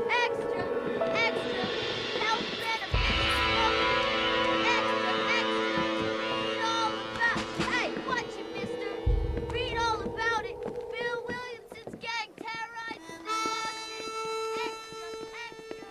Extra! Extra! Health benefits! Extra! Extra! Read all about... Hey, watch it, mister! Read all about it! Bill Williamson's gang terrorizes the lawsuit! Extra! Extra!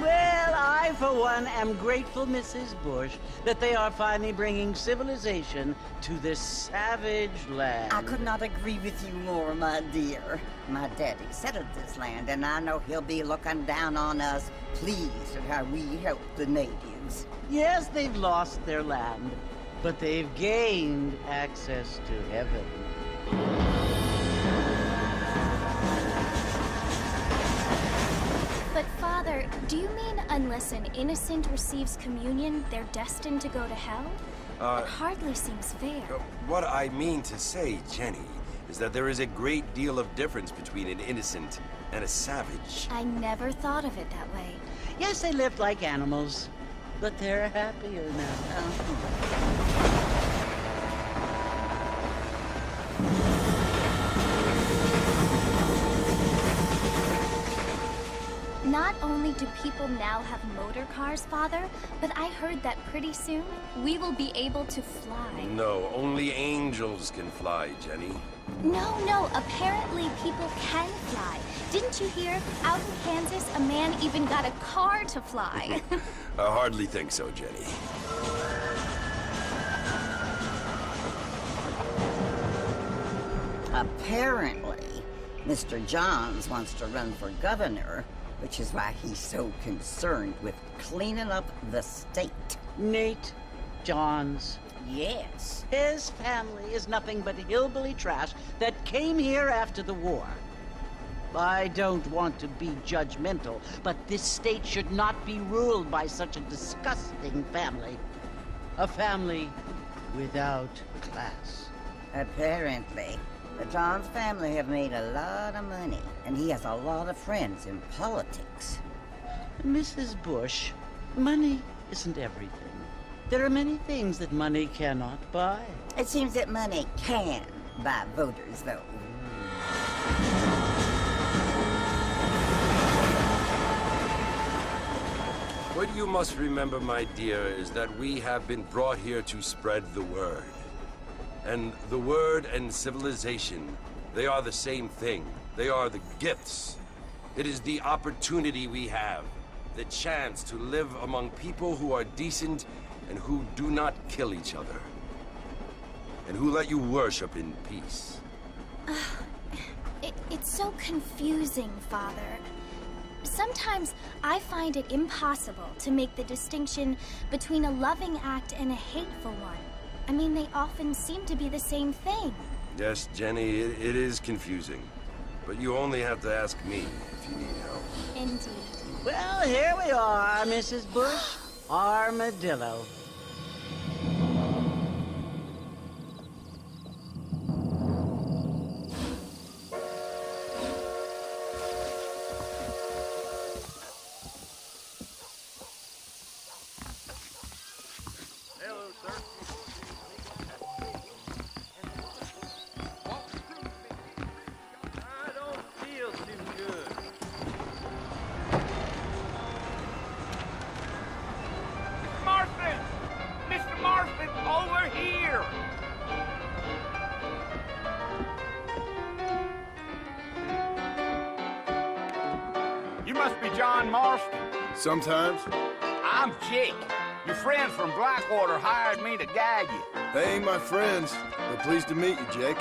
Well, I, for one, am grateful, Mrs. Bush, that they are finally bringing civilization to this savage land. I could not agree with you more, my dear. My daddy settled this land, and I know he'll be looking down on us, pleased at how we help the natives. Yes, they've lost their land, but they've gained access to heaven. But Father, do you mean unless an innocent receives communion, they're destined to go to hell? That hardly seems fair. What I mean to say, Jenny, is that there is a great deal of difference between an innocent and a savage. I never thought of it that way. Yes, they lived like animals, but they're happier now. Not only do people now have motor cars, Father, but I heard that pretty soon we will be able to fly. No, only angels can fly, Jenny. No, apparently people can fly. Didn't you hear? Out in Kansas, a man even got a car to fly. I hardly think so, Jenny. Apparently, Mr. Johns wants to run for governor, which is why he's so concerned with cleaning up the state. Nate Johns. Yes. His family is nothing but hillbilly trash that came here after the war. I don't want to be judgmental, but this state should not be ruled by such a disgusting family. A family without class. Apparently. The Johns family have made a lot of money, and he has a lot of friends in politics. Mrs. Bush, money isn't everything. There are many things that money cannot buy. It seems that money can buy voters, though. What you must remember, my dear, is that we have been brought here to spread the word. And the word and civilization, they are the same thing. They are the gifts. It is the opportunity we have, the chance to live among people who are decent and who do not kill each other. And who let you worship in peace. It's so confusing, Father. Sometimes I find it impossible to make the distinction between a loving act and a hateful one. I mean, they often seem to be the same thing. Yes, Jenny, it is confusing. But you only have to ask me if you need help. Indeed. Well, here we are, Mrs. Bush. Armadillo. must be John Marston. Sometimes. I'm Jake. Your friends from Blackwater hired me to guide you. They ain't my friends, but pleased to meet you, Jake.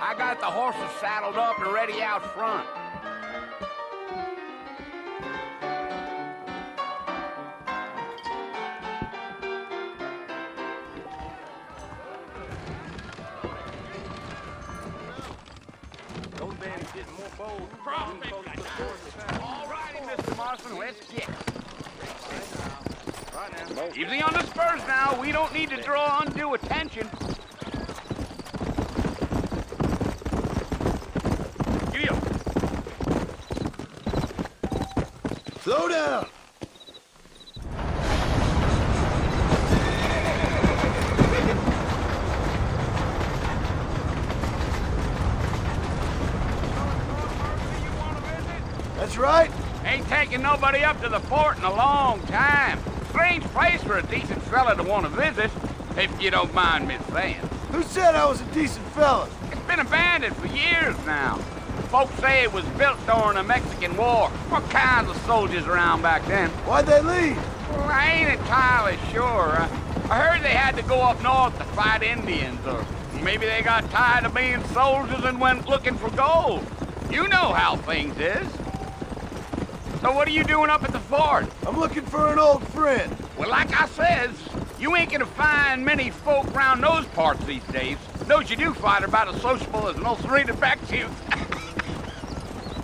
I got the horses saddled up and ready out front. Those bandits getting more bold. All righty, Mr. Marston, let's get it. Easy on the spurs now. We don't need to draw undue attention. Giddy up. Slow down! That's right. Ain't taking nobody up to the fort in a long time. Strange place for a decent fella to want to visit, if you don't mind me saying. Who said I was a decent fella? It's been abandoned for years now. Folks say it was built during the Mexican War. What kinds of soldiers around back then? Why'd they leave? Well, I ain't entirely sure. I heard they had to go up north to fight Indians, or maybe they got tired of being soldiers and went looking for gold. You know how things is. So what are you doing up at the fort? I'm looking for an old friend. Well, like I says, you ain't gonna find many folk round those parts these days. Those you do find are about as sociable as an ulcerated back tooth.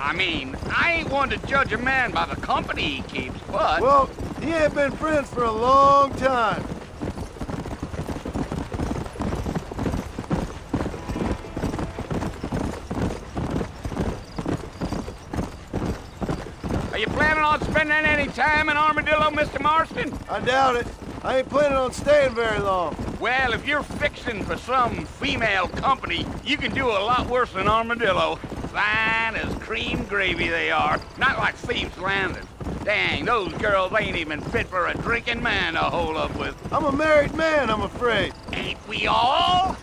I mean, I ain't one to judge a man by the company he keeps, but... Well, he ain't been friends for a long time. Are you planning on spending any time in Armadillo, Mr. Marston? I doubt it. I ain't planning on staying very long. Well, if you're fixing for some female company, you can do a lot worse than Armadillo. Fine as cream gravy they are. Not like Thieves Landing. Dang, those girls ain't even fit for a drinking man to hole up with. I'm a married man, I'm afraid. Ain't we all?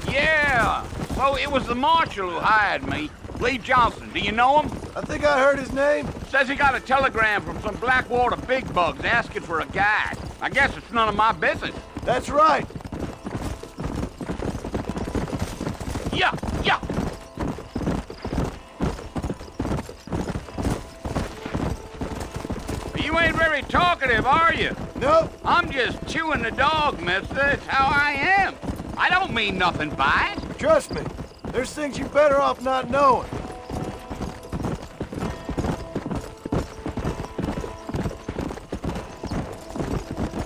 Yeah, so it was the marshal who hired me. Lee Johnson, do you know him? I think I heard his name. Says he got a telegram from some Blackwater big bugs asking for a guide. I guess it's none of my business. That's right. Yeah. You ain't very talkative, are you? Nope. I'm just chewing the dog, mister. It's how I am. I don't mean nothing by it. Trust me. There's things you're better off not knowing.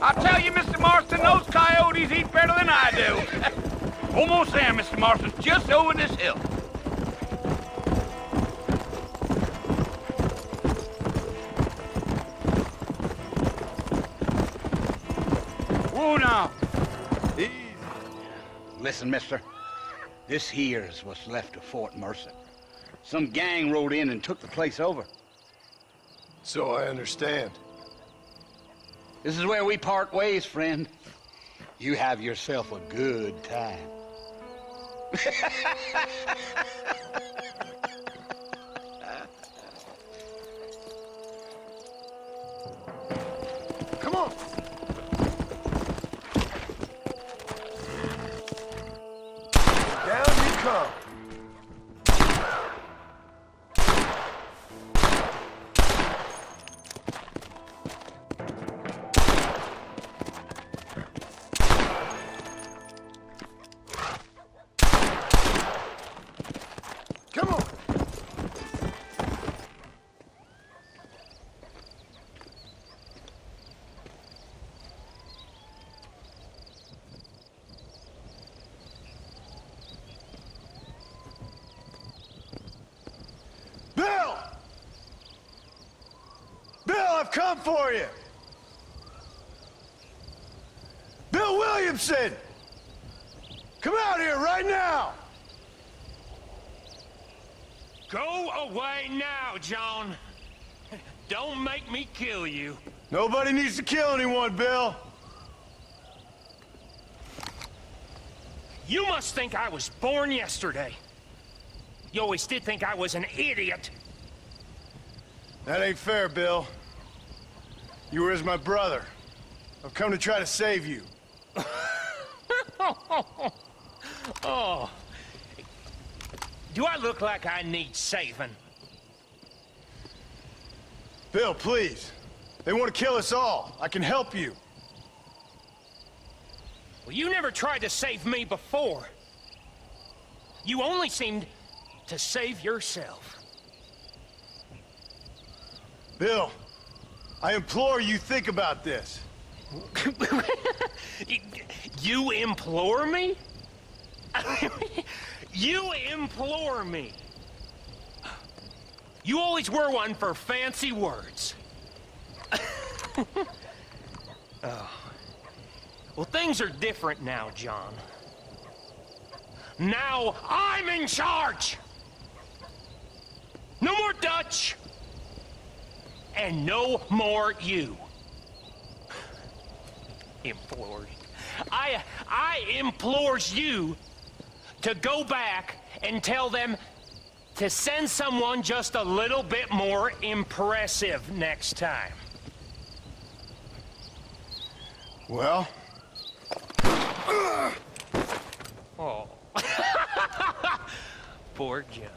I'll tell you, Mr. Marston, those coyotes eat better than I do. Almost there, Mr. Marston. Just over this hill. Whoa, now. Easy. Listen, mister. This here's what's left of Fort Mercer. Some gang rode in and took the place over. So I understand. This is where we part ways, friend. You have yourself a good time. Come on. Down you come. Come on. Bill! Bill, I've come for you! Bill Williamson! Come out here right now! Go away now, John. Don't make me kill you. Nobody needs to kill anyone, Bill. You must think I was born yesterday. You always did think I was an idiot. That ain't fair, Bill. You were as my brother. I've come to try to save you. Oh. Do I look like I need saving? Bill, please. They want to kill us all. I can help you. Well, you never tried to save me before. You only seemed to save yourself. Bill, I implore you think about this. You implore me? You implore me. You always were one for fancy words. Oh. Well, things are different now, John. Now I'm in charge! No more Dutch! And no more you. Implored. I implores you to go back and tell them to send someone just a little bit more impressive next time. Well? Oh. Poor John.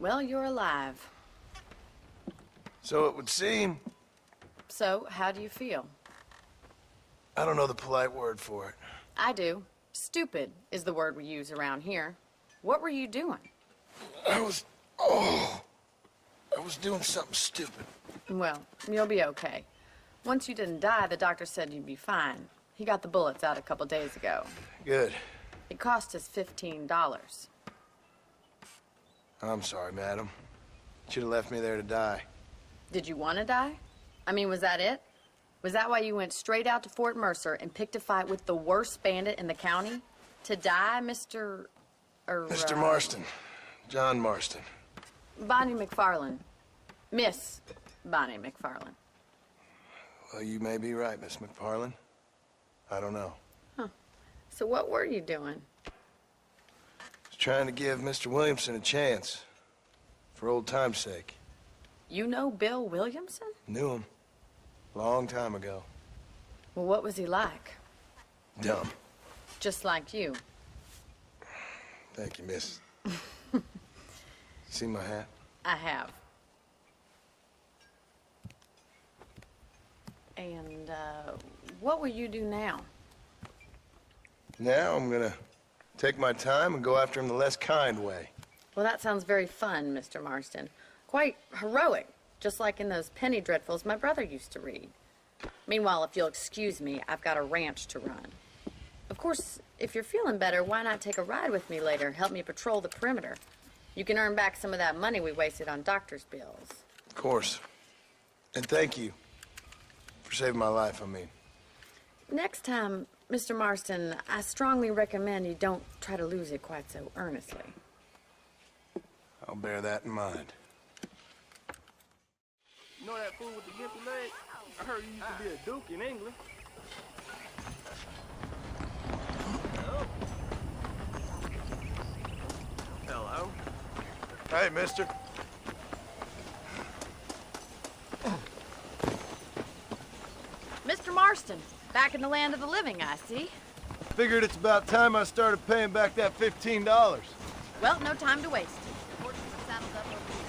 Well, you're alive. So it would seem. So, how do you feel? I don't know the polite word for it. I do. Stupid is the word we use around here. What were you doing? I was doing something stupid. Well, you'll be okay. Once you didn't die, the doctor said you'd be fine. He got the bullets out a couple days ago. Good. It cost us $15. I'm sorry, madam. Should have left me there to die. Did you want to die? I mean, was that it? Was that why you went straight out to Fort Mercer and picked a fight with the worst bandit in the county? To die, Mr. Mr. Marston. John Marston. Bonnie McFarland. Miss Bonnie McFarland. Well, you may be right, Miss McFarland. I don't know. So what were you doing? I was trying to give Mr. Williamson a chance. For old time's sake. You know Bill Williamson? Knew him. Long time ago. Well, what was he like? Dumb. Just like you. Thank you, miss. See my hat? I have. And, what will you do now? Now I'm gonna take my time and go after him the less kind way. Well, that sounds very fun, Mr. Marston. Quite heroic, just like in those penny dreadfuls my brother used to read. Meanwhile, if you'll excuse me, I've got a ranch to run. Of course, if you're feeling better, why not take a ride with me later? Help me patrol the perimeter. You can earn back some of that money we wasted on doctor's bills. Of course. And thank you for saving my life, I mean. Next time, Mr. Marston, I strongly recommend you don't try to lose it quite so earnestly. I'll bear that in mind. You know that fool with the gimpy leg? I heard he used to be a duke in England. Hello? Hey, mister. Mr. Marston, back in the land of the living, I see. Figured it's about time I started paying back that $15. Well, no time to waste. The horses are saddled up over here.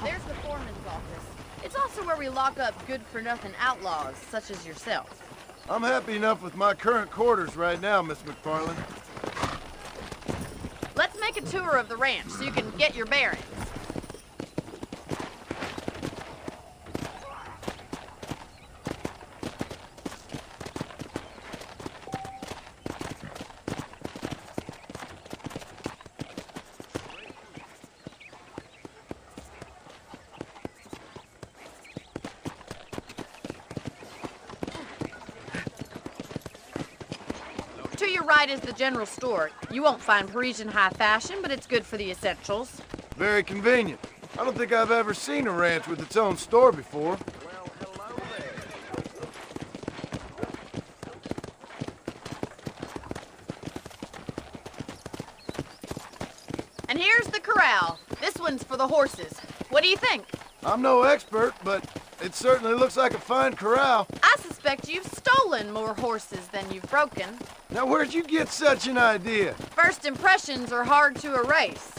There's the foreman's office. It's also where we lock up good-for-nothing outlaws, such as yourself. I'm happy enough with my current quarters right now, Miss McFarland. Let's make a tour of the ranch so you can get your bearings. To your right is the general store. You won't find Parisian high fashion, but it's good for the essentials. Very convenient. I don't think I've ever seen a ranch with its own store before. And here's the corral. This one's for the horses. What do you think? I'm no expert, but it certainly looks like a fine corral. I suspect you've stolen more horses than you've broken. Now, where'd you get such an idea? First impressions are hard to erase.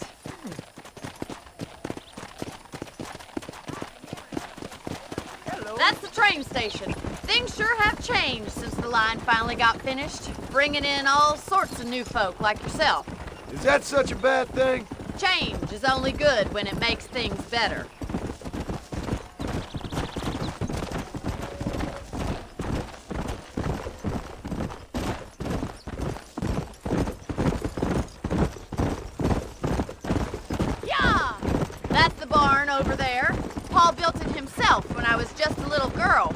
That's the train station. Things sure have changed since the line finally got finished, bringing in all sorts of new folk like yourself. Is that such a bad thing? Change is only good when it makes things better. Yeah! That's the barn over there. Paul built it himself when I was just a little girl.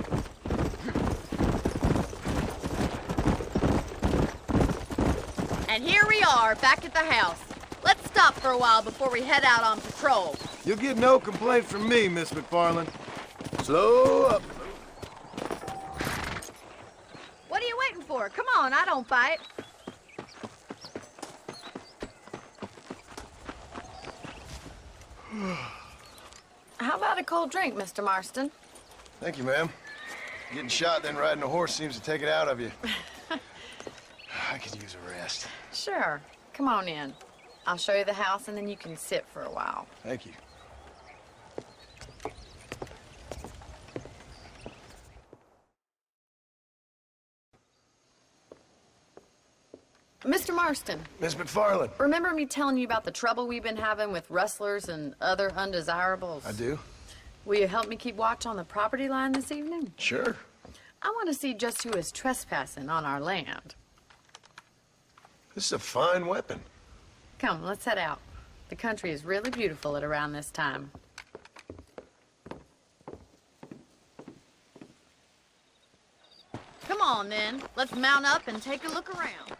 And here we are, back at the house. Let's stop for a while before we head out on patrol. You'll get no complaint from me, Miss McFarland. Slow up. What are you waiting for? Come on, I don't bite. How about a cold drink, Mr. Marston? Thank you, ma'am. Getting shot, then riding a horse seems to take it out of you. I could use a rest. Sure. Come on in. I'll show you the house, and then you can sit for a while. Thank you. Mr. Marston, Miss McFarland. remember me telling you about the trouble we've been having with rustlers and other undesirables? I do? Will you help me keep watch on the property line this evening? Sure. I want to see just who is trespassing on our land. This is a fine weapon. Come, let's head out. The country is really beautiful at around this time. Come on, then. Let's mount up and take a look around.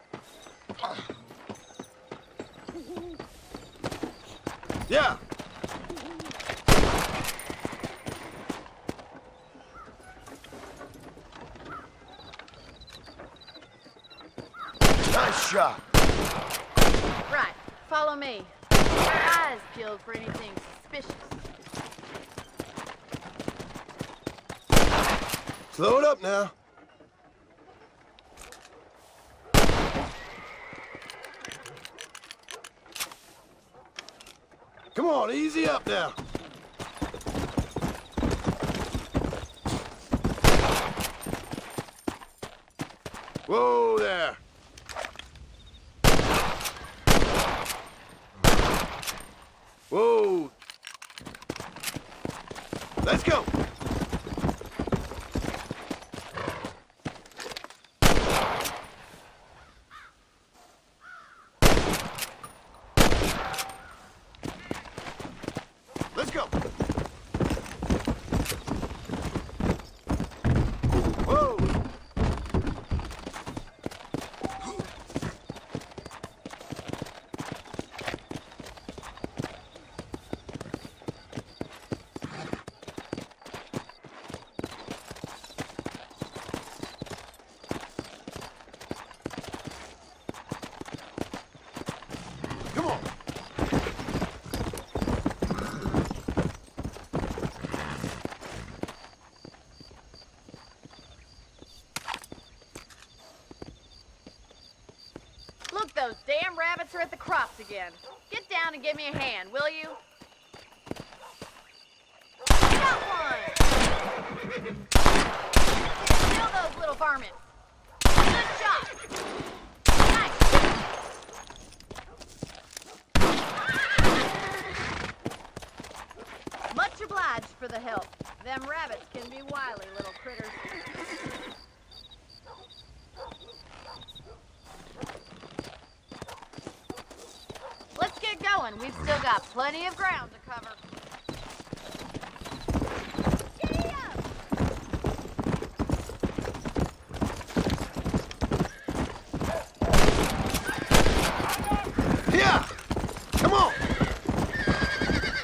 Yeah. Nice shot. Right. Follow me. Keep your eyes peeled for anything suspicious. Slow it up now. Come on, easy up now. Whoa there. Whoa. Let's go. Let's go. Whoa. those damn rabbits are at the crops again. Get down and give me a hand, will you? Got one! Kill those little varmints. Good shot. Nice. Much obliged for the help. Them rabbits can be wily little critters. Let's get going. We've still got plenty of ground to cover. Giddy up! Yeah! Come on!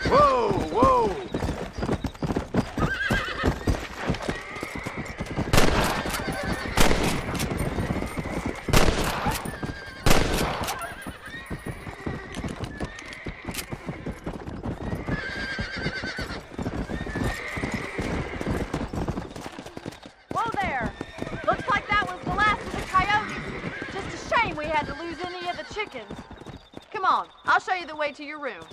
Whoa, whoa! Whoa there! Looks like that was the last of the coyotes. Just a shame we had to lose any of the chickens. Come on, I'll show you the way to your room.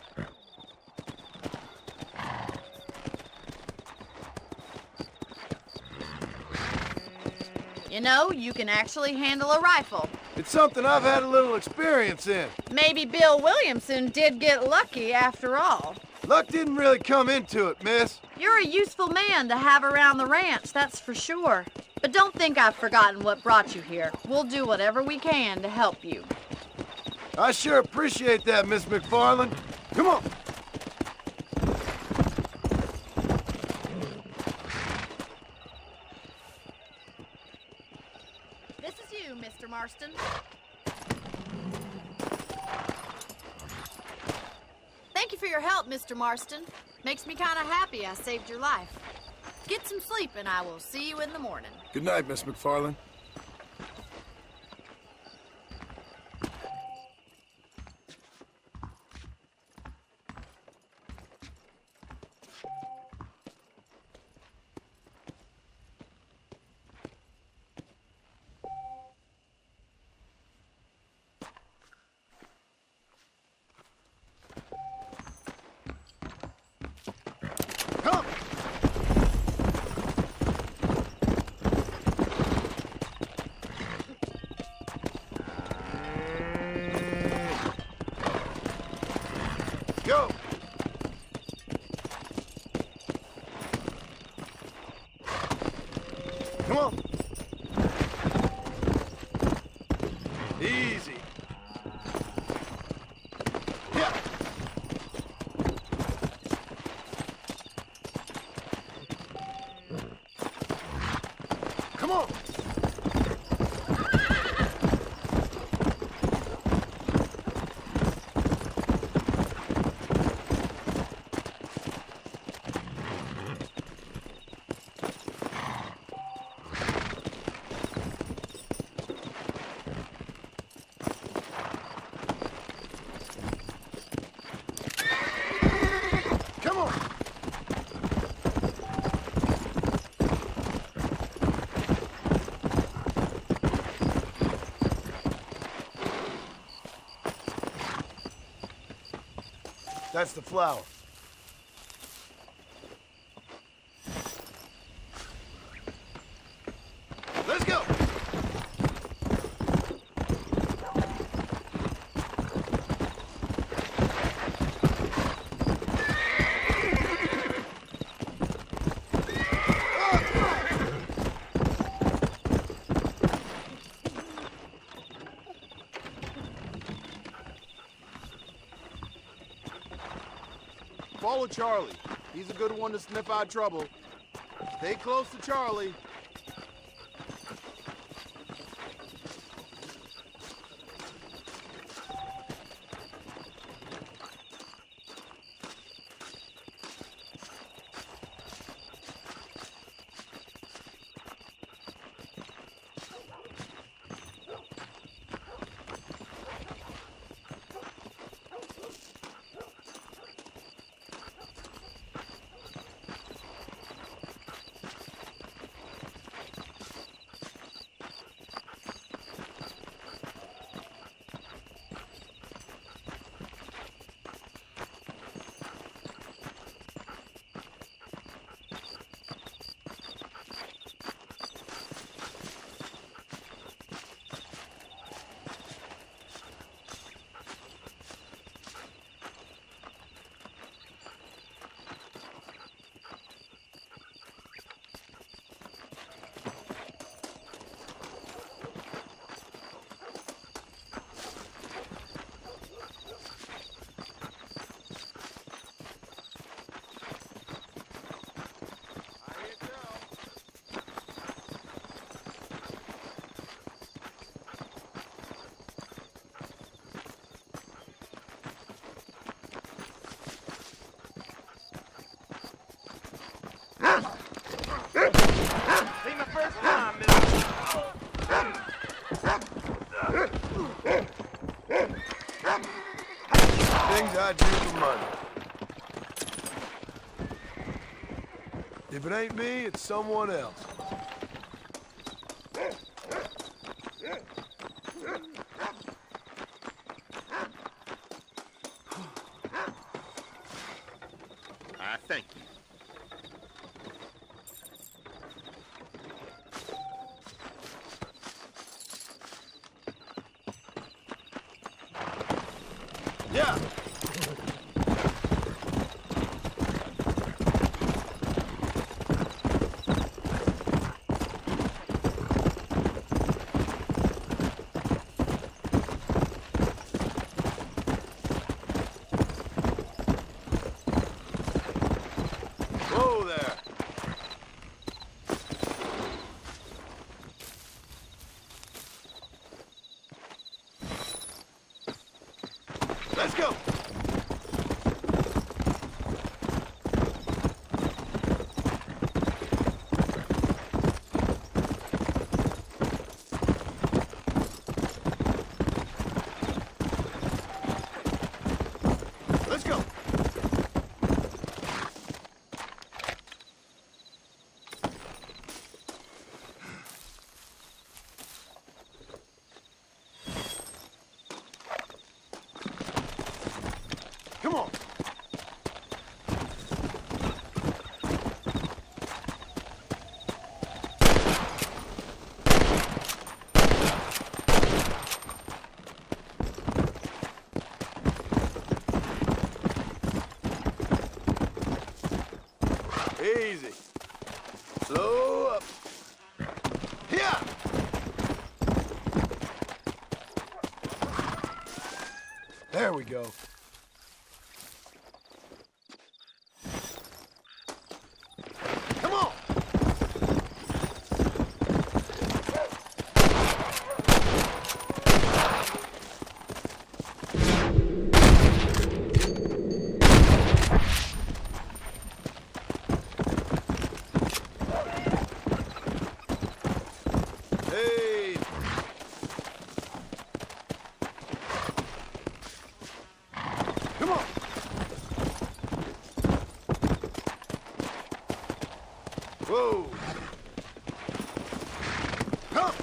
You know, you can actually handle a rifle. It's something I've had a little experience in. Maybe Bill Williamson did get lucky after all. Luck didn't really come into it, miss. You're a useful man to have around the ranch, that's for sure. But don't think I've forgotten what brought you here. We'll do whatever we can to help you. I sure appreciate that, Miss McFarland. Come on. This is you, Mr. Marston. Thank you for your help, Mr. Marston. Makes me kind of happy I saved your life. Get some sleep and I will see you in the morning. Good night, Miss McFarland. Come! Go! Come on! Easy. Yeah. Come on! Come on! That's the flower. Let's go! Follow Charlie. He's a good one to sniff out trouble. Stay close to Charlie. this time, Mr. Things I do for money. If it ain't me, it's someone else. Thank you. Yeah. Whoa there. Let's go. Let's go. Come on. Easy. Slow up. Here. There we go. Come on. Hey. Come on. Whoa. Come.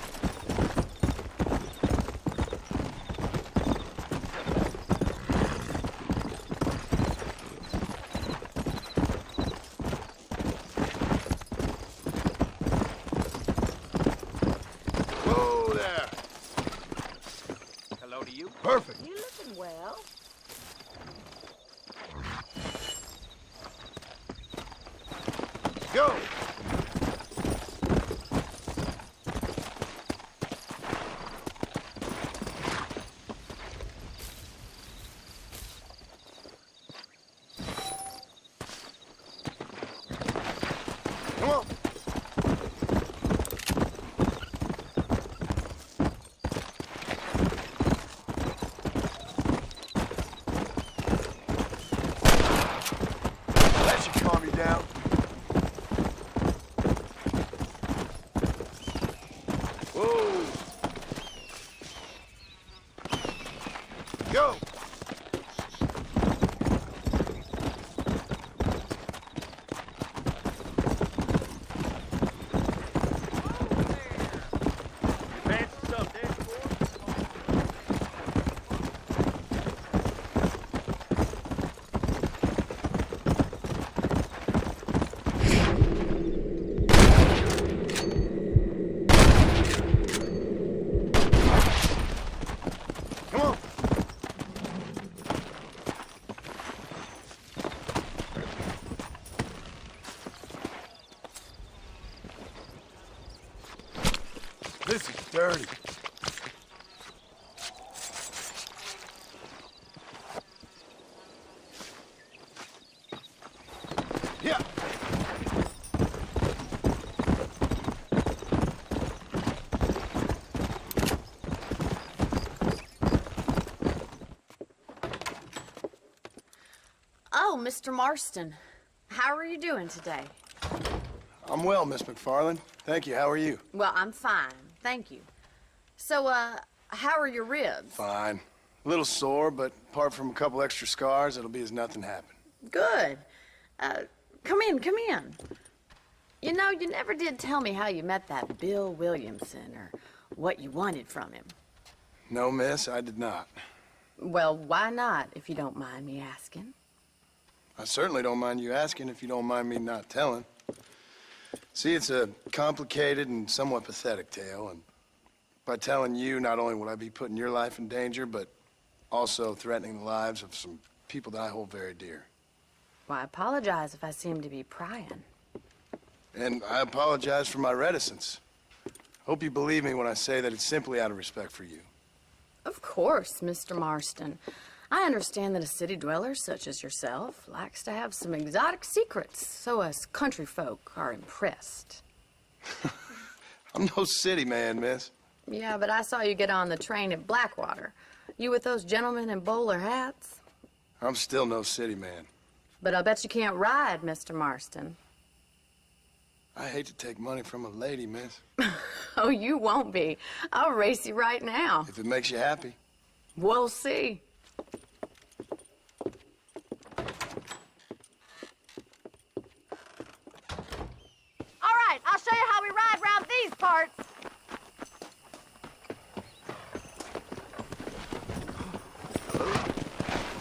Whoa there. Hello to you. Perfect. You looking well? Go. Come on. That should calm you down. Whoa. Go. Fancy stuff, Danny boy. Come on. This is dirty. Yeah. Oh, Mr. Marston. How are you doing today? I'm well, Miss McFarland. Thank you. How are you? Well, I'm fine. Thank you. So, how are your ribs? Fine. A little sore, but apart from a couple extra scars, it'll be as nothing happened. Good. Come in, come in. You know, you never did tell me how you met that Bill Williamson or what you wanted from him. No, miss, I did not. Well, why not, if you don't mind me asking? I certainly don't mind you asking if you don't mind me not telling. See, it's a complicated and somewhat pathetic tale, and by telling you, not only will I be putting your life in danger, but also threatening the lives of some people that I hold very dear. Well, I apologize if I seem to be prying. And I apologize for my reticence. Hope you believe me when I say that it's simply out of respect for you. Of course, Mr. Marston. I understand that a city dweller such as yourself likes to have some exotic secrets, so us country folk are impressed. I'm no city man, miss. Yeah, but I saw you get on the train at Blackwater. You with those gentlemen in bowler hats? I'm still no city man. But I'll bet you can't ride, Mr. Marston. I hate to take money from a lady, miss. Oh, you won't be. I'll race you right now. If it makes you happy. We'll see. All right, I'll show you how we ride around these parts.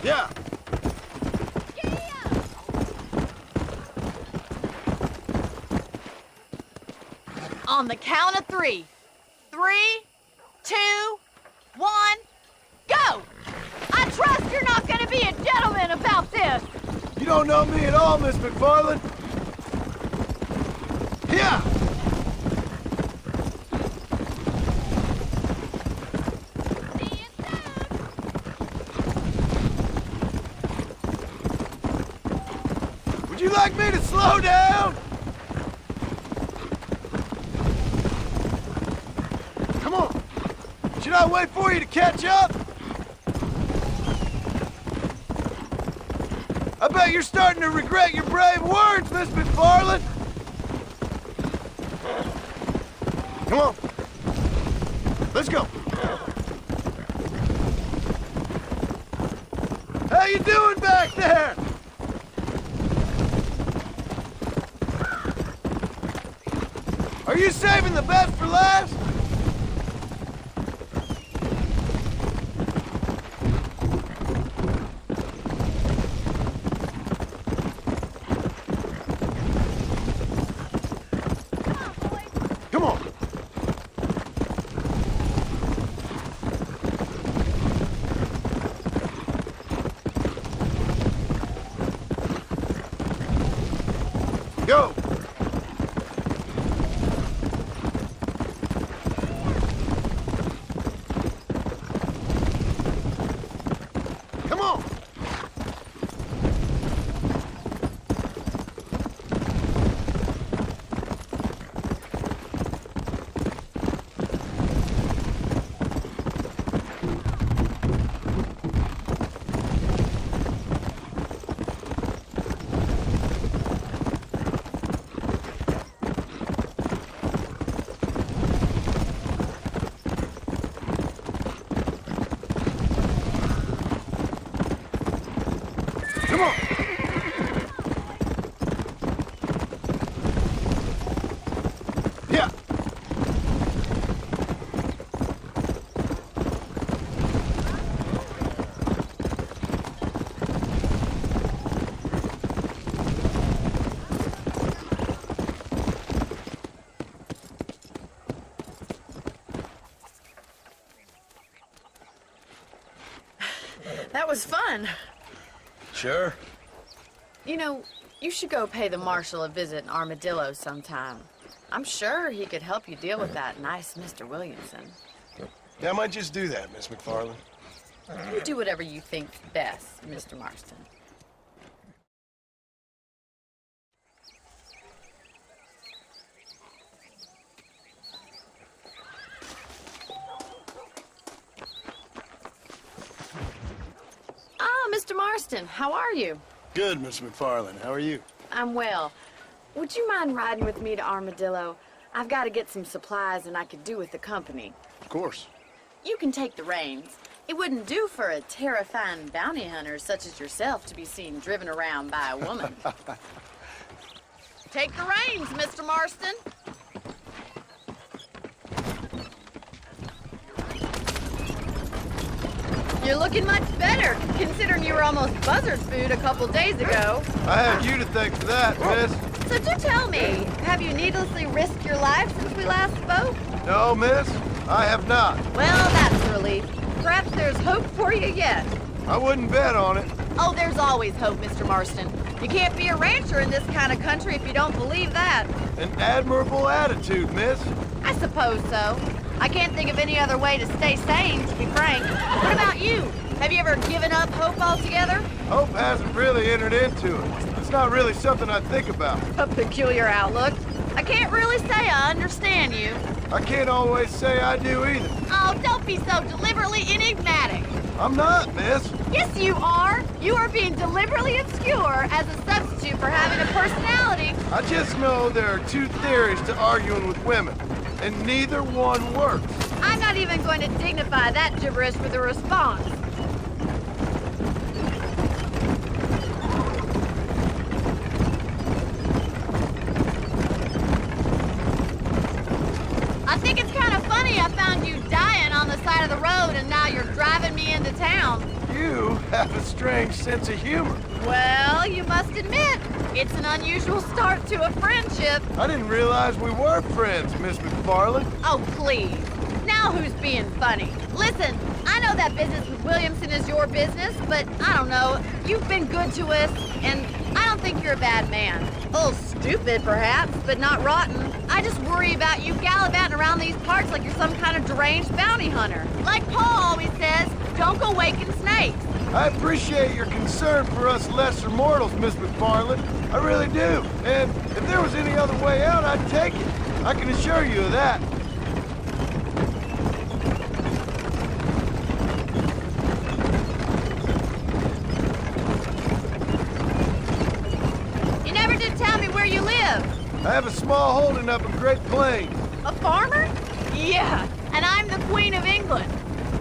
Yeah. On the count of 3. 3, 2, 1, go! I trust you're not gonna be a gentleman about this. You don't know me at all, Miss McFarland. Yeah. See you soon. Would you like me to slow down? Come on. Should I wait for you to catch up? I bet you're starting to regret your brave words, Miss McFarland. Come on. Let's go. How you doing back there? Are you saving the best for last? Come on. Go. Come on. Come on. Yeah. That was fun. Sure. You know, you should go pay the marshal a visit in Armadillo sometime. I'm sure he could help you deal with that nice Mr. Williamson. Yeah, I might just do that, Miss McFarland. You do whatever you think best, Mr. Marston. Ah, Mr. Marston, how are you? Good, Miss McFarland. How are you? I'm well. would you mind riding with me to Armadillo? I've got to get some supplies and I could do with the company. Of course. You can take the reins. It wouldn't do for a terrifying bounty hunter such as yourself to be seen driven around by a woman. Take the reins, Mr. Marston. You're looking much better, considering you were almost buzzard food a couple days ago. I have you to thank for that, miss. So do tell me, have you needlessly risked your life since we last spoke? No, miss, I have not. Well, that's a relief. Perhaps there's hope for you yet. I wouldn't bet on it. Oh, there's always hope, Mr. Marston. You can't be a rancher in this kind of country if you don't believe that. An admirable attitude, miss. I suppose so. I can't think of any other way to stay sane, to be frank. What about you? Have you ever given up hope altogether? Hope hasn't really entered into it. It's not really something I think about. A peculiar outlook. I can't really say I understand you. I can't always say I do either. Oh, don't be so deliberately enigmatic. I'm not, miss. Yes, you are. You are being deliberately obscure as a substitute for having a personality. I just know there are two theories to arguing with women, and neither one works. I'm not even going to dignify that gibberish with a response. I think it's kind of funny I found you dying on the side of the road and now you're driving me into town. You have a strange sense of humor. Well, you must admit, it's an unusual start to a friendship. I didn't realize we were friends, Miss McFarland. Oh, please. Now who's being funny? Listen, I know that business with Williamson is your business, but I don't know. You've been good to us, and I don't think you're a bad man. A little stupid, perhaps, but not rotten. I just worry about you gallivanting around these parts like you're some kind of deranged bounty hunter. Like Paul always says, don't go waking snakes. I appreciate your concern for us lesser mortals, Miss McFarland. I really do. And if there was any other way out, I'd take it. I can assure you of that. You never did tell me where you live. I have a small holding up in Great Plains. A farmer? Yeah, and I'm the Queen of England.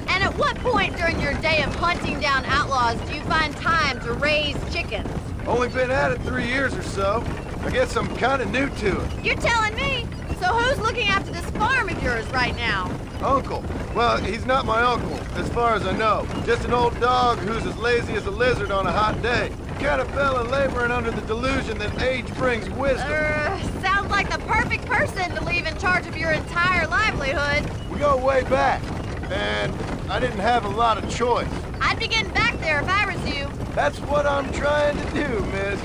And at what point during your day of hunting down outlaws do you find time to raise chickens? Only been at it 3 years or so. I guess I'm kind of new to it. You're telling me? So who's looking after this farm of yours right now? Uncle. Well, he's not my uncle, as far as I know. Just an old dog who's as lazy as a lizard on a hot day. Kind of fella laboring under the delusion that age brings wisdom. Sounds like the perfect person to leave in charge of your entire livelihood. We go way back, and I didn't have a lot of choice. I'd be getting back there if I was you. That's what I'm trying to do, miss.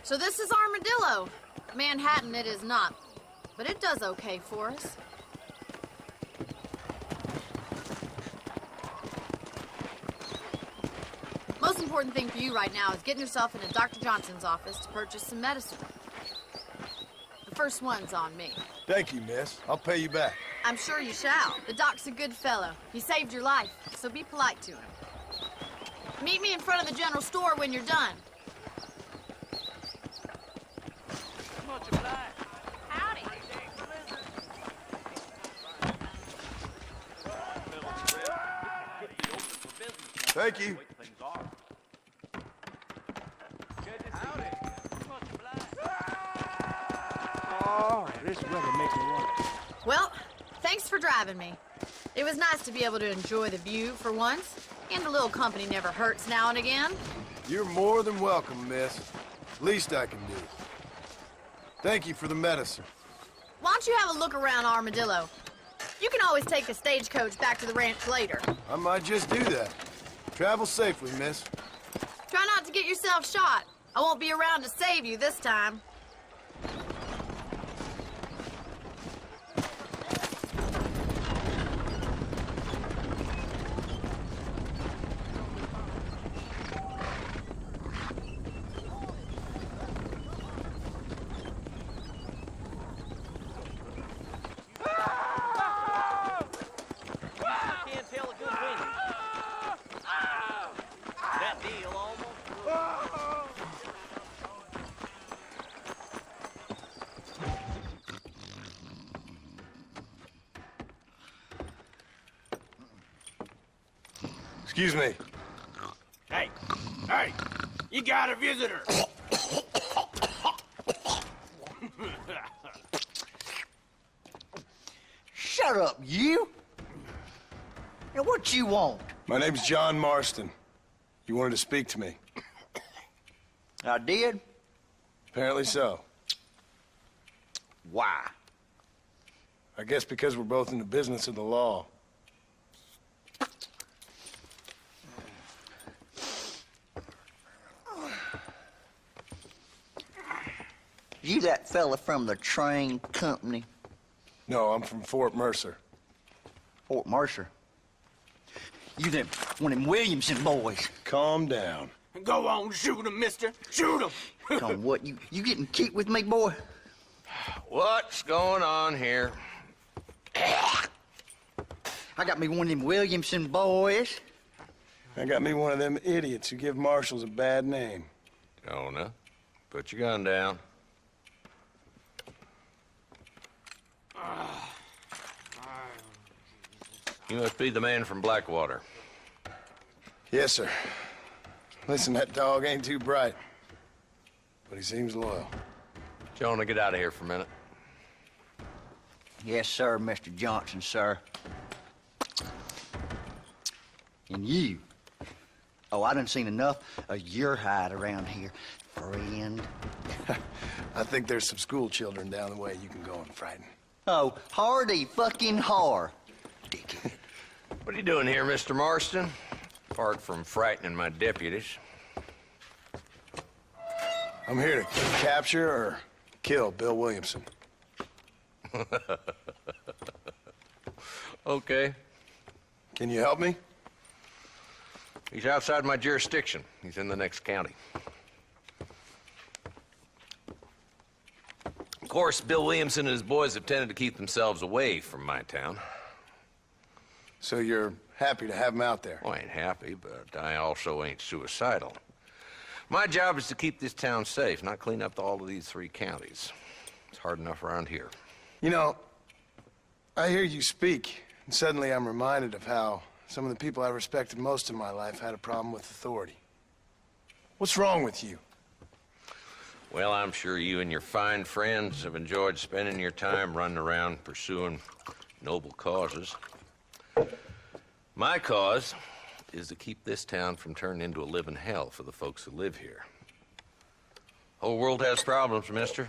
So this is Armadillo. Manhattan it is not, but it does okay for us. Most important thing for you right now is getting yourself into Dr. Johnson's office to purchase some medicine. The first one's on me. Thank you, miss. I'll pay you back. I'm sure you shall. The doc's a good fellow. He saved your life, so be polite to him. Meet me in front of the general store when you're done. Howdy. Thank you. Well, thanks for driving me. It was nice to be able to enjoy the view for once, and a little company never hurts now and again. You're more than welcome, miss. Least I can do. Thank you for the medicine. Why don't you have a look around Armadillo? You can always take a stagecoach back to the ranch later. I might just do that. Travel safely, miss. Try not to get yourself shot. I won't be around to save you this time. Excuse me. Hey, hey, you got a visitor. Shut up, you! Now, what you want? My name's John Marston. You wanted to speak to me. I did? Apparently so. Why? I guess because we're both in the business of the law. You that fella from the train company? No, I'm from Fort Mercer. Fort Mercer? You them, one of them Williamson boys. Calm down. Go on, shoot him, mister. Shoot him. Come on, what, you getting kicked with me, boy? What's going on here? I got me one of them Williamson boys. I got me one of them idiots who give marshals a bad name. Jonah, put your gun down. You must be the man from Blackwater. Yes, sir. Listen, that dog ain't too bright, but he seems loyal. Jonah, get out of here for a minute. Yes, sir, Mr. Johnson, sir. And you. Oh, I done seen enough of your hide around here, friend. I think there's some school children down the way you can go and frighten. Oh, hardy fucking har. Dickhead. What are you doing here, Mr. Marston? Apart from frightening my deputies. I'm here to capture or kill Bill Williamson. Okay. Can you help me? He's outside my jurisdiction. He's in the next county. Of course, Bill Williamson and his boys have tended to keep themselves away from my town. So you're happy to have him out there? Well, I ain't happy, but I also ain't suicidal. My job is to keep this town safe, not clean up all of these 3 counties. It's hard enough around here. You know, I hear you speak, and suddenly I'm reminded of how some of the people I respected most in my life had a problem with authority. What's wrong with you? Well, I'm sure you and your fine friends have enjoyed spending your time running around pursuing noble causes. My cause is to keep this town from turning into a living hell for the folks who live here. Whole world has problems, mister,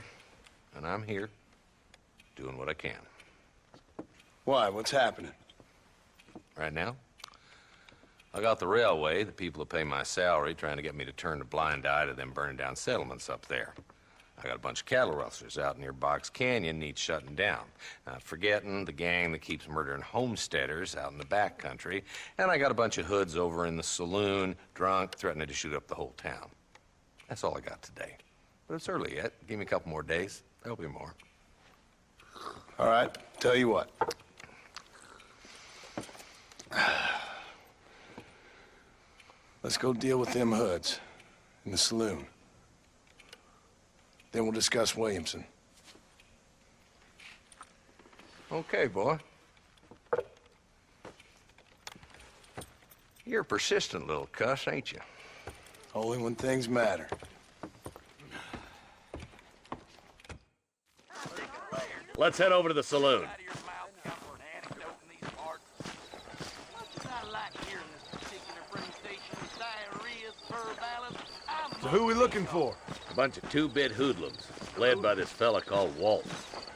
and I'm here doing what I can. Why? What's happening? Right now, I got the railway, the people who pay my salary, trying to get me to turn a blind eye to them burning down settlements up there. I got a bunch of cattle rustlers out near Box Canyon needs shutting down. Not forgetting the gang that keeps murdering homesteaders out in the back country. And I got a bunch of hoods over in the saloon, drunk, threatening to shoot up the whole town. That's all I got today. But it's early yet. Give me a couple more days. There'll be more. All right, tell you what. Let's go deal with them hoods in the saloon. Then we'll discuss Williamson. Okay, boy. You're a persistent little cuss, ain't you? Only when things matter. Let's head over to the saloon. So who we looking for? A bunch of 2-bit hoodlums, led by this fella called Walt.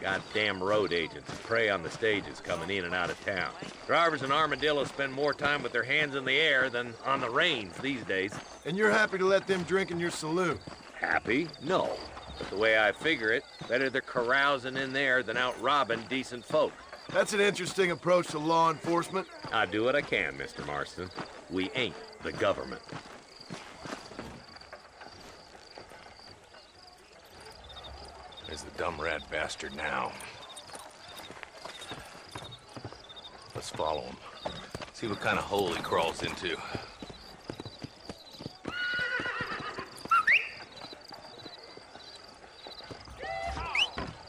Goddamn road agents who prey on the stages coming in and out of town. Drivers in Armadillo spend more time with their hands in the air than on the reins these days. And you're happy to let them drink in your saloon? Happy? No. But the way I figure it, better they're carousing in there than out robbing decent folk. That's an interesting approach to law enforcement. I do what I can, Mr. Marston. We ain't the government. There's the dumb rat bastard now. Let's follow him. See what kind of hole he crawls into.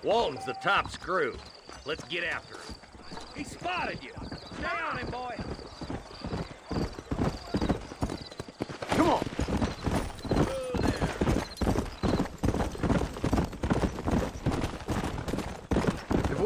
Walton's the top screw. Let's get after him. He spotted you. Stay on him, boy.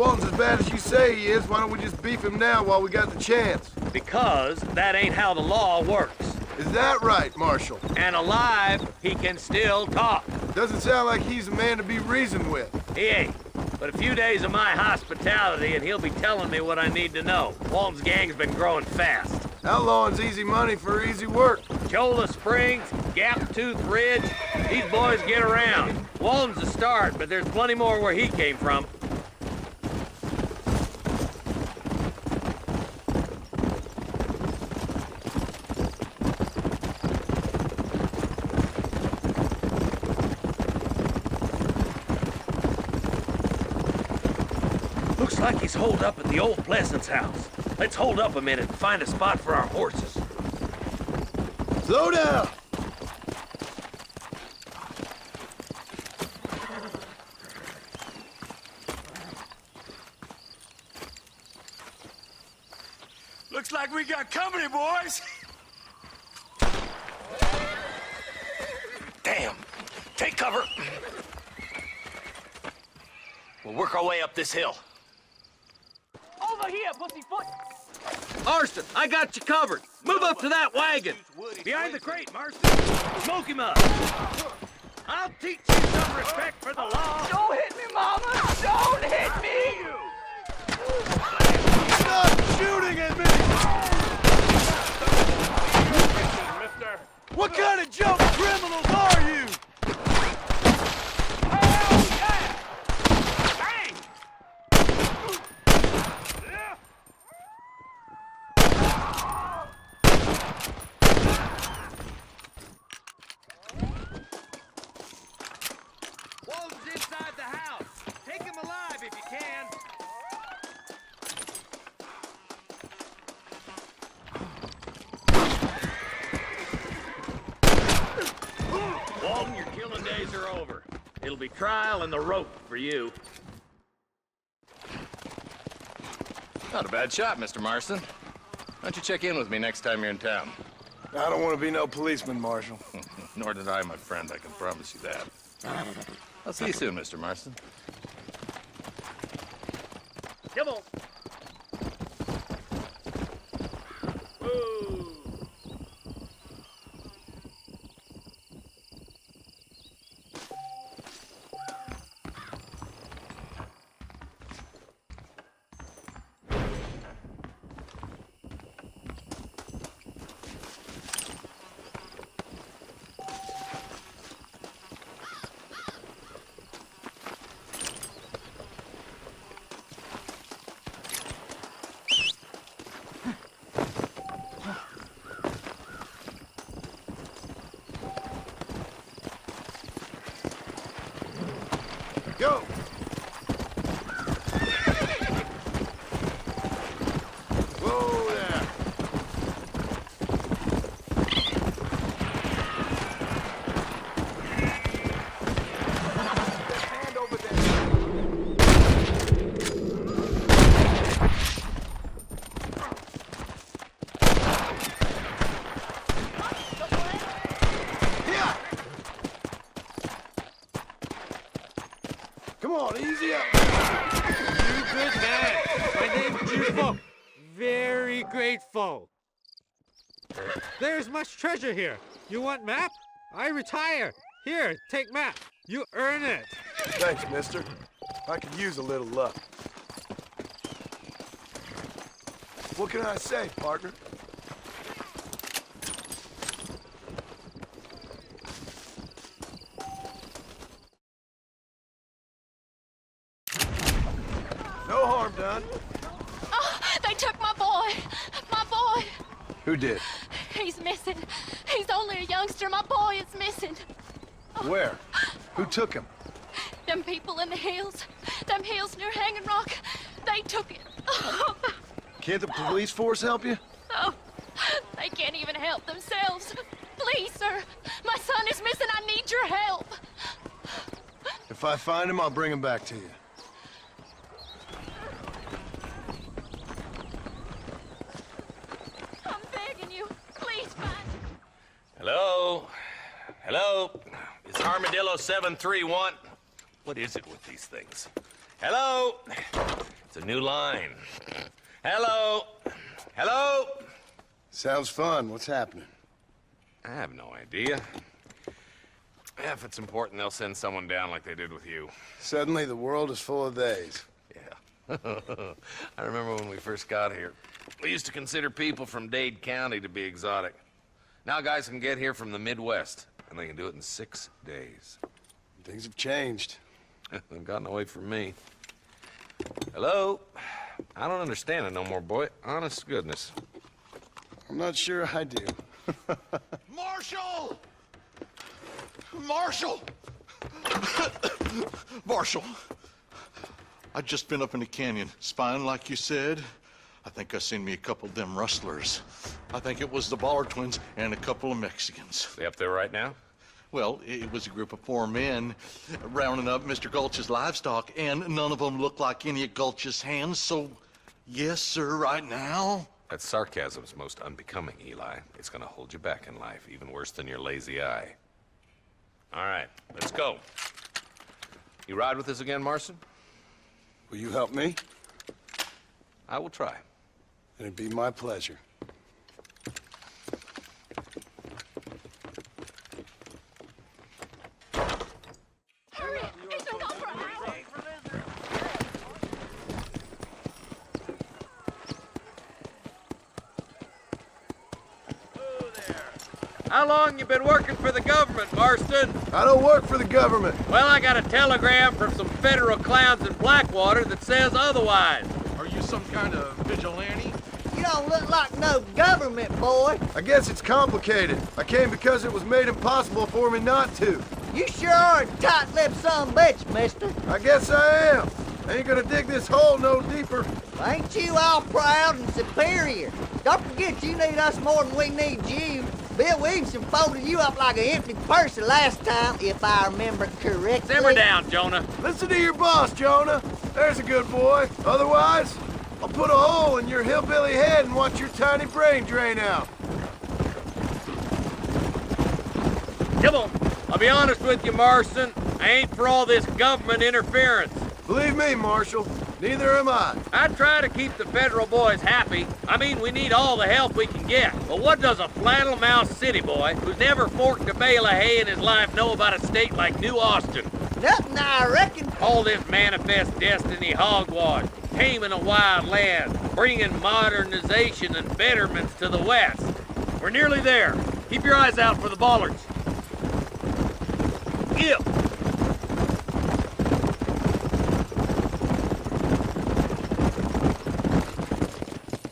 Walton's as bad as you say he is, why don't we just beef him now while we got the chance? Because that ain't how the law works. Is that right, Marshal? And alive, he can still talk. Doesn't sound like he's a man to be reasoned with. He ain't. But a few days of my hospitality and he'll be telling me what I need to know. Walton's gang's been growing fast. Outlawing's easy money for easy work. Cholla Springs, Gap Tooth Ridge, these boys get around. Walton's the start, but there's plenty more where he came from. Looks like he's holed up at the old Pleasance house. Let's hold up a minute and find a spot for our horses. Slow down! Looks like we got company, boys. Damn. Take cover. We'll work our way up this hill. Over here, pussyfoot. Marston, I got you covered. Move up to that wagon. Behind the crate, Marston. Smoke him up. I'll teach you some respect for the law. Don't hit me, Mama! Don't hit me! Stop shooting at me! What kind of jump criminals are you? Walton's inside the house. Take him alive if you can. Walton, your killing days are over. It'll be trial and the rope for you. Not a bad shot, Mr. Marston. Why don't you check in with me next time you're in town? I don't want to be no policeman, Marshal. Nor did I, my friend. I can promise you that. I'll see you soon, Mr. Marston. Come on. Whoa. Go! Whoa there! Hand over there. Here! Come on, easy up. You good man. My name's Jufo. Very grateful. There's much treasure here. You want map? I retire. Here, take map. You earn it. Thanks, mister. I could use a little luck. What can I say, partner? No harm done. Oh, they took my boy. My boy. Who did? He's missing. He's only a youngster. My boy is missing. Where? Who took him? Them people in the hills. Them hills near Hanging Rock. They took it. Oh, Can't the police force help you? oh, they can't even help themselves. Please, sir. My son is missing. I need your help. If I find him, I'll bring him back to you. I'm begging you. Please find him. Hello? Hello? Is Armadillo 731? What is it with these things? Hello? It's a new line. Hello? Hello? Sounds fun. What's happening? I have no idea. If it's important, they'll send someone down like they did with you. Suddenly, the world is full of theys. Yeah. I remember when we first got here. We used to consider people from Dade County to be exotic. Now guys can get here from the Midwest, and they can do it in 6 days. Things have changed. They've gotten away from me. Hello? I don't understand it no more, boy. Honest to goodness. I'm not sure I do. Marshal! Marshal! Marshal! I just been up in the canyon, spying like you said. I think I seen me a couple of them rustlers. I think it was the Baller twins and a couple of Mexicans. They up there right now? Well, it was a group of 4 men rounding up Mr. Gulch's livestock, and none of them looked like any of Gulch's hands, so yes, sir, right now. That sarcasm's most unbecoming, Eli. It's gonna hold you back in life, even worse than your lazy eye. All right, let's go. You ride with us again, Marston? Will you help me? I will try. It'd be my pleasure. Hurry! It's been gone for hours! How long you been working for the government, Marston? I don't work for the government. Well, I got a telegram from some federal clowns in Blackwater that says otherwise. Are you some kind of vigilante? You don't look like no government, boy. I guess it's complicated. I came because it was made impossible for me not to. You sure are a tight-lipped son bitch, mister. I guess I am. I ain't gonna dig this hole no deeper. Ain't you all proud and superior? Don't forget you need us more than we need you. Bill Williamson folded you up like an empty purse the last time, if I remember correctly. Simmer down, Jonah. Listen to your boss, Jonah. There's a good boy. Otherwise, I'll put a hole in your hillbilly head and watch your tiny brain drain out. Come on. I'll be honest with you, Marston. I ain't for all this government interference. Believe me, Marshal, neither am I. I try to keep the federal boys happy. I mean, we need all the help we can get. But what does a flannel-mouthed city boy who's never forked a bale of hay in his life know about a state like New Austin? Nothing, I reckon. All this manifest destiny hogwash, taming a wild land, bringing modernization and betterments to the West. We're nearly there. Keep your eyes out for the bollards. Give.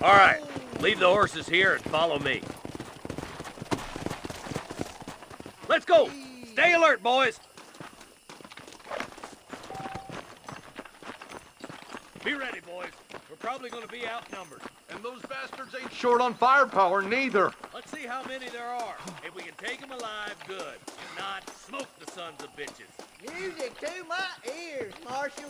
All right, leave the horses here and follow me. Let's go. Stay alert, boys. Be ready, boys. We're probably going to be outnumbered. And those bastards ain't short on firepower, neither. Let's see how many there are. If we can take them alive, good. If not, smoke the sons of bitches. Music to my ears, Marshal.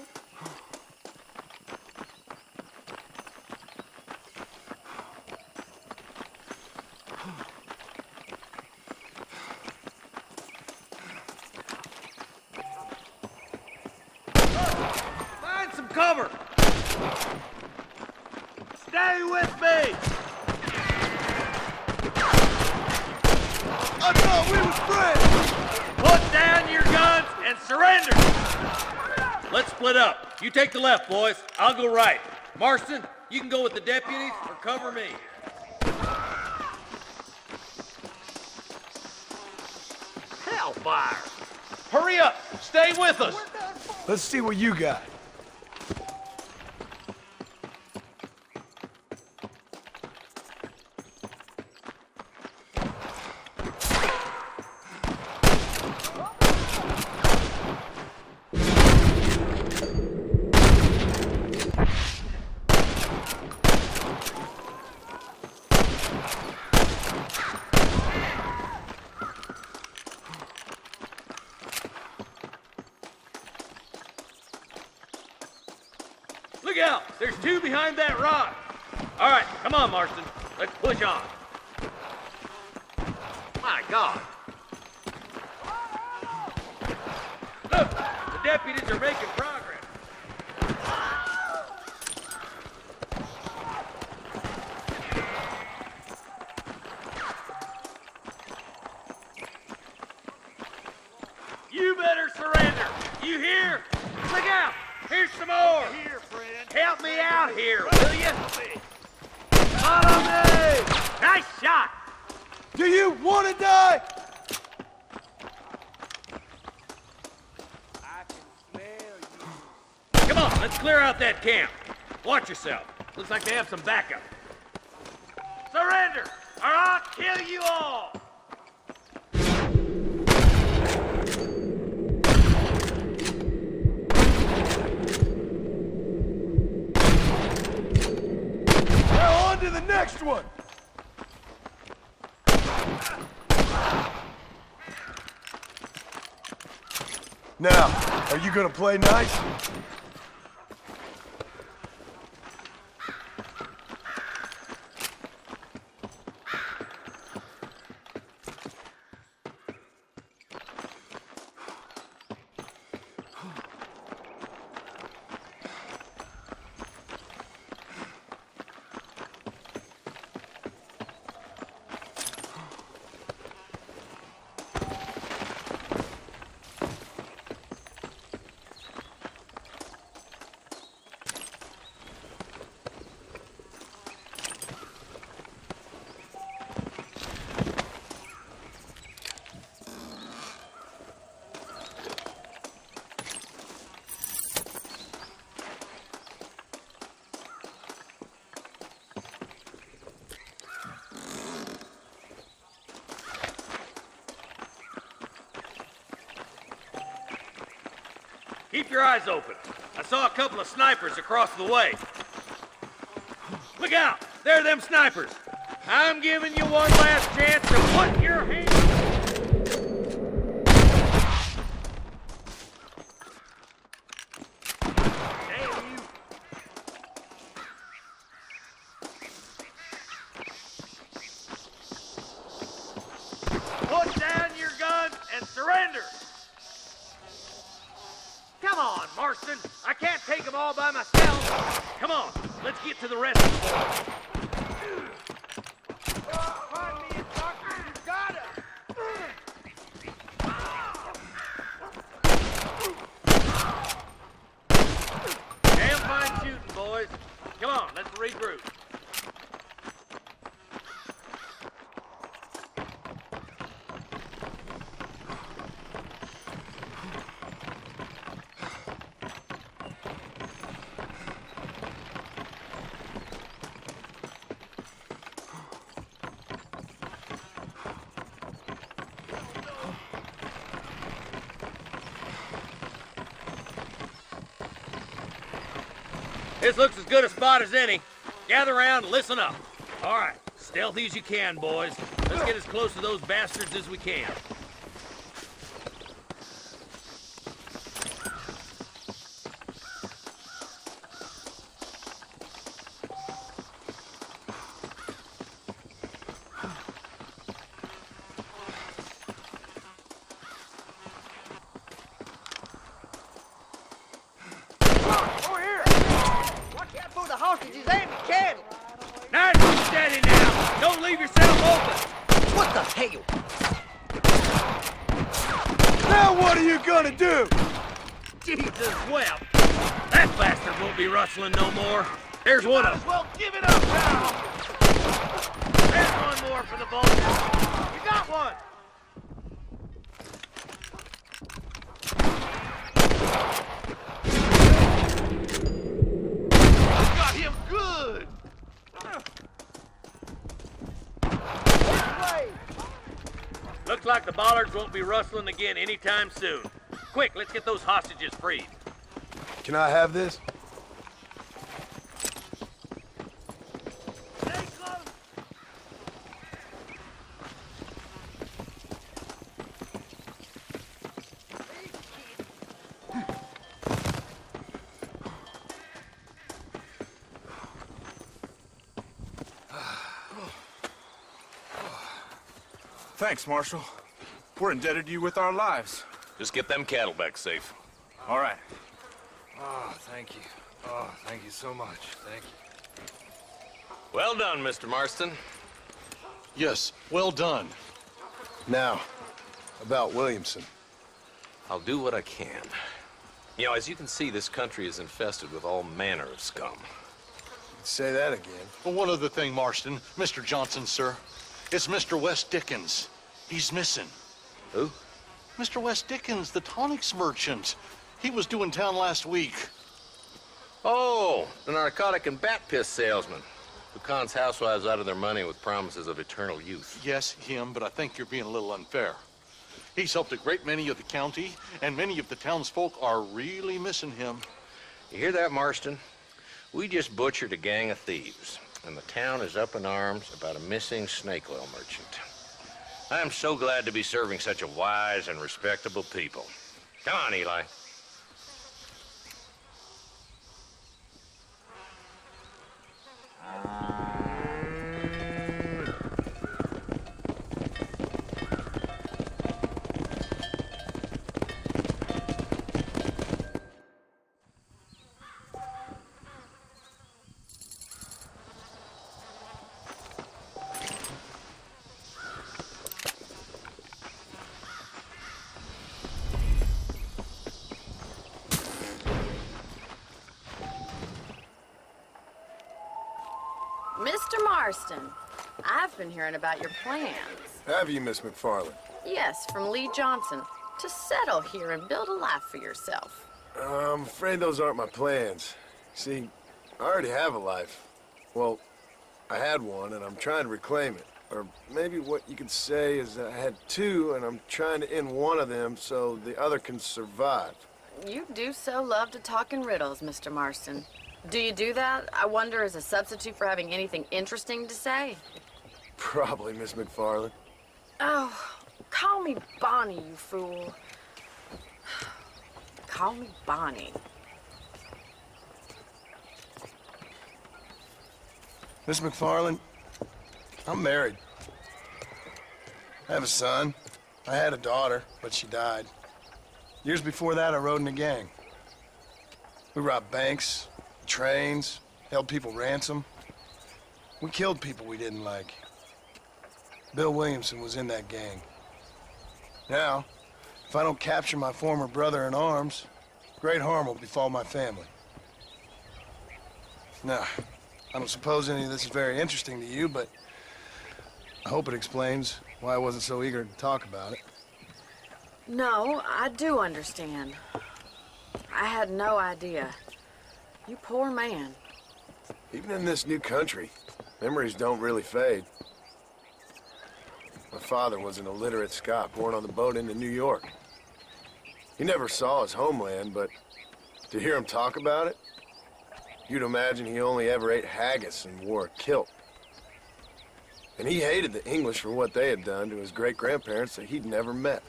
Find some cover. Stay with me. I thought we was friends. Put down your guns and surrender. Let's split up. You take the left, boys. I'll go right. Marston, you can go with the deputies or cover me. Hellfire! Hurry up! Stay with us! Let's see what you got. Look out! There's two behind that rock. All right, come on, Marston. Let's push on. My God. Look, the deputies are making progress. Look out! Here's some more! Here, friend. Help me out here, will you? Follow me! Nice shot! Do you want to die? Come on, let's clear out that camp. Watch yourself. Looks like they have some backup. Surrender, or I'll kill you all! Now on to the next one! Now, are you gonna play nice? Keep your eyes open. I saw a couple of snipers across the way. Look out! There are them snipers! I'm giving you one last chance to put your hands... Damn you! Put down your guns and surrender! Come on, Marston. I can't take them all by myself. Come on, let's get to the rest of the boys. Find me a doctor, you gotta! Damn fine shooting, boys. Come on, let's regroup. This looks as good a spot as any. Gather around and listen up. All right, stealthy as you can, boys. Let's get as close to those bastards as we can. The hostages and the cattle. Nice and steady now. Don't leave yourself open. What the hell? Now what are you gonna do? Jesus, well, that bastard won't be rustling no more. There's one of them. Well, give it up now. There's one more for the vultures. You got one. Got him good. Looks like the bollards won't be rustling again anytime soon. Quick, let's get those hostages freed. Can I have this? Thanks, Marshal. We're indebted to you with our lives. Just get them cattle back safe. All right. Oh, thank you. Oh, thank you so much. Thank you. Well done, Mr. Marston. Yes, well done. Now, about Williamson. I'll do what I can. You know, as you can see, this country is infested with all manner of scum. Say that again. Well, one other thing, Marston. Mr. Johnson, sir. It's Mr. Wes Dickens. He's missing. Who? Mr. Wes Dickens, the tonics merchant. He was due in town last week. Oh, the narcotic and bat piss salesman who cons housewives out of their money with promises of eternal youth. Yes, him, but I think you're being a little unfair. He's helped a great many of the county, and many of the townsfolk are really missing him. You hear that, Marston? We just butchered a gang of thieves, and the town is up in arms about a missing snake oil merchant. I am so glad to be serving such a wise and respectable people. Come on, Eli. Mr. Marston, I've been hearing about your plans. Have you, Miss McFarland? Yes, from Lee Johnson, to settle here and build a life for yourself. I'm afraid those aren't my plans. See, I already have a life. Well, I had one, and I'm trying to reclaim it. Or maybe what you could say is that I had two, and I'm trying to end one of them so the other can survive. You do so love to talk in riddles, Mr. Marston. Do you do that, I wonder, as a substitute for having anything interesting to say? Probably, Miss McFarland. Oh, call me Bonnie, you fool. Call me Bonnie. Miss McFarland, I'm married. I have a son. I had a daughter, but she died. Years before that, I rode in a gang. We robbed banks, trains, held people ransom. We killed people we didn't like. Bill Williamson was in that gang. Now, if I don't capture my former brother in arms, great harm will befall my family. Now, I don't suppose any of this is very interesting to you, but I hope it explains why I wasn't so eager to talk about it. No, I do understand. I had no idea. You poor man. Even in this new country, memories don't really fade. My father was an illiterate Scot born on the boat into New York. He never saw his homeland, but to hear him talk about it, you'd imagine he only ever ate haggis and wore a kilt. And he hated the English for what they had done to his great-grandparents that he'd never met.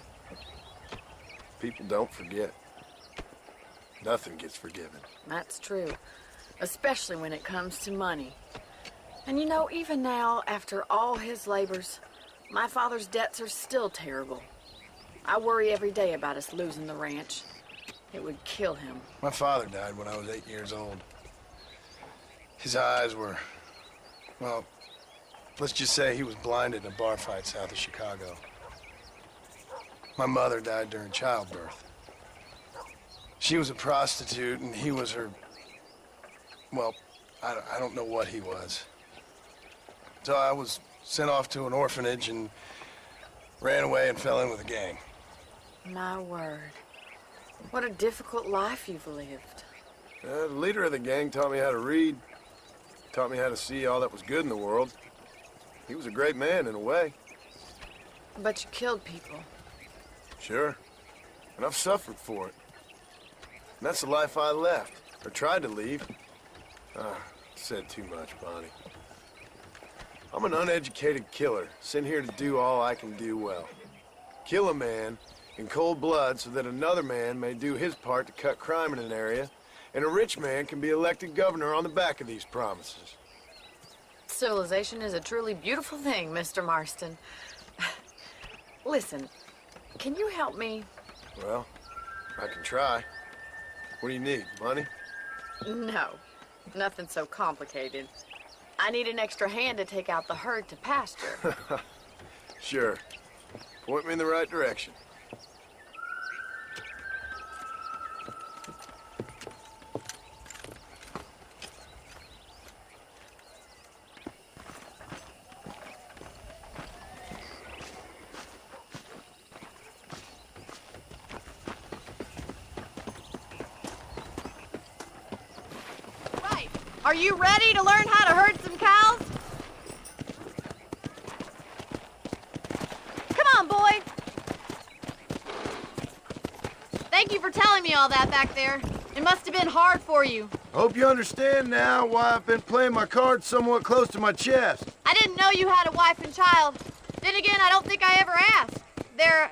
People don't forget. Nothing gets forgiven. That's true, especially when it comes to money. And you know, even now, after all his labors, my father's debts are still terrible. I worry every day about us losing the ranch. It would kill him. My father died when I was 8 years old. His eyes were, well, let's just say he was blinded in a bar fight south of Chicago. My mother died during childbirth. She was a prostitute, and he was her, well, I don't know what he was. So I was sent off to an orphanage and ran away and fell in with a gang. My word. What a difficult life you've lived. The leader of the gang taught me how to read, taught me how to see all that was good in the world. He was a great man in a way. But you killed people. Sure. And I've suffered for it. And that's the life I left, or tried to leave. Said too much, Bonnie. I'm an uneducated killer, sent here to do all I can do well. Kill a man in cold blood so that another man may do his part to cut crime in an area, and a rich man can be elected governor on the back of these promises. Civilization is a truly beautiful thing, Mr. Marston. Listen, can you help me? Well, I can try. What do you need, money? No, nothing so complicated. I need an extra hand to take out the herd to pasture. Sure. Point me in the right direction. Are you ready to learn how to herd some cows? Come on, boy. Thank you for telling me all that back there. It must have been hard for you. Hope you understand now why I've been playing my cards somewhat close to my chest. I didn't know you had a wife and child. Then again, I don't think I ever asked. They're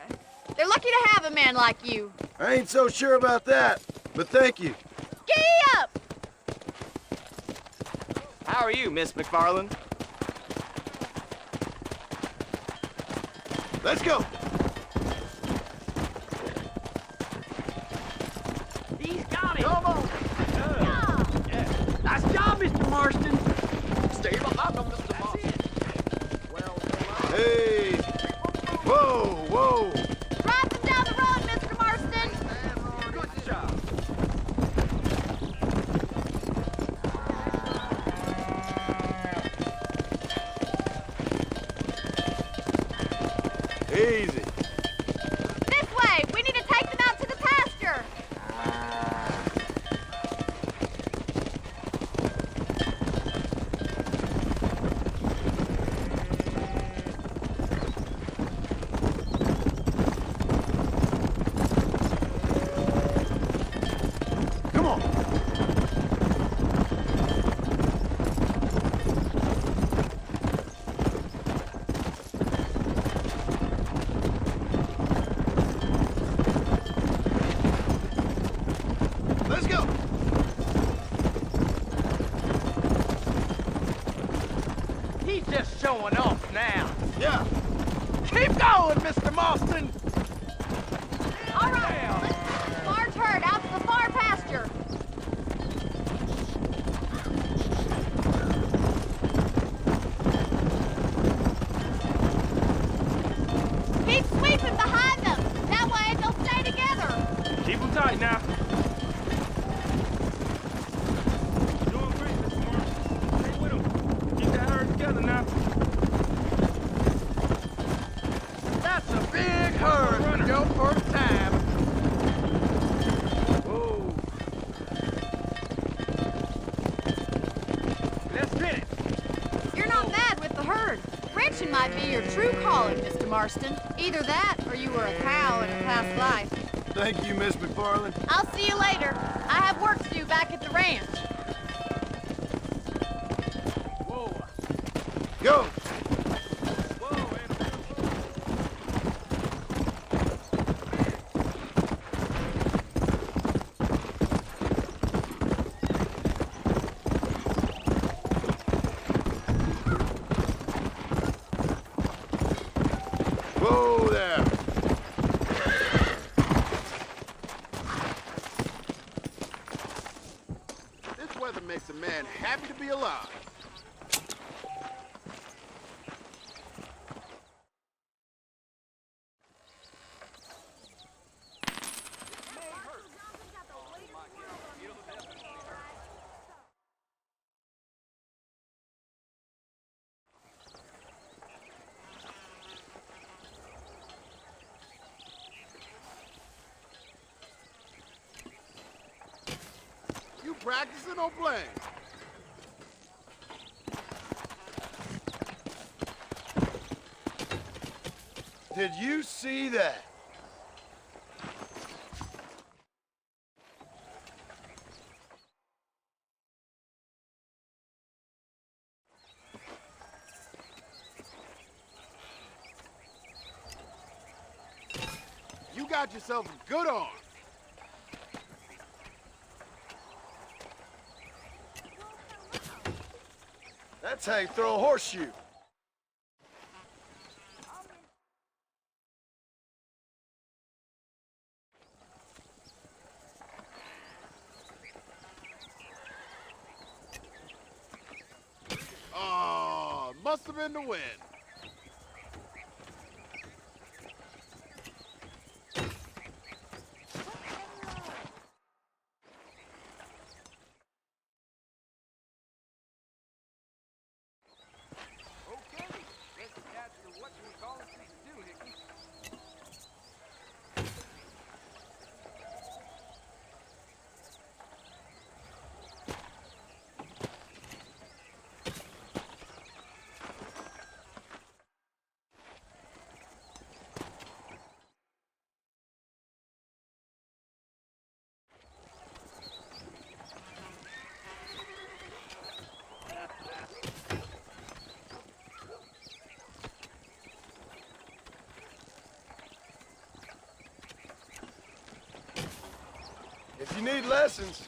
lucky to have a man like you. I ain't so sure about that, but thank you. Giddy up! How are you, Miss McFarland? Let's go. He's got it. Come on. Nice job, Mr. Marston. Stay behind him, Mr. Marston. Hey. Whoa, whoa. Drive them down the road, Mr. Marston. Good job. Easy. This way. We need to take them out to the pasture. Come on. Let's go. He's just showing off now. Yeah. Keep going, Mr. Marston. All right, let's take this large herd out to the far pasture. Keep sweeping behind them. That way they'll stay together. Keep them tight now. Doing great, Mr. Marshall. Stay with them. Keep that herd together now. That's a big herd for your first time. Whoa. Let's get it. You're not bad with the herd. Ranching might be your true calling, Mr. Marston. Either that, or you were a cow in a past life. Thank you, Miss McFarland. I'll see you later. I have work to do back at the ranch. Whoa. Go. Whoa there. This weather makes a man happy to be alive. You practicing or playing? Did you see that? You got yourself a good arm. That's how you throw a horseshoe. Oh, must have been the wind. If you need lessons,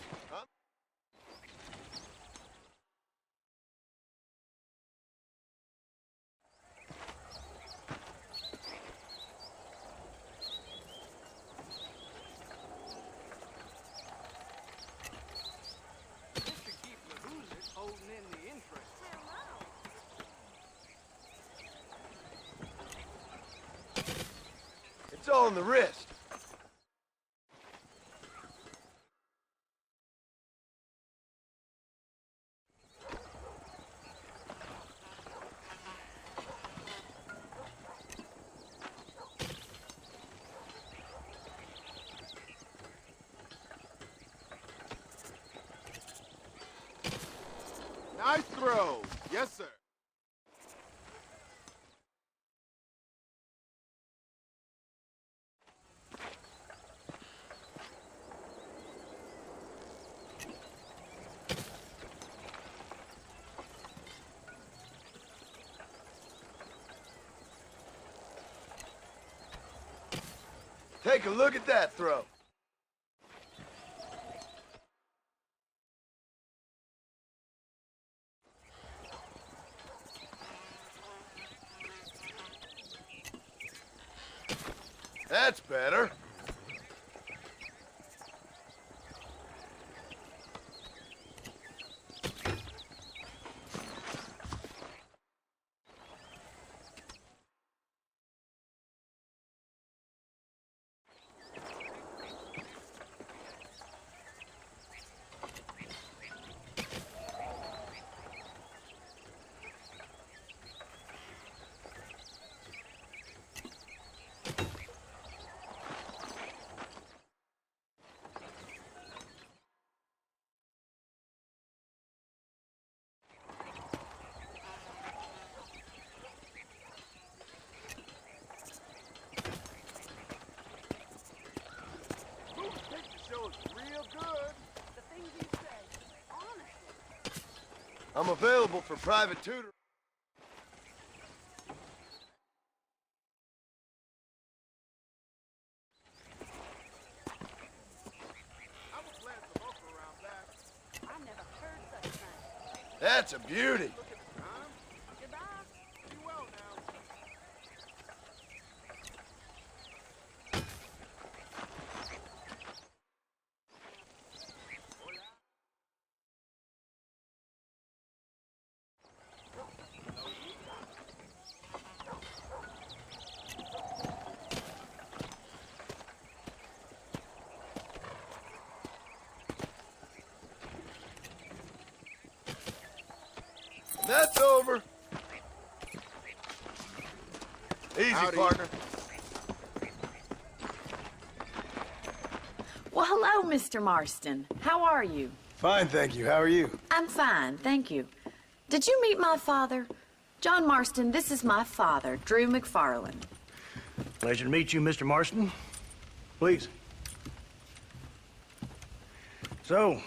it's all in the wrist. Nice throw. Yes, sir. Take a look at that throw. That's better. I'm available for private tutoring. That's a beauty. That's over. Easy, Howdy. partner. Well, hello, Mr. Marston. How are you? Fine, thank you. How are you? I'm fine, thank you. Did you meet my father? John Marston, this is my father, Drew McFarland. Pleasure to meet you, Mr. Marston. Please. So,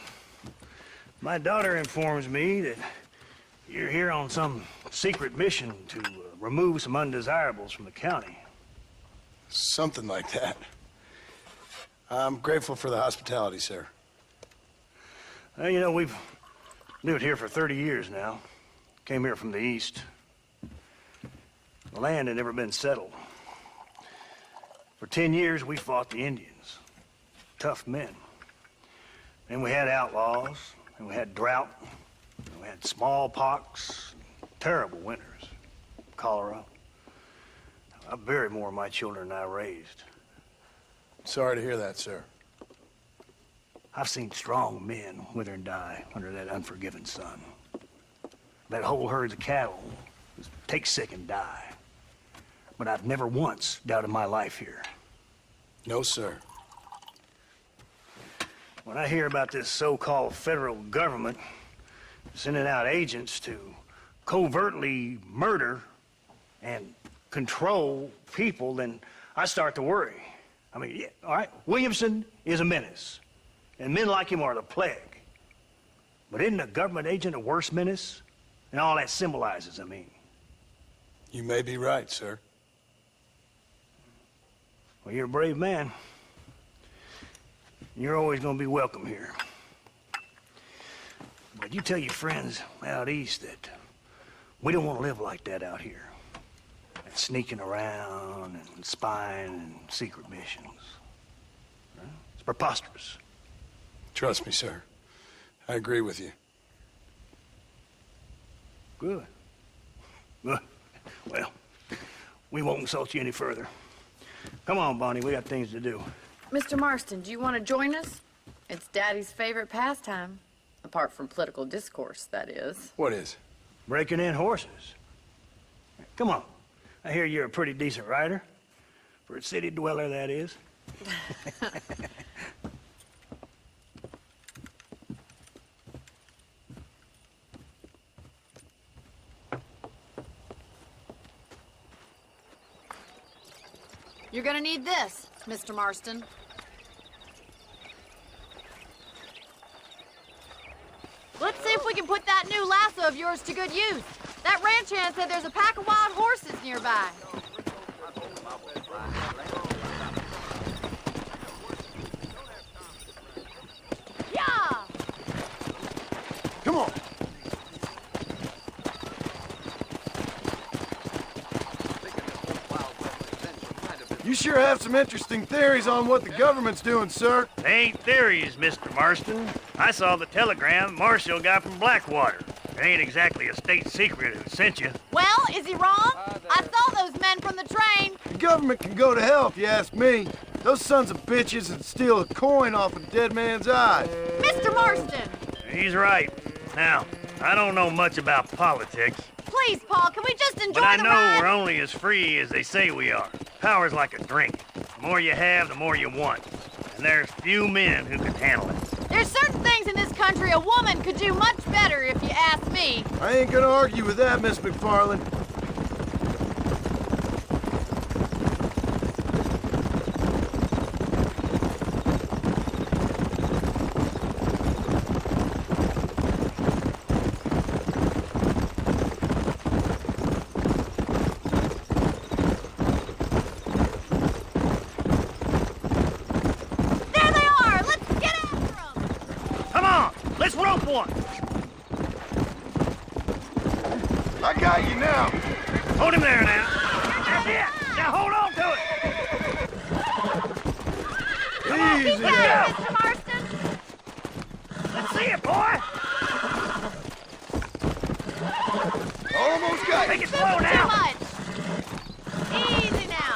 my daughter informs me that you're here on some secret mission to remove some undesirables from the county. Something like that. I'm grateful for the hospitality, sir. Well, you know, we've lived here for 30 years now. Came here from the east. The land had never been settled. For 10 years, we fought the Indians. Tough men. Then we had outlaws, and we had drought, and we had smallpox, terrible winters, cholera. I buried more of my children than I raised. Sorry to hear that, sir. I've seen strong men wither and die under that unforgiving sun. That whole herds of cattle just take sick and die. But I've never once doubted my life here. No, sir. When I hear about this so-called federal government sending out agents to covertly murder and control people, then I start to worry. I mean, yeah, all right, Williamson is a menace, and men like him are the plague. But isn't a government agent a worse menace? And all that symbolizes, I mean. You may be right, sir. Well, you're a brave man. You're always gonna be welcome here. But you tell your friends out east that we don't want to live like that out here. And sneaking around and spying and secret missions. Huh? It's preposterous. Trust me, sir. I agree with you. Good. Good. Well, we won't insult you any further. Come on, Bonnie, we got things to do. Mr. Marston, do you want to join us? It's Daddy's favorite pastime. Apart from political discourse, that is. What is? Breaking in horses. Come on. I hear you're a pretty decent rider. For a city dweller, that is. You're gonna need this, Mr. Marston. Let's see if we can put that new lasso of yours to good use. That ranch hand said there's a pack of wild horses nearby. Yeah! Come on. You sure have some interesting theories on what the government's doing, sir. They ain't theories, Mr. Marston. I saw the telegram Marshall got from Blackwater. It ain't exactly a state secret who sent you. Well, is he wrong? I saw those men from the train. The government can go to hell if you ask me. Those sons of bitches would steal a coin off a dead man's eye. Mr. Marston! He's right. Now, I don't know much about politics, Please, Paul, can we just enjoy but I the know ride? we're only as free as they say we are. Power's like a drink. The more you have, the more you want. And there's few men who can handle it. There's certain things in this country a woman could do much better, if you ask me. I ain't gonna argue with that, Miss McFarland. There they are! Let's get after them! Come on, let's rope one. I got you now. Hold him there now. That's it. Now hold on to it. Easy Got now. it, Mr. Marston! Let's see it, boy. Almost got Take you. it slow Too now. much! Easy now!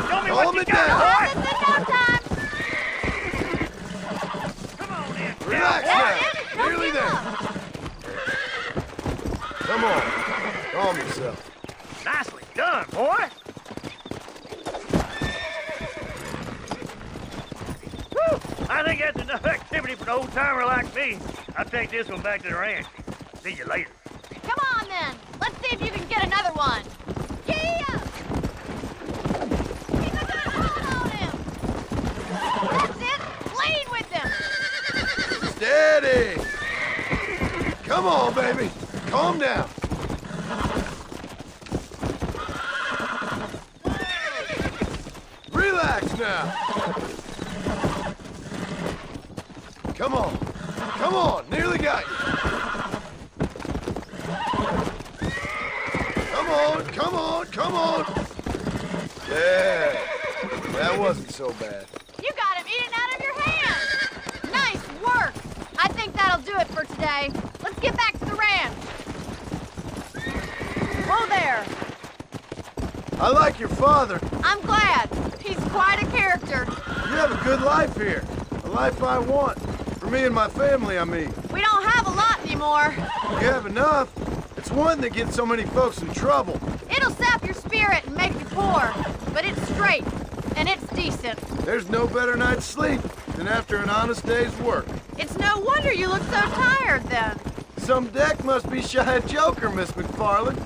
Show me Hold what you it got, down. boy. This in no time! Come on in. Relax Now, now. Damn it, don't Nearly give there. up. Come on. Calm yourself. Nicely done, boy. Whew. I think that's enough activity for an old-timer like me. I'll take this one back to the ranch. See you later. Come on, then. Let's see if you can get another one. Yeah! Keep a good hold on him. That's it. Lead with him. Steady. Come on, baby. Calm down. Relax now. Come on. Come on. Nearly got you. Come on. Come on. Come on. Yeah. That wasn't so bad. You got him eating out of your hand. Nice work. I think that'll do it for today. Let's get back to the ranch. Whoa there. I like your father. I'm glad. He's quite a character. You have a good life here. A life I want. For me and my family, I mean. We don't have a lot anymore. You have enough. It's one that gets so many folks in trouble. It'll sap your spirit and make you poor. But it's straight. And it's decent. There's no better night's sleep than after an honest day's work. It's no wonder you look so tired then. Some deck must be shy of Joker, Miss McFarland.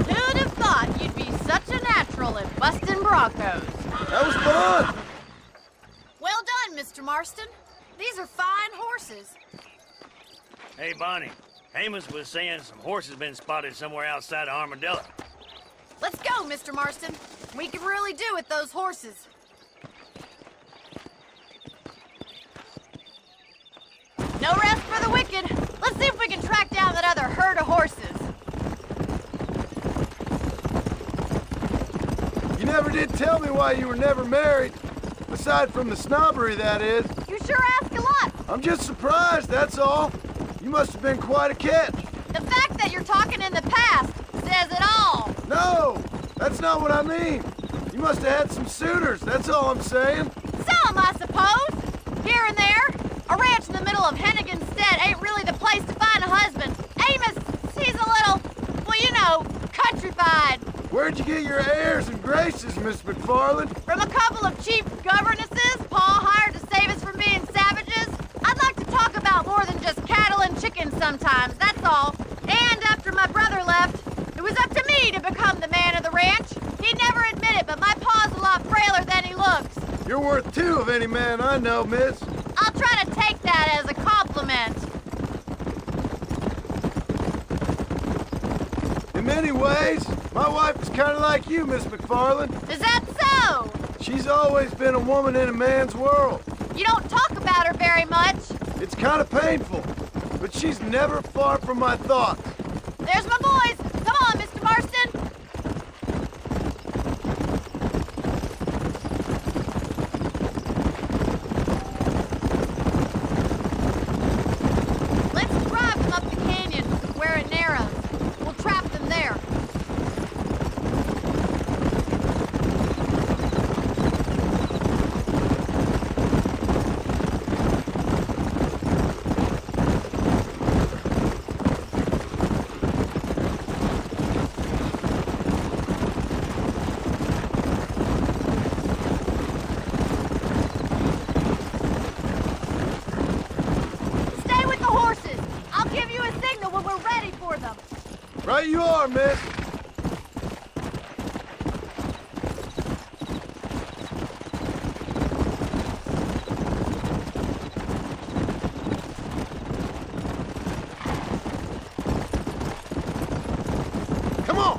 Who'd have thought you'd be such a natural at busting Broncos? That was fun. Well done, Mr. Marston. These are fine horses. Hey, Bonnie. Amos was saying some horses been spotted somewhere outside of Armadillo. Let's go, Mr. Marston. We can really do with those horses. No rest for the wicked. Let's see if we can track down that other herd of horses. You never did tell me why you were never married. Aside from the snobbery, that is. You sure ask a lot. I'm just surprised, that's all. You must have been quite a catch. The fact that you're talking in the past says it all. No, that's not what I mean. You must have had some suitors, that's all I'm saying. Some, I suppose. Here and there. A ranch in the middle of Hennigan's Stead ain't really the place to find a husband. Amos, he's a little, well, you know, countrified. Where'd you get your airs and graces, Miss McFarland? From a couple of cheap governesses Paul hired to save us from being savages. I'd like to talk about more than just cattle and chickens sometimes, that's all. And after my brother left, it was up to me to become the man of the ranch. He'd never admit it, but my pa's a lot frailer than he looks. You're worth two of any man I know, miss. I'll try to take that as a compliment. In many ways, my wife is kind of like you, Miss McFarland. Is that so? She's always been a woman in a man's world. You don't talk about her very much. It's kind of painful, but she's never far from my thoughts. There's my boys. Come on, Mr. Marston. Let's drive them up the canyon where it narrows. We'll trap them there. Stay with the horses. I'll give you a signal when we're ready for them. Right you are, miss. Come on.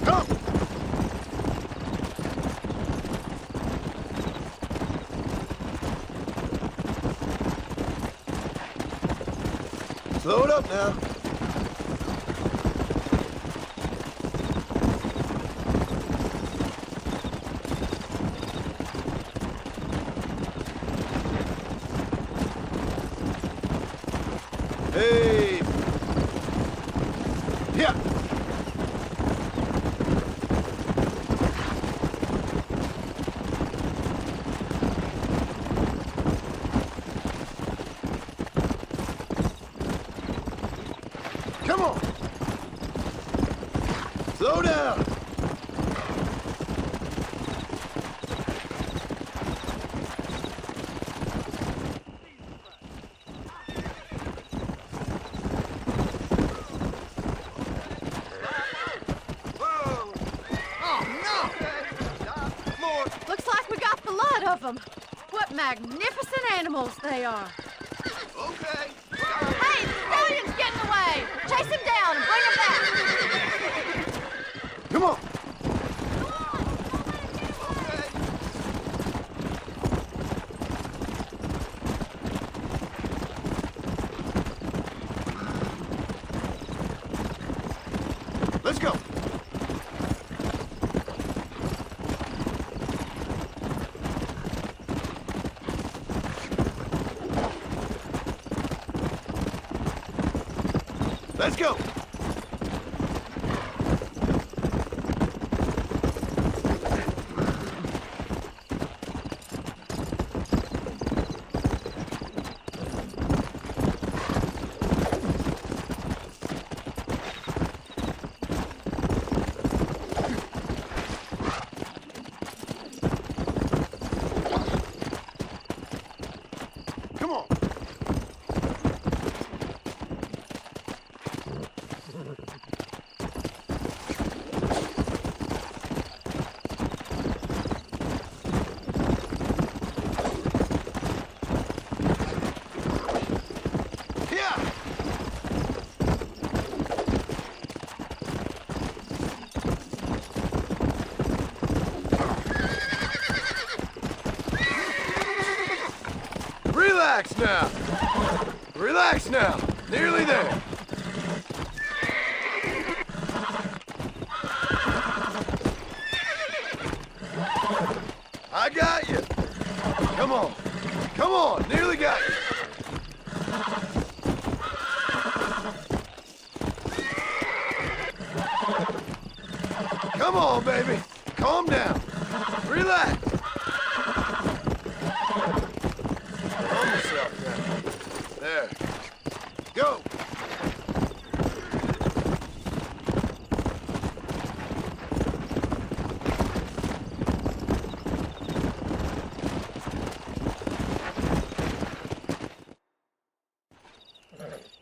Come. Slow it up now. Hey. Yeah. Come on. Slow down. Looks like we got the lot of them. What magnificent animals they are. Okay. Hey, the stallion's getting away. Chase him down and bring him back. Come on. Let's go. Let's go. Come on. Relax now. Relax now. Nearly there. I got you. Come on. Come on. Nearly got you. Come on, baby. Calm down. Relax. Calm yourself down. There. Go.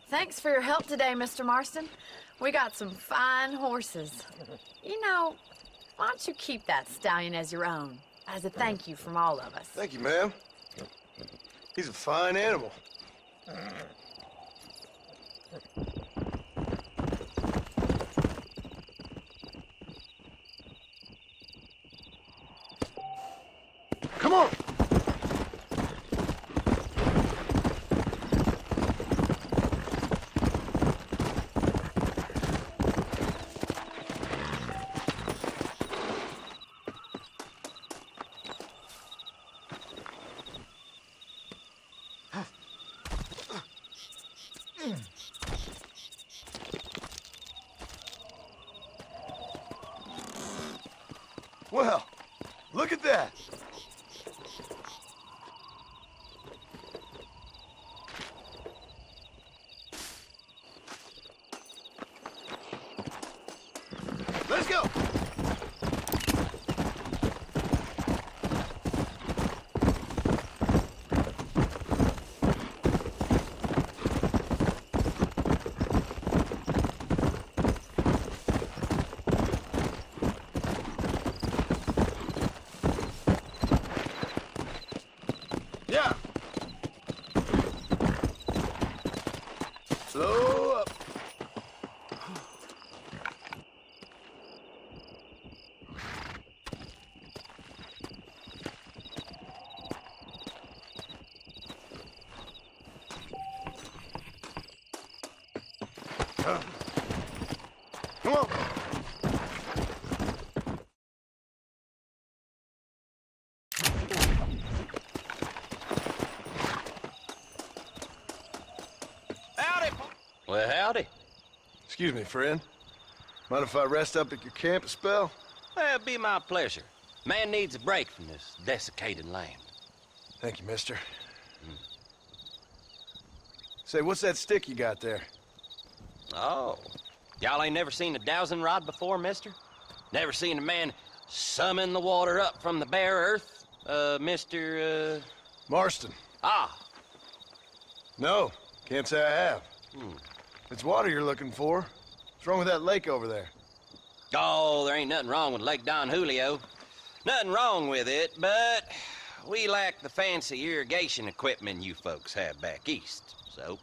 Thanks for your help today, Mr. Marston. We got some fine horses. You know, why don't you keep that stallion as your own, as a thank you from all of us? Thank you, ma'am. He's a fine animal. Come on! Well, look at that. Let's go. Yeah. Slow up. Come on. Well, howdy. Excuse me, friend. Mind if I rest up at your camp a spell? Well, it'd be my pleasure. Man needs a break from this desiccated land. Thank you, mister. Say, what's that stick you got there? Oh. Y'all ain't never seen a dowsing rod before, mister? Never seen a man summon the water up from the bare earth? Mr. Marston. Ah. No, can't say I have. It's water you're looking for. What's wrong with that lake over there? Oh, there ain't nothing wrong with Lake Don Julio. Nothing wrong with it, but we lack the fancy irrigation equipment you folks have back east, so...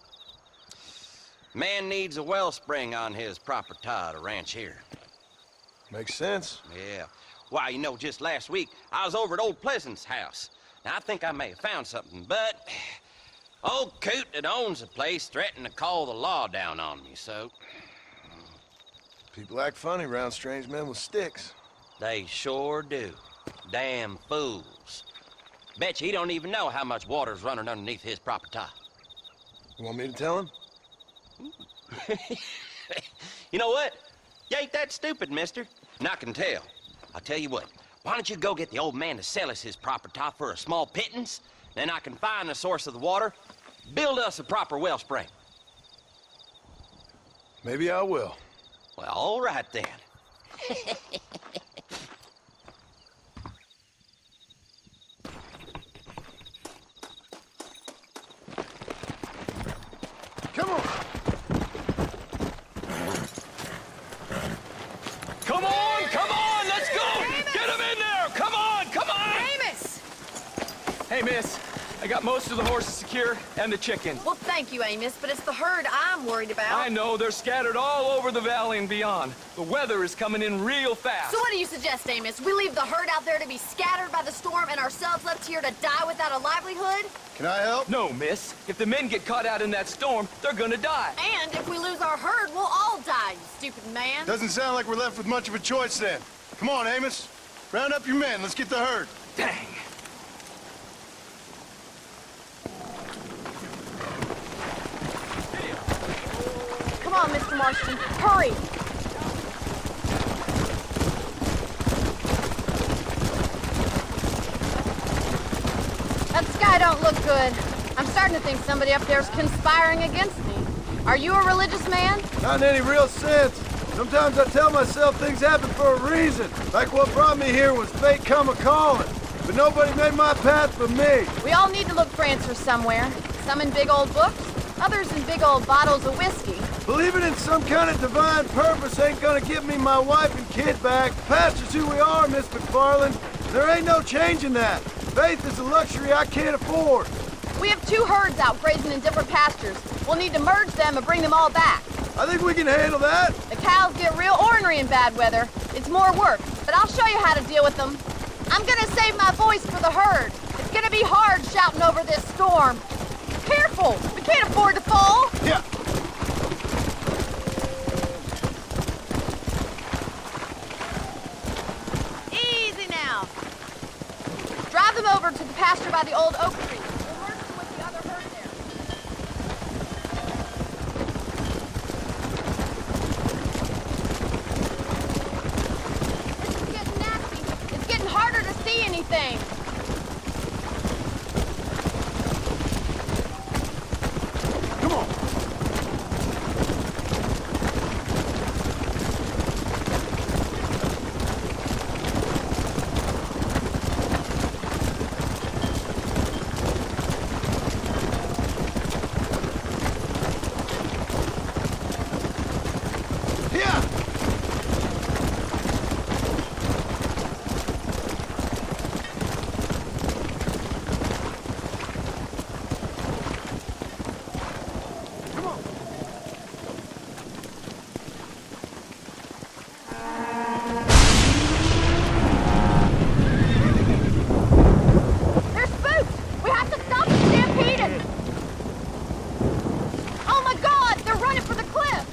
Man needs a wellspring on his property to ranch here. Makes sense. Yeah. Why, you know, just last week, I was over at Old Pleasant's house. Now, I think I may have found something, but... Old Coot that owns the place threatened to call the law down on me, so... People act funny around strange men with sticks. They sure do. Damn fools. Bet you he don't even know how much water's running underneath his property. You want me to tell him? You know what? You ain't that stupid, mister. And I can tell. I'll tell you what. Why don't you go get the old man to sell us his property for a small pittance? Then I can find the source of the water, build us a proper wellspring. Maybe I will. Well, all right then. Come on! Come on, come on, let's go! Amos! Get him in there! Come on, come on! Amos! Hey, miss. I got most of the horses secure and the chickens. Well, thank you, Amos, but it's the herd I'm worried about. I know, they're scattered all over the valley and beyond. The weather is coming in real fast. So what do you suggest, Amos? We leave the herd out there to be scattered by the storm and ourselves left here to die without a livelihood? Can I help? No, miss. If the men get caught out in that storm, they're gonna die. And if we lose our herd, we'll all die, you stupid man. Doesn't sound like we're left with much of a choice then. Come on, Amos. Round up your men. Let's get the herd. Dang. Come on, Mr. Marston, hurry! That sky don't look good. I'm starting to think somebody up there's conspiring against me. Are you a religious man? Not in any real sense. Sometimes I tell myself things happen for a reason. Like what brought me here was fate come a-calling. But nobody made my path but me. We all need to look for answers somewhere. Some in big old books, others in big old bottles of whiskey. Believing in some kind of divine purpose ain't gonna give me my wife and kid back. Past is who we are, Miss McFarland. There ain't no changing that. Faith is a luxury I can't afford. We have 2 herds out grazing in different pastures. We'll need to merge them and bring them all back. I think we can handle that. The cows get real ornery in bad weather. It's more work, but I'll show you how to deal with them. I'm gonna save my voice for the herd. It's gonna be hard shouting over this storm. Careful! We can't afford to fall! Yeah. Easy now. Drive them over to the pasture by the old oak tree. We'll merge them with the other herd there. This is getting nasty. It's getting harder to see anything. Come on. They're spooked! We have to stop them stampeding! Oh my God! They're running for the cliff!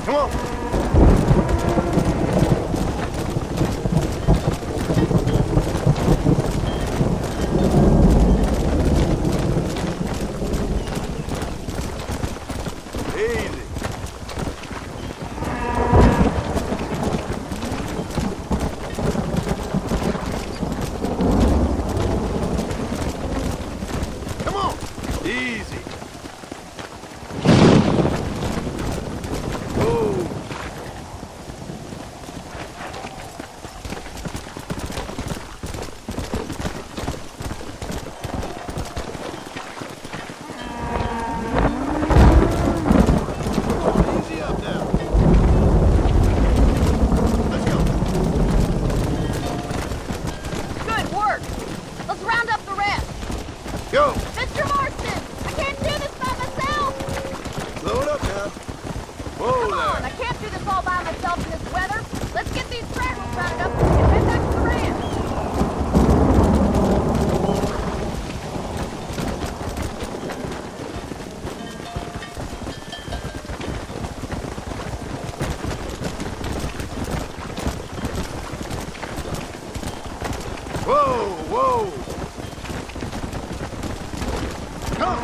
Come on. Easy. Come on. Easy. Move. Easy up now. Let's go. Good work! Let's round up the rest! Go. Mr. Marston! I can't do this by myself! Slow it up now. Whoa Come on, I can't do this all by myself in this weather. Let's get these fraggles rounded up and head back to the ranch. Whoa, whoa. Come.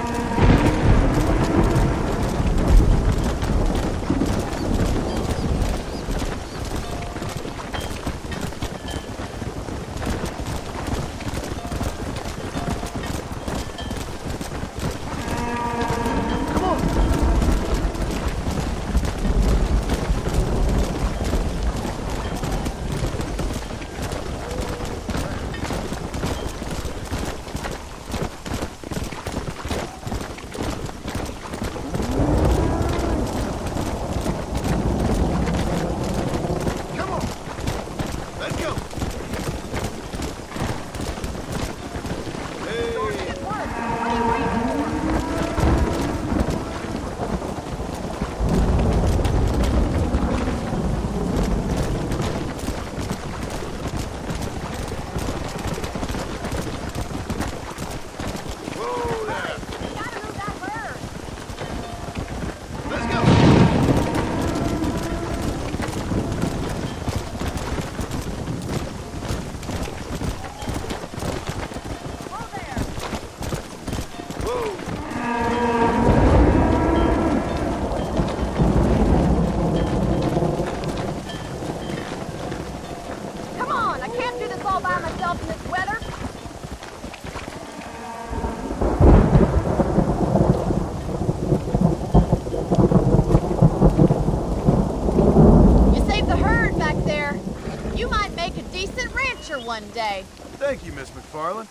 one day. Thank you, Miss McFarland.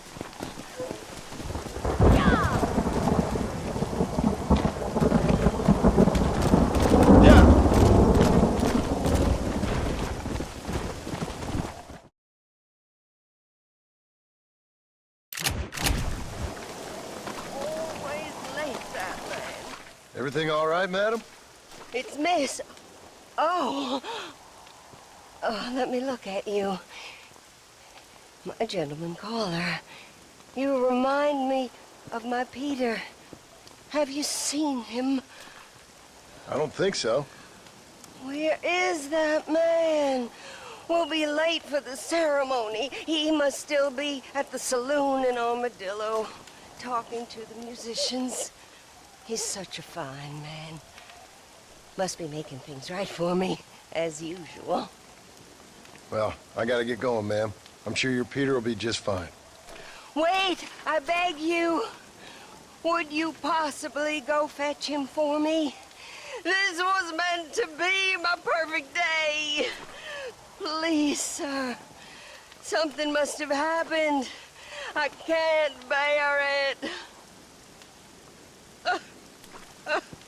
Always late, that man. Everything all right, madam? It's Miss... Oh. Oh, let me look at you. My gentleman caller. You remind me of my Peter. Have you seen him? I don't think so. Where is that man? We'll be late for the ceremony. He must still be at the saloon in Armadillo, talking to the musicians. He's such a fine man. Must be making things right for me, as usual. Well, I gotta get going, ma'am. I'm sure your Peter will be just fine. Wait, I beg you. Would you possibly go fetch him for me? This was meant to be my perfect day. Please, sir. Something must have happened. I can't bear it.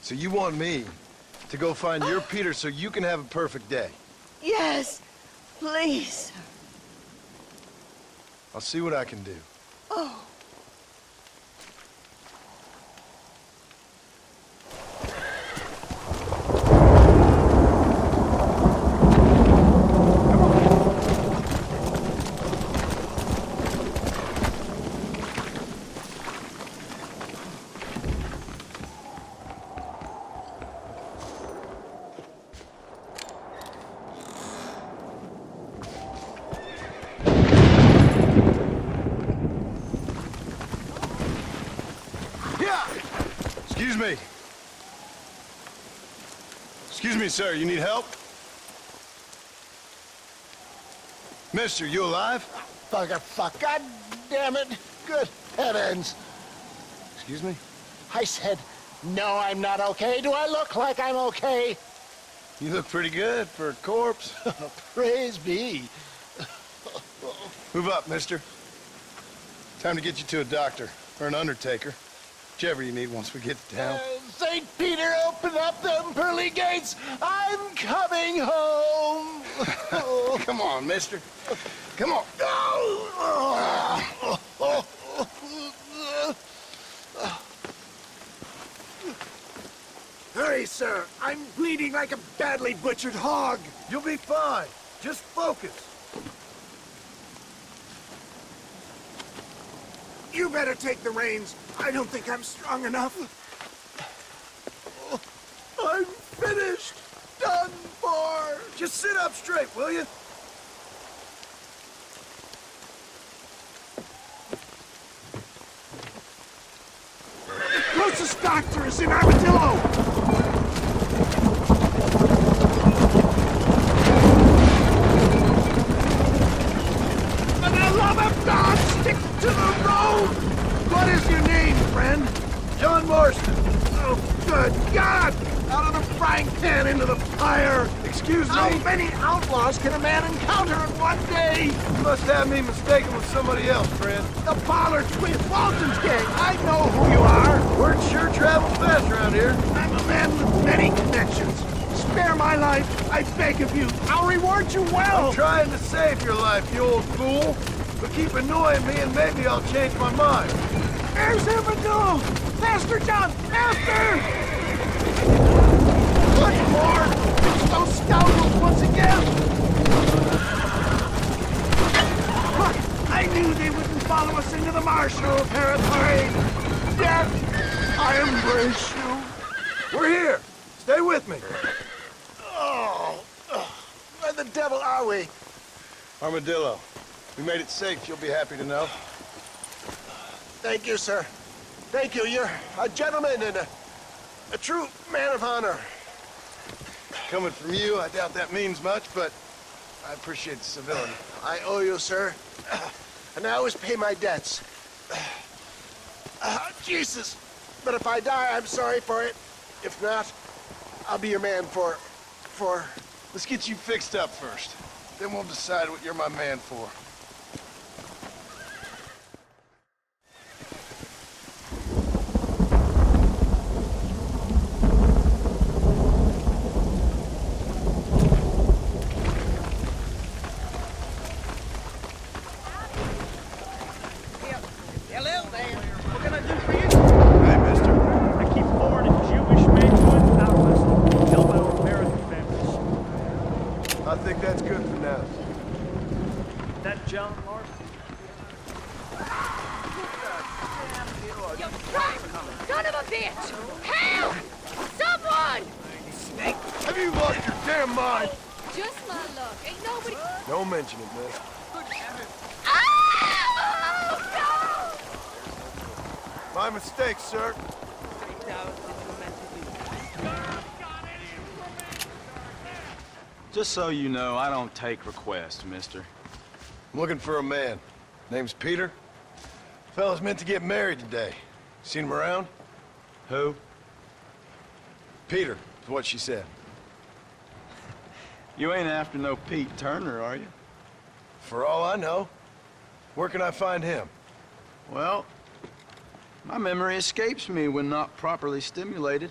So you want me to go find your Peter so you can have a perfect day? Yes, please, sir. I'll see what I can do. Oh. Excuse me. Excuse me, sir. You need help? Mister, you alive? Fuck. God damn it. Good heavens. Excuse me? I said, no, I'm not okay. Do I look like I'm okay? You look pretty good for a corpse. Praise be. Move up, mister. Time to get you to a doctor or an undertaker. Whichever you need once we get down. St. Peter, open up them pearly gates. I'm coming home. Come on, mister. Come on. Hurry, sir. I'm bleeding like a badly butchered hog. You'll be fine. Just focus. You better take the reins. I don't think I'm strong enough. I'm finished. Done for. Just sit up straight, will you? The closest doctor is in Armadillo. For the love of God, stick to the road! What is your name, friend? John Marston. Oh, good God! Out of the frying pan into the fire! Excuse me? How many outlaws can a man encounter in one day? You must have me mistaken with somebody else, friend. The Pollard twins, Walton's gang! I know who you are! Word sure travels fast around here. I'm a man with many connections. Spare my life, I beg of you. I'll reward you well! I'm trying to save your life, you old fool. But keep annoying me and maybe I'll change my mind. There's Armadillo! Faster, John! Faster! Good Lord! It's those scoundrels once again! Look! I knew they wouldn't follow us into the marshal territory! Death! I embrace you! We're here! Stay with me! Where the devil are we? Armadillo. We made it safe, you'll be happy to know. Thank you, sir. Thank you. You're a gentleman and a true man of honor. Coming from you, I doubt that means much, but I appreciate the civility. I owe you, sir. And I always pay my debts. Jesus. But if I die, I'm sorry for it. If not, I'll be your man for... Let's get you fixed up first. Then we'll decide what you're my man for. think that's good for now. That John Mark? You son of a bitch! Help! Someone! Snake! Have you lost your damn mind? Just my luck. Ain't nobody... Don't mention it, miss. Oh, no! My mistake, sir. Just so you know, I don't take requests, mister. I'm looking for a man. Name's Peter. Fella's meant to get married today. Seen him around? Who? Peter, is what she said. You ain't after no Pete Turner, are you? For all I know. Where can I find him? Well, my memory escapes me when not properly stimulated.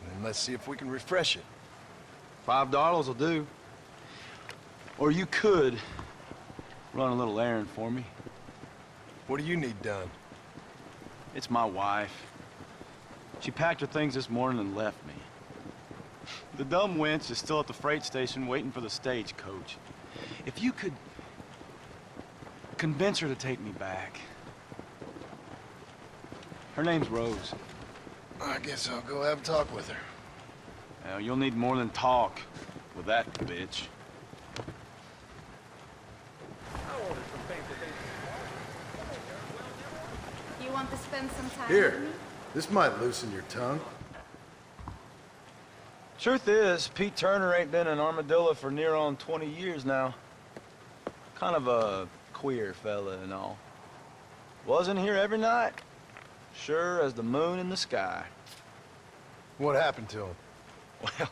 Then let's see if we can refresh it. $5 will do. Or you could run a little errand for me. What do you need done? It's my wife. She packed her things this morning and left me. The dumb wench is still at the freight station waiting for the stagecoach. If you could convince her to take me back. Her name's Rose. I guess I'll go have a talk with her. Now, you'll need more than talk with that bitch. You want to spend some time Here, with me? this might loosen your tongue. Truth is, Pete Turner ain't been in Armadillo for near on 20 years now. Kind of a queer fella and all. Wasn't here every night. Sure as the moon in the sky. What happened to him? Well,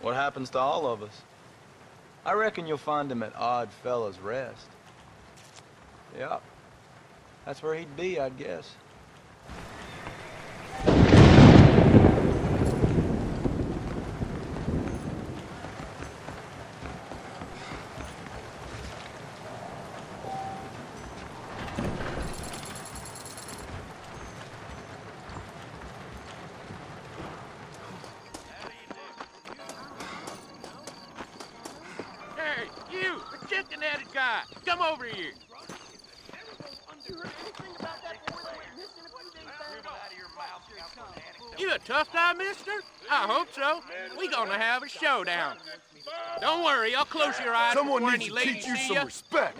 what happens to all of us? I reckon you'll find him at Odd Fella's Rest. Yep. That's where he'd be, I'd guess. Hey, you, the chicken-headed guy, come over here. You a tough guy, mister? I hope so. We gonna have a showdown. Don't worry, I'll close your eyes Someone before needs any to ladies teach you see some ya. respect.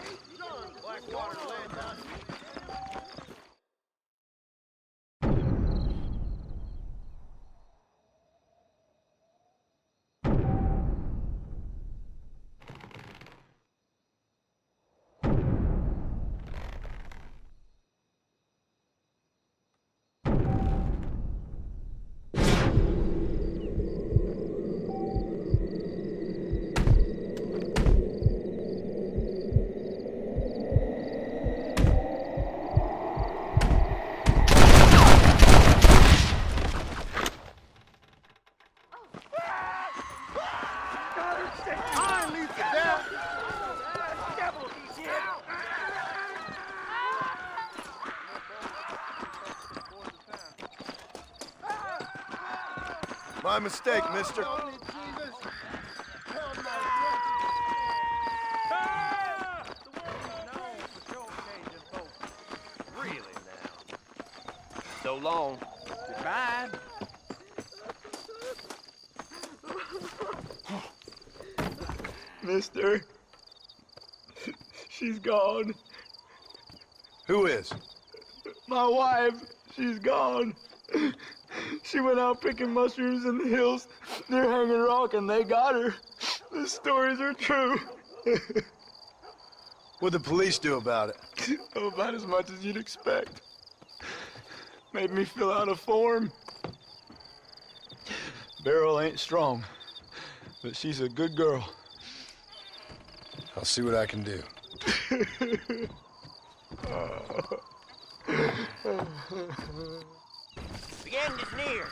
My mistake, mister. Really now. So long. Goodbye. Mister, she's gone. Who is? My wife, she's gone. She went out picking mushrooms in the hills near Hanging Rock and they got her. The stories are true. What'd the police do about it? Oh, about as much as you'd expect. Made me fill out a form. Beryl ain't strong, but she's a good girl. I'll see what I can do. The end is near.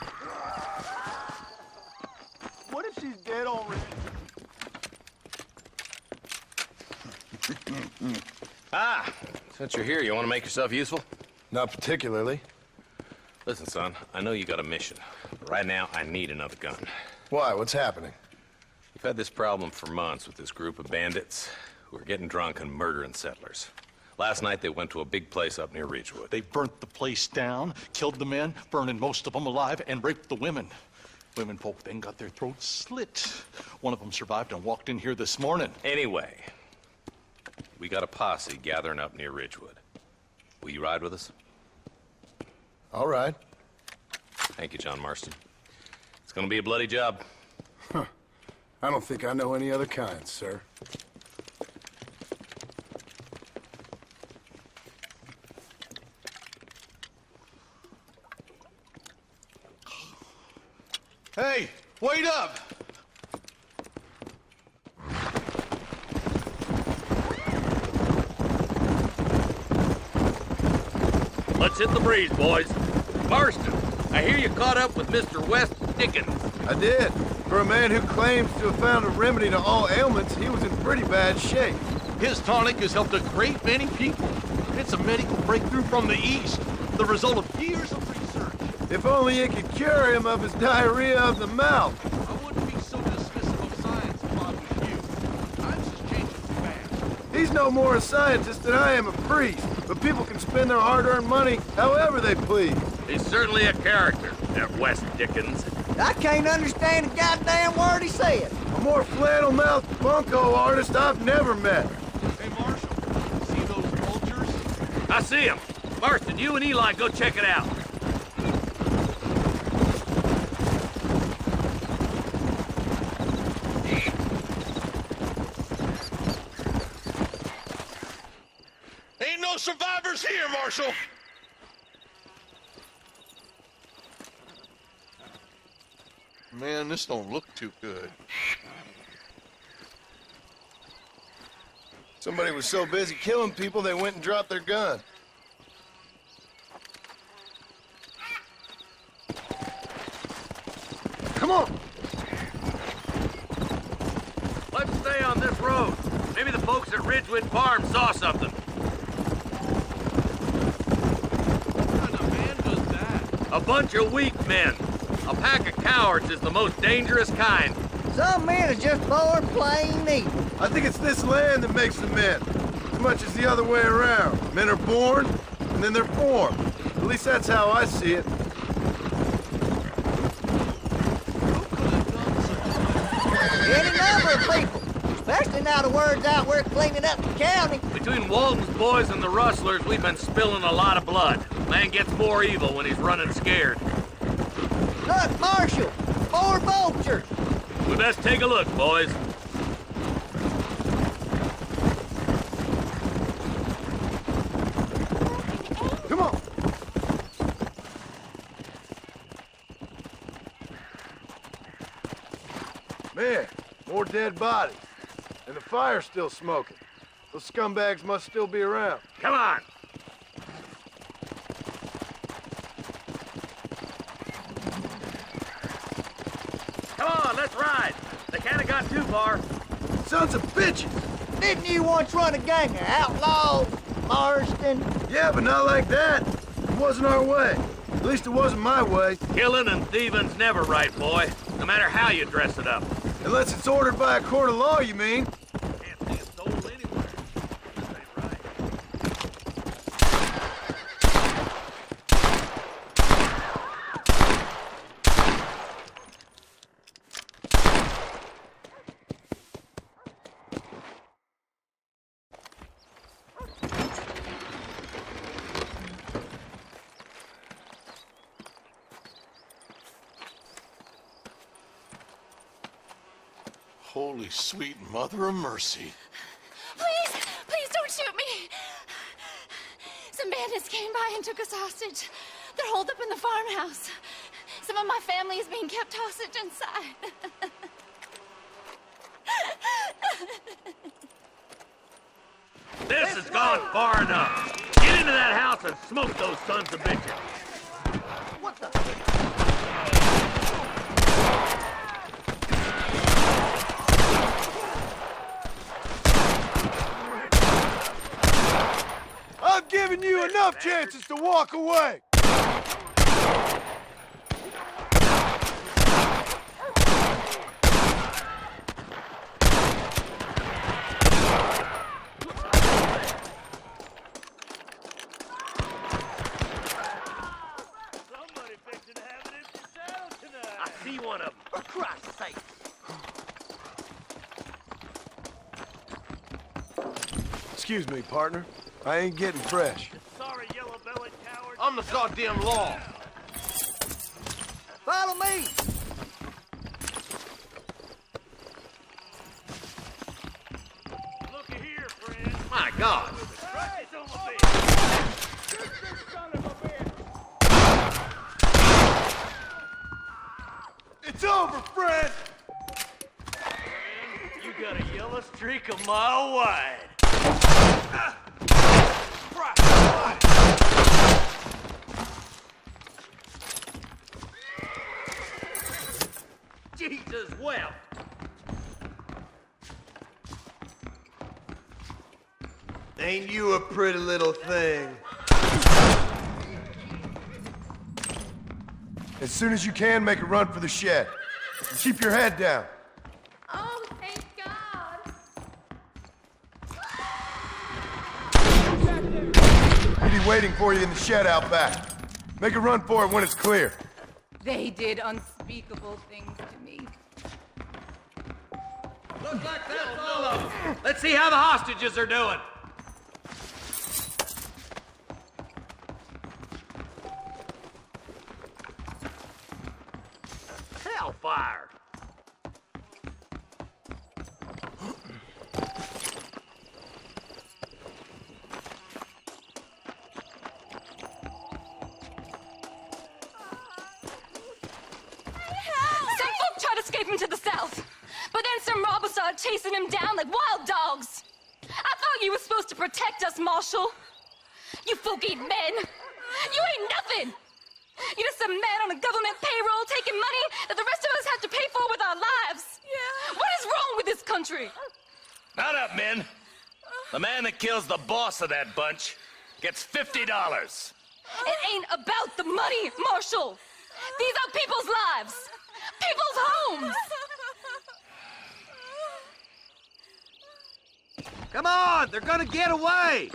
What if she's dead already? Ah, since you're here, you want to make yourself useful? Not particularly. Listen, son, I know you got a mission, but right now I need another gun. Why? What's happening? We've had this problem for months with this group of bandits who are getting drunk and murdering settlers. Last night, they went to a big place up near Ridgewood. They burnt the place down, killed the men, burning most of them alive, and raped the women. Women folk then got their throats slit. One of them survived and walked in here this morning. Anyway, we got a posse gathering up near Ridgewood. Will you ride with us? All right. Thank you, John Marston. It's gonna be a bloody job. Huh. I don't think I know any other kind, sir. Hey, wait up! Let's hit the breeze, boys. Marston, I hear you caught up with Mr. West Dickens. I did. For a man who claims to have found a remedy to all ailments, he was in pretty bad shape. His tonic has helped a great many people. It's a medical breakthrough from the East, the result of years of research. If only it could cure him of his diarrhea of the mouth. I wouldn't be so dismissive of science if I was you. Times is changing too fast. He's no more a scientist than I am a priest, but people can spend their hard-earned money however they please. He's certainly a character, that West Dickens. I can't understand a goddamn word he said. A more flannel-mouthed bunko artist I've never met. Hey, Marshal, see those vultures? I see him. Marston, you and Eli go check it out. Ain't no survivors here, Marshal! Man, this don't look too good. Somebody was so busy killing people, they went and dropped their gun. Come on! Let's stay on this road. Maybe the folks at Ridgewood Farm saw something. What kind of man does that? A bunch of weak men. A pack of cowards is the most dangerous kind. Some men are just born plain evil. I think it's this land that makes the men, as much as the other way around. Men are born, and then they're formed. At least that's how I see it. Any number of people, especially now the word's out we're cleaning up the county. Between Walton's boys and the rustlers, we've been spilling a lot of blood. Man gets more evil when he's running scared. Look, Marshal, more vultures. We best take a look, boys. Come on. Man, more dead bodies. And the fire's still smoking. Those scumbags must still be around. Come on! Come on, let's ride! They can't have got too far. Sons of bitches! Didn't you once run a gang of outlaws, Marston? Yeah, but not like that. It wasn't our way. At least it wasn't my way. Killing and thieving's never right, boy. No matter how you dress it up. Unless it's ordered by a court of law, you mean? Can't see a soul anywhere. That ain't right. Holy sweet mother of mercy. Please, please don't shoot me. Some bandits came by and took us hostage. They're holed up in the farmhouse. Some of my family is being kept hostage inside. This has gone far enough. Get into that house and smoke those sons of bitches. What the? I've given you enough chances to walk away. Christ's sake. Excuse me, partner. I ain't getting fresh. Sorry, yellow-bellied coward. I'm the goddamn law. Follow me! Looky here, friend. My God. Right on the bed. Shoot this son of a bitch. It's over, friend! You got a yellow streak a mile wide. Jesus wept. Ain't you a pretty little thing? As soon as you can, make a run for the shed. And keep your head down. Oh, thank God. He'll be waiting for you in the shed out back. Make a run for it when it's clear. They did unspeakable things to me. Looks like that's all of them. Let's see how the hostages are doing. Hellfire! Some folk tried to escape him to the south, but then some robbers started chasing him down like wild dogs. I thought you were supposed to protect us, Marshal. You folk ain't men. You ain't nothing. You're just some man on a government payroll taking money that the rest of us have to pay for with our lives. Yeah. What is wrong with this country? Not up, men. The man that kills the boss of that bunch gets $50. It ain't about the money, Marshal. These are people's lives, people's homes. Come on, they're gonna get away!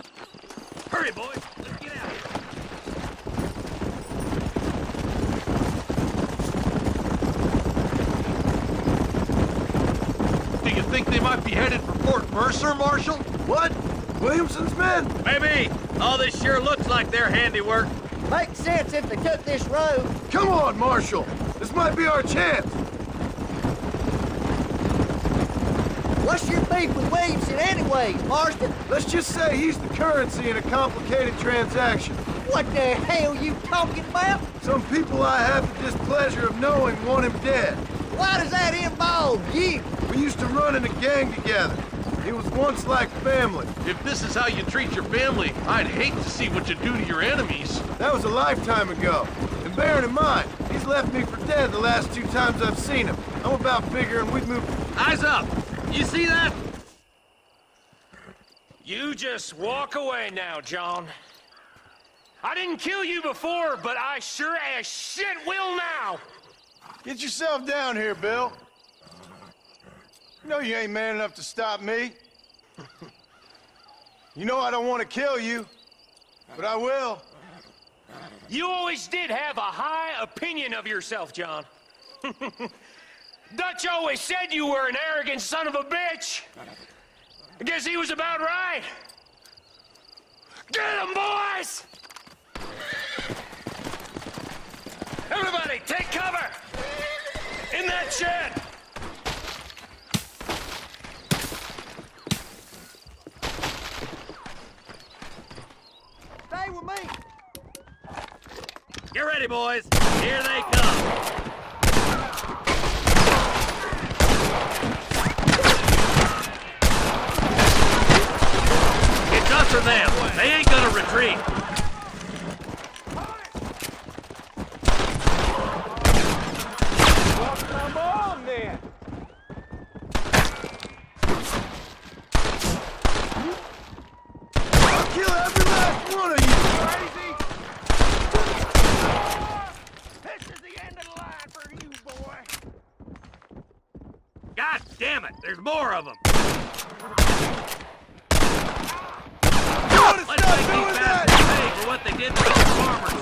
Hurry, boys. Let's get out of here. Do you think they might be headed for Fort Mercer, Marshal? What? Williamson's men? Maybe. All this sure looks like their handiwork. Makes sense if they took this road. Come on, Marshal! This might be our chance! What's your beef with Williamson anyways, Marston? Let's just say he's the currency in a complicated transaction. What the hell you talking about? Some people I have the displeasure of knowing want him dead. Why does that involve you? We used to run in a gang together. It was once like family. If this is how you treat your family, I'd hate to see what you do to your enemies. That was a lifetime ago. And bearing in mind, he's left me for dead the last 2 times I've seen him. I'm about figuring we'd move... Eyes up! You see that? You just walk away now, John. I didn't kill you before, but I sure as shit will now. Get yourself down here, Bill. You know you ain't man enough to stop me. You know I don't want to kill you, but I will. You always did have a high opinion of yourself, John. Dutch always said you were an arrogant son of a bitch. I guess he was about right. Get him, boys! Everybody, take cover! In that shed! Stay with me. Get ready, boys. Here they come. It's us or them. They ain't gonna retreat. Come on, then! I'll kill every last one of you! Crazy? This is the end of the line for you, boy. God damn it, there's more of them. Let's make these bastards pay for what they did to those farmers.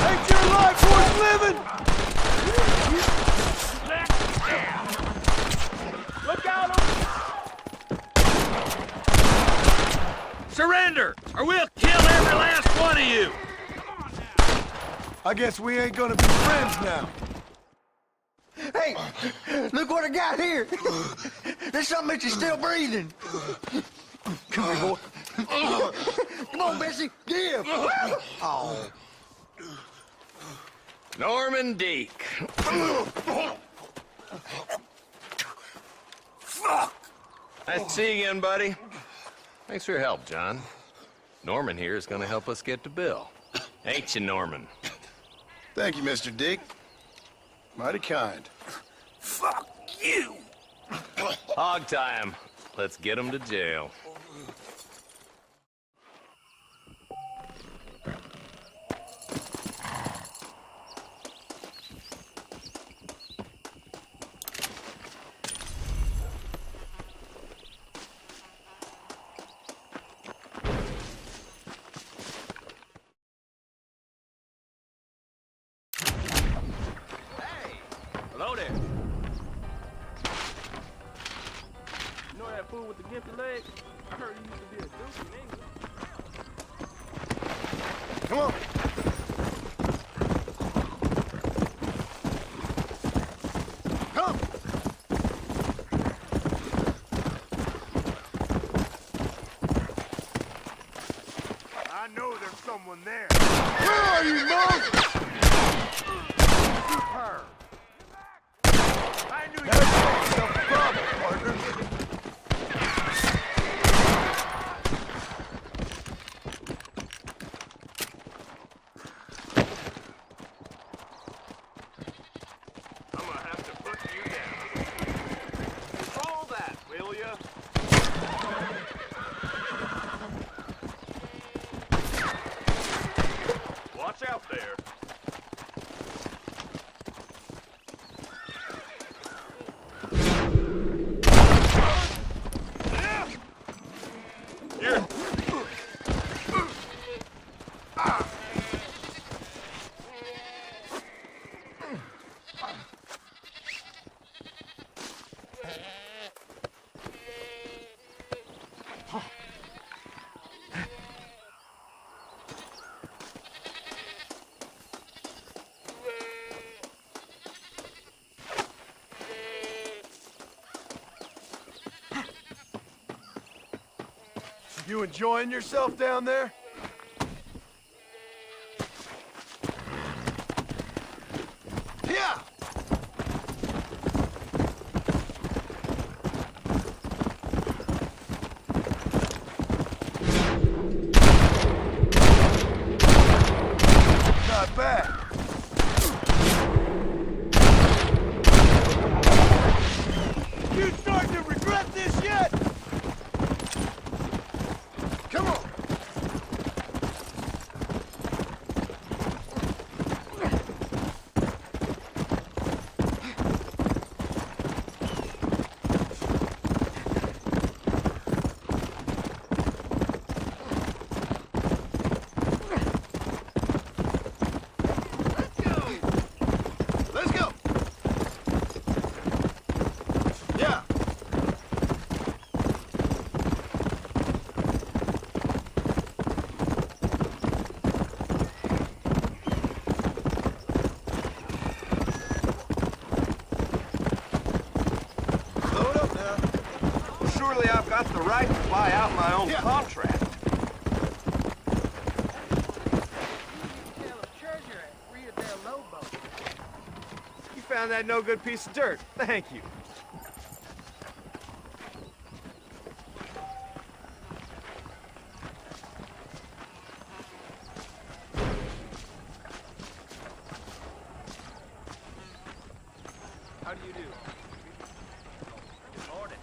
Ain't your life worth living? I guess we ain't gonna be friends now. Hey, look what I got here. There's something that you're still breathing. Come here, boy. Come on, Bessie, give. Oh. Norman Deek. Fuck! Nice to see you again, buddy. Thanks for your help, John. Norman here is gonna help us get to Bill. Ain't you, Norman? Thank you, Mr. Dick. Mighty kind. Fuck you! Hog time. Let's get him to jail. Hello there. You know that fool with the gifted leg? I heard he used to be a duke in England. Come on. Come. I know there's someone there. Where are you, Mom? Superb. I knew you That's yourself a problem, partner. I'm gonna have to put you down. Control that, will ya? Watch out there. Here. You enjoying yourself down there? Yeah! Not bad. You starting to regret this yet? Come on. Let's go. Yeah. Load up now. Well, surely I've got the right to buy out my own contract. You found that no good piece of dirt. Thank you. How do you do? Good morning.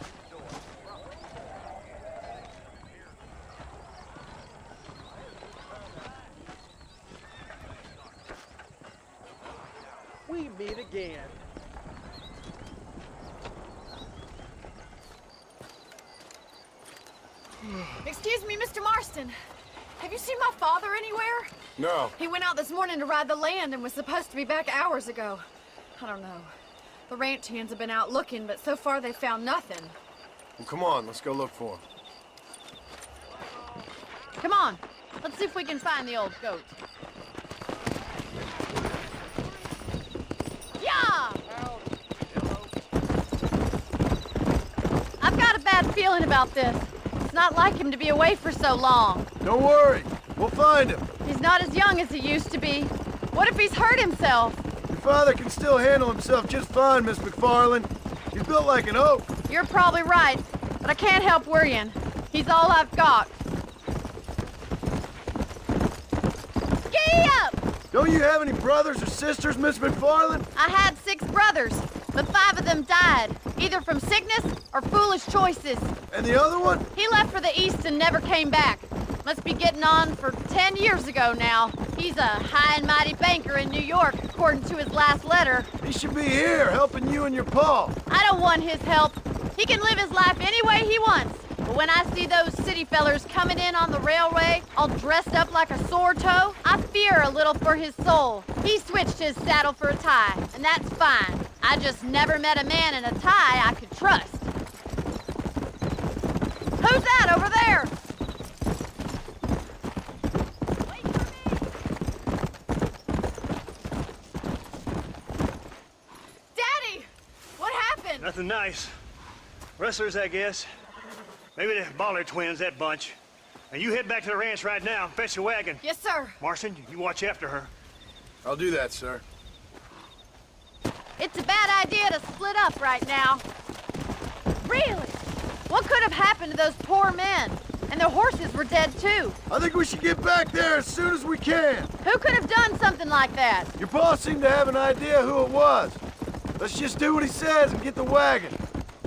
We meet again. Excuse me, Mr. Marston. Have you seen my father anywhere? No. He went out this morning to ride the land and was supposed to be back hours ago. I don't know. The ranch hands have been out looking, but so far they've found nothing. Well, come on, let's go look for him. Come on. Let's see if we can find the old goat. bad feeling about this. It's not like him to be away for so long. Don't worry. We'll find him. He's not as young as he used to be. What if he's hurt himself? Your father can still handle himself just fine, Miss McFarland. He's built like an oak. You're probably right, but I can't help worrying. He's all I've got. Giddy up! Don't you have any brothers or sisters, Miss McFarland? I had 6 brothers, but 5 of them died, either from sickness or foolish choices. And the other one? He left for the East and never came back. Must be getting on for 10 years ago now. He's a high and mighty banker in New York, according to his last letter. He should be here, helping you and your pa. I don't want his help. He can live his life any way he wants. But when I see those city fellers coming in on the railway, all dressed up like a sore toe, I fear a little for his soul. He switched his saddle for a tie, and that's fine. I just never met a man in a tie I could trust. Who's that over there? Daddy! What happened? Nothing nice. Rustlers, I guess. Maybe the Baller twins, that bunch. Now you head back to the ranch right now and fetch a wagon. Yes, sir. Marston, you watch after her. I'll do that, sir. It's a bad idea to split up right now. Really? What could have happened to those poor men? And their horses were dead too. I think we should get back there as soon as we can. Who could have done something like that? Your pa seemed to have an idea who it was. Let's just do what he says and get the wagon.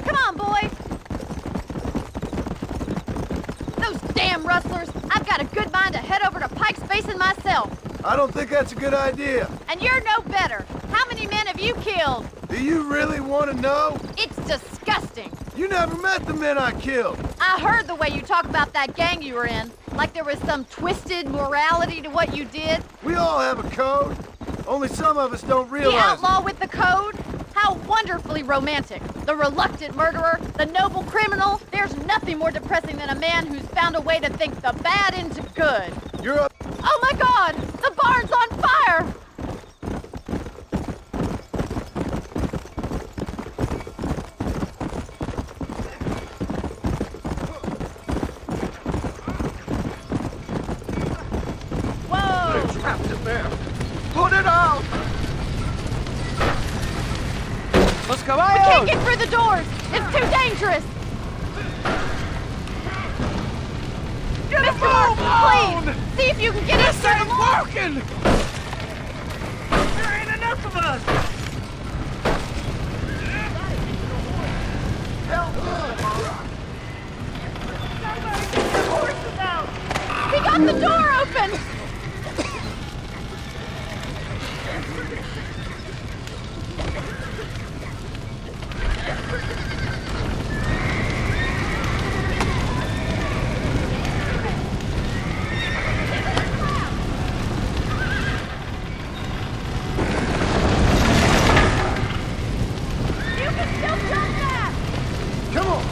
Come on, boys. Those damn rustlers. I've got a good mind to head over to Pike's Basin myself. I don't think that's a good idea. And you're no better. How many men have you killed? Do you really want to know? It's disgusting. You never met the men I killed. I heard the way you talk about that gang you were in. Like there was some twisted morality to what you did. We all have a code. Only some of us don't realize The outlaw with the code? How wonderfully romantic. The reluctant murderer, the noble criminal. There's nothing more depressing than a man who's found a way to think the bad into good. You're up. Oh my God! The barn's on fire! Whoa! They're trapped in there. Put it out! Los We caballos! can't get through the doors! It's too dangerous! Mr. Marston, please! See if you can get us This ain't working! There ain't enough of us! He got the door open! You can still jump that! Come on!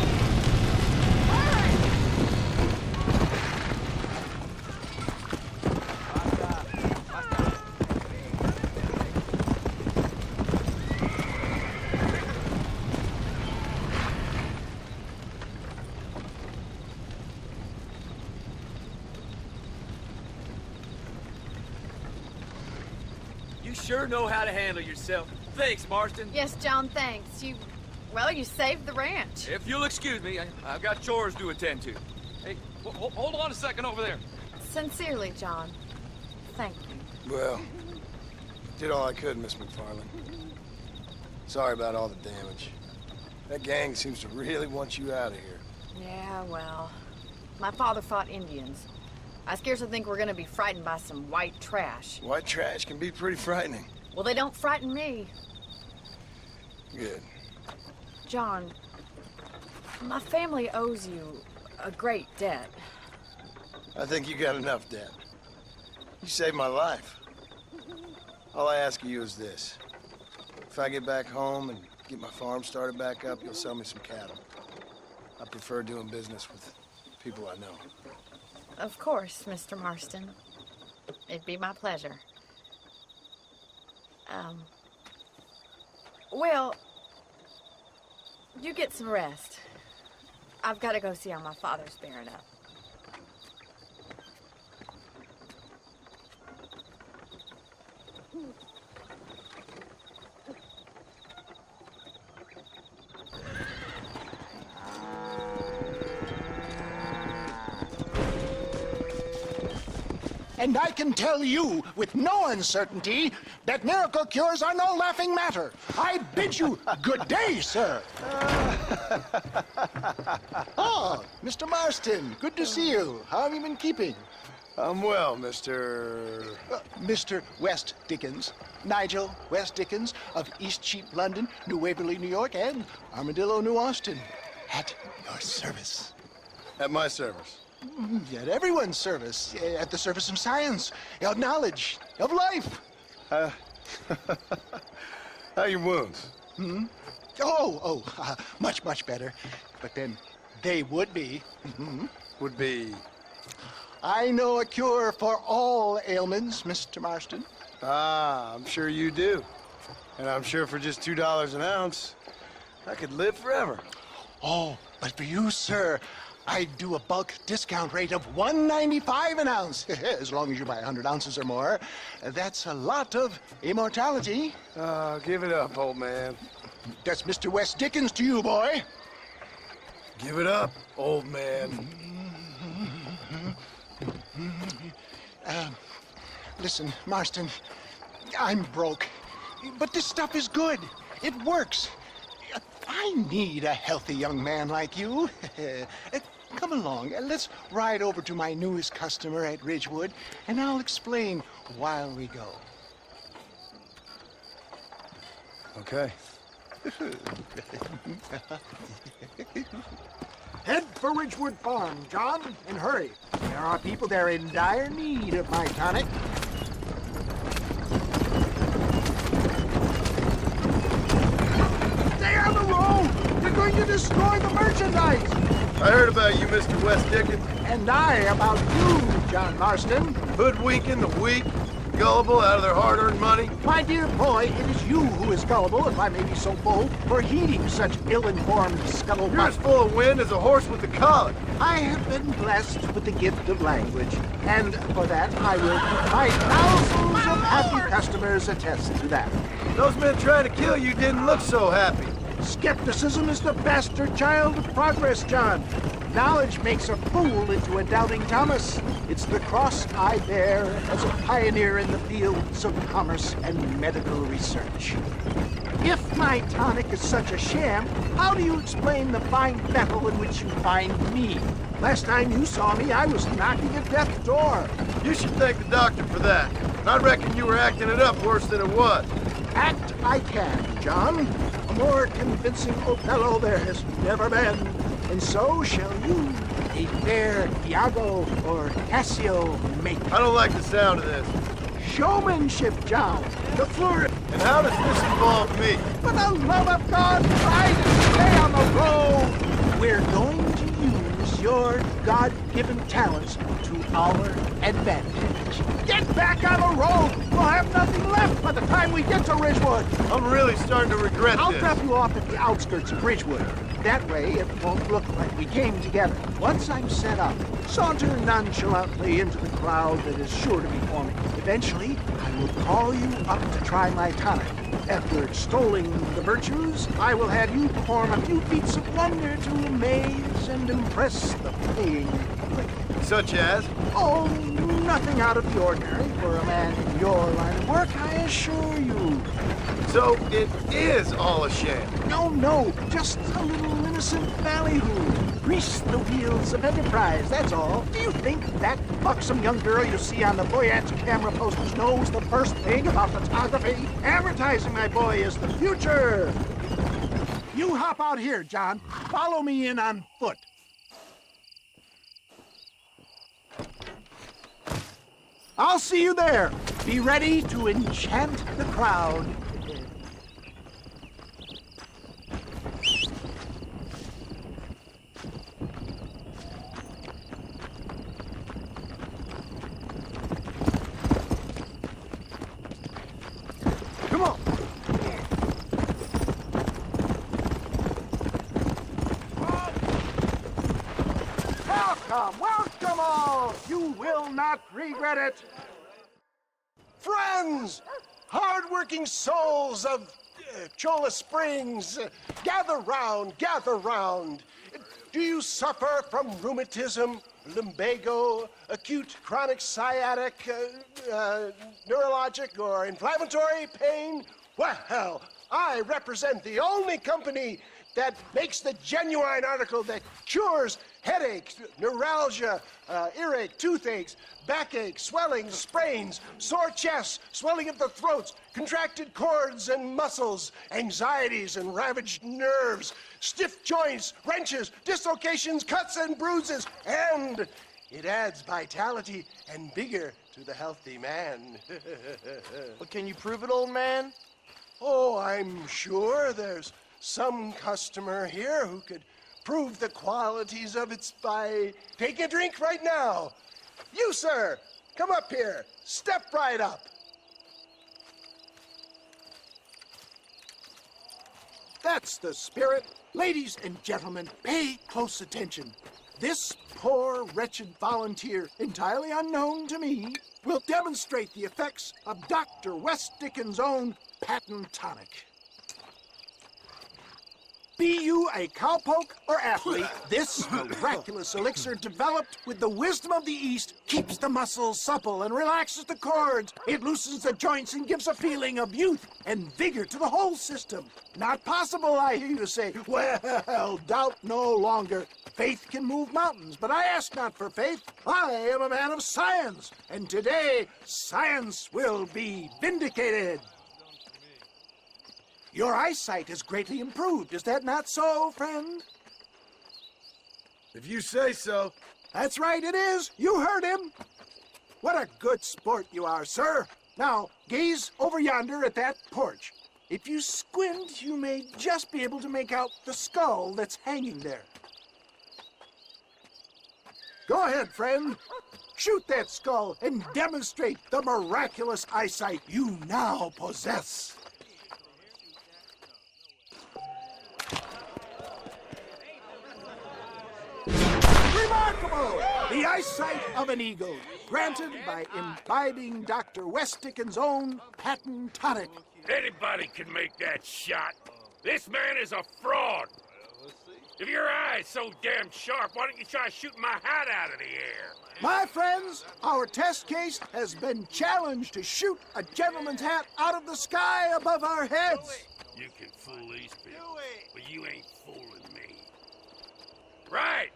You sure know how to handle yourself. Thanks, Marston. Yes, John, thanks. You saved the ranch. If you'll excuse me, I've got chores to attend to. Hey, hold on a second over there. Sincerely, John. Thank you. Well, did all I could, Miss McFarland. Sorry about all the damage. That gang seems to really want you out of here. Yeah, well, my father fought Indians. I scarcely think we're gonna be frightened by some white trash. White trash can be pretty frightening. Well, they don't frighten me. Good. John, my family owes you a great debt. I think you got enough debt. You saved my life. All I ask of you is this. If I get back home and get my farm started back up, you'll sell me some cattle. I prefer doing business with people I know. Of course, Mr. Marston. It'd be my pleasure. Well, you get some rest. I've got to go see how my father's bearing up. And I can tell you with no uncertainty that miracle cures are no laughing matter. I bid you good day, sir. Oh, Mr. Marston, good to see you. How have you been keeping? I'm well, Mr. Mr. West Dickens. Nigel West Dickens of Eastcheap, London, New Waverly, New York, and Armadillo, New Austin. At your service. At my service. At everyone's service. At the service of science, of knowledge, of life. How are your wounds? Much, much better. But then they would be. Would be? I know a cure for all ailments, Mr. Marston. Ah, I'm sure you do. And I'm sure for just $2 an ounce, I could live forever. Oh, but for you, sir, I'd do a bulk discount rate of $1.95 an ounce, as long as you buy 100 ounces or more. That's a lot of immortality. Give it up, old man. That's Mr. West Dickens to you, boy. Give it up, old man. Listen, Marston, I'm broke, but this stuff is good. It works. I need a healthy young man like you. Come along, let's ride over to my newest customer at Ridgewood, and I'll explain while we go. Okay. Head for Ridgewood Farm, John, and hurry. There are people there in dire need of my tonic. Stay on the road! You're going to destroy the merchandise! I heard about you, Mr. West Dickens. And I about you, John Marston. Hoodwinking the weak, gullible out of their hard-earned money. My dear boy, it is you who is gullible, if I may be so bold, for heeding such ill-informed scuttlebutt. You're as full of wind as a horse with the colic. I have been blessed with the gift of language, and for that I will keep my thousands of happy customers attest to that. Those men trying to kill you didn't look so happy. Skepticism is the bastard child of progress, John. Knowledge makes a fool into a doubting Thomas. It's the cross I bear as a pioneer in the fields of commerce and medical research. If my tonic is such a sham, how do you explain the fine battle in which you find me? Last time you saw me, I was knocking at death's door. You should thank the doctor for that. And I reckon you were acting it up worse than it was. Act I can, John. A more convincing Othello there has never been. And so shall you, a fair Iago or Cassio make. I don't like the sound of this. Showmanship, John. The flourish. And how does this involve me? For the love of God, try to stay on the road. We're going to use your God-given talents to our advantage. Get back on the road. We'll have nothing left by the time we get to Ridgewood. I'm really starting to regret I'll this. drop you off at the outskirts of Ridgewood. That way, it won't look like we came together. Once I'm set up, saunter nonchalantly into the crowd that is sure to be forming. Eventually, I will call you up to try my tonic. After extolling the virtues, I will have you perform a few feats of wonder to amaze and impress the paying public. Such as? Oh, nothing out of the ordinary for a man in your line of work, I assure you. So it is all a sham? No, just a little innocent ballyhoo. Grease the wheels of enterprise, that's all. Do you think that buxom young girl you see on the Voyage camera posters knows the first thing about photography? Advertising, my boy, is the future. You hop out here, John. Follow me in on foot. I'll see you there. Be ready to enchant the crowd. Come on. Welcome all! You will not regret it! Friends! Hard-working souls of Cholla Springs, gather round, gather round. Do you suffer from rheumatism, lumbago, acute chronic sciatic, neurologic, or inflammatory pain? Well, I represent the only company that makes the genuine article that cures headaches, neuralgia, earache, toothaches, backache, swelling, sprains, sore chests, swelling of the throats, contracted cords and muscles, anxieties and ravaged nerves, stiff joints, wrenches, dislocations, cuts and bruises, and it adds vitality and vigor to the healthy man. But can you prove it, old man? Oh, I'm sure there's some customer here who could prove the qualities of it by taking a drink right now. You, sir, come up here. Step right up. That's the spirit. Ladies and gentlemen, pay close attention. This poor, wretched volunteer, entirely unknown to me, will demonstrate the effects of Dr. West Dickens' own patent tonic. Be you a cowpoke or athlete, this miraculous elixir developed with the wisdom of the East keeps the muscles supple and relaxes the cords. It loosens the joints and gives a feeling of youth and vigor to the whole system. Not possible, I hear you say. Well, doubt no longer. Faith can move mountains, but I ask not for faith. I am a man of science, and today science will be vindicated. Your eyesight has greatly improved. Is that not so, friend? If you say so. That's right, it is. You heard him. What a good sport you are, sir. Now, gaze over yonder at that porch. If you squint, you may just be able to make out the skull that's hanging there. Go ahead, friend. Shoot that skull and demonstrate the miraculous eyesight you now possess. Remarkable! The eyesight of an eagle, granted by imbibing Dr. West Dickens' own patent tonic. Anybody can make that shot. This man is a fraud. If your eye's so damn sharp, why don't you try shooting my hat out of the air? My friends, our test case has been challenged to shoot a gentleman's hat out of the sky above our heads. You can fool these people, but you ain't fooling me. Right.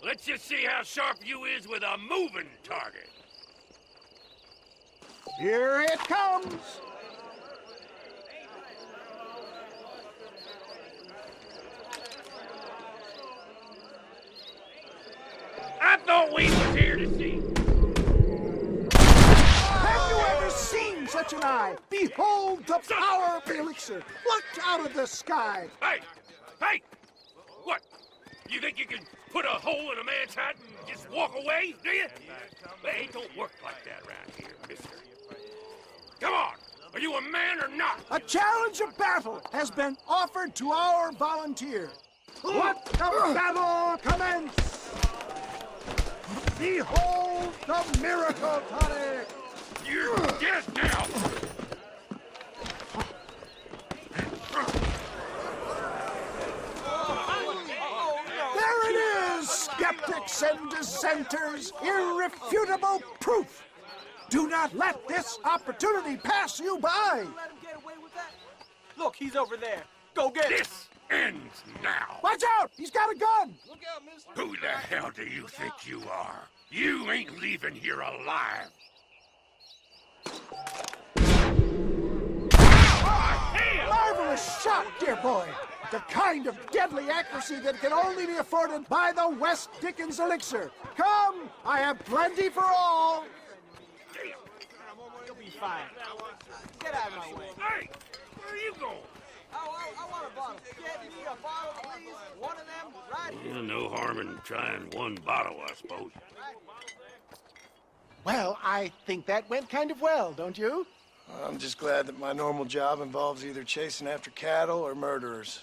Let's just see how sharp you is with a moving target. Here it comes. I thought we was here to see. Have you ever seen such an eye? Behold the power of the elixir plucked out of the sky. Hey! Hey! What? You think you can put a hole in a man's hat and just walk away, do you? Hey, it don't work like that around here, mister. Come on! Are you a man or not? A challenge of battle has been offered to our volunteer. Let the battle commence! Behold the miracle tonic! You're dead now! There it is, skeptics and dissenters, irrefutable proof. Do not let this opportunity pass you by. Look, he's over there. Go get him. This ends now. Watch out! He's got a gun! Look out, mister. Who the hell do you think you are? You ain't leaving here alive. Marvelous shot, dear boy. The kind of deadly accuracy that can only be afforded by the West Dickens elixir. Come, I have plenty for all. You'll be fine. Get out of my way. Hey, where are you going? I want a bottle. Get me a bottle, please. One of them right here. No harm in trying one bottle, I suppose. Well, I think that went kind of well, don't you? I'm just glad that my normal job involves either chasing after cattle or murderers.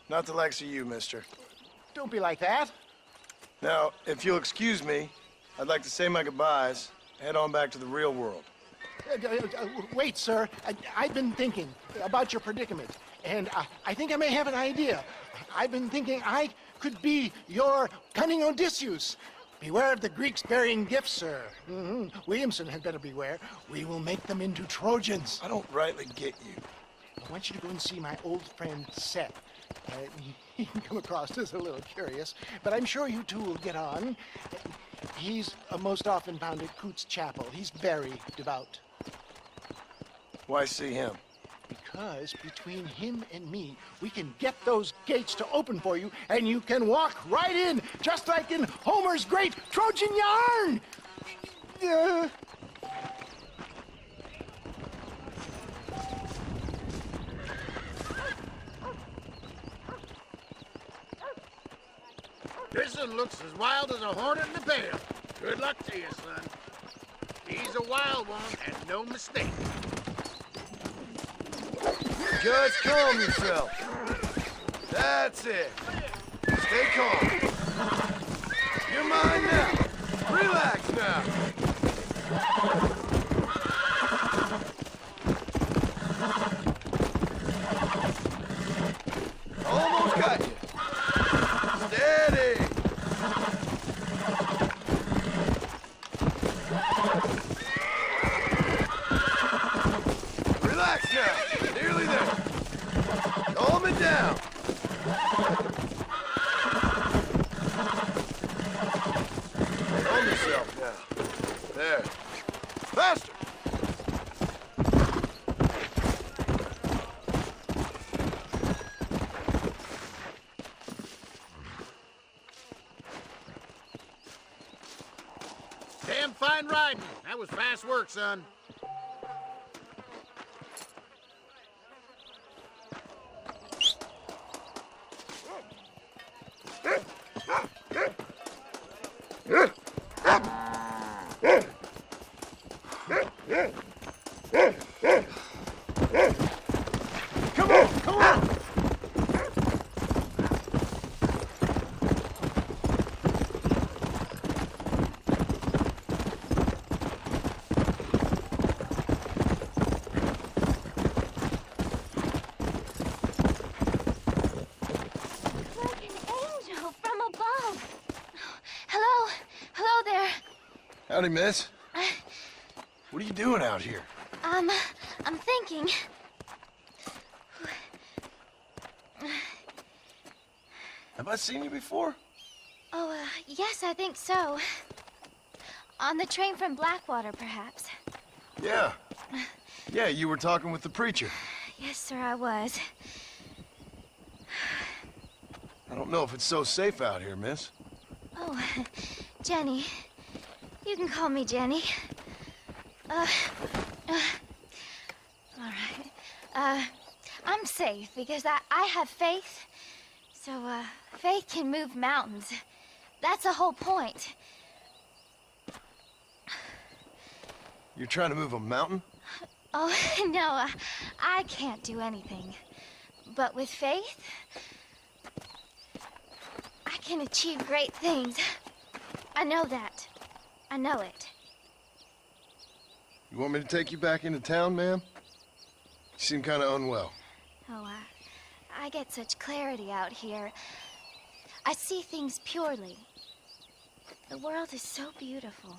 Not the likes of you, mister. Don't be like that. Now, if you'll excuse me, I'd like to say my goodbyes, head on back to the real world. Wait, sir. I've been thinking about your predicament, and I think I may have an idea. I've been thinking I could be your cunning Odysseus. Beware of the Greeks bearing gifts, sir. Williamson had better beware. We will make them into Trojans. I don't rightly get you. I want you to go and see my old friend Seth. He can come across as a little curious, but I'm sure you two will get on. He's most often found at Coots Chapel. He's very devout. Why see him? Because between him and me, we can get those gates to open for you, and you can walk right in, just like in Homer's great Trojan yarn! This one looks as wild as a hornet in a pail. Good luck to you, son. He's a wild one, and no mistake. Just calm yourself. That's it. Stay calm. You're mine now. Relax now. Almost got you. Steady. Relax now. Nearly there. Calm it down. Calm yourself now. There. Faster. Damn fine riding. That was fast work, son. Come on, come on! Howdy, miss. What are you doing out here? I'm thinking. Have I seen you before? Oh, yes, I think so. On the train from Blackwater, perhaps. Yeah. Yeah, you were talking with the preacher. Yes, sir, I was. I don't know if it's so safe out here, miss. Oh, Jenny. You can call me Jenny. All right. I'm safe because I have faith. So, faith can move mountains. That's the whole point. You're trying to move a mountain? Oh, no, I can't do anything. But with faith, I can achieve great things. I know that. I know it. You want me to take you back into town, ma'am? You seem kind of unwell. Oh, I get such clarity out here. I see things purely. The world is so beautiful.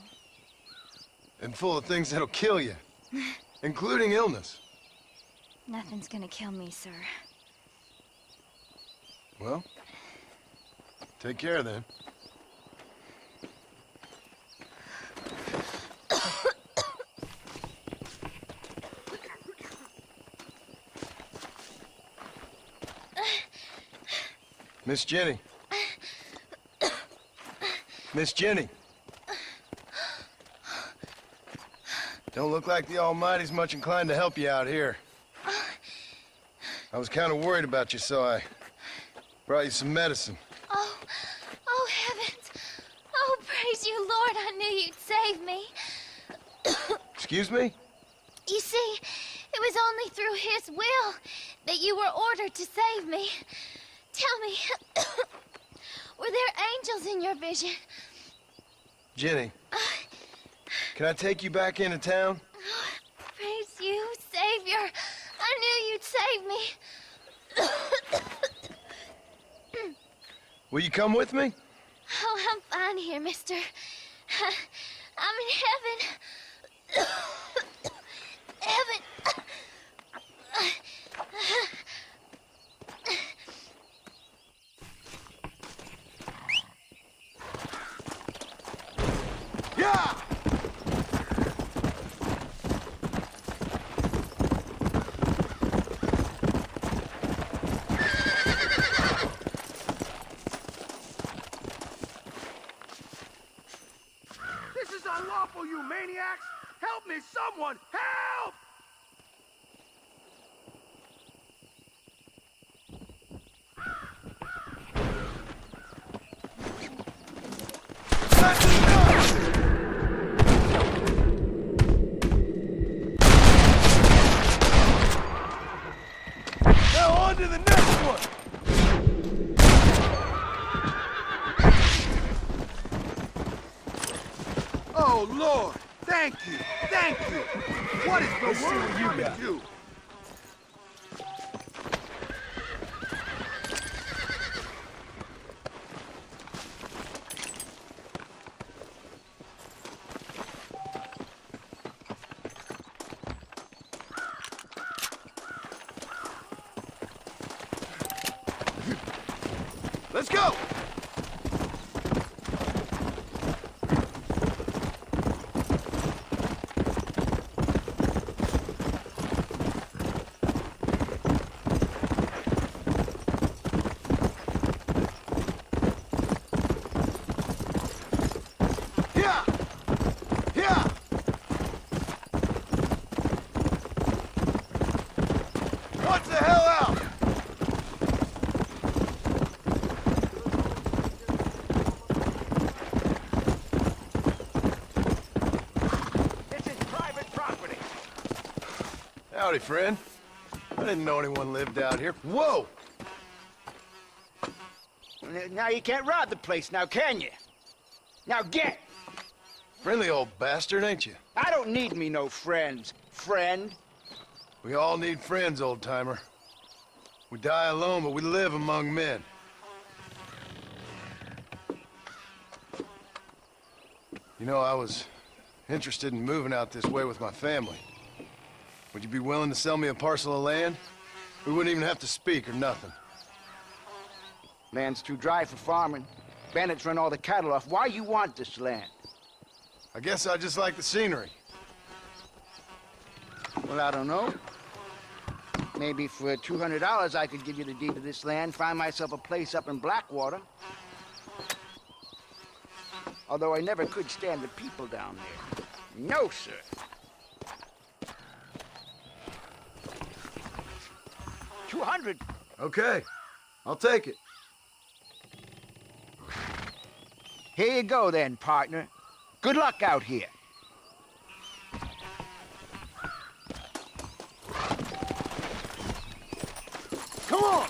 And full of things that'll kill you, including illness. Nothing's gonna kill me, sir. Well, take care then. Miss Jenny. Miss Jenny. Don't look like the Almighty's much inclined to help you out here. I was kind of worried about you, so I brought you some medicine. Oh, heavens. Oh, praise you, Lord. I knew you'd save me. Excuse me? You see, it was only through his will that you were ordered to save me. Tell me, Were there angels in your vision? Jenny, can I take you back into town? Praise you, Savior. I knew you'd save me. Will you come with me? Oh, I'm fine here, mister. I'm in heaven. Heaven. Yeah! This is unlawful, you maniacs! Help me, someone! Help! Now on to the next one! Oh, Lord! Thank you! Thank you! What is the world coming to? Let's go! Here! Here! Watch the hell out! This is private property. Howdy, friend. I didn't know anyone lived out here. Whoa! Now you can't rob the place, now can you? Now get! Friendly old bastard, ain't you? I don't need me no friends, friend. We all need friends, old-timer. We die alone, but we live among men. You know, I was interested in moving out this way with my family. Would you be willing to sell me a parcel of land? We wouldn't even have to speak or nothing. Land's too dry for farming. Bandits run all the cattle off. Why you want this land? I guess I just like the scenery. Well, I don't know. Maybe for $200 I could give you the deed to this land, find myself a place up in Blackwater. Although I never could stand the people down there. No, sir. $200. Okay, I'll take it. Here you go then, partner. Good luck out here. Come on!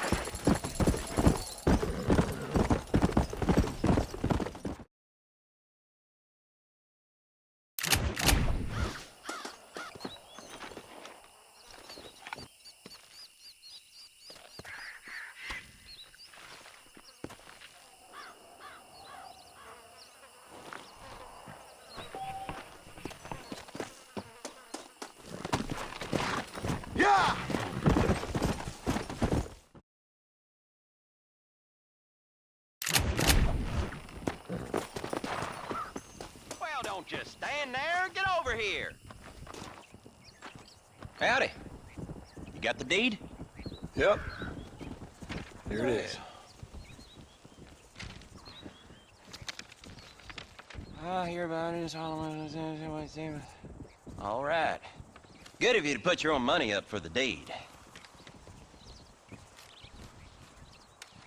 Yeah! Well, don't just stand there. Get over here. Howdy. You got the deed? Yep. Here it is. I hear about it. All right. Good of you to put your own money up for the deed.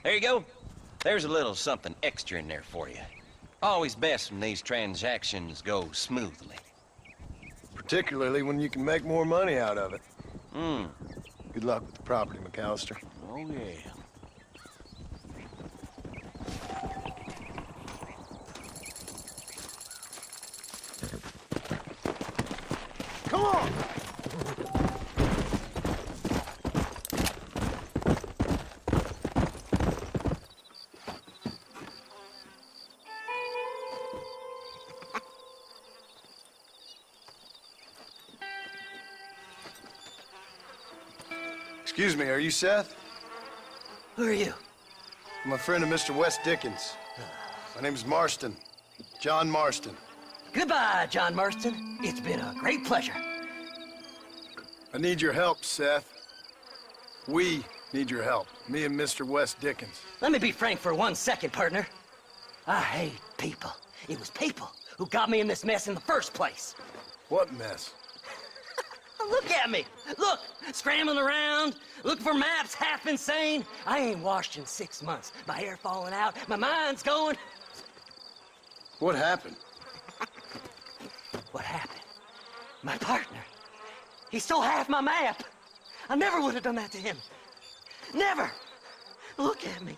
There you go. There's a little something extra in there for you. Always best when these transactions go smoothly. Particularly when you can make more money out of it. Good luck with the property, McAllister. Oh, yeah. on! Excuse me, are you Seth? Who are you? I'm a friend of Mr. Wes Dickens. My name's Marston. John Marston. Goodbye, John Marston. It's been a great pleasure. I need your help, Seth. We need your help. Me and Mr. Wes Dickens. Let me be frank for 1 second, partner. I hate people. It was people who got me in this mess in the first place. What mess? Look at me. Look, scrambling around, looking for maps, half insane. I ain't washed in 6 months. My hair falling out, my mind's going. What happened? What happened? My partner. He stole half my map. I never would have done that to him. Never. Look at me.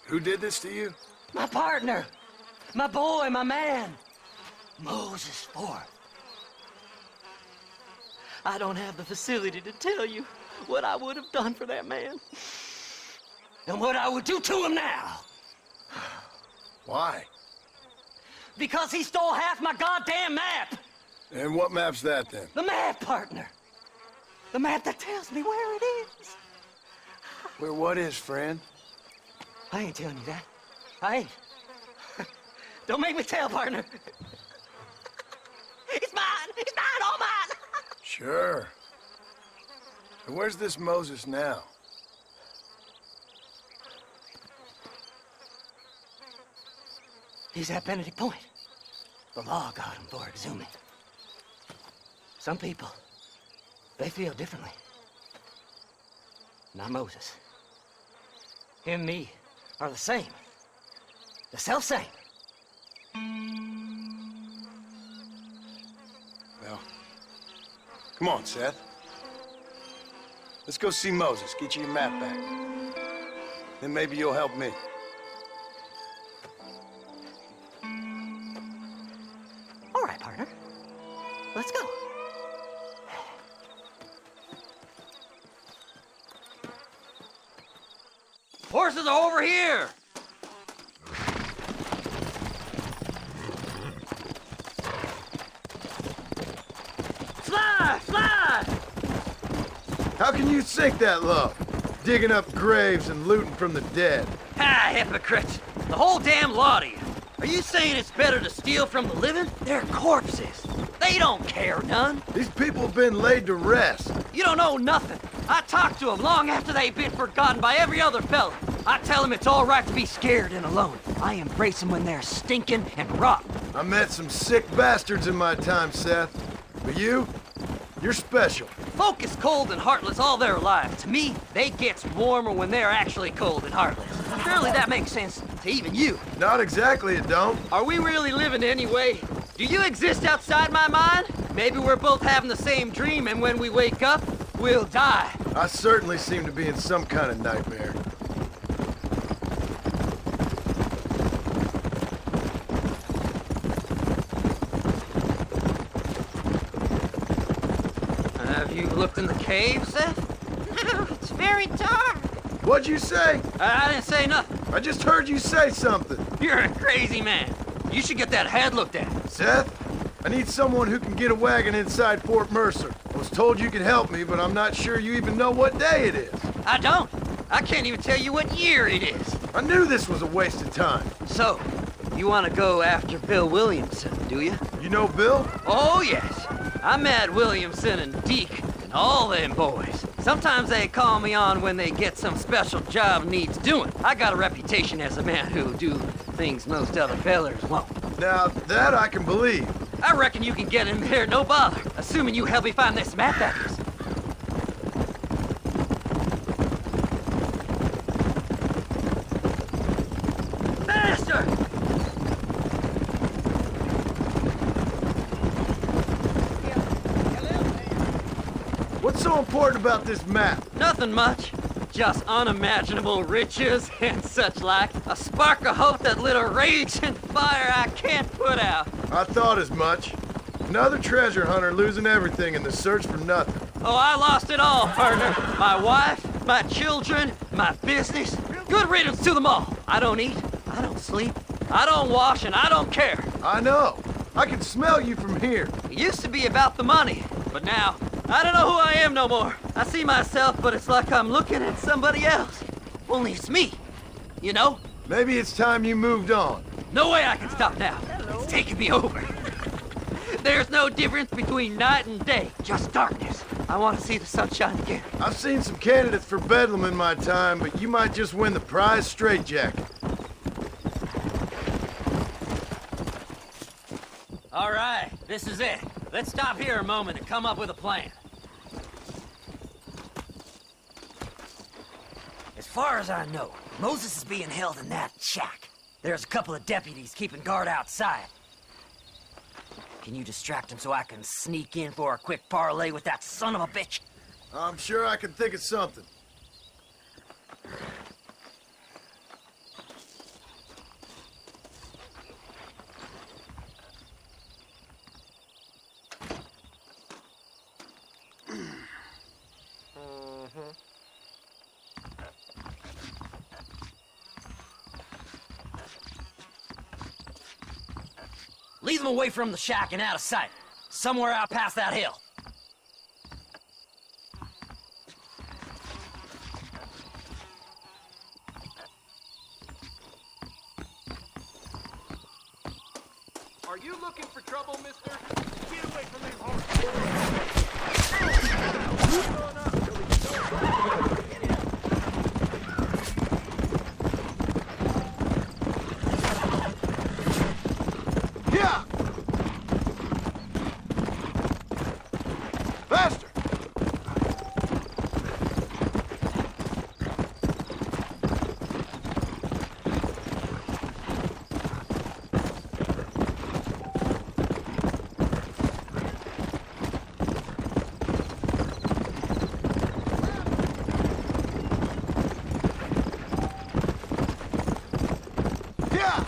Who did this to you? My partner. My boy, my man. Moses Forth. I don't have the facility to tell you what I would have done for that man. And what I would do to him now. Why? Because he stole half my goddamn map. And what map's that, then? The map, partner. The map that tells me where it is. Where what is, friend? I ain't telling you that. I ain't. Don't make me tell, partner. It's mine! It's mine! All mine! Sure. And where's this Moses now? He's at Benedict Point. The law got him for exhuming. Some people, they feel differently. Not Moses. Him and me are the same. The self-same. Well, come on, Seth. Let's go see Moses, get you your map back. Then maybe you'll help me. All right, partner. Let's go. Horses are over here! Fly! Fly! How can you sink that low? Digging up graves and looting from the dead. Ah, hypocrites! The whole damn lot of you. Are you saying it's better to steal from the living? They're corpses. They don't care none. These people have been laid to rest. You don't know nothing. I talked to them long after they'd been forgotten by every other fella. I tell them it's all right to be scared and alone. I embrace them when they're stinking and rotten. I met some sick bastards in my time, Seth. But you're special. Folk is cold and heartless all their lives. To me, they gets warmer when they're actually cold and heartless. Surely that makes sense to even you. Not exactly, it don't. Are we really living anyway? Do you exist outside my mind? Maybe we're both having the same dream, and when we wake up, we'll die. I certainly seem to be in some kind of nightmare. Have you looked in the cave, Seth? No, it's very dark. What'd you say? I didn't say nothing. I just heard you say something. You're a crazy man. You should get that head looked at. Seth, I need someone who can get a wagon inside Fort Mercer. I was told you could help me, but I'm not sure you even know what day it is. I don't. I can't even tell you what year it is. I knew this was a waste of time. So, you want to go after Bill Williamson, do you? You know Bill? Oh, yes. I met Williamson and Deke and all them boys. Sometimes they call me on when they get some special job needs doing. I got a reputation as a man who'll do things most other fellers won't. Now, that I can believe. I reckon you can get in there no bother, assuming you help me find this map, that is. Master! What's so important about this map? Nothing much. Just unimaginable riches and such like. A spark of hope that lit a raging fire I can't put out. I thought as much. Another treasure hunter losing everything in the search for nothing. Oh, I lost it all, partner. My wife, my children, my business. Good riddance to them all. I don't eat, I don't sleep, I don't wash, and I don't care. I know. I can smell you from here. It used to be about the money, but now, I don't know who I am no more. I see myself, but it's like I'm looking at somebody else. Only it's me, you know? Maybe it's time you moved on. No way I can stop now. It's taking me over. There's no difference between night and day, just darkness. I want to see the sunshine again. I've seen some candidates for Bedlam in my time, but you might just win the prize straitjacket. All right, this is it. Let's stop here a moment and come up with a plan. As far as I know, Moses is being held in that shack. There's a couple of deputies keeping guard outside. Can you distract him so I can sneak in for a quick parlay with that son of a bitch? I'm sure I can think of something. Lead them away from the shack and out of sight. Somewhere out past that hill. Are you looking for trouble, mister? Get away from them horses. Yeah! Faster! Yeah!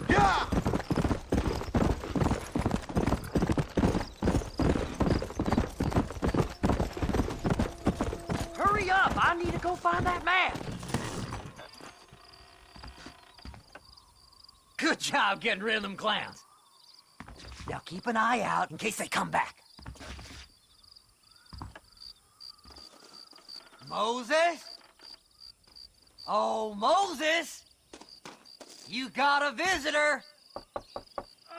Yeah! Hurry up! I need to go find that man! Good job getting rid of them clowns. Now keep an eye out in case they come back. Moses? Oh, Moses! You got a visitor!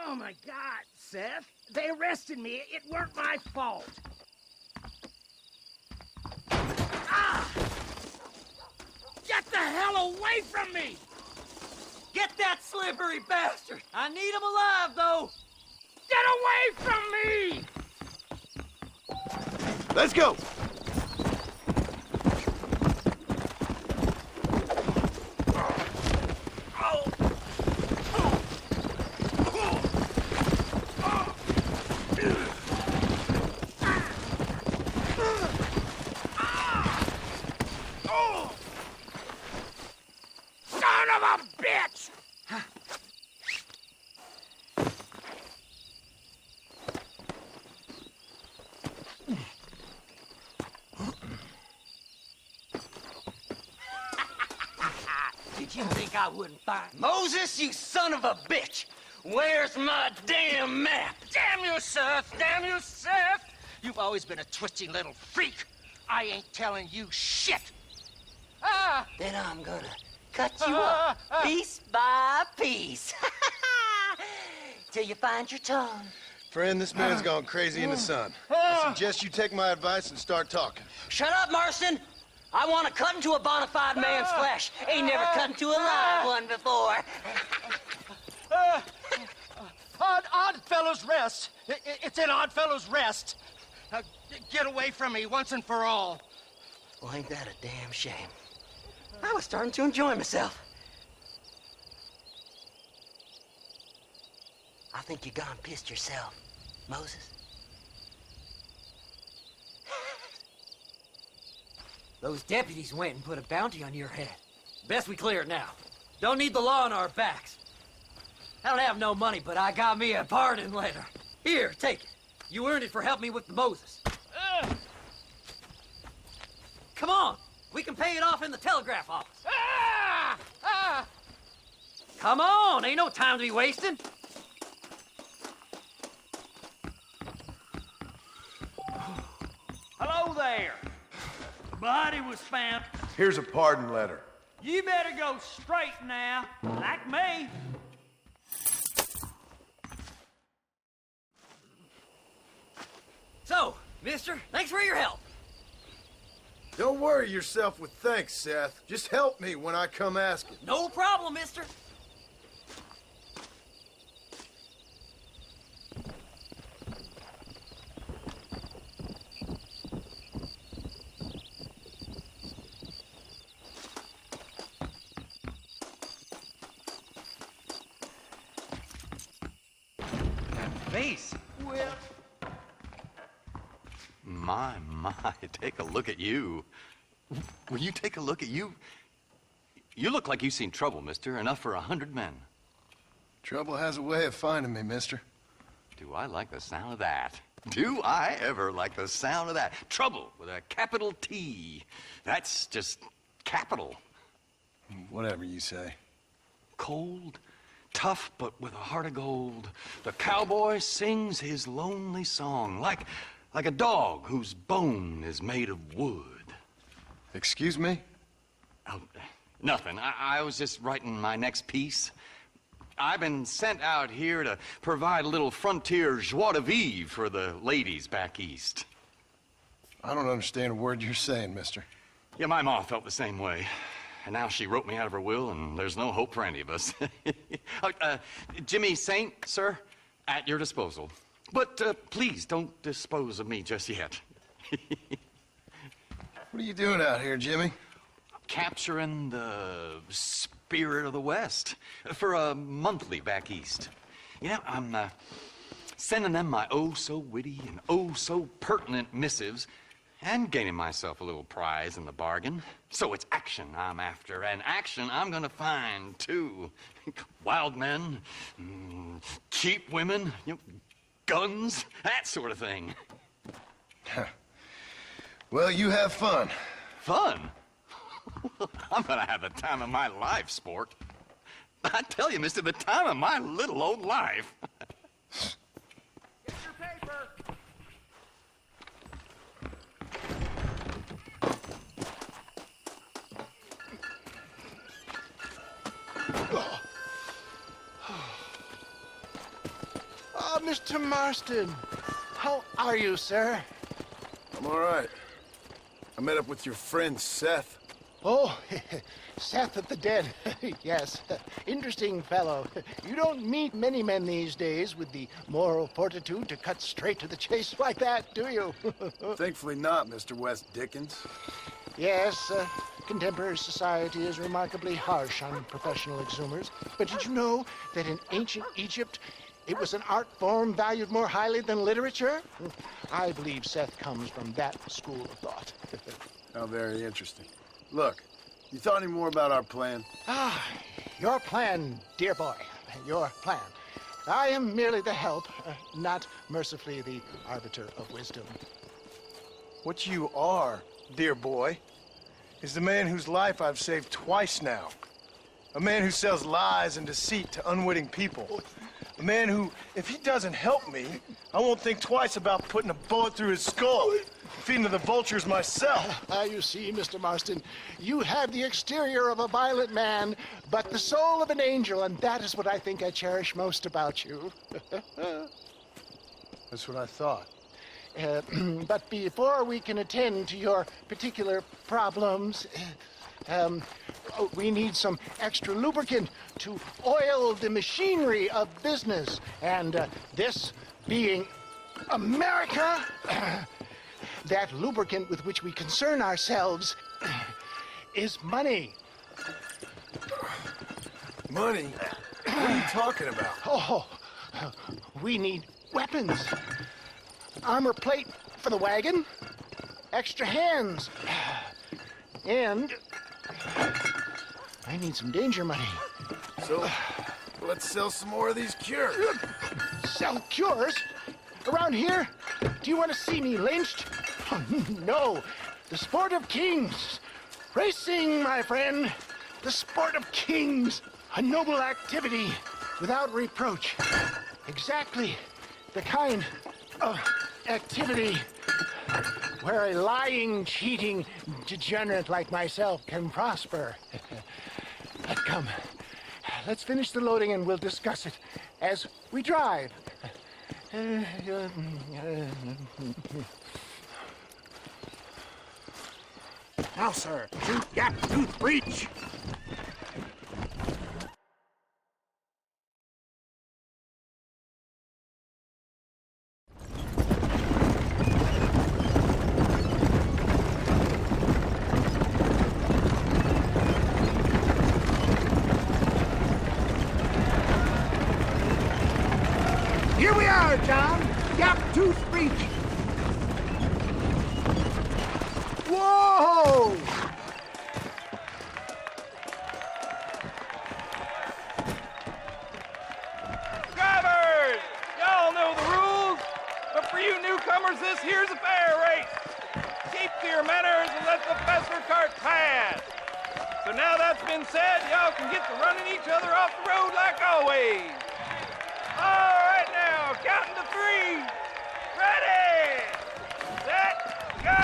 Oh my God, Seth. They arrested me. It weren't my fault. Ah! Get the hell away from me! Get that slippery bastard! I need him alive, though! Get away from me! Let's go! Son of a bitch! Did you think I wouldn't find Moses, you son of a bitch? Where's my damn map? Damn you, Seth! Damn you, Seth! You've always been a twisty little freak. I ain't telling you shit. Ah! Then I'm gonna cut you up piece by piece. Till you find your tongue. Friend, this man's gone crazy in the sun. I suggest you take my advice and start talking. Shut up, Marston! I want to cut into a bona fide man's flesh. Ain't never cut into a live one before. Oddfellows Rest. It's in Oddfellows Rest. Now, get away from me once and for all. Well, ain't that a damn shame? I was starting to enjoy myself. I think you gone pissed yourself, Moses. Those deputies went and put a bounty on your head. Best we clear it now. Don't need the law on our backs. I don't have no money, but I got me a pardon letter. Here, take it. You earned it for helping me with the Moses. Come on, we can pay it off in the telegraph office. Come on, ain't no time to be wasting. Hello there. The body was found. Here's a pardon letter. You better go straight now, like me. So, mister, thanks for your help. Don't worry yourself with thanks, Seth. Just help me when I come asking. No problem, mister. Face. Well, My, take a look at you. Will you take a look at you? You look like you've seen trouble, mister. Enough for 100 men. Trouble has a way of finding me, mister. Do I like the sound of that? Do I ever like the sound of that? Trouble with a capital T. That's just capital. Whatever you say. Cold, tough, but with a heart of gold. The cowboy sings his lonely song like a dog whose bone is made of wood. Excuse me? Oh, nothing. I was just writing my next piece. I've been sent out here to provide a little frontier joie de vivre for the ladies back east. I don't understand a word you're saying, mister. Yeah, my ma felt the same way. And now she wrote me out of her will, and there's no hope for any of us. Jimmy Saint, sir, at your disposal. But please don't dispose of me just yet. What are you doing out here, Jimmy? Capturing the spirit of the West for a monthly back east. You know, I'm sending them my oh-so-witty and oh-so-pertinent missives and gaining myself a little prize in the bargain. So it's action I'm after, and action I'm gonna find, too. Wild men, cheap women, you know, guns, that sort of thing. Well, you have fun. Fun? I'm gonna have the time of my life, sport. I tell you, mister, the time of my little old life. get your paper. Oh, Mr. Marston. How are you, sir? I'm all right. I met up with your friend, Seth. Oh, Seth of the Dead. Yes, interesting fellow. You don't meet many men these days with the moral fortitude to cut straight to the chase like that, do you? Thankfully not, Mr. West Dickens. Yes, contemporary society is remarkably harsh on professional exhumers. But did you know that in ancient Egypt, it was an art form valued more highly than literature? I believe Seth comes from that school of thought. How very interesting. Look, you thought any more about our plan? Ah, your plan, dear boy, your plan. I am merely the help, not mercifully the arbiter of wisdom. What you are, dear boy, is the man whose life I've saved twice now. A man who sells lies and deceit to unwitting people. A man who, if he doesn't help me, I won't think twice about putting a bullet through his skull, feeding to the vultures myself. You see, Mr. Marston, you have the exterior of a violent man, but the soul of an angel, and that is what I think I cherish most about you. That's what I thought. But before we can attend to your particular problems, we need some extra lubricant to oil the machinery of business. And this being America, that lubricant with which we concern ourselves is money. Money? What are you talking about? Oh, We need weapons. Armor plate for the wagon. Extra hands. And I need some danger money. So, let's sell some more of these cures. Sell cures? Around here? Do you want to see me lynched? Oh, no. The sport of kings. Racing, my friend. The sport of kings. A noble activity without reproach. Exactly the kind of activity where a lying, cheating degenerate like myself can prosper. But come, let's finish the loading and we'll discuss it as we drive. Now, sir, shoot Gap Tooth Breach. Here we are, John. Gap Tooth Breach. Whoa! Drivers! Y'all know the rules, but for you newcomers, this here's a fair race. Keep to your manners and let the Fessler cart pass. So now that's been said, y'all can get to running each other off the road like always. All right now, counting to 3. Ready, set, go!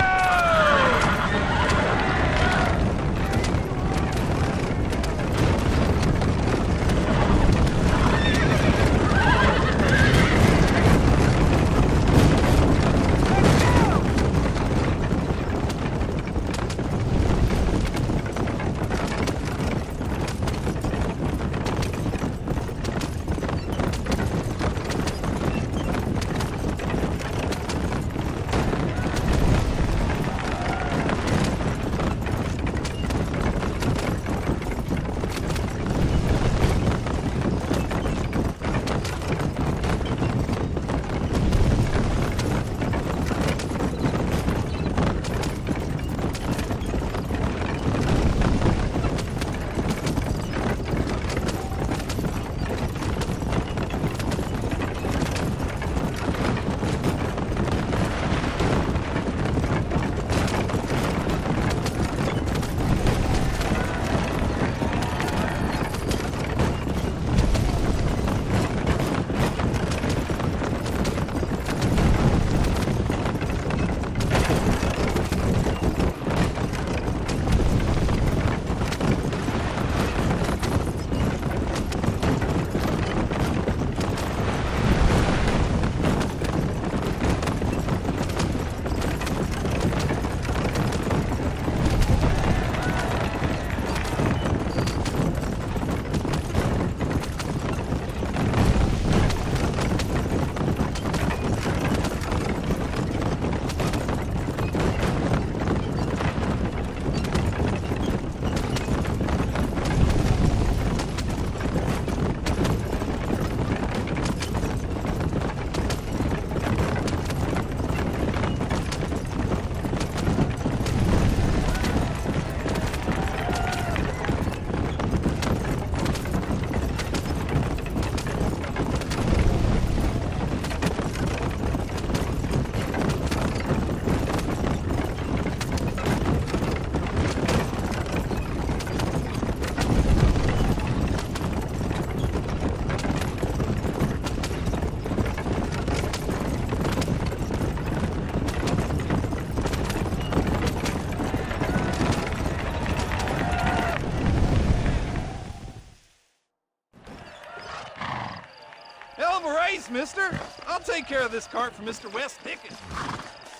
Mister. I'll take care of this cart for Mr. West Pickett.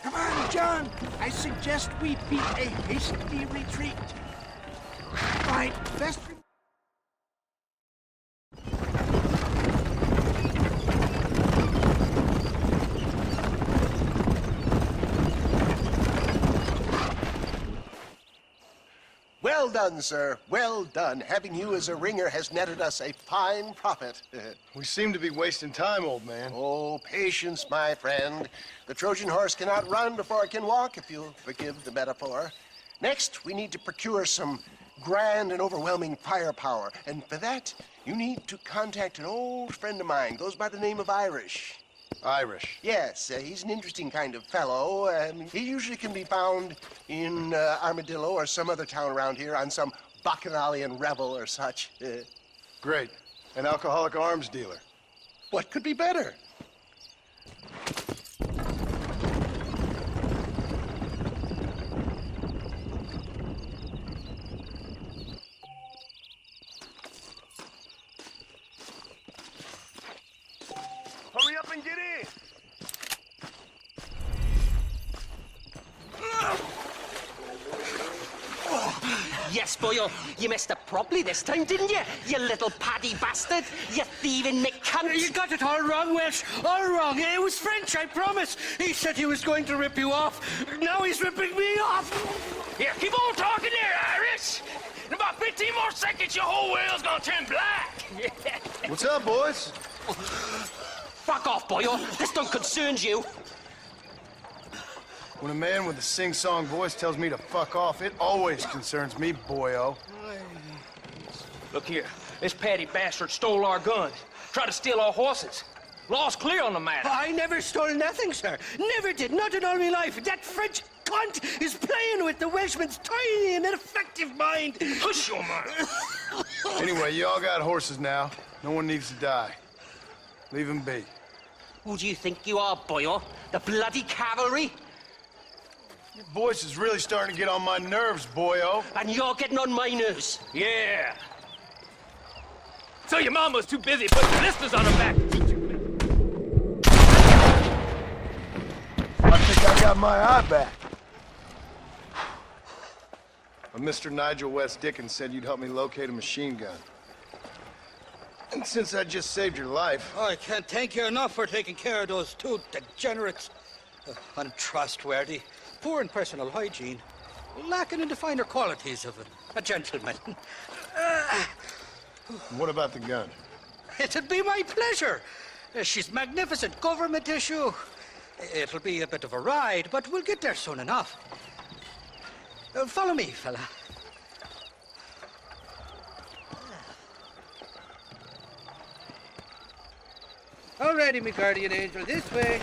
Come on, John. I suggest we beat a hasty retreat. Right, best. Well done, sir. Well done. Having you as a ringer has netted us a fine profit. We seem to be wasting time, old man. Oh, patience, my friend. The Trojan horse cannot run before it can walk, if you'll forgive the metaphor. Next, we need to procure some grand and overwhelming firepower. And for that, you need to contact an old friend of mine. Goes by the name of Irish. Irish? Yes, he's an interesting kind of fellow. He usually can be found in Armadillo or some other town around here on some bacchanalian revel or such. Great. An alcoholic arms dealer. What could be better? Hurry up and get in! Yes, boyo, you messed up properly this time, didn't you? You little paddy bastard! You thieving McCunt! You got it all wrong, Welsh. All wrong. It was French, I promise. He said he was going to rip you off. Now he's ripping me off. Here, keep on talking there, Irish. In about 15 more seconds, your whole world's gonna turn black. What's up, boys? Fuck off, boyo. This don't concern you. When a man with a sing-song voice tells me to fuck off, it always concerns me, boyo. Look here, this Paddy bastard stole our guns, tried to steal our horses. Law's clear on the matter. I never stole nothing, sir. Never did. Not in all my life. That French cunt is playing with the Welshman's tiny and ineffective mind. Hush your mouth. Anyway, you all got horses now. No one needs to die. Leave him be. Who do you think you are, boyo? The bloody cavalry? Your voice is really starting to get on my nerves, boyo. And you're getting on my nerves. Yeah. So your mama's too busy putting blisters on her back. I think I got my eye back. Mr. Nigel West Dickens said you'd help me locate a machine gun. And since I just saved your life... I can't thank you enough for taking care of those two degenerates. Untrustworthy, poor in personal hygiene, lacking in the finer qualities of a gentleman. What about the gun? It'd be my pleasure. She's magnificent, government issue. It'll be a bit of a ride, but we'll get there soon enough. Follow me, fella. Alrighty, me guardian angel, this way.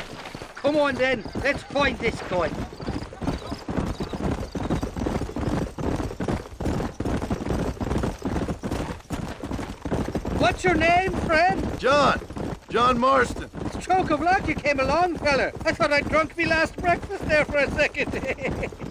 Come on then, let's find this guy. What's your name, friend? John. John Marston. Stroke of luck you came along, fella. I thought I'd drunk me last breakfast there for a second.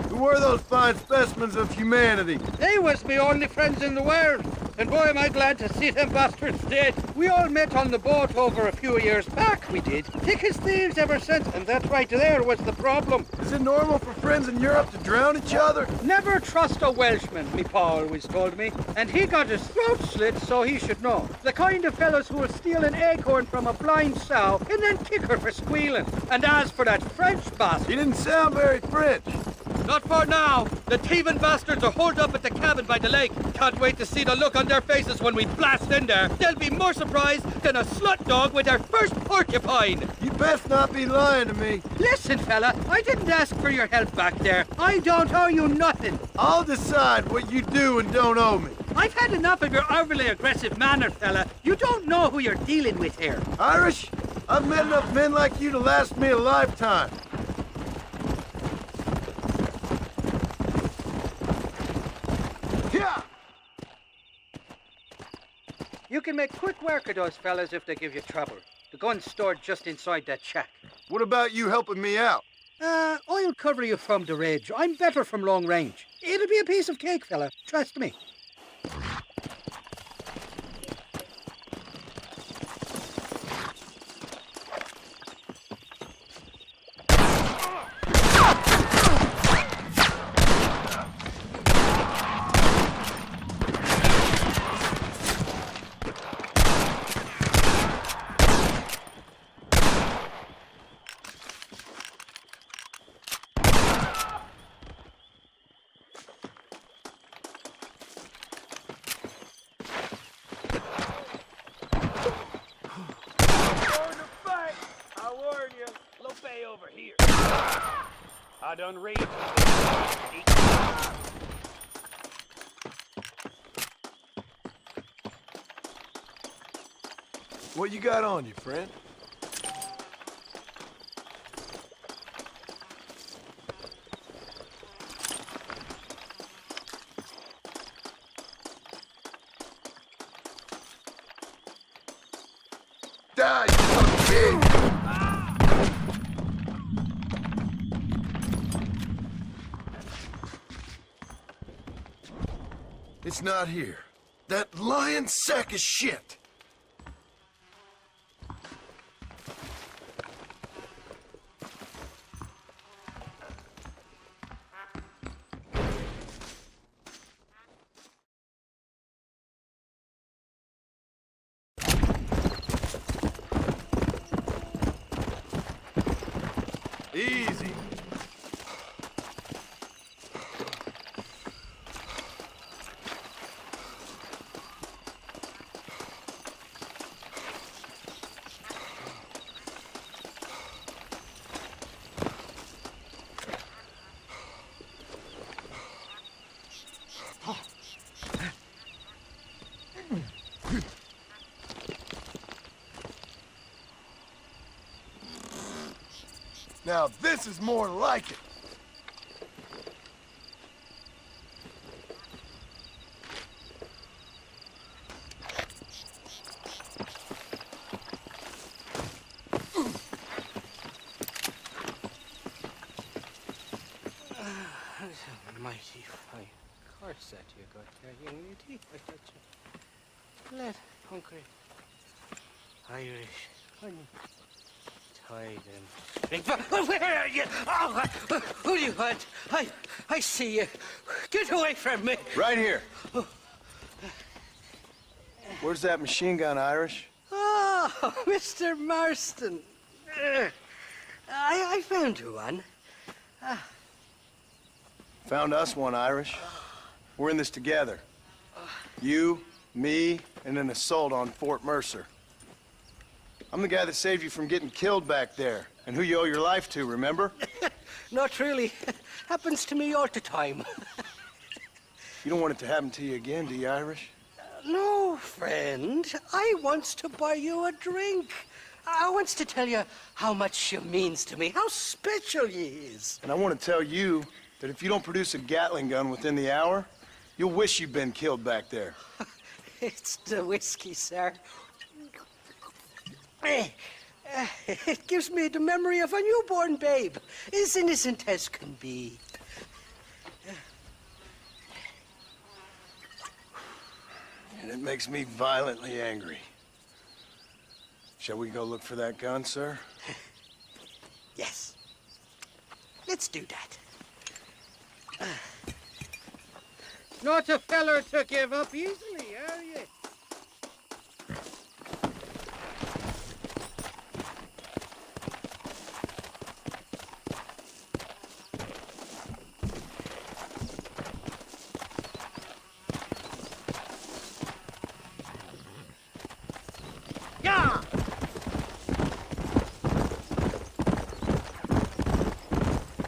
Who were those fine specimens of humanity? They was me only friends in the world. And boy, am I glad to see them bastards dead. We all met on the boat over a few years back, we did. Thick as thieves ever since, and that right there was the problem. Is it normal for friends in Europe to drown each other? Never trust a Welshman, me pa always told me. And he got his throat slit, so he should know. The kind of fellows who will steal an acorn from a blind sow and then kick her for squealing. And as for that French bastard... He didn't sound very French. Not for now. The thieving bastards are holed up at the cabin by the lake. Can't wait to see the look on their faces when we blast in there. They'll be more surprised than a slut dog with their first porcupine. You best not be lying to me. Listen, fella, I didn't ask for your help back there. I don't owe you nothing. I'll decide what you do and don't owe me. I've had enough of your overly aggressive manner, fella. You don't know who you're dealing with here. Irish, I've met enough men like you to last me a lifetime. You can make quick work of those fellas if they give you trouble. The gun's stored just inside that shack. What about you helping me out? I'll cover you from the ridge. I'm better from long range. It'll be a piece of cake, fella. Trust me. here. I done raised you. What you got on you, friend? Die, you fucking pig! It's not here. That lying sack of shit! Easy. Now this is more like it. Mighty fine course that you got there, young lady. I got you. Let hungry Irish honey. Tie them. Where are you? Oh, who do you want? I see you. Get away from me. Right here. Where's that machine gun, Irish? Oh, Mr. Marston. I found you one. Found us one, Irish. We're in this together. You, me, and an assault on Fort Mercer. I'm the guy that saved you from getting killed back there, and who you owe your life to, remember? Not really. Happens to me all the time. You don't want it to happen to you again, do you, Irish? No, friend. I wants to buy you a drink. I wants to tell you how much she means to me, how special you is. And I want to tell you that if you don't produce a Gatling gun within the hour, you'll wish you'd been killed back there. It's the whiskey, sir. It gives me the memory of a newborn babe, as innocent as can be. And it makes me violently angry. Shall we go look for that gun, sir? Yes. Let's do that. Not a feller to give up easily, are you? Yeah!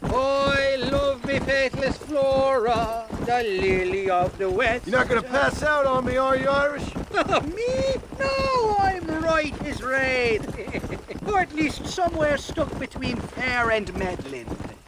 I love me faithless Flora, the lily of the West. You're not gonna pass out on me, are you, Irish? Me? No, I'm right as rain. Or at least somewhere stuck between fair and meddling.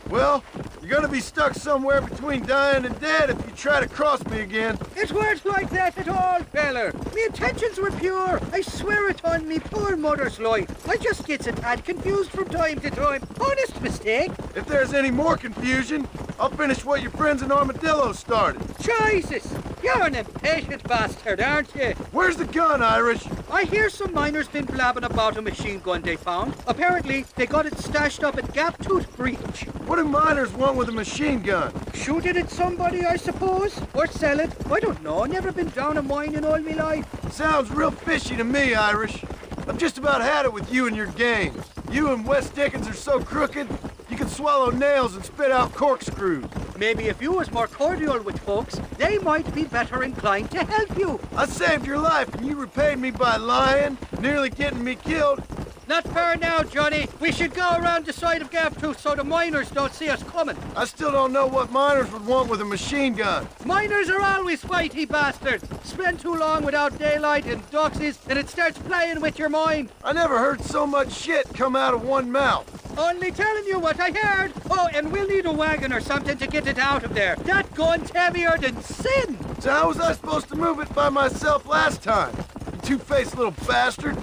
Well, you're gonna be stuck somewhere between dying and dead if you try to cross me again. It weren't like that at all, feller. Me intentions were pure. I swear it on me poor mother's life. I just gets a tad confused from time to time. Honest mistake. If there's any more confusion, I'll finish what your friends in Armadillo started. Jesus! You're an impatient bastard, aren't you? Where's the gun, Irish? I hear some miners been blabbing about a machine gun they found. Apparently, they got it stashed up at Gap Tooth Breach. What do miners want with a machine gun? Shoot it at somebody, I suppose? Or sell it? I don't know. Never been down a mine in all my life. Sounds real fishy to me, Irish. I've just about had it with you and your games. You and Wes Dickens are so crooked, you can swallow nails and spit out corkscrews. Maybe if you was more cordial with folks, they might be better inclined to help you. I saved your life and you repaid me by lying, nearly getting me killed. Not far now, Johnny. We should go around the side of Gap Tooth so the miners don't see us coming. I still don't know what miners would want with a machine gun. Miners are always fighty bastards. Spend too long without daylight and doxies, and it starts playing with your mind. I never heard so much shit come out of one mouth. Only telling you what I heard. Oh, and we'll need a wagon or something to get it out of there. That gun's heavier than sin. So how was I supposed to move it by myself last time? You two-faced little bastard.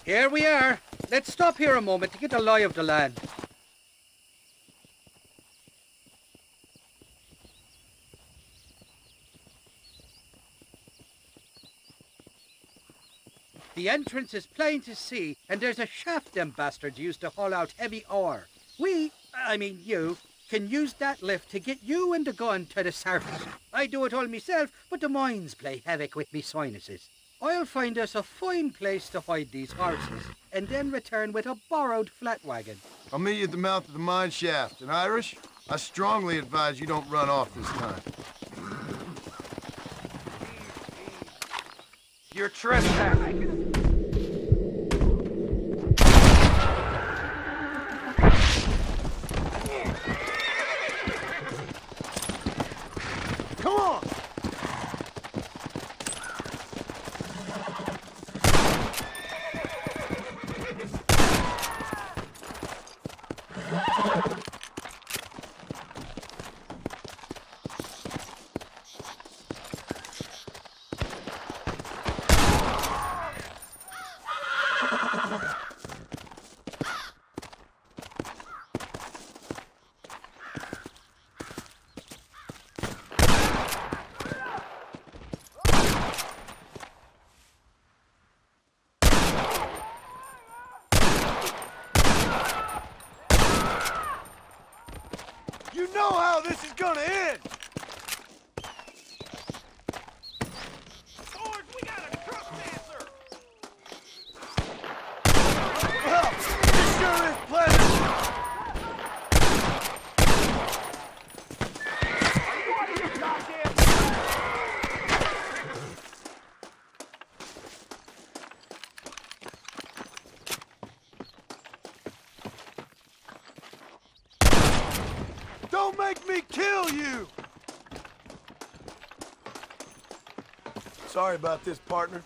Here we are. Let's stop here a moment to get a lie of the land. The entrance is plain to see, and there's a shaft them bastards used to haul out heavy ore. I mean you, can use that lift to get you and the gun to the surface. I do it all myself, but the mines play havoc with me sinuses. I'll find us a fine place to hide these horses, and then return with a borrowed flat wagon. I'll meet you at the mouth of the mine shaft. And Irish, I strongly advise you don't run off this time. You're trespassing. Come on! You know how this is gonna end! Boys, we got a truck dancer! Well, this sure is pleasant! Don't make me kill you! Sorry about this, partner.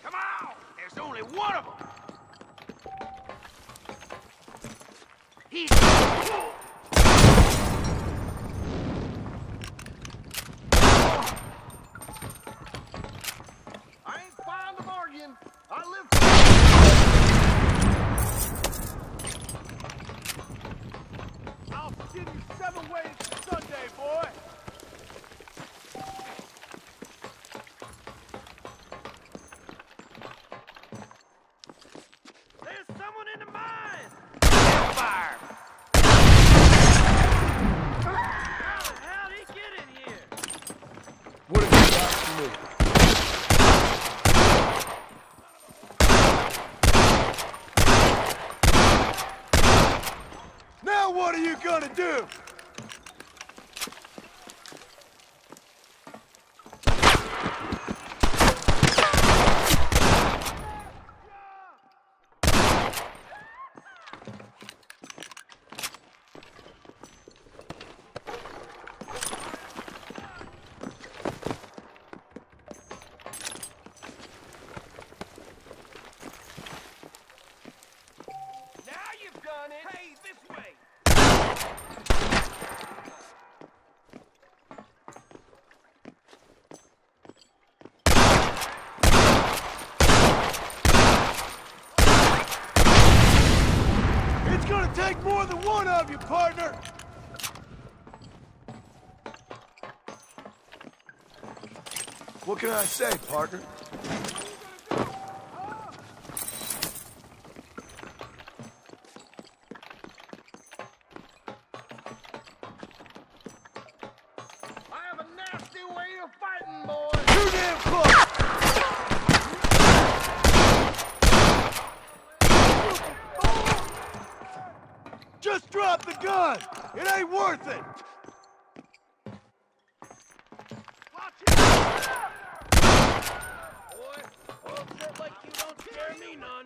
Come on! There's only one of them! He's... I ain't fond of arguing. I live. I'll give you 7 ways to Sunday, boy! There's someone in the mine! Fire! How'd he get in here? What have you got for me? Now what are you gonna do? Now you've done it! Hey, this way! It's gonna take more than one of you, partner! What can I say, partner? I have a nasty way of fighting, boys. Too damn Just drop the gun! It ain't worth it! Like you don't scare me none.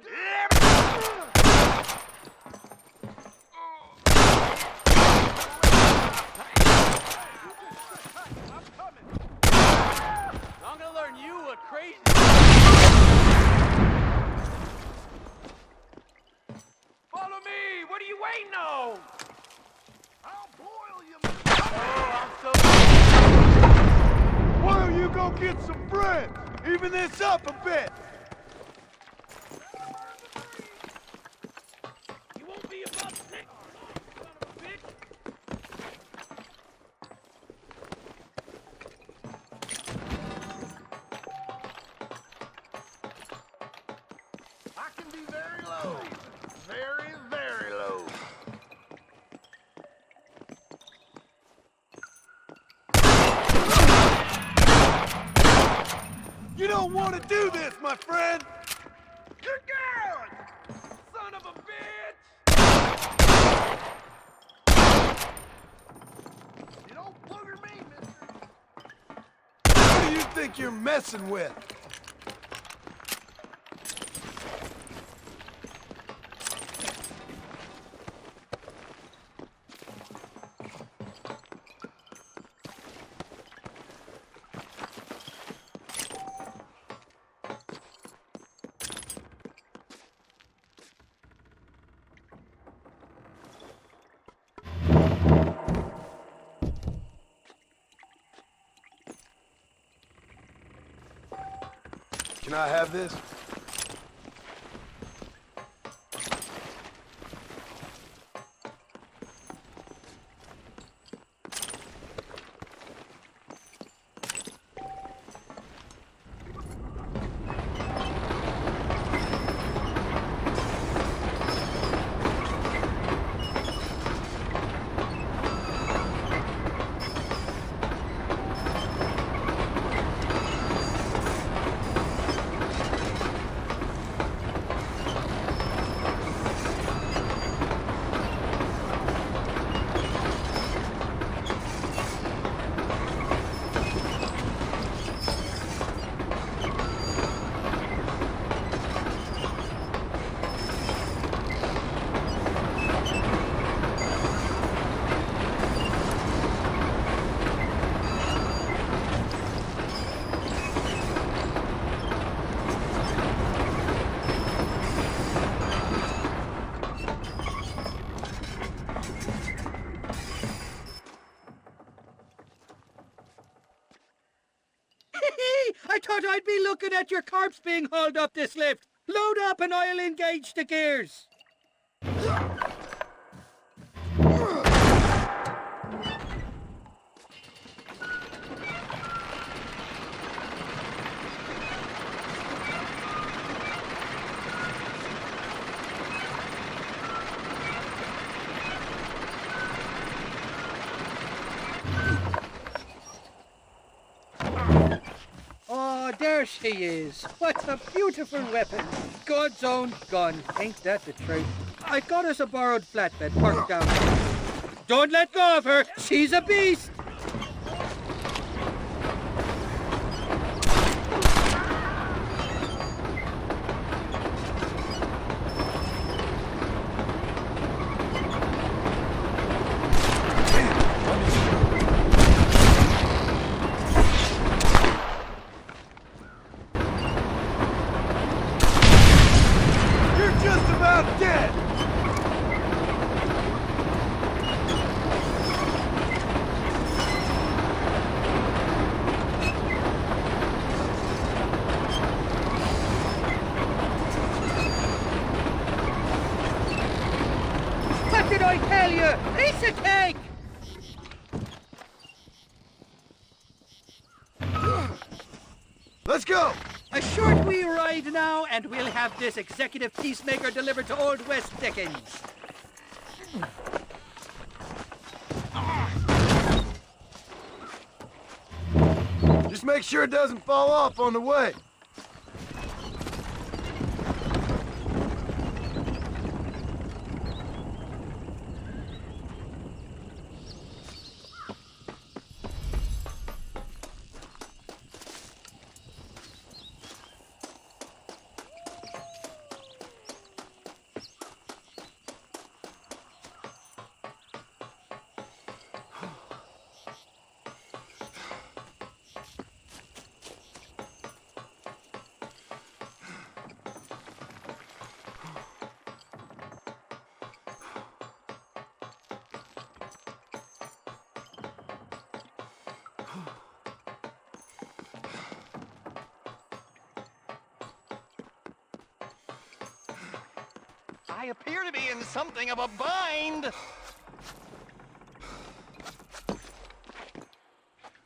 I'm gonna learn you a crazy. Follow me! What are you waiting on? I'll boil you. Oh, I'm so. Why don't you go get some bread? Even this up a bit! You won't be above 6, son of a bitch. I can be very low. Very, very low. You don't want to do this, my friend! Good God! Son of a bitch! You don't booger me, mister. Who do you think you're messing with? Can I have this? I thought I'd be looking at your corpse being hauled up this lift. Load up and I'll engage the gears. Oh, there she is. What a beautiful weapon. God's own gun. Ain't that the truth? I got us a borrowed flatbed parked down there. Don't let go of her. She's a beast. What did I tell you? Piece of cake! Let's go! A short wee ride now, and we'll have this executive peacemaker delivered to Old West Dickens. Just make sure it doesn't fall off on the way. I appear to be in something of a bind.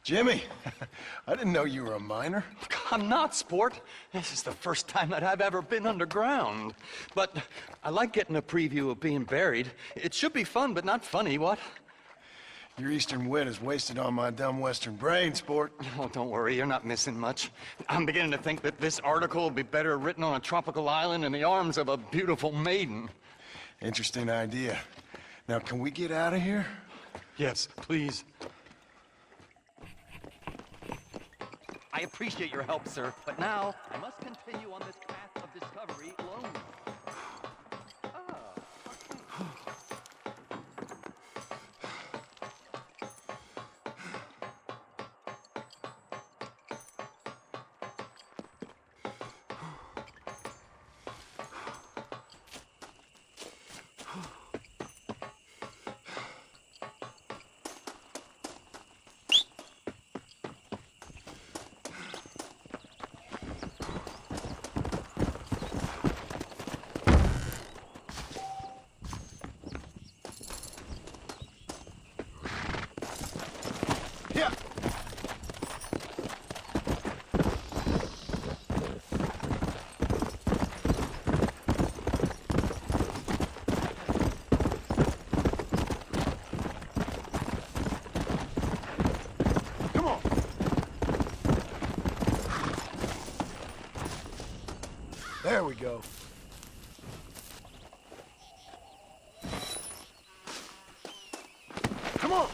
Jimmy, I didn't know you were a miner. I'm not, sport. This is the first time that I've ever been underground. But I like getting a preview of being buried. It should be fun, but not funny, what? Your eastern wit is wasted on my dumb western brain, sport. Oh, don't worry, you're not missing much. I'm beginning to think that this article will be better written on a tropical island in the arms of a beautiful maiden. Interesting idea. Now, can we get out of here? Yes, please. I appreciate your help, sir, but now I must continue on this path of discovery alone. There we go. Come on!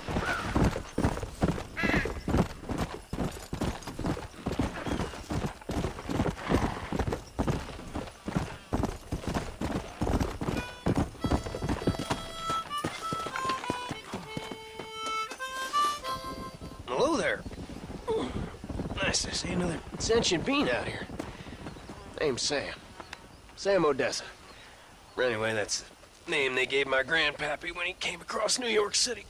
Hello there. Nice to see another sentient being out here. Name's Sam. Sam Odessa. Anyway, that's the name they gave my grandpappy when he came across New York City.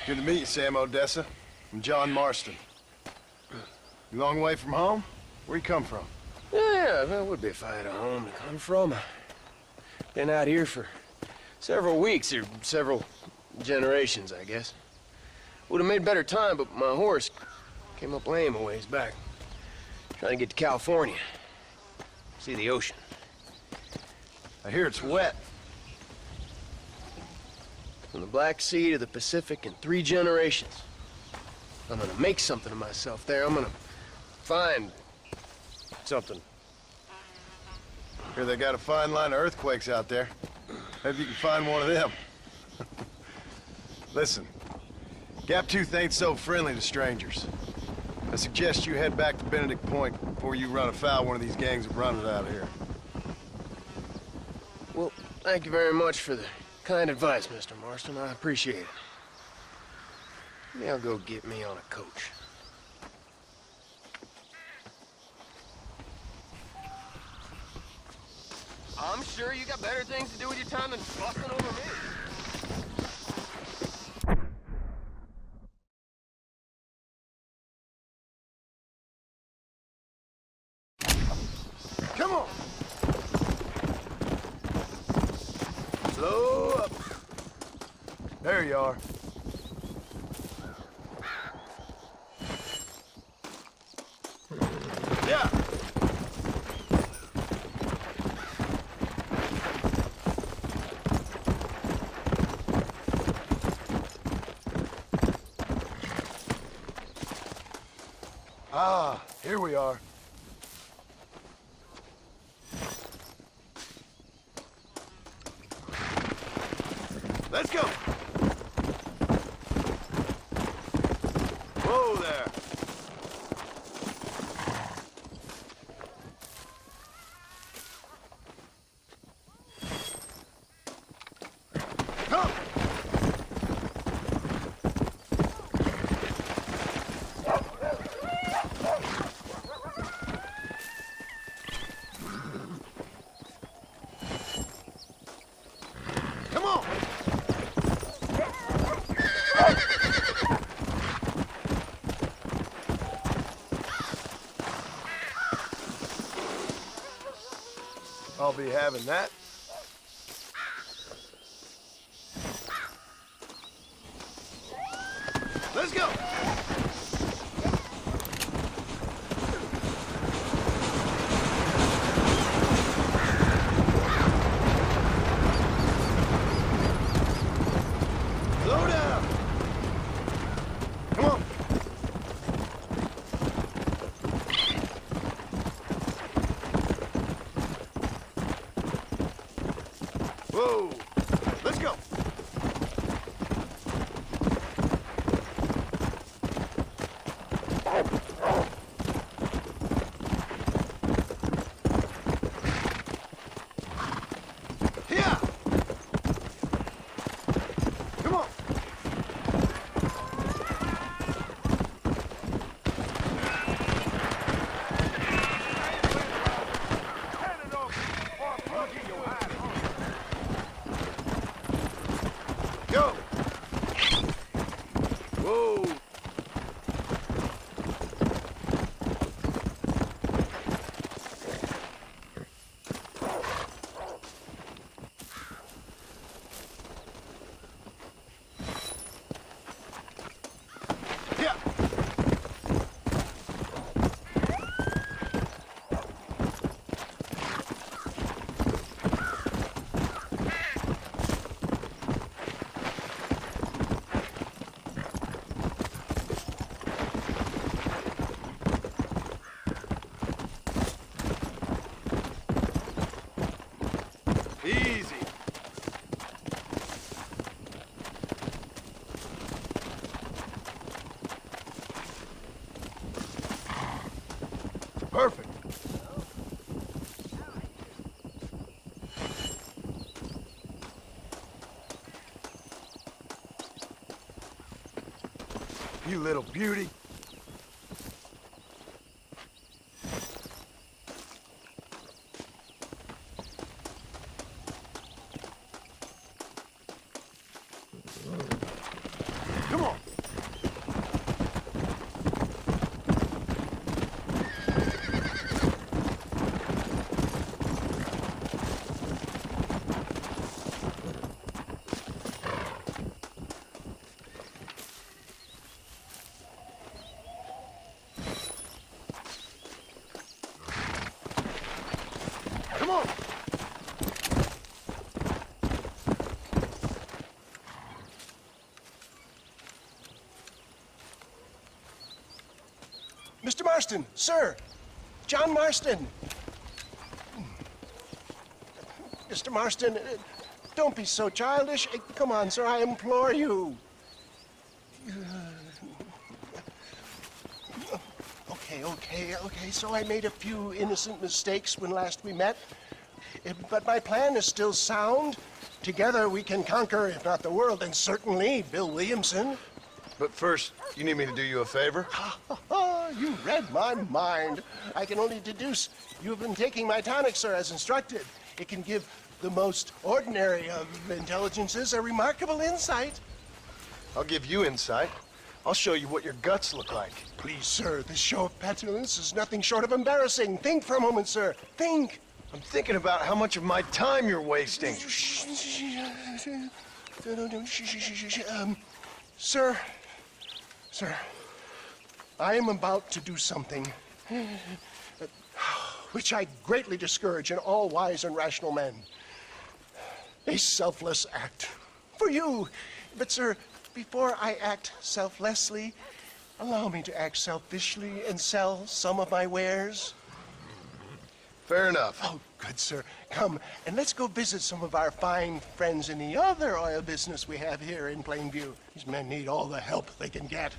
Good to meet you, Sam Odessa. I'm John Marston. You long way from home? Where you come from? Yeah, well, it would be if I had a home to come from. Been out here for several weeks, or several generations, I guess. Would have made better time, but my horse came up lame a ways back. Trying to get to California. See the ocean. I hear it's wet. From the Black Sea to the Pacific in 3 generations. I'm gonna make something of myself there. I'm gonna find something. Hear they got a fine line of earthquakes out there. Maybe you can find one of them. Listen, Gaptooth ain't so friendly to strangers. I suggest you head back to Benedict Point before you run afoul of one of these gangs that run it out of here. Well, thank you very much for the kind advice, Mr. Marston. I appreciate it. Maybe I'll go get me on a coach. I'm sure you got better things to do with your time than fussing over me. Come on! Slow up. There you are. Yeah. Ah, here we are. Let's go! Whoa there! Come! Come on! I'll be having that. Whoa. Let's go. Here. Come on. Go. Whoa. Yeah. Easy. Perfect. You little beauty. Come on. Come on. Mr. Marston, sir. John Marston. Mr. Marston, don't be so childish. Come on, sir, I implore you. Okay, so I made a few innocent mistakes when last we met. But my plan is still sound. Together we can conquer, if not the world, and certainly Bill Williamson. But first, you need me to do you a favor? You read my mind. I can only deduce you've been taking my tonic, sir, as instructed. It can give the most ordinary of intelligences a remarkable insight. I'll give you insight. I'll show you what your guts look like. Please, sir, this show of petulance is nothing short of embarrassing. Think for a moment, sir. Think. I'm thinking about how much of my time you're wasting. Sir, I am about to do something which I greatly discourage in all wise and rational men. A selfless act for you. But, sir, before I act selflessly, allow me to act selfishly and sell some of my wares. Fair enough. Oh, good, sir. Come, and let's go visit some of our fine friends in the other oil business we have here in Plainview. These men need all the help they can get.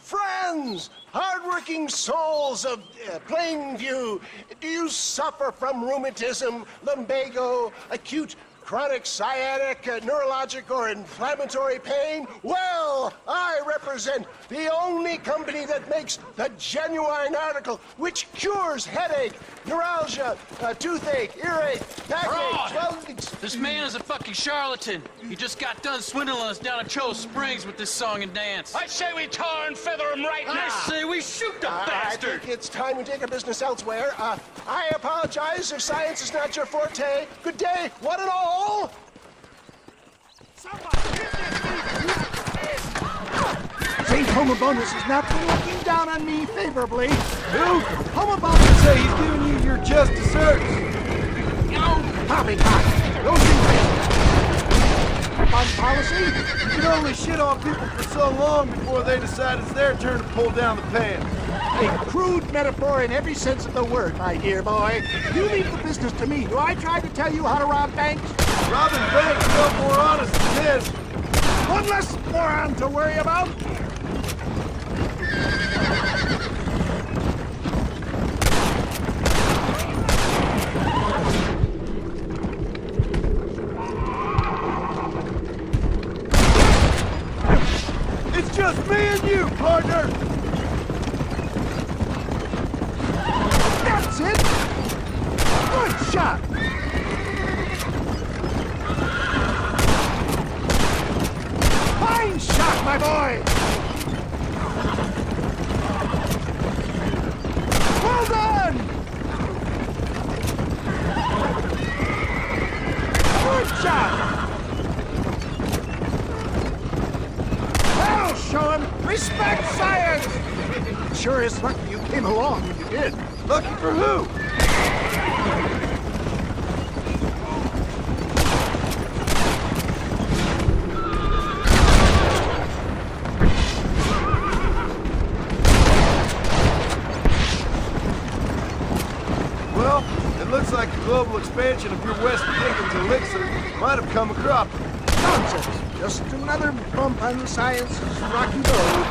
Friends, hardworking souls of Plainview, do you suffer from rheumatism, lumbago, acute chronic sciatic, neurologic, or inflammatory pain? Well, I represent the only company that makes the genuine article which cures headache, neuralgia, toothache, earache, backache. Well, this man is a fucking charlatan. He just got done swindling us down at Cho Springs with this song and dance. I say we tar and feather him right now. I say we shoot the bastard. I think it's time we take our business elsewhere. I apologize if science is not your forte. Good day, one and all. Somebody get this thief! afraid Homobonus is not looking down on me favorably. Who? Homobonus say he's giving you your just desserts. Poppycock! Those things on policy? You can only shit on people for so long before they decide it's their turn to pull down the pants. A crude metaphor in every sense of the word, my dear boy. You leave the business to me. Do I try to tell you how to rob banks? Robbing banks is no more honest than this. One less moron to worry about. It's just me and you, partner. That's it. Good shot. Fine shot, my boy! Well done! Good shot! I'll show him! Respect science! Sure is lucky you came along when you did. Lucky for who? Well, it looks like the global expansion of your West Dickens elixir might have come a cropper. Nonsense! Just another bump on science's rocky road.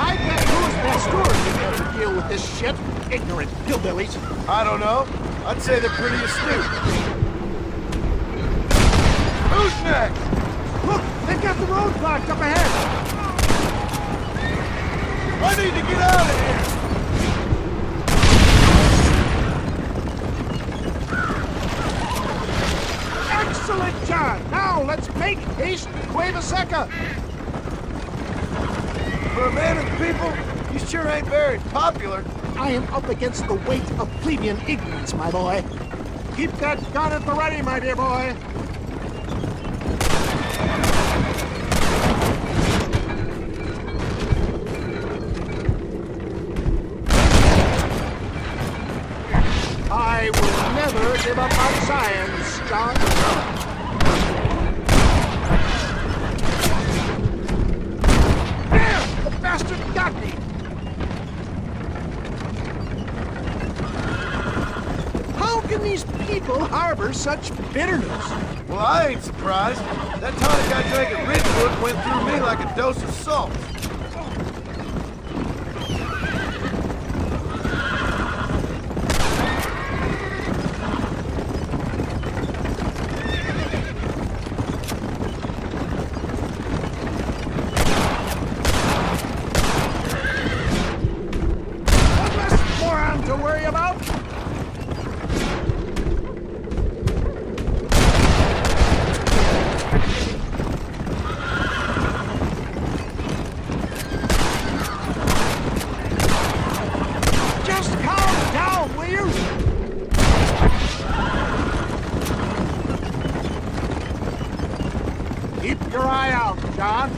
I bet who's Pasteur can ever deal with this shit. Ignorant hillbillies. I don't know. I'd say they're pretty astute. Who's next? Look, they've got the road blocked up ahead. I need to get out of here! Excellent, John! Now let's make haste Cueva Seca! For a man of the people, you sure ain't very popular. I am up against the weight of plebeian ignorance, my boy. Keep that gun at the ready, my dear boy. I will never give up on science, John. Damn! The bastard got me! How can these people harbor such bitterness? Well, I ain't surprised. That tonic I drank at Ridgewood went through me like a dose of salt. One less moron to worry about. Just calm down, will you? Keep your eye out, John.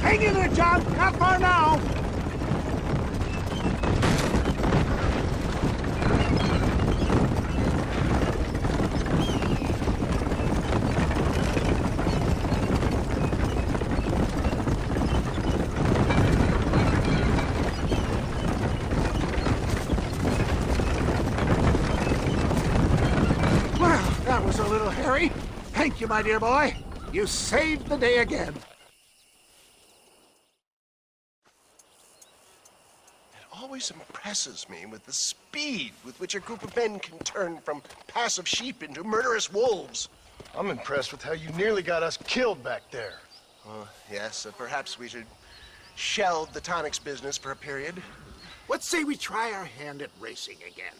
Hang in there, John. Not far now. Jerry. Thank you, my dear boy. You saved the day again. Always impresses me with the speed with which a group of men can turn from passive sheep into murderous wolves. I'm impressed with how you nearly got us killed back there. Yes, perhaps we should shelve the tonics business for a period. Let's say we try our hand at racing again.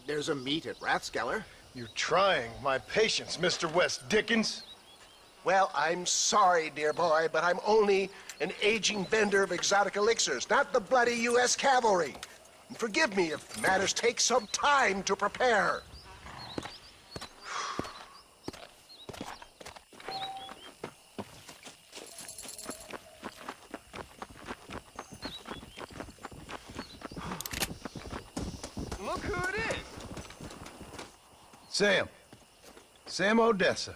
There's a meet at Rathskeller. You're trying my patience, Mr. West Dickens. Well, I'm sorry, dear boy, but I'm only an aging vendor of exotic elixirs, not the bloody U.S. cavalry. And forgive me if matters take some time to prepare. Look who it is. Sam Odessa.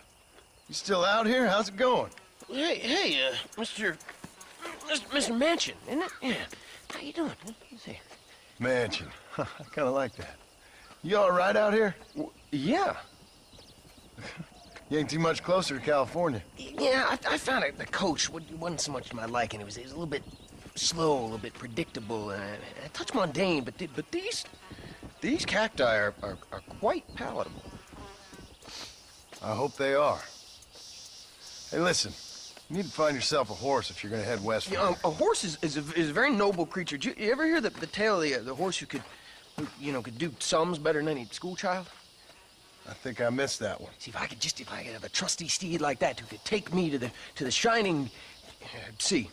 You still out here? How's it going? Hey, Mr. Manchin, isn't it? Yeah. How you doing? See. Manchin. I kind of like that. You all right out here? Yeah. You ain't too much closer to California. Yeah, I found the coach wasn't so much to my liking. It was a little bit slow, a little bit predictable, a touch mundane. But these cacti are quite palatable. I hope they are. Hey, listen. You need to find yourself a horse if you're going to head west. Yeah, a horse is a very noble creature. Did you ever hear the tale of the horse who could do sums better than any schoolchild? I think I missed that one. See, if I could have a trusty steed like that who could take me to the shining sea.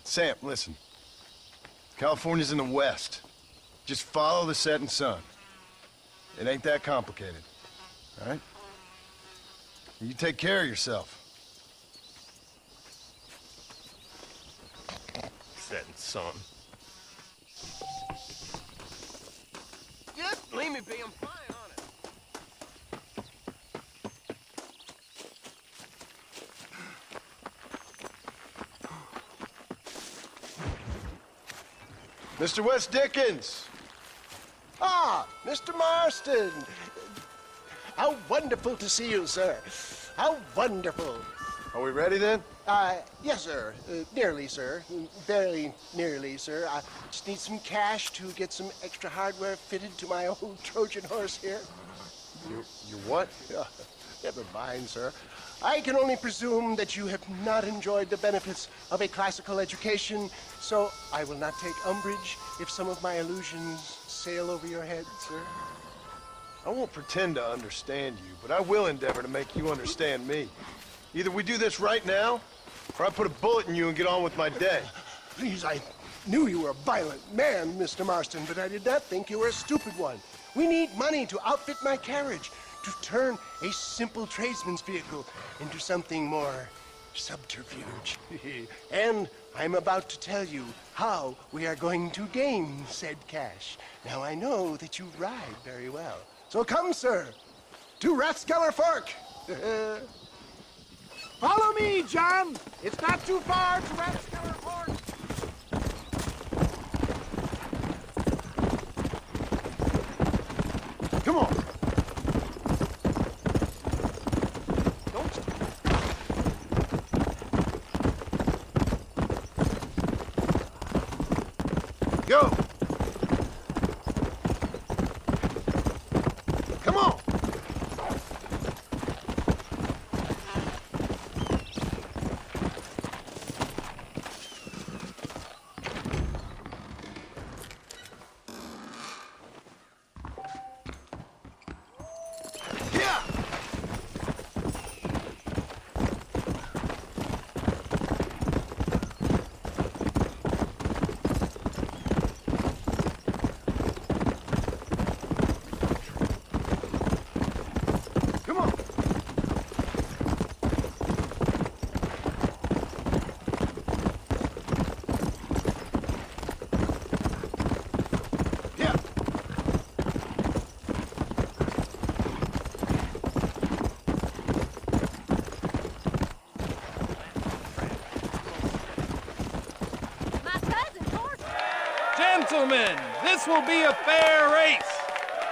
Sam, listen. California's in the west. Just follow the setting sun. It ain't that complicated. All right? You take care of yourself. Setting sun. Yep, leave me be. I'm fine on it. Mr. West Dickens! Ah, Mr. Marston. How wonderful to see you, sir. How wonderful. Are we ready then? Yes, sir. Nearly, sir. Very nearly, sir. I just need some cash to get some extra hardware fitted to my old Trojan horse here. You what? Never mind, sir. I can only presume that you have not enjoyed the benefits of a classical education, so I will not take umbrage if some of my illusions sail over your head, sir. I won't pretend to understand you, but I will endeavor to make you understand me. Either we do this right now, or I put a bullet in you and get on with my day. Please, I knew you were a violent man, Mr. Marston, but I did not think you were a stupid one. We need money to outfit my carriage, to turn a simple tradesman's vehicle into something more subterfuge. And I'm about to tell you how we are going to gain said cash. Now, I know that you ride very well. So come, sir, to Rathskeller Fork. Follow me, John. It's not too far to Rathskeller Fork. Come on. Go! Come on! Gentlemen, this will be a fair race.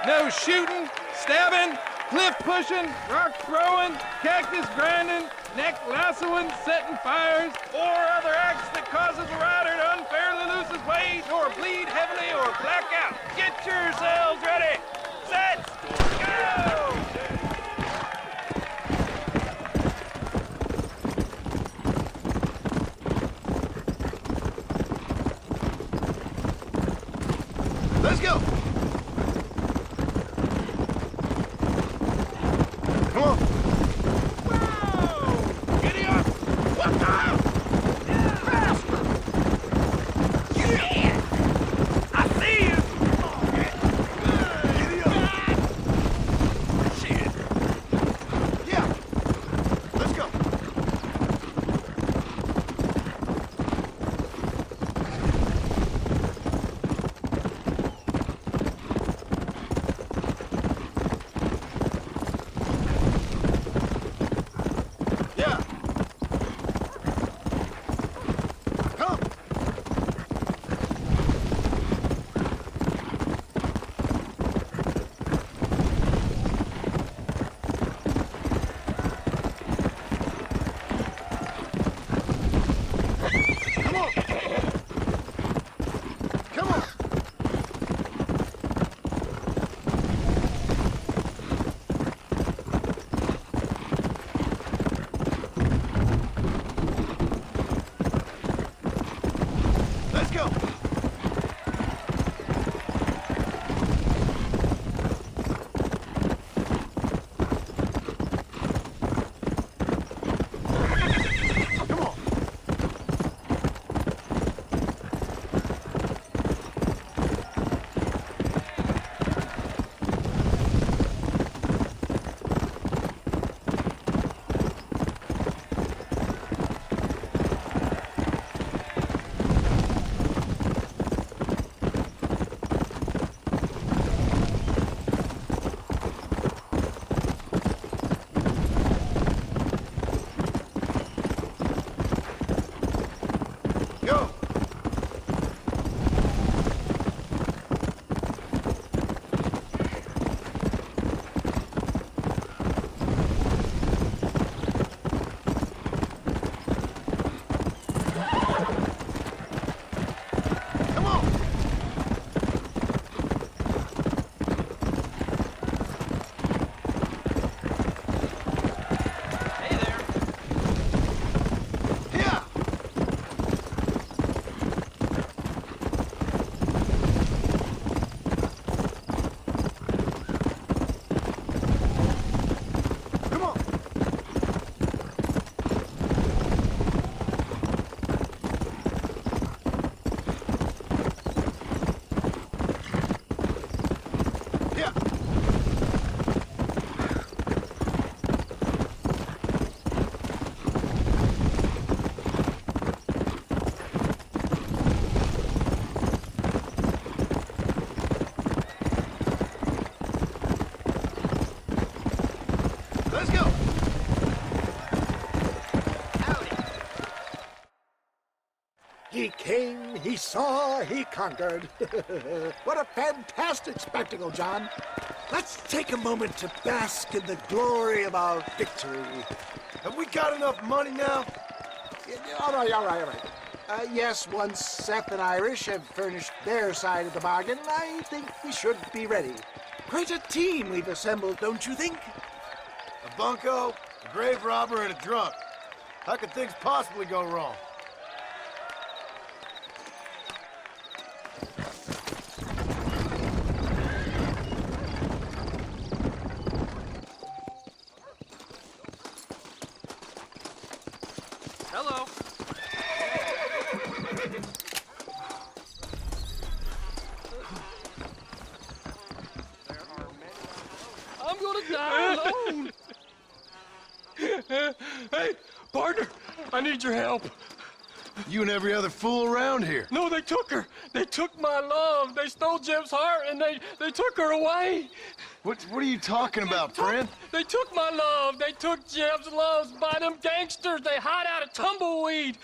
No shooting, stabbing, cliff pushing, rock throwing, cactus grinding, neck lassoing, setting fires, or other acts that causes a rider to unfairly lose his weight, or bleed heavily, or black out. Get yourselves ready. Set, go! Let's go! Come on! Whoa! Giddy up! What the? Faster! Yeah! I see you! Giddy up! Shit! Yeah! Let's go! Yeah! Come! Come on! Come on! Let's go! Come on! Go! Come on! Hey there. Yeah! Come on! Yeah! Let's go! He came, he saw, he conquered. What a fantastic spectacle, John. Let's take a moment to bask in the glory of our victory. Have we got enough money now? All right. Yes, once Seth and Irish have furnished their side of the bargain, I think we should be ready. Quite a team we've assembled, don't you think? A bunco, a grave robber, and a drunk. How could things possibly go wrong? Hello. I'm gonna die alone. Hey, partner, I need your help. You and every other fool around here. No, they took her. They took my love. They stole Jim's heart and they took her away. What are you talking about, friend? They took my love. They took Jim's love by them gangsters. They hide out of Tumbleweed.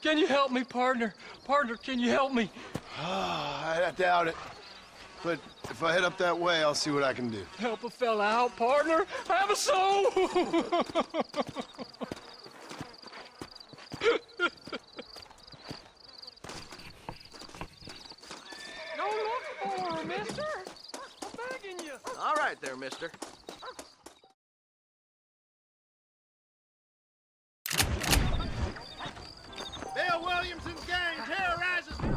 Can you help me, partner? Partner, can you help me? I doubt it. but if I head up that way, I'll see what I can do. Help a fella out, partner. Have a soul. Don't look for her, mister. I'm begging you. All right there, mister. Bill Williamson's gang terrorizes the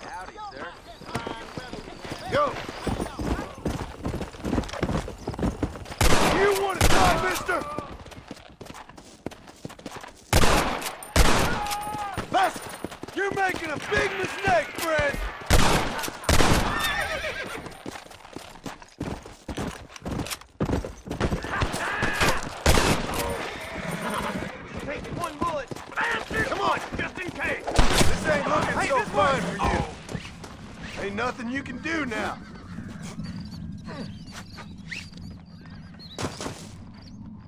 Howdy, sir. Go! You want to die, mister? Lester, you're making a big mistake, Fred! Take one bullet. Come on, just in case. This ain't looking so fun for you. Ain't nothing you can do now.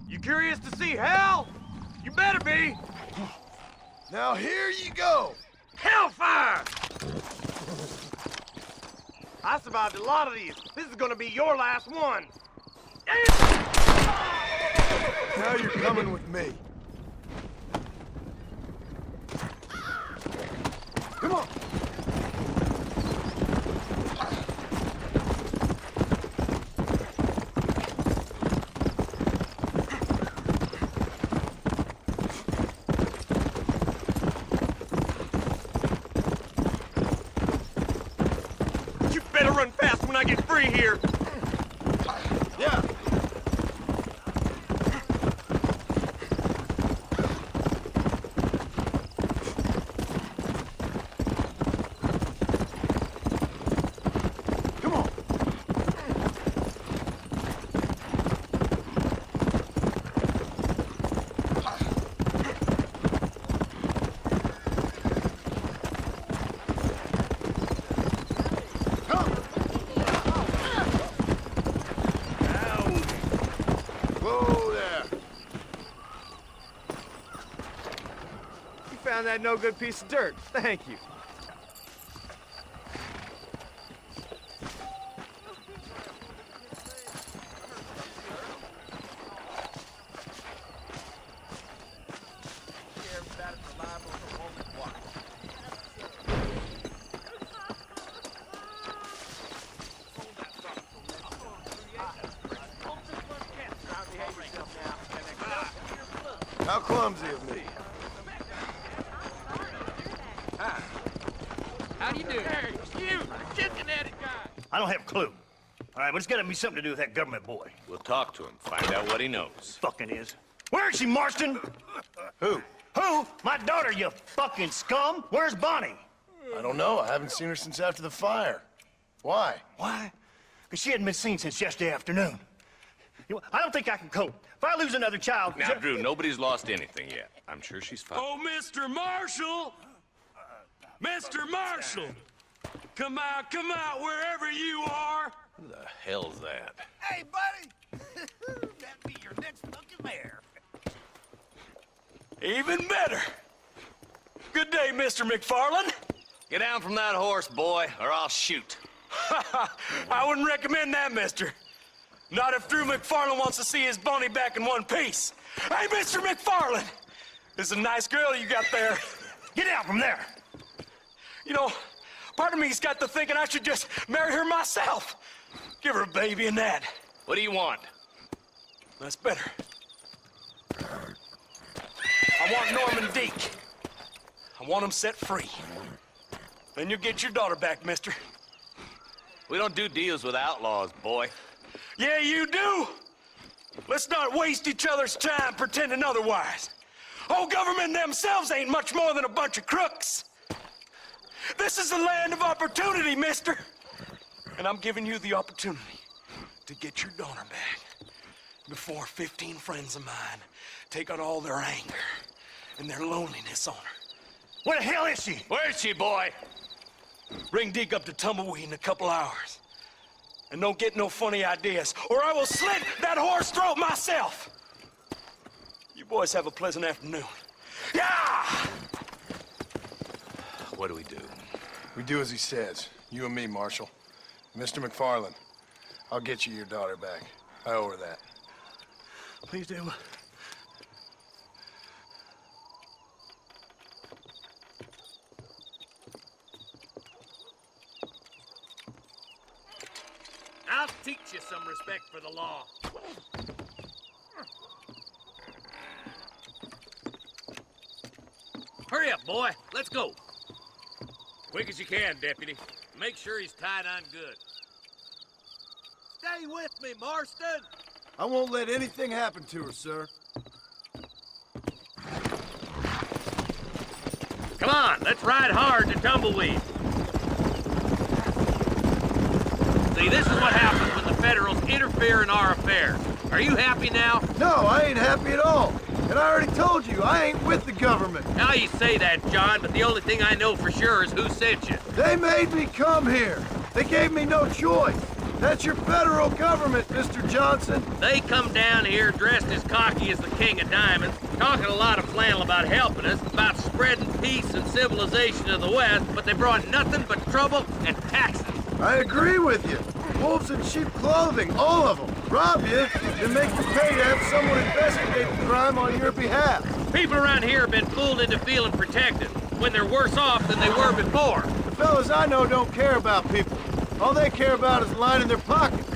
You curious to see hell? You better be. Now here you go. Hellfire! I survived a lot of these. This is gonna be your last one. Now you're coming with me. Come on. You better run fast when I get free here. Yeah. Come on. Whoa there. You found that no good piece of dirt. Thank you. How clumsy of me. How do you do? Hey, you chicken-headed guy. I don't have a clue. All right, but it's got to be something to do with that government boy. We'll talk to him, find out what he knows. Fucking is. Where is she, Marston? Who? Who? My daughter, you fucking scum. Where's Bonnie? I don't know. I haven't seen her since after the fire. Why? Why? Because she hadn't been seen since yesterday afternoon. You know, I don't think I can cope. If I lose another child... Now, Drew, nobody's lost anything yet. I'm sure she's fine. Oh, Mr. Marshall! Mr. Marshall! Come out, wherever you are! Who the hell's that? Hey, buddy! That'd be your next fucking mayor. Even better! Good day, Mr. McFarland. Get down from that horse, boy, or I'll shoot. I wouldn't recommend that, mister. Not if Drew McFarland wants to see his Bonnie back in one piece. Hey, Mr. McFarland! This is a nice girl you got there. Get out from there! You know, part of me's got to thinking I should just marry her myself. Give her a baby and that. What do you want? That's better. I want Norman Deek. I want him set free. Then you'll get your daughter back, mister. We don't do deals with outlaws, boy. Yeah, you do. Let's not waste each other's time pretending otherwise. Oh, government themselves ain't much more than a bunch of crooks. This is the land of opportunity, mister. And I'm giving you the opportunity to get your daughter back before 15 friends of mine take out all their anger and their loneliness on her. Where the hell is she? Where is she, boy? Bring Deke up to Tumbleweed in a couple hours. And don't get no funny ideas, or I will slit that horse throat myself. You boys have a pleasant afternoon. Yeah! What do we do? We do as he says. You and me, Marshal. Mr. McFarland, I'll get you your daughter back. I owe her that. Please do. I'll teach you some respect for the law. Hurry up, boy. Let's go. Quick as you can, Deputy. Make sure he's tied on good. Stay with me, Marston. I won't let anything happen to her, sir. Come on, let's ride hard to Tumbleweed. See, this is what happens when the Federals interfere in our affairs. Are you happy now? No, I ain't happy at all. And I already told you, I ain't with the government. Now you say that, John, but the only thing I know for sure is who sent you. They made me come here. They gave me no choice. That's your federal government, Mr. Johnson. They come down here dressed as cocky as the King of Diamonds, talking a lot of flannel about helping us, about spreading peace and civilization in the West, but they brought nothing but trouble and taxes. I agree with you. Wolves in sheep clothing, all of them. Rob you, then make you pay to have someone investigate the crime on your behalf. People around here have been fooled into feeling protected, when they're worse off than they were before. The fellas I know don't care about people. All they care about is lining their pockets.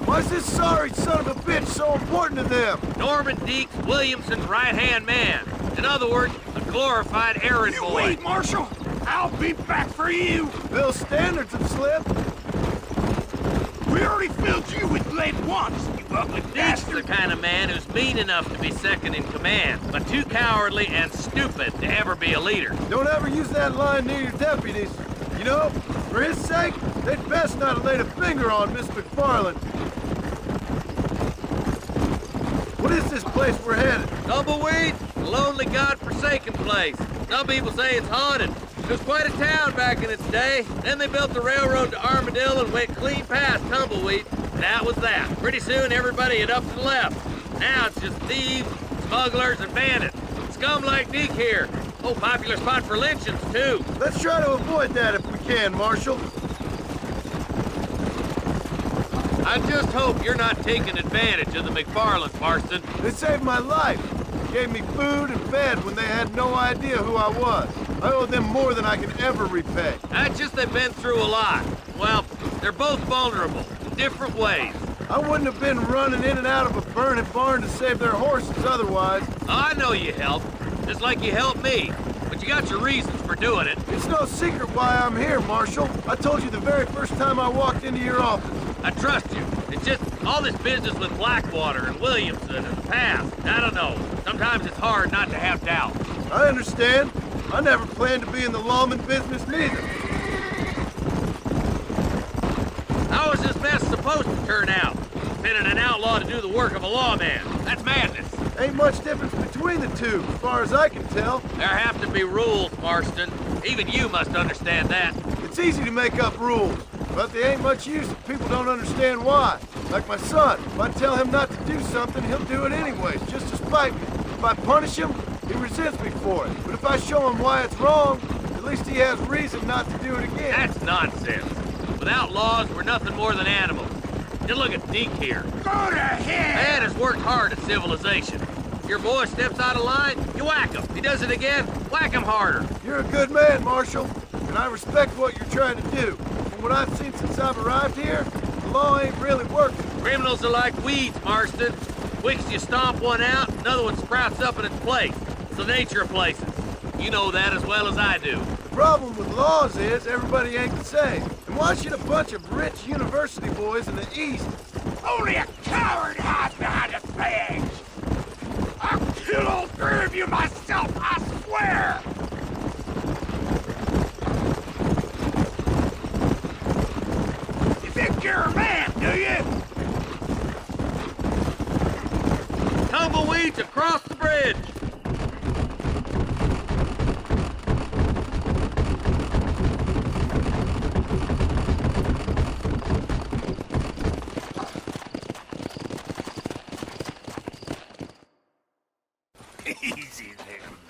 Why's this sorry son of a bitch so important to them? Norman Deeks, Williamson's right-hand man. In other words, a glorified errand boy. Wait, Marshal! I'll be back for you! Bill's standards have slipped. We already filled you with lead once, you ugly Deeks bastard! is the kind of man who's mean enough to be second in command, but too cowardly and stupid to ever be a leader. Don't ever use that line near your deputies. You know, for his sake, they'd best not have laid a finger on Miss McFarland. What is this place we're headed? Tumbleweed, a lonely, god-forsaken place. Some people say it's haunted. It was quite a town back in its day. Then they built the railroad to Armadillo and went clean past Tumbleweed. That was that. Pretty soon everybody had up and left. Now it's just thieves, smugglers, and bandits. Scum like Deke here. Oh, popular spot for lynchings, too. Let's try to avoid that if we can, Marshal. I just hope you're not taking advantage of the McFarlands, Marston. They saved my life. Gave me food and fed when they had no idea who I was. I owe them more than I can ever repay. That's just they've been through a lot. Well, they're both vulnerable, in different ways. I wouldn't have been running in and out of a burning barn to save their horses otherwise. I know you helped, just like you helped me. But you got your reasons for doing it. It's no secret why I'm here, Marshal. I told you the very first time I walked into your office. I trust you. It's just all this business with Blackwater and Williamson and the past. I don't know. Sometimes it's hard not to have doubt. I understand. I never planned to be in the lawman business neither. How is this mess supposed to turn out? Pinning an outlaw to do the work of a lawman. That's madness. Ain't much difference between the two, as far as I can tell. There have to be rules, Marston. Even you must understand that. It's easy to make up rules, but they ain't much use if people don't understand why. Like my son. If I tell him not to do something, he'll do it anyways, just to spite me. If I punish him, he resents me for it. But if I show him why it's wrong, at least he has reason not to do it again. That's nonsense. Without laws, we're nothing more than animals. Just look at Deke here. Go to hell! Man has worked hard at civilization. Your boy steps out of line, you whack him. He does it again, whack him harder. You're a good man, Marshal, and I respect what you're trying to do. From what I've seen since I've arrived here, the law ain't really working. Criminals are like weeds, Marston. Quick as you stomp one out, another one sprouts up in its place. It's the nature of places. You know that as well as I do. The problem with laws is everybody ain't the same. And why should a bunch of rich university boys in the East... Only a coward hides behind a badge! I'll kill all three of you myself, I swear! You think you're a man, do you? Tumbleweeds across the bridge!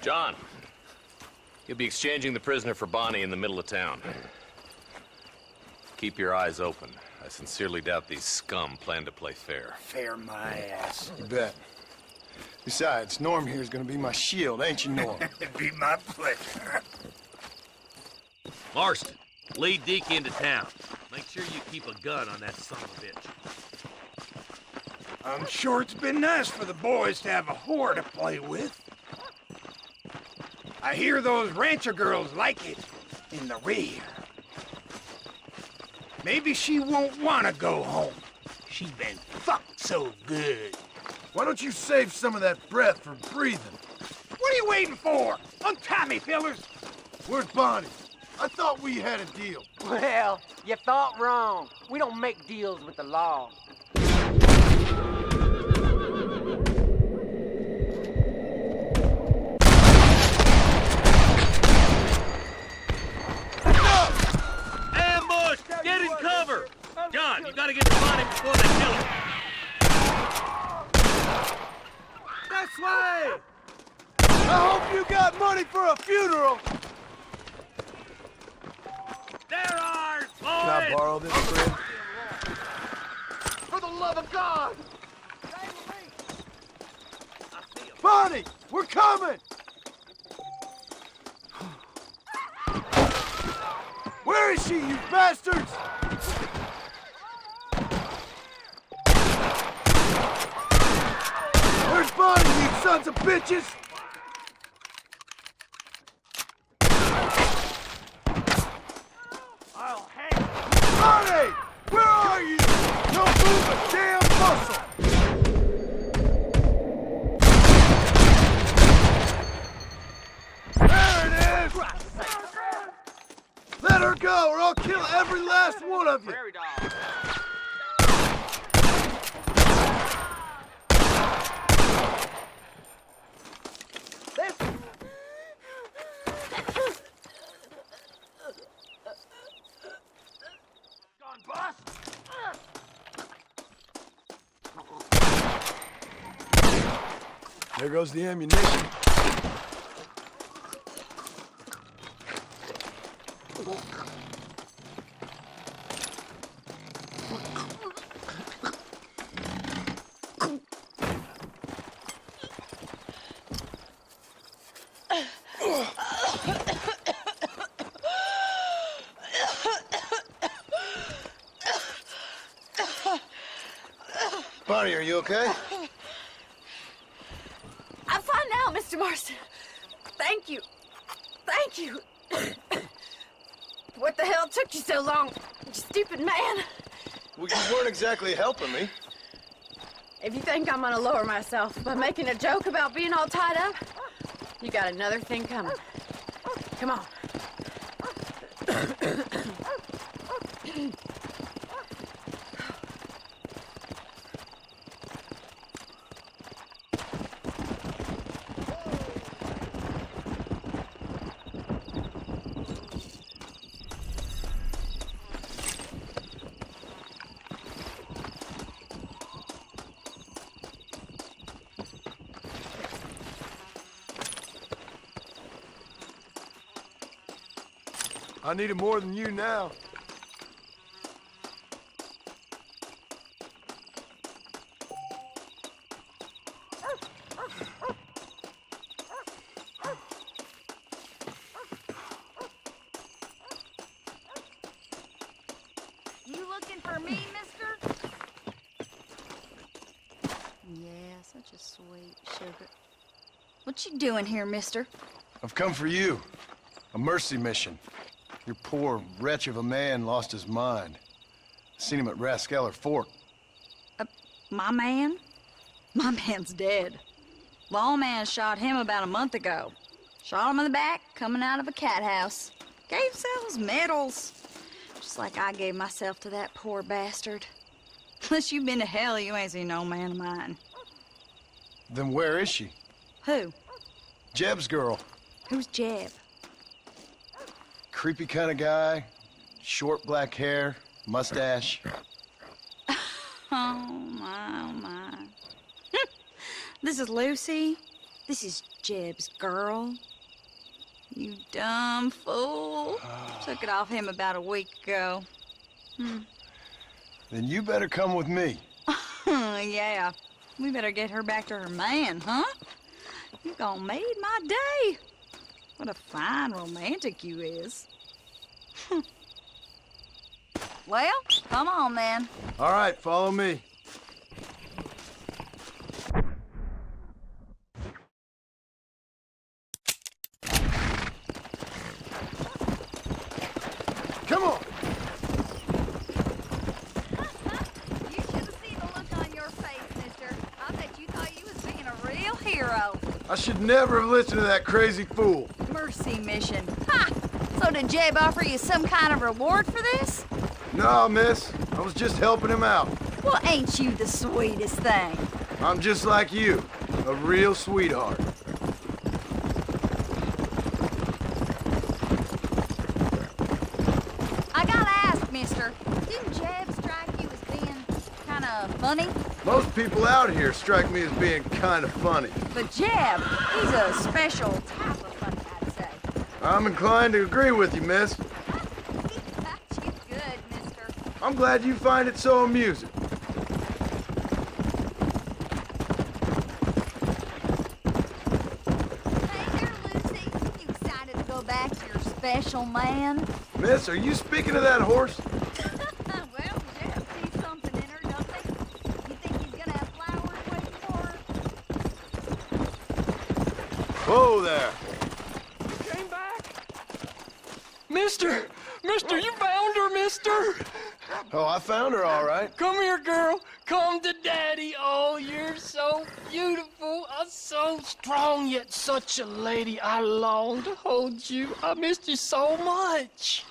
John, you'll be exchanging the prisoner for Bonnie in the middle of town. Keep your eyes open. I sincerely doubt these scum plan to play fair. Fair my ass. You bet. Besides, Norm here is gonna be my shield, ain't you, Norm? It'd be my pleasure. Marston, lead Deke into town. Make sure you keep a gun on that son of a bitch. I'm sure it's been nice for the boys to have a whore to play with. I hear those rancher girls like it in the rear. Maybe she won't want to go home. She's been fucked so good. Why don't you save some of that breath for breathing? What are you waiting for? Untie me, fellers. Where's Bonnie? I thought we had a deal. Well, you thought wrong. We don't make deals with the law. Ambush! Get in cover! John, you gotta get to Bonnie before they kill her. This way! I hope you got money for a funeral! They're ours, boys! Can I borrow this, friend? For the love of God! Bonnie! We're coming! Where is she, you bastards? Where's Bonnie, you sons of bitches? I'll hang you. Bonnie! Where are you? Don't move a damn muscle! There it is! Let her go, or I'll kill every last one of you! There goes the ammunition. Bonnie, are you okay? I'm fine now, Mr. Marston. Thank you. Thank you. What the hell took you so long, you stupid man? Well, you weren't exactly helping me. If you think I'm gonna lower myself by making a joke about being all tied up, you got another thing coming. Come on. I need it more than you now. You looking for me, mister? Yeah, such a sweet sugar. What you doing here, mister? I've come for you. A mercy mission. Your poor wretch of a man lost his mind. Seen him at Raskeller Fork. My man? My man's dead. Lawman shot him about a month ago. Shot him in the back, coming out of a cat house. Gave themselves medals. Just like I gave myself to that poor bastard. Unless you've been to hell, you ain't seen no man of mine. Then where is she? Who? Jeb's girl. Who's Jeb? Creepy kind of guy. Short black hair, mustache. Oh, my, oh, my. This is Lucy. This is Jeb's girl. You dumb fool. Took it off him about a week ago. Then you better come with me. Yeah. We better get her back to her man, huh? You gonna made my day. What a fine romantic you is. Well, come on then. All right, follow me. Come on. You should have seen the look on your face, mister. I bet you thought you was being a real hero. I should never have listened to that crazy fool. Mercy mission. Ha! So did Jeb offer you some kind of reward for this? No, miss. I was just helping him out. Well, ain't you the sweetest thing? I'm just like you, a real sweetheart. I gotta ask, mister, didn't Jeb strike you as being kind of funny? Most people out here strike me as being kind of funny. But Jeb, he's a special type of funny, I'd say. I'm inclined to agree with you, miss. Got you good, mister. I'm glad you find it so amusing. Hey there, Lucy. You excited to go back to your special man? Miss, are you speaking of that horse? Well, Jeb sees something in her, don't they? You think he's gonna have flowers waiting for her? Whoa there. Came back? Mister, you found her, mister. Oh, I found her all right. Come here, girl. Come to daddy. Oh, you're so beautiful. So strong, yet such a lady. I long to hold you. I missed you so much.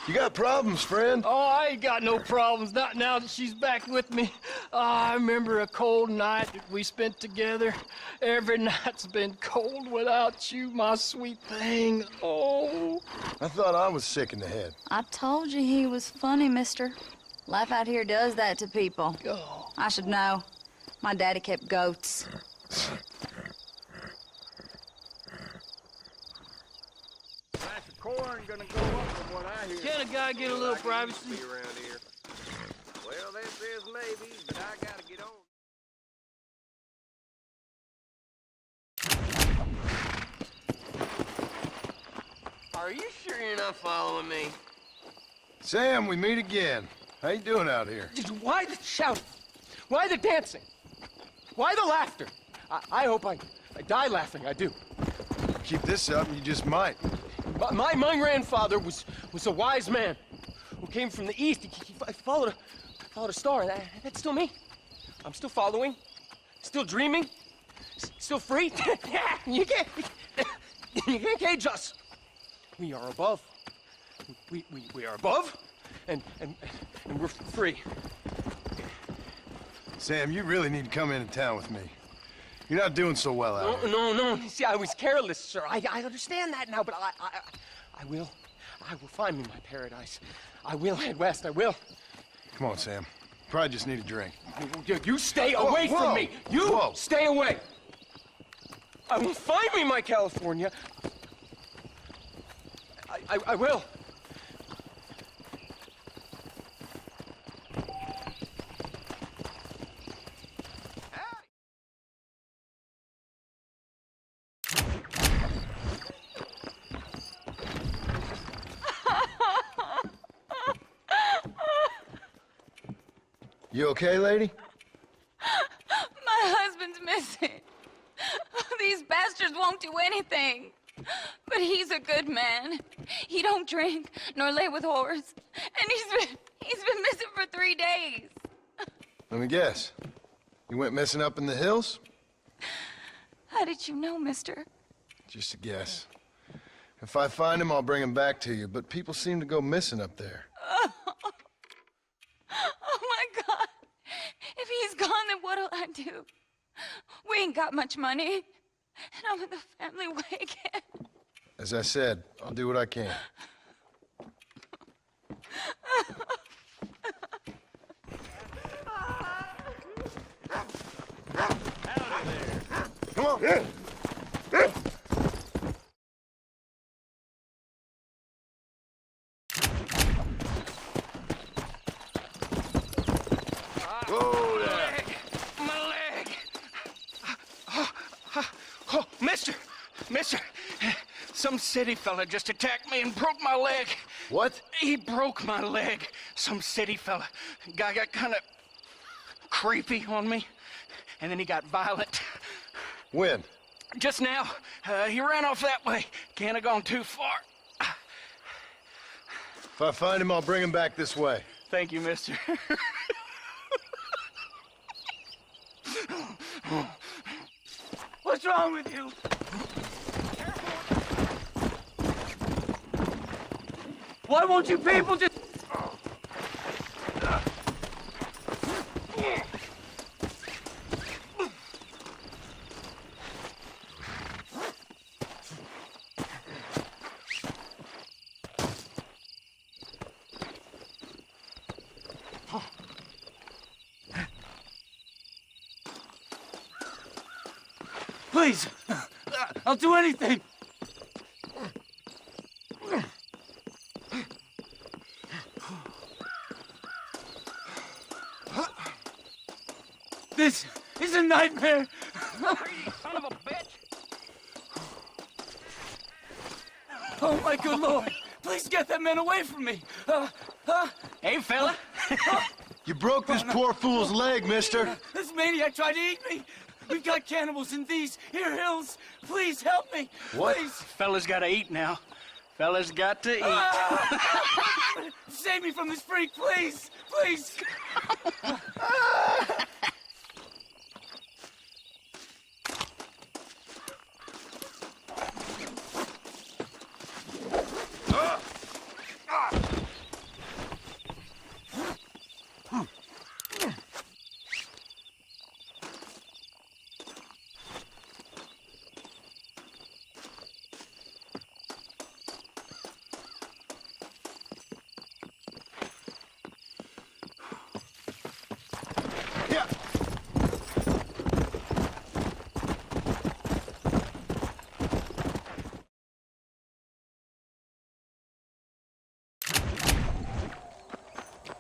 You got problems, friend? Oh, I ain't got no problems, not now that she's back with me. Oh, I remember a cold night that we spent together. Every night's been cold without you, my sweet thing. Oh. I thought I was sick in the head. I told you he was funny, mister. Life out here does that to people. Oh. I should know. My daddy kept goats. Corn gonna go up from what I hear. Can a guy get a little privacy? Around here. Well, this is maybe, but I gotta get on. Are you sure you're not following me? Sam, we meet again. How you doing out here? Why the shouting? Why the dancing? Why the laughter? I hope I die laughing, I do. Keep this up and you just might. My grandfather was a wise man who came from the east. He followed a star, and that's still me. I'm still following, still dreaming, still free. You can't cage us. We are above. We are above, and we're free. Sam, you really need to come into town with me. You're not doing so well out here. No. See, I was careless, sir. I understand that now, but I will find me my paradise. I will head west. I will. Come on, Sam. Probably just need a drink. You stay away from me. You stay away. I will find me my California. I will. You okay, lady? My husband's missing. These bastards won't do anything. But he's a good man. He don't drink nor lay with whores. And he's been missing for 3 days. Let me guess. You went missing up in the hills? How did you know, mister? Just a guess. If I find him, I'll bring him back to you, but people seem to go missing up there. Oh my God. If he's gone, then what'll I do? We ain't got much money. And I'm in the family way again. As I said, I'll do what I can. Come on. mister. Some city fella just attacked me and broke my leg. What? He broke my leg. Some city fella. Guy got kind of creepy on me, and then he got violent. When? Just now. He ran off that way. Can't have gone too far. If I find him, I'll bring him back this way. Thank you, mister. What's wrong with you? Why won't you people just... Please, I'll do anything. This is a nightmare. Son of a bitch. Oh, my good Lord. Please get that man away from me. Hey, fella. You broke this poor fool's leg, mister. This maniac tried to eat me. We've got cannibals in these here hills. Please help me. What? Please. Fella's gotta eat now. Fella's got to eat. Save me from this freak, please. Please.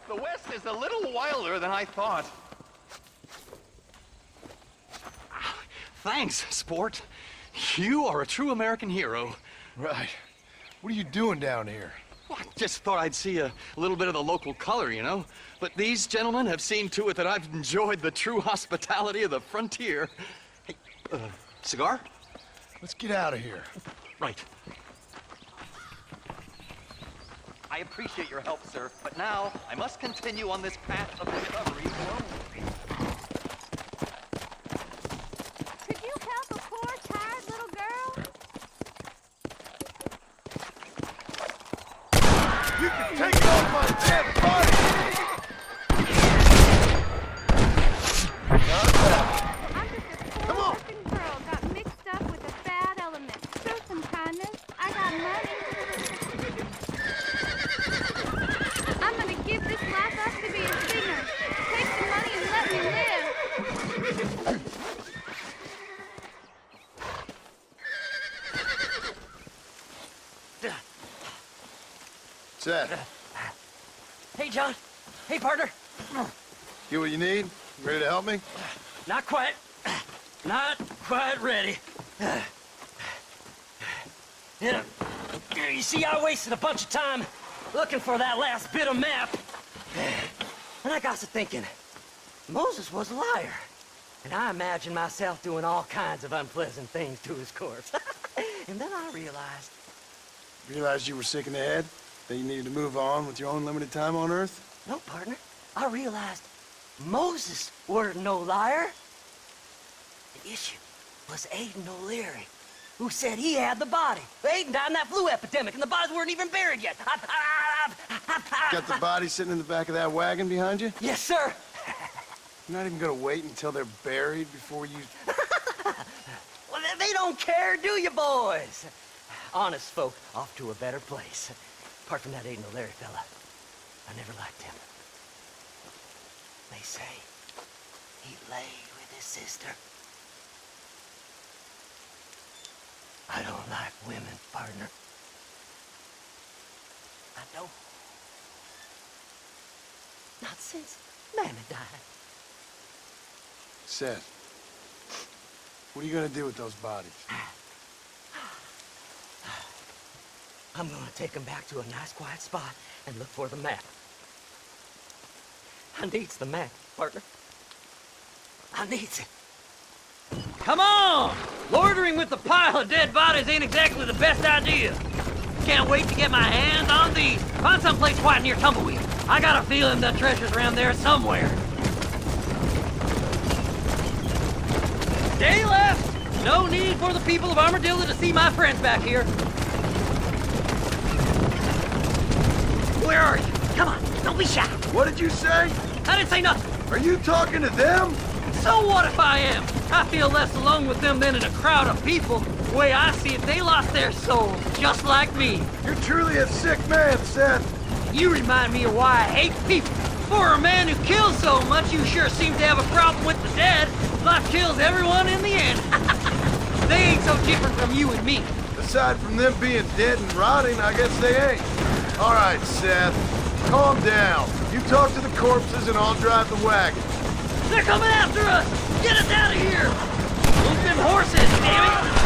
The West is a little wilder than I thought. Thanks, sport. You are a true American hero. Right. What are you doing down here? Well, I just thought I'd see a little bit of the local color, you know? But these gentlemen have seen to it that I've enjoyed the true hospitality of the frontier. Hey, cigar? Let's get out of here. Right. I appreciate your help, sir, but now I must continue on this path of recovery alone. Could you help a poor, tired little girl? You can take it off my dead body! I'm just a poor orphan girl got mixed up with a bad element. Show some kindness. I got money. I'm gonna give this life up to be a singer. Take the money and let me live. What's that? Hey, John. Hey, partner. Get what you need? You ready to help me? Not quite. Not quite ready. You see, I wasted a bunch of time looking for that last bit of map. And I got to thinking, Moses was a liar. And I imagined myself doing all kinds of unpleasant things to his corpse. And then I realized... Realized you were sick in the head? That you needed to move on with your own limited time on Earth? No, partner. I realized Moses weren't no liar. The issue was Aiden O'Leary, who said he had the body. Aiden died in that flu epidemic, and the bodies weren't even buried yet. Got the body sitting in the back of that wagon behind you? Yes, sir. You're not even gonna wait until they're buried before you... Well, they don't care, do you, boys? Honest folk off to a better place. Apart from that Aiden O'Leary fella, I never liked him. They say he lay with his sister. I don't like women, partner. I don't. Not since Mammy died. Seth, what are you gonna do with those bodies? I'm gonna take him back to a nice quiet spot and look for the map. I needs the map, partner. I needs it. Come on! Loitering with a pile of dead bodies ain't exactly the best idea. Can't wait to get my hands on these. Find someplace quiet near Tumbleweed. I got a feeling the treasure's around there somewhere. Day left! No need for the people of Armadillo to see my friends back here. Where are you? Come on, don't be shy. What did you say? I didn't say nothing. Are you talking to them? So what if I am? I feel less alone with them than in a crowd of people. The way I see it, they lost their souls, just like me. You're truly a sick man, Seth. You remind me of why I hate people. For a man who kills so much, you sure seem to have a problem with the dead. Life kills everyone in the end. They ain't so different from you and me. Aside from them being dead and rotting, I guess they ain't. All right, Seth, calm down. You talk to the corpses and I'll drive the wagon. They're coming after us! Get us out of here! Move them horses, damn it!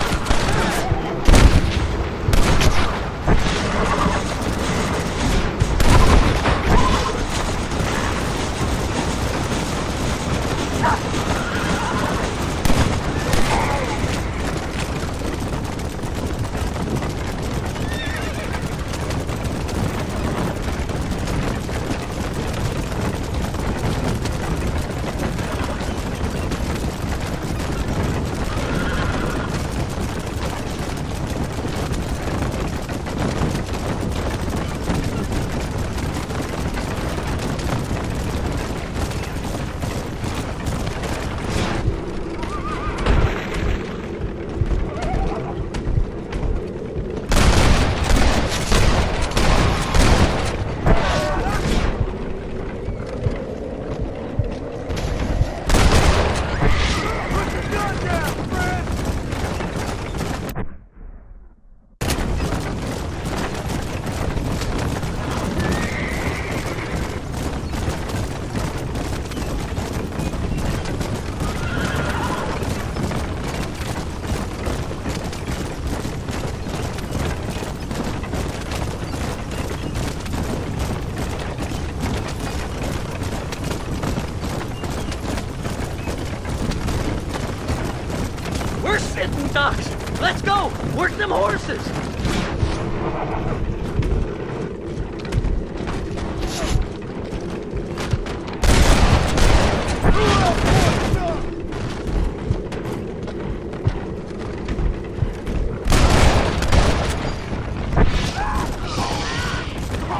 Ducks. Let's go! Work them horses!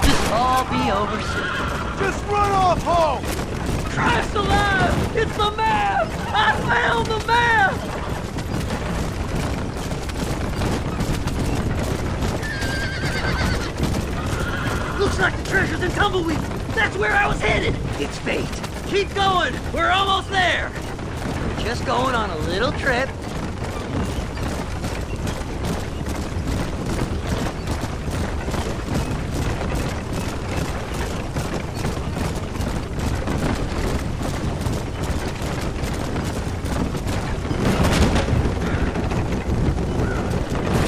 This'll all be over soon. Just run off home! Christ alive! It's the map! I found the map! Looks like the treasure's in Tumbleweed. That's where I was headed. It's fate. Keep going. We're almost there. We're just going on a little trip.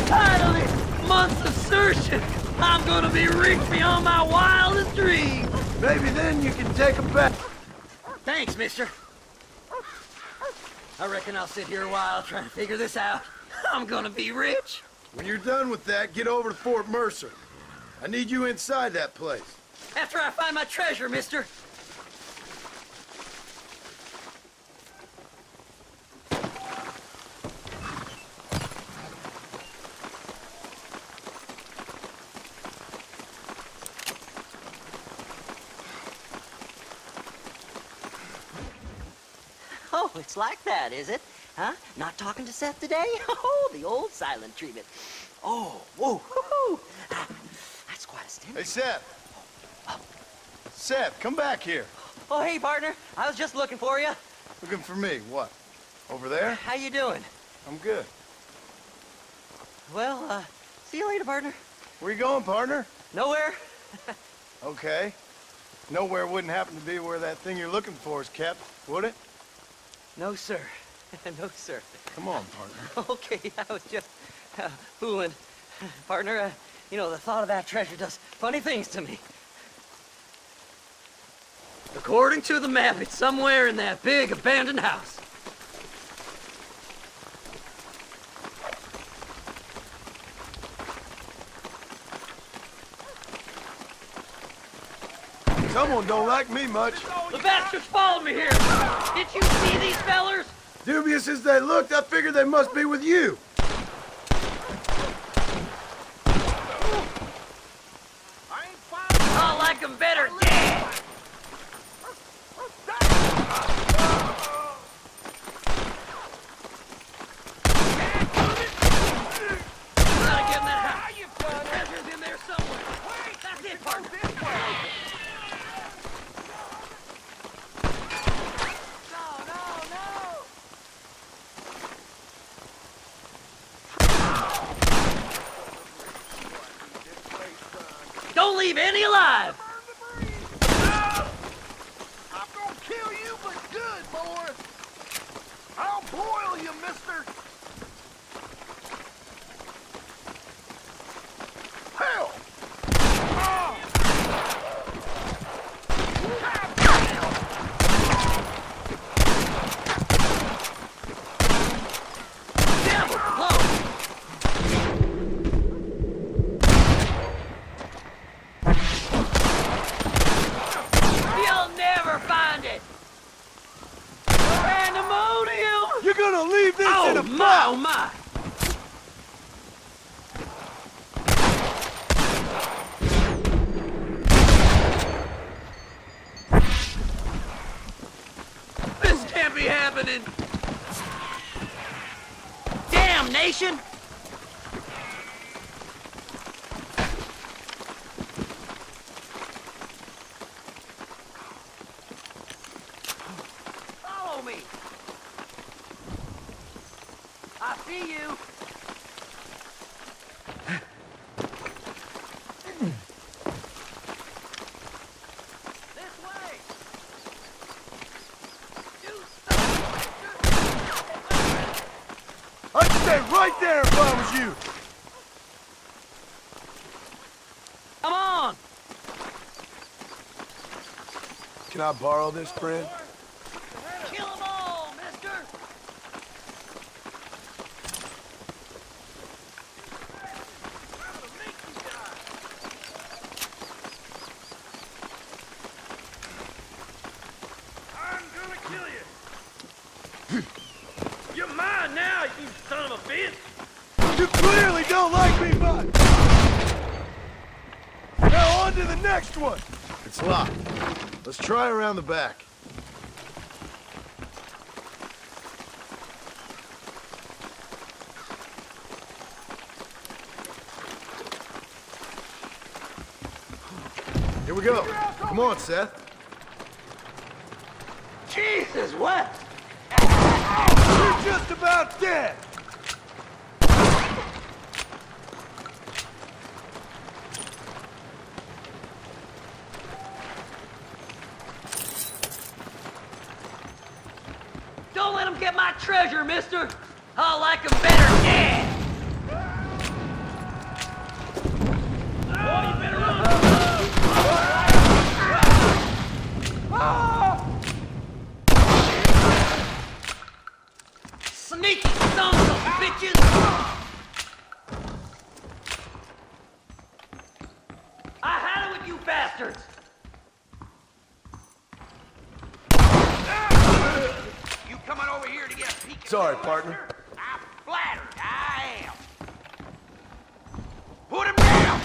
Finally, months of searching. I'm gonna be rich beyond my wildest dreams. Maybe then you can take them back. Thanks, mister. I reckon I'll sit here a while trying to figure this out. I'm gonna be rich. When you're done with that, get over to Fort Mercer. I need you inside that place. After I find my treasure, mister. Oh, it's like that, is it? Huh? Not talking to Seth today? Oh, the old silent treatment. Oh, whoa, whoo-hoo. That's quite a stint. Hey, Seth. Seth, come back here. Oh, hey, partner. I was just looking for you. Looking for me? What? Over there? How you doing? I'm good. Well, see you later, partner. Where you going, partner? Nowhere. Okay. Nowhere wouldn't happen to be where that thing you're looking for is kept, would it? No, sir. No, sir. Come on, partner. Okay, I was just fooling. Partner, You know, the thought of that treasure does funny things to me. According to the map, it's somewhere in that big abandoned house. Someone don't like me much. The bastards followed me here. Did you see these fellers? Dubious as they looked, I figured they must be with you. I like them better dead. Gotta get in that house. The treasure's in there somewhere. That's it, partner. Don't leave any alive! I'm gonna kill you, but good, boy. I'll boil you, mister. Hell! You'll never find it! Pandemonium! You're gonna leave this in a my, oh my! This can't be happening! Damnation! Follow me! I see you! This way! I'd stay right there if I was you. Come on! Can I borrow this, friend? Kill them all, mister! I'm gonna kill you. You're mine now, you son of a bitch. You clearly don't like me much. Now on to the next one. It's locked. Let's try around the back. Here we go. Come on, Seth. Jesus, what? You're just about dead. Don't let them get my treasure, mister! I'll like them better dead! Oh, you better run! Sneaky sons of bitches! I had it with you bastards! You coming over here to get a peek at Sorry, me, partner. mister? I'm flattered, I am. Put him down!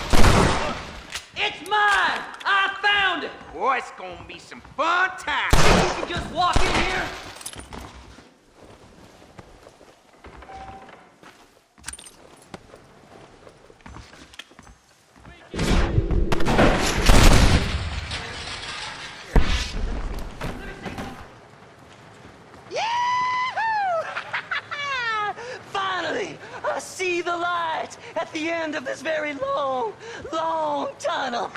It's mine! I found it! Boy, it's gonna be some fun times. You can just walk in here. Finally, I see the light at the end of this very long, long tunnel.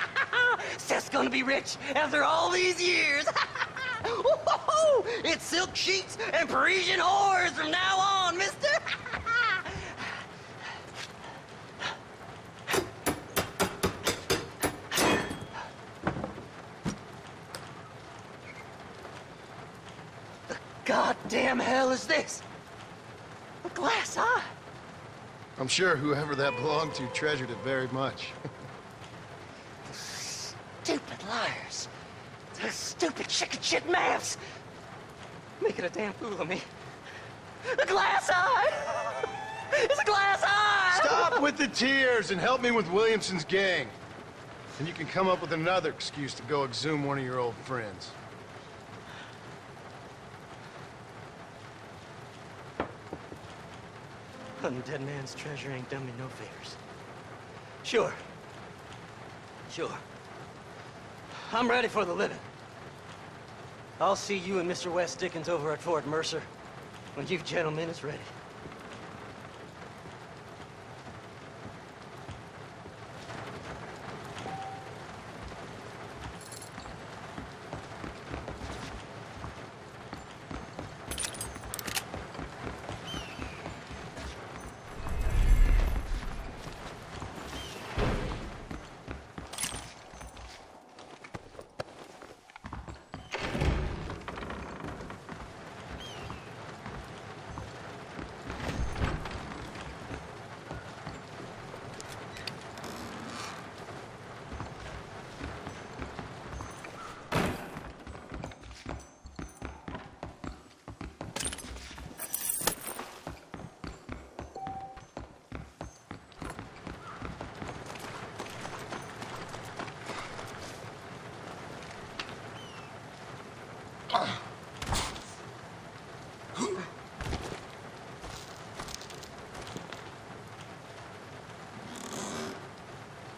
Seth's gonna be rich after all these years. It's silk sheets and Parisian whores from now on, mister. goddamn hell is this? A glass eye? I'm sure whoever that belonged to treasured it very much. Stupid liars. Those stupid chicken shit maps. Making a damn fool of me. A glass eye! It's a glass eye! Stop with the tears and help me with Williamson's gang. And you can come up with another excuse to go exhume one of your old friends. Hunting dead man's treasure ain't done me no favors. Sure. I'm ready for the living. I'll see you and Mr. West Dickens over at Fort Mercer when you gentlemen is ready.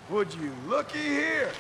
Would you looky here?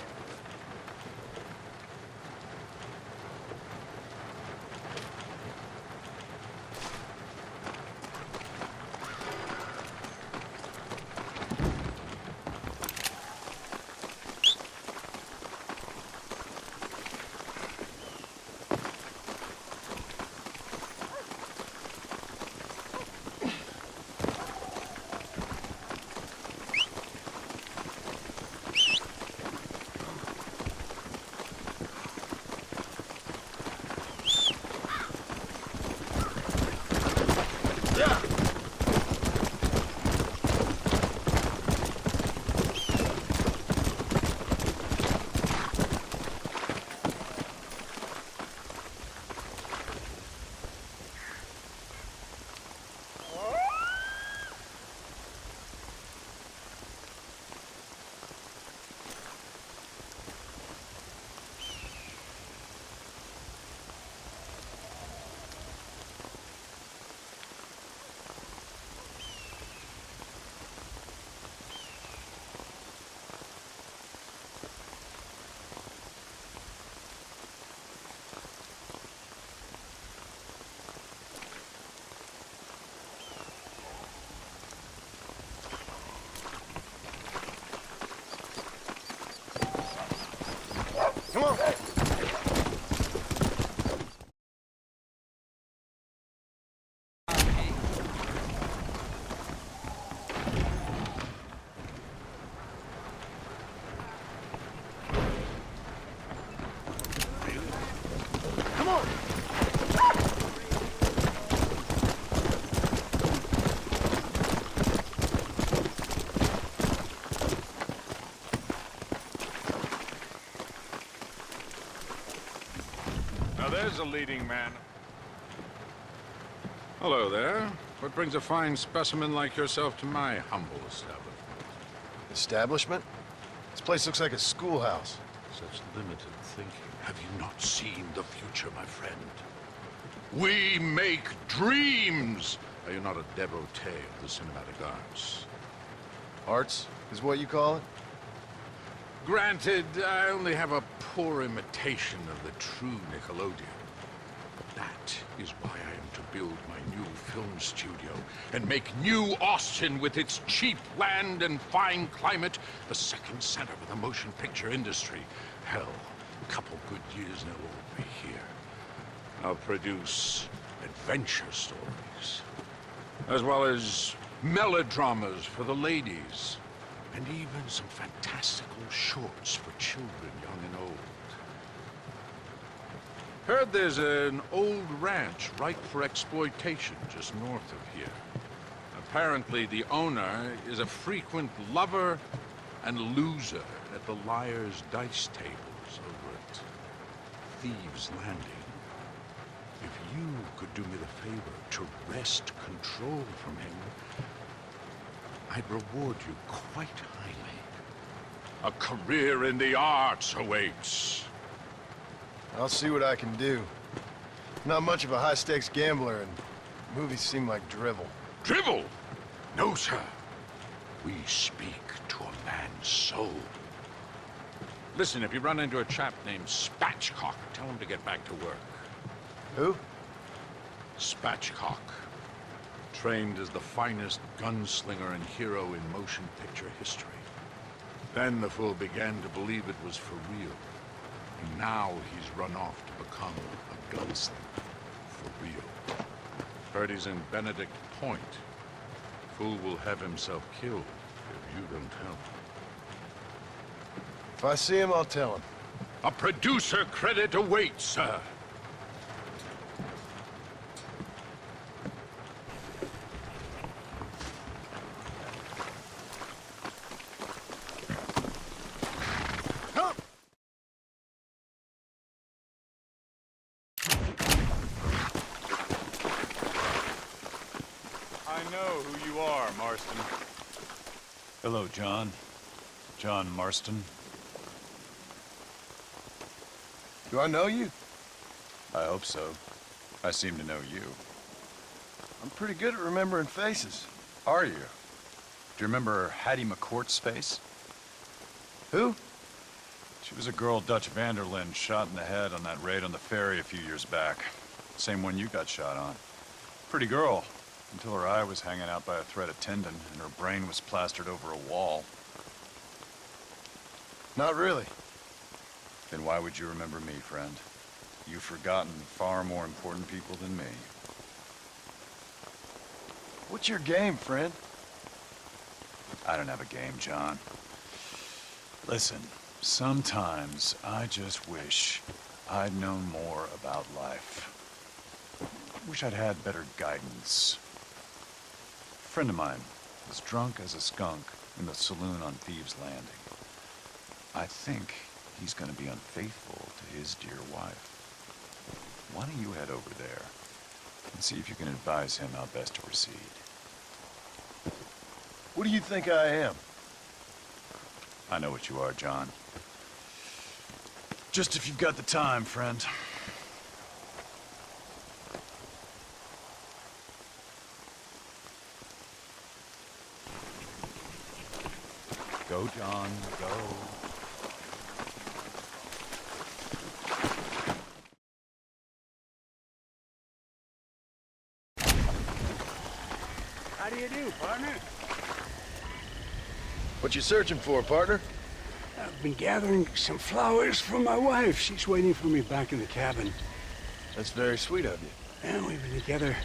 Come on. Come on! Now there's a leading man. Hello there. What brings a fine specimen like yourself to my humble establishment? Establishment? This place looks like a schoolhouse. Such limited thinking. Have you not seen the future, my friend? We make dreams! Are you not a devotee of the cinematic arts? Arts is what you call it? Granted, I only have a poor imitation of the true Nickelodeon. But that is why I am to build my new film studio and make New Austin, with its cheap land and fine climate, the second center of the motion picture industry. Hell, a couple good years and it'll all be here. I'll produce adventure stories, as well as melodramas for the ladies, and even some fantastical shorts for children, young and old. Heard there's an old ranch ripe for exploitation just north of here. Apparently, the owner is a frequent lover and loser at the Liar's Dice tables over at Thieves' Landing. If you could do me the favor to wrest control from him, I'd reward you quite highly. A career in the arts awaits. I'll see what I can do. Not much of a high-stakes gambler, and movies seem like drivel. Drivel? No, sir. We speak to a man's soul. Listen, if you run into a chap named Spatchcock, tell him to get back to work. Who? Spatchcock. Trained as the finest gunslinger and hero in motion picture history. Then the fool began to believe it was for real. And now he's run off to become a gunslinger. For real. Heard he's in Benedict Point. Fool will have himself killed if you don't help. If I see him, I'll tell him. A producer credit awaits, sir. I know who you are, Marston. Hello, John. John Marston. Do I know you? I hope so. I seem to know you. I'm pretty good at remembering faces. Are you? Do you remember Hattie McCourt's face? Who? She was a girl Dutch Vanderlyn shot in the head on that raid on the ferry a few years back. Same one you got shot on. Pretty girl, until her eye was hanging out by a thread of tendon and her brain was plastered over a wall. Not really. Then why would you remember me, friend? You've forgotten far more important people than me. What's your game, friend? I don't have a game, John. Listen, sometimes I just wish I'd known more about life. Wish I'd had better guidance. A friend of mine was drunk as a skunk in the saloon on Thieves' Landing. I think he's gonna be unfaithful to his dear wife. Why don't you head over there and see if you can advise him how best to proceed? What do you think I am? I know what you are, John. Just if you've got the time, friend. Go, John, go. How do you do, partner? What you searching for, partner? I've been gathering some flowers for my wife. She's waiting for me back in the cabin. That's very sweet of you. And we've been together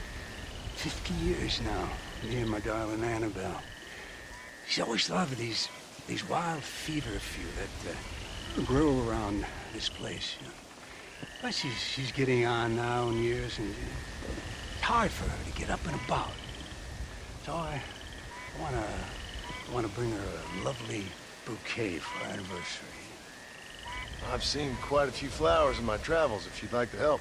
50 years now, me and my darling Annabelle. She's always loved these wild fever few that grow around this place. You know. But she's getting on now in years, and it's hard for her to get up and about. So I want to bring her a lovely bouquet for our anniversary. I've seen quite a few flowers in my travels, if you'd like to help.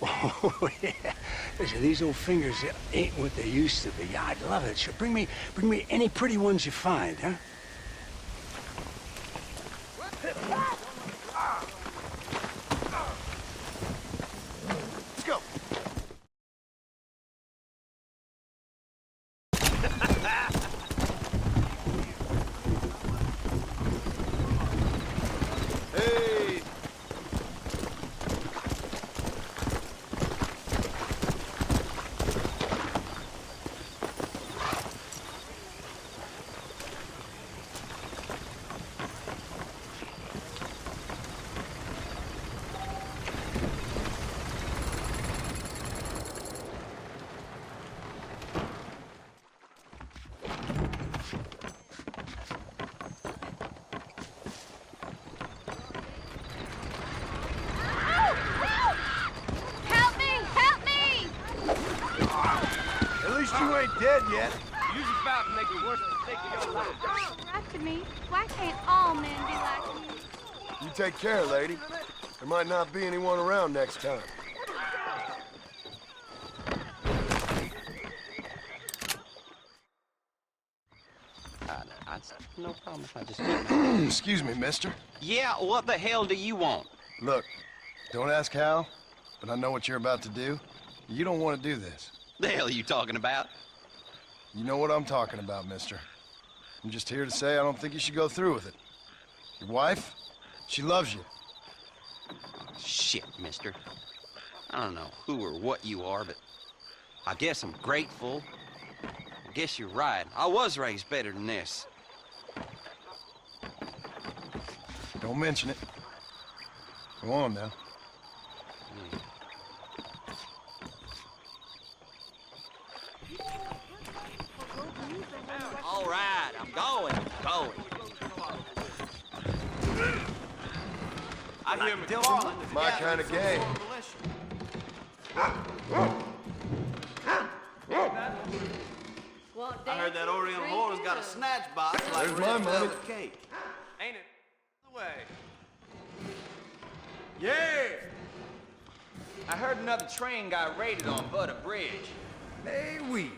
Oh, yeah. Listen, these old fingers ain't what they used to be. I'd love it. Sure, bring me any pretty ones you find, huh? Let's go. Hey! ain't dead yet. You're just about to make the worst mistake of your life. Oh, after me. Why can't all men be like you? You take care, lady. There might not be anyone around next time. No problem if I just... Excuse me, mister. Yeah, what the hell do you want? Look, don't ask how, but I know what you're about to do. You don't want to do this. The hell are you talking about? You know what I'm talking about, mister. I'm just here to say I don't think you should go through with it. Your wife, she loves you. Shit, mister. I don't know who or what you are, but I guess I'm grateful. I guess you're right. I was raised better than this. Don't mention it. Go on now. All right, I'm going. I hear McFarland. My kind of game. I heard that Oriental whore's got a snatch box like There's red my money. velvet cake. Ain't it? The way. Yeah! I heard another train got raided on Butter Bridge. Hey, we.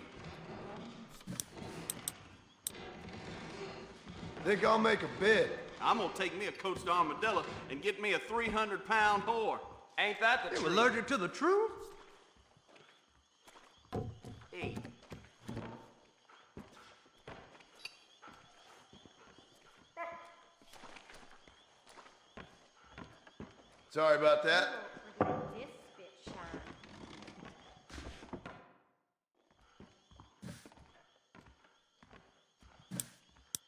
Think I'll make a bid. I'm gonna take me a coached armadillo and get me a 300-pound whore. Ain't that the You're truth? allergic to the truth? Hey. Sorry about that. This bit shine.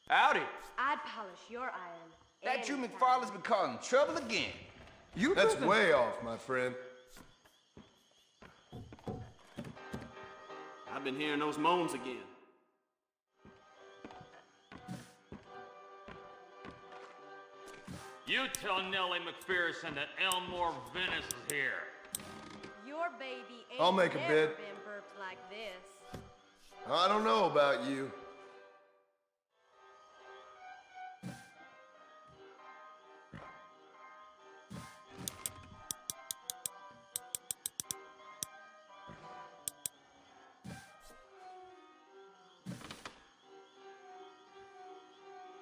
Howdy. I'd polish your iron. That Drew McFarland's been causing trouble again. You That's listen. way off, my friend. I've been hearing those moans again. You tell Nellie McPherson that Elmore Venice is here. Your baby ain't I'll make a never bid. been burped like this. I don't know about you.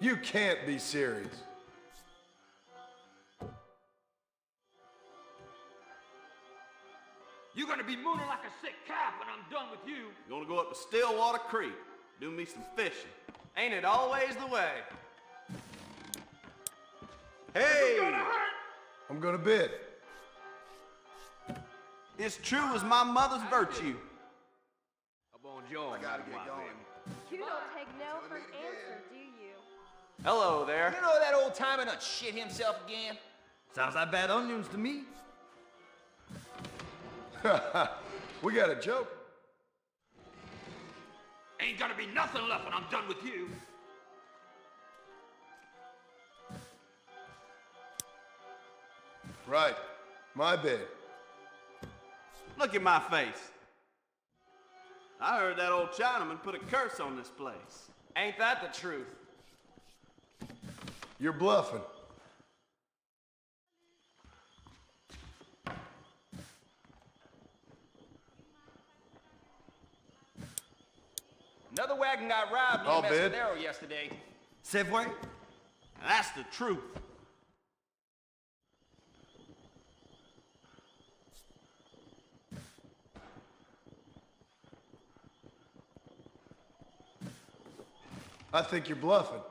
You can't be serious. You're gonna be mooning like a sick cat when I'm done with you. Gonna go up to Stillwater Creek, do me some fishing. Ain't it always the way? Hey! I'm gonna bid. It's true as my mother's virtue. I gotta get going. You don't take no for an answer, do you? Hello there. You know that old timer done shit himself again? Sounds like bad onions to me. We got a joke. Ain't gonna be nothing left when I'm done with you. Right. My bid. Look at my face. I heard that old Chinaman put a curse on this place. Ain't that the truth? You're bluffing. Another wagon got robbed I'll near bid. Mescadero yesterday. C'est vrai? That's the truth. I think you're bluffing.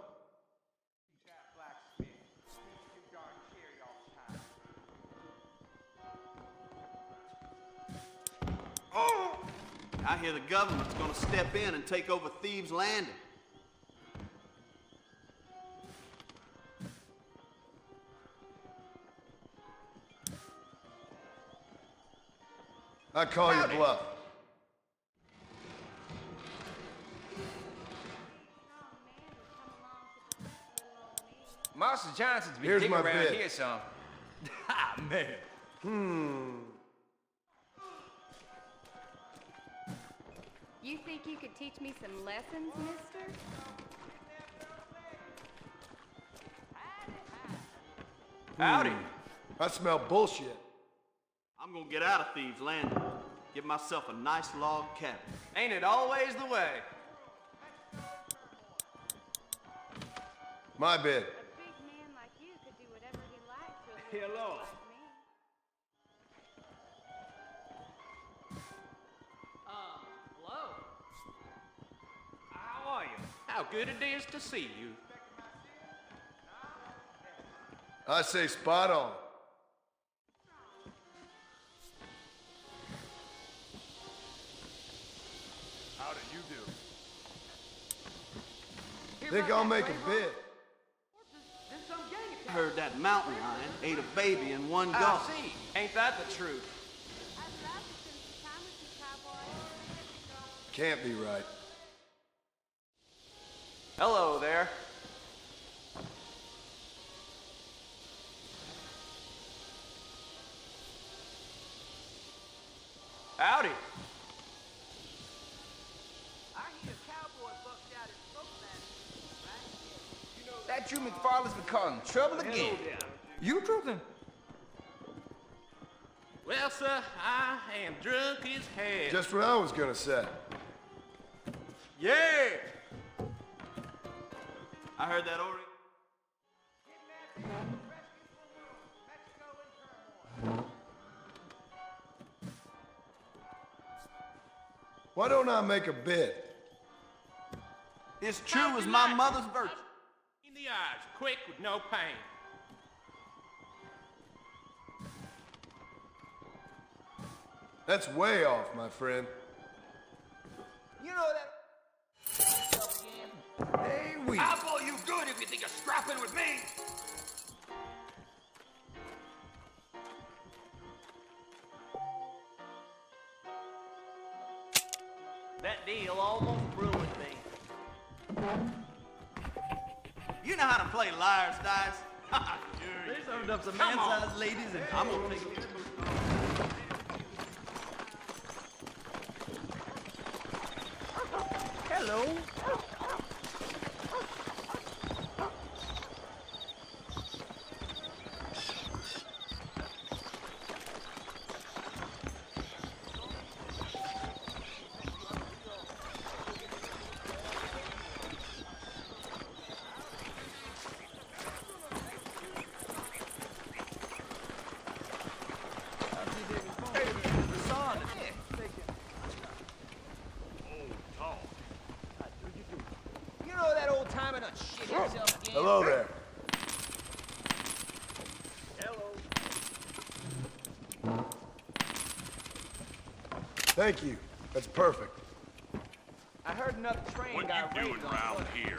I hear the government's gonna step in and take over Thieves' Landing. I call your bluff. Marshal Johnson's been Here's digging my around bid. here some. Ah, man. You think you could teach me some lessons, mister? Howdy. I smell bullshit. I'm gonna get out of Thieves' Landing. Get myself a nice log cabin. Ain't it always the way? My bed. A big man like you could do whatever he likes to a little Hello. girl like me. Hello. How are you? How good it is to see you. I say spot on. How do you do? Think I'll make a bid. I heard that mountain lion ate a baby in one I gulp. see. Ain't that the truth? I'd love to spend some time with you, cowboy. Can't be right. Hello there. Howdy. That Drew McFarland's been causing trouble again. You troublin'? Well, sir, I am drunk as hell. Just what I was gonna say. Yeah! I heard that already. Why don't I make a bid? It's true as my mother's virtue. In the eyes, quick with no pain. That's way off, my friend. You know that. Hey, we. I'll blow you good if you think you're scrapping with me. That deal almost ruined me. You know how to play liar's dice? Sure. They served up some Come on. man-sized ladies and I'm gonna take it. Hello. You know that old timer done shit himself again? Hello there. Thank you. That's perfect. I heard another train got raped on foot. here?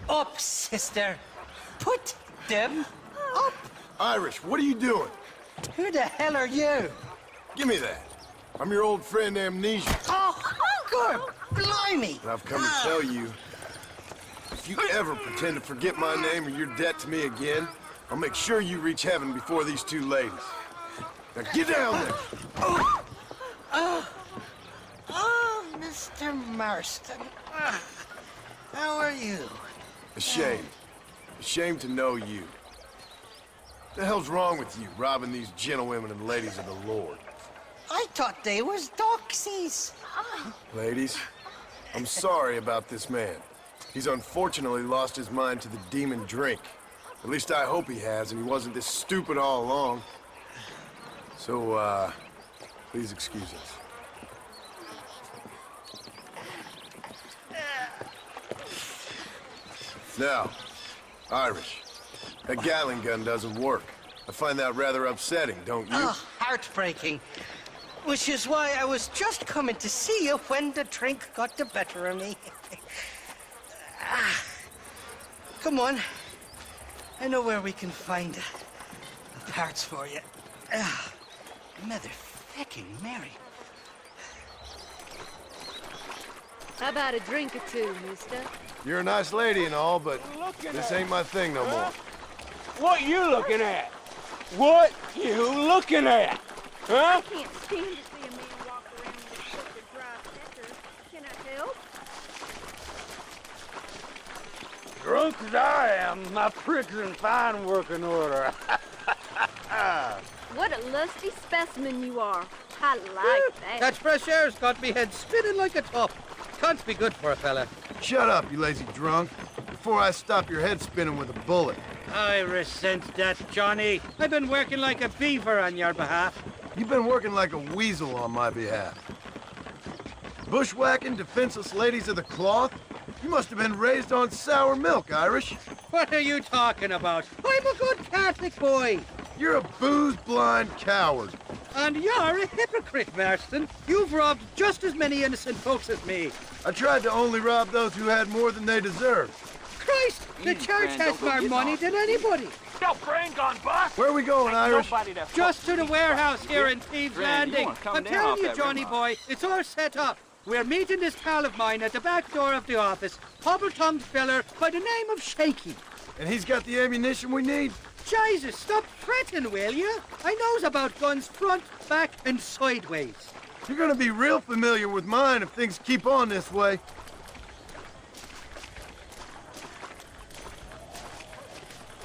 Up, sister. Put them up. Irish, what are you doing? Who the hell are you? Give me that. I'm your old friend Amnesia. Oh, good. Blimey. And I've come to tell you, if you ever pretend to forget my name or your debt to me again, I'll make sure you reach heaven before these two ladies. Now get down there. Oh, Mr. Marston. How are you? Ashamed. Ashamed to know you. What the hell's wrong with you, robbing these gentlewomen and ladies of the Lord? I thought they was doxies. Ladies, I'm sorry about this man. He's unfortunately lost his mind to the demon drink. At least I hope he has, and he wasn't this stupid all along. So, please excuse us. Now, Irish, that Gatling gun doesn't work. I find that rather upsetting, don't you? Oh, heartbreaking. Which is why I was just coming to see you when the drink got the better of me. Come on. I know where we can find the parts for you. Motherfucking Mary. How about a drink or two, mister? You're a nice lady and all, but this ain't my thing no more. What you looking at? What you looking at? Huh? I can't stand to see a man walk around with such a dry pecker. Can I help? Drunk as I am, my prick's in fine working order. What a lusty specimen you are. I like that. Catch fresh air's got me head spinning like a top. Can't be good for a fella. Shut up, you lazy drunk, before I stop your head spinning with a bullet. I resent that, Johnny. I've been working like a beaver on your behalf. You've been working like a weasel on my behalf. Bushwhacking defenseless ladies of the cloth? You must have been raised on sour milk, Irish. What are you talking about? I'm a good Catholic boy. You're a booze-blind coward. And you're a hypocrite, Marston. You've robbed just as many innocent folks as me. I tried to only rob those who had more than they deserved. Christ, the church has more money than anybody. Your brain gone bust? Where are we going, Irish? Just to the warehouse here in Thieves' Grand, you Landing. wanna come I'm down telling off you, that Johnny rim boy, it's all set up. We're meeting this pal of mine at the back door of the office, hobble-tongued feller by the name of Shaky. And he's got the ammunition we need? Jesus, stop fretting, will you? I knows about guns front, back, and sideways. You're gonna be real familiar with mine if things keep on this way.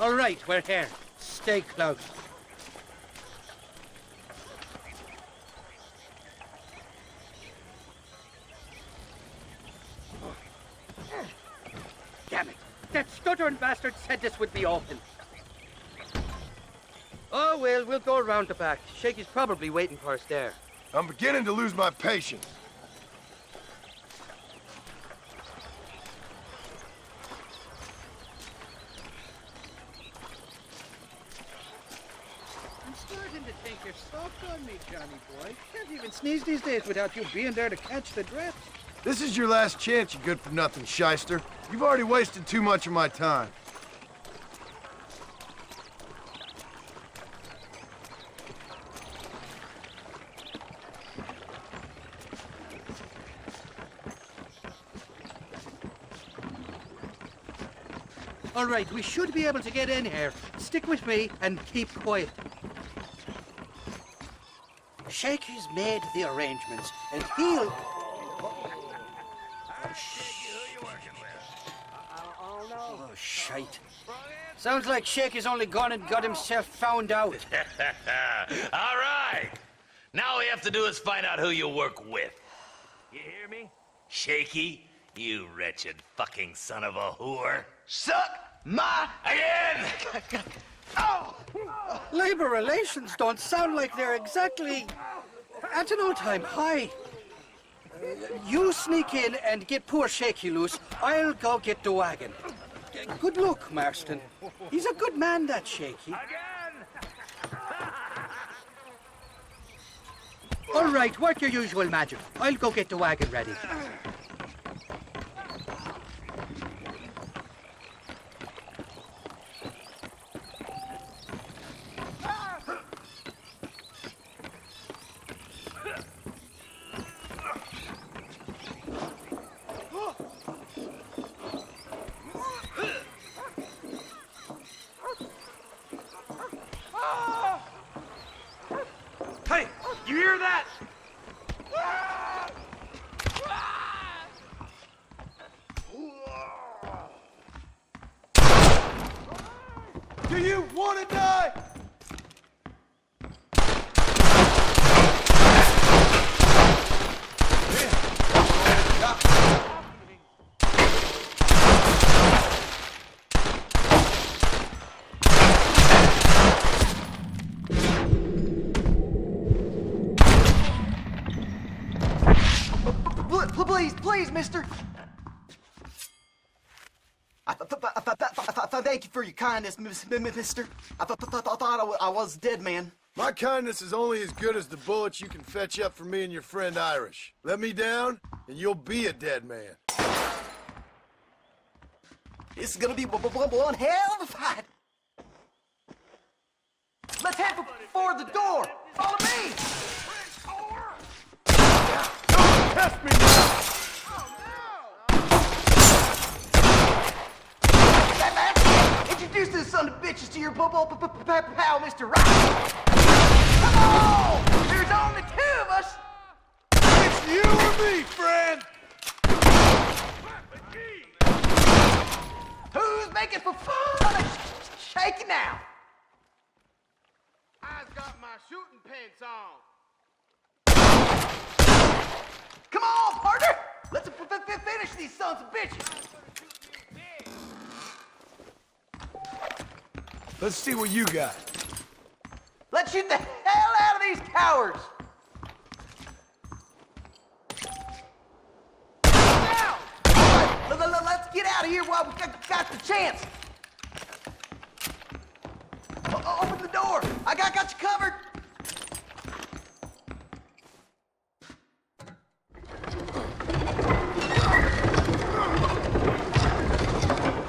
All right, we're here. Stay close. Damn it! That stuttering bastard said this would be open. Oh, well, we'll go around the back. Shaky's probably waiting for us there. I'm beginning to lose my patience. I'm starting to think you're soft on me, Johnny boy. Can't even sneeze these days without you being there to catch the drift. This is your last chance, you good-for-nothing shyster. You've already wasted too much of my time. All right, we should be able to get in here. Stick with me and keep quiet. Shaky's made the arrangements, and he'll... Oh, shite. Sounds like Shaky's only gone and got himself found out. All right. Now all we have to do is find out who you work with. You hear me? Shaky, you wretched fucking son of a whore. Suck my... Again! Oh! Labor relations don't sound like they're exactly at an all-time high. You sneak in and get poor Shaky loose. I'll go get the wagon. Good luck, Marston. He's a good man, that Shaky. All right, work your usual magic. I'll go get the wagon ready. Hey, you hear that? Do you want to die? Please, mister. Thank you for your kindness, mister. I thought I was a dead man. My kindness is only as good as the bullets you can fetch up for me and your friend Irish. Let me down, and you'll be a dead man. This is gonna be one hell of a fight. Let's head for the door. Follow me. Don't test me now! Mr. Right. Come on! There's only two of us. It's you or me, friend! Who's making for fun? Shake it now. I've got my shooting pants on. Come on, partner. Let's finish these sons of bitches. Let's see what you got. Let's shoot the hell out of these cowards. Now! Let's get out of here while we got the chance. Open the door. I got you covered.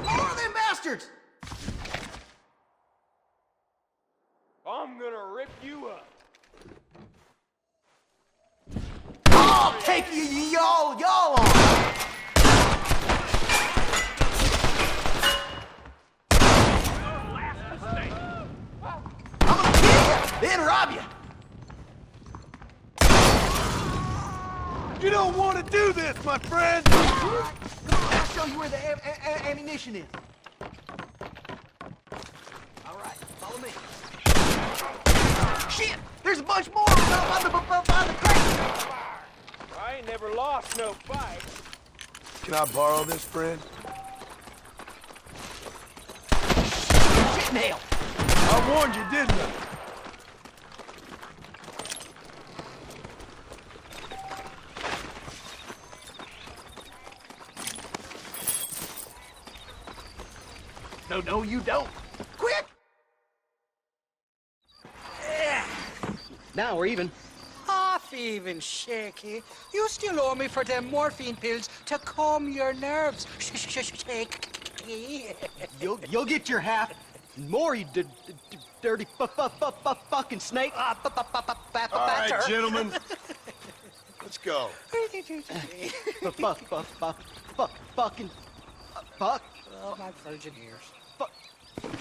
More of them bastards. I'm gonna rip you up. I'll take y'all on. Then rob you. You don't want to do this, my friend! Come on, I'll show you where the ammunition is. All right, follow me. Shit! There's a bunch more by the crate. I ain't never lost no fight. Can I borrow this, friend? Shit nail. I warned you, didn't I? No, you don't. Quick! Now we're even. Half even, Shaky. You still owe me for them morphine pills to calm your nerves. Shaky. You'll get your half. More, you dirty fucking snake. All right, gentlemen. Let's go. Fucking fuck. Oh, my virgin ears.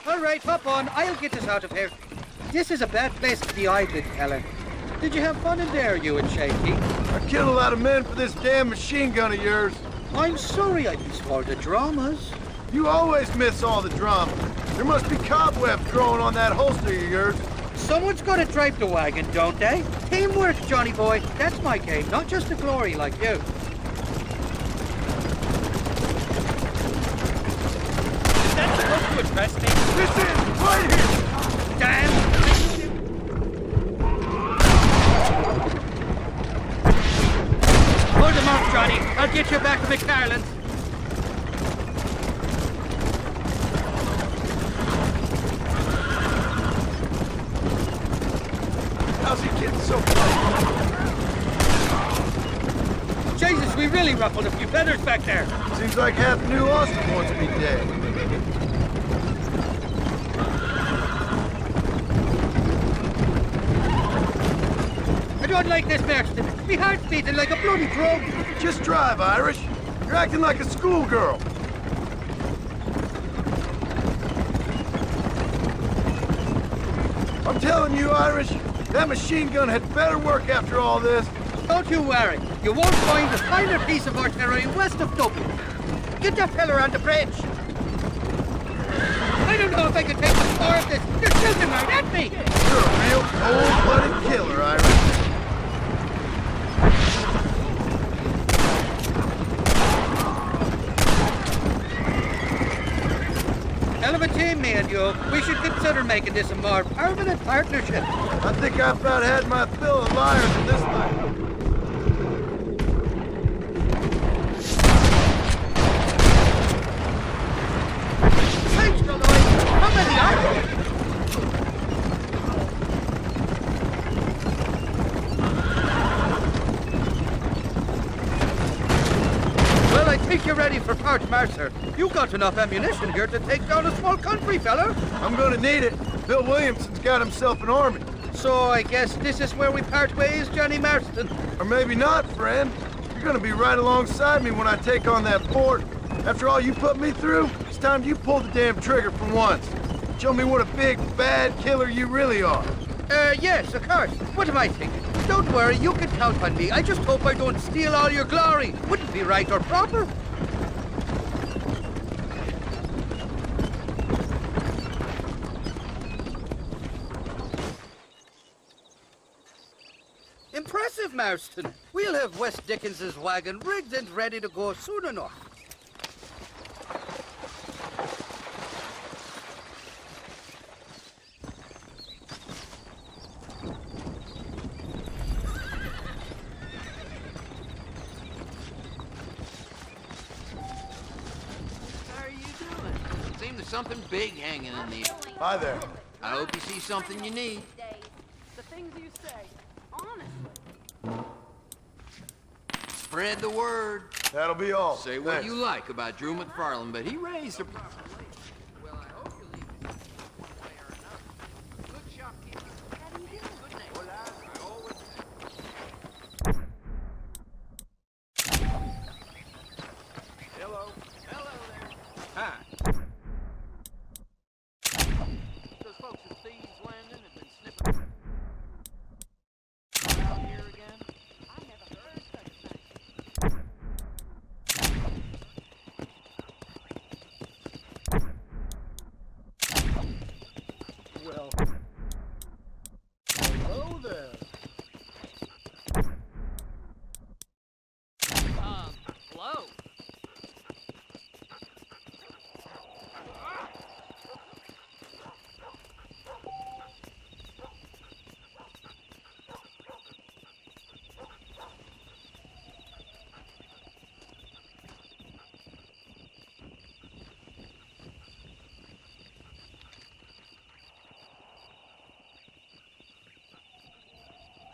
All right, hop on. I'll get us out of here. This is a bad place to be idling, fella. Did you have fun in there, you and Shaky? I killed a lot of men for this damn machine gun of yours. I'm sorry I missed all the dramas. You always miss all the drama. There must be cobwebs growing on that holster of yours. Someone's got to drive the wagon, don't they? Teamwork, Johnny boy. That's my game, not just the glory like you. That's supposed to address me. This is right here. Damn. Hold them up, Johnny. I'll get you back to McFarland. How's he getting so close? Jesus, we really ruffled a few feathers back there. Seems like half New Austin wants me dead. I don't like this, Marston. My heart's beating like a bloody drum. Just drive, Irish. You're acting like a schoolgirl. I'm telling you, Irish, that machine gun had better work after all this. Don't you worry. You won't find a finer piece of artillery west of Dublin. Get that fella on the bridge. I don't know if I can take much more of this. They're shooting right at me. You're a real cold-blooded killer, Irish. Hell of a team, me and you. We should consider making this a more permanent partnership. I think I've about had my fill of liars in this life. Thanks, Gilroy. How many are there? Well, I think you're ready for Part Mercer. You got enough ammunition here to take down a small country, fella. I'm gonna need it. Bill Williamson's got himself an army. So I guess this is where we part ways, Johnny Marston. Or maybe not, friend. You're gonna be right alongside me when I take on that fort. After all you put me through, it's time you pull the damn trigger for once. Show me what a big, bad killer you really are. Yes, of course. What am I thinking? Don't worry, you can count on me. I just hope I don't steal all your glory. Wouldn't be right or proper. Impressive, Marston. We'll have West Dickens's wagon rigged and ready to go soon enough. Something big hanging in the air. Hi there. I hope you see something you need. The things you say, honestly. Spread the word. That'll be all. Say what you like about Drew McFarland, but he raised a... Hello. Hello there. Hi. Those folks at Thieves Landing have been sniffing around here again. I never heard such a thing. Well, hello there. Hello.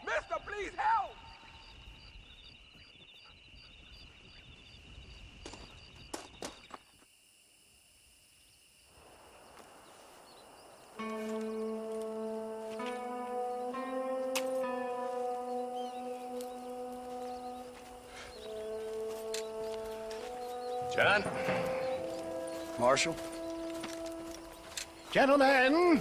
Mister, please help! John? Marshal? Gentlemen!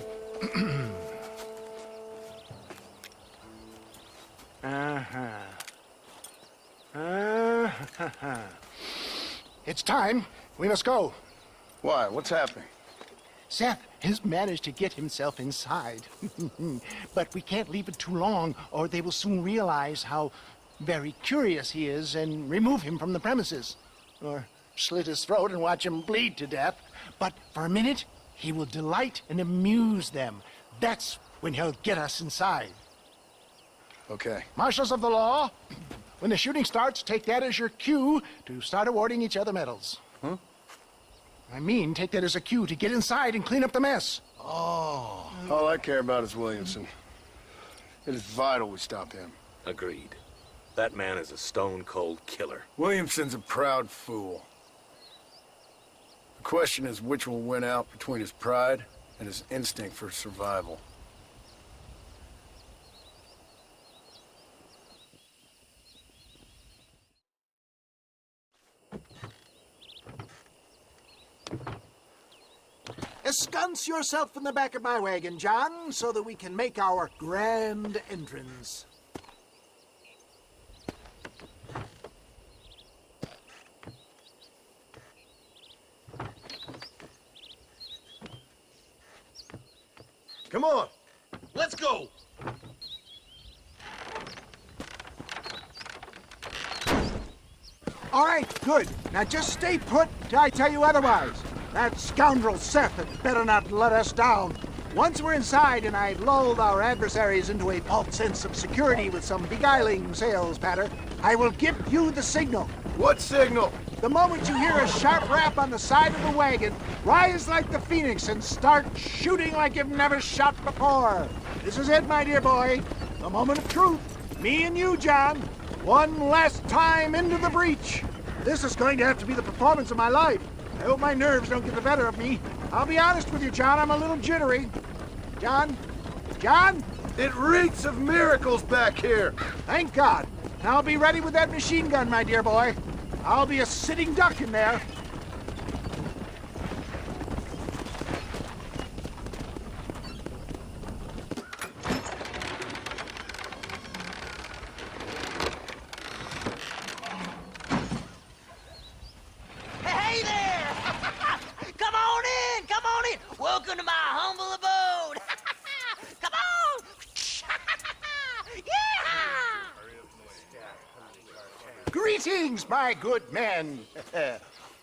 It's time. We must go. Why? What's happening? Seth has managed to get himself inside. But we can't leave it too long, or they will soon realize how very curious he is and remove him from the premises. Or slit his throat and watch him bleed to death. But for a minute, he will delight and amuse them. That's when he'll get us inside. Okay. Marshals of the law, when the shooting starts, take that as your cue to start awarding each other medals. Huh? I mean, take that as a cue to get inside and clean up the mess. Oh. All I care about is Williamson. It is vital we stop him. Agreed. That man is a stone-cold killer. Williamson's a proud fool. The question is which will win out between his pride and his instinct for survival. Ensconce yourself in the back of my wagon, John, so that we can make our grand entrance. Come on. Let's go. All right, good. Now just stay put till I tell you otherwise. That scoundrel Seth had better not let us down. Once we're inside and I've lulled our adversaries into a false sense of security with some beguiling sales patter, I will give you the signal. What signal? The moment you hear a sharp rap on the side of the wagon, rise like the phoenix and start shooting like you've never shot before. This is it, my dear boy. The moment of truth. Me and you, John. One last time into the breach. This is going to have to be the performance of my life. I hope my nerves don't get the better of me. I'll be honest with you, John, I'm a little jittery. John? John? It reeks of miracles back here. Thank God. Now I'll be ready with that machine gun, my dear boy. I'll be a sitting duck in there. Greetings, my good men.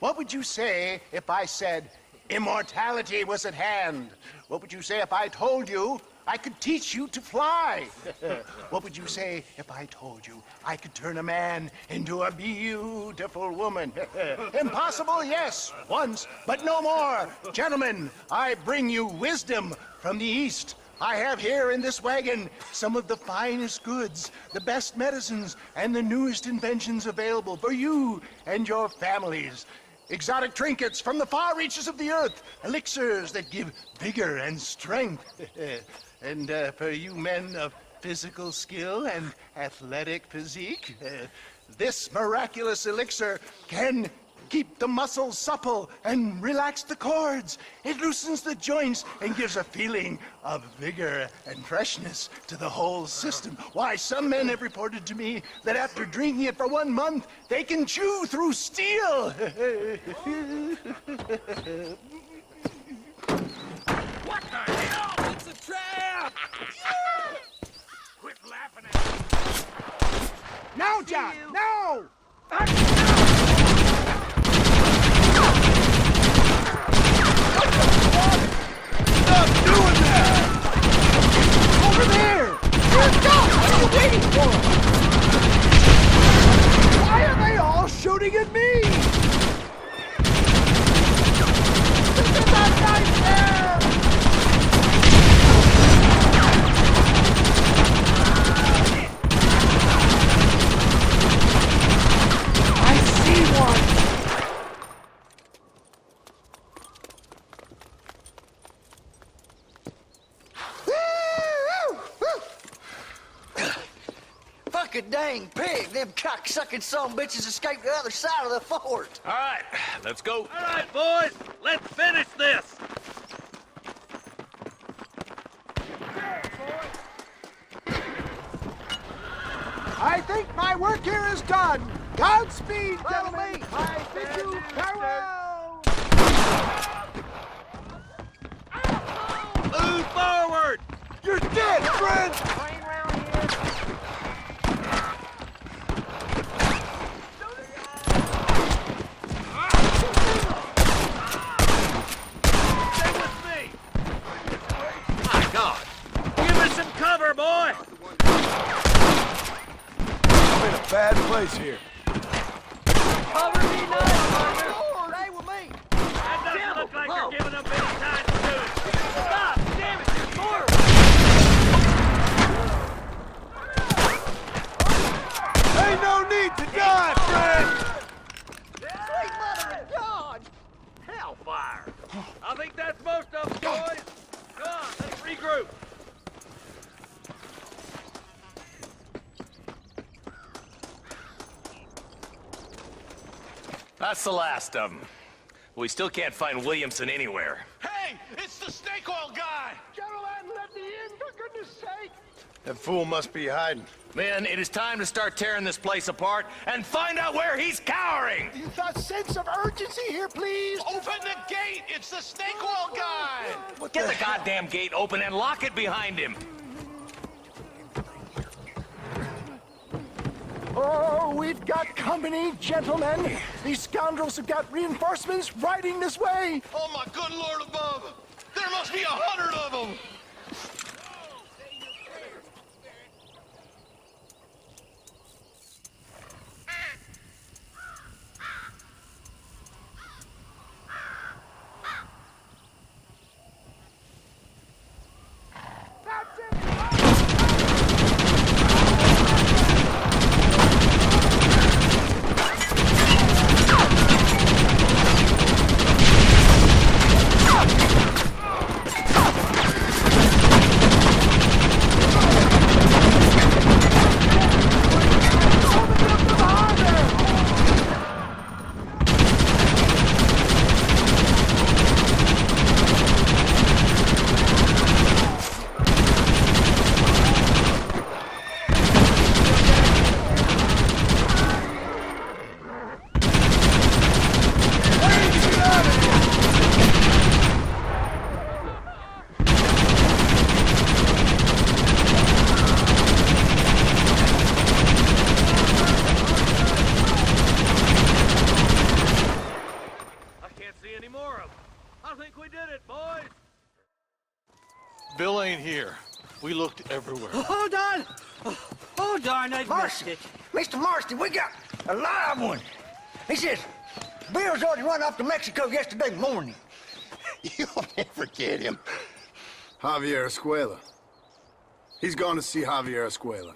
What would you say if I said immortality was at hand? What would you say if I told you I could teach you to fly? What would you say if I told you I could turn a man into a beautiful woman? Impossible, yes, once, but no more. Gentlemen, I bring you wisdom from the East. I have here in this wagon some of the finest goods, the best medicines, and the newest inventions available for you and your families. Exotic trinkets from the far reaches of the earth, elixirs that give vigor and strength. And for you men of physical skill and athletic physique, this miraculous elixir can keep the muscles supple and relax the cords. It loosens the joints and gives a feeling of vigor and freshness to the whole system. Why, some men have reported to me that after drinking it for 1 month, they can chew through steel. What the hell? It's a trap! Quit laughing at me. No, John, no! Stop doing that! Over there! Let's go! What are you waiting for? Why are they all shooting at me? This is a nightmare! I see one! Fucking dang pig! Them cocksucking son bitches escaped the other side of the fort! All right, let's go. All right, boys, let's finish this. I think my work here is done. Godspeed, gentlemen. I bid you farewell. Move forward. You're dead, friend! Stay with me. My God. Give me some cover, boy. I'm in a bad place here. Cover me now, partner. Stay with me! That doesn't look like you're giving them any time to do it. Stop! Damn it! There's more! Ain't no need to die, friend! Sweet mother of God! Hellfire! I think that's most of them, boys. Come on, let's regroup. That's the last of them. We still can't find Williamson anywhere. Hey, it's the snake oil guy! Gentlemen, let me in, for goodness sake. That fool must be hiding. Men, it is time to start tearing this place apart and find out where he's cowering! The sense of urgency here, please. Open the gate! It's the snake oil guy! Get the goddamn gate open and lock it behind him! Oh, we've got company, gentlemen. These scoundrels have got reinforcements riding this way. Oh, my good Lord above! There must be 100 of them! We looked everywhere. Hold on! Oh, darn, I missed it. Mr. Marston, we got a live one. He says, Bill's already run off to Mexico yesterday morning. You'll never get him. Javier Escuela. He's gone to see Javier Escuela.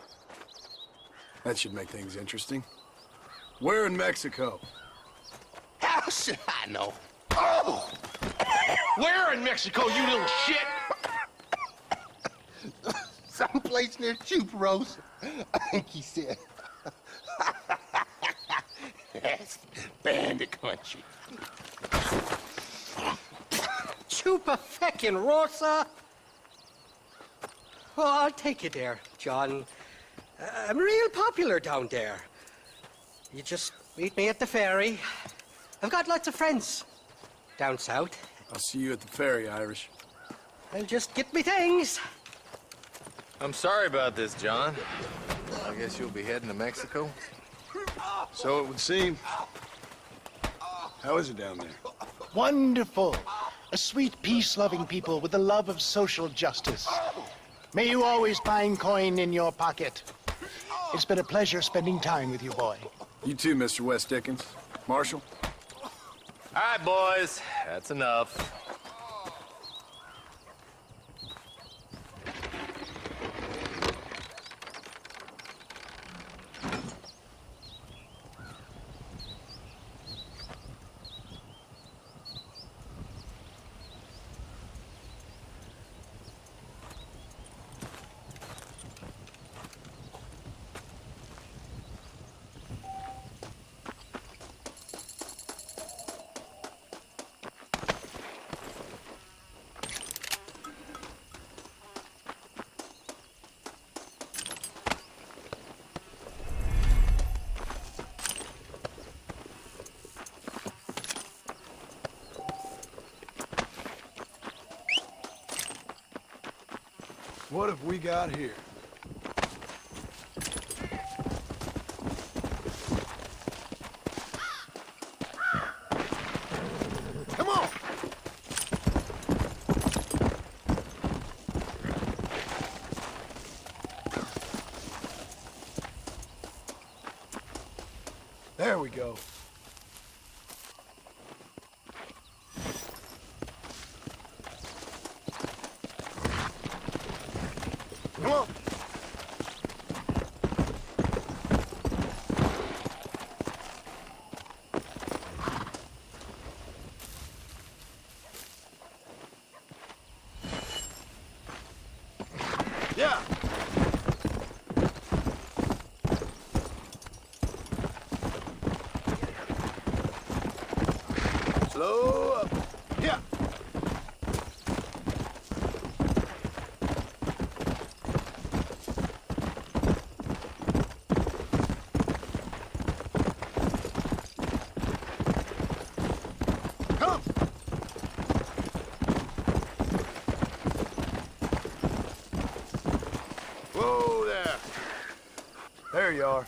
That should make things interesting. Where in Mexico? How should I know? Oh! Where in Mexico, you little shit? Someplace near Chuparosa, I think he said. That's bandit country. Chupa-feckin' Oh, I'll take you there, John. I'm real popular down there. You just meet me at the ferry. I've got lots of friends down south. I'll see you at the ferry, Irish. I'll just get me things. I'm sorry about this, John. I guess you'll be heading to Mexico? So it would seem. How is it down there? Wonderful. A sweet, peace-loving people with the love of social justice. May you always find coin in your pocket. It's been a pleasure spending time with you, boy. You too, Mr. West Dickens. Marshal? All right, boys. That's enough. What have we got here? Come on! There we go. Come on. Yeah. Slow up. Yeah. Come. Whoa there. There you are.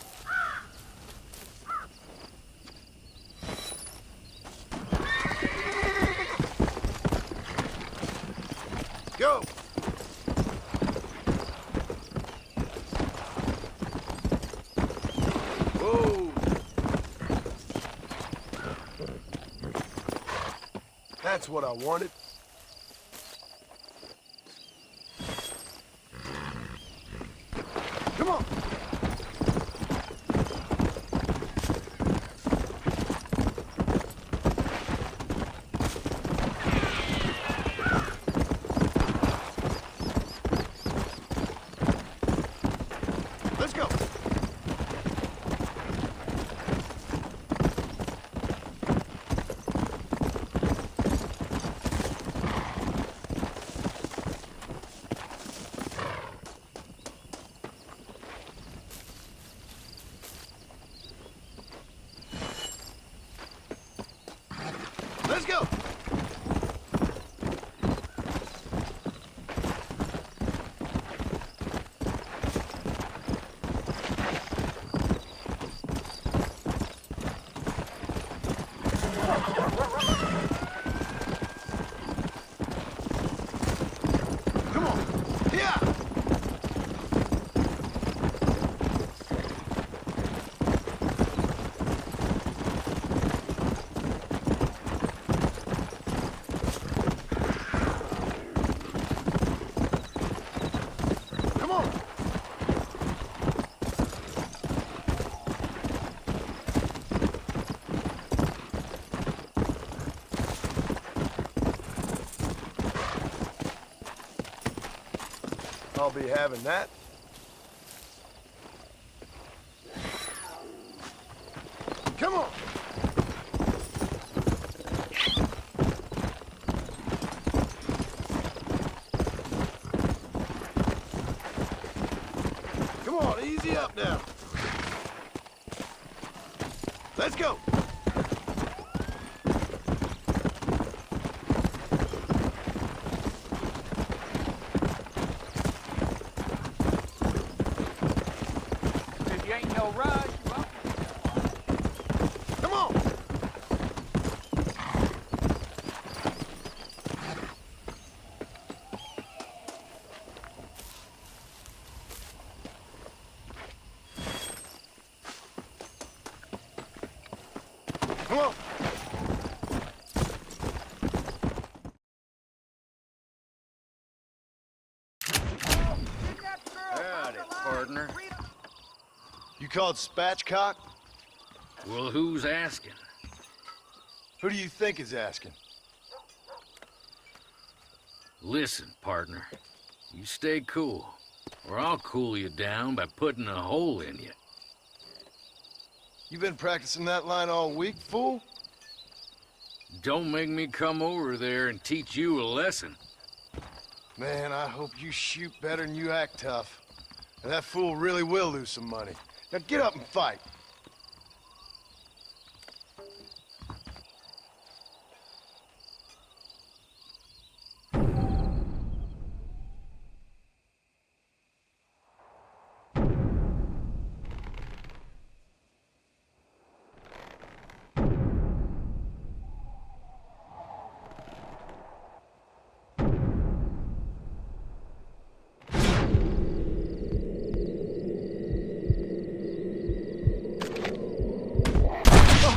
Go. Whoa. That's what I wanted. Come on. Let's go. Let's go. all be having that. Come on! Come on, easy up now. Let's go! If you ain't no rush, well, Come on! Come on! Howdy, partner. You called Spatchcock? Well, who's asking? Who do you think is asking? Listen, partner. You stay cool, or I'll cool you down by putting a hole in you. You been practicing that line all week, fool? Don't make me come over there and teach you a lesson. Man, I hope you shoot better than you act tough. And that fool really will lose some money. Now get up and fight.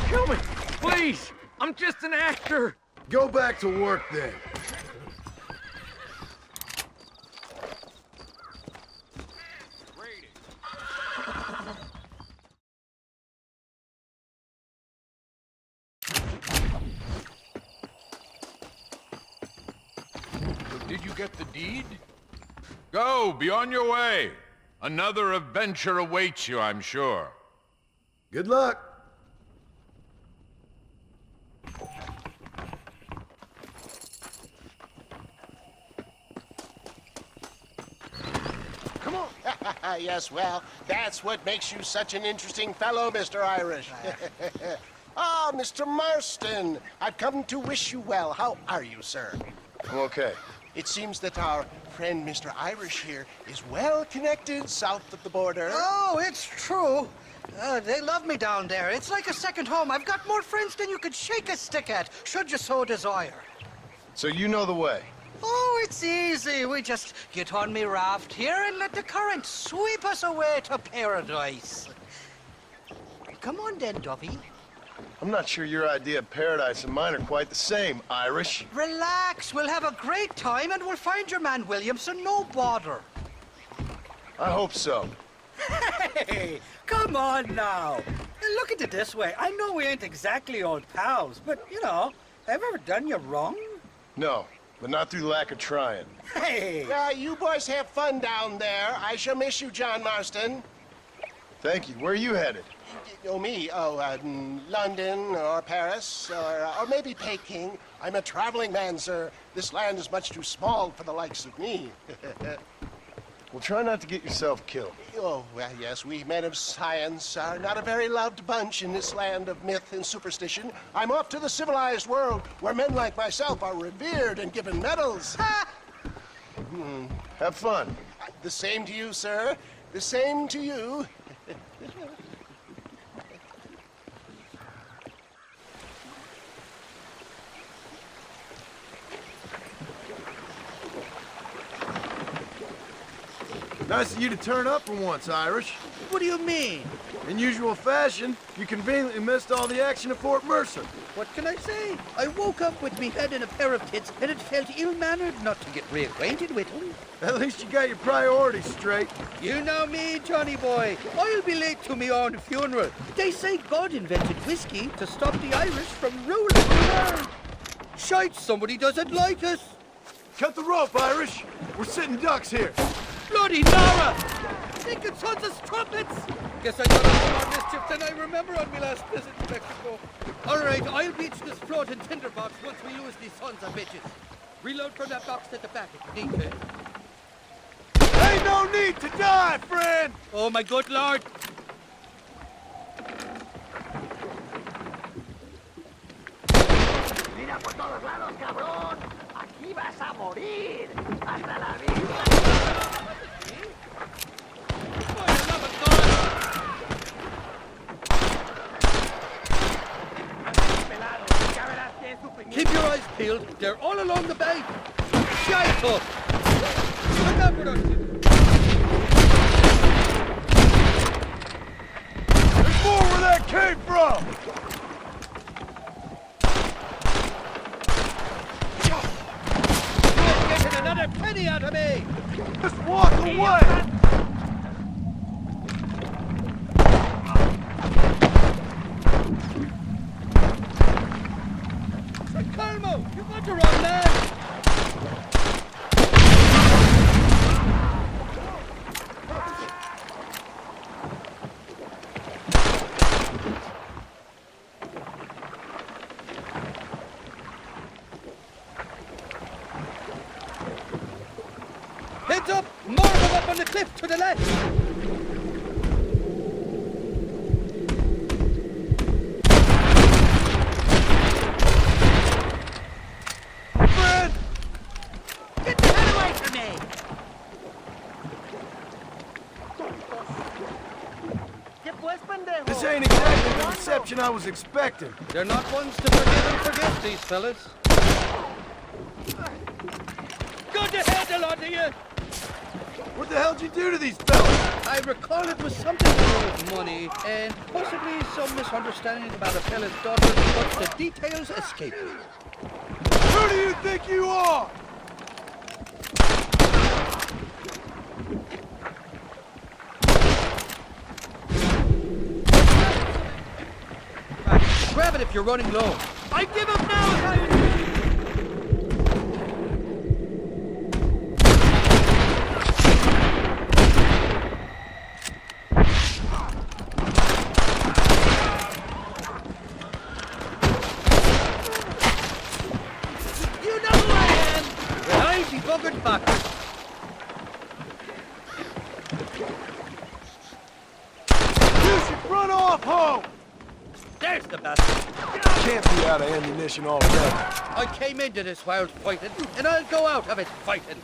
Kill me! Please! I'm just an actor! Go back to work then. Did you get the deed? Go, be on your way. Another adventure awaits you, I'm sure. Good luck. Come on. Yes, well, that's what makes you such an interesting fellow, Mr. Irish. Ah, Mr. Marston, I've come to wish you well. How are you, sir? I'm okay. It seems that our friend Mr. Irish here is well connected south of the border. Oh, it's true. They love me down there. It's like a second home. I've got more friends than you could shake a stick at, should you so desire. So you know the way. Oh, it's easy. We just get on me raft here and let the current sweep us away to paradise. Come on then, Dovey. I'm not sure your idea of paradise and mine are quite the same, Irish. Relax. We'll have a great time and we'll find your man Williamson, no bother. I hope so. Hey, come on now. Look at it this way. I know we ain't exactly old pals, but, you know, have I ever done you wrong? No, but not through lack of trying. Hey! You boys have fun down there. I shall miss you, John Marston. Thank you. Where are you headed? Oh, me? London or Paris or maybe Peking. I'm a traveling man, sir. This land is much too small for the likes of me. Well, try not to get yourself killed. Oh, well, yes, we men of science are not a very loved bunch in this land of myth and superstition. I'm off to the civilized world where men like myself are revered and given medals. Have fun. The same to you, sir. The same to you. Nice of you to turn up for once, Irish. What do you mean? In usual fashion, you conveniently missed all the action at Fort Mercer. What can I say? I woke up with me head in a pair of tits, and it felt ill-mannered not to get reacquainted with him. At least you got your priorities straight. You know me, Johnny boy. I'll be late to me own funeral. They say God invented whiskey to stop the Irish from ruling the world. Shite, somebody doesn't like us. Cut the rope, Irish. We're sitting ducks here. Bloody Nora! Stinking sons of trumpets! Guess I got a more mischief than I remember on my last visit to Mexico. All right, I'll beach this floating tinderbox once we lose these sons of bitches. Reload from that box at the back if you need to. Ain't no need to die, friend! Oh, my good lord! Mira por todos lados, cabrón. Aquí vas a morir. Hasta la vista. Keep your eyes peeled. They're all along the bank. Shite up! Look out for those. There's more where that came from! You ain't getting another penny out of me! Just walk away! Calmo, you got the wrong man! Heads up! More of them up on the cliff to the left! This ain't exactly the reception I was expecting. They're not ones to forgive and forget, these fellas. Good to hell, the lot of you! What the hell'd you do to these fellas? I recall it was something to do with money, and possibly some misunderstanding about a fella's daughter, but the details escape me. Who do you think you are? Grab it if you're running low. I give up now! You know who I am! Well, I be buggered backwards. You should run off home! There's the bastard. Can't be out of ammunition already. I came into this world fighting, and I'll go out of it fighting.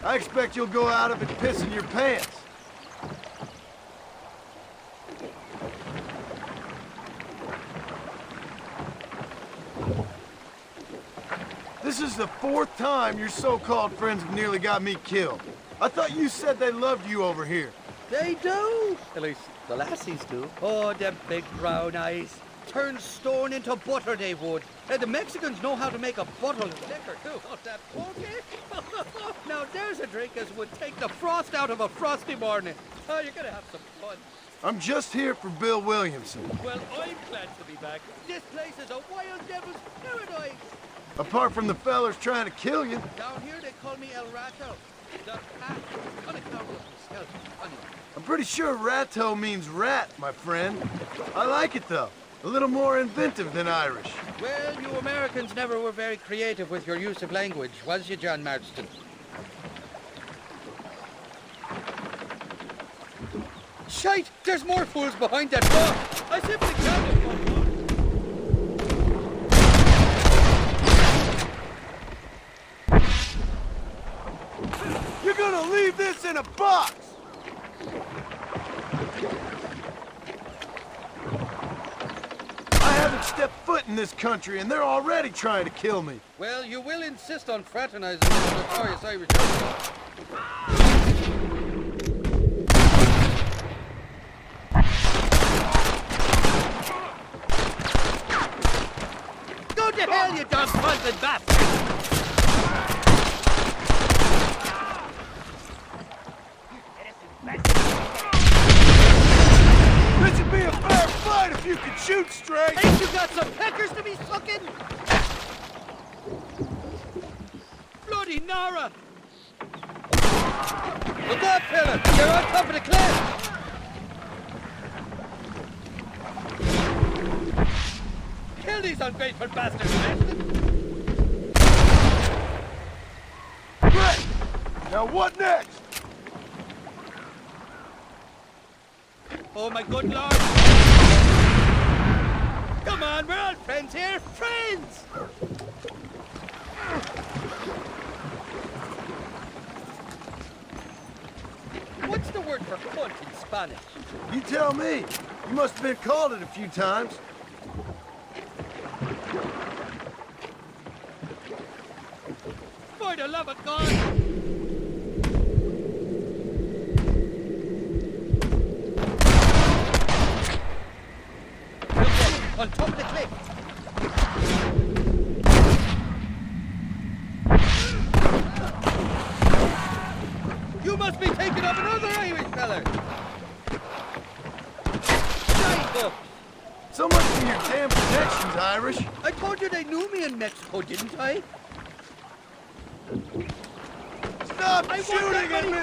I expect you'll go out of it pissing your pants. This is the 4th time your so-called friends have nearly got me killed. I thought you said they loved you over here. They do. At least the lassies do. Oh, them big brown eyes. Turn stone into butter, they would. And the Mexicans know how to make a bottle of liquor, too. Oh, that pokey. Now, there's a drink as would take the frost out of a frosty morning. Oh, you're gonna have some fun. I'm just here for Bill Williamson. Well, I'm glad to be back. This place is a wild devil's paradise. Apart from the fellers trying to kill you. Down here, they call me El Rato. The cat. On account of myself. Anyway. I'm pretty sure Rato means rat, my friend. I like it, though. A little more inventive than Irish. Well, you Americans never were very creative with your use of language, was you, John Marston? Shite! There's more fools behind that bar! I simply can't afford one. You're gonna leave this in a box! I haven't stepped foot in this country, and they're already trying to kill me. Well, you will insist on fraternizing with the notorious Irish Outlaws. Go to hell, you dog-puzzling bastard! This would be a fair fight if you could shoot straight! Ain't you got some peckers to be sucking? Bloody Nara! Look up, fella! You're on top of the cliff! Kill these ungrateful bastards, Ashton! Great! Now what next? Oh, my good lord! Come on, we're all friends here! Friends! What's the word for cunt in Spanish? You tell me. You must have been called it a few times. For the love of God! On top of the cliff! You must be thinking of another Irish fella! Shite up! So much for your damn connections, Irish. I told you they knew me in Mexico, didn't I? Stop shooting at me!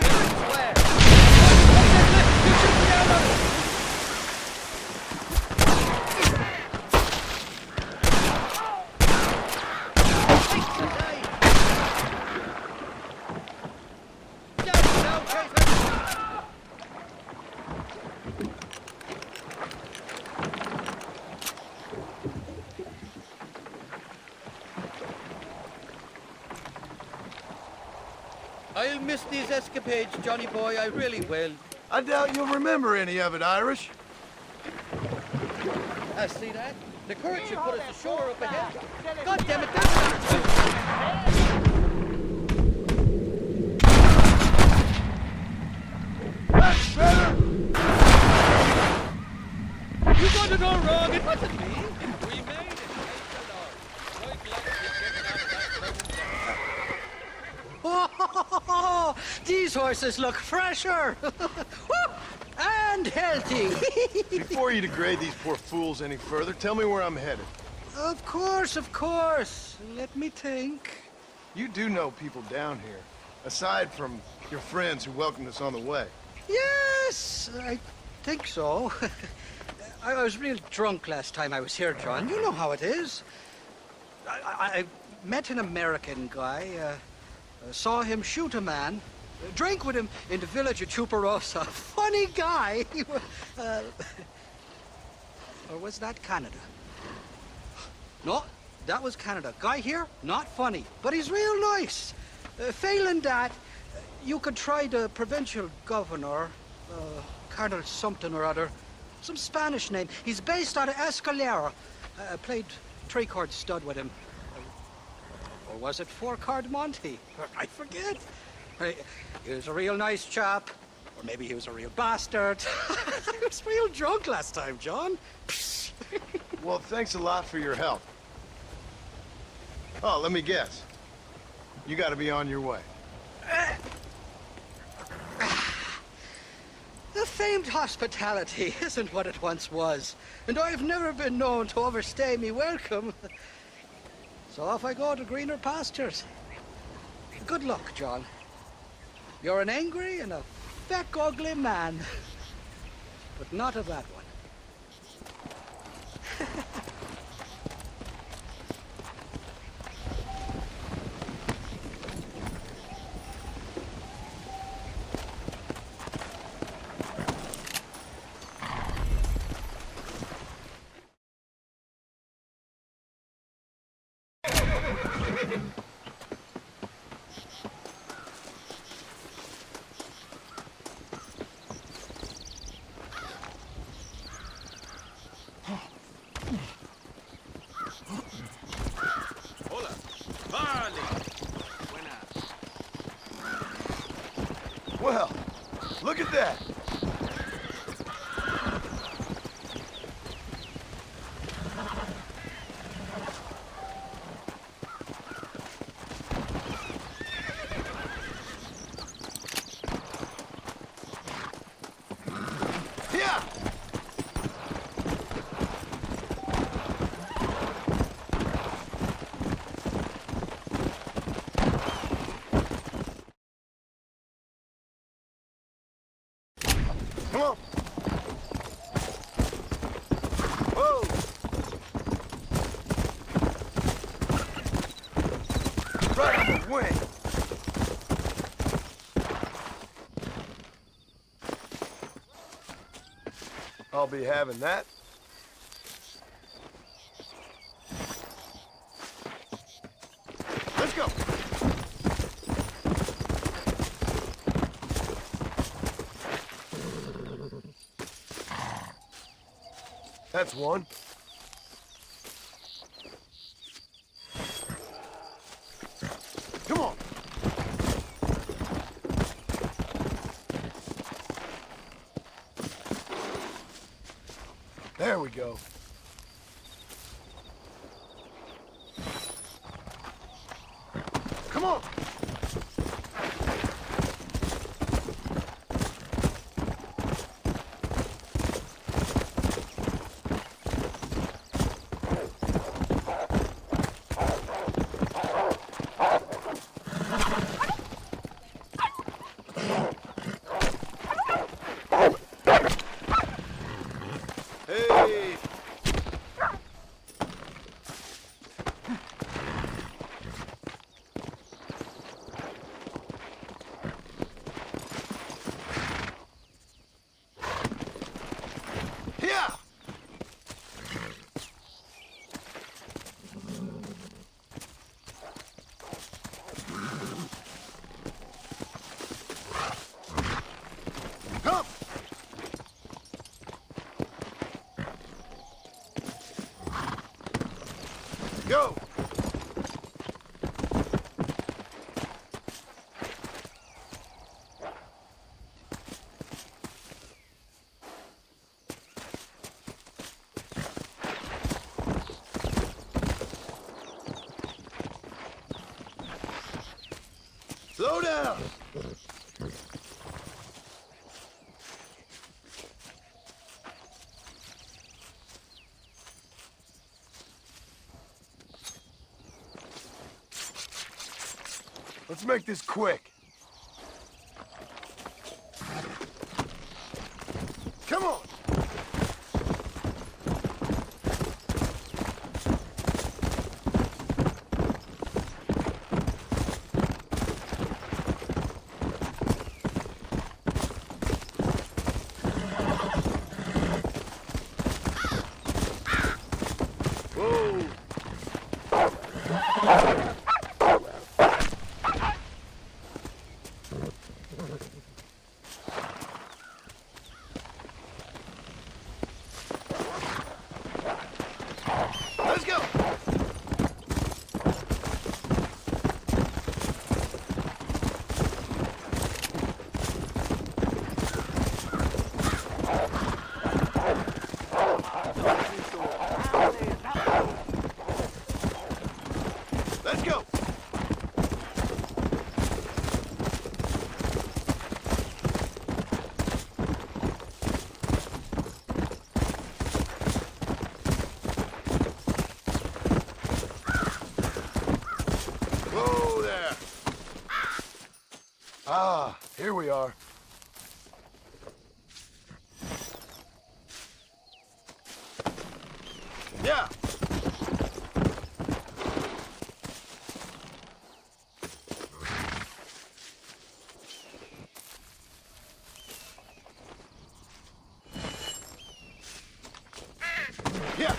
I'll miss these escapades, Johnny boy, I really will. I doubt you'll remember any of it, Irish. I see that. The current should put us ashore up ahead. God damn it, that's That's better! You got it all wrong, it wasn't me. We made it. Oh, these horses look fresher and healthy. Before you degrade these poor fools any further, tell me where I'm headed. Of course, of course. Let me think. You do know people down here, aside from your friends who welcomed us on the way. Yes, I think so. I was real drunk last time I was here, John. You know how it is. I met an American guy, saw him shoot a man, drank with him in the village of Chuparosa. Funny guy. Or was that Canada? No, that was Canada. Guy here, not funny, but he's real nice. Failing that, you could try the provincial governor, Colonel something or other. Some Spanish name. He's based out of Escalera. I played three-chord stud with him. Or was it four-chord Monty? I forget. He was a real nice chap. Or maybe he was a real bastard. I was real drunk last time, John. Well, thanks a lot for your help. Oh, let me guess. You gotta be on your way. The famed hospitality isn't what it once was, and I've never been known to overstay me welcome. So off I go to greener pastures. Good luck, John. You're an angry and a feck ugly man, but not a bad one. Come on. Whoa! Right on the wing. I'll be having that. Let's go. That's one. Come on. There we go. Come on. Hey! Yeah! Come! Go! Slow down! Let's make this quick. Come on! Whoa! Let's go! Let's go! Whoa there! Ah, here we are. Yeah! Yeah!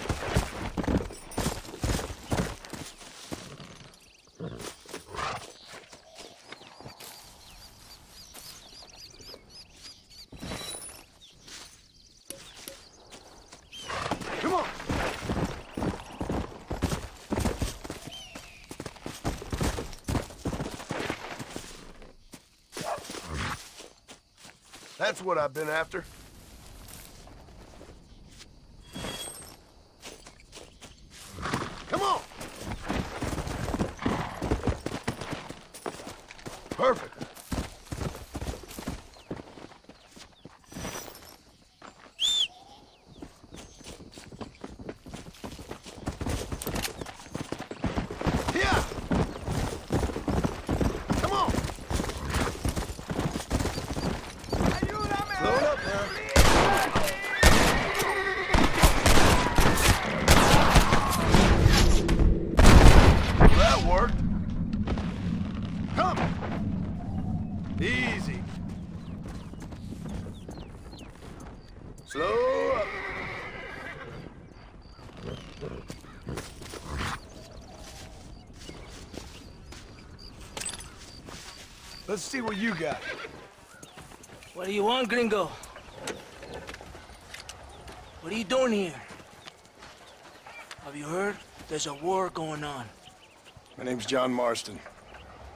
Come on! That's what I've been after. Come on! Perfect. Yeah! Come on! Load up now. Slow up. Let's see what you got. What do you want, gringo? What are you doing here? Have you heard? There's a war going on. My name's John Marston.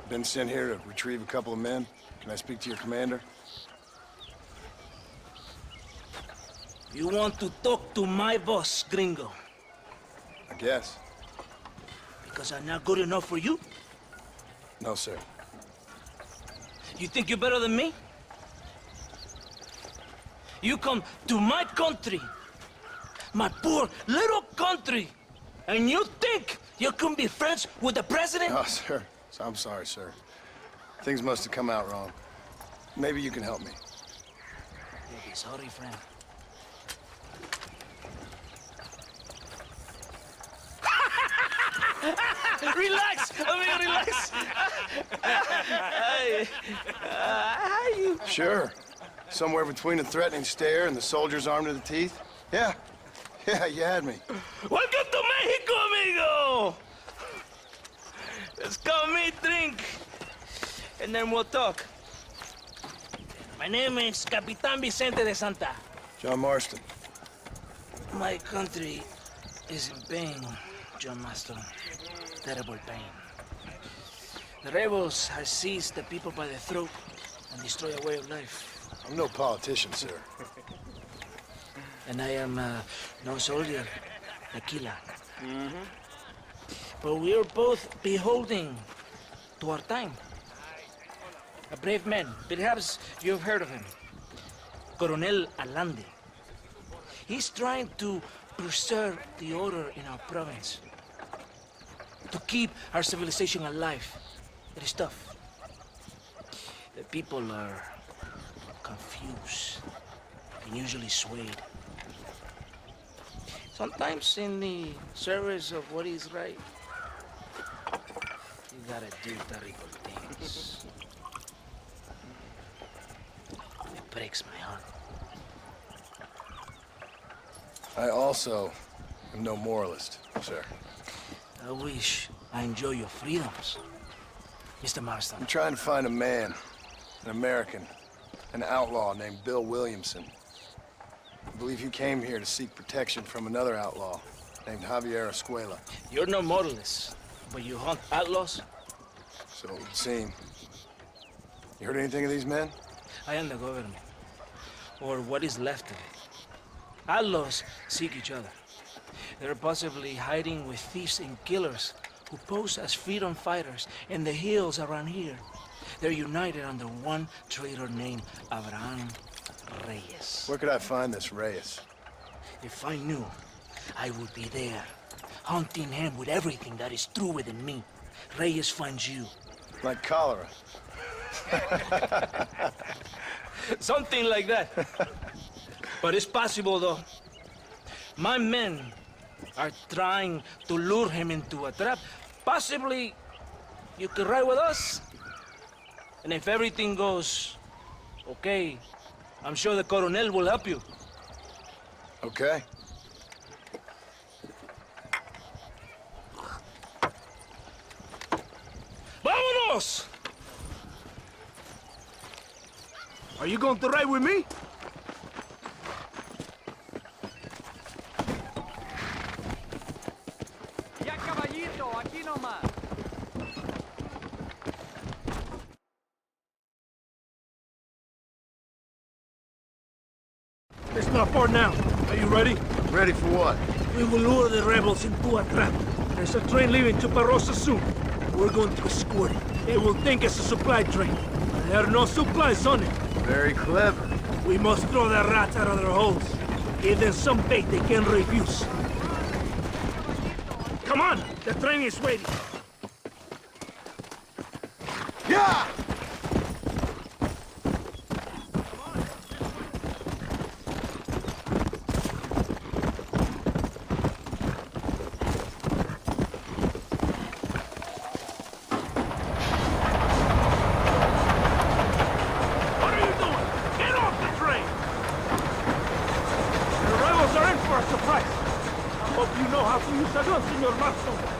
Been sent here to retrieve a couple of men. Can I speak to your commander? You want to talk to my boss, gringo? I guess. Because I'm not good enough for you? No, sir. You think you're better than me? You come to my country, my poor little country, and you think you can be friends with the president? Oh, sir. I'm sorry, sir. Things must have come out wrong. Maybe you can help me. Maybe sorry, friend. Relax, amigo, relax. How you? Sure. Somewhere between a threatening stare and the soldier's arm to the teeth? Yeah. Yeah, you had me. Welcome to Mexico, amigo! Let's come meet, drink, and then we'll talk. My name is Capitan Vicente de Santa. John Marston. My country is in pain, John Marston. Terrible pain. The rebels have seized the people by the throat and destroy a way of life. I'm no politician, sir. And I am no soldier, tequila. But we are both beholding to our time. A brave man, perhaps you've heard of him. Coronel Allende. He's trying to preserve the order in our province. To keep our civilization alive. It is tough. The people are confused and usually swayed. Sometimes in the service of what is right, you gotta do terrible things. It breaks my heart. I also am no moralist, sir. I wish I enjoy your freedoms, Mr. Marston. I'm trying to find a man, an American, an outlaw named Bill Williamson. I believe he came here to seek protection from another outlaw named Javier Escuela. You're no moralist, but you hunt outlaws? So it would seem. You heard anything of these men? I am the government, or what is left of it. Outlaws seek each other. They're possibly hiding with thieves and killers who pose as freedom fighters in the hills around here. They're united under one traitor named Abraham Reyes. Where could I find this Reyes? If I knew, I would be there, hunting him with everything that is true within me. Reyes finds you. Like cholera. Something like that. But it's possible, though. My men are trying to lure him into a trap. Possibly, you could ride with us. And if everything goes okay, I'm sure the Coronel will help you. Okay. ¡Vámonos! Are you going to ride with me? Ya, caballito, aquí nomás. It's not far now. Are you ready? Ready for what? We will lure the rebels into a trap. There's a train leaving Chuparosa soon. We're going to escort it. They will think it's a supply train. There are no supplies on it. Very clever. We must throw the rats out of their holes. Give them some bait they can refuse. Come on! The train is waiting. Yeah! Hope you know how to use a gun, Senor Marston.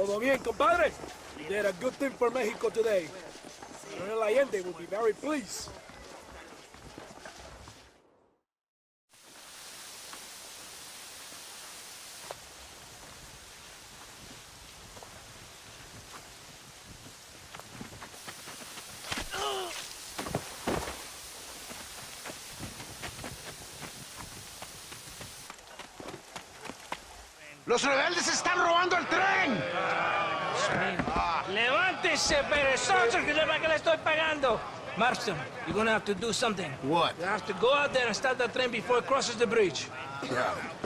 Todo bien, compadre? You did a good thing for Mexico today. Colonel Allende will be very pleased. ¡Los rebeldes están robando el tren! ¡Levántese, perezosos, que sepa que le estoy pagando! Marston, you're gonna have to do something. What? You have to go out there and start the train before it crosses the bridge.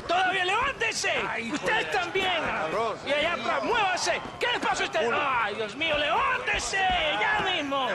¡Todavía levántese! ¡Usted también! Y allá atrás, muévase. ¿Qué le pasa a usted? ¡Ay, Dios mío, levántese! ¡Ya mismo!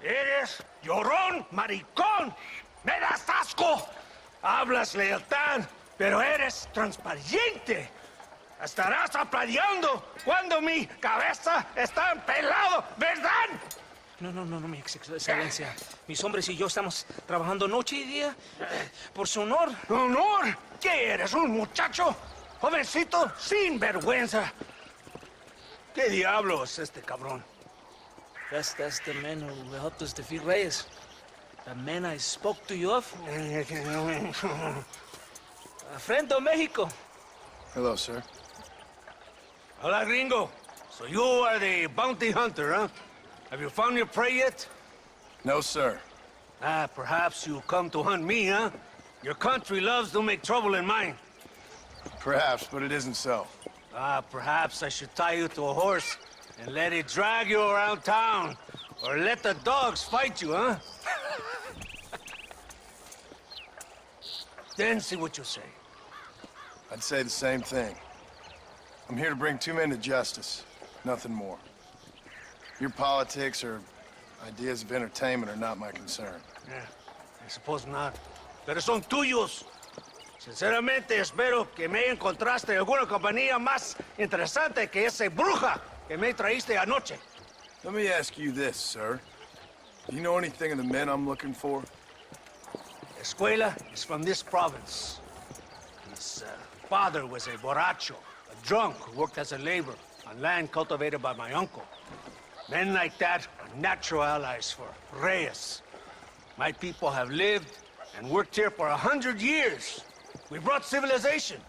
Eres llorón, maricón. ¡Me das asco! Hablas lealtad, pero eres transparente. Estarás aplaudiendo cuando mi cabeza está pelado, ¿verdad? No, mi excelencia. Mis hombres y yo estamos trabajando noche y día por su honor. ¿Honor? ¿Qué eres, un muchacho? Jovencito, sin vergüenza. ¿Qué diablos es este cabrón? That's the man who helped us defeat Reyes. The man I spoke to you of. A friend of Mexico. Hello, sir. Hola, gringo. So you are the bounty hunter, huh? Have you found your prey yet? No, sir. Perhaps you come to hunt me, huh? Your country loves to make trouble in mine. Perhaps, but it isn't so. Perhaps I should tie you to a horse and let it drag you around town. Or let the dogs fight you, huh? Then see what you say. I'd say the same thing. I'm here to bring two men to justice. Nothing more. Your politics or ideas of entertainment are not my concern. Yeah, I suppose not. Pero son tuyos. Sinceramente, espero que me encontraste alguna compañía más interesante que esa bruja que me traíste anoche. Let me ask you this, sir. Do you know anything of the men I'm looking for? Escuela is from this province. His father was a borracho, a drunk who worked as a laborer on land cultivated by my uncle. Men like that are natural allies for Reyes. My people have lived and worked here for 100 years. We brought civilization.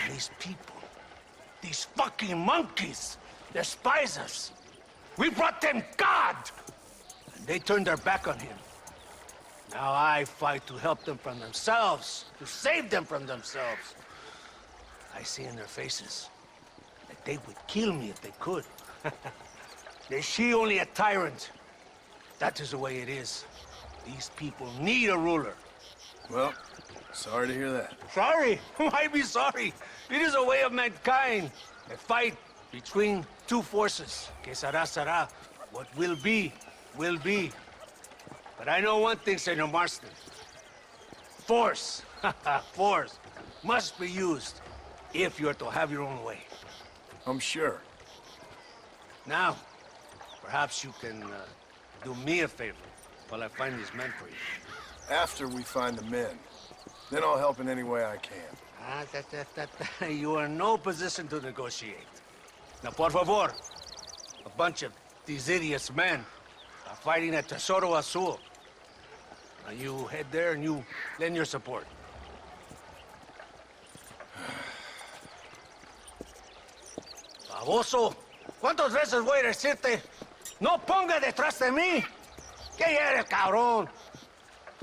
And these people, these fucking monkeys, despise us. We brought them God! And they turned their back on him. Now I fight to help them from themselves, to save them from themselves. I see in their faces that they would kill me if they could. They see only a tyrant. That is the way it is. These people need a ruler. Well, sorry to hear that. Sorry? Why be sorry? It is a way of mankind. A fight between two forces. Que será, será. What will be, will be. But I know one thing, Senor Marston. Force, force, must be used if you're to have your own way. I'm sure. Now, perhaps you can do me a favor while I find these men for you. After we find the men, then I'll help in any way I can. You are in no position to negotiate. Now, por favor, a bunch of these idiots men are fighting at Tesoro Azul. Now you head there and you lend your support. Baboso, ¿cuántas veces voy a decirte? No ponga detrás de mí. ¿Qué eres, cabrón?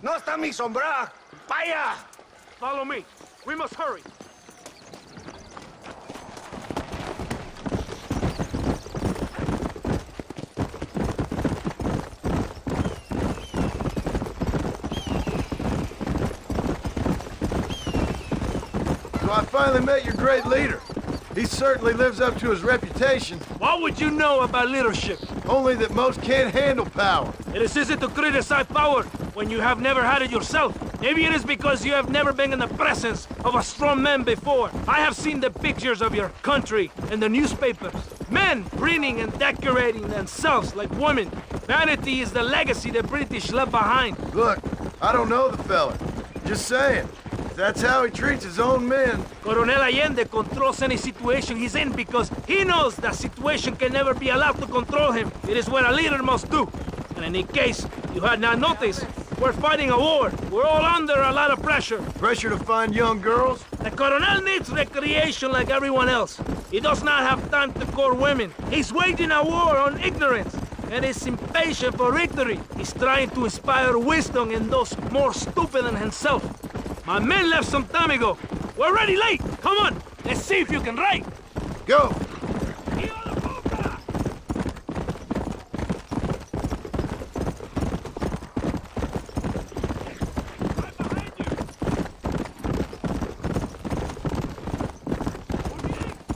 No está mi sombra. Vaya. Follow me. We must hurry. So I finally met your great leader. He certainly lives up to his reputation. What would you know about leadership? Only that most can't handle power. It is easy to criticize power when you have never had it yourself. Maybe it is because you have never been in the presence of a strong man before. I have seen the pictures of your country in the newspapers. Men preening and decorating themselves like women. Vanity is the legacy the British left behind. Look, I don't know the fella. Just saying. That's how he treats his own men. Coronel Allende controls any situation he's in because he knows that situation can never be allowed to control him. It is what a leader must do. And in any case you had not noticed, we're fighting a war. We're all under a lot of pressure. Pressure to find young girls? The Coronel needs recreation like everyone else. He does not have time to court women. He's waging a war on ignorance and is impatient for victory. He's trying to inspire wisdom in those more stupid than himself. My men left some time ago. We're already late. Come on, let's see if you can write. Go.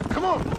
Come on.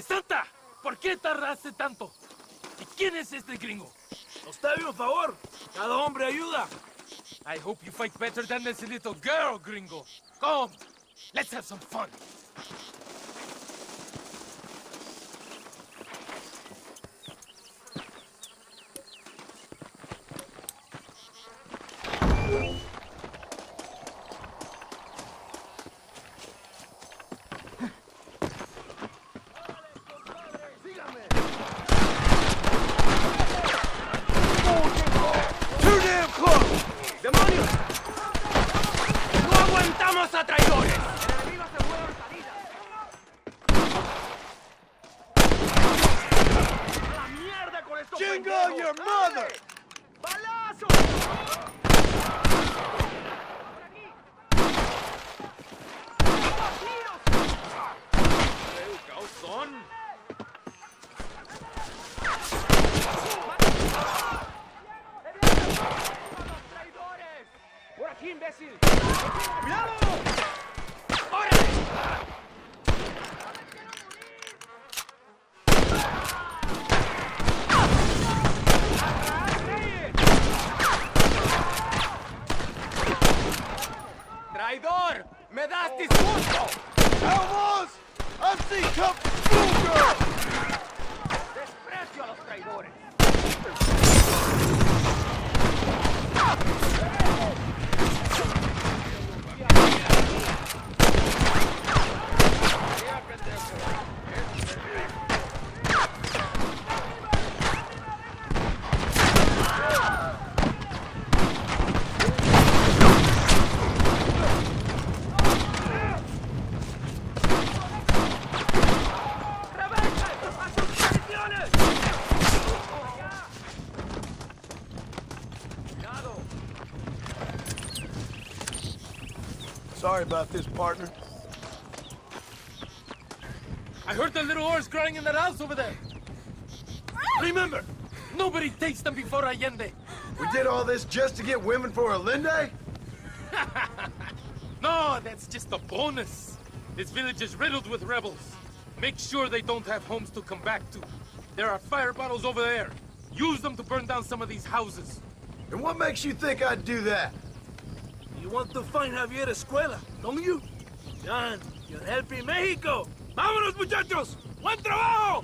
¡Santa! ¿Por qué tardaste tanto? ¿Y quién es este gringo? Nos debe un favor. Cada hombre ayuda. I hope you fight better than this little girl, gringo. Come, let's have some fun. Jingle your mother! ¡Por aquí, imbécil! ¡Cuidado! ¡Traidor! ¡Me das disgusto! ¡Vamos! ¡Así, come through, girl! ¡Desprecio a los traidores! Sorry about this, partner. I heard the little oars crying in that house over there. Remember, nobody takes them before Allende. We did all this just to get women for Allende? No, that's just a bonus. This village is riddled with rebels. Make sure they don't have homes to come back to. There are fire bottles over there. Use them to burn down some of these houses. And what makes you think I'd do that? You want to find Javier Escuela, don't you? John, you're helping Mexico. ¡Vámonos, muchachos! ¡Buen trabajo!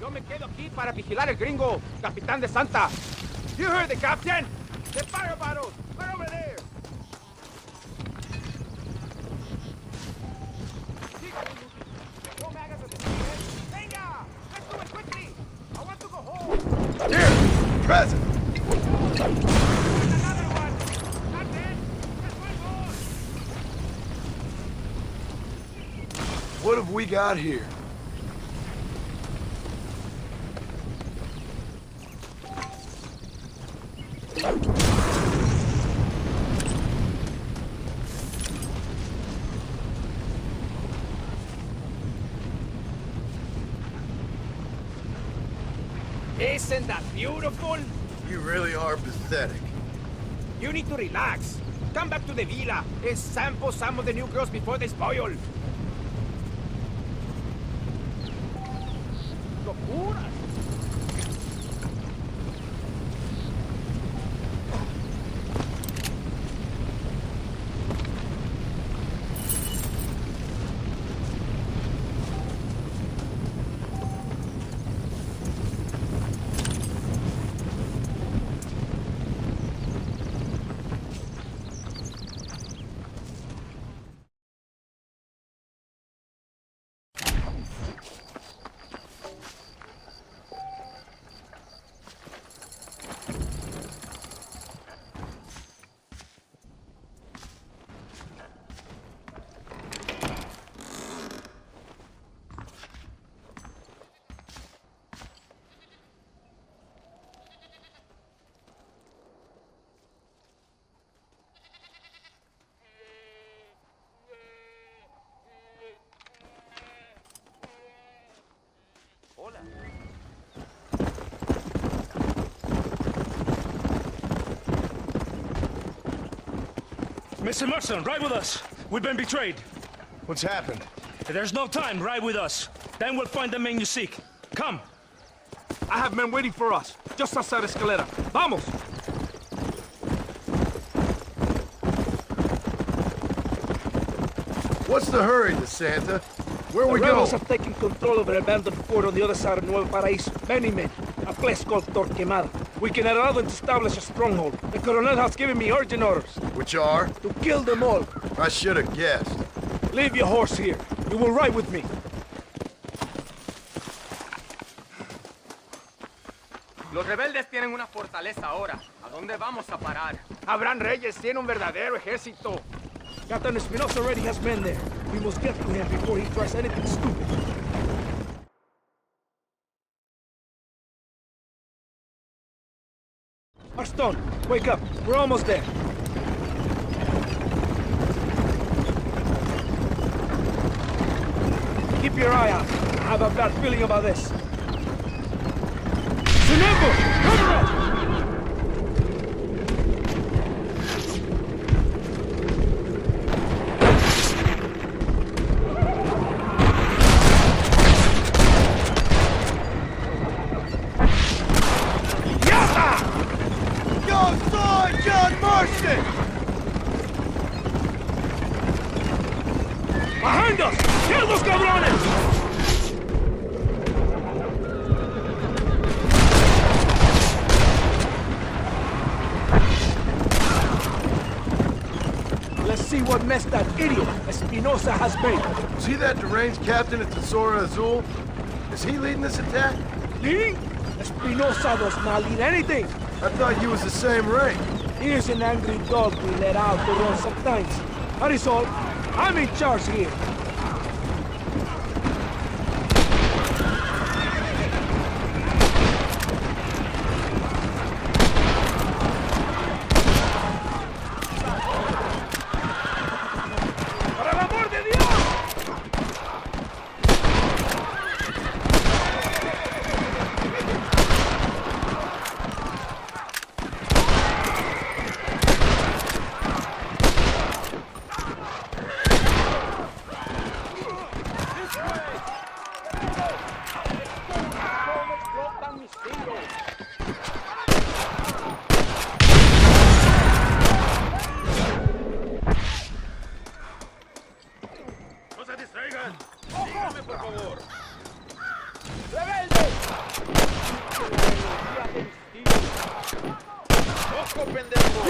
Yo me quedo aquí para vigilar el gringo, Capitán de Santa. You heard the captain? The fire bottles! Right over there! Venga! Let's do it quickly! I want to go home! Here! Present! Another one! Captain! Just one more! What have we got here? Isn't that beautiful? You really are pathetic. You need to relax. Come back to the villa and sample some of the new girls before they spoil. Locura! Mr. Marston, ride with us. We've been betrayed. What's happened? There's no time. Ride with us. Then we'll find the men you seek. Come. I have men waiting for us, just outside Escalera. Vamos! What's the hurry, DeSanta? Where The we rebels go? have taken control of an abandoned fort on the other side of Nuevo Paraíso. Many men. A place called Torquemada. We can allow them to establish a stronghold. The Colonel has given me urgent orders. Which are? To kill them all. I should have guessed. Leave your horse here. You will ride with me. Los rebeldes tienen una fortaleza ahora. ¿A dónde vamos a parar? Abraham Reyes tiene un verdadero ejército. Captain Espinosa already has men there. We must get to him before he tries anything stupid. Marston, wake up. We're almost there. Keep your eye out. I have a bad feeling about this. Sinembo! Cover us! John Marston! Behind us! Kill those cabrones! Let's see what mess that idiot Espinosa has made. Is he that deranged captain at Tesoro Azul? Is he leading this attack? Leading? Espinosa does not lead anything. I thought you was the same rank. He is an angry dog we let out to run sometimes. That is all. I'm in charge here.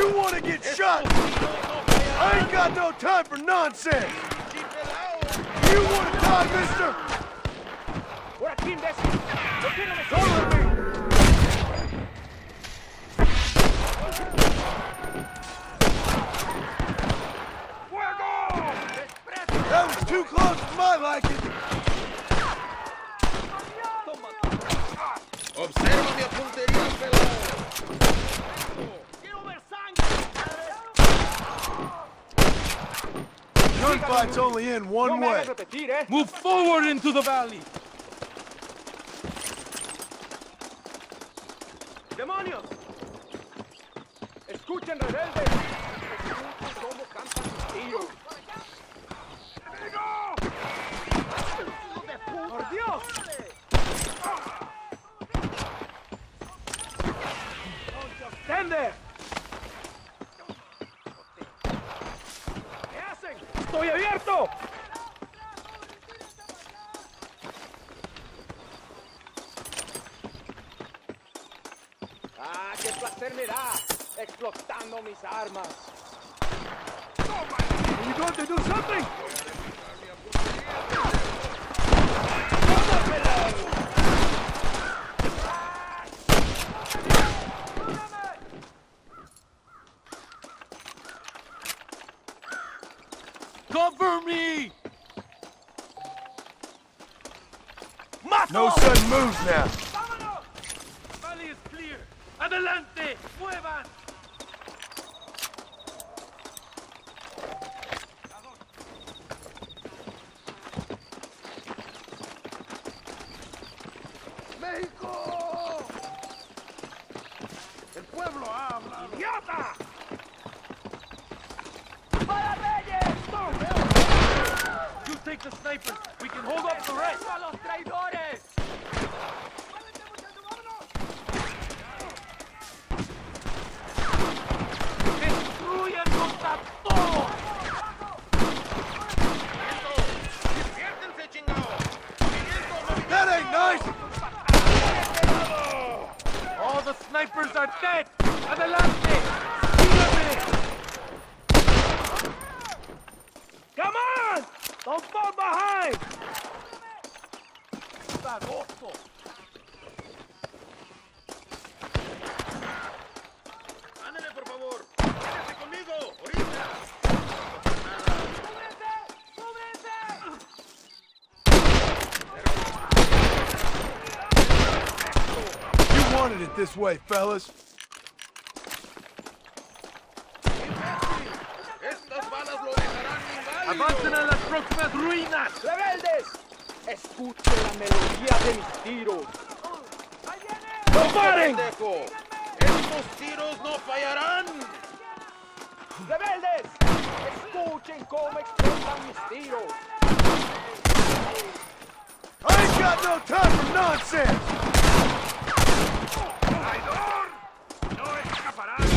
You want to get shot? I ain't got no time for nonsense. You want to die, mister? Por aquí, imbécil. No tiene Follow me. That was too close for my liking. Observa mi puntería, pelado. Gunfight's only in one way. Move forward into the valley. ¡Demonios! ¡Escuchen, rebeldes! ¡Escuchen cómo cantan mis tíos! ¡Por Dios! ¡Stand there! ¿Qué hacen? ¡Estoy abierto! ¡Ah, qué placer me da! Explotando mis armas. Are you going to do something? Cover me! No sudden moves now. Valley is clear. Adelante! Muevan! ¡México! El pueblo habla. ¡Idiota! You take the snipers. We can hold up the rest. ¡A los traidores! ¡Destruyanlos a todos! That ain't nice! All the snipers are dead! Adelante! Síganme! Come on! Don't fall behind! Baboso! Ándale, por favor. Quédese conmigo. Ahorita. You wanted it this way, fellas. Estas balas lo dejarán inválido. ¡Avancen a las próximas ruinas! ¡Rebeldes! Escuchen la melodía de mis tiros. ¡No paren! Pendejo. Estos tiros no fallarán. ¡Rebeldes! Escuchen cómo explotan mis tiros. I ain't got no time for nonsense! ¡Traidor! ¡No escaparás!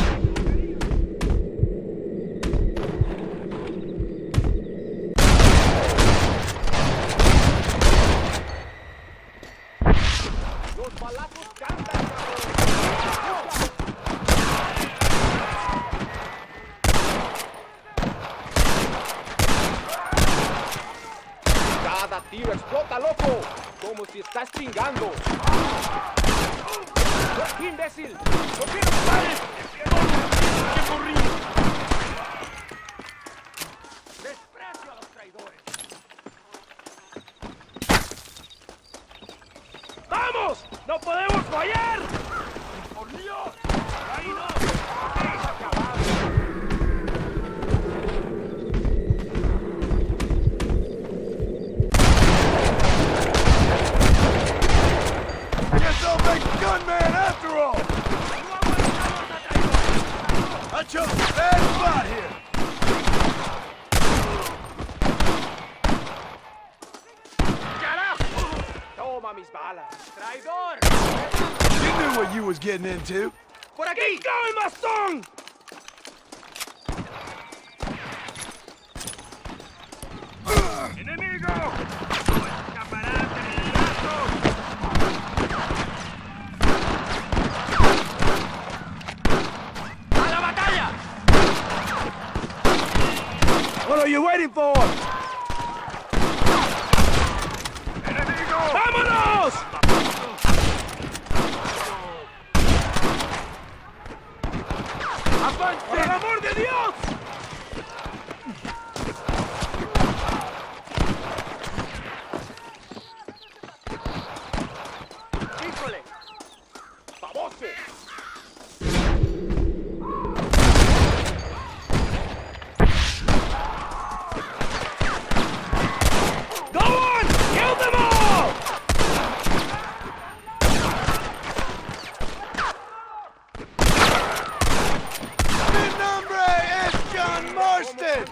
¡Los balazos cantan, cada tiro explota, loco, como si estás chingando. ¡Qué imbécil! ¡No quiero matar! ¡Que morir! ¡Desprecio a los traidores! ¡Vamos! ¡No podemos fallar! ¡Por Dios! ¡Ahí no! Guess I'll make a gunman after all! I chose a bad spot here! ¡Carajo! Toma mis balas. ¡Traidor! You knew what you was getting into. ¡Por aquí! ¡Going, Mastón! ¡Enemigo! ¡No escaparás de mi brazo! ¡A la batalla! are you waiting for? ¡Vámonos! ¡Por el amor de Dios! ¡Híjole! ¡Baboso! Go on! Kill them all! Mi nombre es John Marston!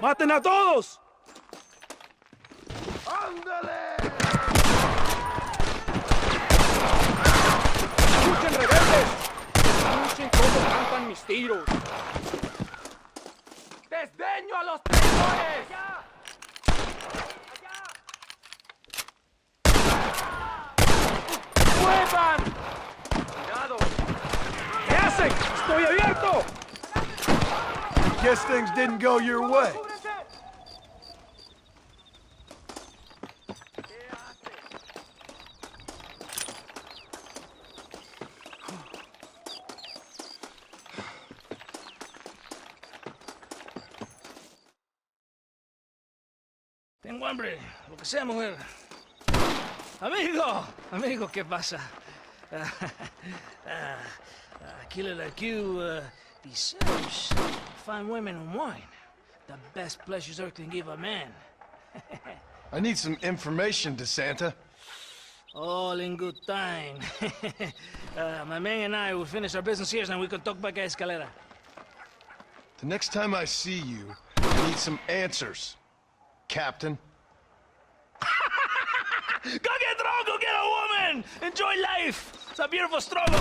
¡Maten a todos! ¡Escuchen, rebeldes! ¡Escuchen cómo cantan mis tiros! ¡Desdeño a los traidores! ¡Muevan! ¡Cuidado! ¿Qué hacen? ¡Estoy abierto! Guess things didn't go your way. Tengo hambre, lo que sea, mujer. Amigo, ¿qué pasa? A killer like you deserves fine women and wine. The best pleasures Earth can give a man. I need some information, DeSanta. All in good time. My man and I will finish our business here and we can talk back at Escalera. The next time I see you, I need some answers, Captain. Go get drunk, go get a woman! Enjoy life! It's a beautiful struggle!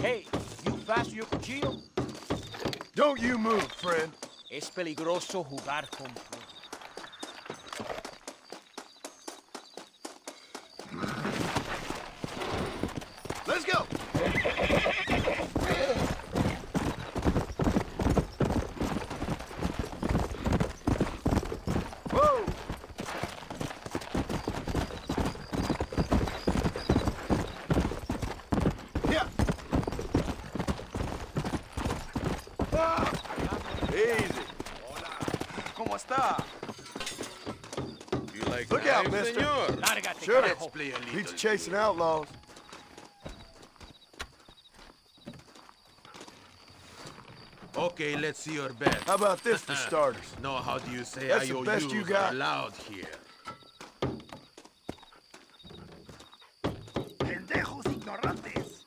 Hey, you fasten your cuchillo? Don't you move, friend. Es peligroso jugar con fuego. Let's go! Whoa! Yeah! Easy. ¿Cómo está? You like Look out, knives, mister. senor? Lárgate, Sure. carajo. Play a little Beats chasing outlaws. Okay, let's see your bet. How about this for starters? No, how do you say That's the IOUs best you are got? allowed here? Pendejos ignorantes.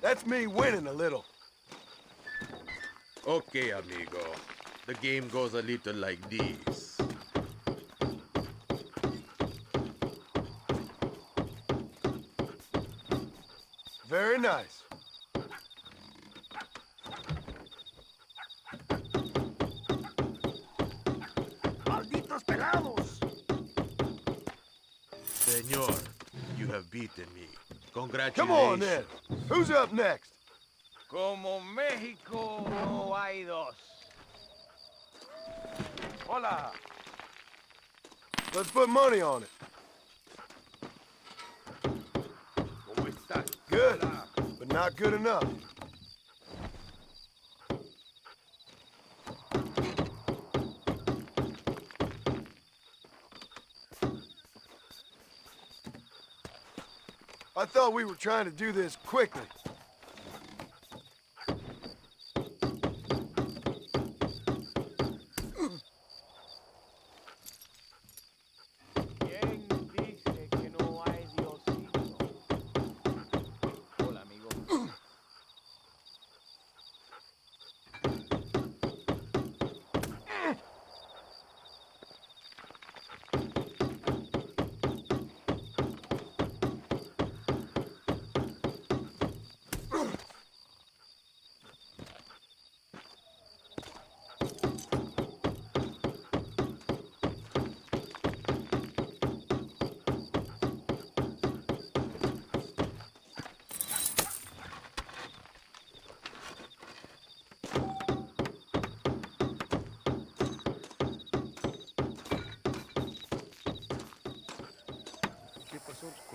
That's me winning a little. Okay, amigo. The game goes a little like this. Very nice. Malditos pelados. Senor, you have beaten me. Congratulations. Come on, then. Who's up next? Como México no hay dos. Hola. Let's put money on it. ¿Cómo estás? Good, but not good enough. I thought we were trying to do this quickly. ¿Quién dice que no hay Dios?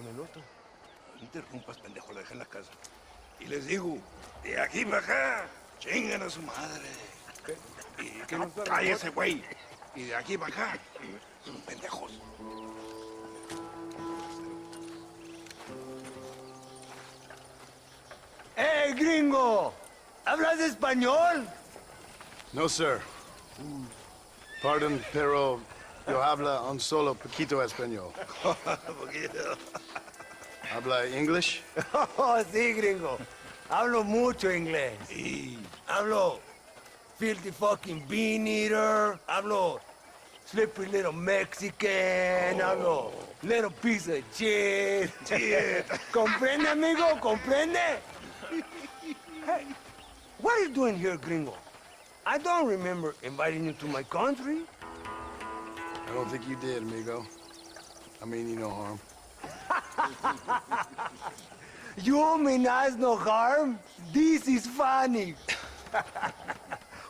con el otro. No interrumpas, pendejo, la dejé en la casa. Y les digo, de aquí para acá, chingan a su madre. Y que no cállese, güey. Y de aquí para acá, pendejos. ¡Eh, gringo! ¿Hablas español? No, sir. Pardon, pero yo habla un solo poquito español. ¿Habla English? Oh, sí, gringo. Hablo mucho inglés. Hablo filthy fucking bean eater. Hablo slippery little Mexican. Hablo little piece of shit. ¿Comprende, amigo? ¿Comprende? Hey, what are you doing here, gringo? I don't remember inviting you to my country. I don't think you did, amigo. I mean you no harm. You mean us no harm? This is funny.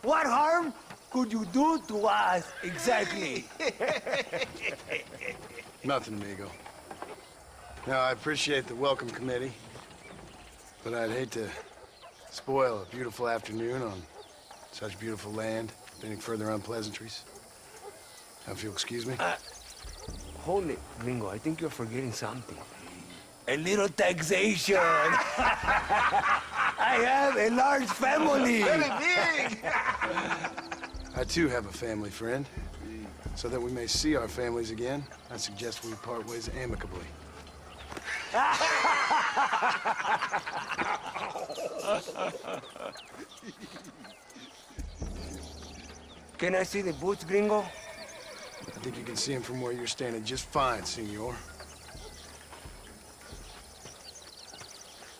What harm could you do to us, exactly? Nothing, amigo. Now, I appreciate the welcome committee, but I'd hate to spoil a beautiful afternoon on such beautiful land with any further unpleasantries. Now, if you'll excuse me. Hold it, gringo. I think you're forgetting something. A little taxation. I have a large family. Very big. I too have a family, friend. So that we may see our families again, I suggest we part ways amicably. Can I see the boots, gringo? I think you can see him from where you're standing just fine, senor.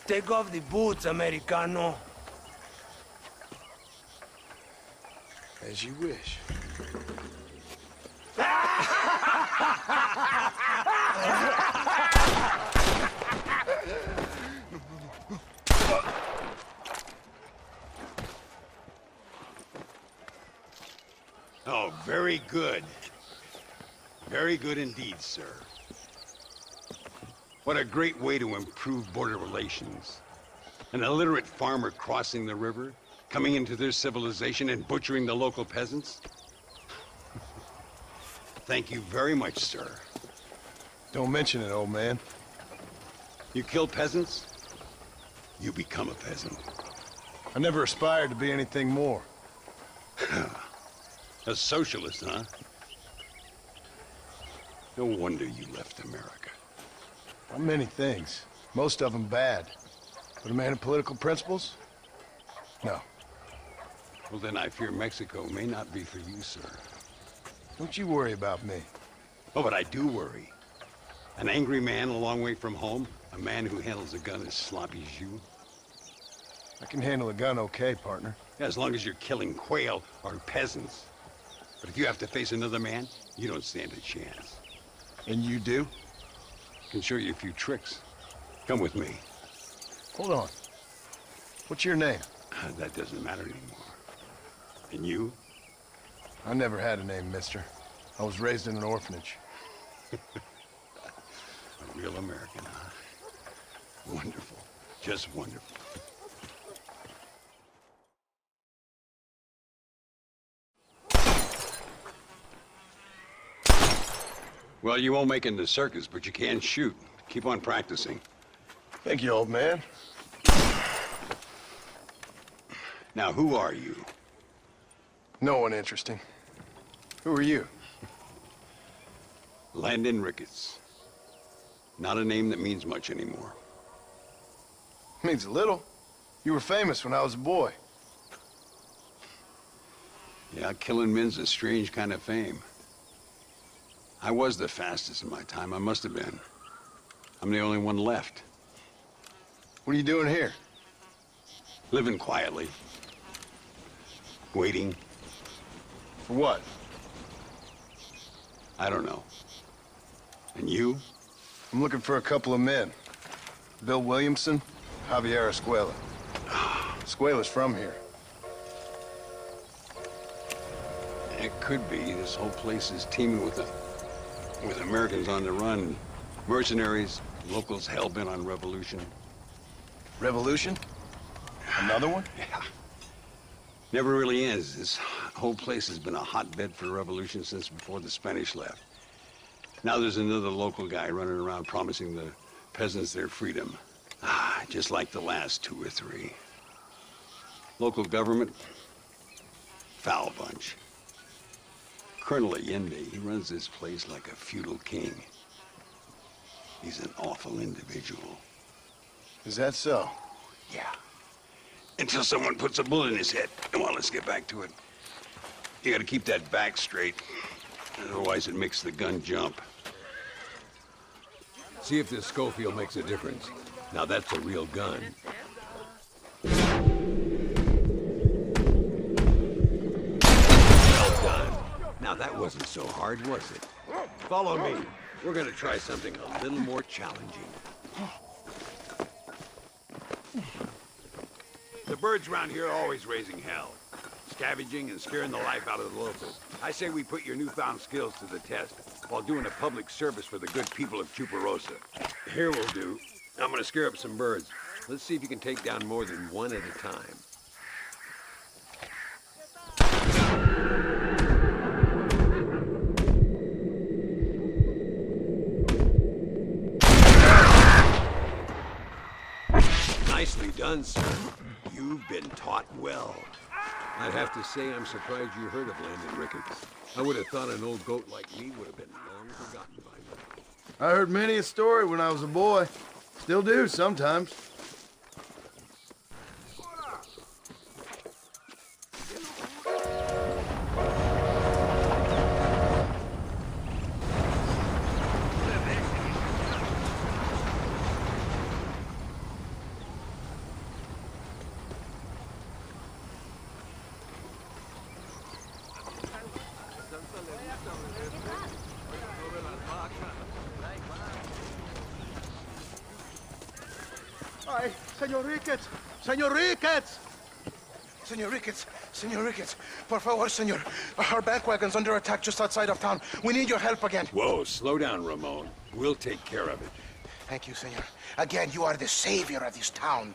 Take off the boots, Americano. As you wish. Oh, very good. Very good indeed, sir. What a great way to improve border relations. An illiterate farmer crossing the river, coming into their civilization and butchering the local peasants? Thank you very much, sir. Don't mention it, old man. You kill peasants, you become a peasant. I never aspired to be anything more. A socialist, huh? No wonder you left America. I'm many things. Most of them bad. But a man of political principles? No. Well, then I fear Mexico may not be for you, sir. Don't you worry about me. Oh, but I do worry. An angry man a long way from home, a man who handles a gun as sloppy as you. I can handle a gun okay, partner. Yeah, as long as you're killing quail or peasants. But if you have to face another man, you don't stand a chance. And you do? Can show you a few tricks. Come with me. Hold on. What's your name? That doesn't matter anymore. And you? I never had a name, mister. I was raised in an orphanage. A real American, huh? Wonderful. Just wonderful. Well, you won't make it in the circus, but you can shoot. Keep on practicing. Thank you, old man. Now, who are you? No one interesting. Who are you? Landon Ricketts. Not a name that means much anymore. Means a little. You were famous when I was a boy. Yeah, killing men's a strange kind of fame. I was the fastest in my time. I must have been. I'm the only one left. What are you doing here? Living quietly. Waiting. For what? I don't know. And you? I'm looking for a couple of men. Bill Williamson, Javier Escuela. Escuela's from here. It could be. This whole place is teeming with Americans on the run. Mercenaries, Locals hell-bent on revolution. Revolution? Another one? Yeah. Never really ends. This whole place has been a hotbed for revolution since before the Spanish left. Now there's another local guy running around promising the peasants their freedom. Just like the last 2 or 3. Local government, foul bunch. Colonel Allende, he runs this place like a feudal king. He's an awful individual. Is that so? Yeah. Until someone puts a bullet in his head. Come on, let's get back to it. You gotta keep that back straight. Otherwise it makes the gun jump. See if this Schofield makes a difference. Now that's a real gun. Well done. Now that wasn't so hard, was it? Follow me. We're gonna try something a little more challenging. The birds around here are always raising hell. Scavenging and scaring the life out of the locals. I say we put your newfound skills to the test while doing a public service for the good people of Chuparosa. Here will do. I'm gonna scare up some birds. Let's see if you can take down more than one at a time. Nicely done, sir. You've been taught well. I'd have to say I'm surprised you heard of Landon Ricketts. I would have thought an old goat like me would have been long forgotten by now. I heard many a story when I was a boy. Still do sometimes. Ay, Señor Ricketts! Señor Ricketts! Señor Ricketts, por favor, señor. Our bank wagon's under attack just outside of town. We need your help again. Whoa, slow down, Ramon. We'll take care of it. Thank you, señor. Again, you are the savior of this town.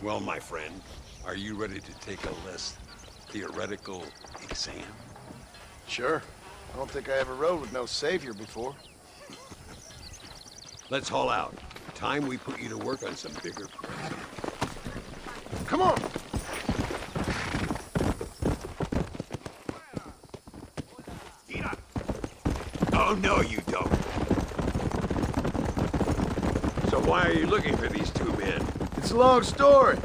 Well, my friend, are you ready to take a less theoretical exam? Sure. I don't think I ever rode with no savior before. Let's haul out. Time we put you to work on some bigger projects. Come on! Oh, no, you don't. So why are you looking for these 2 men? It's a long story.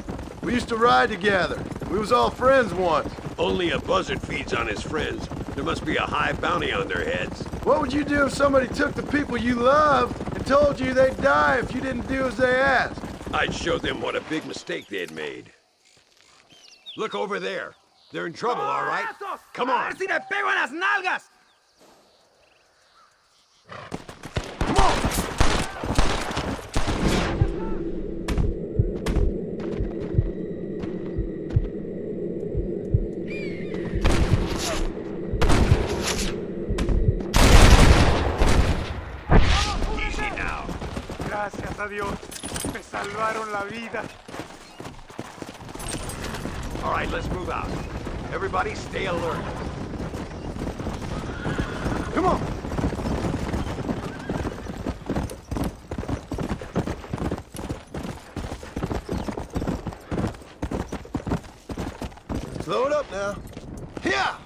We used to ride together. We was all friends once. Only a buzzard feeds on his friends. There must be a high bounty on their heads. What would you do if somebody took the people you loved and told you they'd die if you didn't do as they asked? I'd show them what a big mistake they'd made. Look over there. They're in trouble, all right? Come on. A ver si le pego en las nalgas. Easy now. Gracias a Dios. Me salvaron la vida. All right, let's move out. Everybody stay alert. Come on! Slow it up now. Here!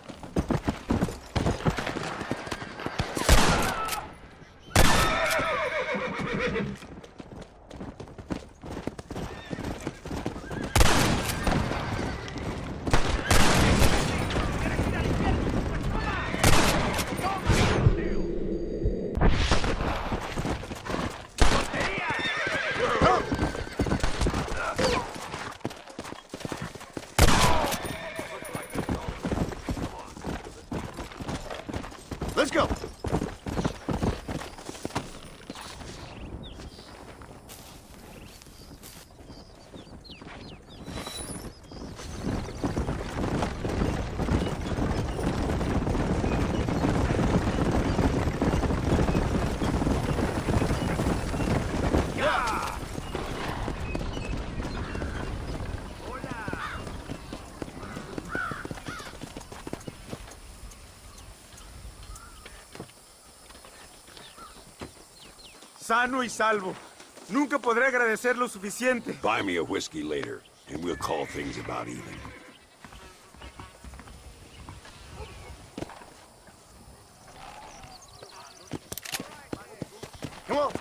sano y salvo. Nunca podré agradecer lo suficiente. Buy me a whiskey later, and we'll call things about even. Come on.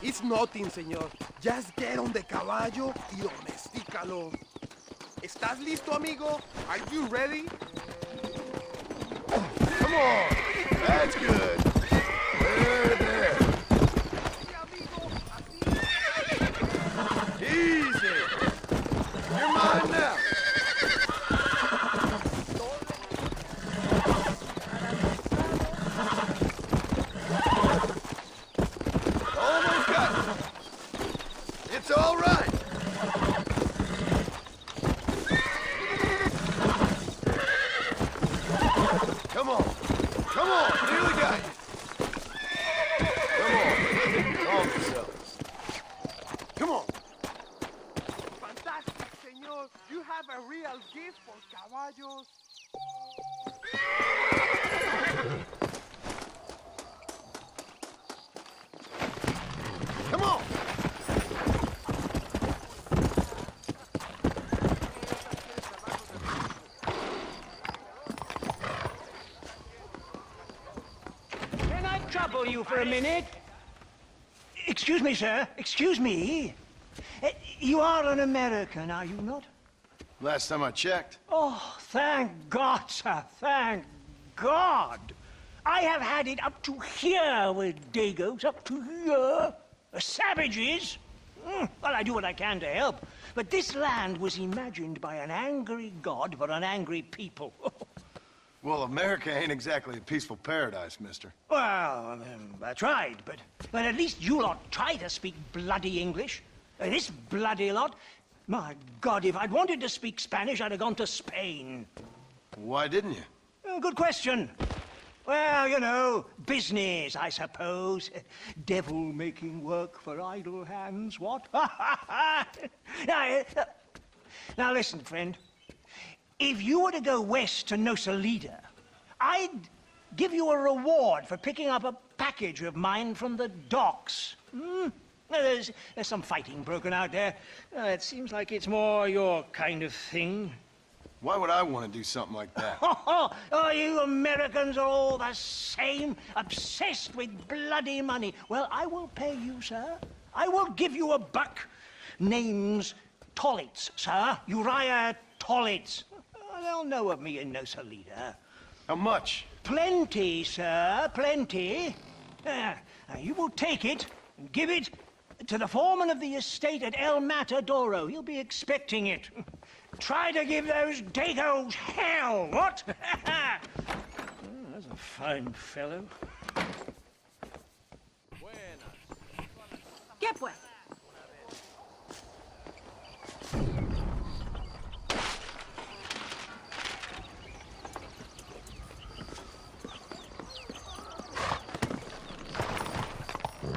It's nothing, señor. Just get on the caballo y domestícalo. ¿Estás listo, amigo? Are you ready? Come on. That's good. There. Easy. You're mine now. Almost got it. It's all right. Come on. Come on. Nearly got you. Come on. Calm yourselves. Come on. Fantastic, señor. You have a real gift for caballos. Come on. Can I trouble you for a minute? Excuse me, sir. Excuse me. You are an American, are you not? Last time I checked. Oh, thank God, sir. Thank God. I have had it up to here with Dagos, up to here. Savages. Well, I do what I can to help. But this land was imagined by an angry God for an angry people. Well, America ain't exactly a peaceful paradise, mister. Well, I tried, but at least you lot try to speak bloody English. This bloody lot. My God, if I'd wanted to speak Spanish, I'd have gone to Spain. Why didn't you? Good question. Well, you know, business, I suppose. Devil making work for idle hands, what? Now, listen, friend. If you were to go west to Nosalida, I'd give you a reward for picking up a package of mine from the docks. There's some fighting broken out there. It seems like it's more your kind of thing. Why would I want to do something like that? Oh, you Americans are all the same, obsessed with bloody money. Well, I will pay you, sir. I will give you a buck. Name's Tollitz, sir. Uriah Tollitz. They'll know of me in Nosalida. How much? Plenty, sir, plenty. You will take it and give it to the foreman of the estate at El Matadoro. He'll be expecting it. Try to give those Dagos hell, what? That's a fine fellow. ¿Qué pues?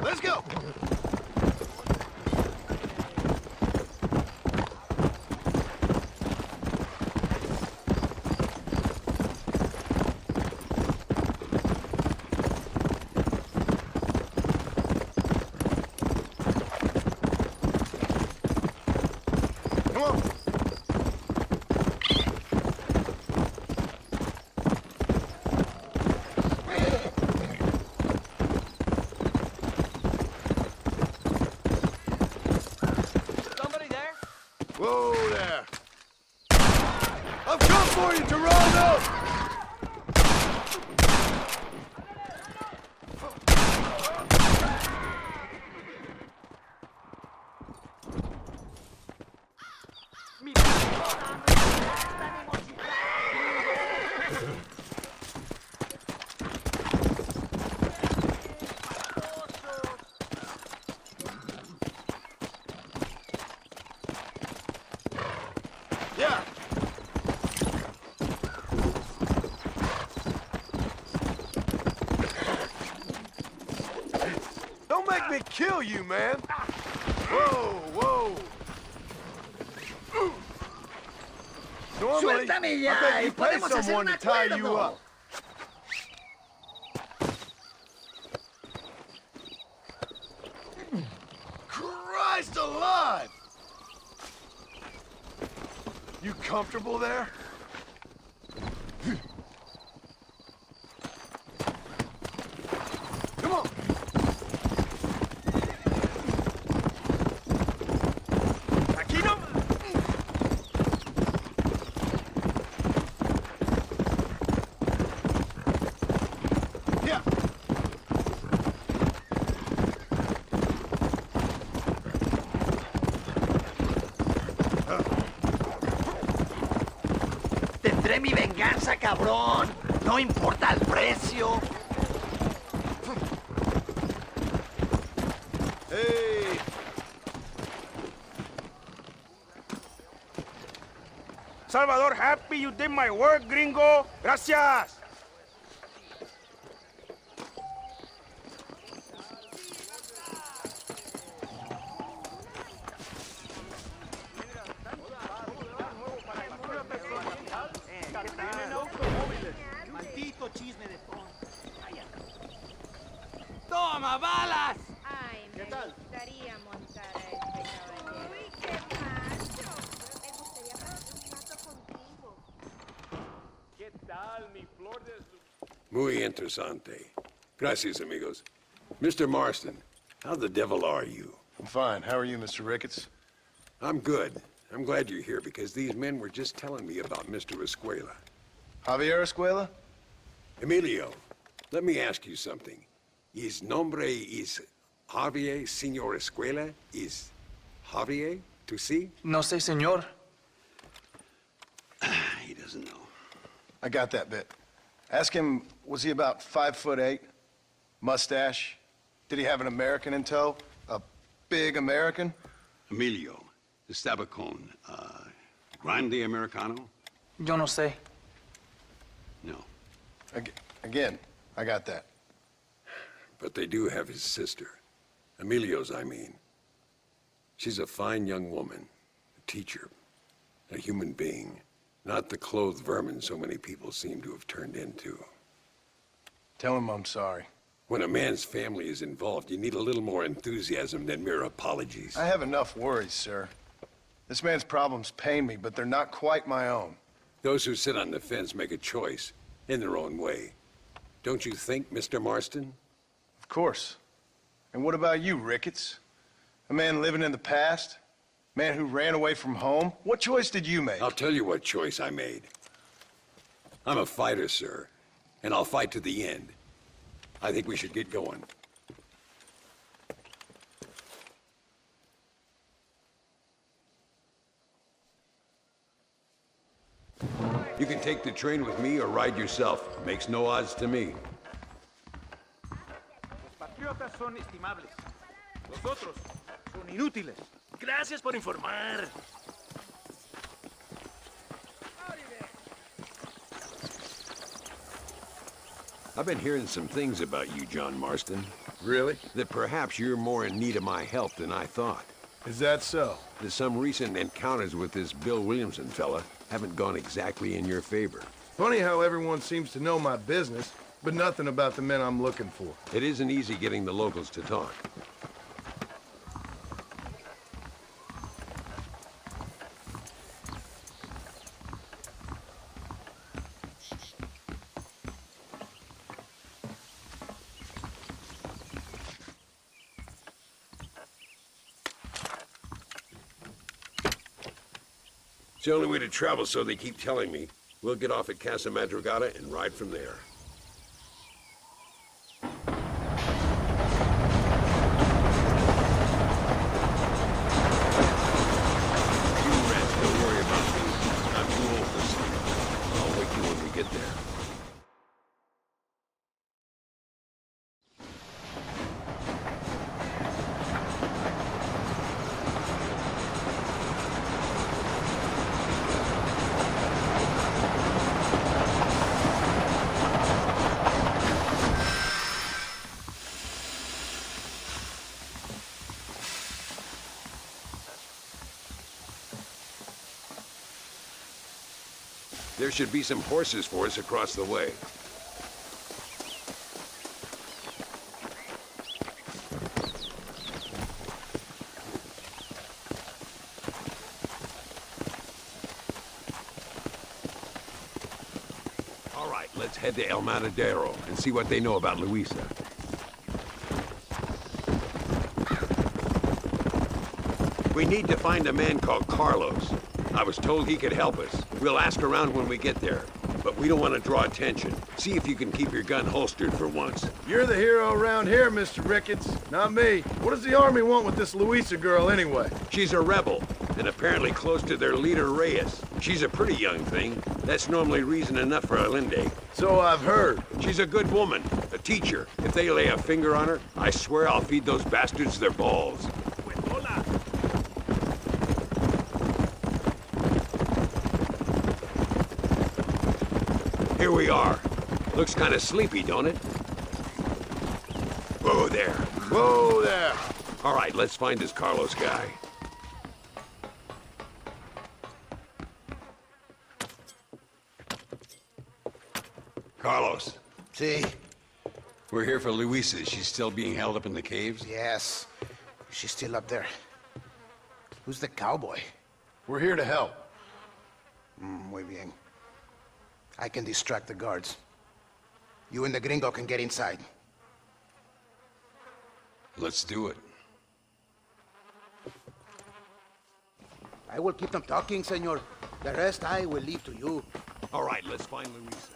Let's go! Come on! Somebody there? Whoa there! I've come for you, Toronto! Yeah. Don't make me kill you, man! Whoa, whoa! Normally, Suéltame ya, I bet you y pay podemos hacer someone un to tie you acuerdo. up. Christ alive! You comfortable there? Come on! Aquí no. Yeah. Tendré mi venganza, cabrón. No importa el precio. Hey! Salvador, happy you did my work, gringo. Gracias. Maldito chisme de fondo. ¡Toma, balas! Ay, me gustaría montar a este caballero. ¡Uy, qué macho! Me gustaría pasar un rato contigo. ¿Qué tal, mi flor de... Muy interesante. Gracias, amigos. Mr. Marston, how the devil are you? I'm fine. How are you, Mr. Ricketts? I'm good. I'm glad you're here because these men were just telling me about Mr. Escuela. Javier Escuela? Emilio, let me ask you something. His nombre is Javier Señor Escuela? Is Javier to see? No sé, señor. He doesn't know. I got that bit. Ask him, was he about 5'8"? Mustache? Did he have an American in tow? A big American? Emilio, the Stabacon, Grande Americano? Yo no sé. No. Again, I got that. But they do have his sister. Emilio's, I mean. She's a fine young woman, a teacher, a human being, not the clothed vermin so many people seem to have turned into. Tell him I'm sorry. When a man's family is involved, you need a little more enthusiasm than mere apologies. I have enough worries, sir. This man's problems pain me, but they're not quite my own. Those who sit on the fence make a choice, in their own way. Don't you think, Mr. Marston? Of course. And what about you, Ricketts? A man living in the past? Man who ran away from home? What choice did you make? I'll tell you what choice I made. I'm a fighter, sir, and I'll fight to the end. I think we should get going. You can take the train with me or ride yourself. Makes no odds to me. Los patriotas son estimables. Los otros son inútiles. Gracias por informar. I've been hearing some things about you, John Marston. Really? That perhaps you're more in need of my help than I thought. Is that so? That some recent encounters with this Bill Williamson fella haven't gone exactly in your favor. Funny how everyone seems to know my business, but nothing about the men I'm looking for. It isn't easy getting the locals to talk. It's the only way to travel, so they keep telling me. We'll get off at Casa Madrugada and ride from there. You rats, don't worry about me. I'm too old for sleep. I'll wake you when we get there. There should be some horses for us across the way. All right, let's head to El Matadero and see what they know about Luisa. We need to find a man called Carlos. I was told he could help us. We'll ask around when we get there, but we don't want to draw attention. See if you can keep your gun holstered for once. You're the hero around here, Mr. Ricketts, not me. What does the army want with this Luisa girl anyway? She's a rebel, and apparently close to their leader, Reyes. She's a pretty young thing. That's normally reason enough for Allende. So I've heard. She's a good woman, a teacher. If they lay a finger on her, I swear I'll feed those bastards their balls. Here we are. Looks kind of sleepy, don't it? Whoa there. Whoa there. All right, let's find this Carlos guy. Carlos. See? We're here for Luisa. She's still being held up in the caves? Yes. She's still up there. Who's the cowboy? We're here to help. Muy bien. I can distract the guards. You and the gringo can get inside. Let's do it. I will keep them talking, senor. The rest I will leave to you. All right, let's find Luisa.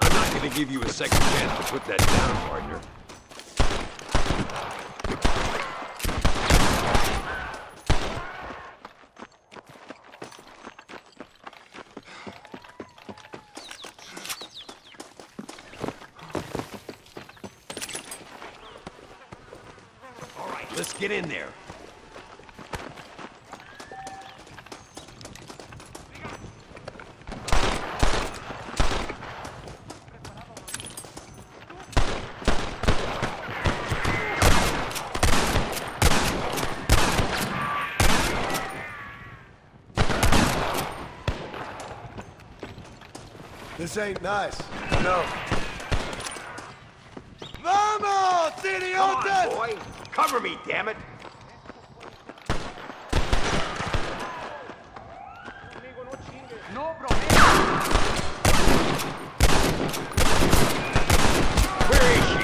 I'm gonna give you a second chance to put that down, partner. All right, let's get in there. This ain't nice. No. Vamos, idiotas! Come on, boy. Cover me, damn it. Where is she?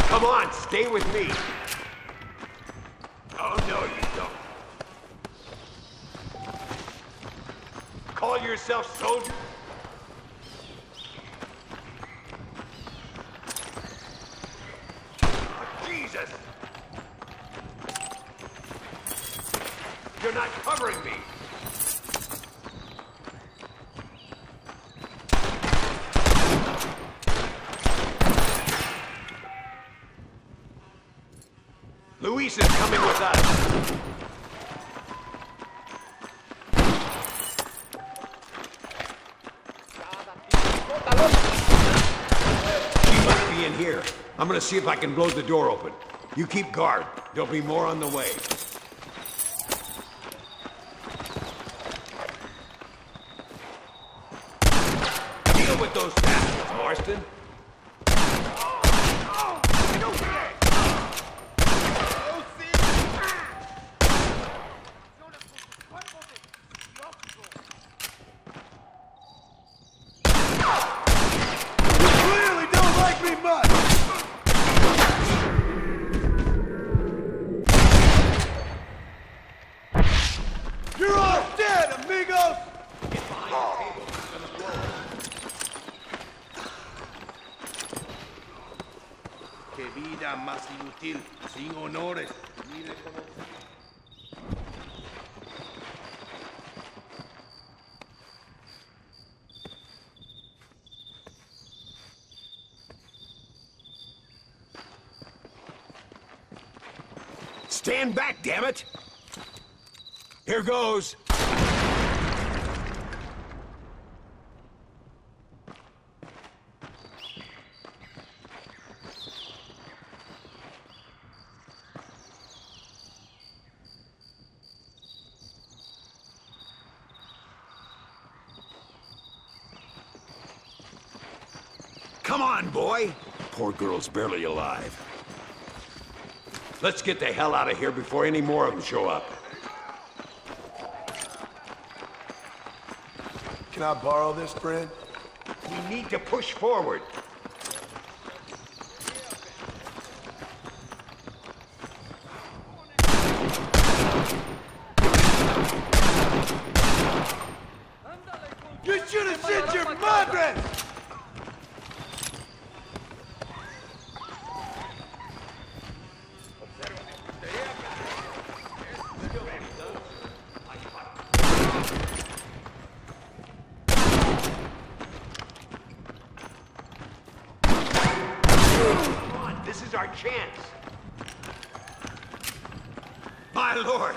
Come on, stay with me. Oh, no, you don't. Call yourself soldier? Oh, Jesus! You're not covering me! Luis is coming with us! In here. I'm gonna see if I can blow the door open. You keep guard. There'll be more on the way. Deal with those bastards, Marston. You're all dead, amigos! Qué vida más inútil, sin honores. Mire cómo... Stand back, damn it! Here goes. Come on, boy. Poor girl's barely alive. Let's get the hell out of here before any more of them show up. Can I borrow this, friend? We need to push forward. You should have sent your madre! This is our chance. My lord.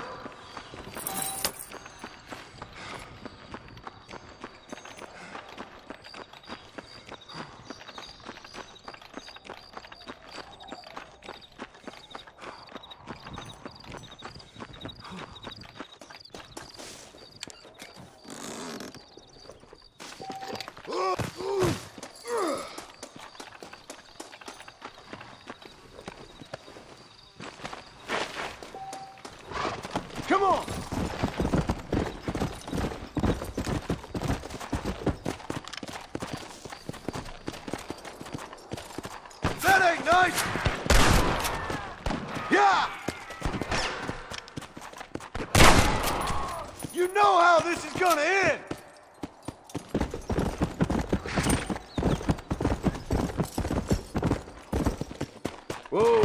Come on! That ain't nice! Yeah! You know how this is gonna end! Whoa!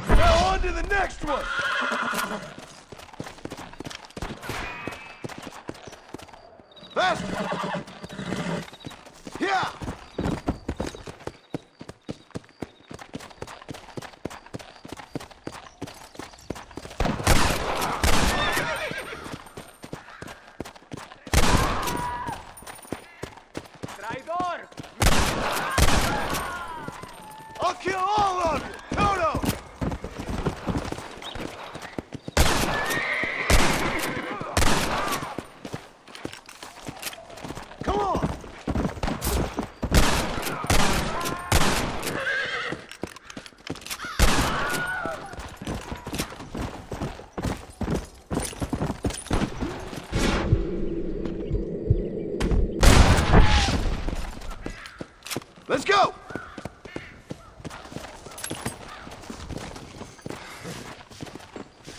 Now on to the next one! Faster! Yeah! ¡Traidor! I'll kill all of you! Toto! Come on! Let's go!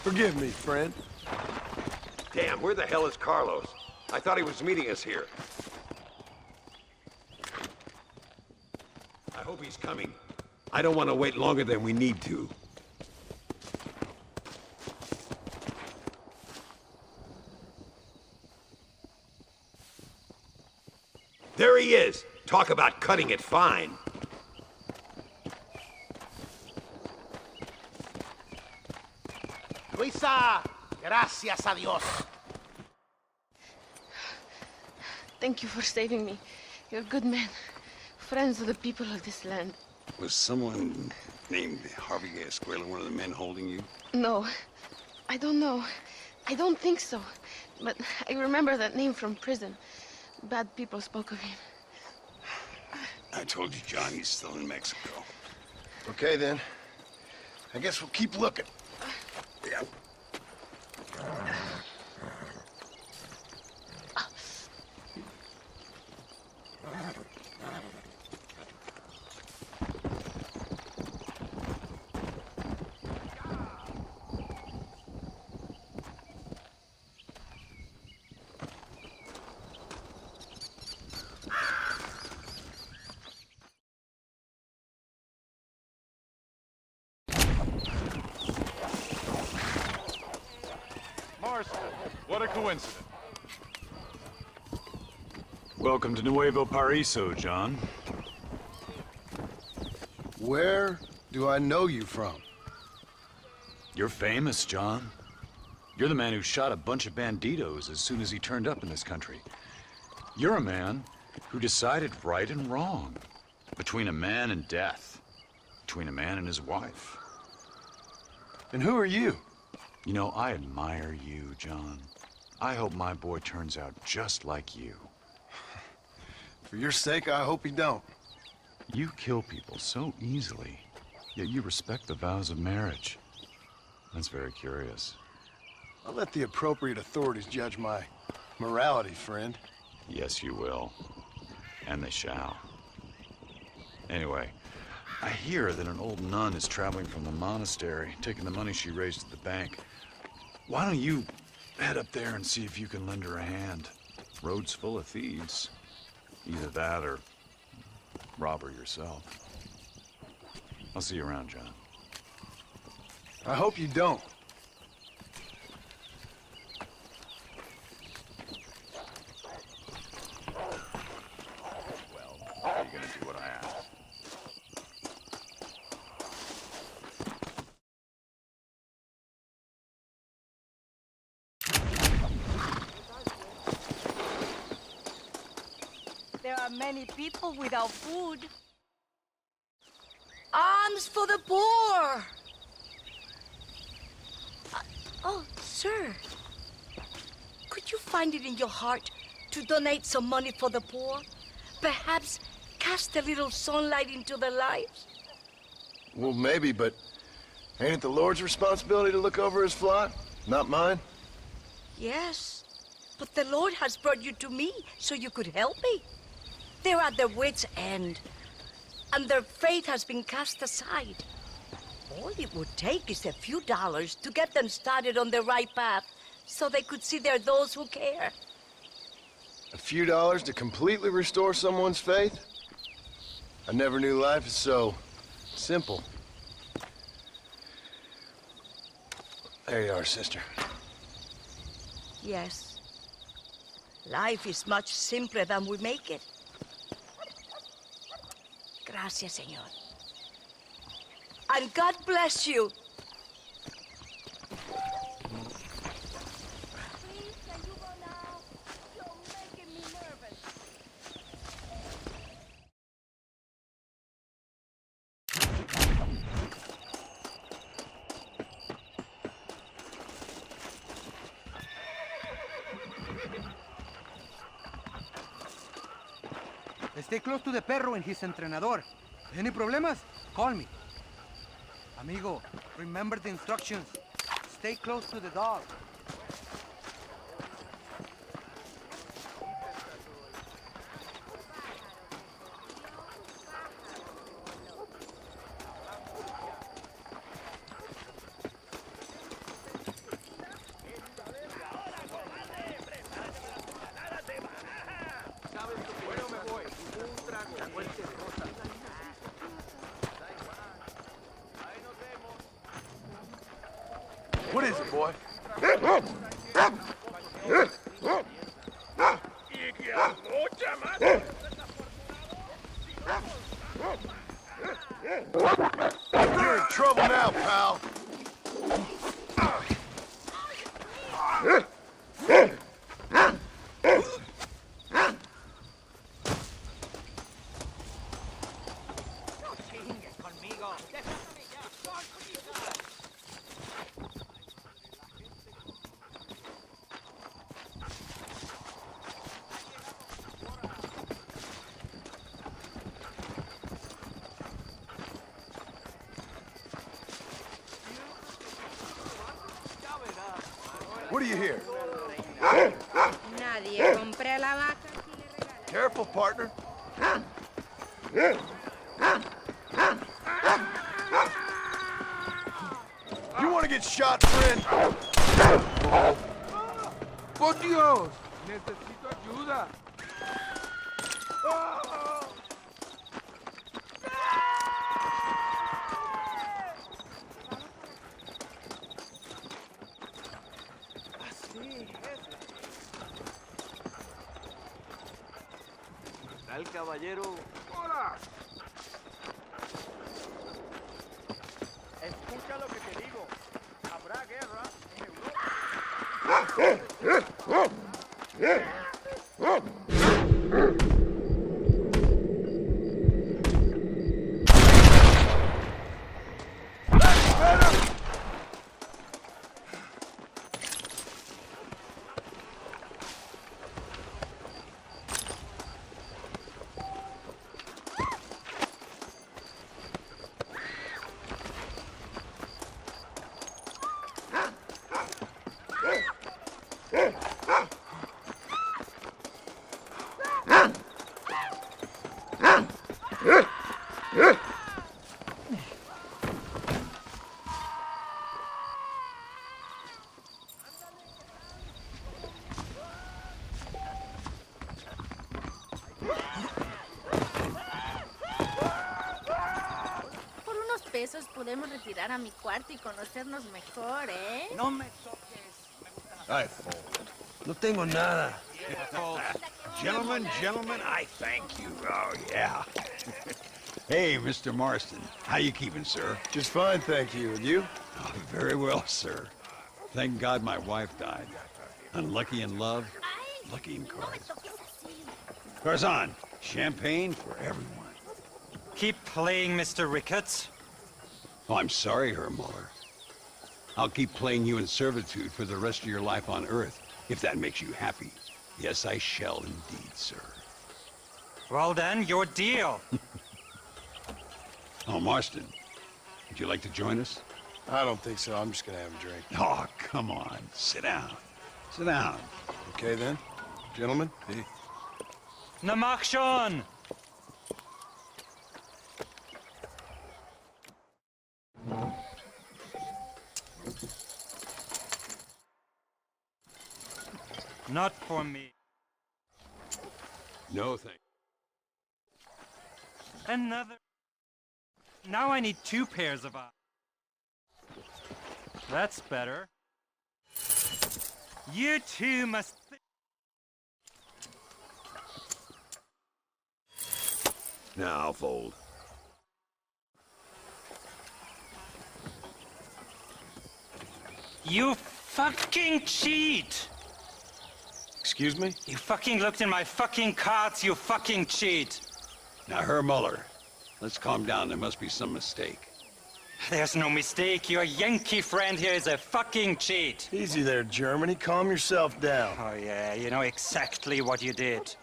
Forgive me, friend. Damn, where the hell is Carlos? I thought he was meeting us here. I hope he's coming. I don't want to wait longer than we need to. There he is. Talk about cutting it fine. Luisa, gracias a Dios. Thank you for saving me. You're a good man. Friends of the people of this land. Was someone named Harvey Escuela one of the men holding you? No, I don't know. I don't think so. But I remember that name from prison. Bad people spoke of him. I told you, John, he's still in Mexico. Okay, then. I guess we'll keep looking. Yeah. Marston, what a coincidence. Welcome to Nuevo Paraiso, John. Where do I know you from? You're famous, John. You're the man who shot a bunch of banditos as soon as he turned up in this country. You're a man who decided right and wrong. Between a man and death. Between a man and his wife. And who are you? You know, I admire you, John. I hope my boy turns out just like you. For your sake, I hope he don't. You kill people so easily, yet you respect the vows of marriage. That's very curious. I'll let the appropriate authorities judge my morality, friend. Yes, you will. And they shall. Anyway, I hear that an old nun is traveling from the monastery, taking the money she raised at the bank. Why don't you head up there and see if you can lend her a hand? Road's full of thieves. Either that or rob her yourself. I'll see you around, John. I hope you don't. Well, are you gonna do what I ask? There are many people without food. Alms for the poor! Oh, sir. Could you find it in your heart to donate some money for the poor? Perhaps cast a little sunlight into their lives? Well, maybe, but ain't it the Lord's responsibility to look over his flock? Not mine? Yes, but the Lord has brought you to me so you could help me. They're at their wits' end, and their faith has been cast aside. All it would take is a few dollars to get them started on the right path so they could see they're those who care. A few dollars to completely restore someone's faith? I never knew life is so simple. There you are, sister. Yes. Life is much simpler than we make it. Gracias, Señor. And God bless you. Please, can you go now? You're making me nervous. Stay close to the perro and his entrenador. Any problemas? Call me. Amigo, remember the instructions. Stay close to the dog. What is it, boy? You're in trouble now, pal. What do you hear? Nadie compra la vaca si le regala. Careful, partner. You want to get shot, friend? ¡Por Dios! Necesito ayuda. ¿Está el caballero? ¡Hola! Escucha lo que te digo. Habrá guerra en Europa. pesos podemos retirar a mi cuarto y conocernos mejor, ¿eh? No me toques. I fold. No tengo nada. Gentlemen, I thank you. Oh, yeah. Hey, Mr. Marston. How you keeping, sir? Just fine, thank you. And you? Oh, very well, sir. Thank God my wife died. Unlucky in love, lucky in cards. Garzon, champagne for everyone. Keep playing, Mr. Ricketts. Oh, I'm sorry, Herr Muller. I'll keep playing you in servitude for the rest of your life on Earth, if that makes you happy. Yes, I shall indeed, sir. Well then, your deal. Oh, Marston, would you like to join us? I don't think so. I'm just gonna have a drink. Oh, come on. Sit down. Sit down. Okay, then. Gentlemen? Hey. Na mach schon! Not for me. No, thank you. Another. Now I need 2 pairs of eyes. That's better. You two must. Now I'll fold. You fucking cheat! Excuse me? You fucking looked in my fucking cards, you fucking cheat! Now, Herr Muller, let's calm down. There must be some mistake. There's no mistake. Your Yankee friend here is a fucking cheat. Easy there, Germany. Calm yourself down. Oh, yeah, you know exactly what you did.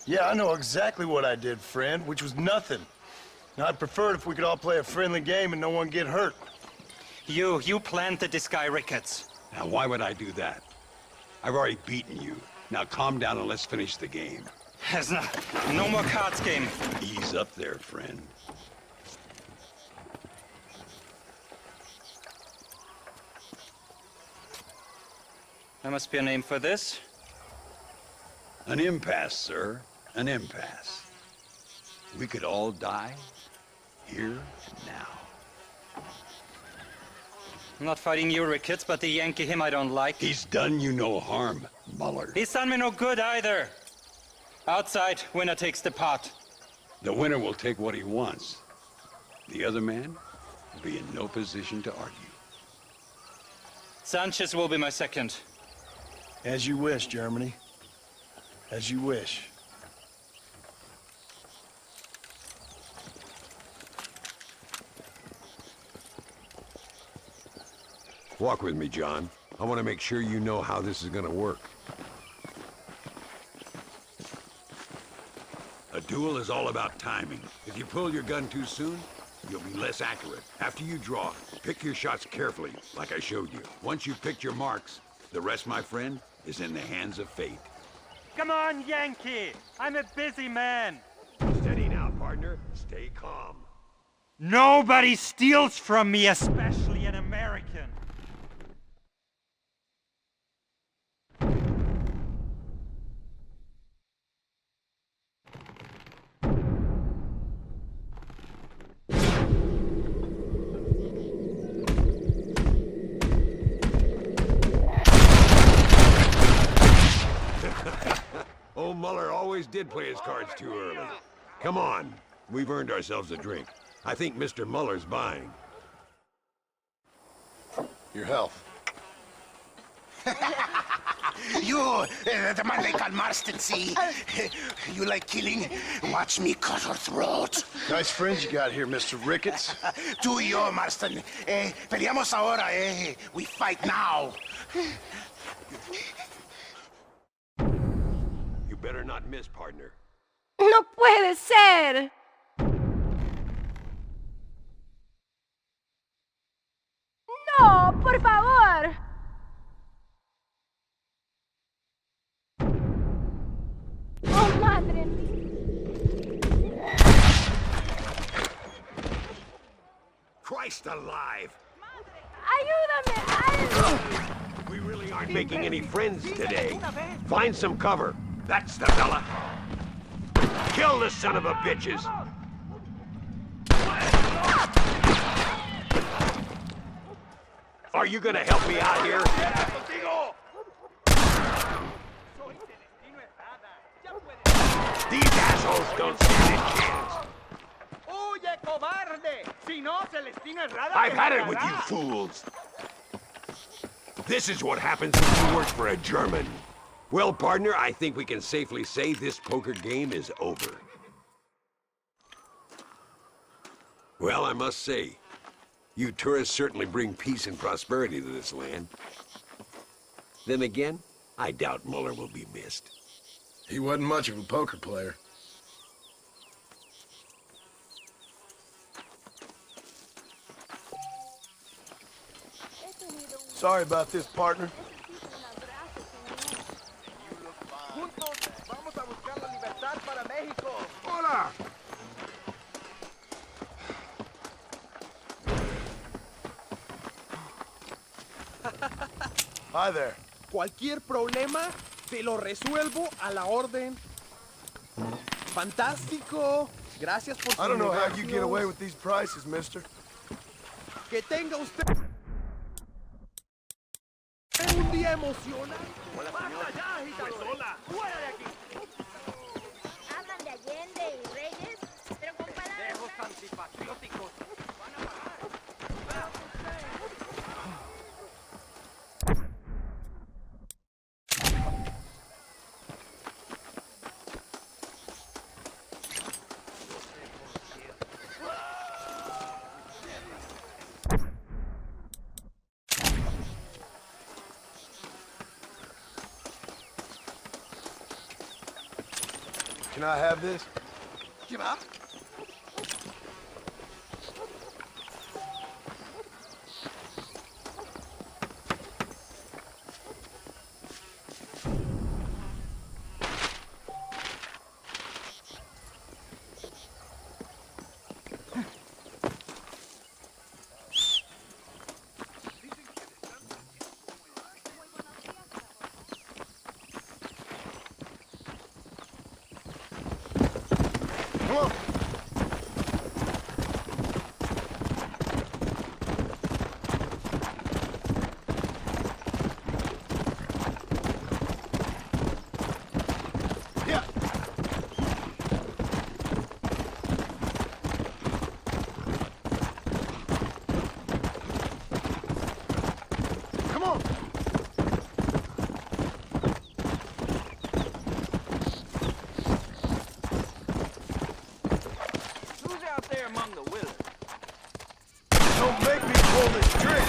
Yeah, I know exactly what I did, friend, which was nothing. Now, I'd prefer it if we could all play a friendly game and no one get hurt. You planted this guy, Ricketts. Now, why would I do that? I've already beaten you. Now, calm down and let's finish the game. There's no more cards game. Ease up there, friend. There must be a name for this. An impasse, sir. An impasse. We could all die here and now. I'm not fighting you, Ricketts, but the Yankee him I don't like. He's done you no harm, Muller. He's done me no good either. Outside, winner takes the pot. The winner will take what he wants. The other man will be in no position to argue. Sanchez will be my second. As you wish, Germany. As you wish. Walk with me, John. I want to make sure you know how this is gonna work. A duel is all about timing. If you pull your gun too soon, you'll be less accurate. After you draw, pick your shots carefully, like I showed you. Once you've picked your marks, the rest, my friend, is in the hands of fate. Come on, Yankee! I'm a busy man. Steady now, partner. Stay calm. Nobody steals from me, especially an American. Old Muller always did play his cards too early. Come on. We've earned ourselves a drink. I think Mr. Muller's buying. Your health. You, the man they call Marston, see? You like killing? Watch me cut her throat. Nice friends you got here, Mr. Ricketts. Tú y yo, Marston. Peleamos ahora, We fight now. You better not miss, partner. ¡No puede ser! ¡No, por favor! ¡Oh, madre mía! Christ alive! ¡Ayúdame! We really aren't making any friends today. Find some cover. That's the fella. Kill the son of a bitches. Are you gonna help me out here? These assholes don't stand a chance. ¡Huye, cobarde! Si no, Celestino Herrada... I've had it with you fools. This is what happens when you work for a German. Well, partner, I think we can safely say this poker game is over. Well, I must say, you tourists certainly bring peace and prosperity to this land. Then again, I doubt Muller will be missed. He wasn't much of a poker player. Sorry about this, partner. Juntos vamos a buscar la libertad para México. Hola! Hi there. Cualquier problema, te lo resuelvo a la orden. Fantástico. Gracias por sus I don't know how you negocios. get away with these prices, mister. Que tenga usted un día emocionante. ¡Basta ya, agitadores! ¡Fuera de aquí! Hablan de Allende y Reyes, pero con palabras... ¡Viejos antipatrióticos! ¡Van a pagar! Can I have this? ¿Qué va? Come on. Yeah. Come on. Who's out there among the willows? Don't make me pull this trick.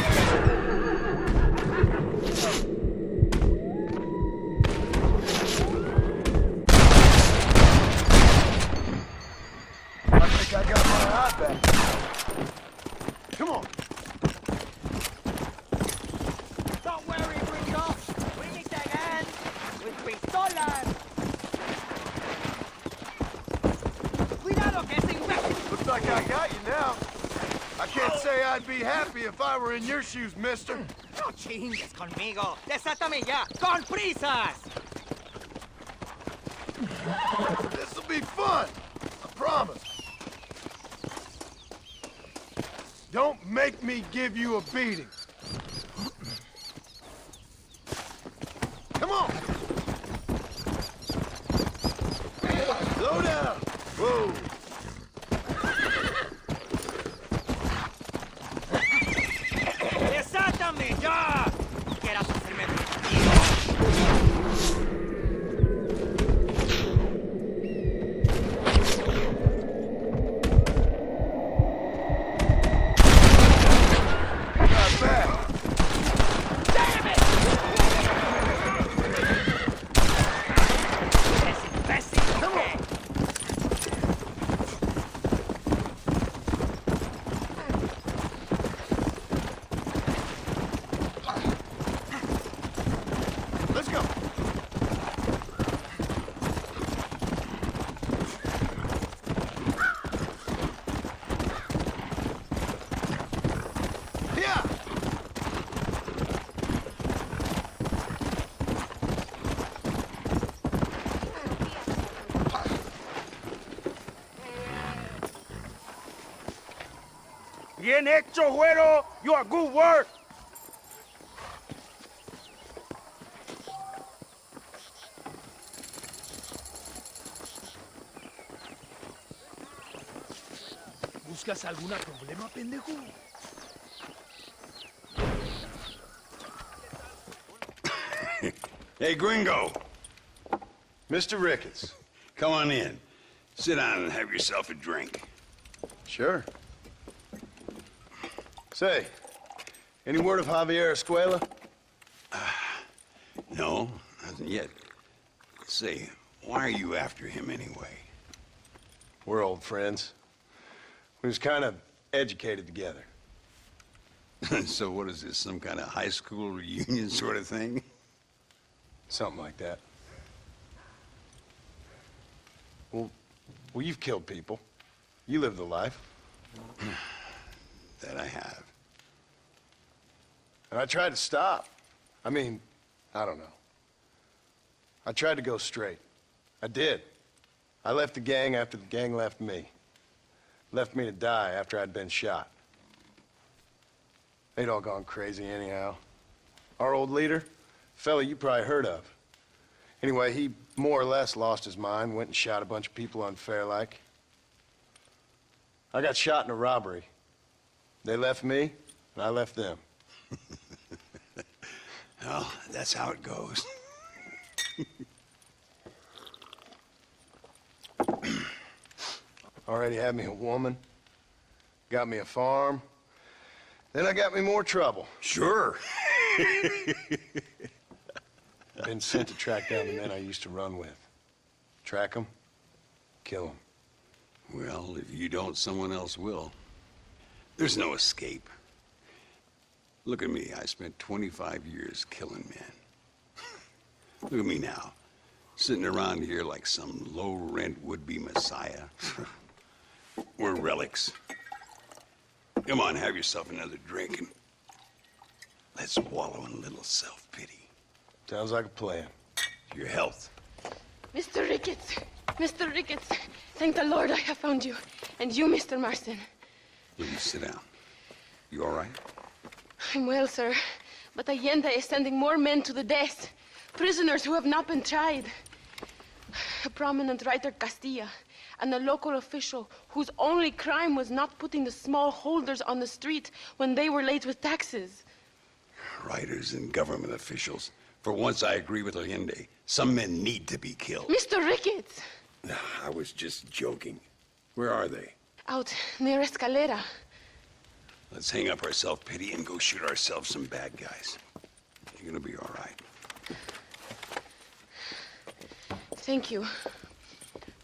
I think I got my eye back. Come on. Don't worry, gringo. We meet again with pistolas. Cuidado, que es imbécil. Looks like I got you now. I can't say I'd be happy if I were in your shoes, mister. No chingues conmigo. Desátame ya. Con prisas. This'll be fun. I promise. Don't make me give you a beating. Come on. Slow down. Whoa. Desátame ya. Quieras hacerme... Not bad. Come on. Let's go. Yeah. Bien hecho, güero. You are good work. ¿Buscas alguna problema, pendejo? Hey, Gringo. Mr. Ricketts. Come on in. Sit down and have yourself a drink. Sure. Say, any word of Javier Escuela? No, nothing yet. Say, why are you after him anyway? We're old friends. We was kind of educated together. So what is this, some kind of high school reunion sort of thing? Something like that. Well, you've killed people. You lived the life. That I have. And I tried to stop. I mean, I don't know. I tried to go straight. I did. I left the gang after the gang left me. Left me to die after I'd been shot. They'd all gone crazy anyhow. Our old leader, fella you probably heard of. Anyway, he more or less lost his mind, went and shot a bunch of people unfair like. I got shot in a robbery. They left me, and I left them. Well, that's how it goes. Already had me a woman, got me a farm, then I got me more trouble. Sure. Been sent to track down the men I used to run with. Track them, kill them. Well, if you don't, someone else will. There's no escape. Look at me. I spent 25 years killing men. Look at me now, sitting around here like some low-rent would-be messiah. We're relics. Come on, have yourself another drink and let's wallow in a little self-pity. Sounds like a plan. Your health. Mr. Ricketts! Mr. Ricketts! Thank the Lord I have found you. And you, Mr. Marston. Please sit down. You all right? I'm well, sir. But Allende is sending more men to the death. Prisoners who have not been tried. A prominent writer, Castilla, and a local official whose only crime was not putting the small holders on the street when they were late with taxes. Writers and government officials. For once, I agree with Allende. Some men need to be killed. Mr. Ricketts! I was just joking. Where are they? Out near Escalera. Let's hang up our self-pity and go shoot ourselves some bad guys. You're gonna be all right. Thank you.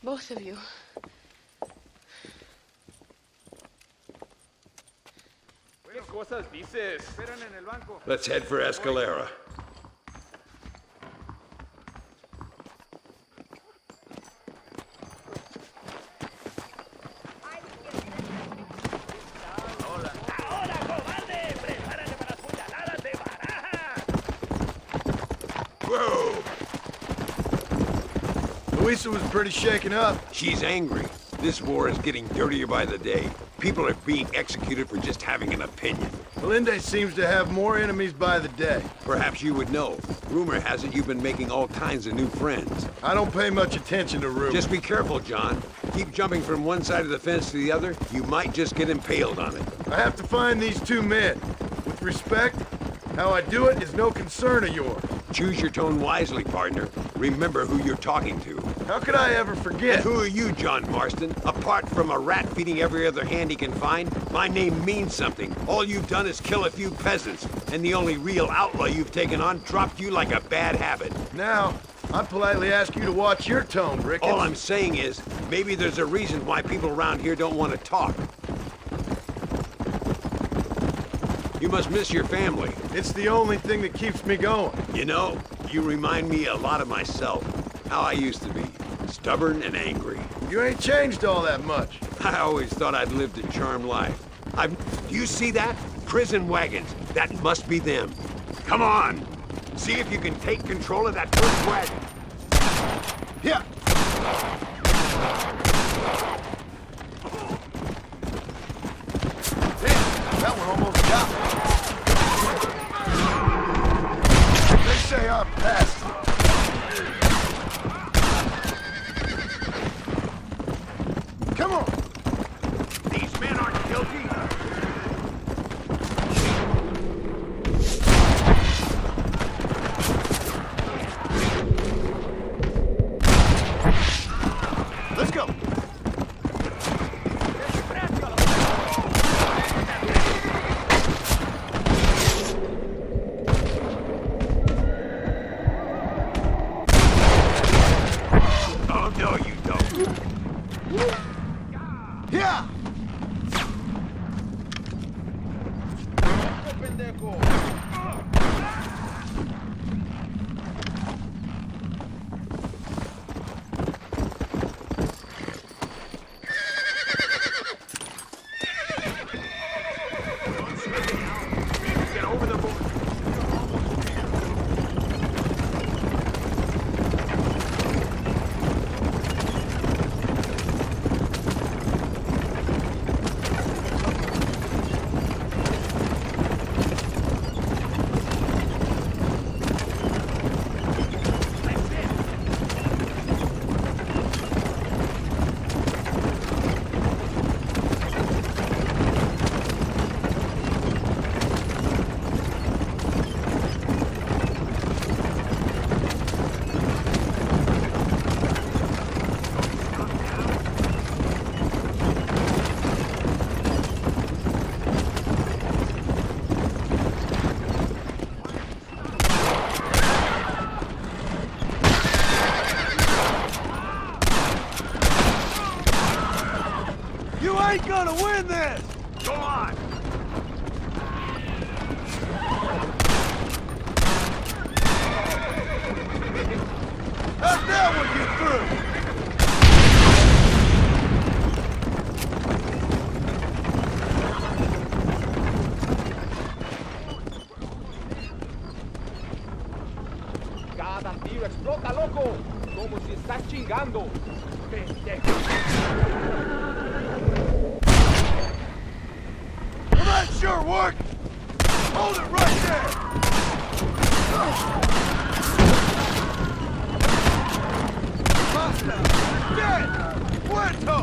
Both of you. Let's head for Escalera. Whoa! Luisa was pretty shaken up. She's angry. This war is getting dirtier by the day. People are being executed for just having an opinion. Allende seems to have more enemies by the day. Perhaps you would know. Rumor has it you've been making all kinds of new friends. I don't pay much attention to rumors. Just be careful, John. Keep jumping from one side of the fence to the other, you might just get impaled on it. I have to find these two men. With respect, how I do it is no concern of yours. Choose your tone wisely, partner. Remember who you're talking to. How could I ever forget? And who are you, John Marston? Apart from a rat feeding every other hand he can find, my name means something. All you've done is kill a few peasants, and the only real outlaw you've taken on dropped you like a bad habit. Now, I politely ask you to watch your tone, Ricketts. All I'm saying is, maybe there's a reason why people around here don't want to talk. You must miss your family. It's the only thing that keeps me going. You know, you remind me a lot of myself. How I used to be. Stubborn and angry. You ain't changed all that much. I always thought I'd lived a charmed life. Do you see that? Prison wagons. That must be them. Come on! See if you can take control of that first wagon. Yeah! That one almost got me. They say I'm past. Come on! These men aren't pendejo! Get over the board. You ain't gonna win this! Go on! How's that one get through? Cada tiro explota, loco. Como si estás chingando. Pendejo. Well, that sure worked! Hold it right there! Basta! Dead! Muerto!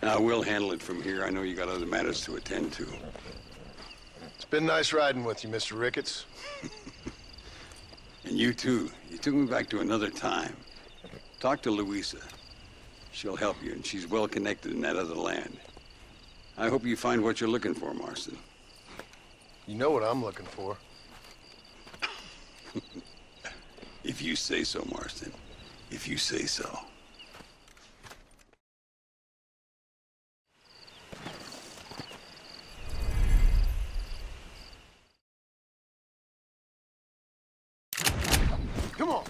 Now, we'll handle it from here. I know you got other matters to attend to. It's been nice riding with you, Mr. Ricketts. And you too. You took me back to another time. Talk to Louisa. She'll help you, and she's well connected in that other land. I hope you find what you're looking for, Marston. You know what I'm looking for. If you say so, Marston. If you say so. Come on!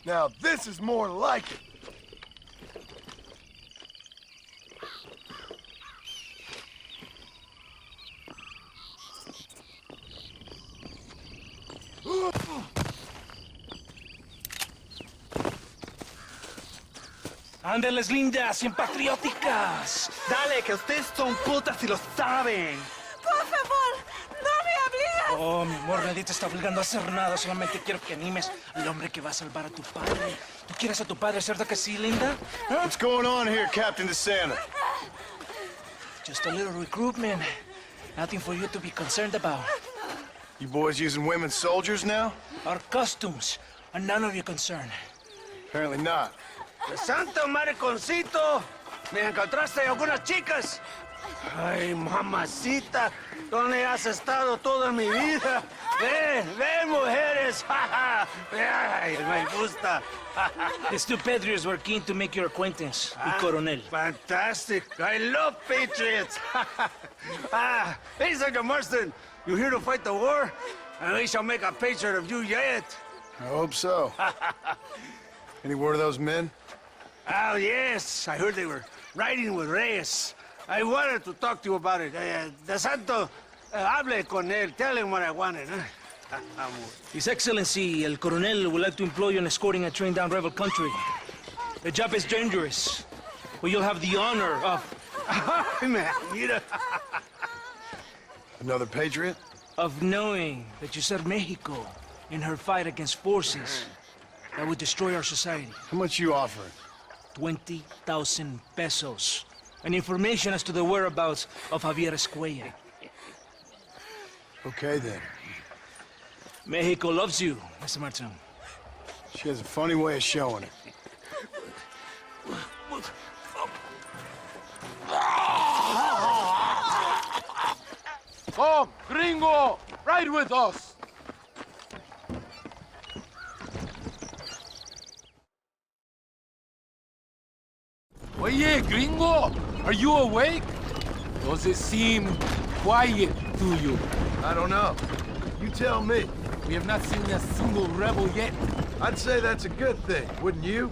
Now this is more like it. Ándeles, lindas, bien patrióticas. Dale, que ustedes son putas y lo saben. Por favor, no me obligues. Oh, mi amor, nadie te está obligando a hacer nada. Solamente quiero que animes al hombre que va a salvar a tu padre. ¿Tú quieres a tu padre, cierto que sí, linda? ¿Ah? What's going on here, Captain DeSanta? Just a little recruitment. Nothing for you to be concerned about. You boys using women soldiers now? Our costumes are none of your concern. Apparently not. Santo mariconcito, ¿me encontraste algunas chicas? Ay, mamacita, ¿dónde has estado toda mi vida? Ven, mujeres. Ay, me gusta. These two patriots were keen to make your acquaintance, the Coronel. Fantastic. I love patriots. Hey, Sergeant Marston, you here to fight the war? And we shall make a patriot of you yet. I hope so. Any word of those men? Oh, yes. I heard they were riding with Reyes. I wanted to talk to you about it. De Santo, hable con él. Tell him what I wanted. His Excellency, El Coronel, would like to employ you in escorting a train down rebel country. The job is dangerous, but you'll have the honor of... Another patriot? Of knowing that you served Mexico in her fight against forces that would destroy our society. How much you offering? 20,000 pesos. And information as to the whereabouts of Javier Escuella. Okay, then. Mexico loves you, Mr. Martin. She has a funny way of showing it. Come, gringo! Ride with us! Oye, gringo! Are you awake? Does it seem quiet to you? I don't know. You tell me. We have not seen a single rebel yet. I'd say that's a good thing, wouldn't you?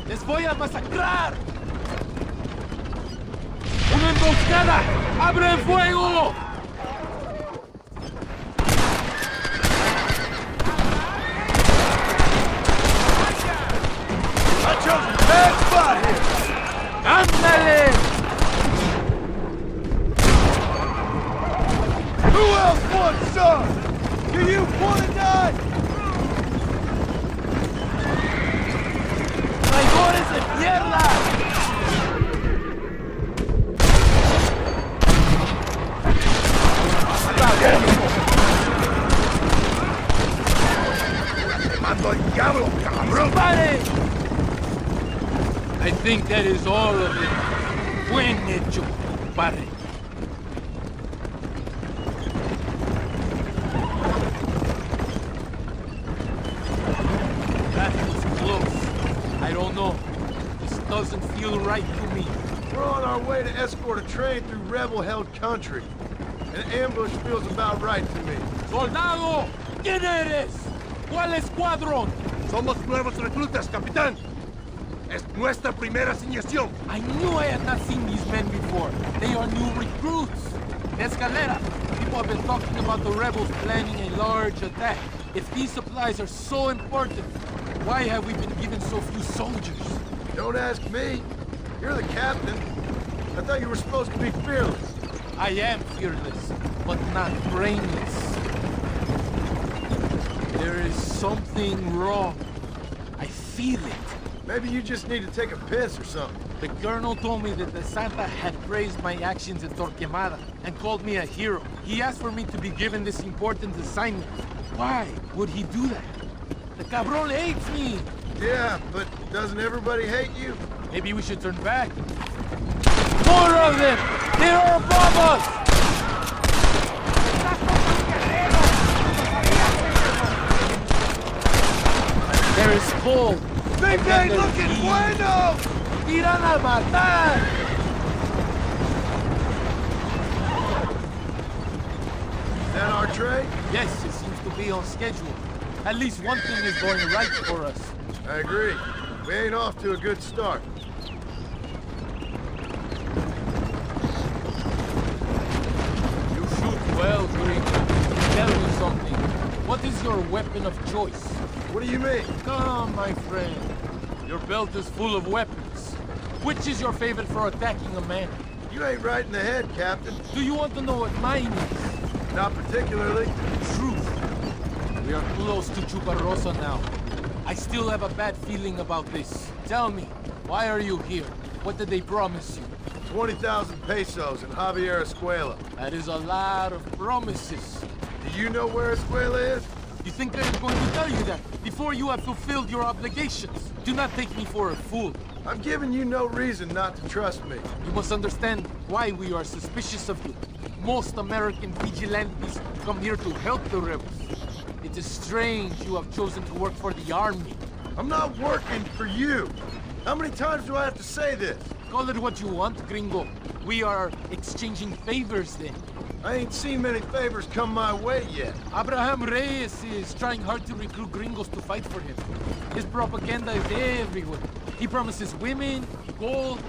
¡Les voy a masacrar! ¡Una emboscada! ¡Abre fuego! I chose a bad spot here! ¡Ándale! Who else wants some? Do you want to die? ¡Traidores de mierda! ¡Te mando al diablo, cabrón! ¡Pare! I think that is all of it. Buen hecho, padre. That was close. I don't know. This doesn't feel right to me. We're on our way to escort a train through rebel-held country. An ambush feels about right to me. ¡Soldado! ¿Quién eres? ¿Cuál escuadrón? Somos nuevos reclutas, capitán. Es nuestra primera asignación. I knew I had not seen these men before. They are new recruits. Escalera, people have been talking about the rebels planning a large attack. If these supplies are so important, why have we been given so few soldiers? Don't ask me. You're the captain. I thought you were supposed to be fearless. I am fearless, but not brainless. There is something wrong. I feel it. Maybe you just need to take a piss or something. The colonel told me that the Santa had praised my actions in Torquemada and called me a hero. He asked for me to be given this important assignment. Why would he do that? The cabron hates me. Yeah, but doesn't everybody hate you? Maybe we should turn back. More of them! They are above us! There is Paul. Big day looking bueno! ¡Tiran a matar! Is that our train? Yes, it seems to be on schedule. At least one thing is going right for us. I agree. We ain't off to a good start. You shoot well, Gringo. Tell me something. What is your weapon of choice? What do you mean? Come, my friend. Your belt is full of weapons. Which is your favorite for attacking a man? You ain't right in the head, Captain. Do you want to know what mine is? Not particularly. Truth. We are close to Chuparosa now. I still have a bad feeling about this. Tell me, why are you here? What did they promise you? 20,000 pesos in Javier Escuela. That is a lot of promises. Do you know where Escuela is? You think I am going to tell you that before you have fulfilled your obligations? Do not take me for a fool. I'm giving you no reason not to trust me. You must understand why we are suspicious of you. Most American vigilantes come here to help the rebels. It is strange you have chosen to work for the army. I'm not working for you. How many times do I have to say this? Call it what you want, gringo. We are exchanging favors then. I ain't seen many favors come my way yet. Abraham Reyes is trying hard to recruit gringos to fight for him. His propaganda is everywhere. He promises women, gold,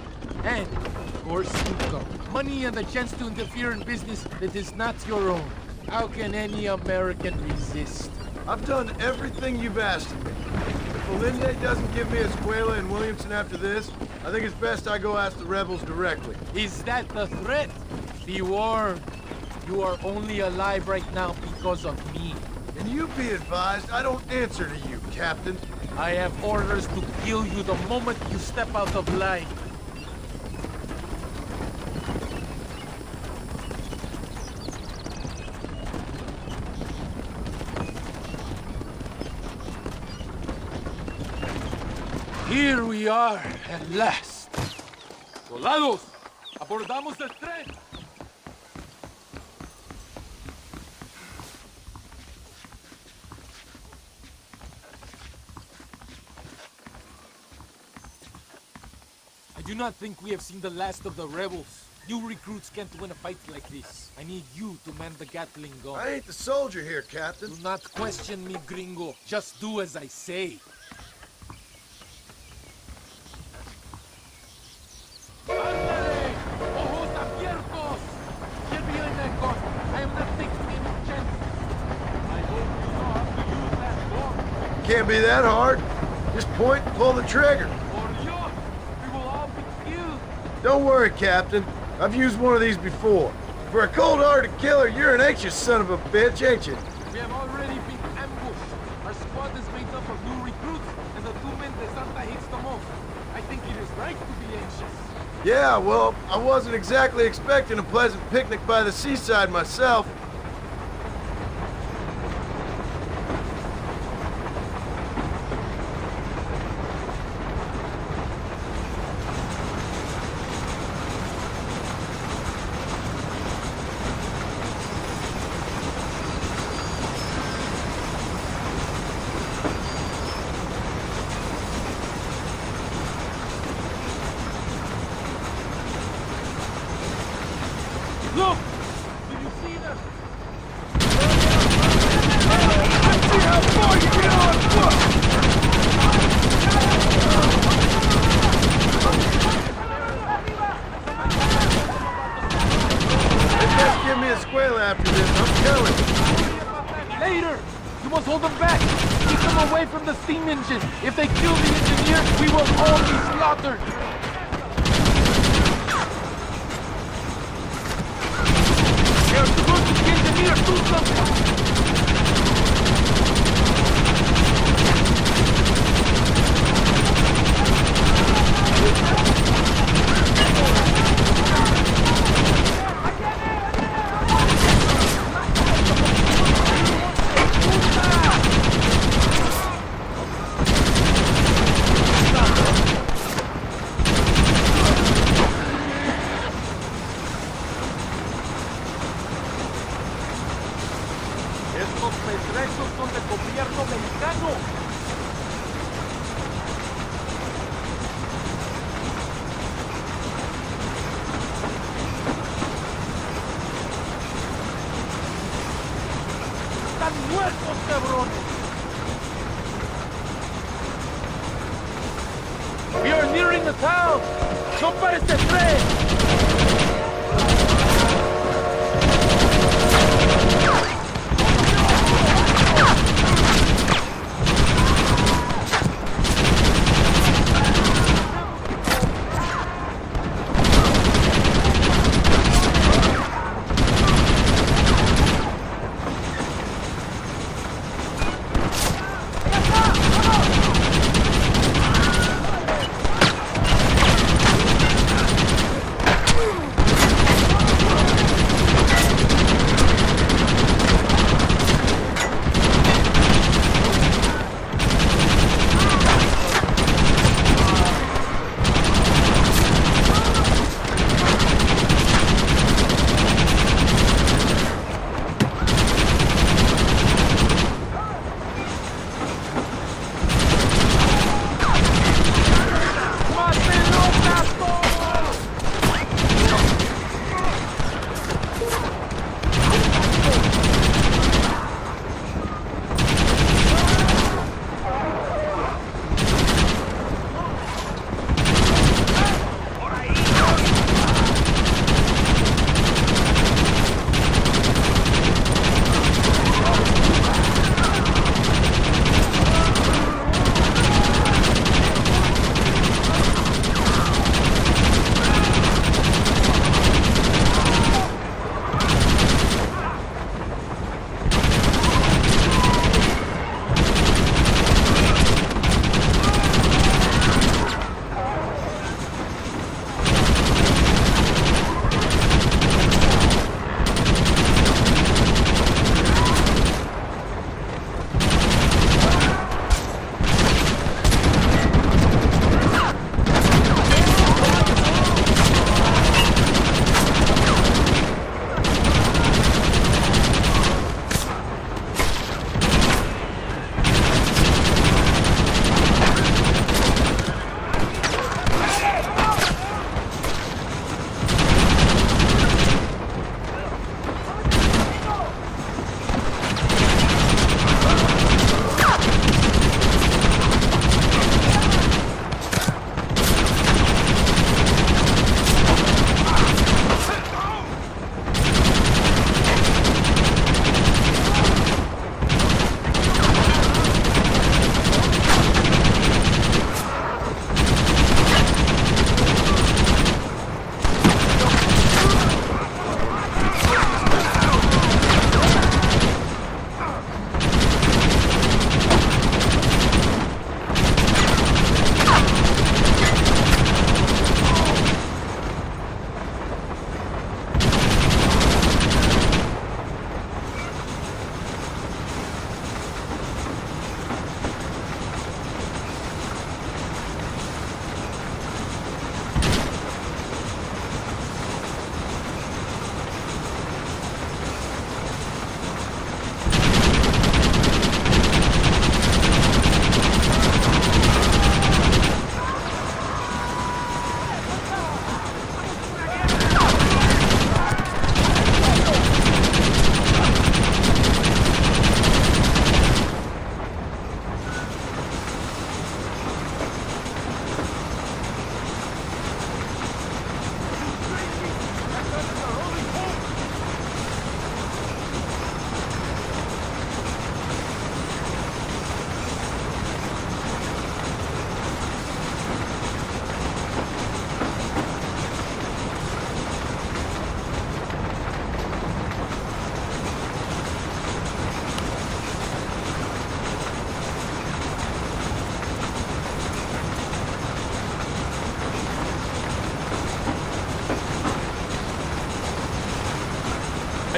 and, of course, income. Money and the chance to interfere in business that is not your own. How can any American resist? I've done everything you've asked of me. If Olinde doesn't give me Escuela and Williamson after this, I think it's best I go ask the rebels directly. Is that the threat? Be warned. You are only alive right now because of me. And you be advised, I don't answer to you, Captain. I have orders to kill you the moment you step out of line. Here we are, at last. Soldados, abordamos el tren. I do not think we have seen the last of the rebels. New recruits can't win a fight like this. I need you to man the Gatling gun. I ain't the soldier here, Captain. Do not question me, gringo. Just do as I say. Ándale! Ojos abiertos! Get behind that gun. I am not taking any chances. I hope you know how to use that gun. Can't be that hard. Just point and pull the trigger. Don't worry, Captain. I've used one of these before. For a cold-hearted killer, you're an anxious son of a bitch, ain't you? We have already been ambushed. Our squad is made up of new recruits and the 2 men that Santa hates the most. I think it is right to be anxious. Yeah, well, I wasn't exactly expecting a pleasant picnic by the seaside myself. Look! Do you see them? Let's see how far you get on foot! They best give me Escuela after this, I'm telling you. Later! You must hold them back! Keep them away from the steam engine! If they kill the engineer, we will all be slaughtered! We are supposed to the engineer do something! Estos pertrechos son del gobierno mexicano. ¡Están muertos, cabrones! We are nearing the town. ¡No para este tren!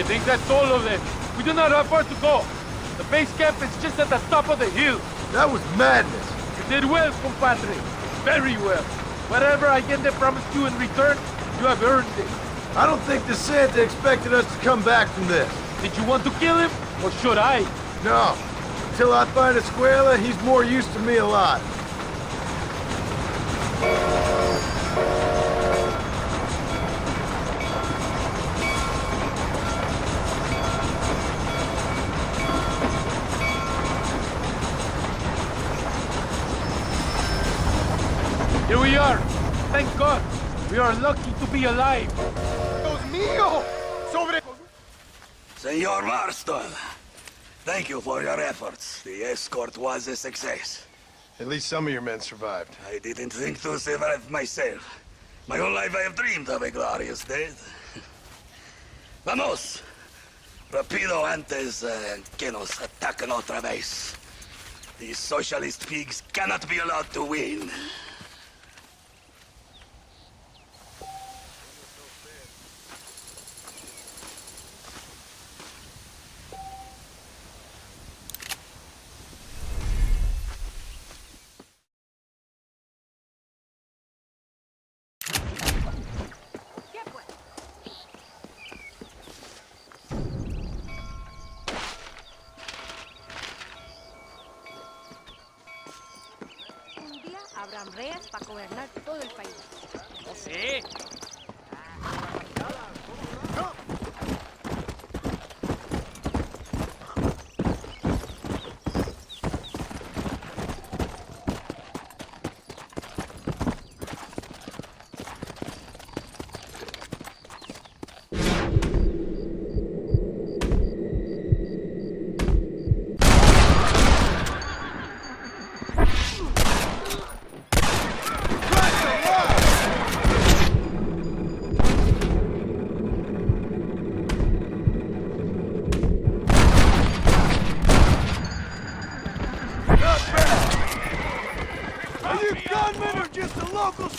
I think that's all of them. We do not have far to go. The base camp is just at the top of the hill. That was madness. You did well, compadre. Very well. Whatever Allende promised you in return, you have earned it. I don't think the Santa expected us to come back from this. Did you want to kill him, or should I? No. Until I find Escuela, he's more use to me alive. Here we are. Thank God. We are lucky to be alive. Dios mío! Senor Marston, thank you for your efforts. The escort was a success. At least some of your men survived. I didn't think to survive myself. My whole life I have dreamed of a glorious death. Vamos! Rapido antes que nos ataquen otra vez. These socialist pigs cannot be allowed to win. Abraham Reyes para gobernar todo el país. Sí.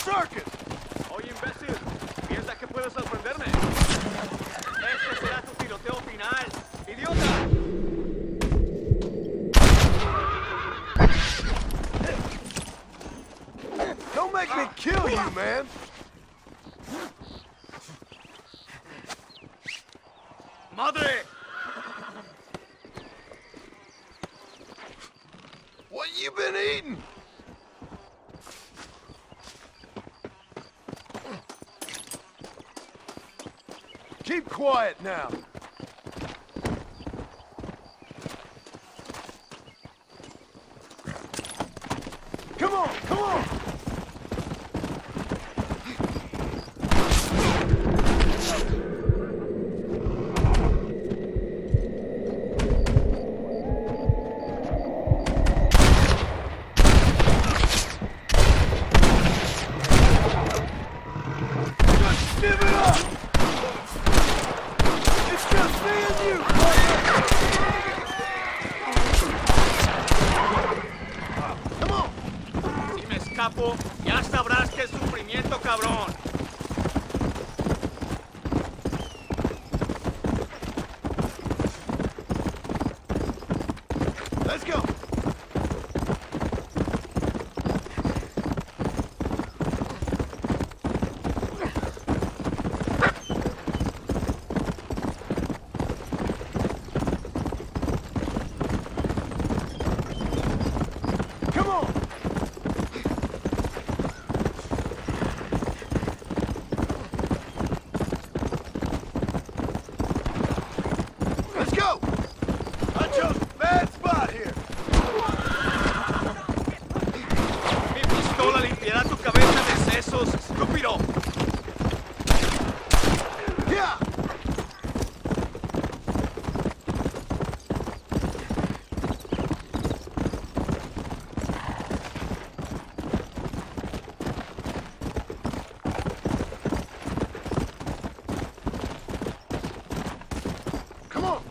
Circus! Oye, imbécil, ¿piensas que puedes sorprenderme? Este será tu tiroteo final, idiota. Don't make me kill you, man! Madre! What you been eating? Keep quiet now. Come on, come on! Just give it up! It's just me and you! Come on! Si me escapo, ya sabrás que es sufrimiento, cabrón. Let's go! Come on! Let's go! I chose a bad spot here. Mi pistola limpiará tu cabeza de sesos, estúpido. Yeah! Come on!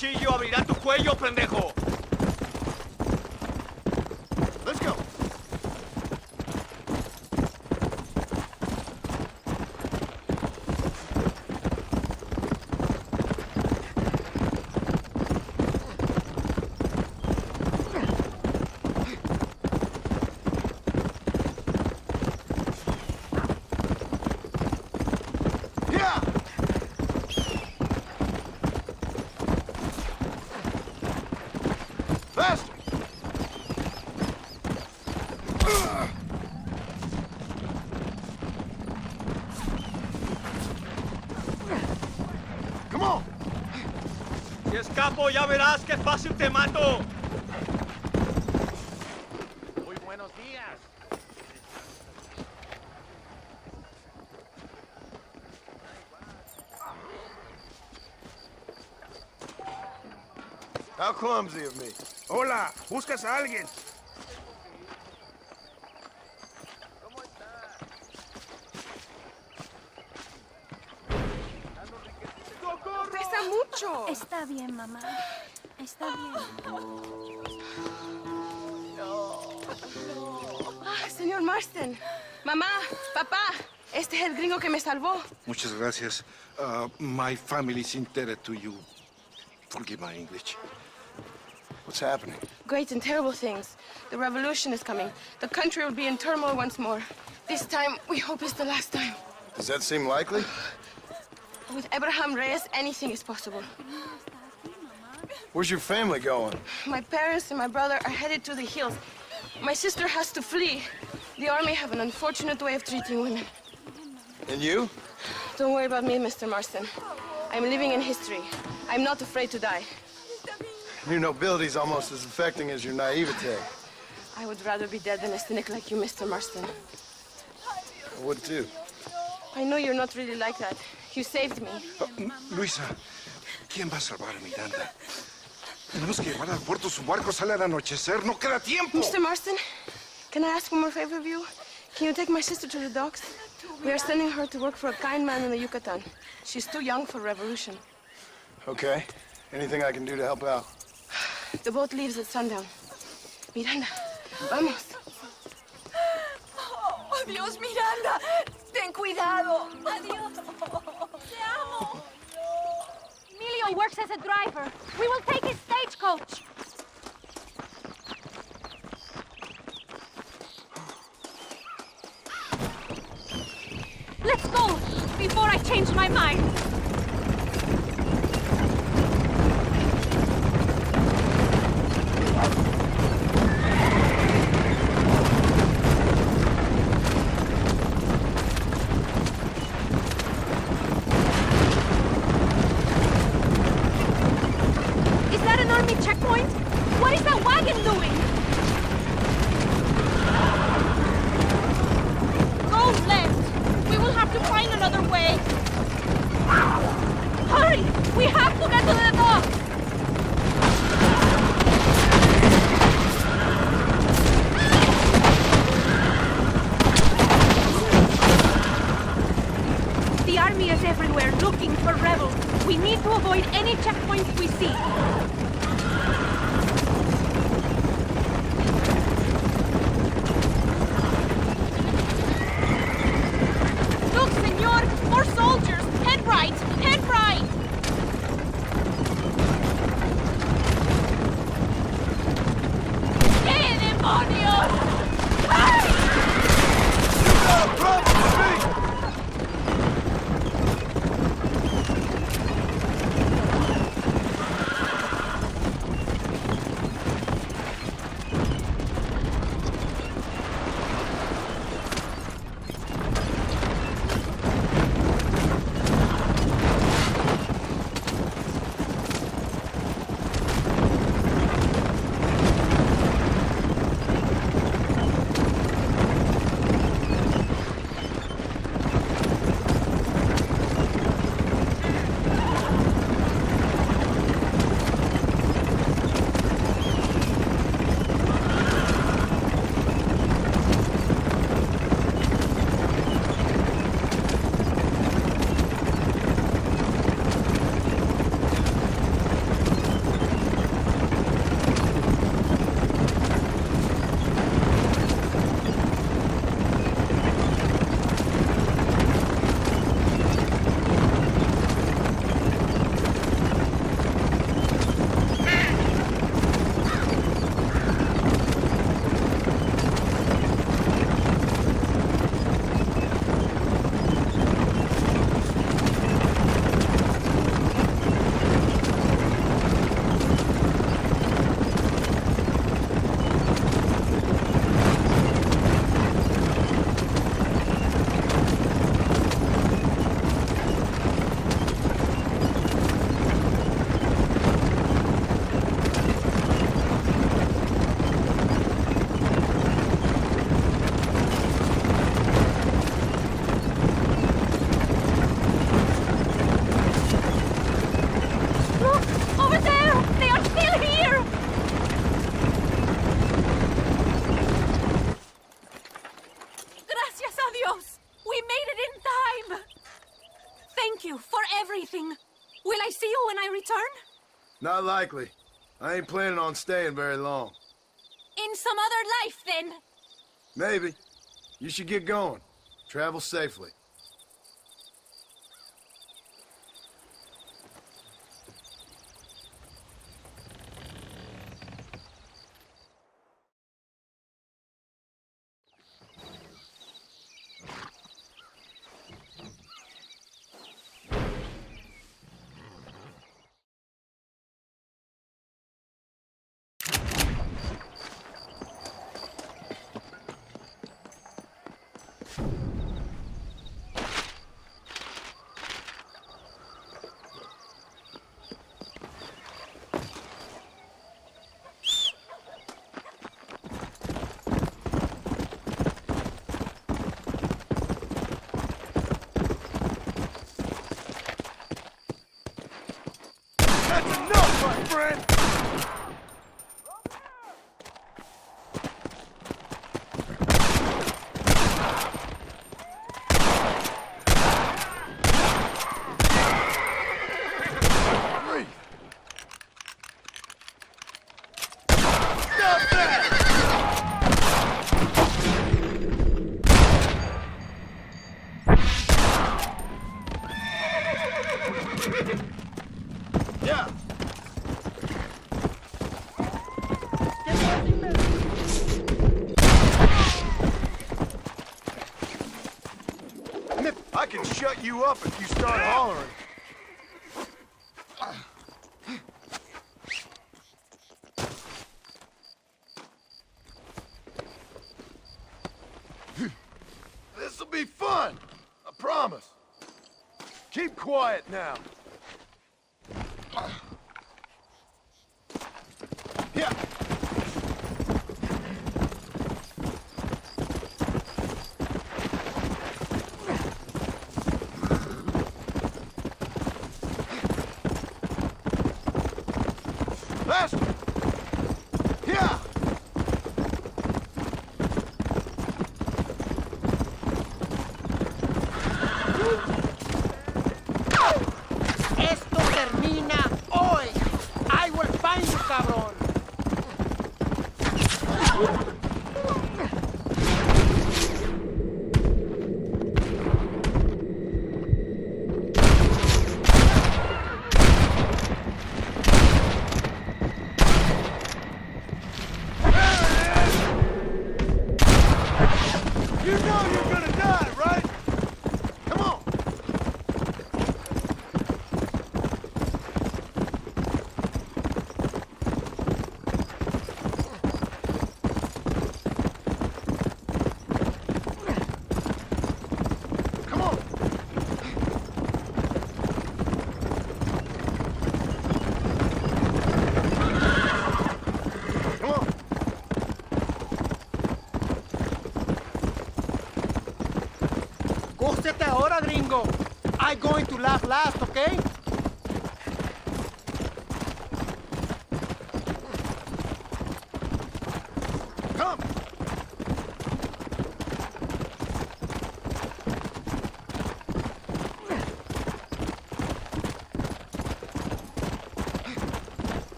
cuchillo abrirá tu cuello, pendejo. Let's go. Faster! Come on! Si escapo, ya verás qué fácil te mato. Muy buenos días. How clumsy of me. Hola, ¿buscas a alguien? ¡Pesa mucho! Está bien, mamá. Está bien. Señor Marston. Mamá, papá, este es el gringo que me salvó. Muchas gracias. My family is indebted to you. Forgive my English. What's happening? Great and terrible things. The revolution is coming. The country will be in turmoil once more. This time, we hope it's the last time. Does that seem likely? With Abraham Reyes, anything is possible. Where's your family going? My parents and my brother are headed to the hills. My sister has to flee. The army have an unfortunate way of treating women. And you? Don't worry about me, Mr. Marston. I'm living in history. I'm not afraid to die. Your nobility's almost as affecting as your naivete. I would rather be dead than a cynic like you, Mr. Marston. I would too. I know you're not really like that. You saved me. Luisa, ¿quién va a salvar a Miranda? Tenemos que llevarla al puerto. Su barco sale al anochecer. No queda tiempo. Mr. Marston, can I ask one more favor of you? Can you take my sister to the docks? We are sending her to work for a kind man in the Yucatan. She's too young for revolution. Okay. Anything I can do to help out? The boat leaves at sundown. Miranda, vamos. Oh, adiós, Miranda. Ten cuidado. Adiós. Te amo. Emilio works as a driver. We will take his stagecoach. Let's go before I change my mind. Is that an army checkpoint? What is that wagon doing? Go left. We will have to find another way. Hurry! We have to get to the dock! The army is everywhere looking for rebels. We need to avoid any checkpoints we see. Look, senor! More soldiers! Head right! Head right! ¡Qué demonios! ¡Ay! you for everything. Will I see you when I return? Not likely. I ain't planning on staying very long. In some other life, then. Maybe. You should get going. Travel safely. That's enough, my friend! Yeah. I can shut you up if you start hollering. This'll be fun. I promise. Keep quiet now. Yeah. Faster. Yeah. Esto termina hoy. I will find you, cabrón. You know you're gonna die, right? Come on. Come on. Come on. Cósete ahora, gringo. I'm going to laugh last, okay? Come.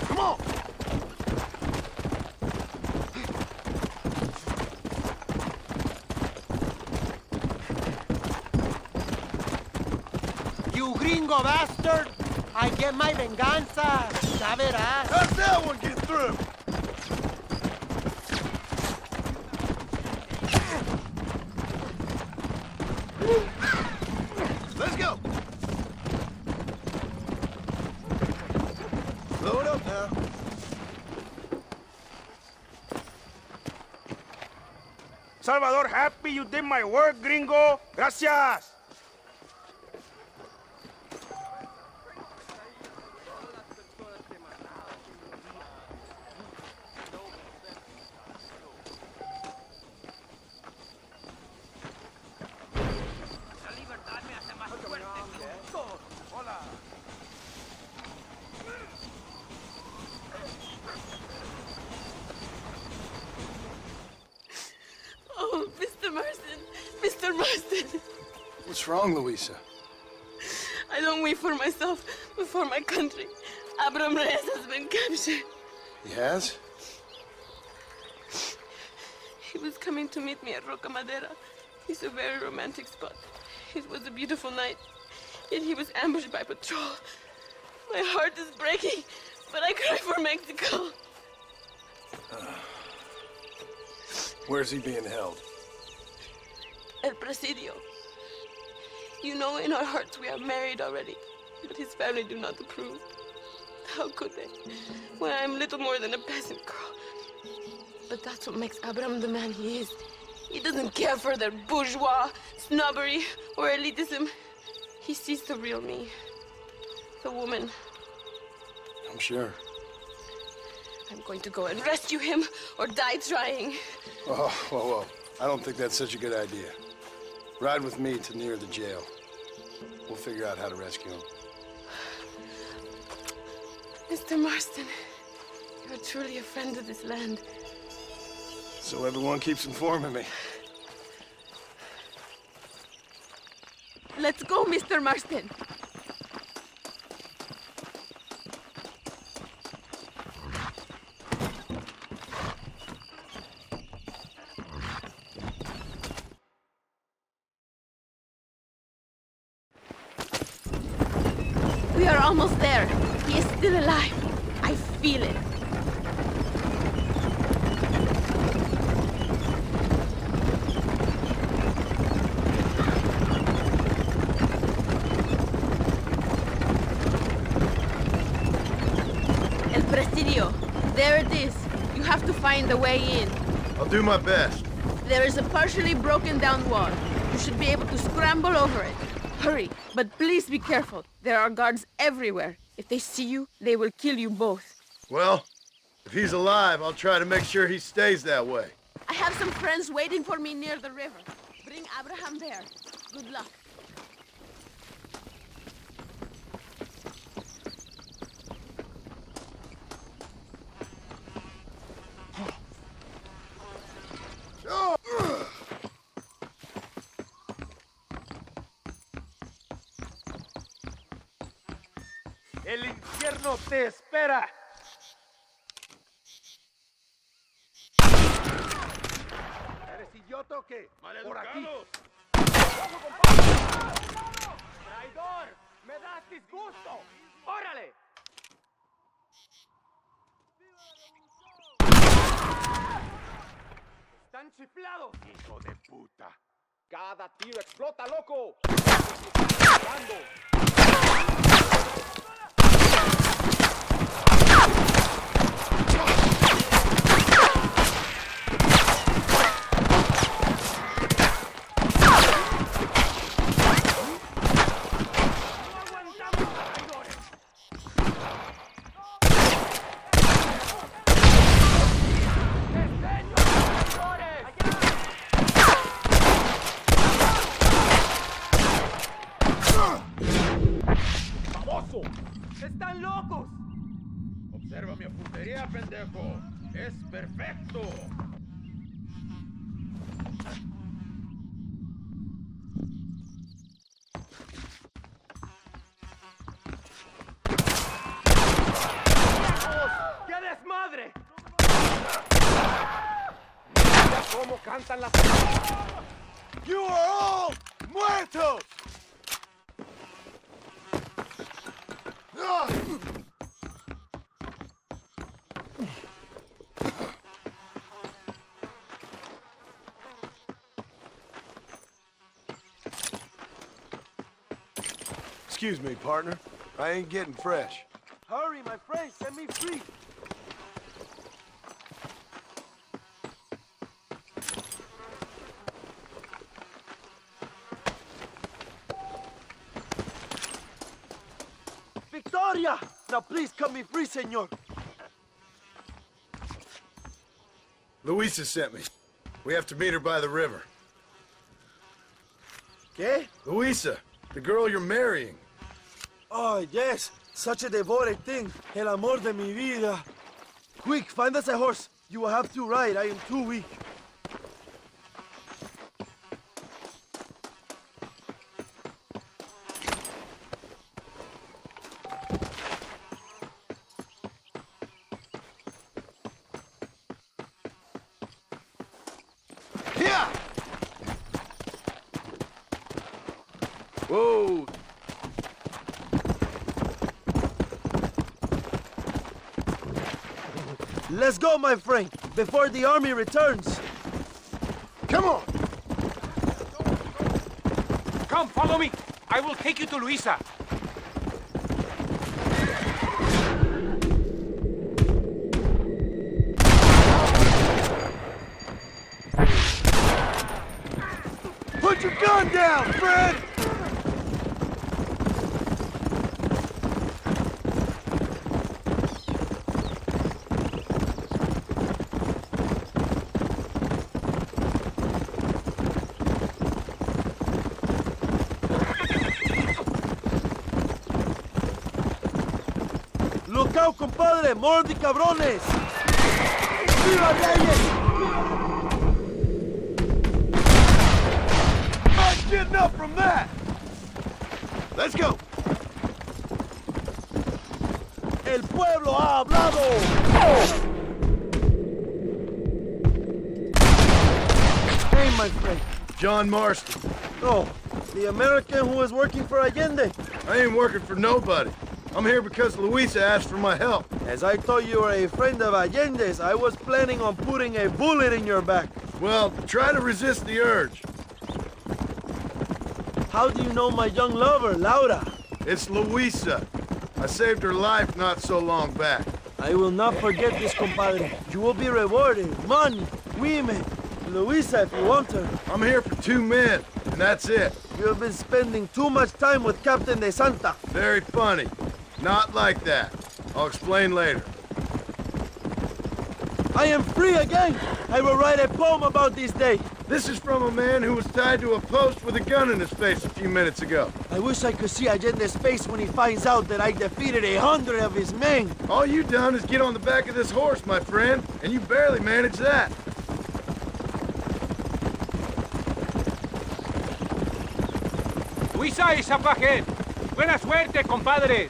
Come on. You gringo bastard. I get my venganza. Ya verás. How's that one get through? Let's go. Blow it up now. Salvador, happy you did my work, gringo. Gracias. What's wrong, Luisa? I don't wait for myself, but for my country. Abram Reyes has been captured. He has? He was coming to meet me at Roca Madera. It's a very romantic spot. It was a beautiful night, yet he was ambushed by patrol. My heart is breaking, but I cry for Mexico. Where's he being held? El Presidio. You know in our hearts we are married already, but his family do not approve. How could they, when I am little more than a peasant girl? But that's what makes Abram the man he is. He doesn't care for their bourgeois, snobbery, or elitism. He sees the real me, the woman. I'm sure. I'm going to go and rescue him or die trying. Oh, whoa. I don't think that's such a good idea. Ride with me to near the jail. We'll figure out how to rescue him. Mr. Marston, you're truly a friend of this land. So everyone keeps informing me. Let's go, Mr. Marston. We are almost there. He is still alive. I feel it. El Presidio. There it is. You have to find the way in. I'll do my best. There is a partially broken down wall. You should be able to scramble over it. Hurry, but please be careful. There are guards everywhere. If they see you, they will kill you both. Well, if he's alive, I'll try to make sure he stays that way. I have some friends waiting for me near the river. Bring Abraham there. Good luck. El infierno te espera. ¿Eres idiota o qué? Por aquí. ¡Traidor! ¡Me das disgusto! ¡Órale! ¡Están chiflados! ¡Hijo de puta! ¡Cada tiro explota, loco! ¡Están locos! Observa mi puntería, pendejo. Es perfecto. ¡Qué desmadre! Mira cómo cantan las... You are all muertos! Excuse me, partner. I ain't getting fresh. Hurry, my friend, set me free. Victoria! Now please cut me free, senor. Luisa sent me. We have to meet her by the river. ¿Qué? Luisa, the girl you're marrying. Oh, yes. Such a devoted thing. El amor de mi vida. Quick, find us a horse. You will have to ride. I am too weak. Whoa! Let's go, my friend, before the army returns. Come on! Come, follow me. I will take you to Luisa. Put your gun down, Fred! Look out, compadre! More of the cabrones! ¡Viva Reyes! Not getting up from that! Let's go! ¡El pueblo ha hablado! Hey, my friend. John Marston. Oh, the American who was working for Allende. I ain't working for nobody. I'm here because Luisa asked for my help. As I thought you were a friend of Allende's, I was planning on putting a bullet in your back. Well, try to resist the urge. How do you know my young lover, Laura? It's Luisa. I saved her life not so long back. I will not forget this, compadre. You will be rewarded. Money, women, Luisa if you want her. I'm here for 2 men, and that's it. You have been spending too much time with Captain De Santa. Very funny. Not like that. I'll explain later. I am free again! I will write a poem about this day. This is from a man who was tied to a post with a gun in his face a few minutes ago. I wish I could see Allende's face when he finds out that I defeated 100 of his men. All you done is get on the back of this horse, my friend, and you barely managed that. Luisa is up ahead. Buena suerte, compadres.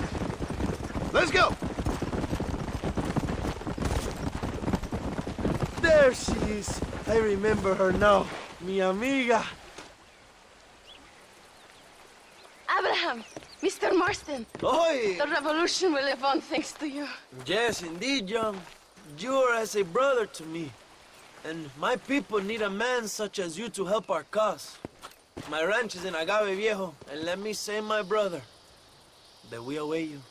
Let's go! There she is. I remember her now. Mi amiga. Abraham, Mr. Marston. Oi! The revolution will live on thanks to you. Yes, indeed, John. You are as a brother to me. And my people need a man such as you to help our cause. My ranch is in Agave Viejo, and let me say, my brother, that we await you.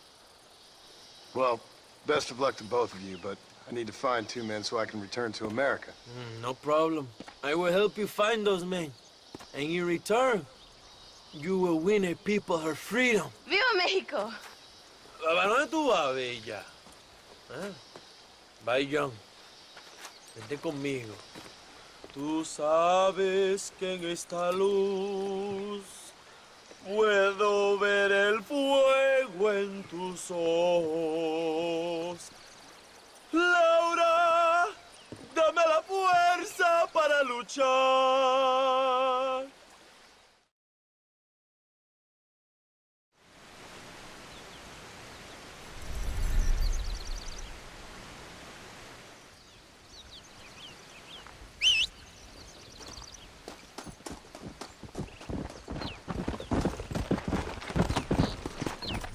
Well, best of luck to both of you, but I need to find 2 men so I can return to America. No problem. I will help you find those men. And in return, you will win a people her freedom. Viva Mexico! ¿A dónde tú vas, bella? ¿Eh? Bye, John. Vente conmigo. Tú sabes que en esta luz puedo ver el fuego en tus ojos. Laura, dame la fuerza para luchar.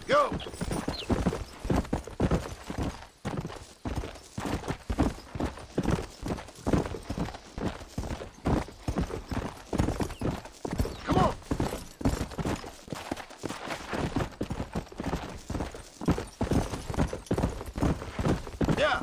Go! Come on! Yeah!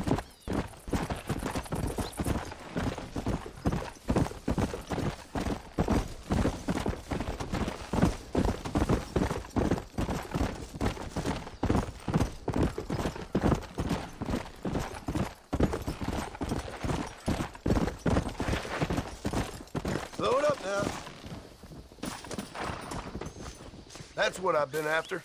Load up now. That's what I've been after.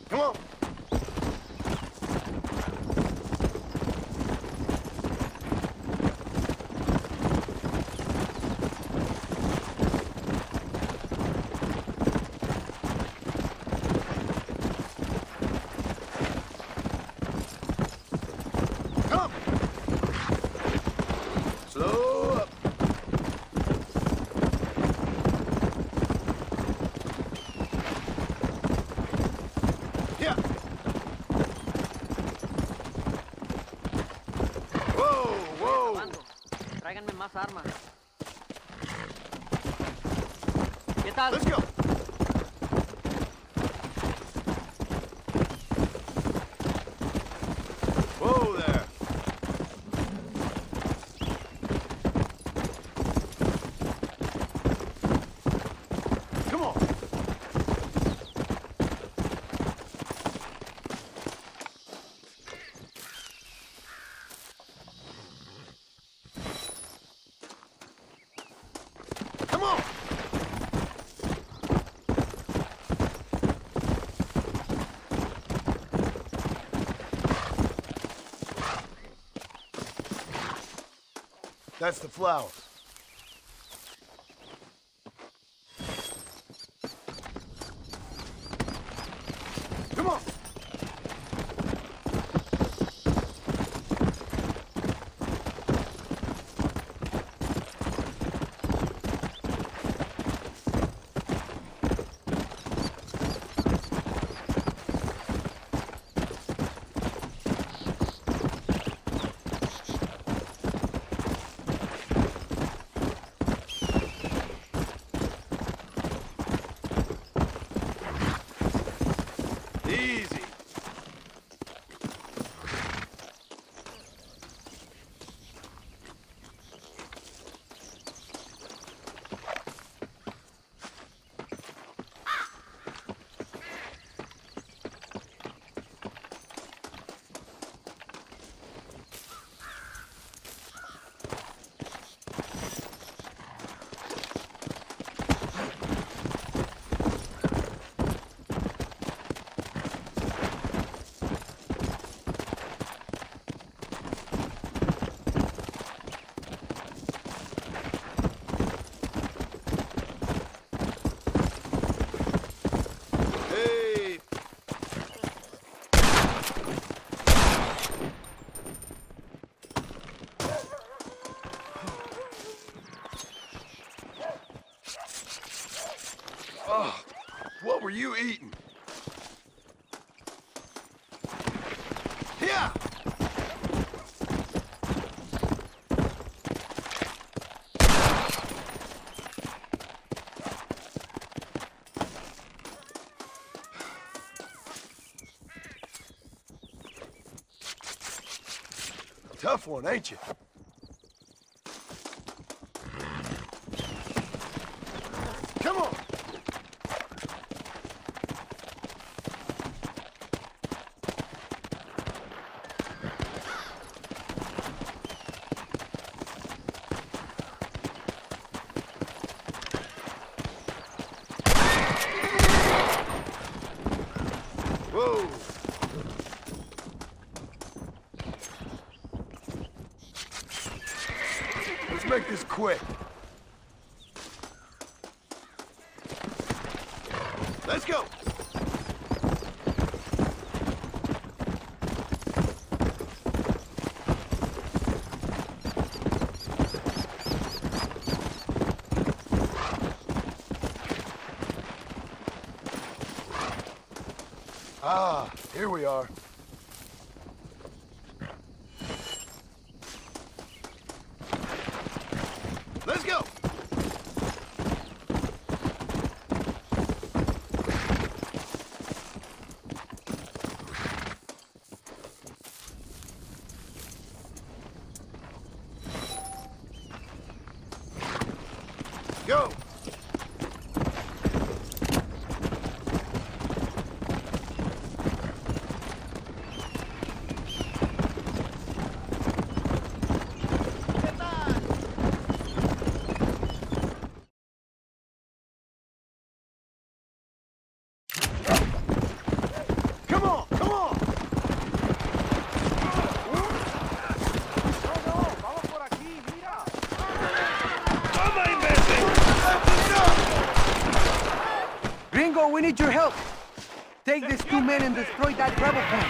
Come on. Come. darme más armas. ¿Qué tal? Let's go. Whoa there. Come on. Come on. That's the flowers. Come on. Easy. Hey. Oh, what were you eating? Yeah. Tough one, ain't you? Come on. Whoa. Let's make this quick. Let's go. Ah, here we are. Let's go. Go. Come on, come on. Gringo, we need your help. Take these two men and destroy that rebel camp.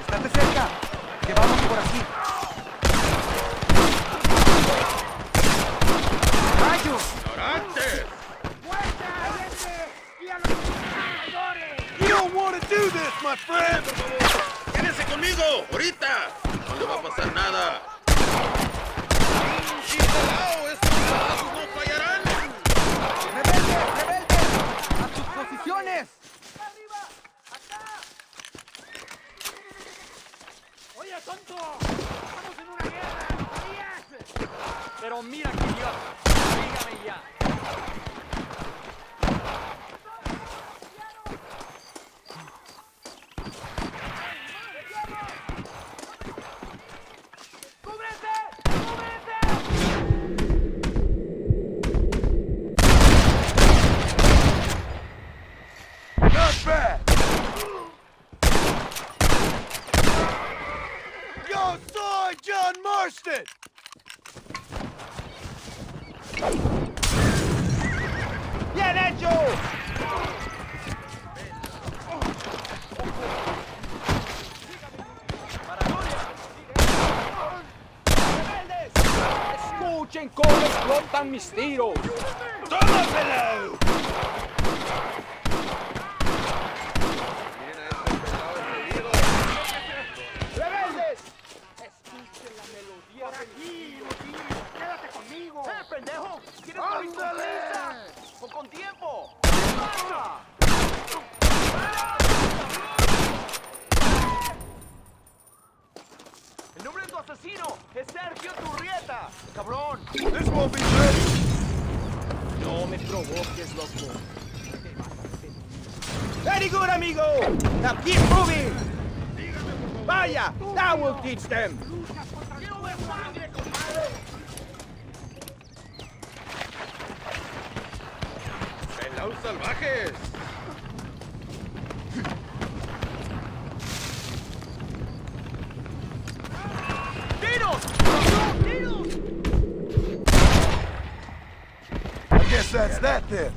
Estate cerca, que vamos por aquí. ¡Rayos! You don't want to do this, my friend! ¡Tienes conmigo! ¡Ahorita! No le va a pasar nada. ¡Chingalao! ¡Estos balazos no fallarán! ¡Rebeldes! ¡Rebeldes! ¡A sus posiciones! ¡Oye, tonto! ¡Estamos en una guerra! ¿No sabías? Pero mira qué idiota. Dígame ya. Not bad! Yo soy John Marston! ¡Bien hecho! ¡Rebeldes! ¡Escuchen cómo explotan mis tiros! ¡Tómaselo! ¡Rebeldes! ¡Escuchen la melodía! ¡Por aquí, Luis! ¡Quédate conmigo! ¡Pendejo! ¿Quieres morir con prisa o con tiempo? ¡Pasa! ¡El nombre de tu asesino es Sergio Turrieta! ¡Cabrón! This won't be pretty! No me provoques, loco. Very good, amigo! Now keep moving! Vaya! That will teach them! ¡Pelados salvajes! ¡Tiros! ¡Tiros! I guess that's that then.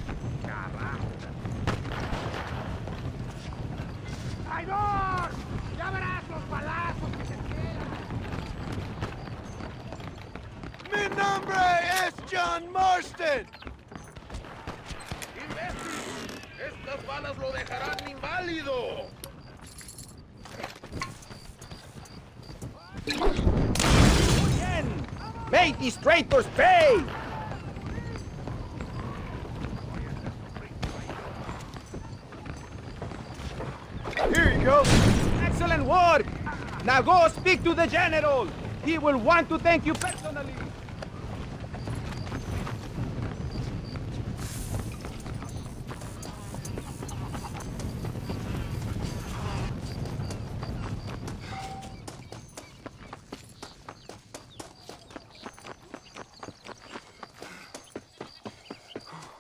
¡Traidor! ¡Ya verás los balazos que te esperan! Mi nombre es John Marston! ¡Imbécil! ¡Estas balas lo dejarán inválido! Bien! Make these traitors pay! Here you go! Excellent work! Now go speak to the general! He will want to thank you personally!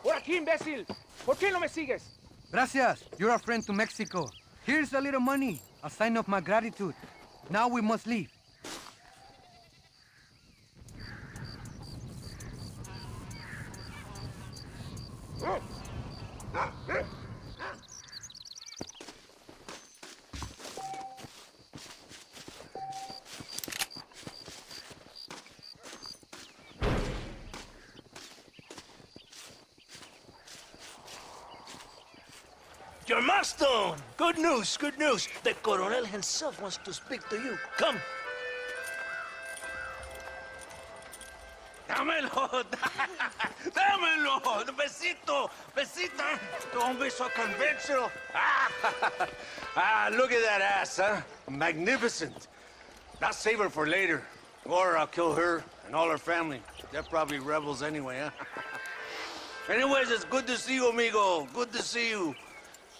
¡Por aquí, imbécil! ¿Por qué no me sigues? Gracias. You're a friend to Mexico. Here's a little money, a sign of my gratitude. Now we must leave. Your Marston! Good news, good news. The Coronel himself wants to speak to you. Come. Dámelo! Dámelo! Besito! Besita! Don't be so conventional. Look at that ass, huh? Magnificent. I'll save her for later. Or I'll kill her and all her family. They're probably rebels anyway, huh? Anyways, it's good to see you, amigo. Good to see you.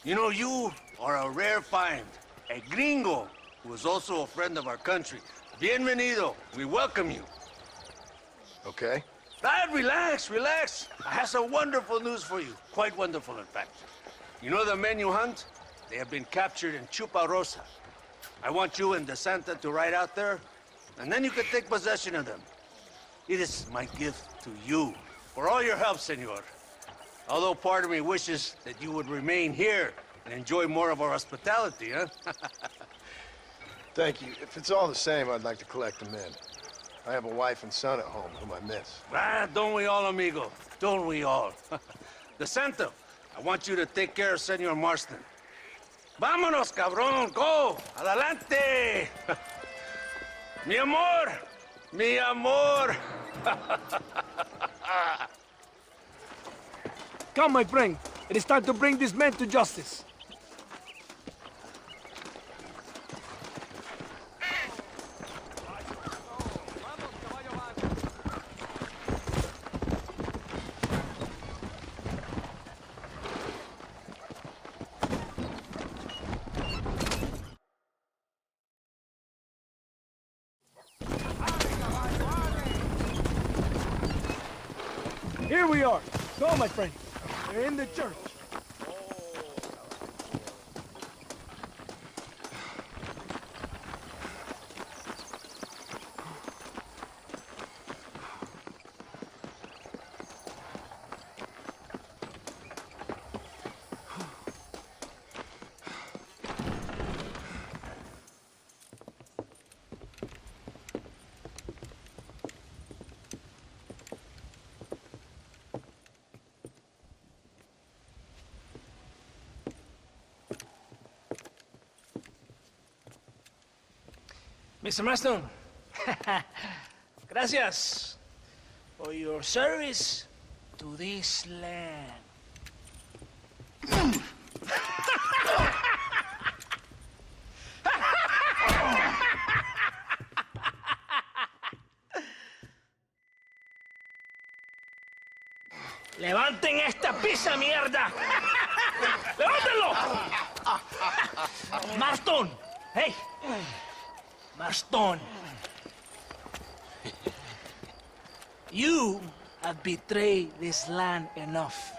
You know, you are a rare find. A gringo who is also a friend of our country. Bienvenido. We welcome you. Okay. Relax, relax. I have some wonderful news for you. Quite wonderful, in fact. You know the men you hunt? They have been captured in Chuparosa. I want you and DeSanta to ride out there, and then you can take possession of them. It is my gift to you for all your help, senor. Although part of me wishes that you would remain here and enjoy more of our hospitality, huh? Thank you. If it's all the same, I'd like to collect them in. I have a wife and son at home whom I miss. Don't we all, amigo? Don't we all? DeSanta, I want you to take care of Senor Marston. Vámonos, cabrón! Go! Adelante! Mi amor! Mi amor! Come, my friend. It is time to bring this man to justice. Here we are. Go, my friend. We're in the church. Mr. Marston, gracias for your service to this land. ¡Levanten esta pizza, mierda! ¡Levántenlo! Marston, hey. Marston, you have betrayed this land enough.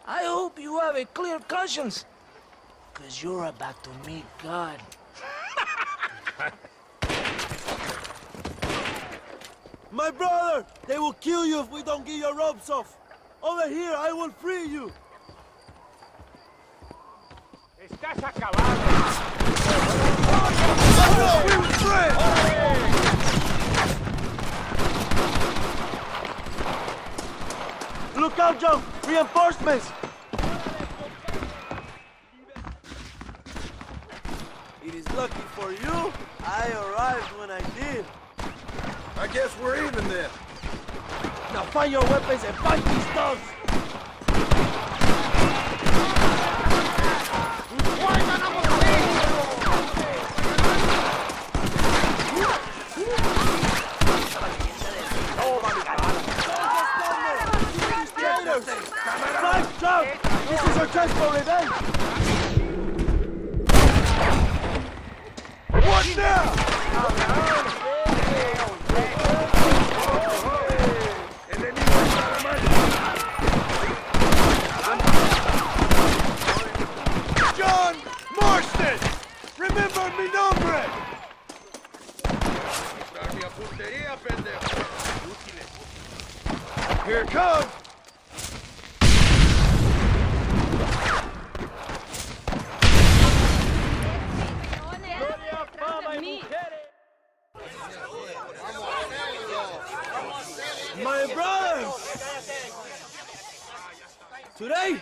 I hope you have a clear conscience, because you're about to meet God. My brother, they will kill you if we don't get your ropes off. Over here, I will free you. Estás acabado. We were friends! Look out, Joe! Reinforcements! It is lucky for you, I arrived when I did. I guess we're even then. Now find your weapons and fight these dogs! Fight, John! This is your chance for revenge! What now? John Marston! Remember mi nombre! Here it comes! My brothers! Today,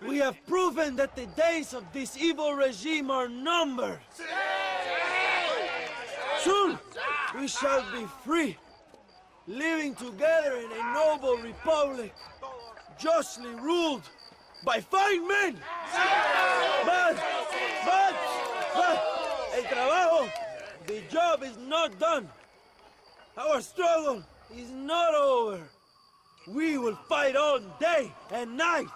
we have proven that the days of this evil regime are numbered. Soon, we shall be free, living together in a noble republic, justly ruled by fine men. But, el trabajo, the job is not done. Our struggle is not over. We will fight all day and night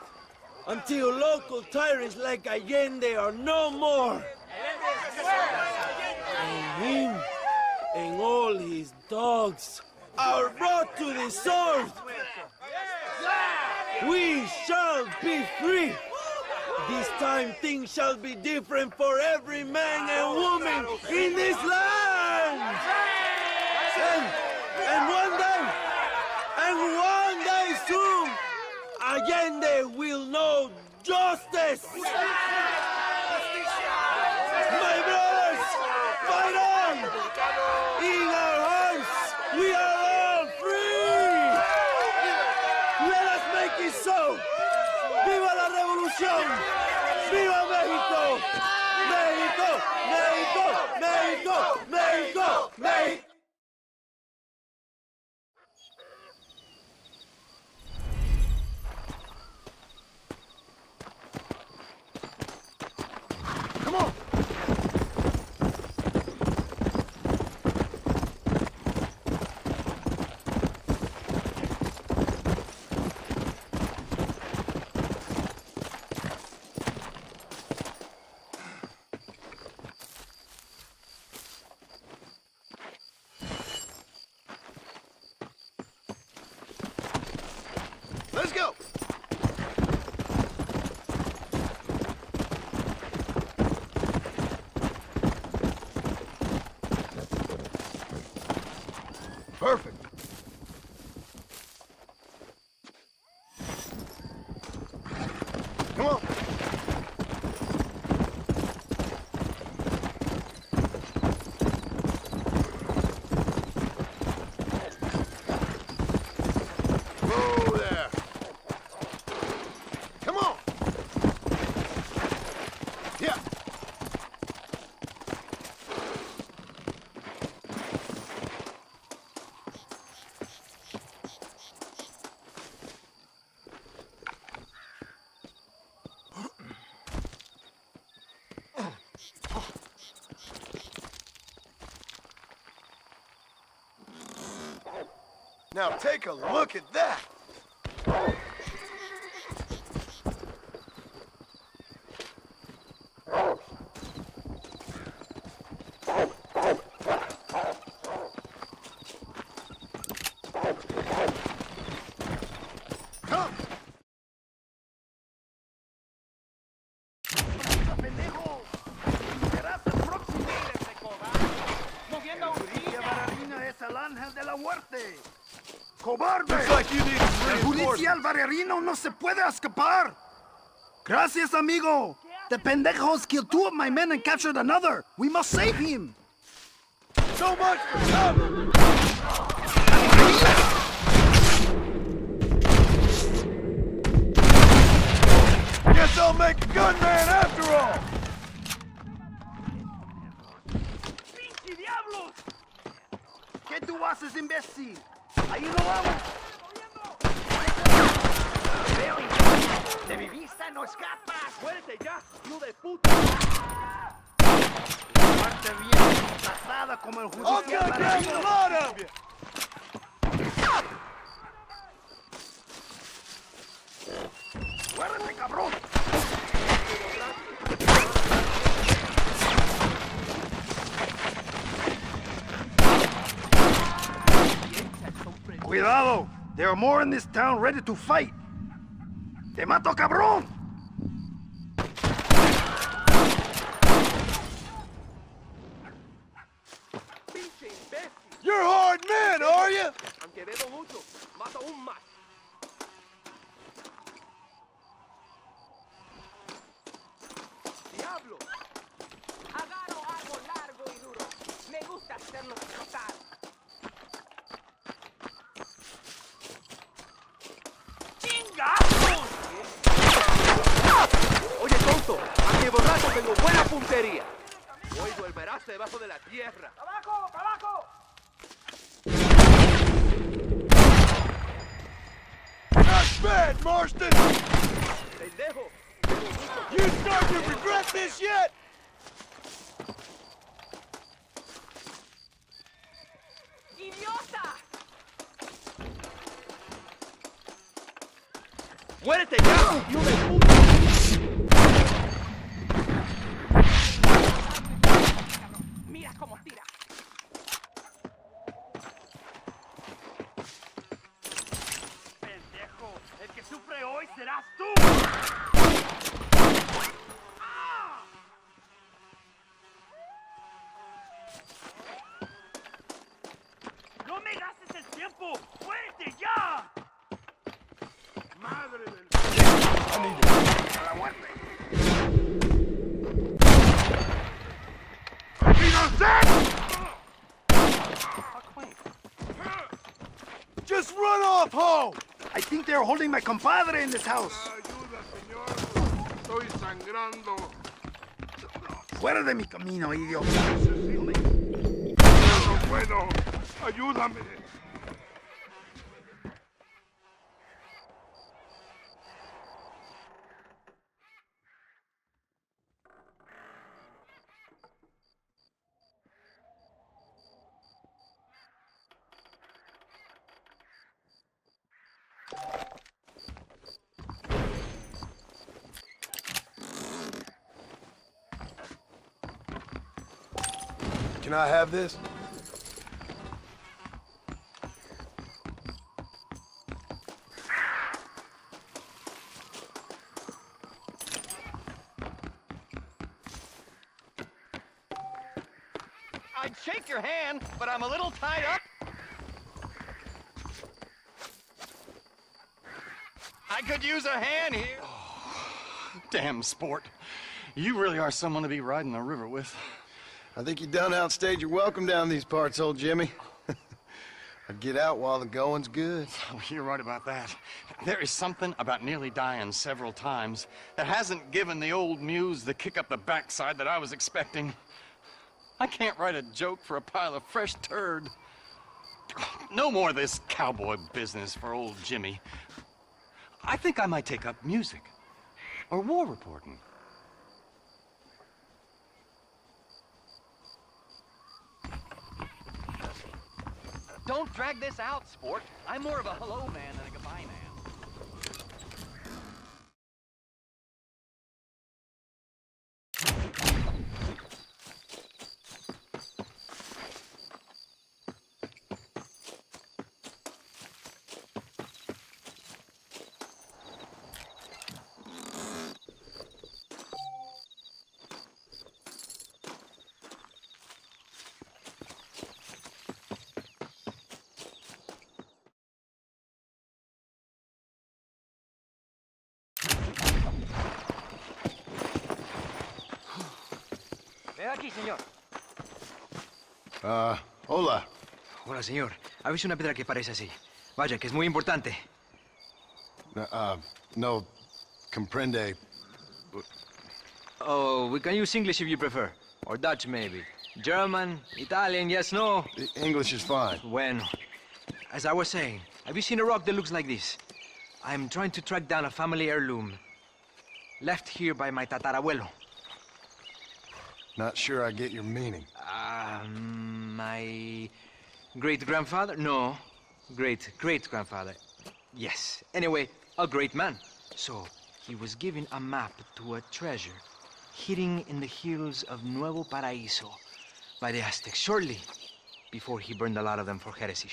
until local tyrants like Allende are no more. And him and all his dogs are brought to the sword. We shall be free. This time things shall be different for every man and woman in this land. And one day soon, Allende will know justice. My brothers, fight on! In our hearts, we are all free! Let us make it so! ¡Viva la revolución! ¡Viva México! ¡México! ¡México! ¡México! ¡México! ¡México! Let's go! Perfect. Come on. Whoa there. Come on. Yeah. Now take a look at that! Come! ¡Pendejo! ¡Serás el próximo! ¡Moviendo! ¡Bararina es el ángel de la muerte! ¡Cobarde! Looks like you need some ¡El reinforcements. judicial barrerino no se puede escapar! Gracias, amigo! The pendejos killed 2 of my men and captured another! We must save him! So much for cover! Guess I'll make a gunman after all! ¡Pinche diablos! ¿Qué tú haces, imbécil? ¡Ahí no vamos! ¡Veo, imbécil! ¡De mi vista no escapas! ¡Muérete ya, hijo de puta! ¡Muerte bien pasada como el I'm judicial gonna grab a lot of you! ¡Muérete, cabrón! Cuidado! There are more in this town ready to fight! ¡Te mato, cabrón! You're hard men, are you? Aunque bebo mucho, mato aún más. ¡Diablo! Agarro algo largo y duro. Me gusta hacerlo explotar. ¡Chingazos! Oye, tonto, a mi borracho tengo buena puntería. Hoy volverás debajo de la tierra. ¡Abajo! ¡Abajo! Not bad, Marston! ¡Pendejo! You start to regret this yet? ¡Idiota! ¡Muérete ya, hijo de puta! ¡Mira cómo tira! ¡Pendejo! ¡El que sufre hoy serás tú! ¡Ah! ¡No me gastes el tiempo! ¡Muérete ya! ¡Madre del... ¡A la muerte! Just run off home! I think they're holding my compadre in this house. Ayuda, señor. Estoy sangrando. Fuera de mi camino, idiota. No puedo. Ayúdame. Can I have this? I'd shake your hand, but I'm a little tied up. I could use a hand here. Damn, sport. You really are someone to be riding the river with. I think you done outstayed your welcome down these parts, old Jimmy. I'd get out while the going's good. Oh, you're right about that. There is something about nearly dying several times that hasn't given the old muse the kick up the backside that I was expecting. I can't write a joke for a pile of fresh turd. No more of this cowboy business for old Jimmy. I think I might take up music or war reporting. Don't drag this out, sport. I'm more of a hello man than a goodbye man. Ve aquí, señor. Hola. Hola, señor. ¿Ha visto una piedra que parece así? Vaya, que es muy importante. No, comprende. Oh, we can use English if you prefer. Or Dutch, maybe. German, Italian, yes, no? English is fine. Bueno. As I was saying, have you seen a rock that looks like this? I'm trying to track down a family heirloom left here by my tatarabuelo. Not sure I get your meaning. My great-grandfather? No, great-great-grandfather. Yes. Anyway, a great man. So, he was given a map to a treasure hidden in the hills of Nuevo Paraíso by the Aztecs shortly before he burned a lot of them for heresy.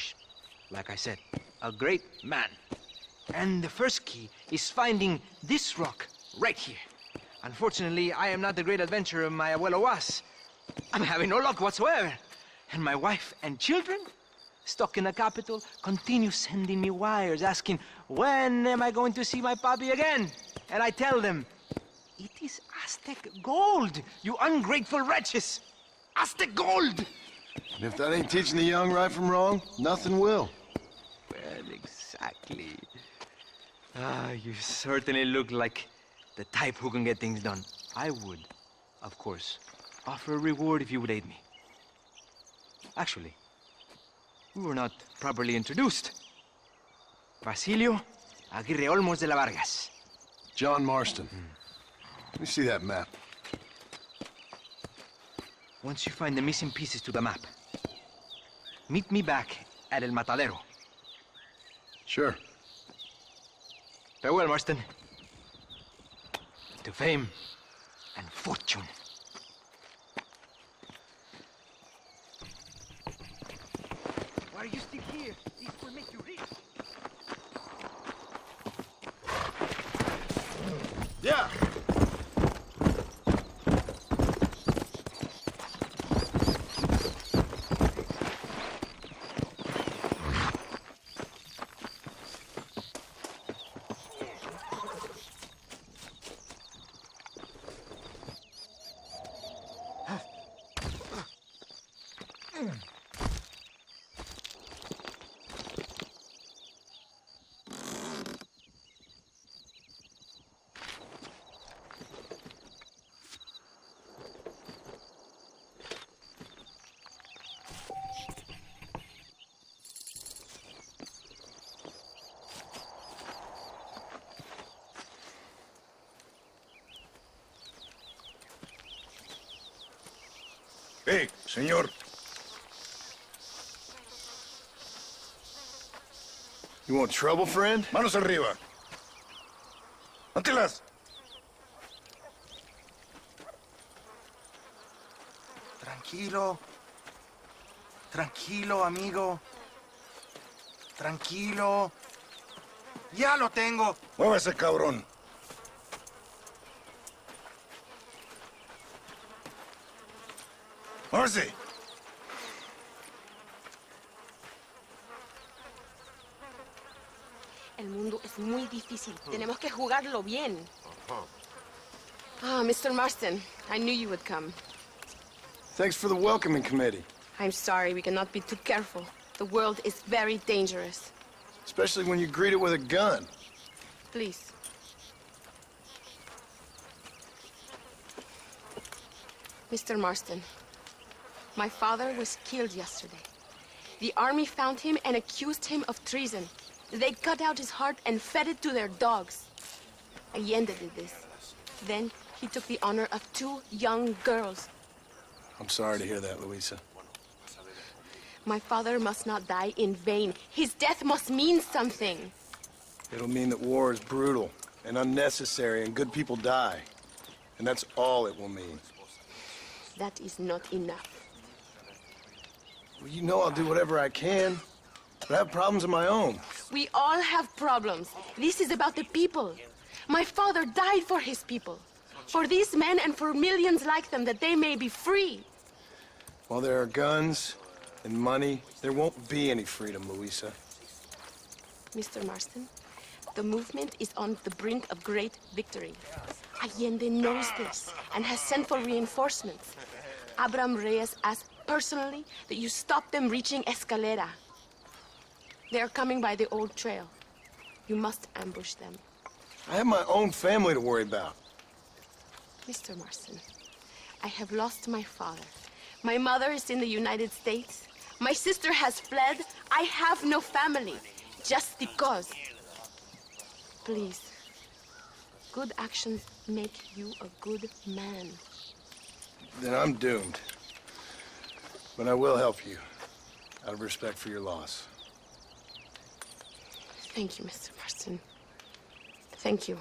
Like I said, a great man. And the first key is finding this rock right here. Unfortunately, I am not the great adventurer my abuelo was. I'm having no luck whatsoever. And my wife and children, stuck in the capital, continue sending me wires asking, when am I going to see my papi again? And I tell them, it is Aztec gold, you ungrateful wretches! Aztec gold! And if that ain't teaching the young right from wrong, nothing will. Well, exactly. You certainly look like the type who can get things done. I would, of course, offer a reward if you would aid me. Actually, we were not properly introduced. Basilio Aguirre Olmos de la Vargas. John Marston. Let me see that map. Once you find the missing pieces to the map, meet me back at El Matadero. Sure. Farewell, Marston. To fame and fortune. Why are you still here? This will make you rich. Yeah. Hey, señor. You want trouble, friend? Manos arriba. Antelas. Tranquilo. Tranquilo, amigo. Tranquilo. Ya lo tengo. Muévese, cabrón. Muévese. Esto es muy difícil. Tenemos que jugarlo bien. Ah, Mr. Marston, I knew you would come. Thanks for the welcoming committee. I'm sorry, we cannot be too careful. The world is very dangerous. Especially when you greet it with a gun. Please. Mr. Marston, my father was killed yesterday. The army found him and accused him of treason. They cut out his heart and fed it to their dogs. Allende did this. Then he took the honor of 2 young girls. I'm sorry to hear that, Luisa. My father must not die in vain. His death must mean something. It'll mean that war is brutal and unnecessary and good people die. And that's all it will mean. That is not enough. Well, you know I'll do whatever I can. But I have problems of my own. We all have problems. This is about the people. My father died for his people. For these men and for millions like them, that they may be free. While there are guns and money, there won't be any freedom, Luisa. Mr. Marston, the movement is on the brink of great victory. Allende knows this and has sent for reinforcements. Abraham Reyes asked personally that you stop them reaching Escalera. They are coming by the old trail. You must ambush them. I have my own family to worry about. Mr. Marston, I have lost my father. My mother is in the United States. My sister has fled. I have no family. Just because. Please. Good actions make you a good man. Then I'm doomed. But I will help you, out of respect for your loss. Thank you, Mr. Marston. Thank you.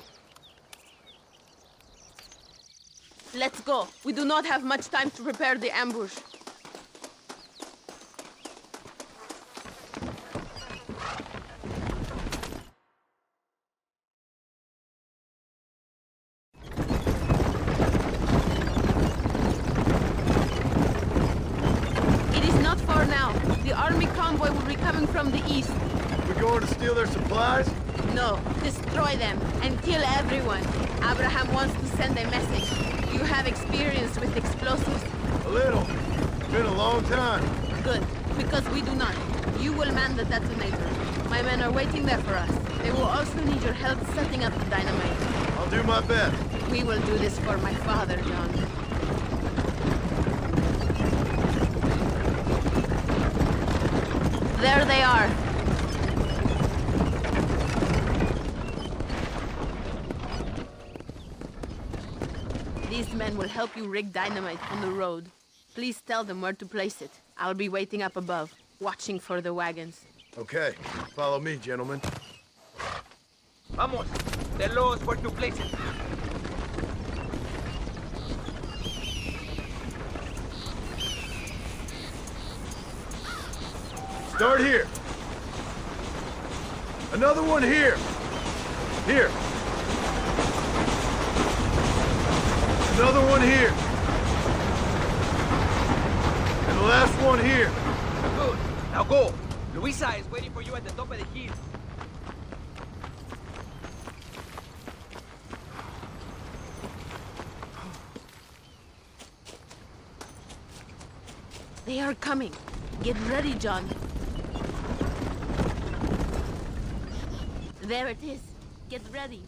Let's go. We do not have much time to prepare the ambush. It is not far now. The army convoy will be coming from the east. We going to steal their supplies? No, destroy them and kill everyone. Abraham wants to send a message. You have experience with explosives? A little. It's been a long time. Good, because we do not. You will man the detonator. My men are waiting there for us. They will also need your help setting up the dynamite. I'll do my best. We will do this for my father, John. There they are. These men will help you rig dynamite on the road. Please tell them where to place it. I'll be waiting up above, watching for the wagons. Okay, follow me, gentlemen. Vamos. Tell us where to place it. Start here. Another one here. Here. Another one here. And the last one here. Good. Now go. Luisa is waiting for you at the top of the hill. They are coming. Get ready, John. There it is. Get ready.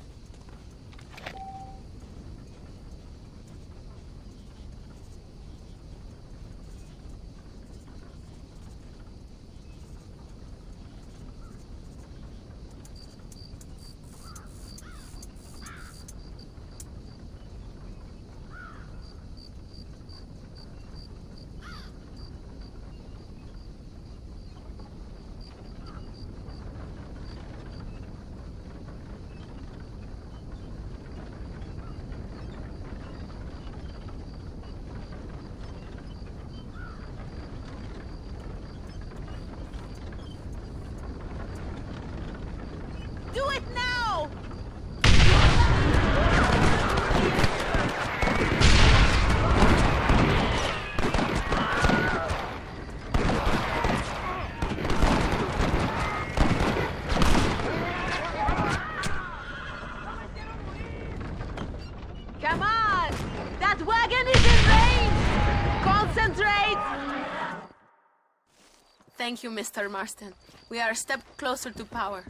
Thank you, Mr. Marston. We are a step closer to power.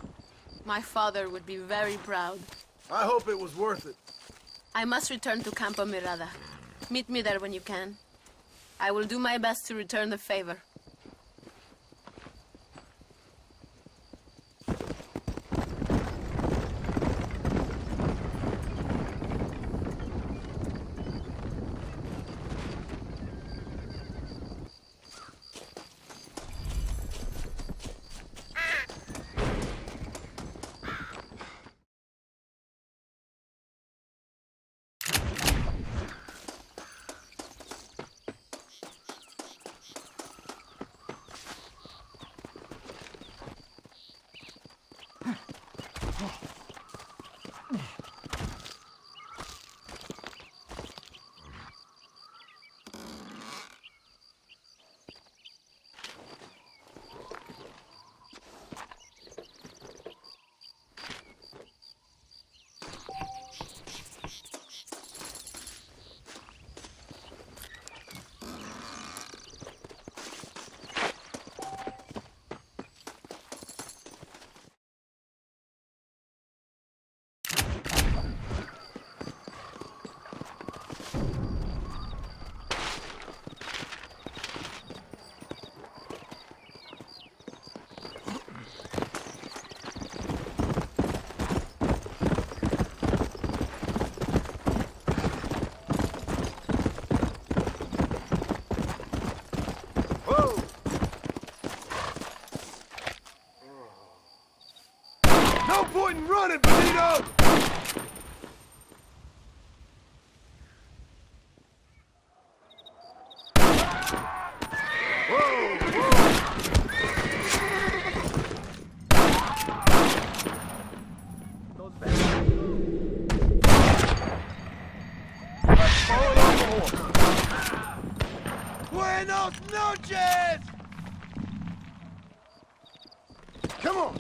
My father would be very proud. I hope it was worth it. I must return to Campo Mirada. Meet me there when you can. I will do my best to return the favor. No point in running, Benito! Buenos noches! Come on!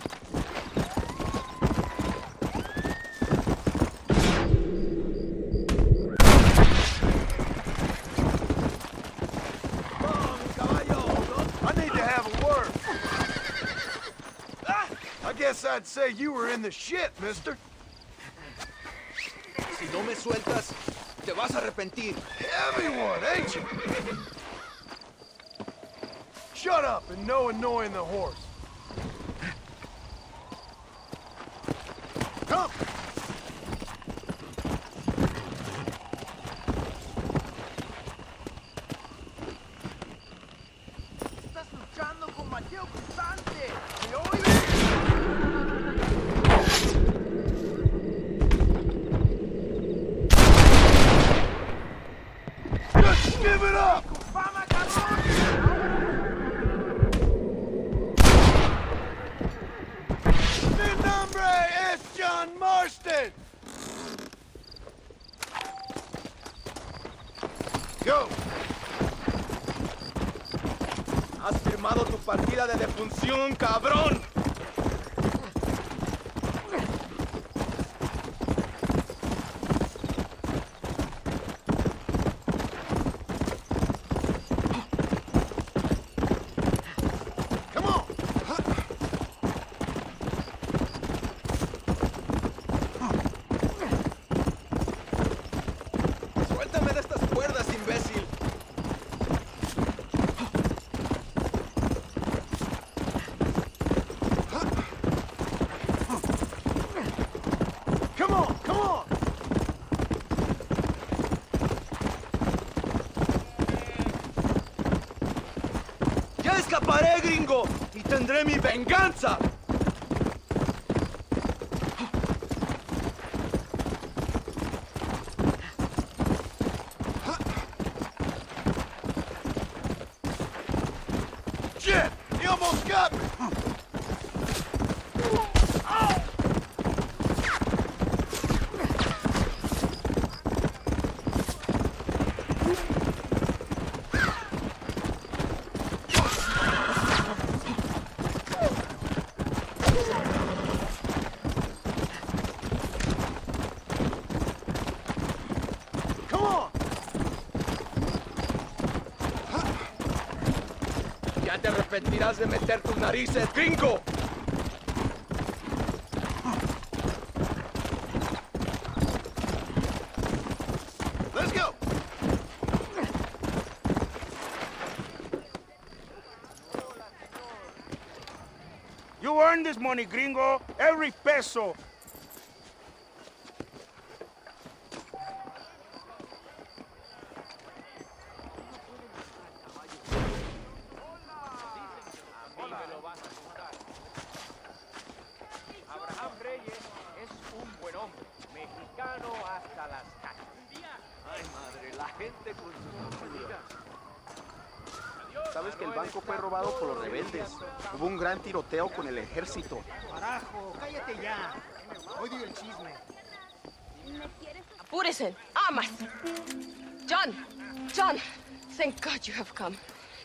I guess I'd say you were in the shit, mister. Si no me sueltas, te vas a arrepentir. Heavy one, ain't you? Shut up and no annoying the horse. Come! Estás luchando con Mateo Cruzante. ¿Me oyes? Just give it up! Mi nombre es John Marston! Go! Has firmado tu partida de defunción, cabrón. Suéltame de estas cuerdas, imbécil. Come on, come on! Ya escaparé, gringo, y tendré mi venganza. Shit! He almost got me! Ya te arrepentirás de meter tus narices, gringo. Let's go! You earned this money, gringo. Every peso. Abraham Reyes es un buen hombre, mexicano hasta las cachetillas. Ay, madre, la gente con sus familias. Sabes que el banco fue robado por los rebeldes. Hubo un gran tiroteo con el ejército. Carajo, cállate ya. Odio el chisme. Apúrese. Amas. John. John. Thank God you have come.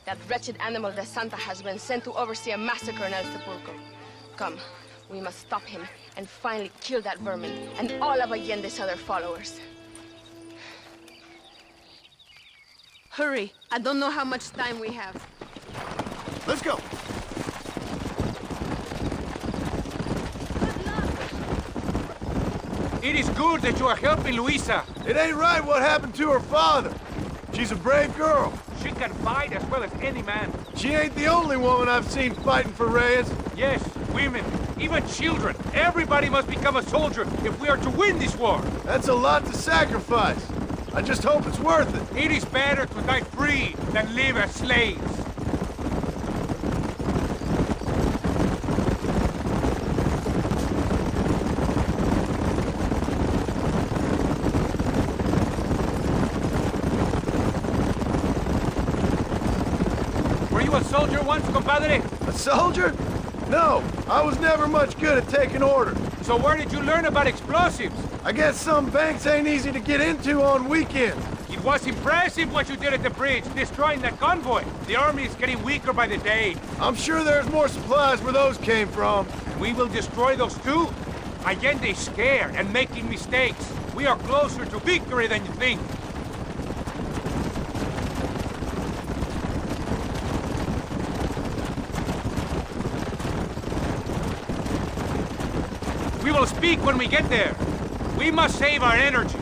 That wretched animal de Santa has been sent to oversee a massacre in El Sepulcro. Come. We must stop him and finally kill that vermin and all of Allende's other followers. Hurry. I don't know how much time we have. Let's go! It is good that you are helping Luisa. It ain't right what happened to her father. She's a brave girl. She can fight as well as any man. She ain't the only woman I've seen fighting for Reyes. Yes, women, even children. Everybody must become a soldier if we are to win this war. That's a lot to sacrifice. I just hope it's worth it. It is better to die free than live as slaves. Were you a soldier once, compadre? A soldier? No, I was never much good at taking orders. So where did you learn about explosives? I guess some banks ain't easy to get into on weekends. It was impressive what you did at the bridge, destroying that convoy. The army is getting weaker by the day. I'm sure there's more supplies where those came from. We will destroy those too. Allende is scared and making mistakes. We are closer to victory than you think. We will speak when we get there. We must save our energy.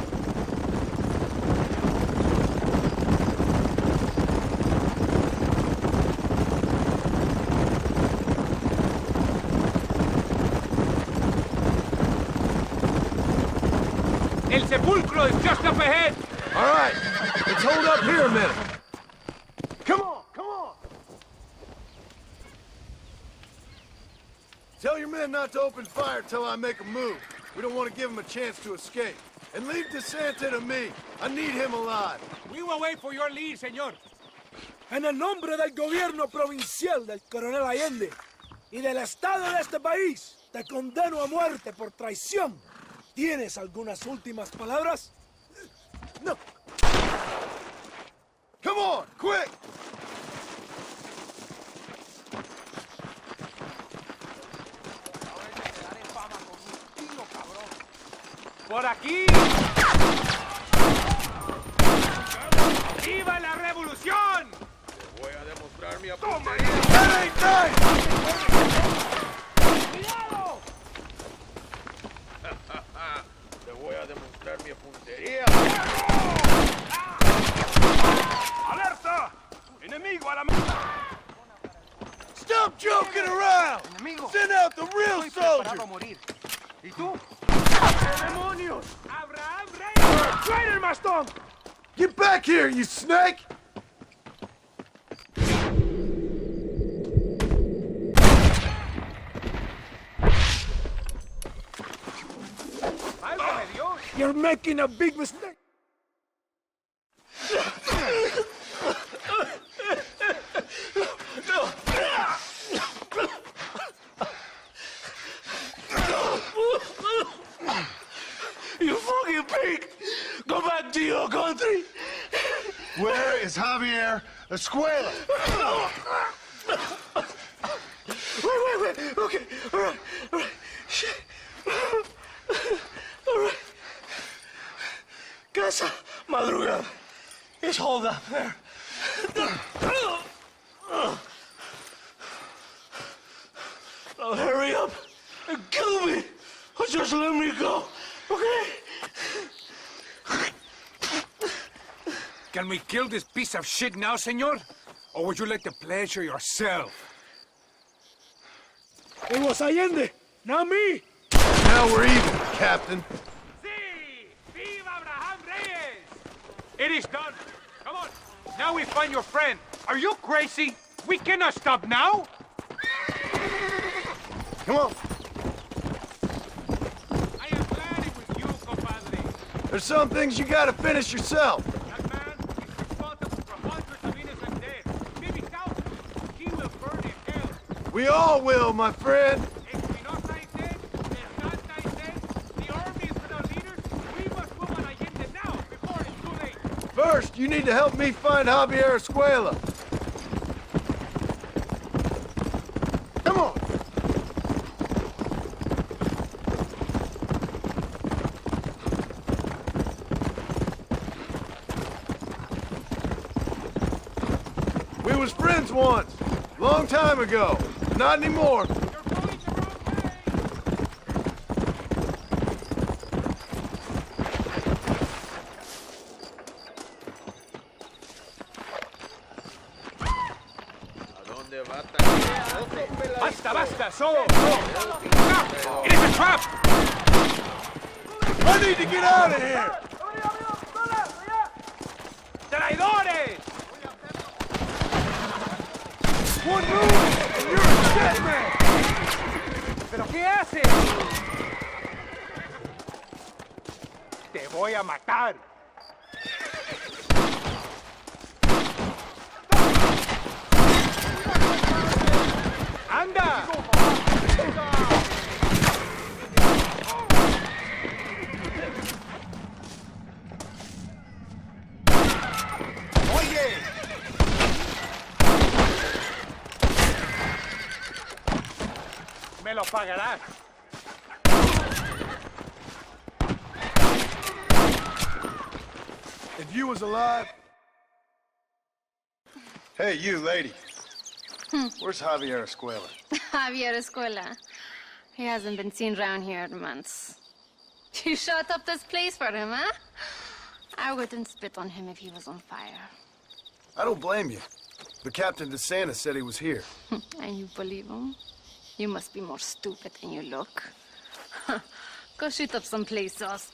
El Sepulcro is just up ahead. All right, let's hold up here a minute. Come on, come on. Tell your men not to open fire till I make a move. We don't want to give him a chance to escape. And leave DeSanta to me. I need him alive. We will wait for your lead, señor. En el nombre del gobierno provincial del coronel Allende y del Estado de este país, te condeno a muerte por traición. ¿Tienes algunas últimas palabras? No. Come on, quick! ¡Por aquí! ¡Viva la revolución! Te voy a demostrar mi puntería. ¡Cuidado! Te voy a demostrar mi puntería. ¡Alerta! ¡Enemigo a la... Stop joking around! Send out the real soldiers! ¿Y tú? ¡Demonios! ¡Abraham Reyes! ¡Traitor, Mastón! Get back here, you snake! You're making a big mistake. You fucking pig! Go back to your country! Where is Javier Escuela? Wait. Okay, all right. Shit. All right. Casa Madrugada. It's hold up there. Just let me go, okay? Can we kill this piece of shit now, senor? Or would you like the pleasure yourself? It was Allende, not me. Now we're even, Captain. Viva Abraham Reyes! It is done. Come on. Now we find your friend. Are you crazy? We cannot stop now. Come on. I am glad it was you, compadre. There's some things you gotta finish yourself. That man is responsible for hundreds of innocent deaths. Maybe thousands. He will burn in hell. We all will, my friend. Espinosa is dead. Santa is dead. The army is without leaders. We must move on Allende now before it's too late. First, you need to help me find Javier Escuela. Come on. We was friends once, long time ago. Not anymore. Basta, basta, solo. Stop! It is a trap! I need to get out of here! ¡Traidores! One move, and you're a dead man! ¿Pero qué haces? Te voy a matar. ¡Anda! Oye! Me lo pagarás. If you was alive... Hey, you, lady. Where's Javier Escuela? Javier Escuela. He hasn't been seen around here in months. You shut up this place for him, huh? I wouldn't spit on him if he was on fire. I don't blame you. But Captain DeSantis said he was here. And you believe him? You must be more stupid than you look. Go shoot up some play sauce.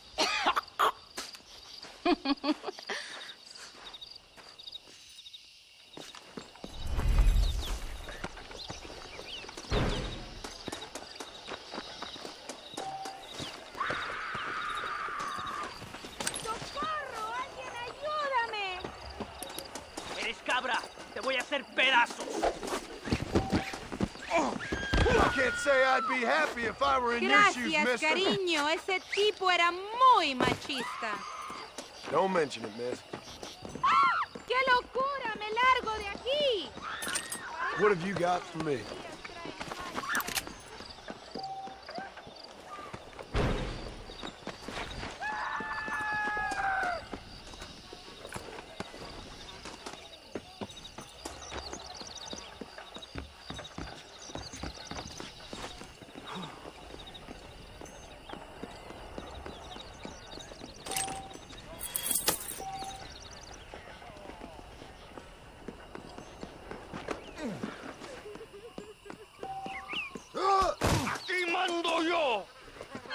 Te voy a hacer pedazos. I can't say I'd be happy if I were in your shoes, Gracias, mister. cariño. Ese tipo era muy machista. Don't mention it, miss. ¡Qué locura! ¡Me largo de aquí! What have you got for me?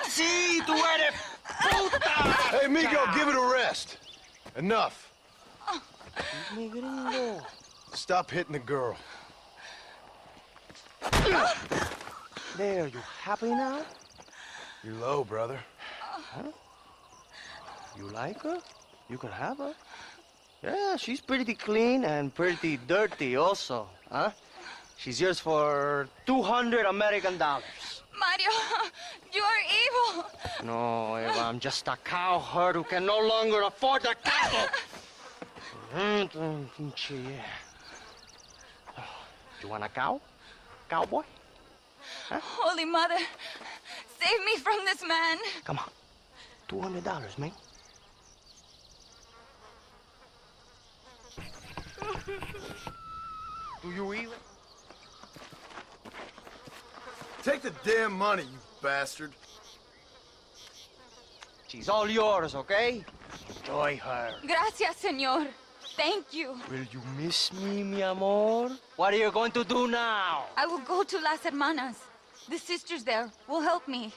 Sí, tú eres puta. Hey, Migo, give it a rest. Enough. Stop hitting the girl. There, you happy now? You're low, brother. Huh? You like her? You can have her. Yeah, she's pretty clean and pretty dirty also, huh? She's yours for 200 American dollars. Mario, you are evil. No, Eva, I'm just a cowherd who can no longer afford the cattle. You want a cow? Cowboy? Huh? Holy Mother, save me from this man. Come on. $200, man. Do you even? Take the damn money, you bastard. She's all yours, okay? Enjoy her. Gracias, señor. Thank you. Will you miss me, mi amor? What are you going to do now? I will go to Las Hermanas. The sisters there will help me.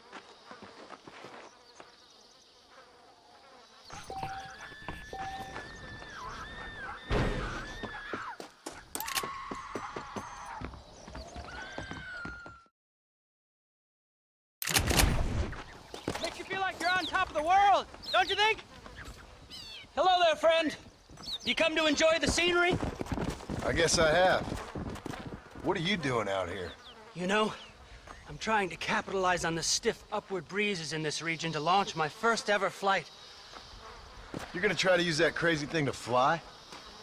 Makes you feel like you're on top of the world, don't you think? Hello there, friend. You come to enjoy the scenery? I guess I have. What are you doing out here? You know, I'm trying to capitalize on the stiff upward breezes in this region to launch my first ever flight. You're gonna try to use that crazy thing to fly?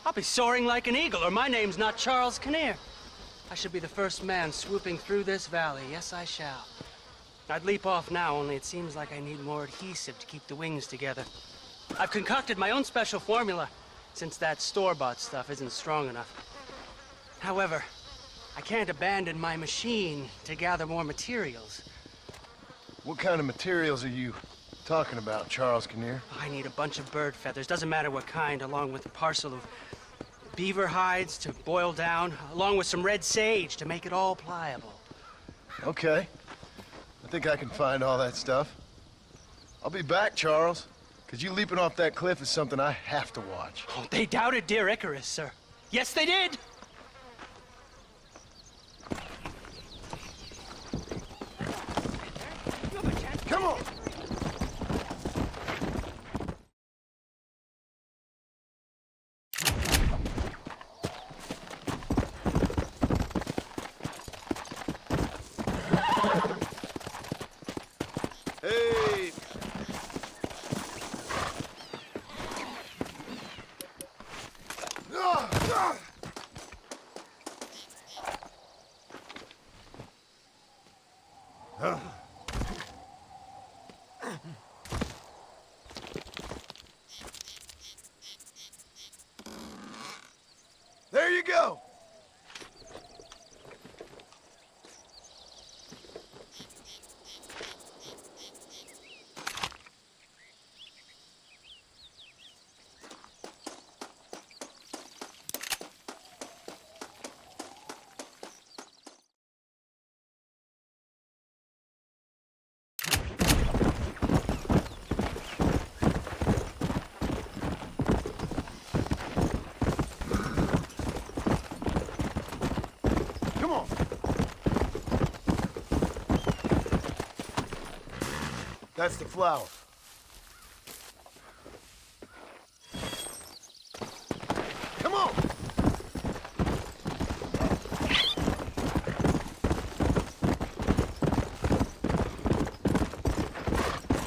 I'll be soaring like an eagle, or my name's not Charles Kinnear. I should be the first man swooping through this valley. Yes, I shall. I'd leap off now, only it seems like I need more adhesive to keep the wings together. I've concocted my own special formula, since that store-bought stuff isn't strong enough. However, I can't abandon my machine to gather more materials. What kind of materials are you talking about, Charles Kinnear? I need a bunch of bird feathers, doesn't matter what kind, along with a parcel of beaver hides to boil down, along with some red sage to make it all pliable. Okay. I think I can find all that stuff. I'll be back, Charles. Because you leaping off that cliff is something I have to watch. Oh, they doubted dear Icarus, sir. Yes, they did! Come on! Hey! There you go! That's the flower. Come on!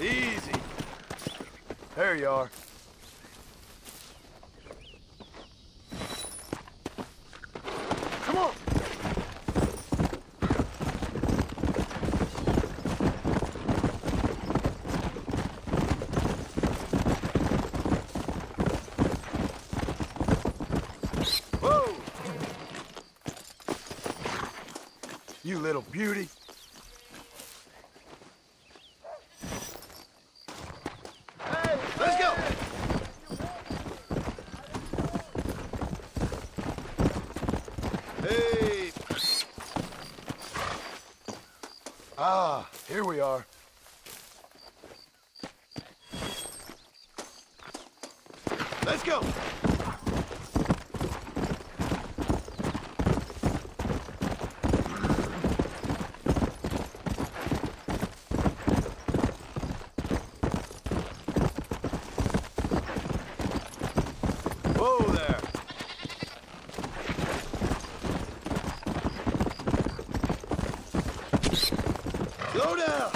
Easy. There you are. Come on! You little beauty. Hey, let's go. Hey. Ah, here we are. Let's go. Whoa there! Slow down!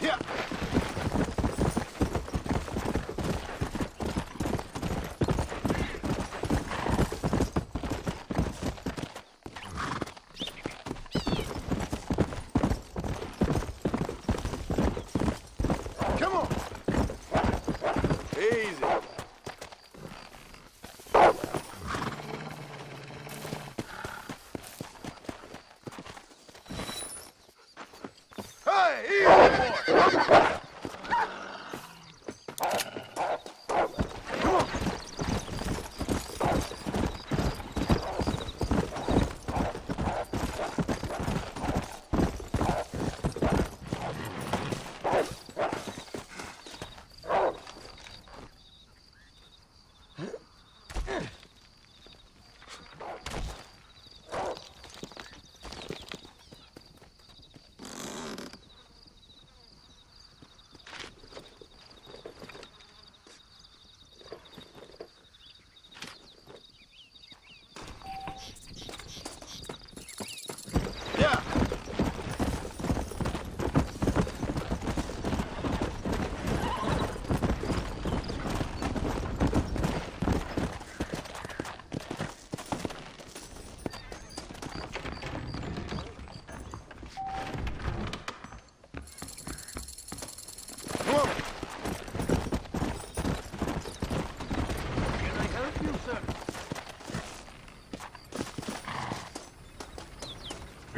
Yeah! Come on! Easy.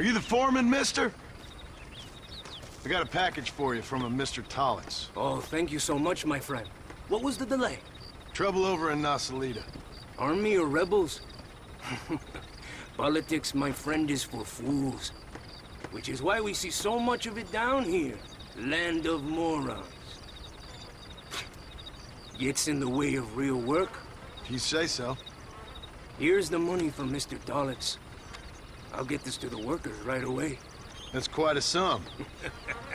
Are you the foreman, mister? I got a package for you from a Mr. Tollitz. Oh, thank you so much, my friend. What was the delay? Trouble over in Nasalita. Army or rebels? Politics, my friend, is for fools. Which is why we see so much of it down here. Land of morons. Gets in the way of real work. If you say so. Here's the money from Mr. Tollitz. I'll get this to the workers right away. That's quite a sum.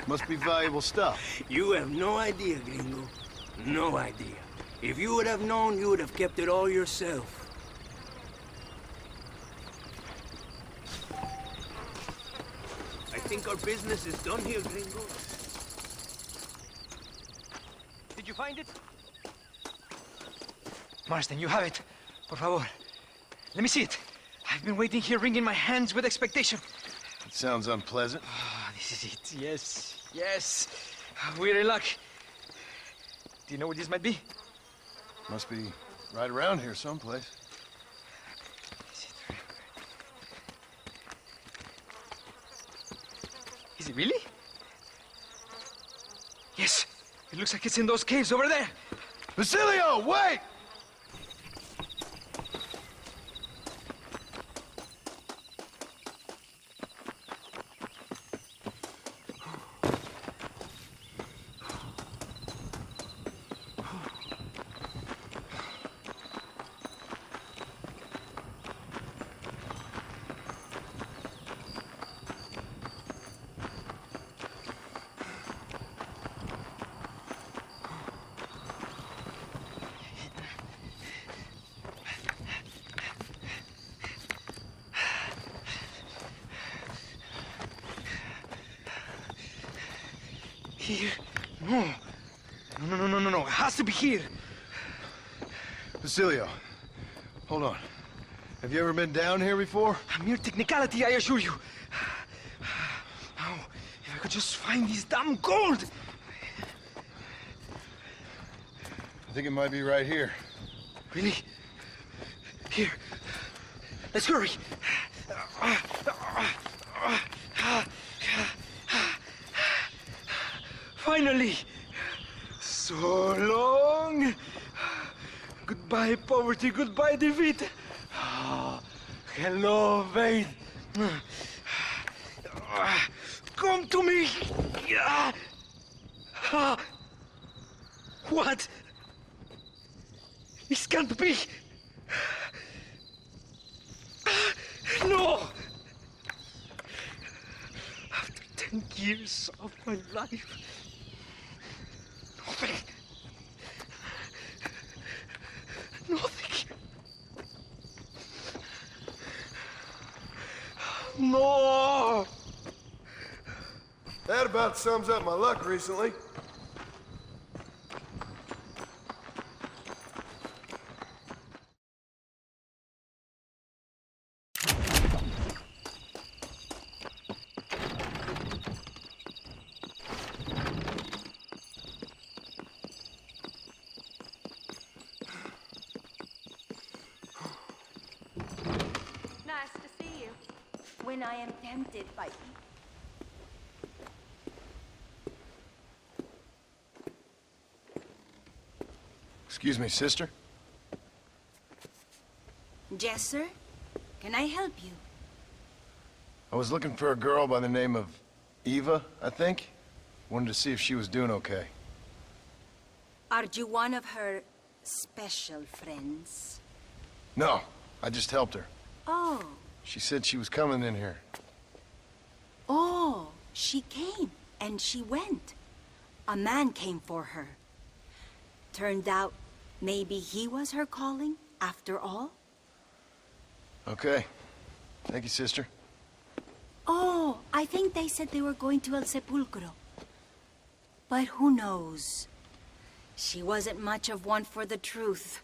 Must be valuable stuff. You have no idea, gringo. No idea. If you would have known, you would have kept it all yourself. I think our business is done here, gringo. Did you find it? Marston, you have it. Por favor. Let me see it. I've been waiting here, wringing my hands with expectation. It sounds unpleasant. Ah, this is it. Yes, yes. We're in luck. Do you know where this might be? Must be right around here someplace. Is it really? Yes. It looks like it's in those caves over there. Basilio, wait! Here? No. No. It has to be here. Basilio, hold on. Have you ever been down here before? A mere technicality, I assure you. Now, if I could just find this damn gold! I think it might be right here. Really? Here. Let's hurry. Finally! So long! Goodbye, poverty. Goodbye, defeat. Oh, hello, Wade. Come to me! What? This can't be! No! After 10 years of my life, nothing. Nothing. No! That about sums up my luck recently. Nice to see you. When I am tempted by Excuse me, sister. Yes, sir? Can I help you? I was looking for a girl by the name of Eva, I think. Wanted to see if she was doing okay. Are you one of her special friends? No, I just helped her. Oh. She said she was coming in here. Oh, she came and she went. A man came for her. Turned out maybe he was her calling after all? Okay. Thank you, sister. Oh, I think they said they were going to El Sepulcro. But who knows? She wasn't much of one for the truth.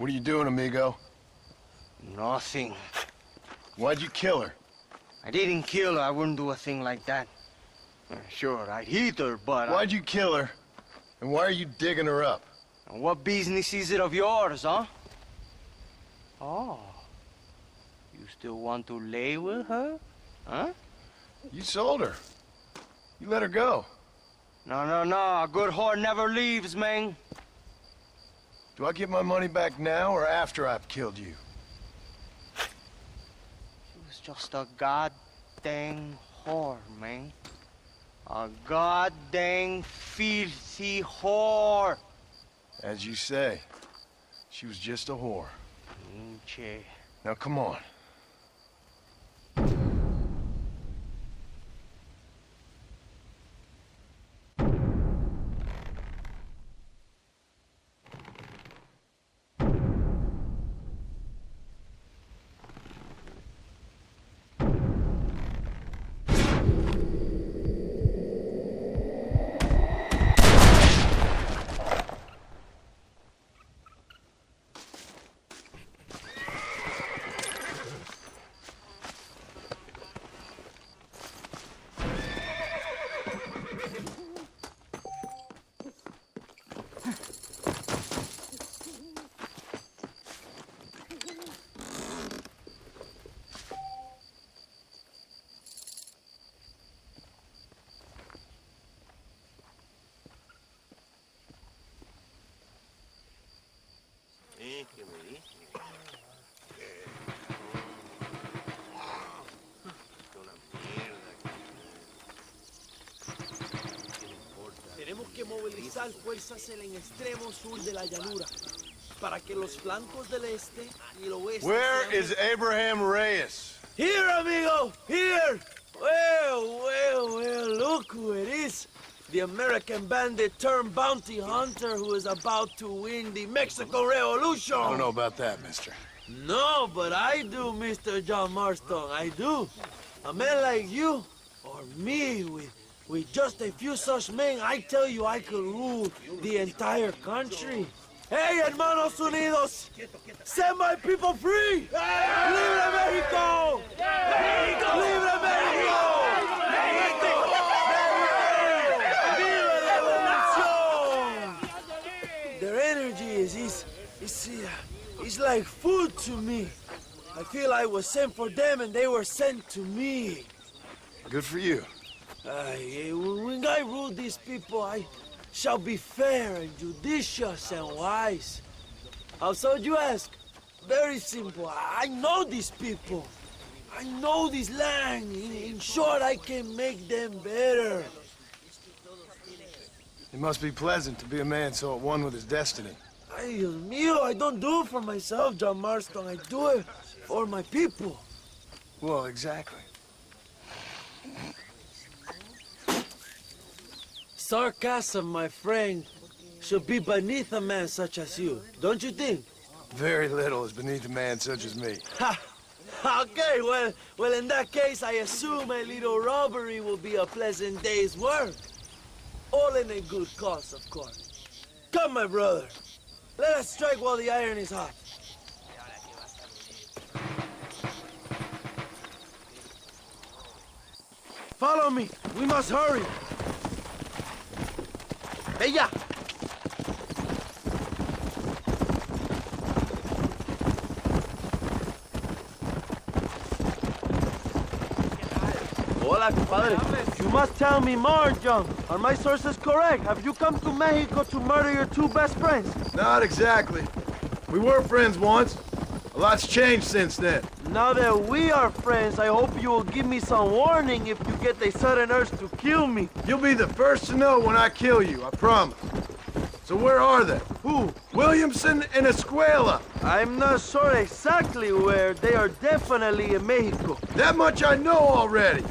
What are you doing, amigo? Nothing. Why'd you kill her? I didn't kill her. I wouldn't do a thing like that. Sure, I'd hit her, but... Why'd you kill her? And why are you digging her up? What business is it of yours, huh? Oh. You still want to lay with her? Huh? You sold her. You let her go. No. A good whore never leaves, man. Do I get my money back now or after I've killed you? She was just a goddamn whore, man. A goddamn filthy whore. As you say, she was just a whore. Che. Now come on. Tenemos que movilizar fuerzas en el extremo sur de la llanura para que los flancos del este y el oeste... Where is Abraham Reyes? Here, amigo! Here! Well, look who it is. The American bandit turned bounty hunter who is about to win the Mexican Revolution. I don't know about that, mister. No, but I do, Mr. John Marston, I do. A man like you, or me, with just a few such men, I tell you I could rule the entire country. Hey, hermanos unidos! Set my people free! Libre Mexico! Mexico! Libre Mexico! Mexico! Viva la revolución! Their energy is like food to me. I feel I was sent for them and they were sent to me. Good for you. When I rule these people, I shall be fair and judicious and wise. How so, you ask? Very simple. I know these people. I know this land. In short, I can make them better. It must be pleasant to be a man so at one with his destiny. Ay, Dios mío, I don't do it for myself, John Marston. I do it for my people. Well, exactly. Sarcasm, my friend, should be beneath a man such as you, don't you think? Very little is beneath a man such as me. Ha! Okay, well, in that case, I assume a little robbery will be a pleasant day's work. All in a good cause, of course. Come, my brother. Let us strike while the iron is hot. Follow me. We must hurry. Ella! Hola, compadre. You must tell me more, John. Are my sources correct? Have you come to Mexico to murder your two best friends? Not exactly. We were friends once. A lot's changed since then. Now that we are friends, I hope you will give me some warning if you get a sudden urge to kill me. You'll be the first to know when I kill you, I promise. So where are they? Who? Williamson and Escuela. I'm not sure exactly where. They are definitely in Mexico. That much I know already.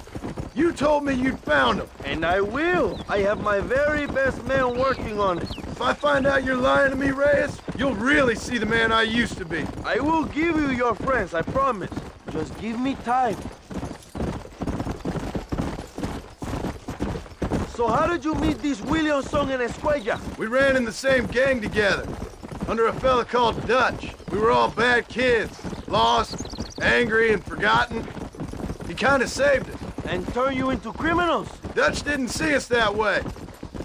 You told me you'd found them. And I will. I have my very best men working on it. If I find out you're lying to me, Reyes, you'll really see the man I used to be. I will give you your friends, I promise. Just give me time. So how did you meet these Williamson and Escuella? We ran in the same gang together, under a fella called Dutch. We We were all bad kids, lost, angry, and forgotten. He kind of saved us. And turned you into criminals? Dutch didn't see us that way.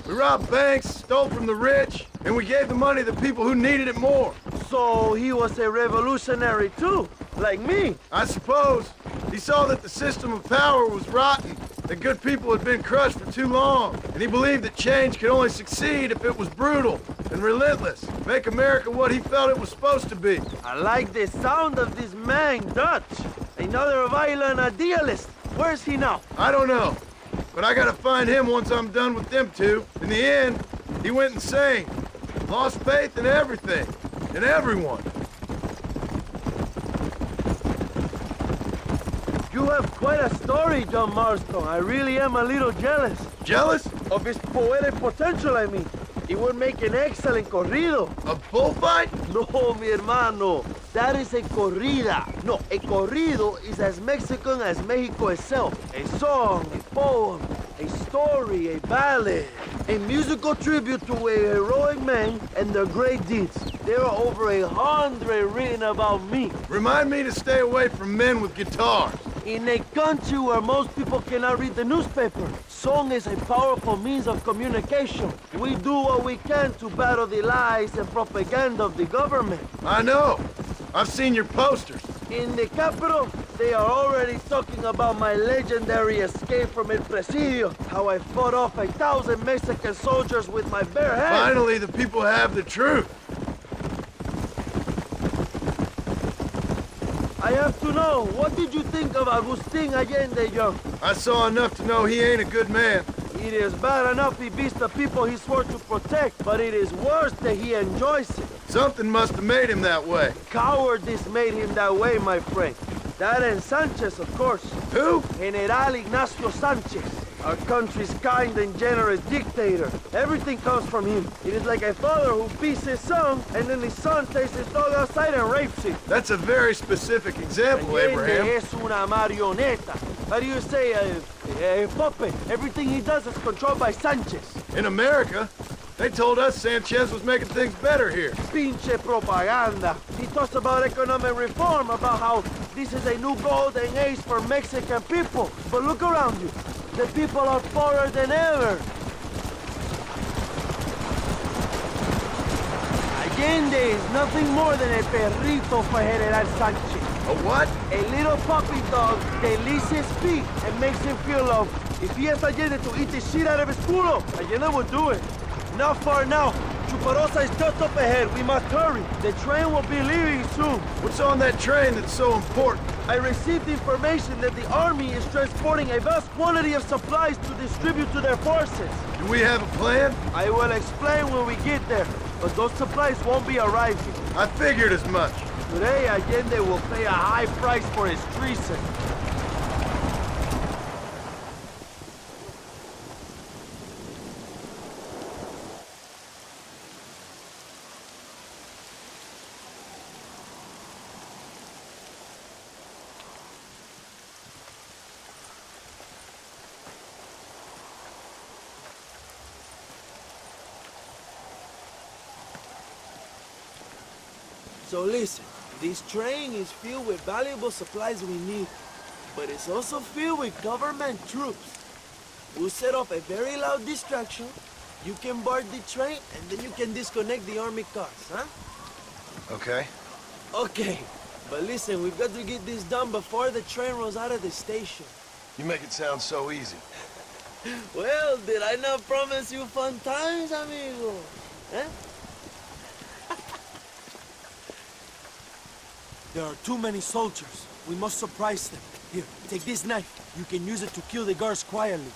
We robbed banks, stole from the rich, and we gave the money to people who needed it more. So he was a revolutionary too, like me? I suppose. He saw that the system of power was rotten, that good people had been crushed for too long, and he believed that change could only succeed if it was brutal and relentless, make America what he felt it was supposed to be. I like the sound of this man, Dutch. Another violent idealist. Where's he now? I don't know, but I gotta find him once I'm done with them two. In the end, he went insane, lost faith in everything, and everyone. You have quite a story, John Marston. I really am a little jealous. Jealous? Of his poetic potential, I mean. He would make an excellent corrido. A bullfight? No, mi hermano. That is a corrida. No, a corrido is as Mexican as Mexico itself. A song, a poem, a story, a ballad. A musical tribute to a heroic man and their great deeds. There are over 100 written about me. Remind me to stay away from men with guitars. In a country where most people cannot read the newspaper, song is a powerful means of communication. We do what we can to battle the lies and propaganda of the government. I know. I've seen your posters. In the capital, they are already talking about my legendary escape from El Presidio, how I fought off 1,000 Mexican soldiers with my bare hands. Finally, the people have the truth. I have to know, what did you think of Agustin Allende, Young? I saw enough to know he ain't a good man. It is bad enough he beats the people he swore to protect, but it is worse that he enjoys it. Something must have made him that way. Cowardice made him that way, my friend. That and Sanchez, of course. Who? General Ignacio Sanchez, our country's kind and generous dictator. Everything comes from him. It is like a father who beats his son, and then his son takes his dog outside and rapes him. That's a very specific example, Abraham. Es una marioneta. How do you say, a puppet? Everything he does is controlled by Sanchez. In America, they told us Sanchez was making things better here. Pinche propaganda. He talks about economic reform, about how this is a new golden age for Mexican people. But look around you. The people are poorer than ever. Allende is nothing more than a perrito for General Sanchez. A what? A little puppy dog that licks his feet and makes him feel loved. If he has Allende to eat the shit out of his culo, Allende would do it. Not far now. Chuparosa is just up ahead. We must hurry. The train will be leaving soon. What's on that train that's so important? I received information that the army is transporting a vast quantity of supplies to distribute to their forces. Do we have a plan? I will explain when we get there, but those supplies won't be arriving. I figured as much. Today, Allende will pay a high price for his treason. So listen, this train is filled with valuable supplies we need, but it's also filled with government troops. We'll set off a very loud distraction. You can board the train, and then you can disconnect the army cars, huh? Okay. Okay, but listen, we've got to get this done before the train runs out of the station. You make it sound so easy. Well, did I not promise you fun times, amigo? Eh? There are too many soldiers. We must surprise them. Here, take this knife. You can use it to kill the guards quietly.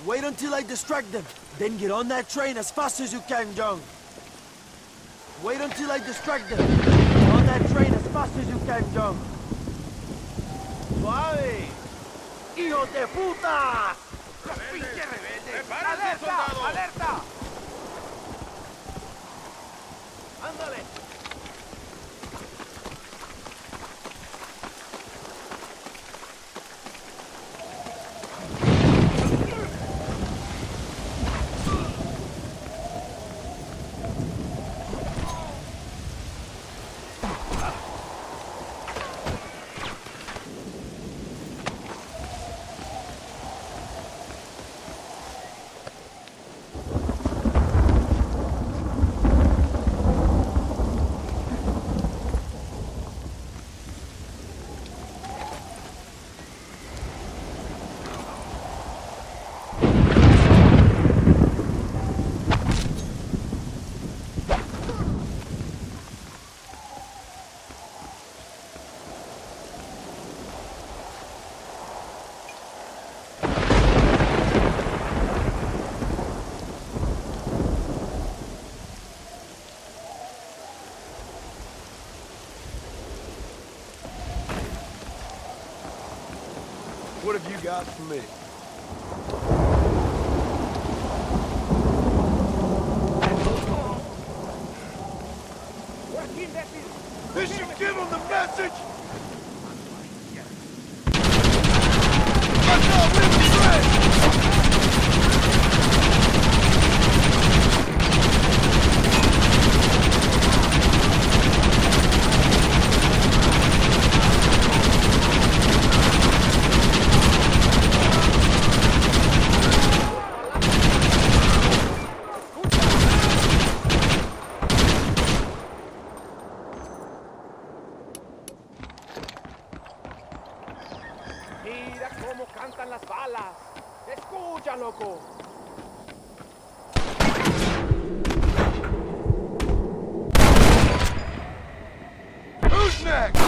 Wait until I distract them. Then get on that train as fast as you can, John. Wait until I distract them. Get on that train as fast as you can, John. Suave. ¡Hijos de puta! ¡Los pinches rebeldes! ¡Alerta! ¡Alerta! ¡Ándale! What have you got for me? This should give him the message! Let's all live the Mira cómo cantan las balas. Escucha, loco. Who's next?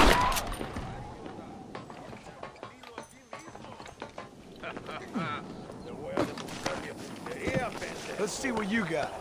Let's see what you got.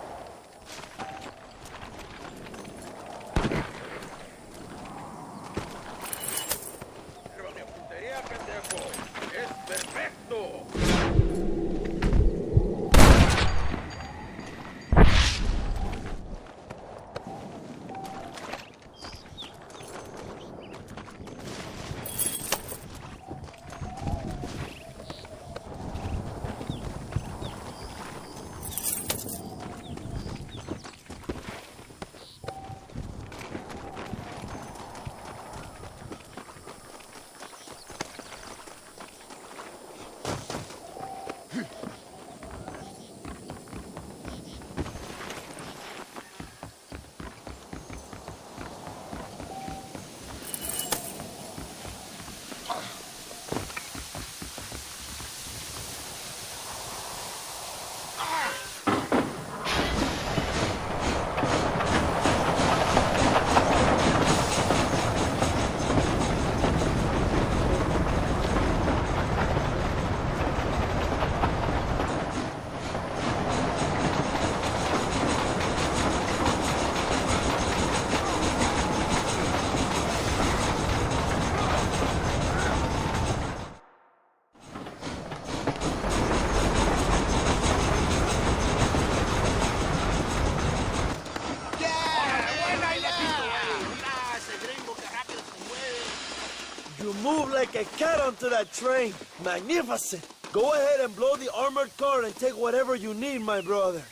You move like a cat onto that train. Magnificent. Go ahead and blow the armored car and take whatever you need, my brother.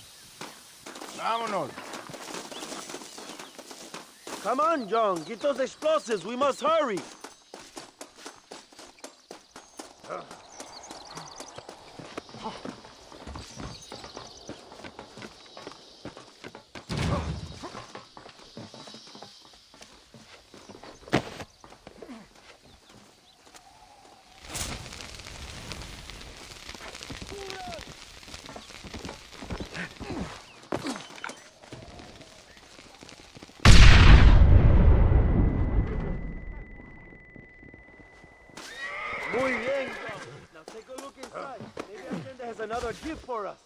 Vámonos. Come on, John. Get those explosives. We must hurry. Muy bien, John. Now take a look inside. Maybe Agenda has another gift for us.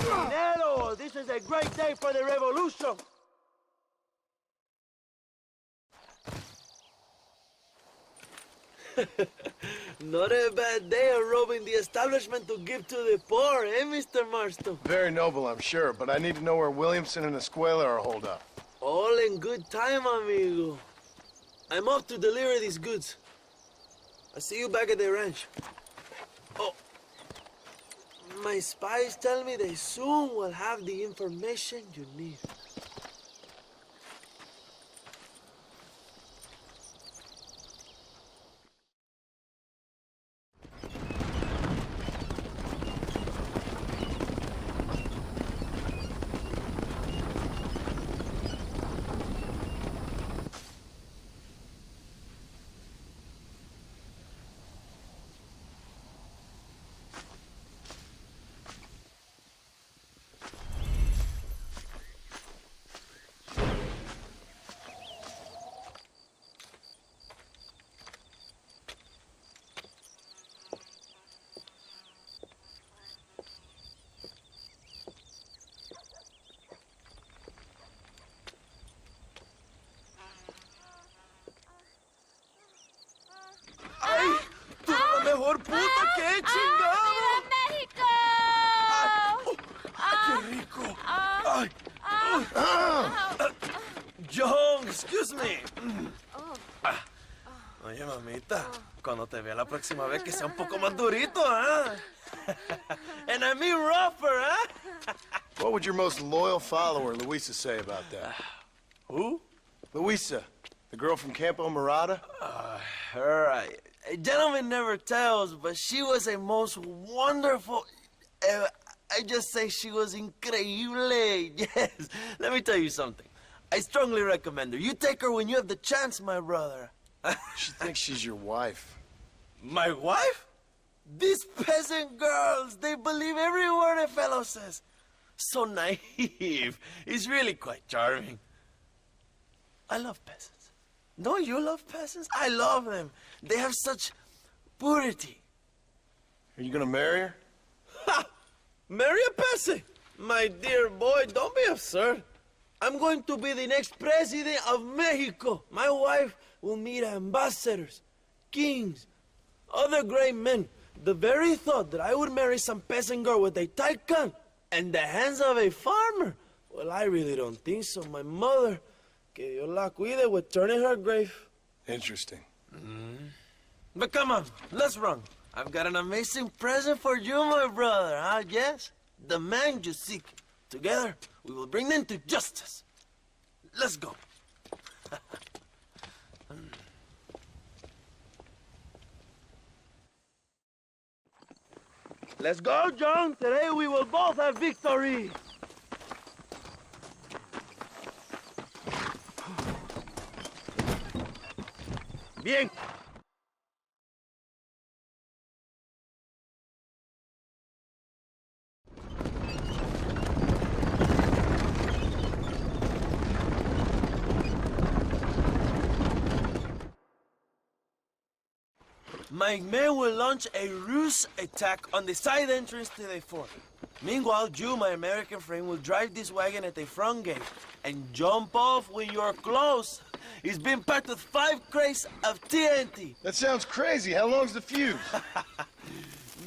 Dinero! This is a great day for the revolution! Not a bad day of robbing the establishment to give to the poor, eh, Mr. Marston? Very noble, I'm sure, but I need to know where Williamson and Escuela are holed up. All in good time, amigo. I'm off to deliver these goods. I'll see you back at the ranch. Oh, my spies tell me they soon will have the information you need. ¡Ay! ¡Tú eres la mejor puta! ¡Qué chingado! ¡México! ¡Qué rico! ¡Ay! John, excuse me. Oye, mamita, cuando te vea la próxima vez que sea un poco más durito, ¿ah? And I mean rougher, ¿ah? What would your most loyal follower, Luisa, say about that? Who? Luisa, the girl from Campo Morada? Her, a gentleman never tells, but she was a most wonderful... I just say she was increíble. Yes. Let me tell you something. I strongly recommend her. You take her when you have the chance, my brother. She thinks she's your wife. My wife? These peasant girls, they believe every word a fellow says. So naive. It's really quite charming. I love peasants. Don't you love peasants? I love them. They have such purity. Are you gonna marry her? Ha! Marry a peasant? My dear boy, don't be absurd. I'm going to be the next president of Mexico. My wife will meet ambassadors, kings, other great men. The very thought that I would marry some peasant girl with a tight gun and the hands of a farmer, well, I really don't think so. My mother, que Dios la cuide, would turn in her grave. Interesting. But come on, let's run. I've got an amazing present for you, my brother, huh? Yes, the man you seek. Together, we will bring them to justice. Let's go. Let's go, John. Today we will both have victory. Bien. My men will launch a ruse attack on the side entrance to the fort. Meanwhile, you, my American friend, will drive this wagon at the front gate and jump off when you're close. It's been packed with 5 crates of TNT. That sounds crazy. How long's the fuse?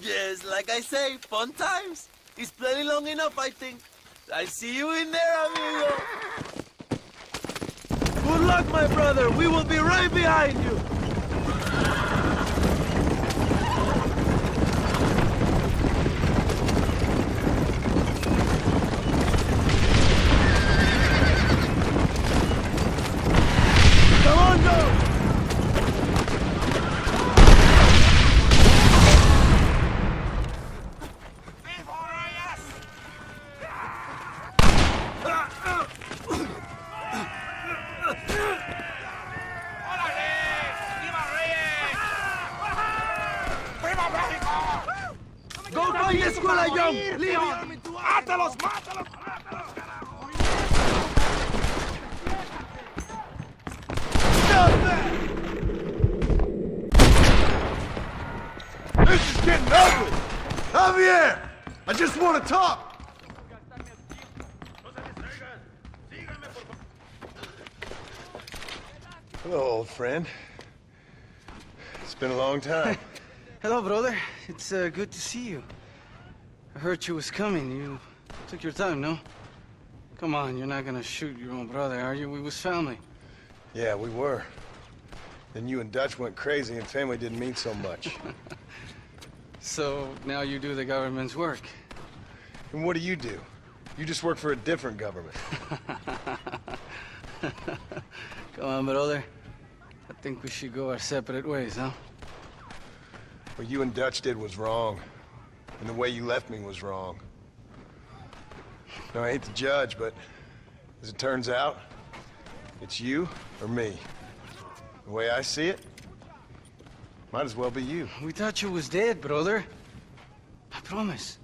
Yes, like I say, fun times. It's plenty long enough, I think. I'll see you in there, amigo. Good luck, my brother. We will be right behind you. ¡Go by la escuela, John! ¡Leon! ¡Mátalos, mátalos, mátalos, carajo! Stop that! This is getting ugly! Javier! I just want to talk! Hello, old friend. It's been a long time. Hello, brother. It's good to see you. I heard you was coming. You took your time, no? Come on, you're not gonna shoot your own brother, are you? We was family. Yeah, we were. Then you and Dutch went crazy and family didn't mean so much. So now you do the government's work. And what do? You just work for a different government. Come on, brother. I think we should go our separate ways, huh? What you and Dutch did was wrong. And the way you left me was wrong. Now, I hate to judge, but as it turns out, it's you or me. The way I see it, might as well be you. We thought you was dead, brother. I promise.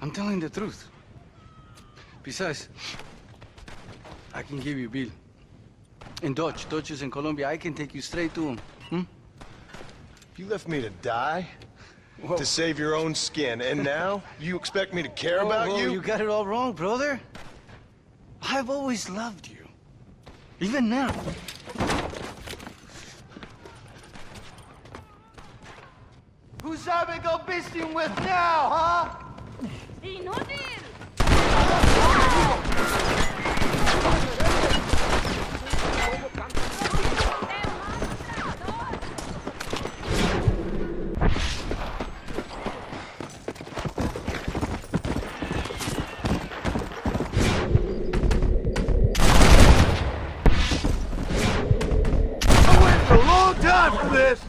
I'm telling the truth. Besides, I can give you Bill. And Dutch. Dutch is in Colombia. I can take you straight to him. You left me to die? Whoa. To save your own skin, and now you expect me to care about whoa, you? You got it all wrong, brother. I've always loved you. Even now. Who's I go beasting with now, huh? ¡Inútil! A long time for this!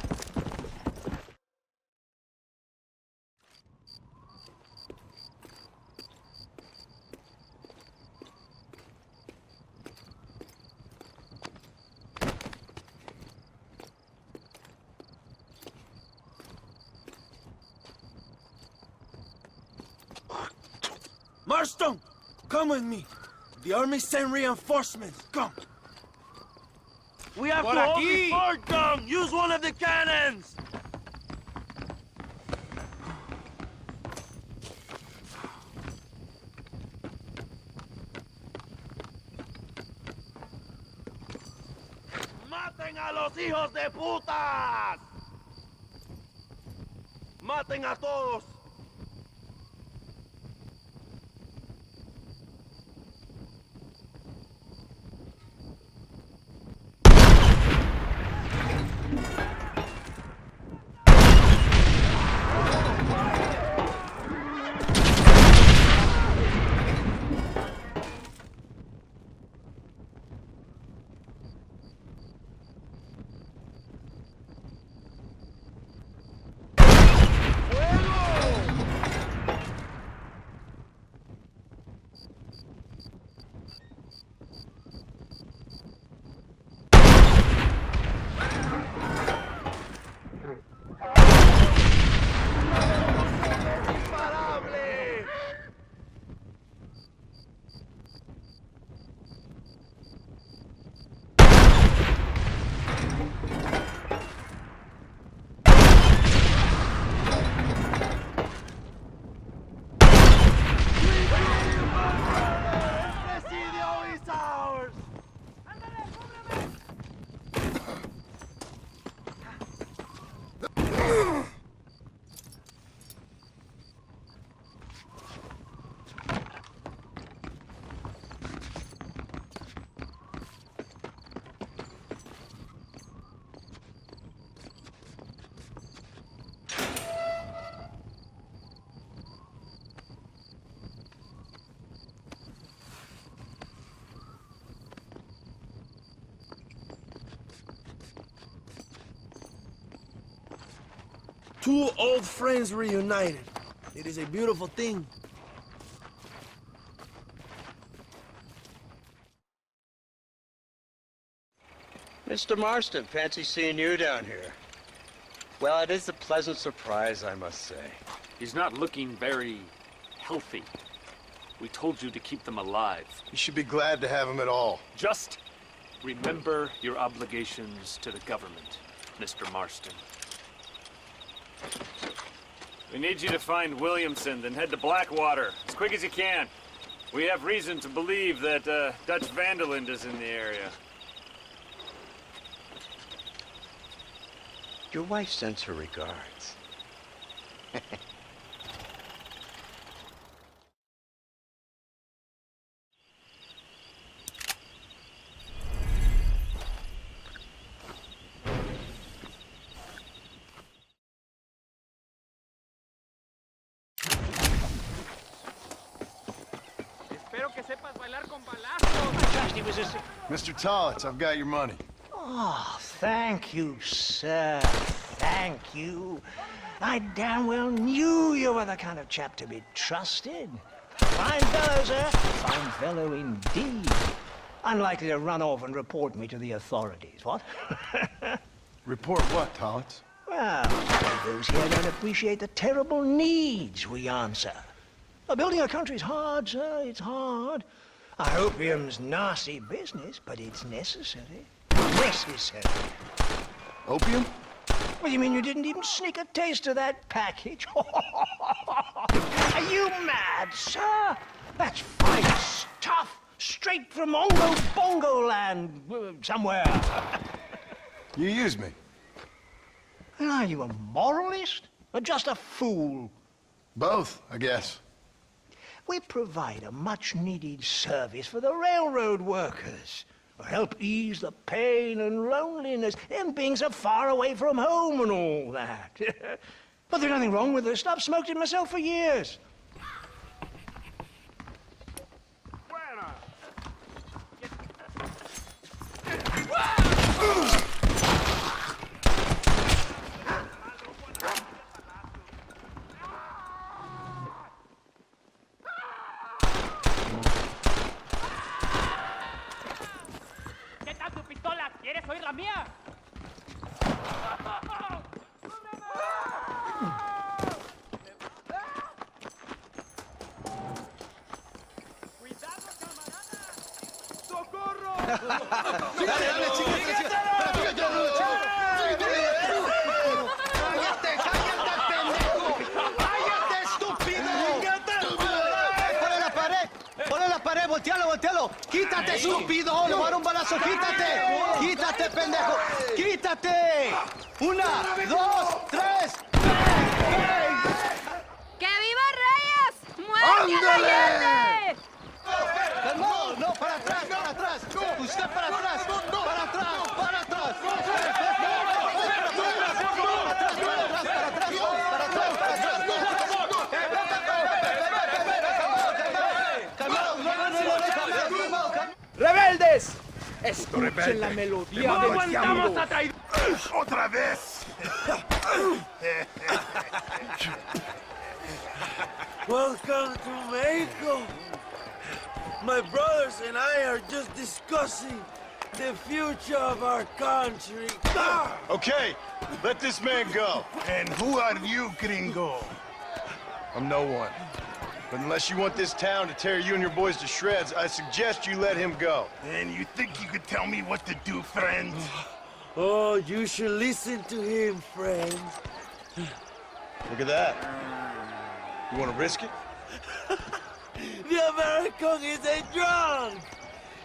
Marston, come with me. The army sent reinforcements. Come. We have Por to hold aquí. the fort down. Use one of the cannons. Maten a los hijos de putas. Maten a todos. Two old friends reunited. It is a beautiful thing. Mr. Marston, fancy seeing you down here. Well, it is a pleasant surprise, I must say. He's not looking very healthy. We told you to keep them alive. You should be glad to have him at all. Just remember your obligations to the government, Mr. Marston. We need you to find Williamson, then head to Blackwater as quick as you can. We have reason to believe that Dutch Vanderland is in the area. Your wife sends her regards. Espero que sepas bailar con balazos. Mr. Tollitz, I've got your money. Oh, thank you, sir. Thank you. I damn well knew you were the kind of chap to be trusted. Fine fellow, sir. Fine fellow indeed. Unlikely to run off and report me to the authorities, what? Report what, Tollitz? Well, those here don't appreciate the terrible needs we answer. Building a country's hard, sir. It's hard. Opium's nasty business, but it's necessary. Necessary. Opium? What do you mean you didn't even sneak a taste of that package? Are you mad, sir? That's fine stuff. Straight from Ongo Bongo land, somewhere. You used me. Are you a moralist or just a fool? Both, I guess. We provide a much-needed service for the railroad workers. Help ease the pain and loneliness, them being so far away from home and all that. But there's nothing wrong with the stuff. Smoked it myself for years. ¿Qué tal tu pistola? ¿Quieres oír la mía? Dale, chica. ¡Cállate, estúpido! ¡Ponle la pared! ¡Voltealo! ¡Quítate, estúpido! ¡Le voy a dar un balazo! ¡Quítate, pendejo! ¡Quítate! 1, 2, 3. ¡Que viva Reyes! ¡Muerte a Allende! No, para atrás. Usted para atrás. ¡Rebeldes! Escuchen la melodía ¡No del aguantamos diablo. a traidores! ¡Otra vez! Welcome to Mexico. My brothers and I are just discussing the future of our country. Okay, let this man go. And who are you, gringo? I'm no one. But unless you want this town to tear you and your boys to shreds, I suggest you let him go. And you think you could tell me what to do, friend? Oh, you should listen to him, friend. Look at that. You want to risk it? The American is a drunk.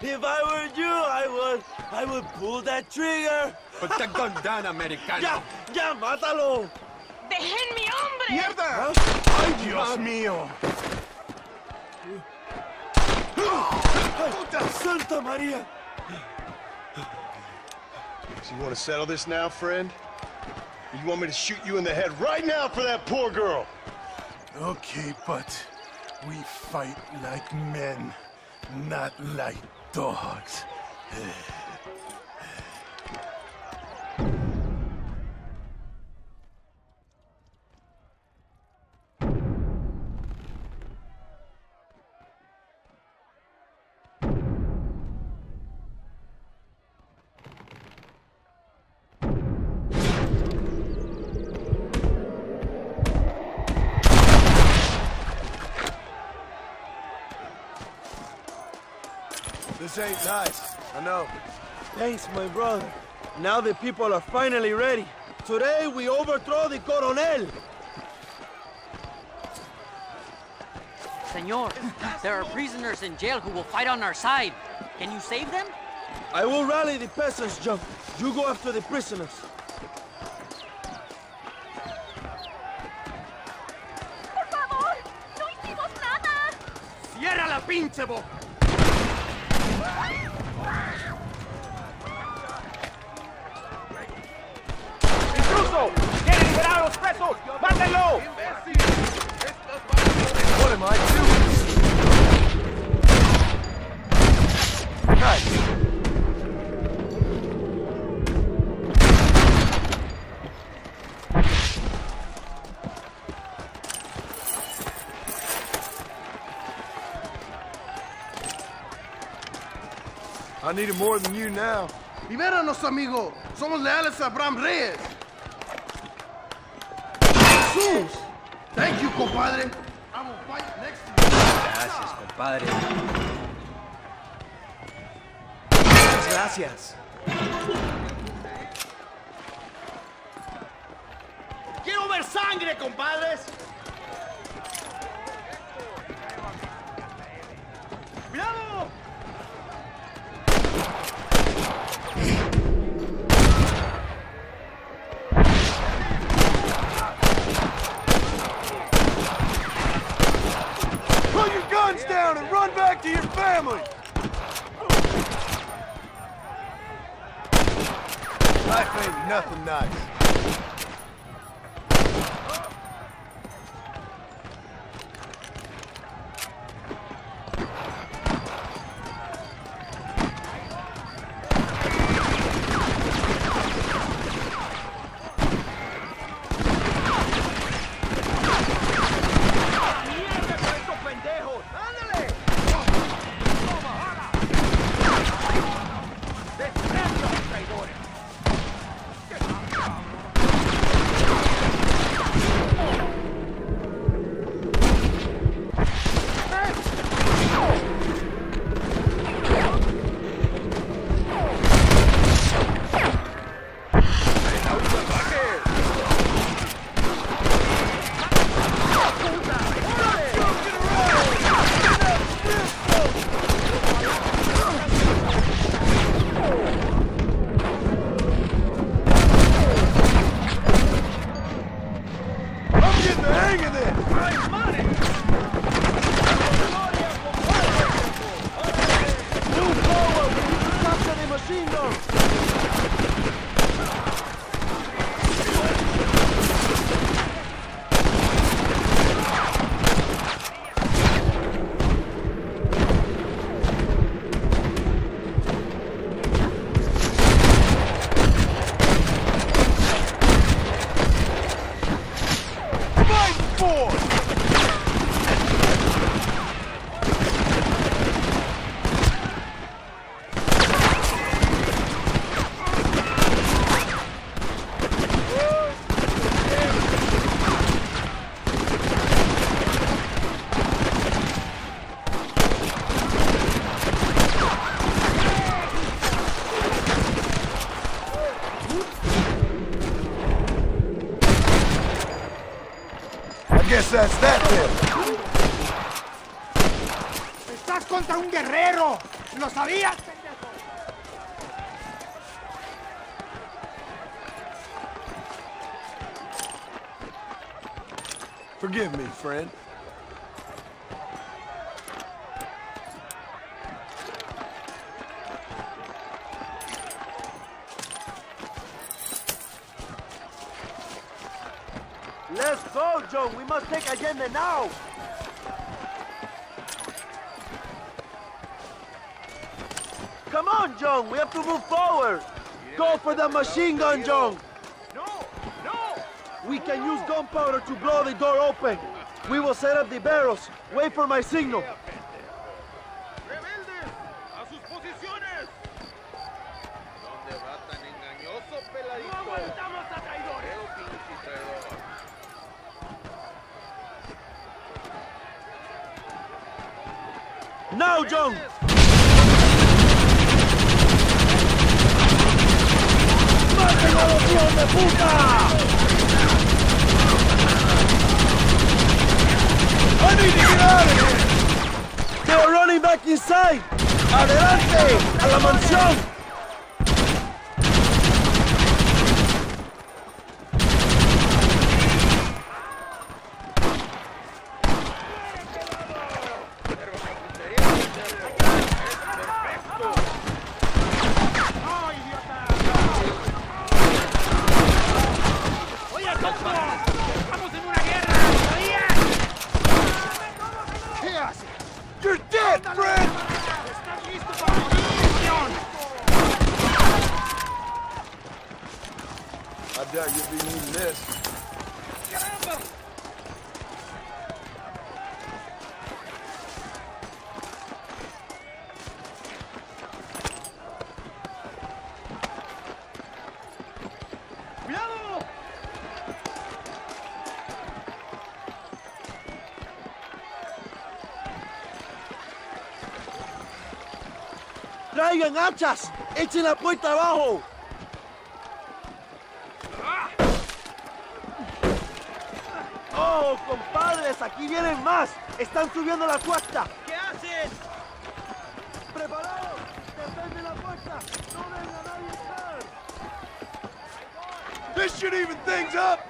If I were you, I would pull that trigger. Put the gun down, Americano. Ya, mátalo. ¡Dejen mi hombre! ¡Mierda! ¡Ay, Dios mío! ¡Puta Santa María! So you want to settle this now, friend? Or you want me to shoot you in the head right now for that poor girl? Okay, but we fight like men, not like dogs. This ain't nice. I know. Thanks, my brother. Now the people are finally ready. Today we overthrow the Coronel. Senor, there are prisoners in jail who will fight on our side. Can you save them? I will rally the peasants, John. You go after the prisoners. pinche boca! ¡Intruso! ¡Quiere liberar a los presos! ¡Mátenlo! What am I doing? Nice. I need it more than you now. Libéranos, amigo. Somos leales a Abraham Reyes. ¡Jesús! Thank you, compadre. I will fight next to you. Gracias, compadre. Gracias. ¡Quiero ver sangre, compadres! ¡Cuidado! Put your guns down and run back to your family! Life ain't nothing nice. Guess that's that then. ¡Estás contra un guerrero! ¡Lo sabías, pendejo! Forgive me, friend. Let's go, John. We must take Allende now. Come on, John. We have to move forward. Go for the machine gun, John. No! No! We can use gunpowder to blow the door open. We will set up the barrels. Wait for my signal. ¡Rebeldes! ¡A sus posiciones! ¿Dónde va tan engañoso, peladito? ¡No aguantamos a traidores! ¡Pinche traidor! Now, John! ¡Maten a los hijos de puta! I need to get out of here! They are running back inside! ¡Adelante! ¡A la mansión! ¡Traigan hachas! ¡Echen la puerta abajo! ¡Oh, compadres! ¡Aquí vienen más! ¡Están subiendo la cuesta! ¿Qué haces? ¡Preparados! ¡Defenden la puerta! ¡No venga nadie más! This should even things up!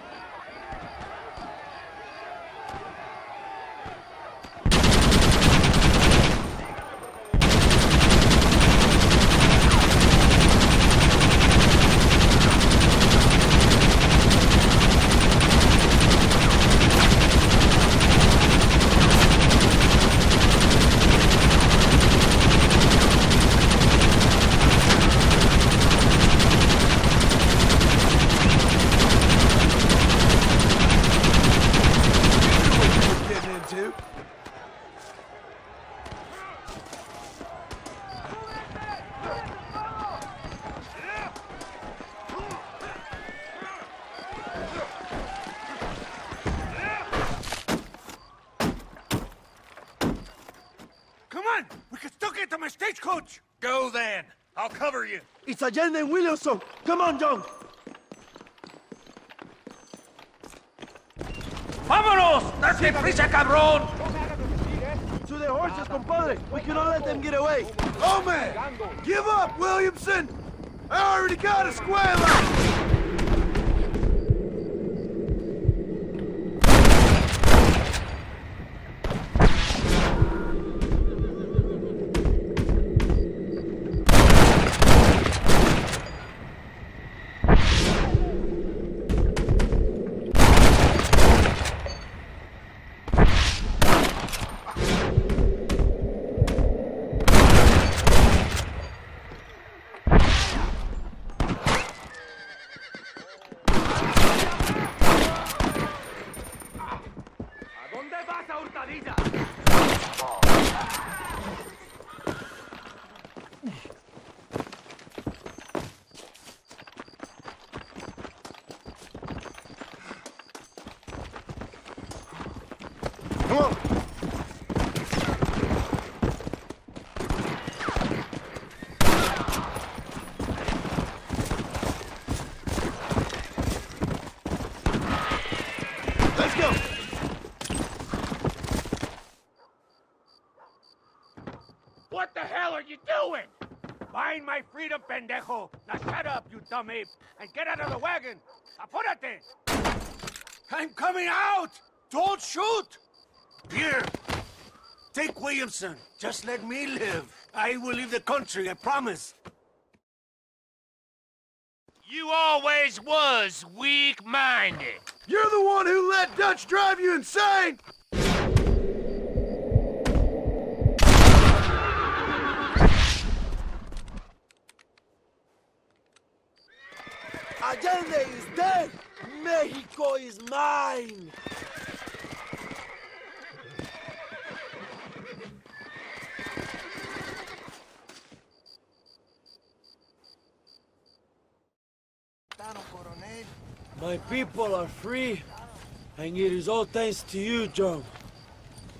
Come on! We can still get to my stagecoach! Go then! I'll cover you! It's Allende and Williamson! Come on, John! ¡Vámonos! ¡Date prisa, cabrón! To the horses, compadre! We cannot let them get away! Oh, man! Give up, Williamson! I already got a square. Come on. Let's go. What the hell are you doing? Find my freedom, pendejo. Now shut up, you dumb ape, and get out of the wagon. Apúrate. I'm coming out! Don't shoot! Here, take Williamson. Just let me live. I will leave the country, I promise. You always was weak-minded. You're the one who let Dutch drive you insane! Allende is dead! Mexico is mine! My people are free, and it is all thanks to you, John.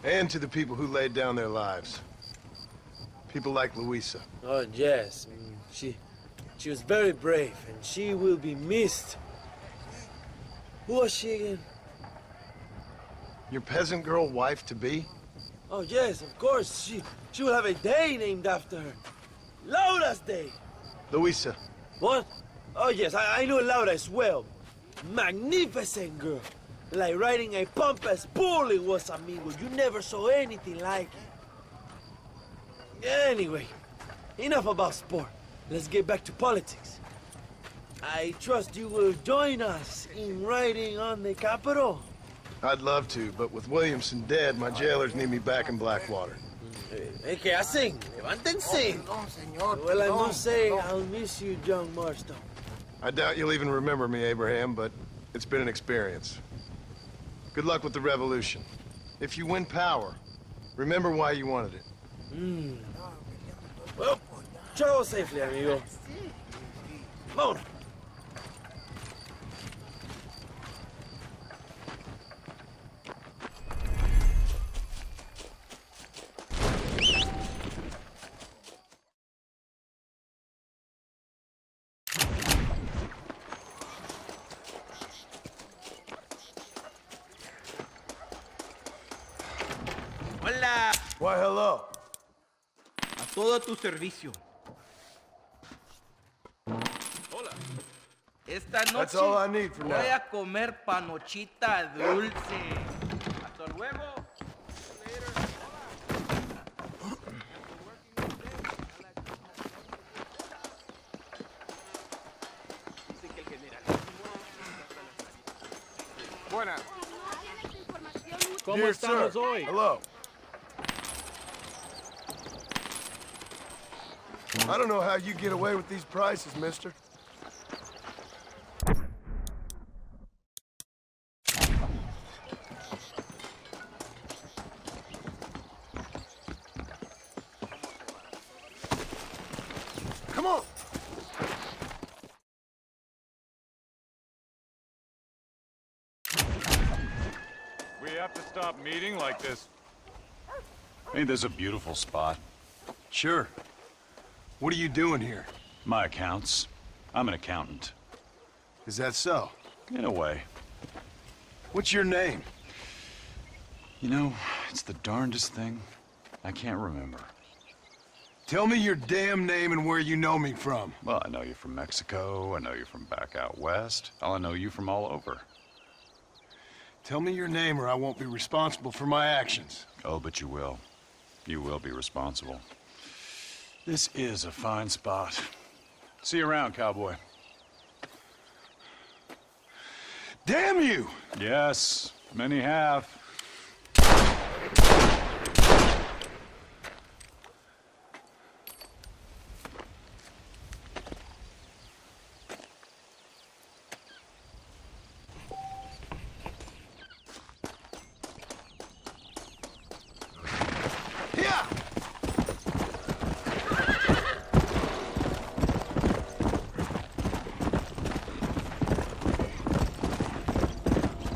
And to the people who laid down their lives. People like Luisa. Oh, yes. She was very brave, and she will be missed. Who was she again? Your peasant girl wife-to-be? Oh, yes, of course. She will have a day named after her. Laura's Day. Luisa. What? Oh, yes, I know Laura as well. Magnificent girl. Like riding a pompous bull it was, amigo. You never saw anything like it. Anyway, enough about sport. Let's get back to politics. I trust you will join us in riding on the Capitol. I'd love to, but with Williamson dead, my jailers need me back in Blackwater. ¿Qué hacen? Levántense. Well, I must say, I'll miss you, John Marston. I doubt you'll even remember me, Abraham, but it's been an experience. Good luck with the revolution. If you win power, remember why you wanted it. Well, travel safely, amigo. Vámonos. Why, hello. A todo tu servicio. Hola. Esta noche That's all I need for voy now. a comer panochita dulce. Hasta luego. Buenas. ¿Cómo estamos hoy? Hello. I don't know how you get away with these prices, mister. Come on. We have to stop meeting like this. Ain't this a beautiful spot? Sure. What are you doing here? My accounts. I'm an accountant. Is that so? In a way. What's your name? You know, it's the darndest thing. I can't remember. Tell me your damn name and where you know me from. Well, I know you from Mexico. I know you from back out west. I know you from all over. Tell me your name or I won't be responsible for my actions. Oh, but you will. You will be responsible. This is a fine spot. See you around, cowboy. Damn you! Yes, many have.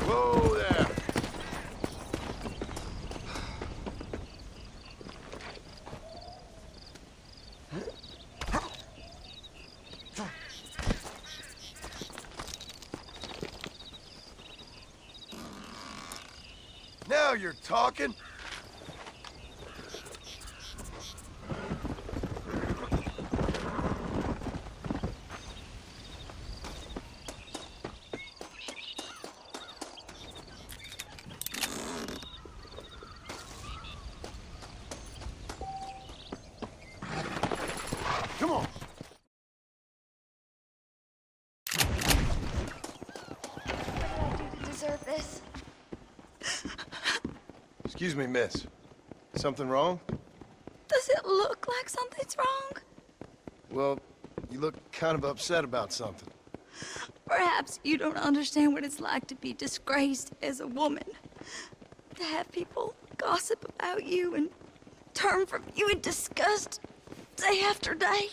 Whoa there! Now you're talking. Come on. To deserve this. Excuse me, miss. Something wrong? Does it look like something's wrong? Well, you look kind of upset about something. Perhaps you don't understand what it's like to be disgraced as a woman. To have people gossip about you and turn from you in disgust day after day.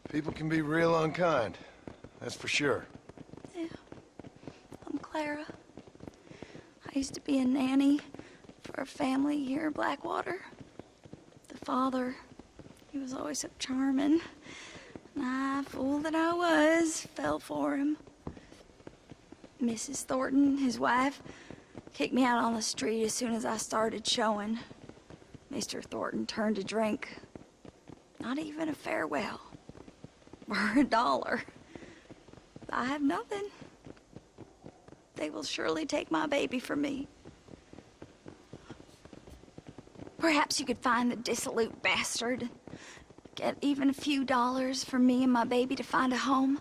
People can be real unkind, that's for sure. Yeah. I'm Clara. I used to be a nanny for a family here in Blackwater. The father, he was always so charming. And I, fool that I was, fell for him. Mrs. Thornton, his wife, kicked me out on the street as soon as I started showing. Mr. Thornton turned to drink. Not even a farewell. For $1. I have nothing. They will surely take my baby from me. Perhaps you could find the dissolute bastard. Get even a few dollars for me and my baby to find a home.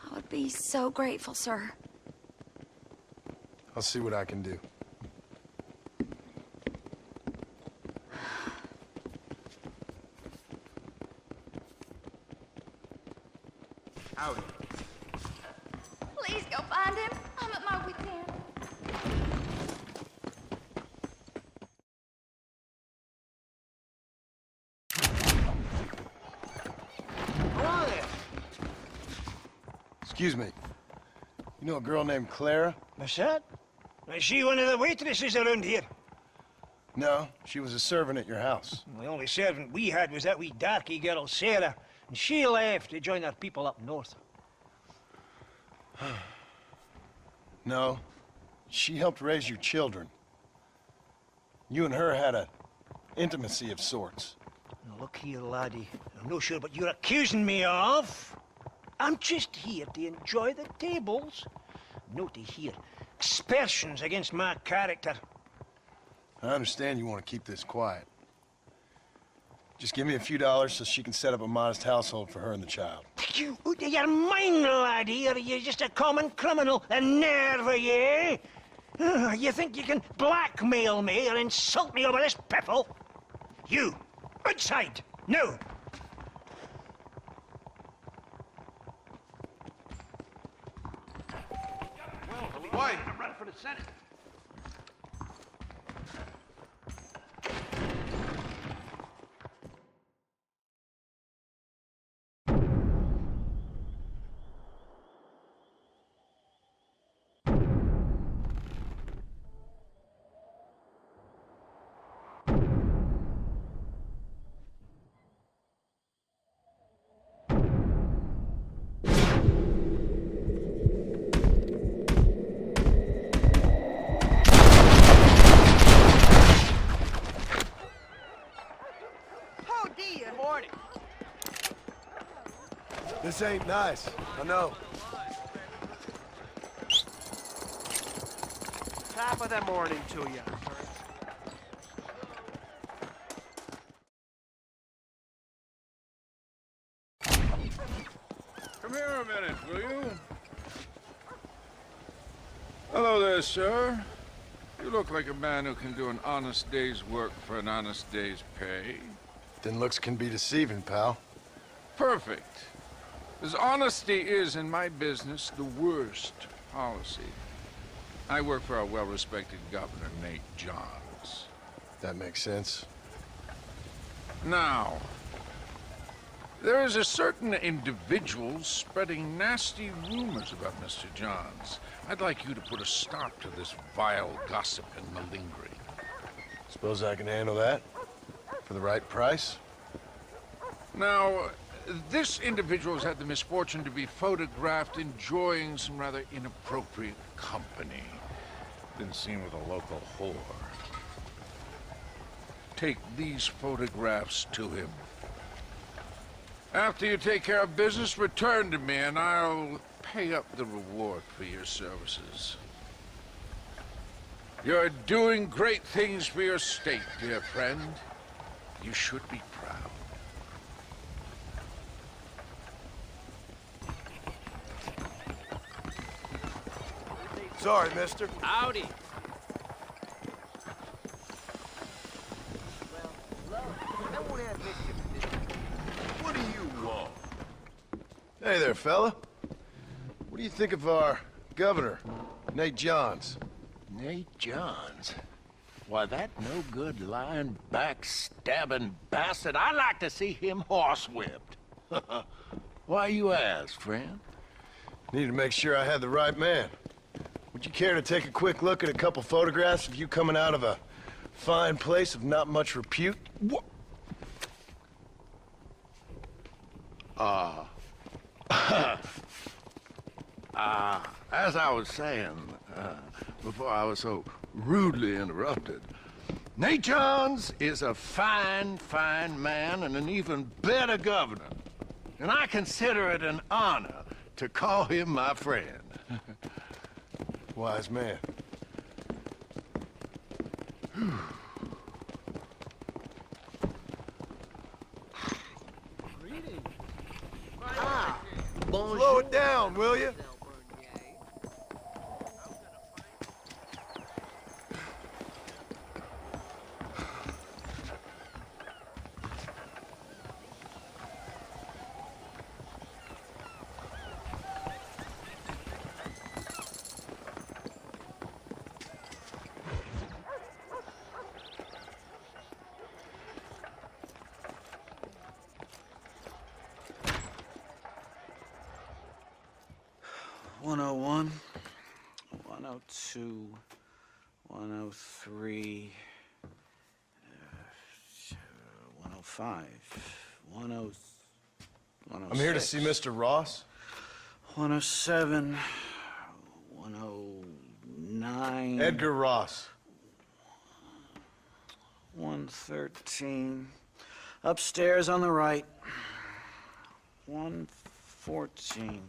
I would be so grateful, sir. I'll see what I can do. Howdy. Please go find him. I'm at my wit's end. Excuse me. You know a girl named Clara? What's that? Is she one of the waitresses around here? No, she was a servant at your house. The only servant we had was that wee darky girl, Sarah. And she left to join our people up north. No, she helped raise your children. You and her had an intimacy of sorts. Now, look here, laddie. I'm not sure what you're accusing me of. I'm just here to enjoy the tables, not to hear aspersions against my character. I understand you want to keep this quiet. Just give me a few dollars so she can set up a modest household for her and the child. You're mine, laddie, or you're just a common criminal. A nerve, are you? You think you can blackmail me or insult me over this piffle? You, outside, no. Why? I'm running for the Senate. This ain't nice. I know. Top of the morning to you. Come here a minute, will you? Hello there, sir. You look like a man who can do an honest day's work for an honest day's pay. Then looks can be deceiving, pal. Perfect. As honesty is, in my business, the worst policy. I work for our well-respected Governor, Nate Johns. That makes sense. Now, there is a certain individual spreading nasty rumors about Mr. Johns. I'd like you to put a stop to this vile gossip and malingering. Suppose I can handle that? For the right price? Now, this individual has had the misfortune to be photographed enjoying some rather inappropriate company. Been seen with a local whore. Take these photographs to him. After you take care of business, return to me and I'll pay up the reward for your services. You're doing great things for your state, dear friend. You should be proud. Sorry, mister. Howdy. What do you want? Hey there, fella. What do you think of our governor, Nate Johns? Nate Johns? Why, that no-good, lying, backstabbing bastard, I'd like to see him horsewhipped. Why you ask, friend? Need to make sure I had the right man. Would you care to take a quick look at a couple photographs of you coming out of a fine place of not much repute? What? As I was saying, before I was so rudely interrupted, Nate Johns is a fine, fine man and an even better governor. And I consider it an honor to call him my friend. Wise man. Slow it down, will you? .101, 102, 103, 105, 106. I'm here to see Mr. Ross. 107, 109. Edgar Ross. 113. Upstairs on the right. 114.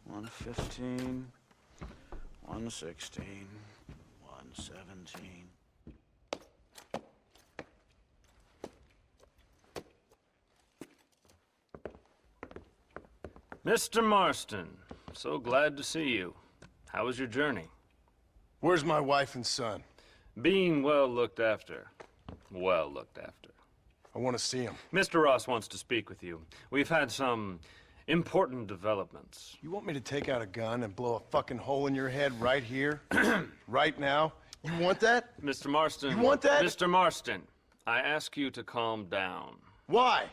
115. 116. 117. Mr. Marston, so glad to see you. How was your journey? Where's my wife and son? Being well looked after. Well looked after. I want to see him. Mr. Ross wants to speak with you. We've had some important developments. You want me to take out a gun and blow a fucking hole in your head right here? Right now? You want that? Mr. Marston. You want that? Mr. Marston, I ask you to calm down. Why?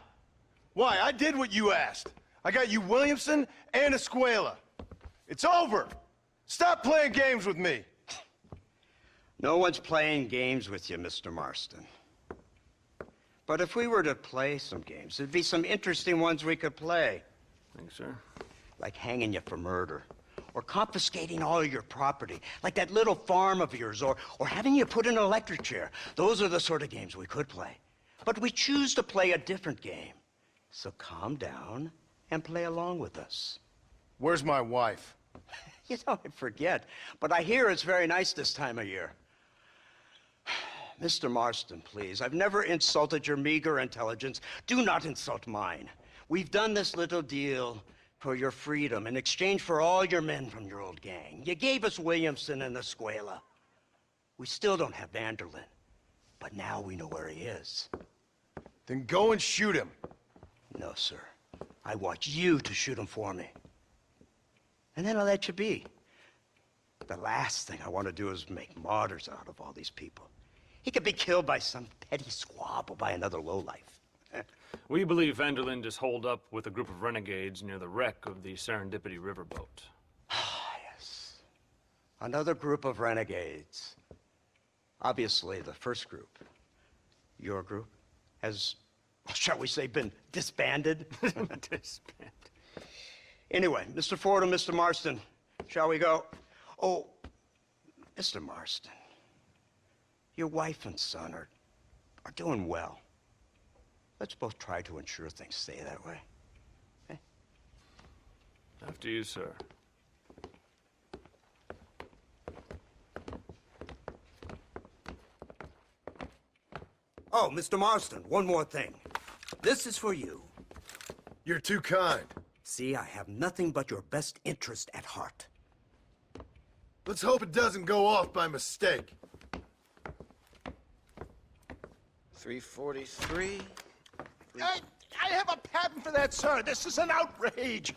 Why? I did what you asked. I got you Williamson and Escuela. It's over. Stop playing games with me. No one's playing games with you, Mr. Marston. But if we were to play some games, there'd be some interesting ones we could play. Thanks, sir. Like hanging you for murder, or confiscating all your property, like that little farm of yours, or having you put in an electric chair. Those are the sort of games we could play. But we choose to play a different game. So calm down and play along with us. Where's my wife? You know, I forget, but I hear it's very nice this time of year. Mr. Marston, please, I've never insulted your meager intelligence. Do not insult mine. We've done this little deal for your freedom in exchange for all your men from your old gang. You gave us Williamson and Escuela. We still don't have Vanderlyn, but now we know where he is. Then go and shoot him. No, sir. I want you to shoot him for me. And then I'll let you be. The last thing I want to do is make martyrs out of all these people. He could be killed by some petty squabble by another lowlife. We believe Vanderlyn is holed up with a group of renegades near the wreck of the Serendipity riverboat. Yes. Another group of renegades. Obviously, the first group, your group, has, shall we say, been disbanded? Disbanded. Anyway, Mr. Ford and Mr. Marston, shall we go? Oh, Mr. Marston, your wife and son are doing well. Let's both try to ensure things stay that way. Okay? After you, sir. Oh, Mr. Marston, one more thing. This is for you. You're too kind. See, I have nothing but your best interest at heart. Let's hope it doesn't go off by mistake. 343. I have a patent for that, sir. This is an outrage.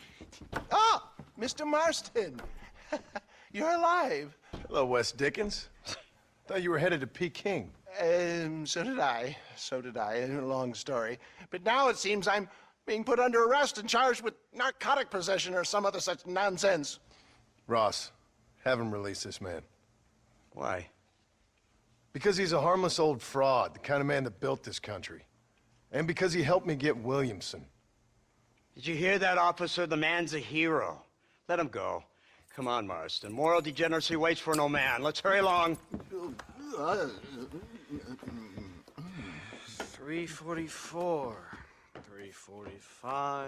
Ah, Mr. Marston. You're alive. Hello, Wes Dickens. Thought you were headed to Peking. So did I. So did I. A long story. But now it seems I'm being put under arrest and charged with narcotic possession or some other such nonsense. Ross, have him release this man. Why? Because he's a harmless old fraud, the kind of man that built this country. And because he helped me get Williamson. Did you hear that, officer? The man's a hero. Let him go. Come on, Marston. Moral degeneracy waits for no man. Let's hurry along. 344. 345.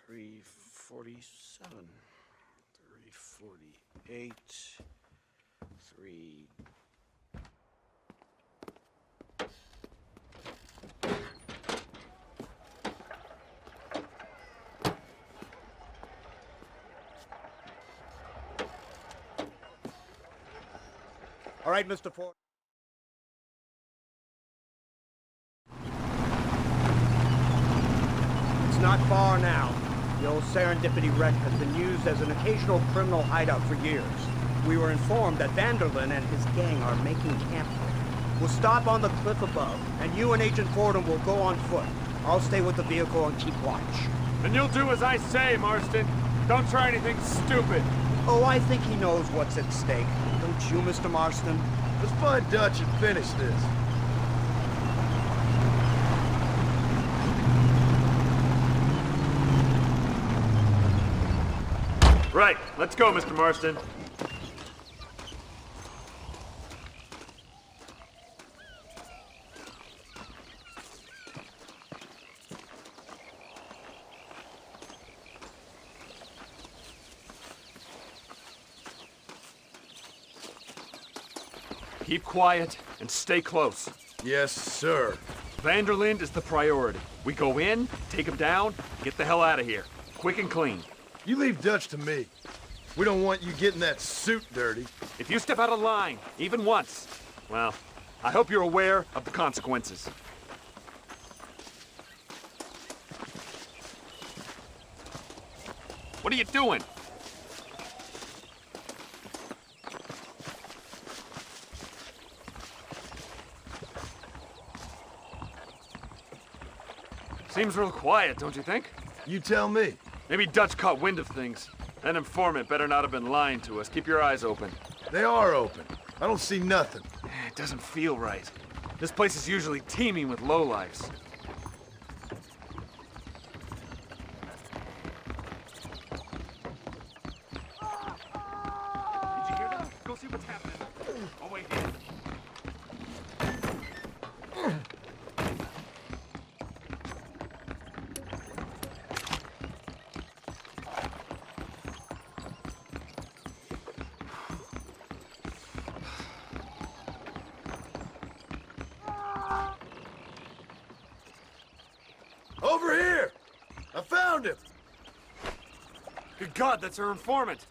347. 348. 3... All right, Mr. Ford. It's not far now. The old Serendipity wreck has been used as an occasional criminal hideout for years. We were informed that Vanderlyn and his gang are making camp there. We'll stop on the cliff above, and you and Agent Fordham will go on foot. I'll stay with the vehicle and keep watch. Then you'll do as I say, Marston. Don't try anything stupid. Oh, I think he knows what's at stake. Don't you, Mr. Marston? Let's find Dutch and finish this. Right, let's go, Mr. Marston. Keep quiet and stay close. Yes, sir. Vanderlind is the priority. We go in, take him down, get the hell out of here. Quick and clean. You leave Dutch to me. We don't want you getting that suit dirty. If you step out of line, even once, well, I hope you're aware of the consequences. What are you doing? Seems real quiet, don't you think? You tell me. Maybe Dutch caught wind of things. That informant better not have been lying to us. Keep your eyes open. They are open. I don't see nothing. It doesn't feel right. This place is usually teeming with lowlifes. Did you hear that? Go see what's happening. I'll wait here. Over here! I found him! Good God, that's our informant!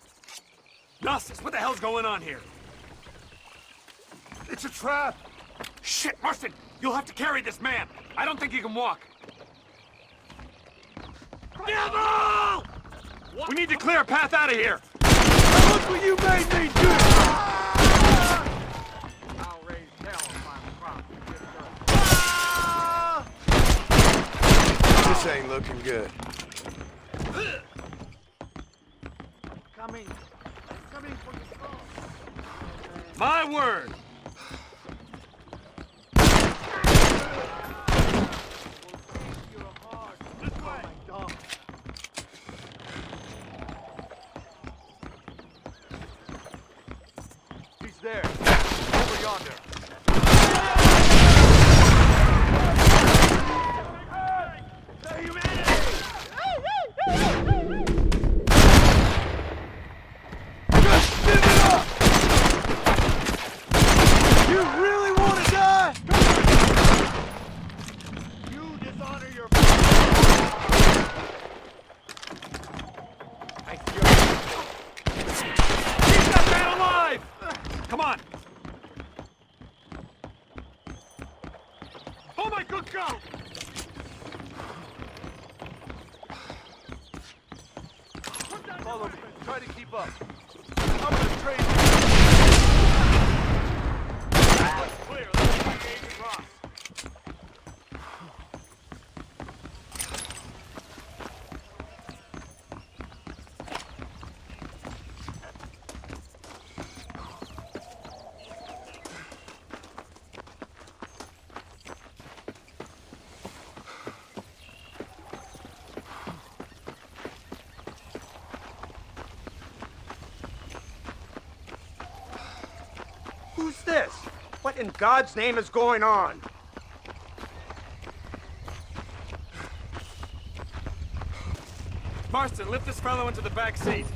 Gnostus, what the hell's going on here? It's a trap! Shit, Marston! You'll have to carry this man! I don't think he can walk! Devil! We need to clear a path out of here! Look what you made me do! I'll raise hell if I'm This ain't looking good. coming. Coming for the throne. My word! He's there. Over yonder. You really want to die? You dishonor your Keep that man alive! Come on! Oh my good God! Follow me. Try to keep up. I'm gonna train you. That's clear. Let's engage across. Who's this? What in God's name is going on? Marston, lift this fellow into the back seat.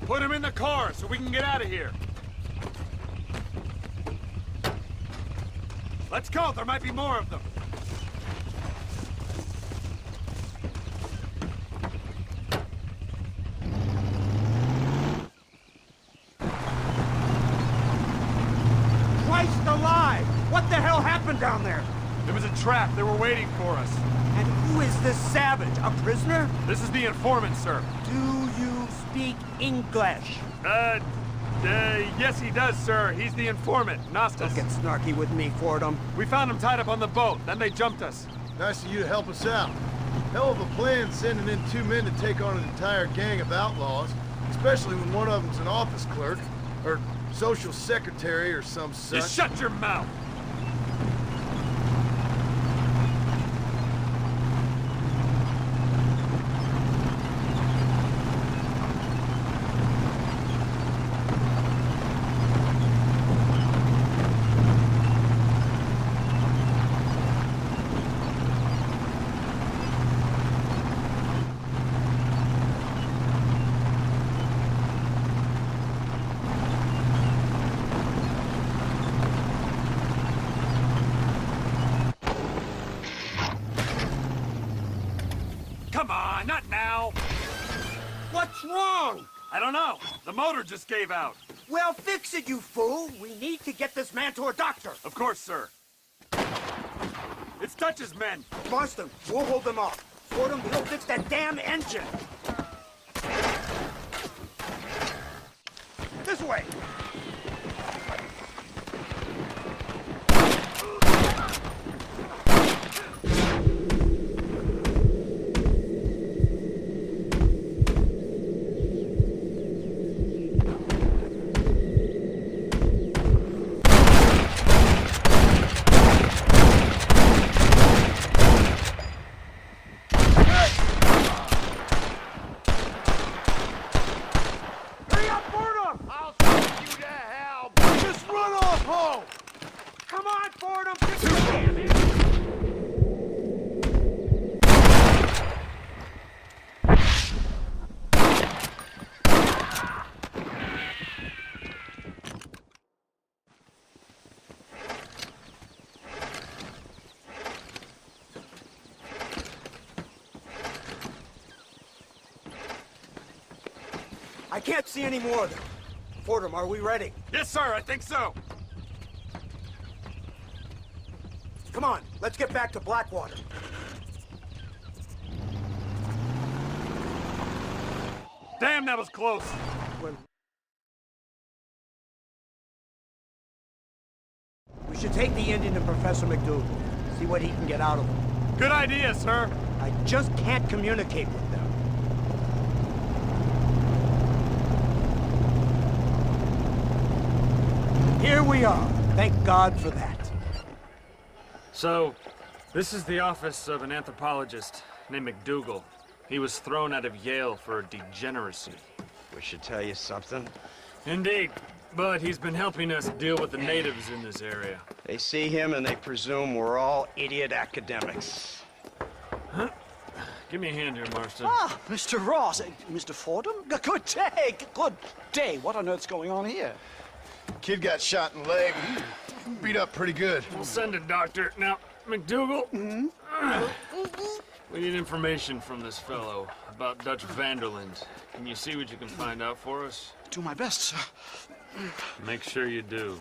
Put him in the car so we can get out of here. Let's go, there might be more of them. Christ alive! What the hell happened down there? It was a trap, they were waiting for us. And who is this savage? A prisoner? This is the informant, sir. Do you speak English? Yes he does, sir. He's the informant, Gnostus. Don't get snarky with me, Fordham. We found him tied up on the boat, then they jumped us. Nice of you to help us out. Hell of a plan sending in 2 men to take on an entire gang of outlaws, especially when one of them's an office clerk, or social secretary or some such. Just shut your mouth! I don't know. The motor just gave out. Well, fix it, you fool. We need to get this man to a doctor. Of course, sir. It's Dutch's men. Marston, we'll hold them off. Fordham, we'll fix that damn engine. This way. I can't see any more of them. Fordham, are we ready? Yes, sir, I think so. Come on, let's get back to Blackwater. Damn, that was close. We should take the Indian to Professor McDougal. See what he can get out of him. Good idea, sir. I just can't communicate with them. Here we are. Thank God for that. So, this is the office of an anthropologist named McDougal. He was thrown out of Yale for degeneracy. We should tell you something. Indeed, but he's been helping us deal with the natives in this area. They see him and they presume we're all idiot academics. Huh? Give me a hand here, Marston. Ah, Mr. Ross. Mr. Fordham? Good day. Good day. What on earth's going on here? Kid got shot in the leg. Beat up pretty good. We'll send a doctor. Now, McDougal, we need information from this fellow about Dutch Vanderland. Can you see what you can find out for us? Do my best, sir. Make sure you do.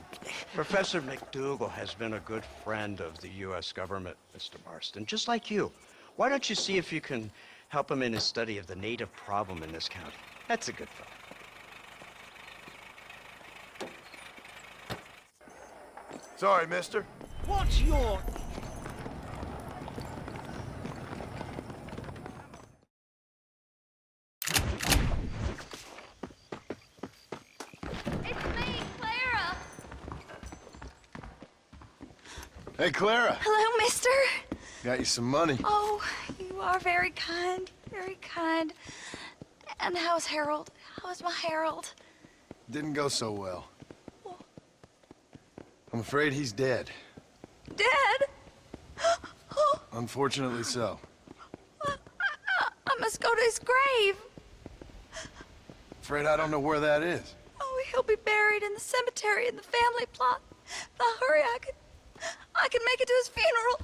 Professor McDougal has been a good friend of the U.S. government, Mr. Marston, just like you. Why don't you see if you can help him in his study of the native problem in this county? That's a good fellow. Sorry, mister. What's your... Hey, Clara. Hello, mister. Got you some money. Oh, you are very kind. Very kind. And how's Harold? How's my Harold? Didn't go so well. I'm afraid he's dead. Dead? Unfortunately so. I must go to his grave. Afraid I don't know where that is. Oh, he'll be buried in the cemetery in the family plot. Now hurry, I can make it to his funeral.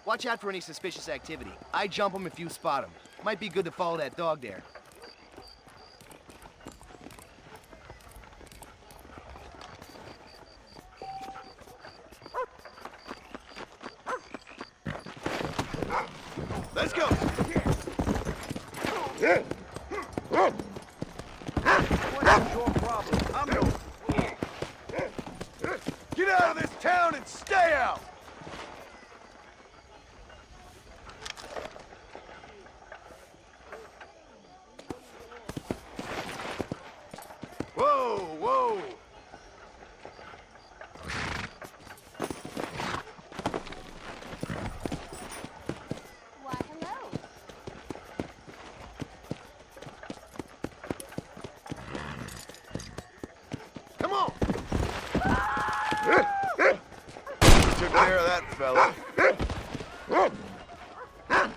Watch out for any suspicious activity. I jump them if you spot them. Might be good to follow that dog there. Let's go. What's your problem? I'm going. Get out of this town and stay out. Whoa, whoa. Why, hello. Come on. that fella. Am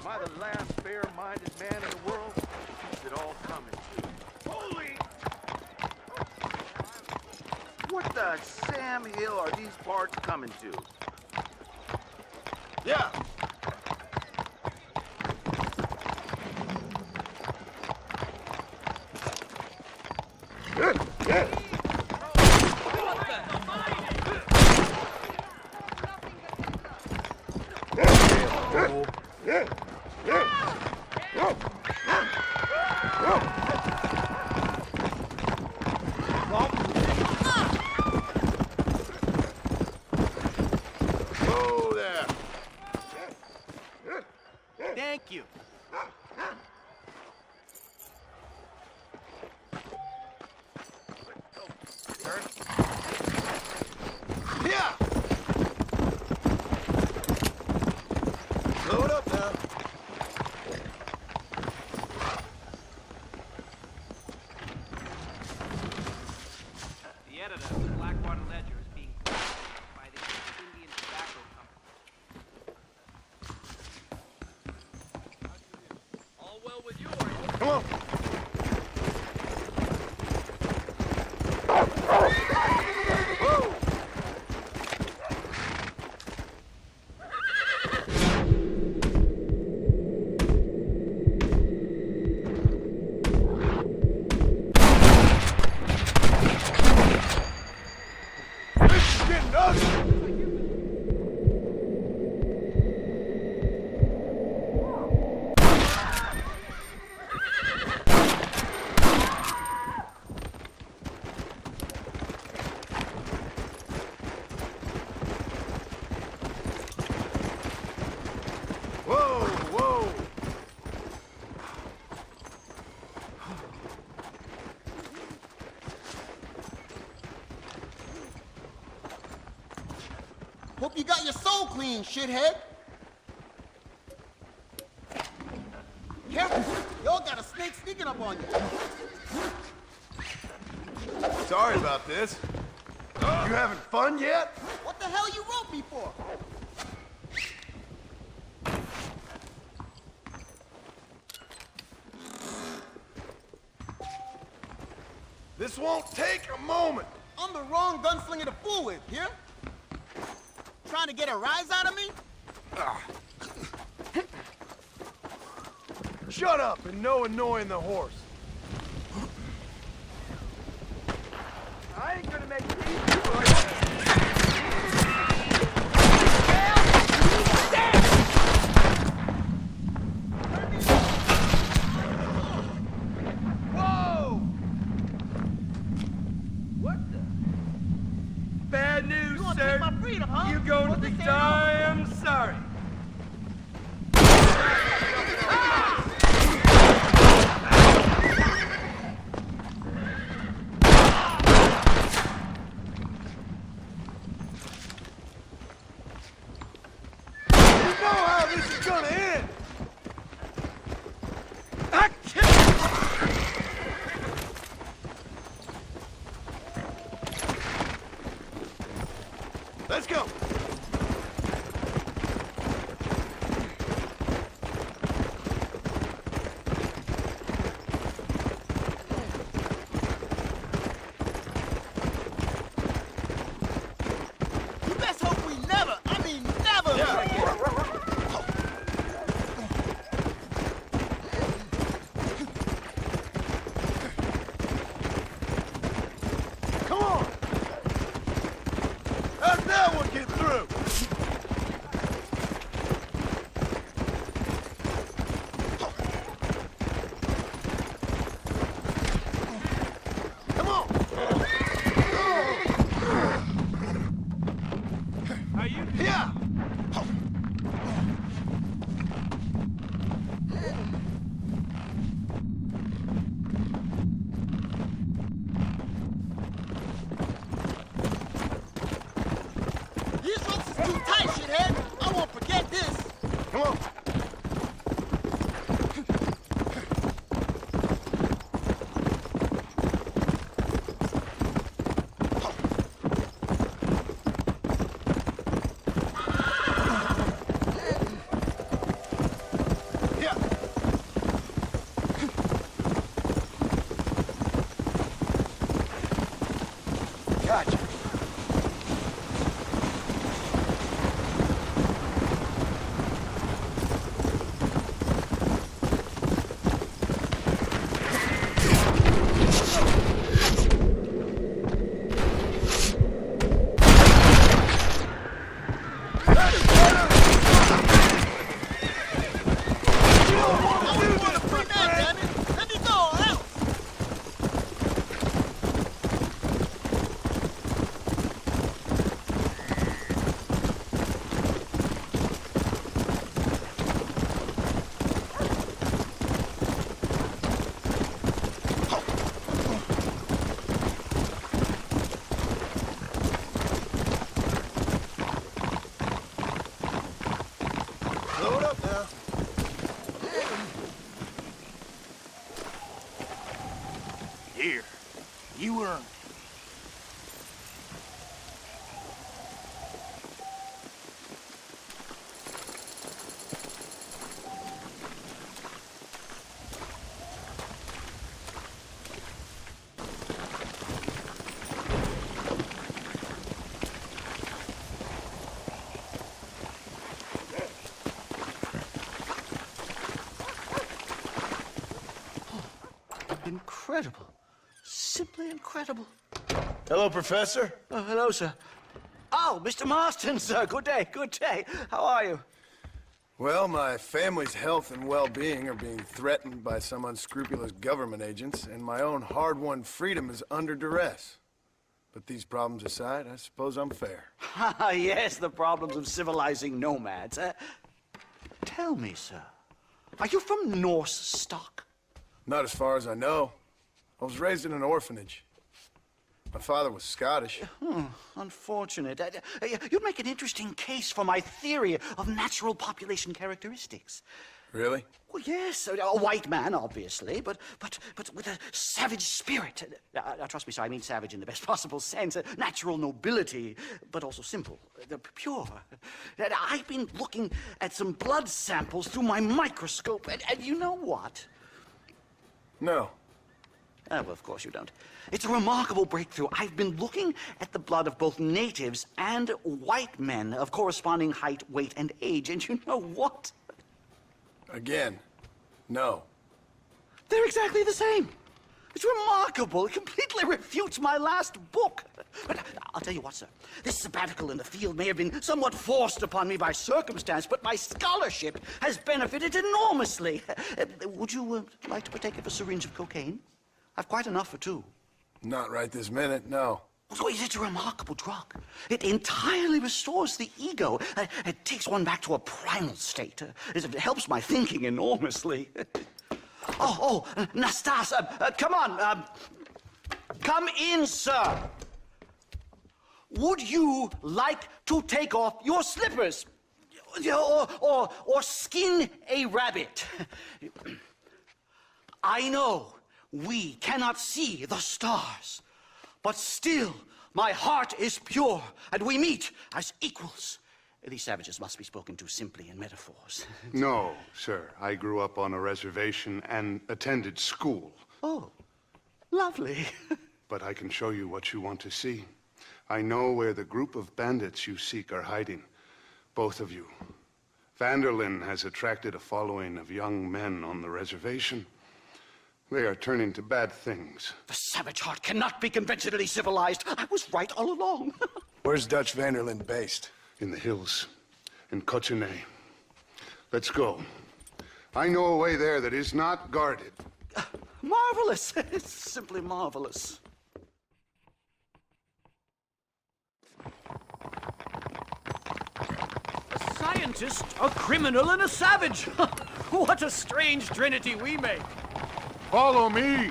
I the last fair-minded man in the world? Who's it all coming to? Holy! What the Sam Hill are these parts coming to? Yeah. Oh, there. Thank you. Yeah. Load up now. The editor of the Blackwater Ledger is being contacted by the East Indian Tobacco Company. All well with you, are you? Come on. This is getting ugly. Whoa, whoa. Hope you got your soul clean, shithead. Careful, y'all got a snake sneaking up on you. Sorry about this. You having fun yet? What the hell you wrote me for? This won't take a moment. I'm the wrong gunslinger to fool with, here? Trying to get a rise out of me? Shut up and no annoying the horse. I ain't gonna make it easy for you. Whoa! What the? Bad news, You want to sir. take my freedom, huh? You going to What's be this say damn sorry. You know how this is gonna end. I Let's go. You best hope we never, I mean never. Come on. How'd that one get through? Come on. Are you? Yeah. These ropes is too tight, shithead. I won't forget this. Come on. Incredible. Simply incredible. Hello, Professor. Oh, hello, sir. Oh, Mr. Marston, sir. Good day, good day. How are you? Well, my family's health and well-being are being threatened by some unscrupulous government agents, and my own hard-won freedom is under duress. But these problems aside, I suppose I'm fair. Yes, the problems of civilizing nomads. Tell me, sir, are you from Norse stock? Not as far as I know. I was raised in an orphanage. My father was Scottish. Unfortunate. You'd make an interesting case for my theory of natural population characteristics. Really? Well, yes, a white man, obviously, but with a savage spirit. Trust me, sir, I mean savage in the best possible sense. Natural nobility, but also simple, pure. I've been looking at some blood samples through my microscope, and you know what? No. Well, of course you don't. It's a remarkable breakthrough. I've been looking at the blood of both natives and white men of corresponding height, weight, and age, and you know what? Again, no. They're exactly the same. It's remarkable. It completely refutes my last book. But I'll tell you what, sir. This sabbatical in the field may have been somewhat forced upon me by circumstance, but my scholarship has benefited enormously. Would you like to partake of a syringe of cocaine? I've quite enough for two. Not right this minute, no. So it's a remarkable drug. It entirely restores the ego. It takes one back to a primal state. It helps my thinking enormously. Nastas, come on. Come in, sir. Would you like to take off your slippers? Or skin a rabbit? I know we cannot see the stars, but still my heart is pure, and we meet as equals. These savages must be spoken to simply in metaphors. No, sir. I grew up on a reservation and attended school. Oh, lovely. But I can show you what you want to see. I know where the group of bandits you seek are hiding. Both of you. Vanderlyn has attracted a following of young men on the reservation. They are turning to bad things. The savage heart cannot be conventionally civilized. I was right all along. Where's Dutch Vanderlyn based? In the hills, in Cochene. Let's go. I know a way there that is not guarded. Marvelous. It's simply marvelous. A scientist, a criminal, and a savage. What a strange trinity we make. Follow me.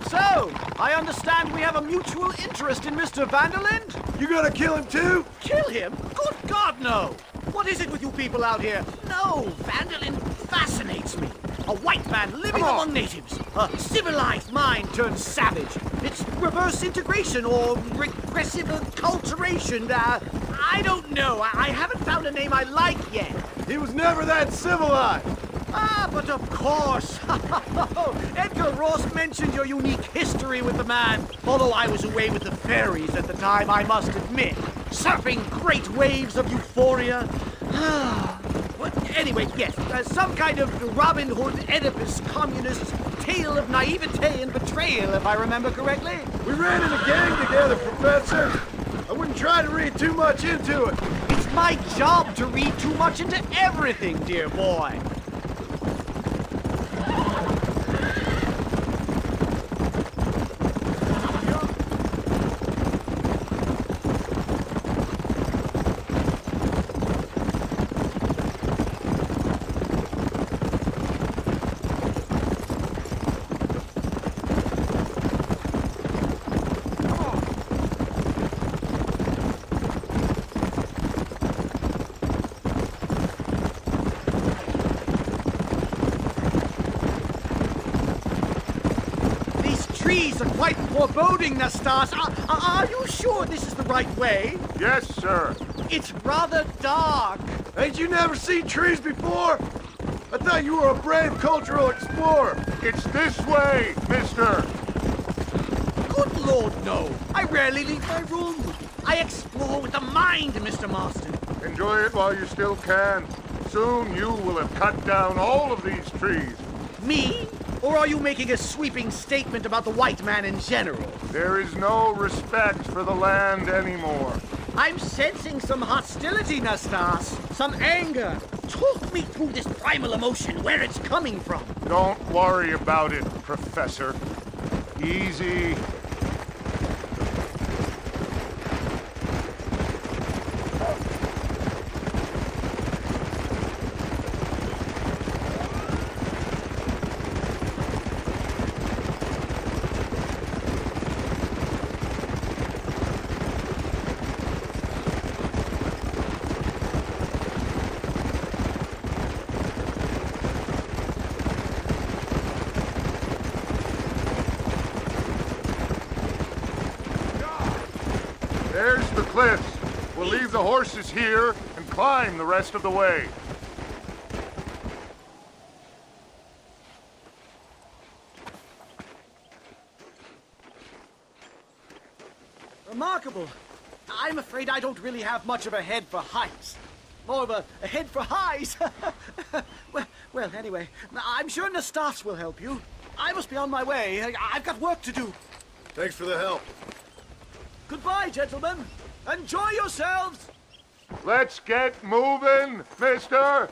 So, I understand we have a mutual interest in Mr. Vanderlyn? You gonna kill him too? Kill him? Good God, no! What is it with you people out here? No, Vanderlyn fascinates me. A white man living among natives. A civilized mind turned savage. It's reverse integration or regressive acculturation. I don't know. I haven't found a name I like yet. He was never that civilized. But of course. Edgar Ross mentioned your unique history with the man. Although I was away with the fairies at the time, I must admit. Surfing great waves of euphoria. Anyway, yes, some kind of Robin Hood, Oedipus, communist tale of naivete and betrayal, if I remember correctly. We ran in a gang together, Professor. I wouldn't try to read too much into it. It's my job to read too much into everything, dear boy. Quite foreboding, Nastas. Are you sure this is the right way? Yes, sir. It's rather dark. Ain't you never seen trees before? I thought you were a brave cultural explorer. It's this way, mister. Good Lord, no. I rarely leave my room. I explore with the mind, Mr. Marston. Enjoy it while you still can. Soon you will have cut down all of these trees. Me? Or are you making a sweeping statement about the white man in general? There is no respect for the land anymore. I'm sensing some hostility, Nastas. Some anger. Talk me through this primal emotion, where it's coming from. Don't worry about it, Professor. Easy. There's the cliffs. We'll leave the horses here and climb the rest of the way. Remarkable. I'm afraid I don't really have much of a head for heights. More of a head for highs. well, anyway, I'm sure Nastas will help you. I must be on my way. I've got work to do. Thanks for the help. Goodbye, gentlemen. Enjoy yourselves. Let's get moving, mister!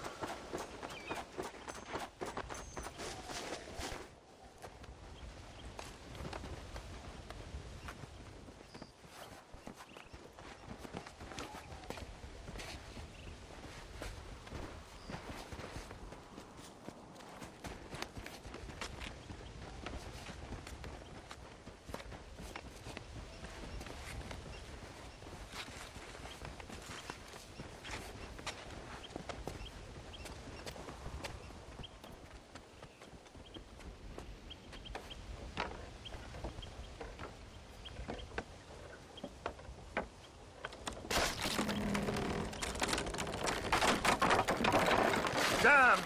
Damn!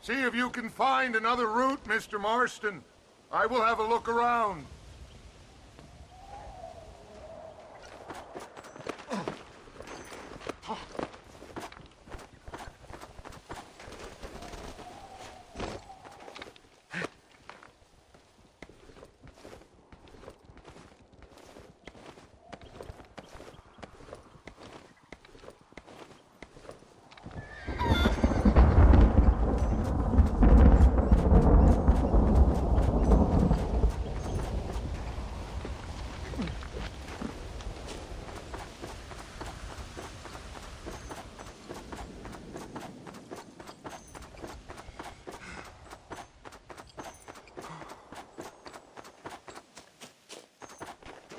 See if you can find another route, Mr. Marston. I will have a look around.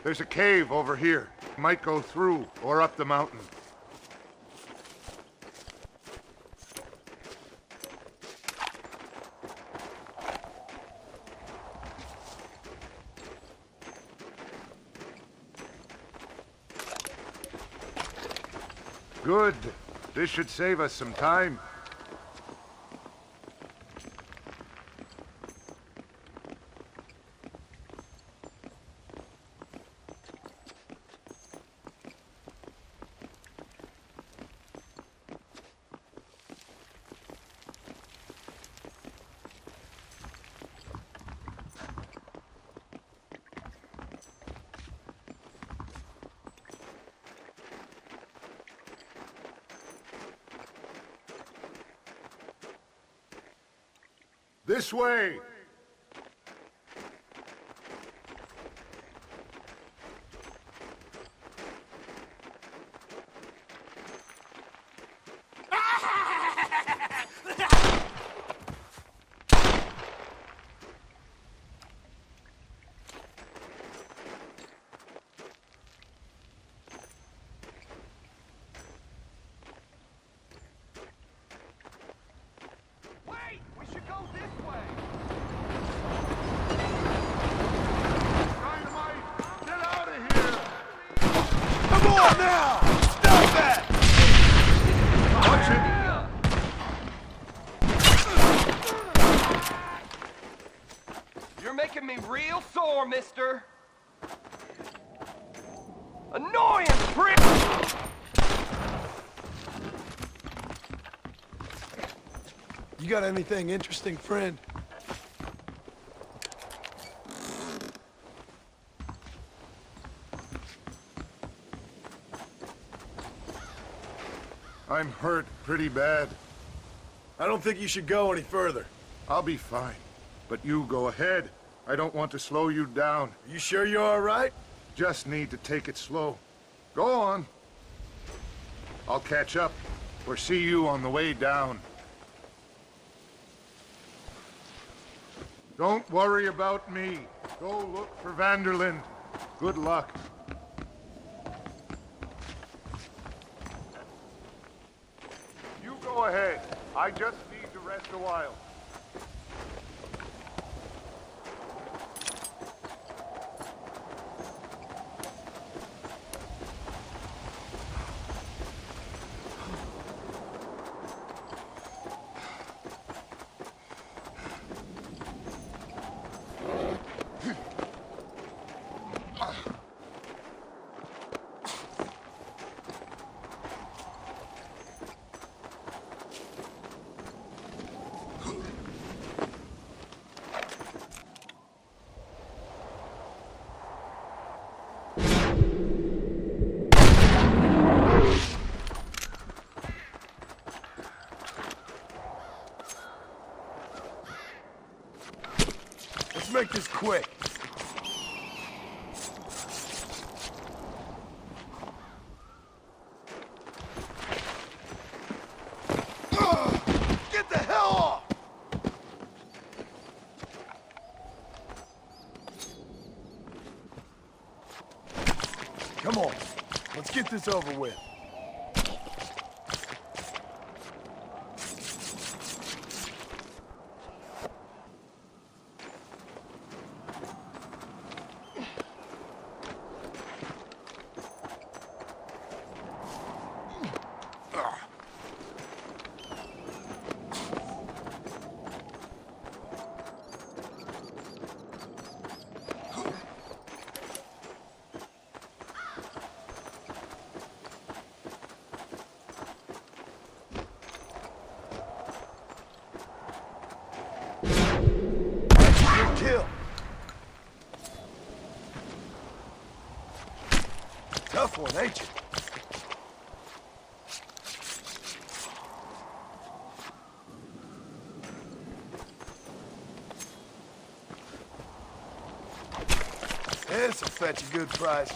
There's a cave over here. Might go through or up the mountain. Good. This should save us some time. This way! Now! Stop that! Watch You're making me real sore, mister. Annoying prick! You got anything interesting, friend? I'm hurt pretty bad. I don't think you should go any further. I'll be fine. But you go ahead. I don't want to slow you down. You sure you're all right? Just need to take it slow. Go on. I'll catch up or see you on the way down. Don't worry about me. Go look for Vanderlyn. Good luck. You go ahead. I just need to rest a while. Let's make this quick. Get the hell off! Come on, let's get this over with. Kill. Tough one, ain't you? This'll fetch a good price.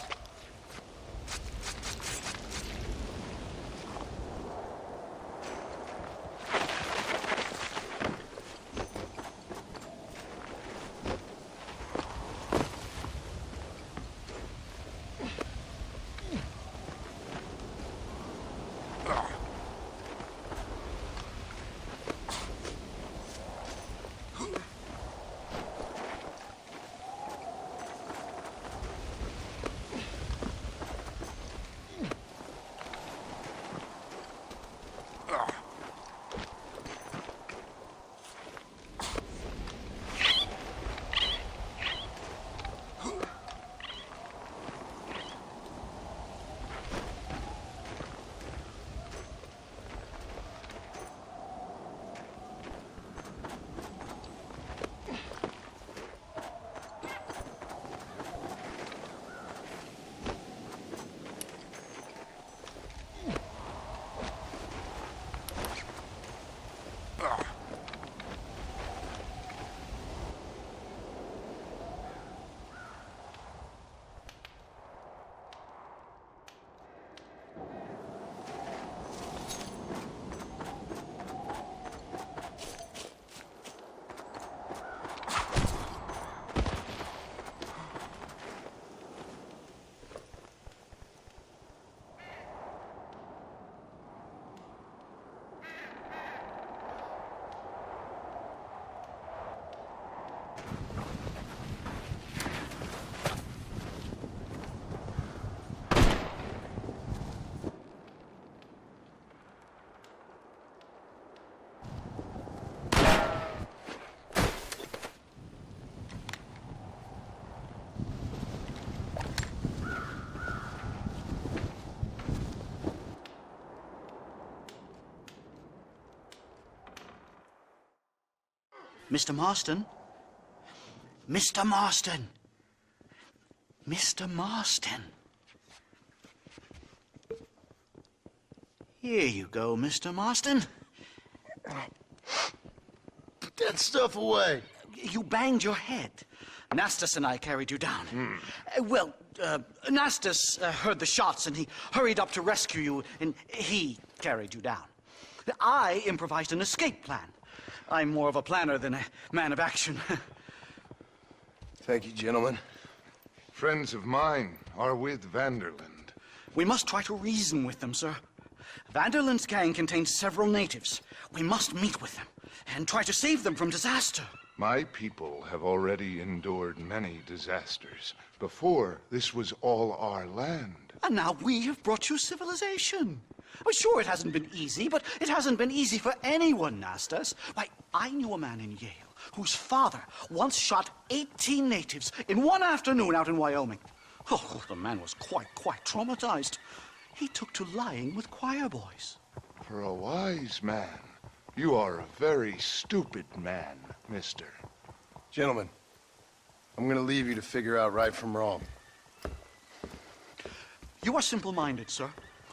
Mr. Marston? Mr. Marston! Mr. Marston! Here you go, Mr. Marston. Put that stuff away. You banged your head. Nastas and I carried you down. Nastas heard the shots and he hurried up to rescue you and he carried you down. I improvised an escape plan. I'm more of a planner than a man of action. Thank you, gentlemen. Friends of mine are with Vanderland. We must try to reason with them, sir. Vanderland's gang contains several natives. We must meet with them and try to save them from disaster. My people have already endured many disasters. Before, this was all our land. And now we have brought you civilization. Well, sure, it hasn't been easy, but it hasn't been easy for anyone, Nastas. Why, I knew a man in Yale whose father once shot 18 natives in one afternoon out in Wyoming. Oh, the man was quite traumatized. He took to lying with choir boys. For a wise man, you are a very stupid man, mister. Gentlemen, I'm going to leave you to figure out right from wrong. You are simple-minded, sir.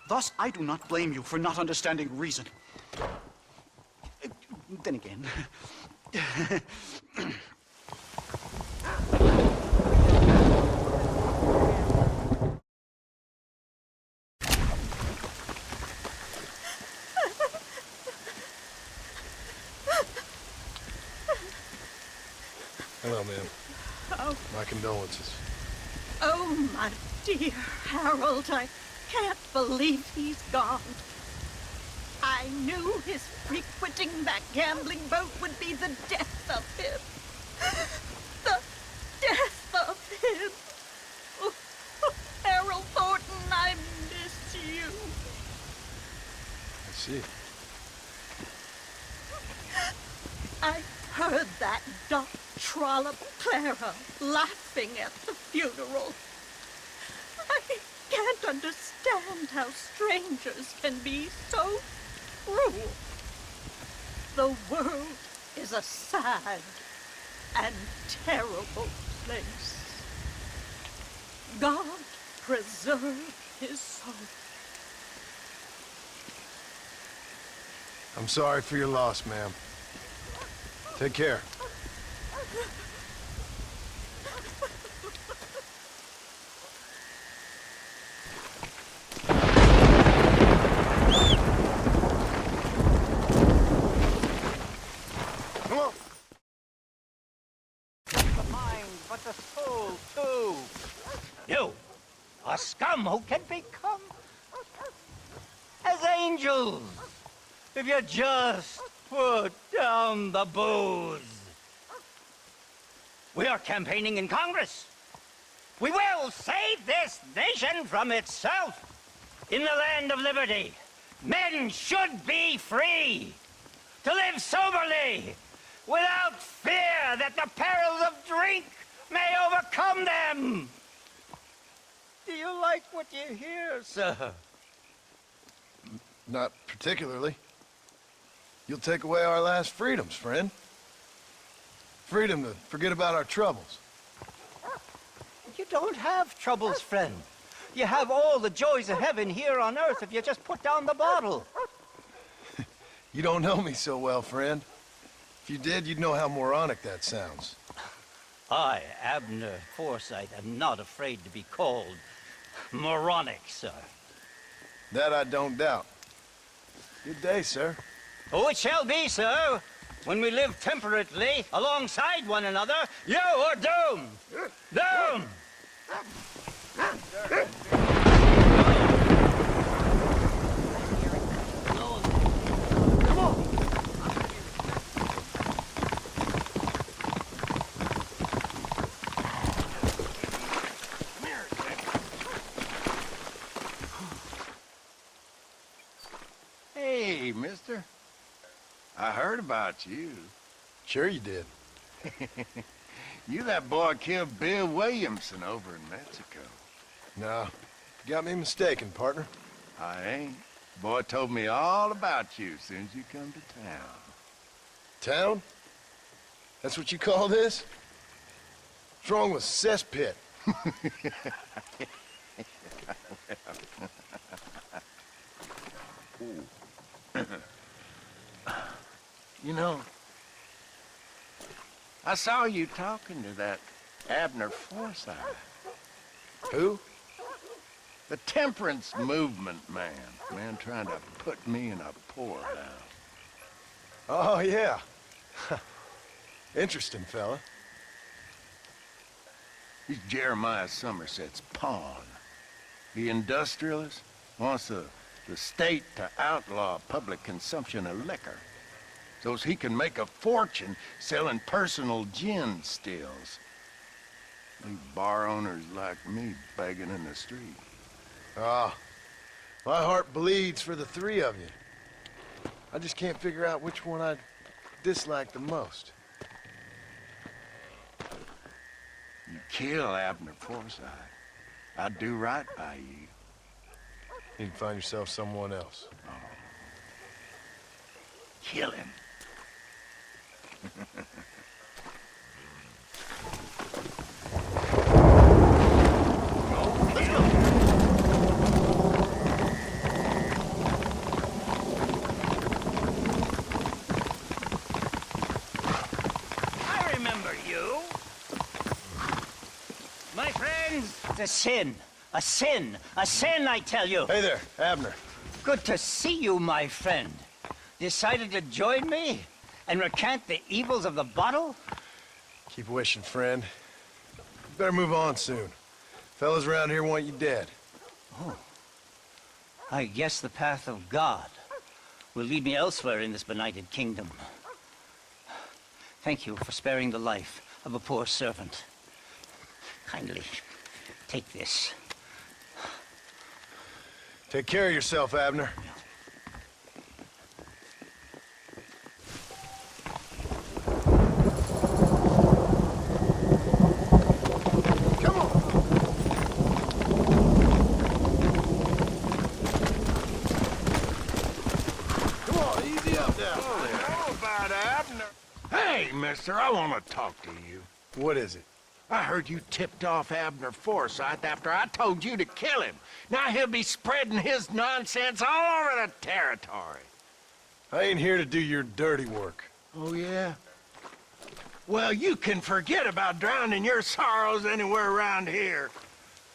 Thus, I do not blame you for not understanding reason. Then again... Hello, ma'am. Oh. My condolences. Oh, my dear Harold, I can't believe he's gone. I knew his frequenting that gambling boat would be the death of him. The death of him. Oh, Harold Thornton, I miss you. I see. I heard that Doc Trollop Clara laughing at the funeral. I can't understand how strangers can be so cruel. The world is a sad and terrible place. God preserve his soul. I'm sorry for your loss, ma'am. Take care. Come on. The mind, but the soul, too. You, a scum who can become as angels if you just put down the booze. We are campaigning in Congress. We will save this nation from itself. In the land of liberty, men should be free to live soberly without fear that the perils of drink may overcome them. Do you like what you hear, sir? Not particularly. You'll take away our last freedoms, friend. Freedom to forget about our troubles. You don't have troubles, friend. You have all the joys of heaven here on earth if you just put down the bottle. You don't know me so well, friend. If you did, you'd know how moronic that sounds. I, Abner Forsyth, am not afraid to be called moronic, sir. That I don't doubt. Good day, sir. Oh, it shall be, sir. When we live temperately alongside one another, you are doomed. Doomed! Hey, mister. I heard about you. Sure you did. You that boy killed Bill Williamson over in Mexico. No, you got me mistaken, partner. I ain't. Boy told me all about you as soon as you come to town. Town? That's what you call this? What's wrong with cesspit? You know, I saw you talking to that Abner Forsyth. Who? The temperance movement man. Man trying to put me in a poorhouse. Oh, yeah. Interesting fella. He's Jeremiah Somerset's pawn. The industrialist wants the state to outlaw public consumption of liquor so he can make a fortune selling personal gin stills. Leave bar owners like me begging in the street. Ah, my heart bleeds for the three of you. I just can't figure out which one I dislike the most. You kill Abner Forsyth, I'd do right by you. You can find yourself someone else. Kill him. I remember you. My friends, it's a sin. A sin. A sin, I tell you. Hey there, Abner. Good to see you, my friend. Decided to join me and recant the evils of the bottle? Keep wishing, friend. You better move on soon. Fellas around here want you dead. Oh. I guess the path of God will lead me elsewhere in this benighted kingdom. Thank you for sparing the life of a poor servant. Kindly take this. Take care of yourself, Abner. Come on. Come on, easy up now. How about Abner? Hey, mister, I want to talk to you. What is it? I heard you tipped off Abner Forsyth after I told you to kill him. Now he'll be spreading his nonsense all over the territory. I ain't here to do your dirty work. Oh, yeah? Well, you can forget about drowning your sorrows anywhere around here.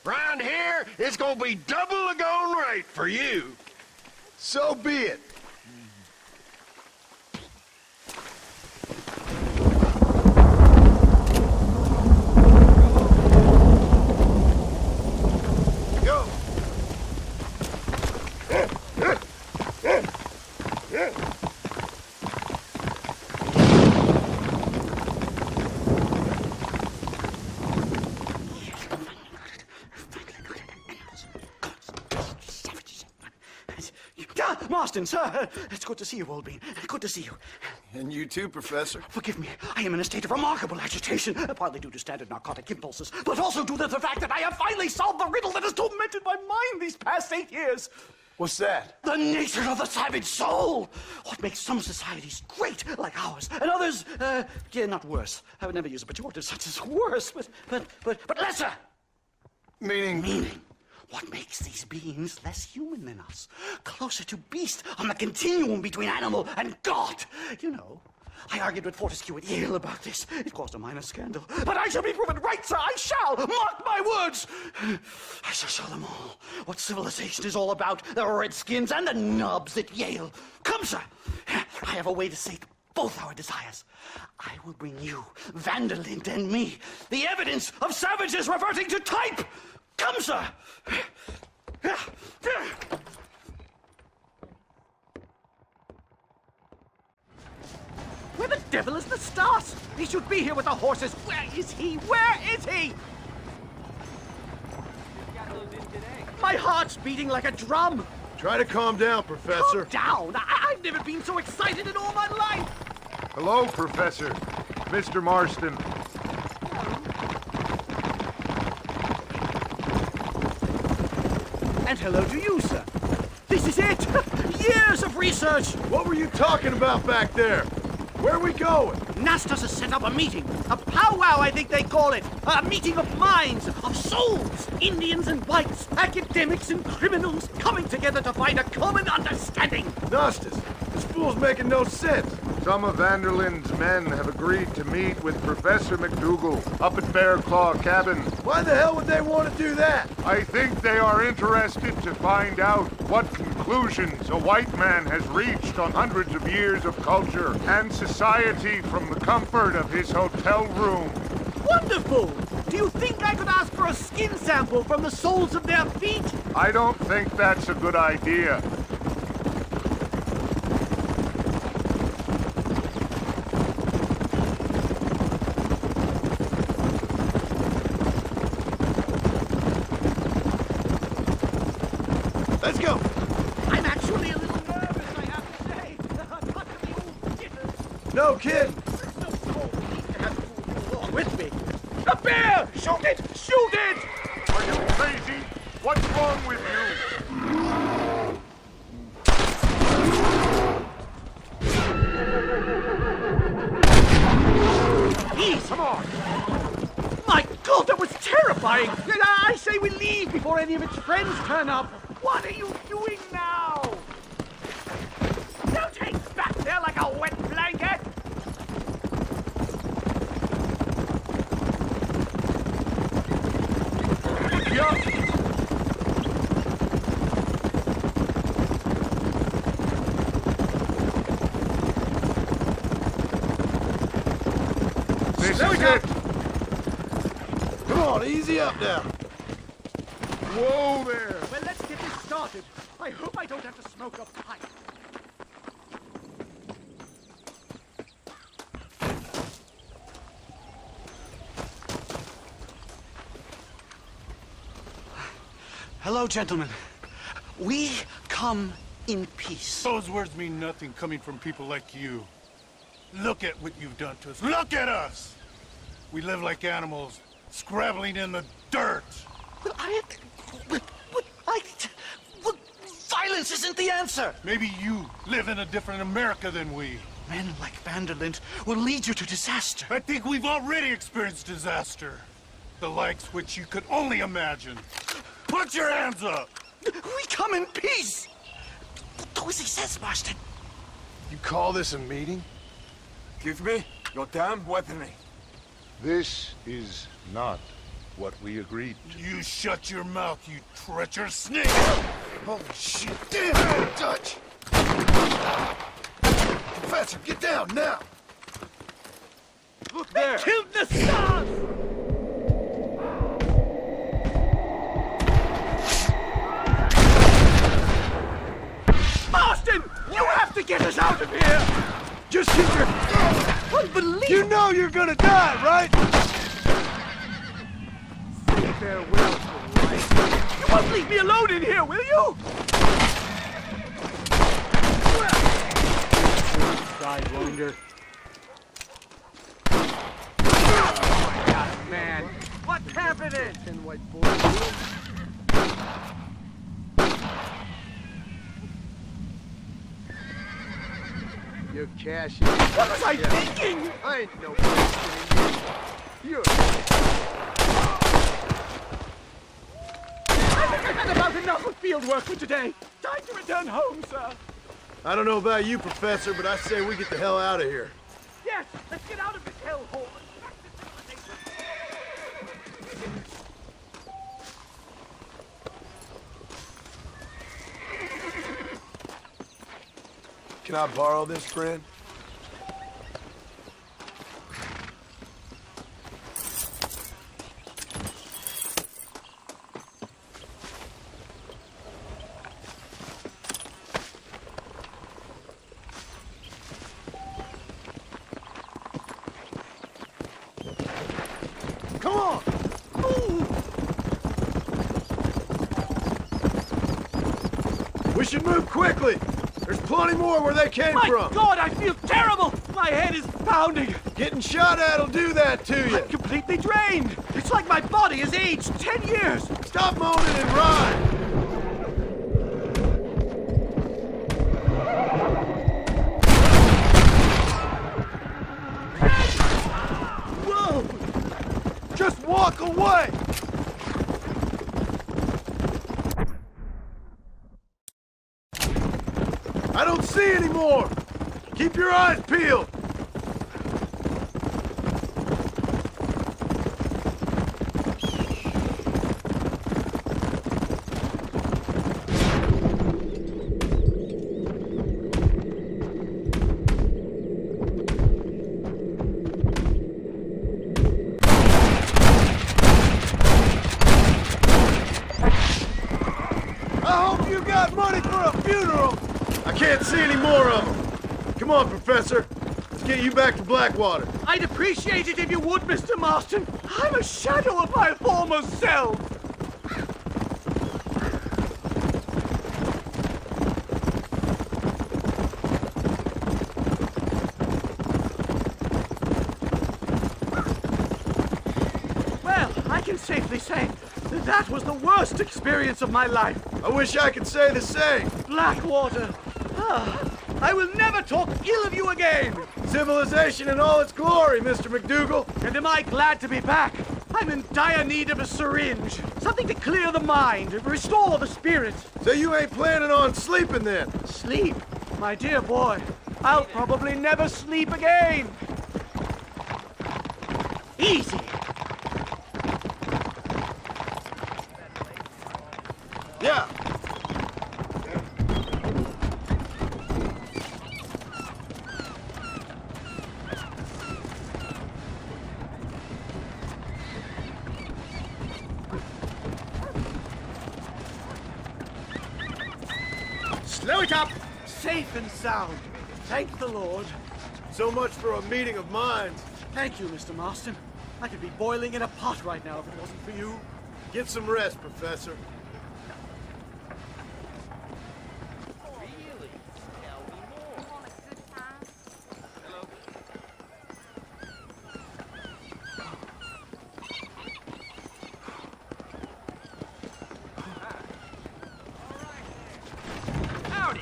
Round here, it's gonna be double the going rate for you. So be it. Go. Marston, sir! It's good to see you, Olbein. Good to see you. And you too, Professor. Forgive me. I am in a state of remarkable agitation, partly due to standard narcotic impulses, but also due to the fact that I have finally solved the riddle that has tormented my mind these past 8 years. What's that? The nature of the savage soul! What makes some societies great, like ours, and others, not worse. I would never use a pejorative such as worse, but lesser! Meaning? What makes these beings less human than us? Closer to beast on the continuum between animal and God. You know, I argued with Fortescue at Yale about this. It caused a minor scandal. But I shall be proven right, sir. I shall. Mark my words. I shall show them all what civilization is all about. The redskins and the nubs at Yale. Come, sir. I have a way to sate both our desires. I will bring you, Vanderlyn, and me, the evidence of savages reverting to type. Come, sir! Where the devil is Nastas? He should be here with the horses. Where is he? Where is he? My heart's beating like a drum. Try to calm down, Professor. Calm down. I've never been so excited in all my life. Hello, Professor. Mr. Marston. And hello to you, sir. This is it. Years of research. What were you talking about back there? Where are we going? Nastas has set up a meeting. A powwow, I think they call it. A meeting of minds, of souls. Indians and whites, academics and criminals coming together to find a common understanding. Nastas, this fool's making no sense. Some of Vanderlin's men have agreed to meet with Professor McDougal up at Bear Claw Cabin. Why the hell would they want to do that? I think they are interested to find out what conclusions a white man has reached on hundreds of years of culture and society from the comfort of his hotel room. Wonderful! Do you think I could ask for a skin sample from the soles of their feet? I don't think that's a good idea. Let's go. I'm actually a little nervous, I have to say. Possibly all jitters. No kidding. There's no soul needs to have food along with me. A bear! Shoot it! Shoot it! Are you crazy? What's wrong with you? Easy. Come on. My God, that was terrifying. I say we leave before any of its friends turn up. What are you doing now? Don't hang back there like a wet blanket. This is it. Come on, easy up now. Whoa there. Well, let's get this started. I hope I don't have to smoke a pipe. Hello, gentlemen. We come in peace. Those words mean nothing coming from people like you. Look at what you've done to us. Look at us! We live like animals, scrabbling in the dirt. But violence isn't the answer. Maybe you live in a different America than we. Men like Vanderlyn will lead you to disaster. I think we've already experienced disaster. The likes which you could only imagine. Put your hands up! We come in peace! Do as he says, Marston. You call this a meeting? Give me your damn weaponry. This is not what we agreed to. You shut your mouth, you treacherous snake! Holy shit! Damn it, Dutch! Professor, get down now! Look there! They killed the stars! Marston! You have to get us out of here! Just keep your... Unbelievable! You know you're gonna die, right? Say farewell to life. You won't leave me alone in here, will you? Died longer. Oh my God, man! What's happening? Ten white boys. Your cash. What was I thinking? I ain't no kidding you. You're... I think I've had about enough of field work for today. Time to return home, sir. I don't know about you, Professor, but I say we get the hell out of here. Yes, let's get out of this hellhole. Can I borrow this, friend? Come on! Move! We should move quickly! There's plenty more where they came from! My God, I feel terrible! My head is pounding! Getting shot at'll do that to you! I'm completely drained! It's like my body has aged 10 years! Stop moaning and ride! Just walk away! I don't see any more! Keep your eyes peeled! I hope you got money for a funeral! I can't see any more of them. Come on, Professor. Let's get you back to Blackwater. I'd appreciate it if you would, Mr. Marston. I'm a shadow of my former self. Well, I can safely say that was the worst experience of my life. I wish I could say the same. Blackwater. I will never talk ill of you again. Civilization in all its glory, Mr. McDougal. And am I glad to be back? I'm in dire need of a syringe. Something to clear the mind, restore the spirit. So you ain't planning on sleeping then? Sleep? My dear boy, I'll probably never sleep again. Easy. Yeah. Slow it up! Safe and sound. Thank the Lord. So much for a meeting of minds. Thank you, Mr. Marston. I could be boiling in a pot right now if it wasn't for you. Get some rest, Professor. Howdy!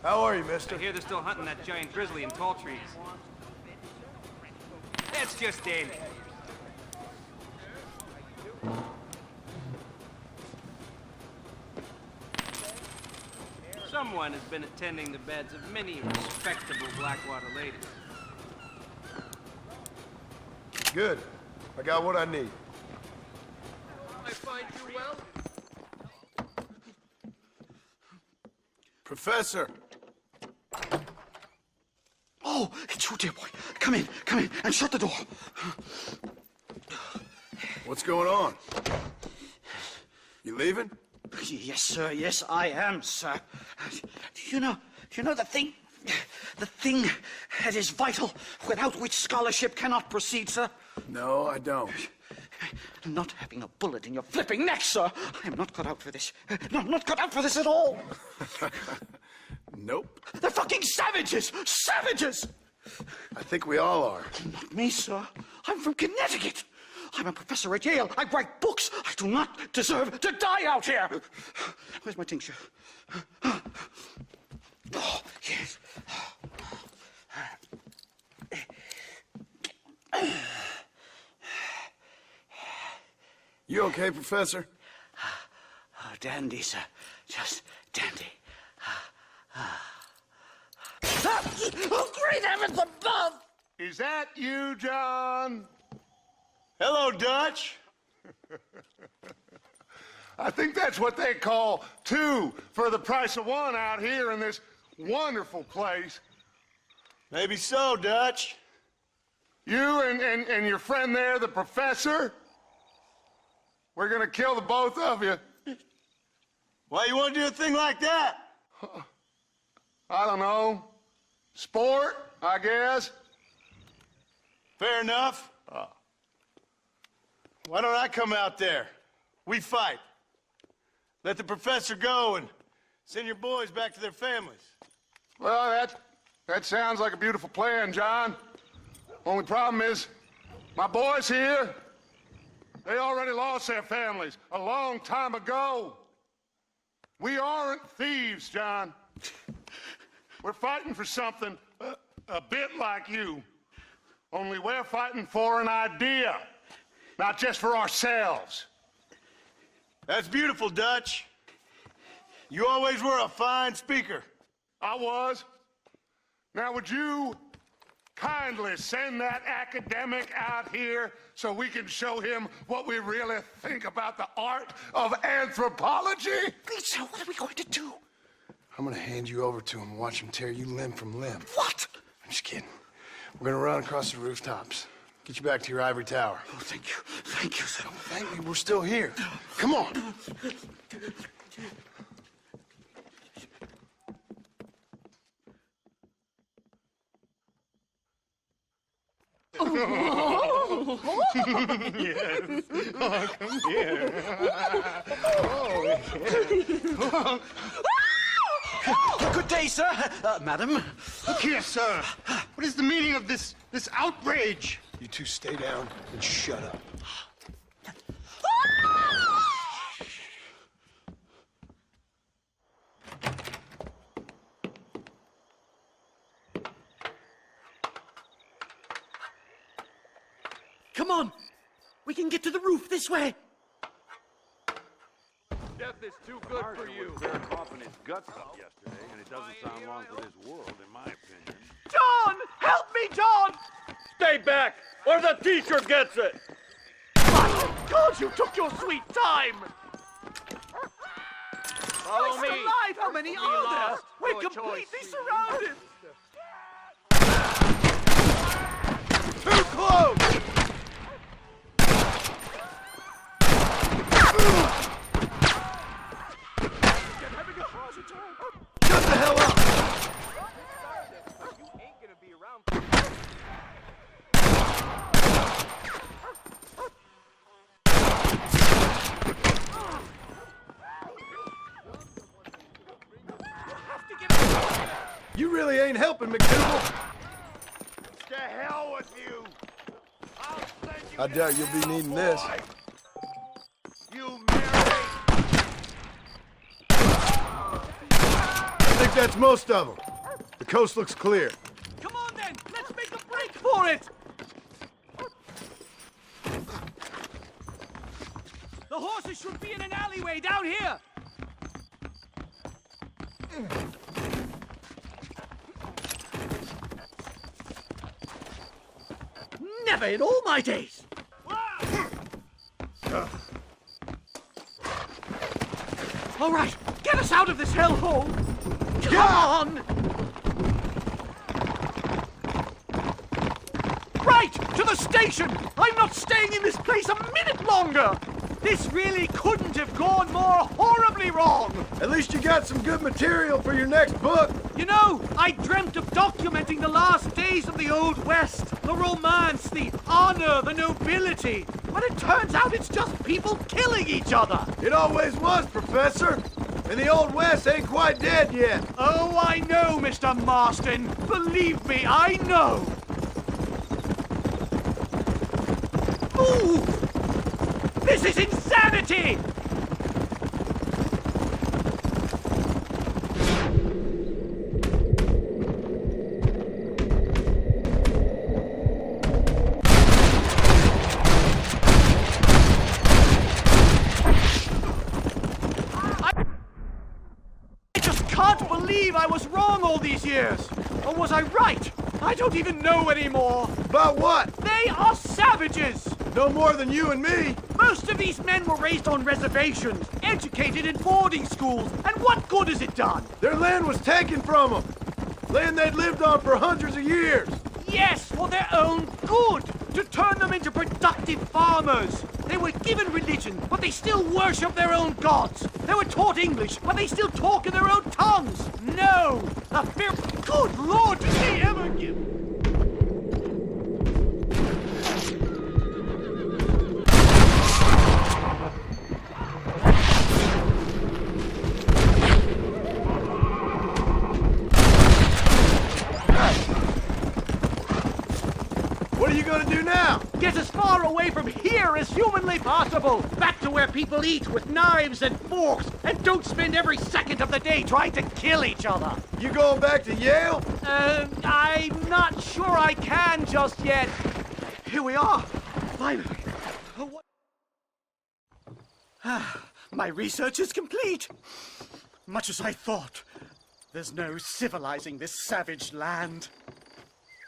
How are you, mister? I hear they're still hunting that giant grizzly in tall trees. That's just dandy. Someone has been attending the beds of many respectable Blackwater ladies. Good. I got what I need. I find you well? Professor! Oh, it's you, dear boy. Come in, and shut the door. What's going on? You leaving? Yes, sir. Yes, I am, sir. You know the thing that is vital, without which scholarship cannot proceed, sir? No, I don't. Not having a bullet in your flipping neck, sir. I am not cut out for this. No, I'm not cut out for this at all. Nope. They're fucking savages! Savages! I think we all are. Not me, sir. I'm from Connecticut. I'm a professor at Yale. I write books. I do not deserve to die out here. Where's my tincture? Oh, yes. You okay, Professor? Oh, dandy, sir. Just dandy. Oh, great heavens above! Is that you, John? Hello, Dutch. I think that's what they call two for the price of one out here in this wonderful place. Maybe so, Dutch. You and your friend there, the professor, we're gonna kill the both of you. Why you want to do a thing like that? I don't know. Sport, I guess. Fair enough. Why don't I come out there? We fight. Let the professor go and send your boys back to their families. Well, that sounds like a beautiful plan, John. Only problem is, my boys here, they already lost their families a long time ago. We aren't thieves, John. We're fighting for something a bit like you. Only we're fighting for an idea, not just for ourselves. That's beautiful, Dutch. You always were a fine speaker. I was. Now, would you kindly send that academic out here so we can show him what we really think about the art of anthropology? Lisa, what are we going to do? I'm gonna hand you over to him and watch him tear you limb from limb. What? I'm just kidding. We're gonna run across the rooftops. Get you back to your ivory tower. Oh, thank you. Thank you, sir. Don't thank me, we're still here. Come on. Yes. Oh, come here. Good day, sir. Madam. Look here, sir. What is the meaning of this outrage? You two stay down and shut up. Come on! We can get to the roof this way! Death is too good for you. Bear coughing his guts up yesterday, and it doesn't sound long for this world, in my opinion. John! Help me, John! Stay back, or the teacher gets it! God, you took your sweet time! Follow me. Alive, how many are there? lost. We're No completely choice. surrounded! Too close! Shut the hell up! You ain't gonna be around. You really ain't helping, McDougal. To hell with you! I'll send you I doubt you'll be needing this. You marry! I think that's most of them. The coast looks clear. Come on then, let's make a break for it! The horses should be in an alleyway down here! Never in all my days! All right, get us out of this hellhole! Come on! Right, to the station! I'm not staying in this place a minute longer! This really couldn't have gone more horribly wrong! At least you got some good material for your next book. You know, I dreamt of documenting the last days of the Old West. The romance, the honor, the nobility. But it turns out it's just people killing each other. It always was, Professor. And the Old West ain't quite dead yet. Oh, I know, Mr. Marston. Believe me, I know. Move! This is insanity! I just can't believe I was wrong all these years. Or was I right? I don't even know anymore. About what? They are savages! No more than you and me. Most of these men were raised on reservations, educated in boarding schools, and what good has it done? Their land was taken from them. Land they'd lived on for hundreds of years. Yes, for their own good, to turn them into productive farmers. They were given religion, but they still worship their own gods. They were taught English, but they still talk in their own tongues. No, the fear... Good Lord, did they ever give... What are you gonna do now? Get as far away from here as humanly possible. Back to where people eat with knives and forks and don't spend every second of the day trying to kill each other. You going back to Yale? I'm not sure I can just yet. Here we are. Finally. My research is complete. Much as I thought. There's no civilizing this savage land.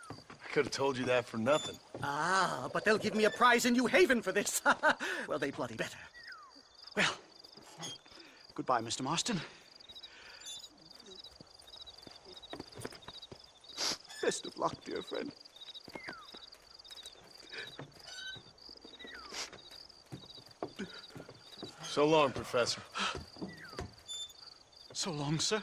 I could have told you that for nothing. Ah, but they'll give me a prize in New Haven for this. Well, they bloody better. Well, goodbye, Mr. Marston. Best of luck, dear friend. So long, Professor. So long, sir.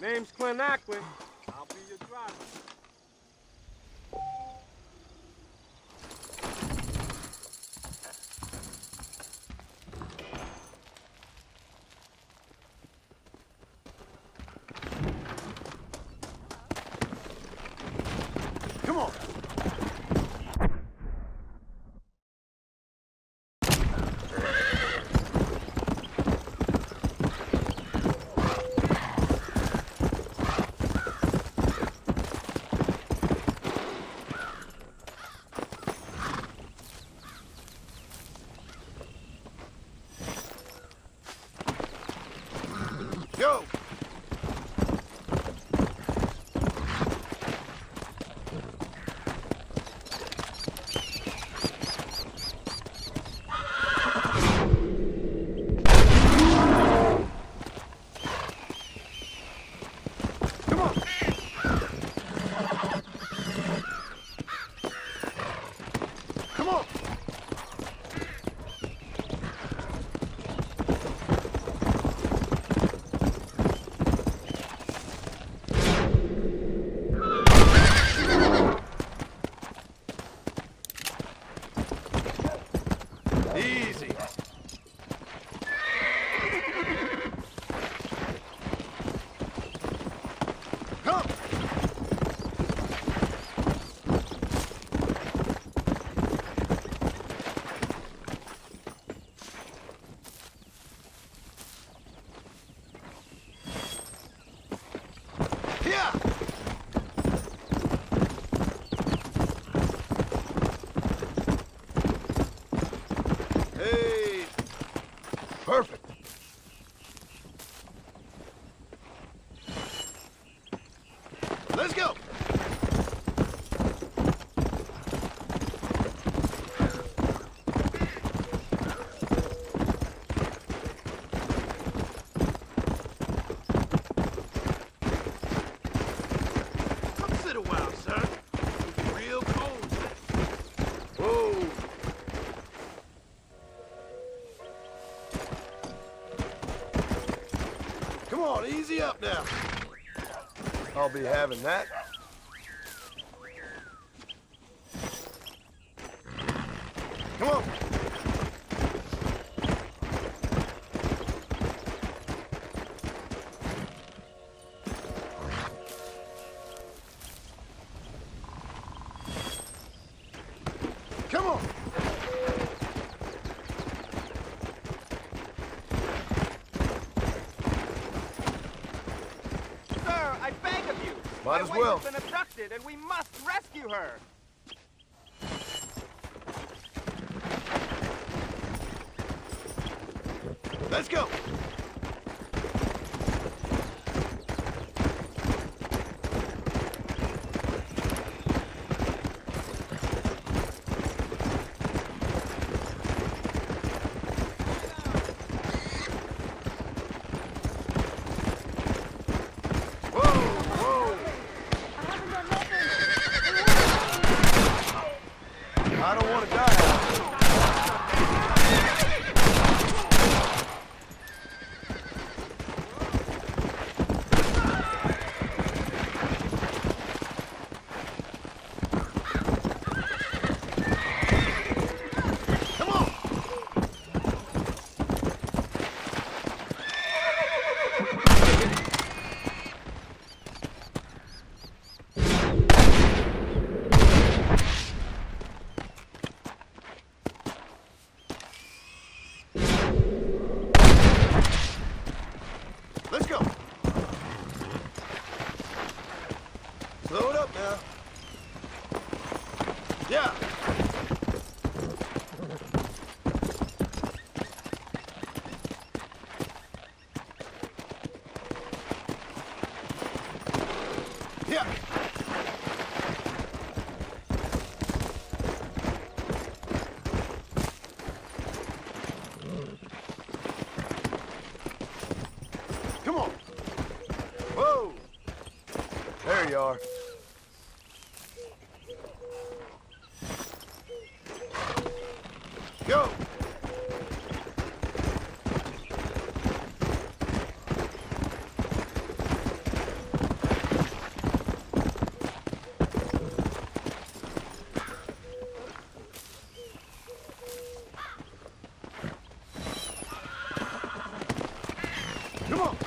Name's Clint Ackley. I'll be your driver. Come on. Go! Come on! Easy. Come. Here. Hey. Perfect. Let's go. Come sit a while, sir. It's real cold. Whoa. Come on, easy up now. I'll be having that. Come on. Come on. Sir, I beg of you. Might as My well. wife has been abducted, and we must rescue her. Let's go. I don't want to die. we are. Go! Come on!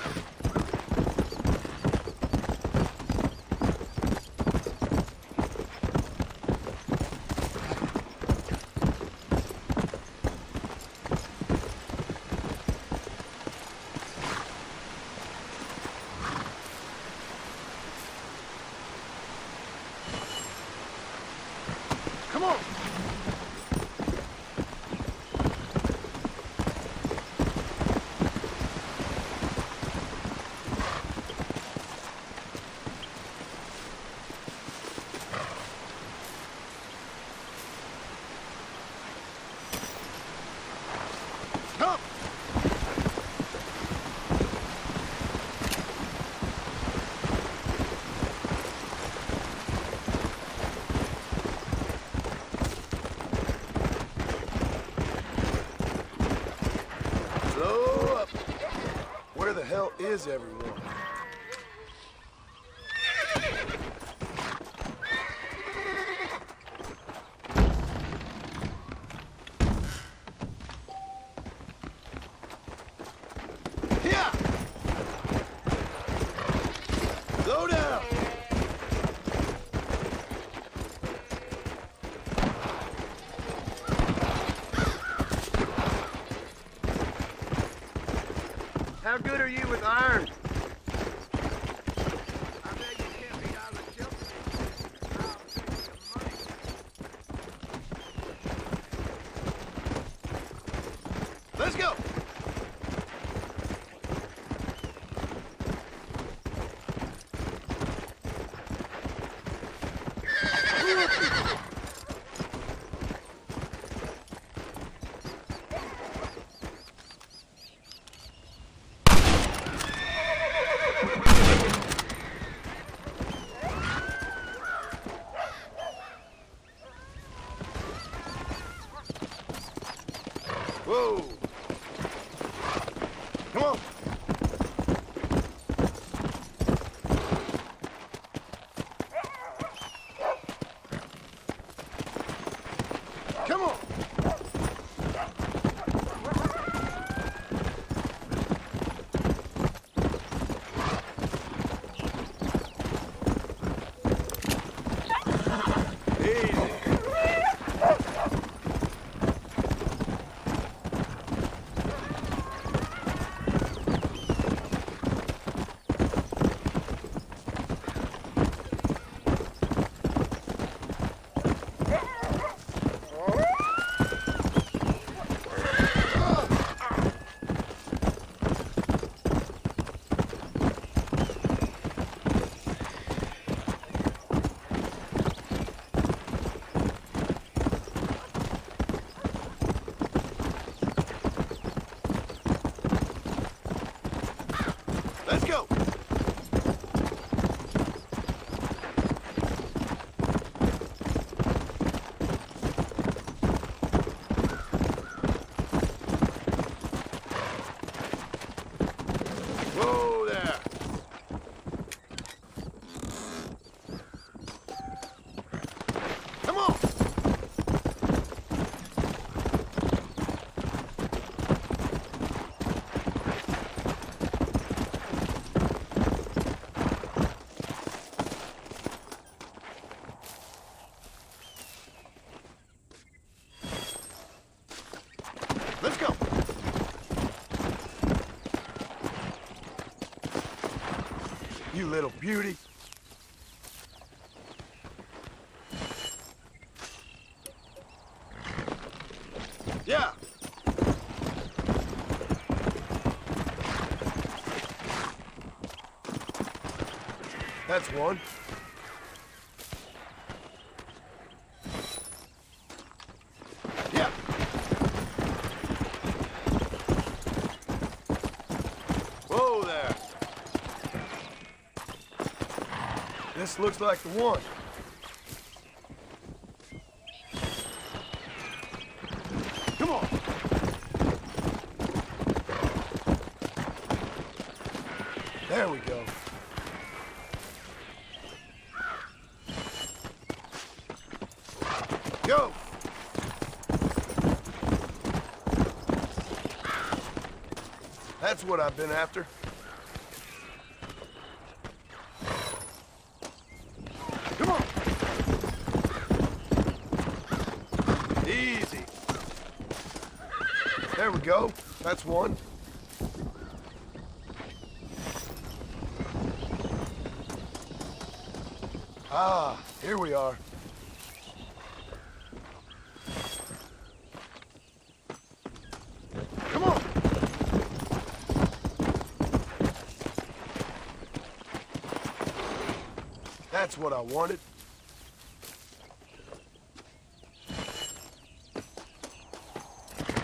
Come on! Come! Slow up. Where the hell is everyone? Here! Slow down! How good are you with iron? Let's go! Whoa! Come on! Come on! Easy. Let's go! Whoa there! Come on! Let's go! You little beauty. Yeah. That's one. Yeah. Whoa there. This looks like the one. Come on. There we go. Go! That's what I've been after. Come on! Easy. There we go. That's one. Ah, here we are. Come on! That's what I wanted.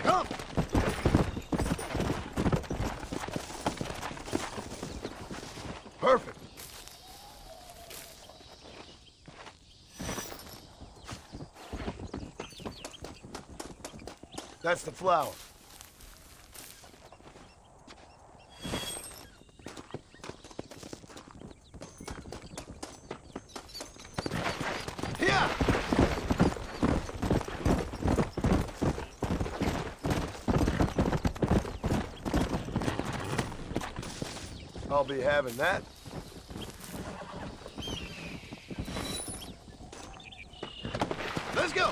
Come! Perfect. That's the flower. Here! I'll be having that. Let's go!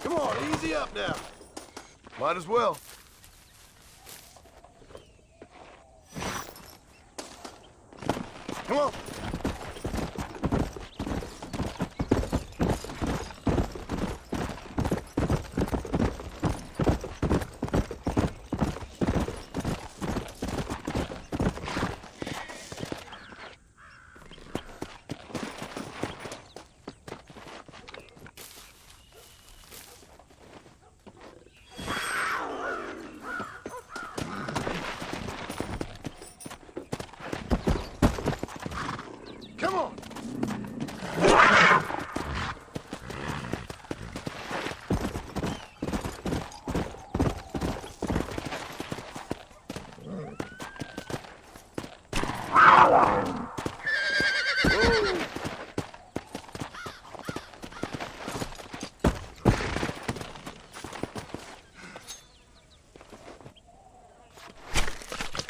Come on, easy up now. Might as well. Come on. Come on.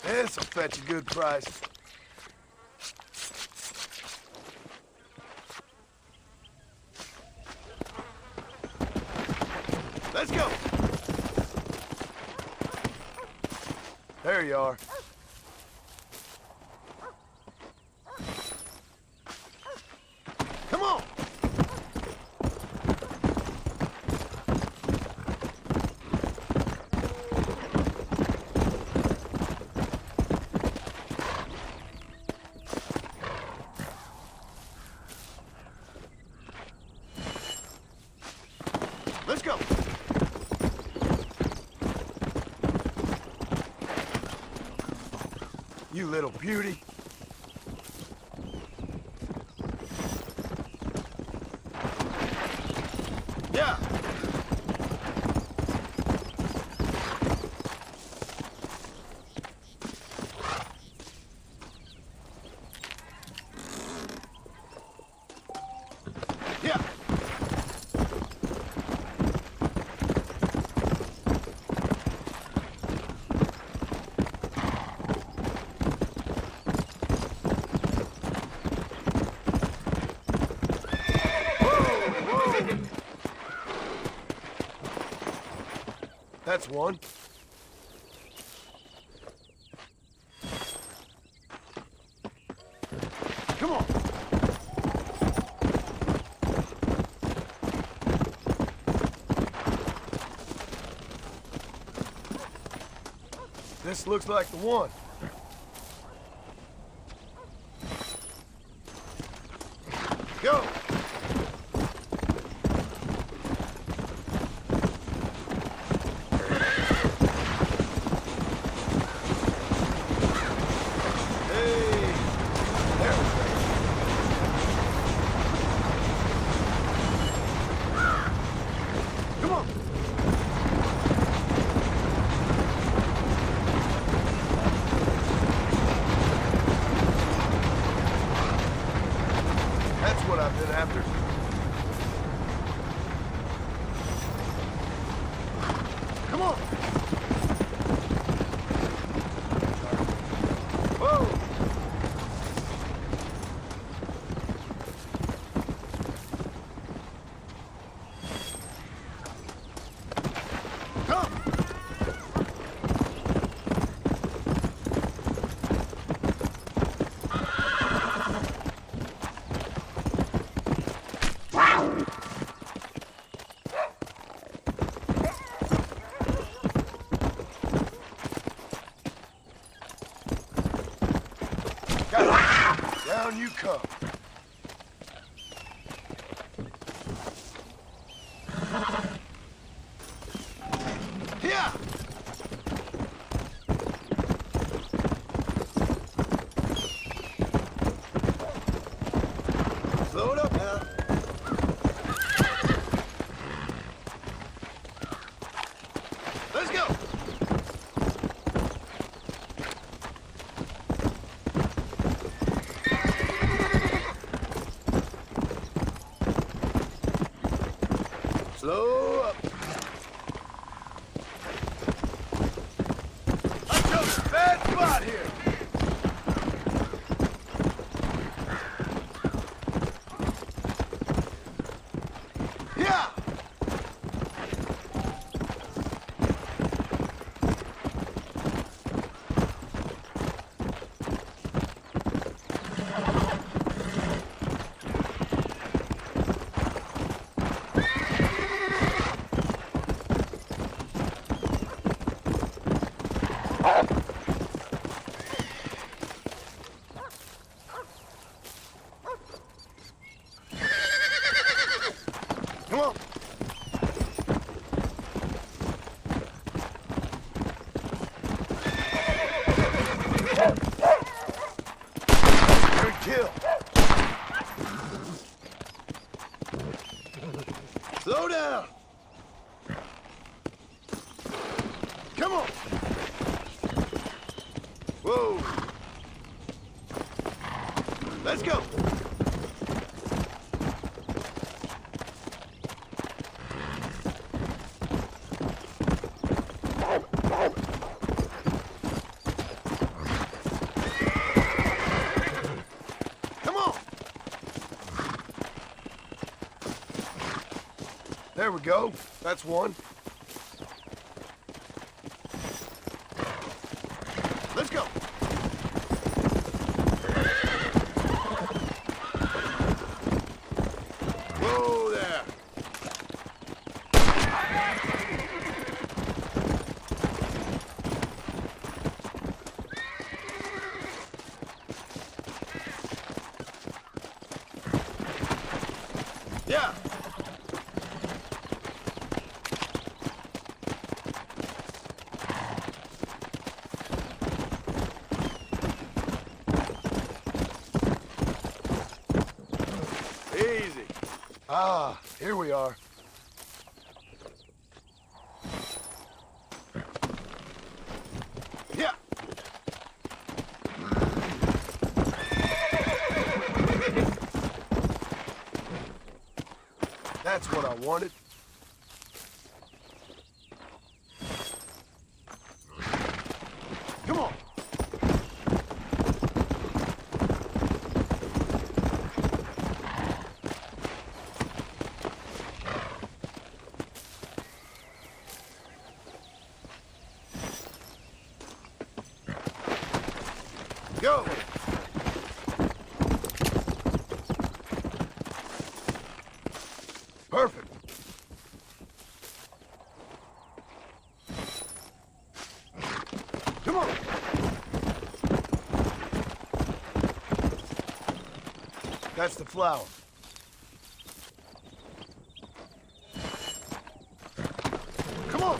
This'll fetch a good price. Let's go. There you are. Come on. Let's go. You little beauty. Yeah. Yeah. That's one. Come on. This looks like the one. Go! That's what I've been after. Come on! Whoa! Come! Down you come. Here! Slow it up now. Let's go! Slow up. I chose a bad spot here. Yeah. Come on. Good kill. Slow down. Come on. Whoa. Let's go. Come on. There we go. That's one. Let's go. Whoa there. Yeah. Easy. Ah, here we are. Yeah. That's what I wanted. Come on. Go. Perfect. Come on. That's the flower. Come on!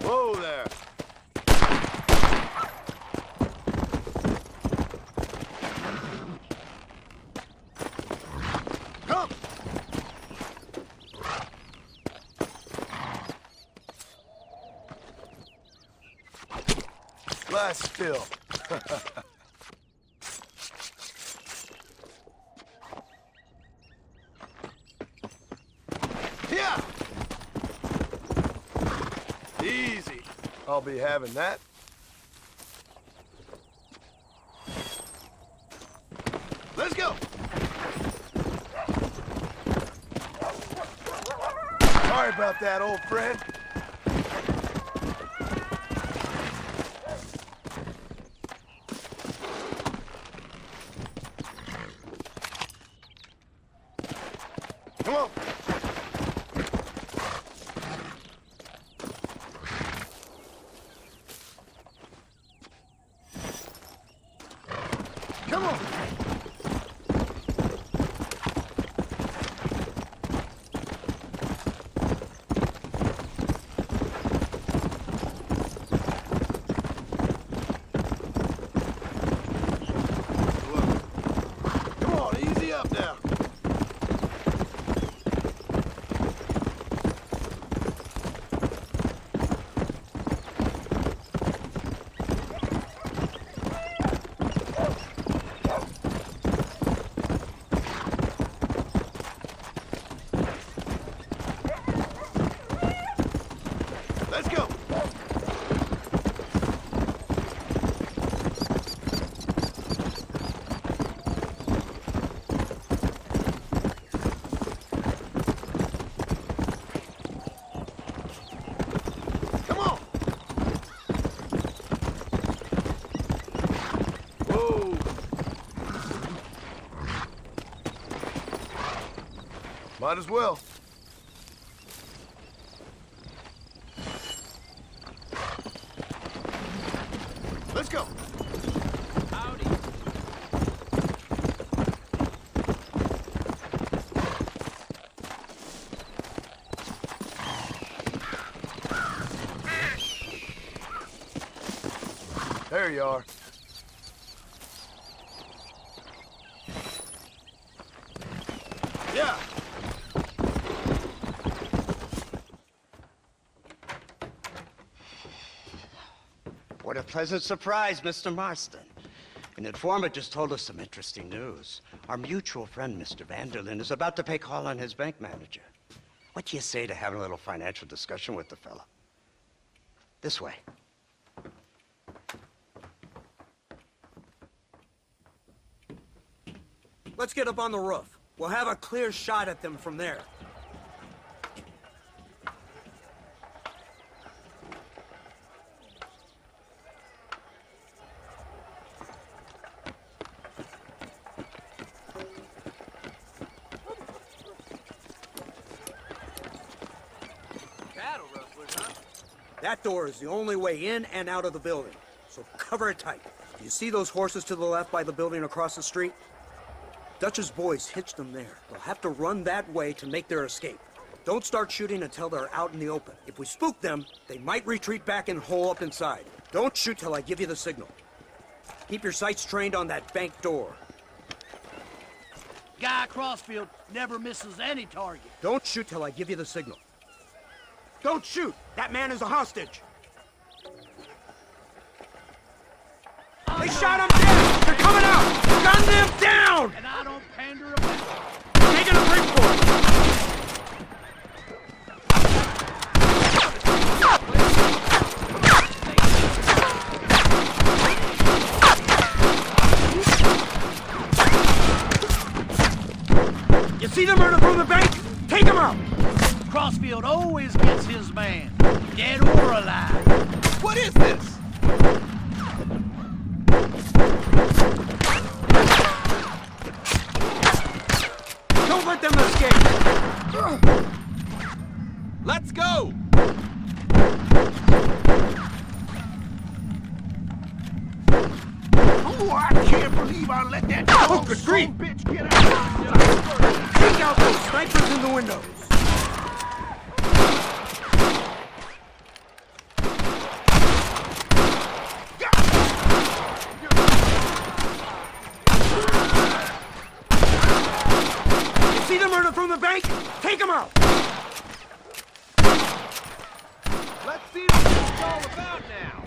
Whoa there! Come! Last still. Yeah! Easy. I'll be having that. Let's go! Sorry about that, old friend. Come on. Come on. Come on, easy up now. Let's go. Come on. Whoa. Might as well. Let's go. Howdy. There you are. Yeah. What a pleasant surprise, Mr. Marston. An informant just told us some interesting news. Our mutual friend, Mr. Vanderlyn, is about to pay call on his bank manager. What do you say to having a little financial discussion with the fella? This way. Let's get up on the roof. We'll have a clear shot at them from there. Cattle rustlers, huh? That door is the only way in and out of the building, so cover it tight. You see those horses to the left by the building across the street? Dutch's boys hitched them there. They'll have to run that way to make their escape. Don't start shooting until they're out in the open. If we spook them, they might retreat back and hole up inside. Don't shoot till I give you the signal. Keep your sights trained on that bank door. Guy Crossfield never misses any target. Don't shoot till I give you the signal. Don't shoot! That man is a hostage! They shot him dead! They're coming out! Gun them down! And I don't pander a bit. Taking a break for it! You see them running through the bank? Take them out! Crossfield always gets his man, dead or alive. What is this? Don't let Oh, I can't believe I let that dog bitch get out. Take out those snipers in the windows. You see the murder from the bank? Take him out. Let's see what it's all about now.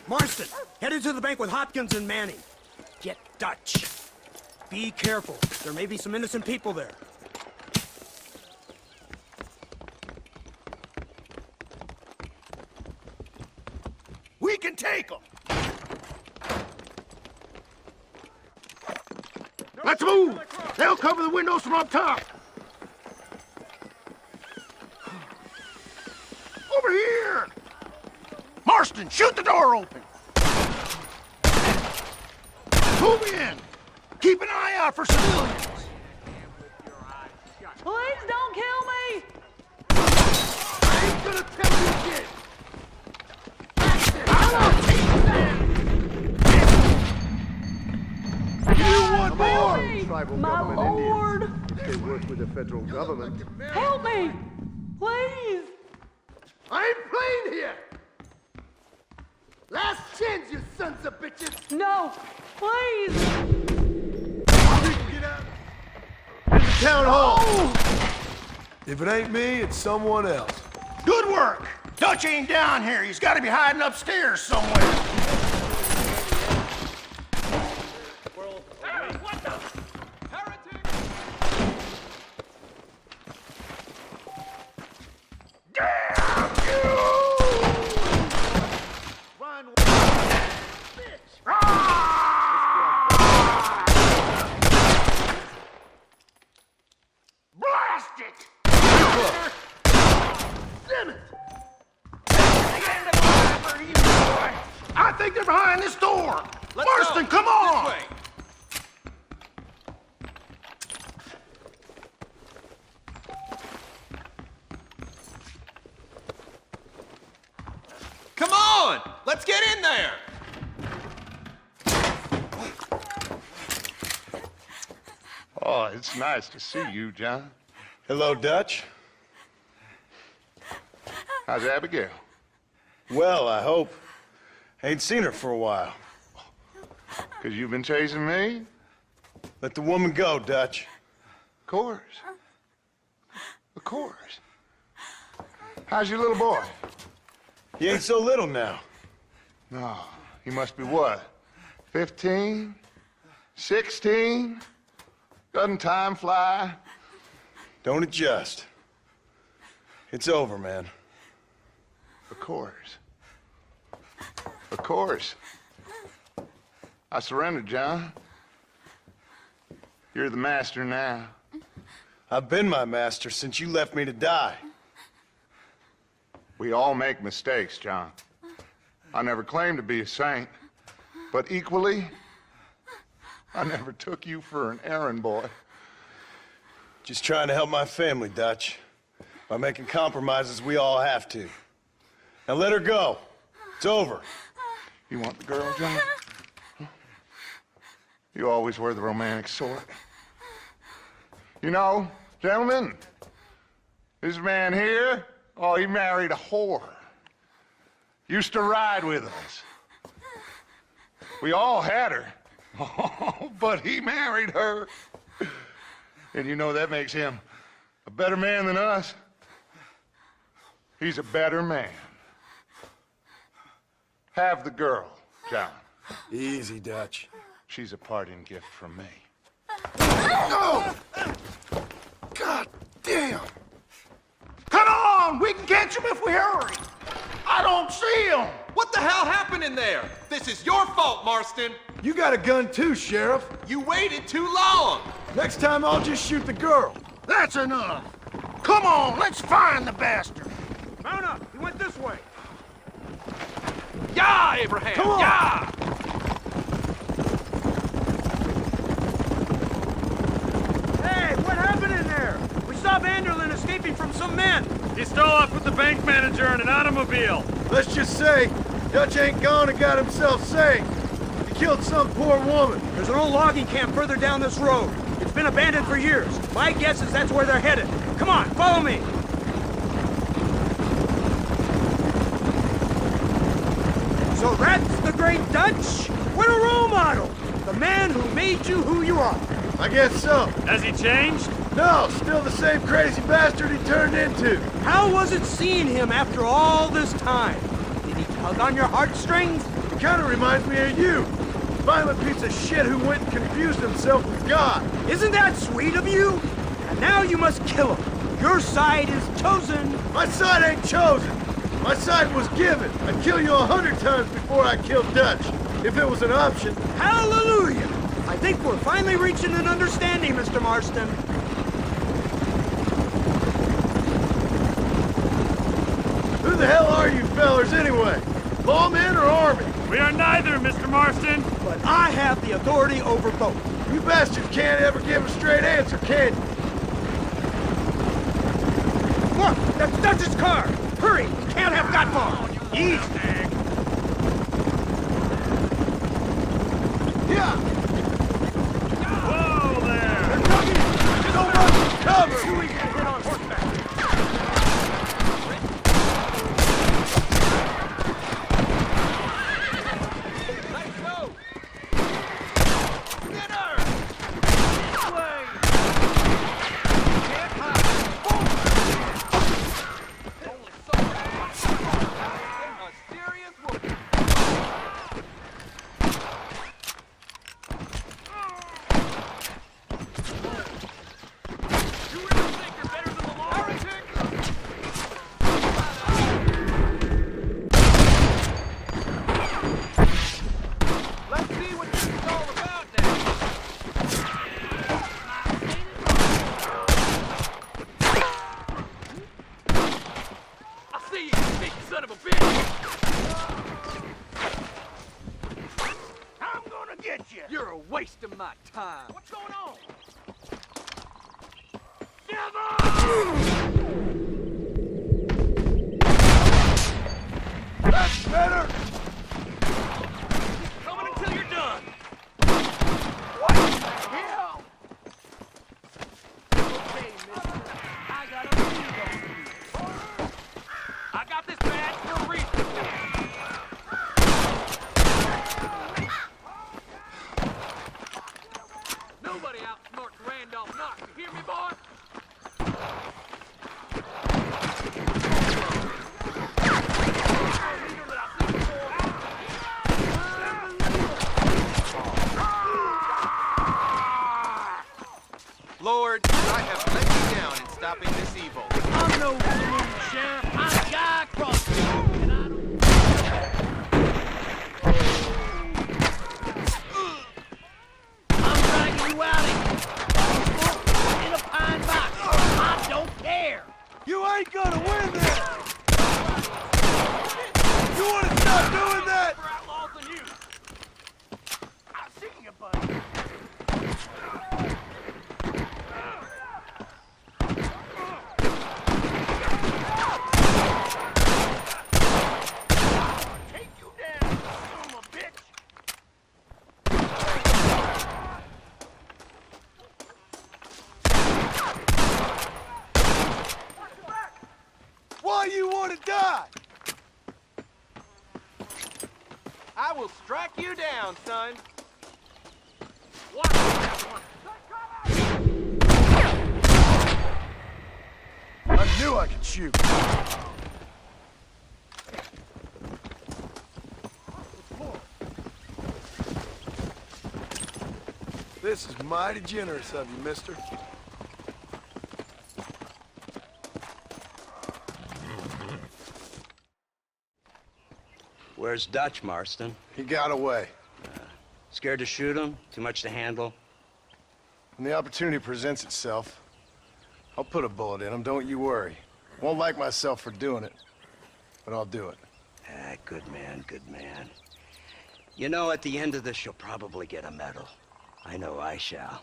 Marston, head into the bank with Hopkins and Manning. Get Dutch. Be careful. There may be some innocent people there. We can take them. Let's move! They'll cover the windows from up top! Over here! Marston, shoot the door open! Move in! Keep an eye out for civilians! Please don't kill me! I ain't gonna tell you shit! I won't teach that! You want more? Tribal My government lord! Indians. They work with the federal government. Help me! Please! I ain't playing here! Last chance, you sons of bitches! No! Please! Get out! Town hall! If it ain't me, it's someone else. Good work! Dutch ain't down here. He's got to be hiding upstairs somewhere. Blast it! Damn it! I think they're behind this door! Marston, come on! Come on! Let's get in there! Oh, it's nice to see you, John. Hello, Dutch. How's Abigail? Well, I hope. Ain't seen her for a while. 'Cause you've been chasing me? Let the woman go, Dutch. Of course. Of course. How's your little boy? He ain't so little now. No, he must be what? 15? 16? Doesn't time fly? Don't adjust. It's over, man. Of course. Of course. I surrendered, John. You're the master now. I've been my master since you left me to die. We all make mistakes, John. I never claimed to be a saint, but equally, I never took you for an errand boy. Just trying to help my family, Dutch. By making compromises we all have to. Now let her go. It's over. You want the girl, John? You always were the romantic sort. You know, gentlemen, this man here, oh, he married a whore. Used to ride with us. We all had her. Oh, but he married her. And you know that makes him a better man than us. He's a better man. Have the girl, John. Easy, Dutch. She's a parting gift from me. No! God damn! Come on! We can catch him if we hurry! I don't see him! What the hell happened in there? This is your fault, Marston. You got a gun too, Sheriff. You waited too long. Next time I'll just shoot the girl. That's enough! Come on, let's find the bastard! Mount up! He went this way! Yeah, Abraham! Come on. Yeah! Hey, what happened in there? We saw Vanderlyn escaping from some men. He stole off with the bank manager in an automobile. Let's just say, Dutch ain't gone and got himself saved. He killed some poor woman. There's an old logging camp further down this road. It's been abandoned for years. My guess is that's where they're headed. Come on, follow me. So that's the great Dutch? What a role model! The man who made you who you are. I guess so. Has he changed? No, still the same crazy bastard he turned into. How was it seeing him after all this time? Did he tug on your heartstrings? He kind of reminds me of you. Violent piece of shit who went and confused himself with God. Isn't that sweet of you? And now you must kill him. Your side is chosen. My side ain't chosen. My side was given. I'd kill you 100 times before I killed Dutch, if it was an option. Hallelujah! I think we're finally reaching an understanding, Mr. Marston. Who the hell are you fellers anyway? Lawmen or army? We are neither, Mr. Marston. But I have the authority over both. You bastards can't ever give a straight answer, can you? Look, that's Dutch's car. Hurry, we can't have got far. Easy. Yeah. Whoa there! They're coming! Don't run for cover! Too easy to hit on horseback. You're a waste of my time. What's going on? That's better! Keep coming until you're done. What the hell? Okay, mister. I got a lead on you. I got this badge for a reason. Nobody outsmarts Randolph Knox. You hear me, boy? Lord, I have let you down in stopping this evil. I'm no fool, Sheriff. I'm Guy Crossby, and I don't... I'm dragging you out in a pine box. I don't care. You ain't gonna win this! You wanna stop doing that? We're outlaws than you. I've seen you, buddy. Why you wanna die? I will strike you down, son. Watch that one. I knew I could shoot. This is mighty generous of you, mister. Where's Dutch, Marston? He got away. Scared to shoot him? Too much to handle? When the opportunity presents itself, I'll put a bullet in him, don't you worry. Won't like myself for doing it, but I'll do it. Ah, good man, good man. You know, at the end of this, you'll probably get a medal. I know I shall.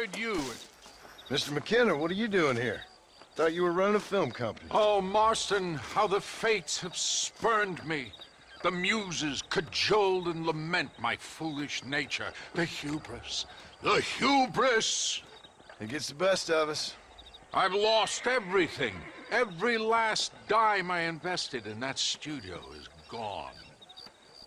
hired you. Mr. McKenna, what are you doing here? Thought you were running a film company. Oh, Marston, how the fates have spurned me. The muses cajole and lament my foolish nature. The hubris. The hubris! It gets the best of us. I've lost everything. Every last dime I invested in that studio is gone.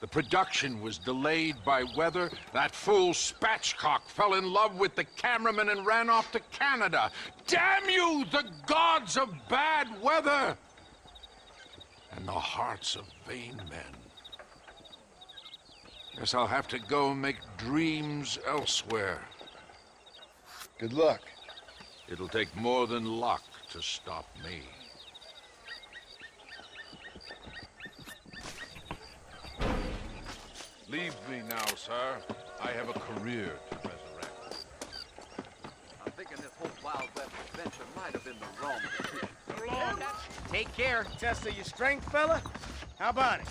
The production was delayed by weather. That fool Spatchcock fell in love with the cameraman and ran off to Canada. Damn you, the gods of bad weather! And the hearts of vain men. Guess I'll have to go make dreams elsewhere. Good luck. It'll take more than luck to stop me. Leave me now, sir. I have a career to resurrect. I'm thinking this whole Wild West adventure might have been the wrong decision. Take care. Test of your strength, fella. How about it?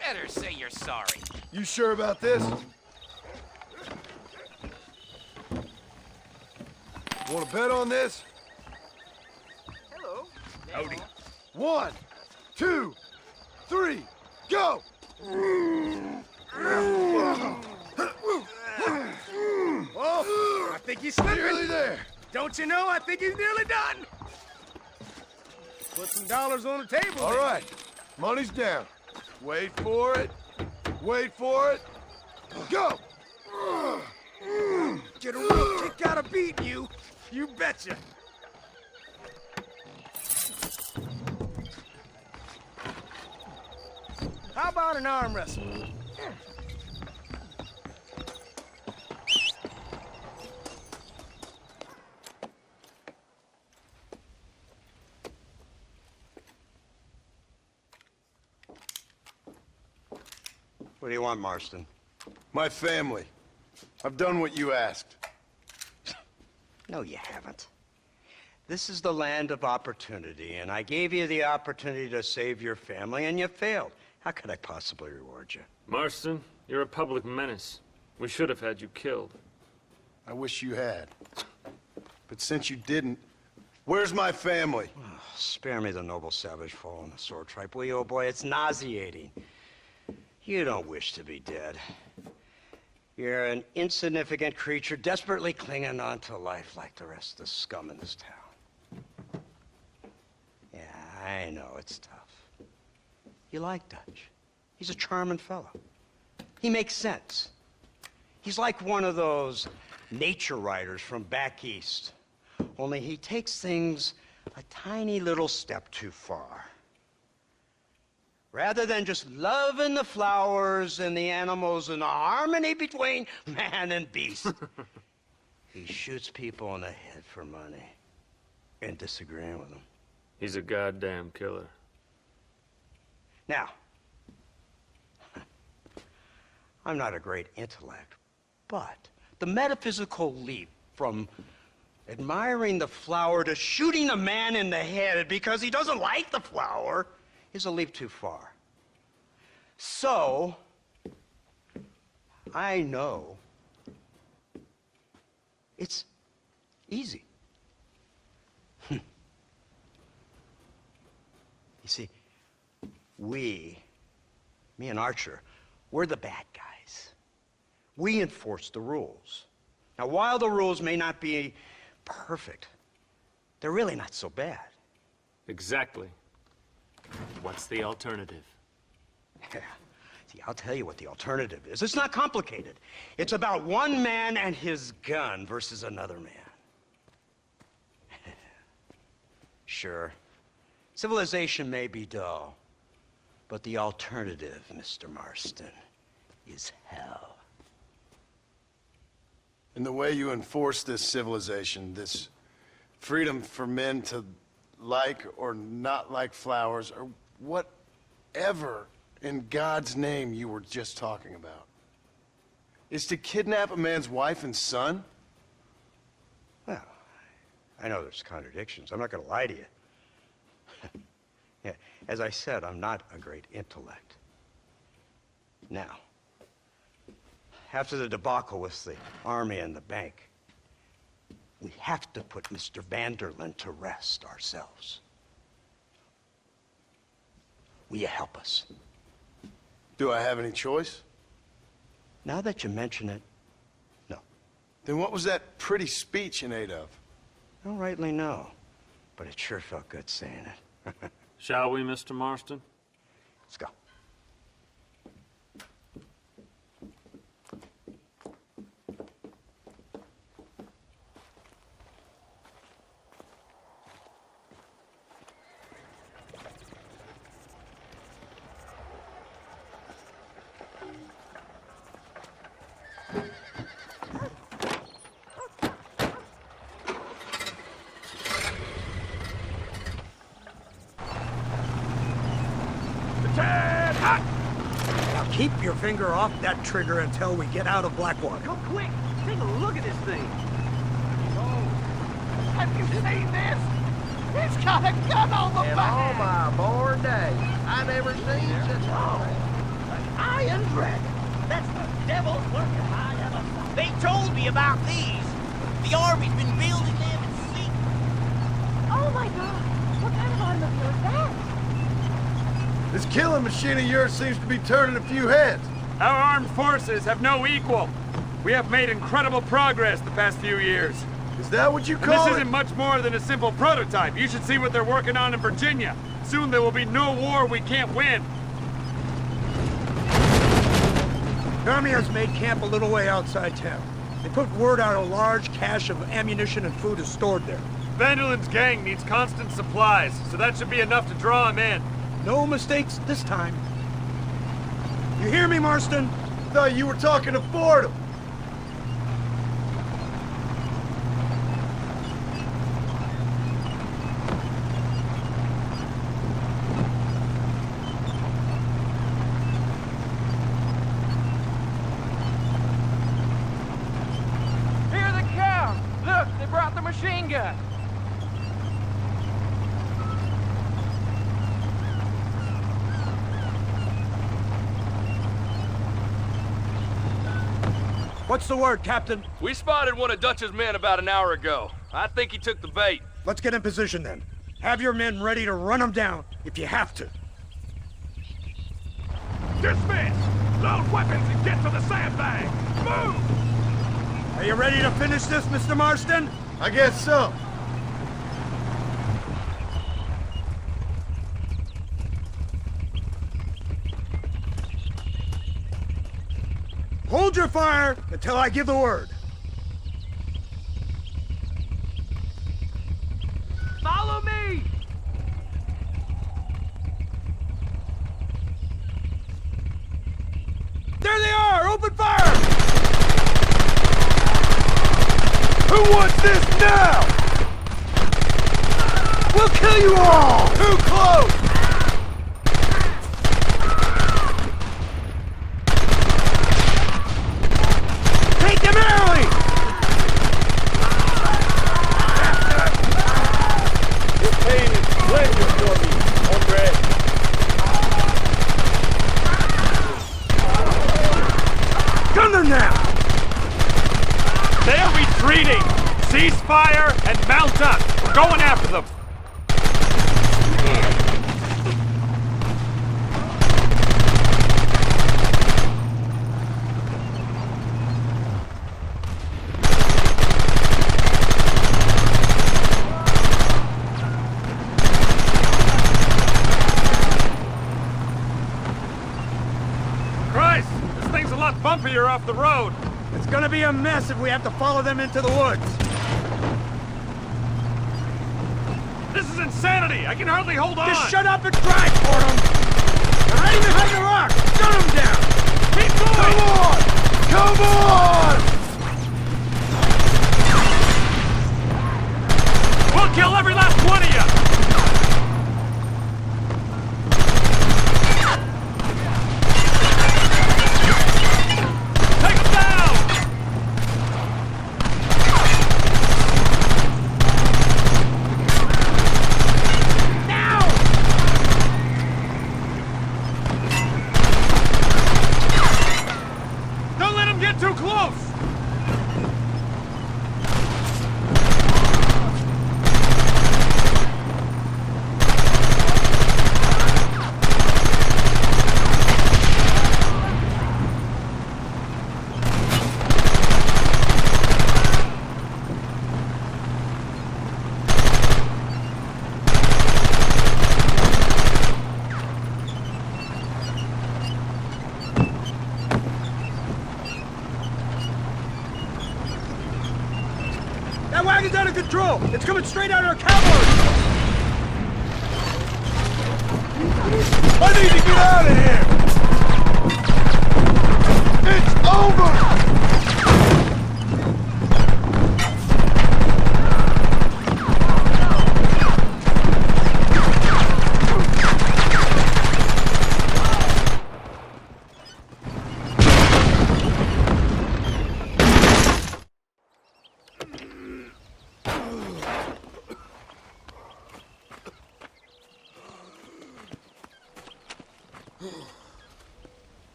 Better say you're sorry. You sure about this? Want to bet on this? Hello. Howdy. 1, 2, 3, go! Oh, I think he's slipping. Nearly there. Don't you know? I think he's nearly done. Put some dollars on the table. All right. Money's down. Wait for it. Wait for it. Go! Get a real kick out of beating you. You betcha. How about an arm wrestle? What do you want, Marston? My family. I've done what you asked. No, you haven't. This is the land of opportunity, and I gave you the opportunity to save your family, and you failed. How could I possibly reward you? Marston, you're a public menace. We should have had you killed. I wish you had. But since you didn't, where's my family? Oh, spare me the noble savage fall on the sword tripe, will you, old boy? It's nauseating. You don't wish to be dead. You're an insignificant creature desperately clinging on to life like the rest of the scum in this town. Yeah, I know it's tough. You like Dutch. He's a charming fellow. He makes sense. He's like one of those nature writers from back east. Only he takes things a tiny little step too far. Rather than just loving the flowers and the animals and the harmony between man and beast, he shoots people in the head for money and disagreeing with them. He's a goddamn killer. Now, I'm not a great intellect, but the metaphysical leap from admiring the flower to shooting a man in the head because he doesn't like the flower is a leap too far. So, I know it's easy. You see, me and Archer, we're the bad guys. We enforce the rules. Now, while the rules may not be perfect, they're really not so bad. Exactly. What's the alternative? Yeah. See, I'll tell you what the alternative is. It's not complicated. It's about one man and his gun versus another man. Sure, civilization may be dull, but the alternative, Mr. Marston, is hell. In the way you enforce this civilization, this freedom for men to like or not like flowers, or whatever in God's name you were just talking about, is to kidnap a man's wife and son? Well, I know there's contradictions. I'm not going to lie to you. Yeah, as I said, I'm not a great intellect. Now, after the debacle with the army and the bank, we have to put Mr. Vanderlyn to rest ourselves. Will you help us? Do I have any choice? Now that you mention it, no. Then what was that pretty speech in aid of? I don't rightly know, but it sure felt good saying it. Shall we, Mr. Marston? Let's go. Now keep your finger off that trigger until we get out of Blackwater. Come quick! Take a look at this thing! Have you seen this? It's got a gun on the back! all my born days, I never seen such a An Iron Dragon. That's the devil's work if I ever saw. They told me about these. The Army's been building them in secret. Oh my God! What kind of automobile is that? This killing machine of yours seems to be turning a few heads. Our armed forces have no equal. We have made incredible progress the past few years. Is that what you And call this it? isn't much more than a simple prototype. You should see what they're working on in Virginia. Soon there will be no war we can't win. The Army has made camp a little way outside town. They put word out a large cache of ammunition and food is stored there. Vanderlyn's gang needs constant supplies, so that should be enough to draw him in. No mistakes this time. You hear me, Marston? Thought you were talking to Fordham. Here they come! Look, they brought the machine gun. What's the word, Captain? We spotted one of Dutch's men about an hour ago. I think he took the bait. Let's get in position then. Have your men ready to run them down if you have to. Dismiss! Load weapons and get to the sandbag! Move! Are you ready to finish this, Mr. Marston? I guess so. Hold your fire until I give the word. Follow me! There they are! Open fire! Who wants this now? We'll kill you all! Too close! Take them early! This pain is pleasure for me, hombre. Gun them now! They are retreating! Cease fire and mount up! We're going after them! Christ! This thing's a lot bumpier off the road! It's gonna be a mess if we have to follow them into the woods. This is insanity! I can hardly hold on! Just shut up and drive for them! They're right behind the rock! Gun them down! Keep going! Come on! We'll kill every last one of you! Take them down! You're too close! That wagon's out of control! It's coming straight at our cavalry! I need to get out of here! It's over!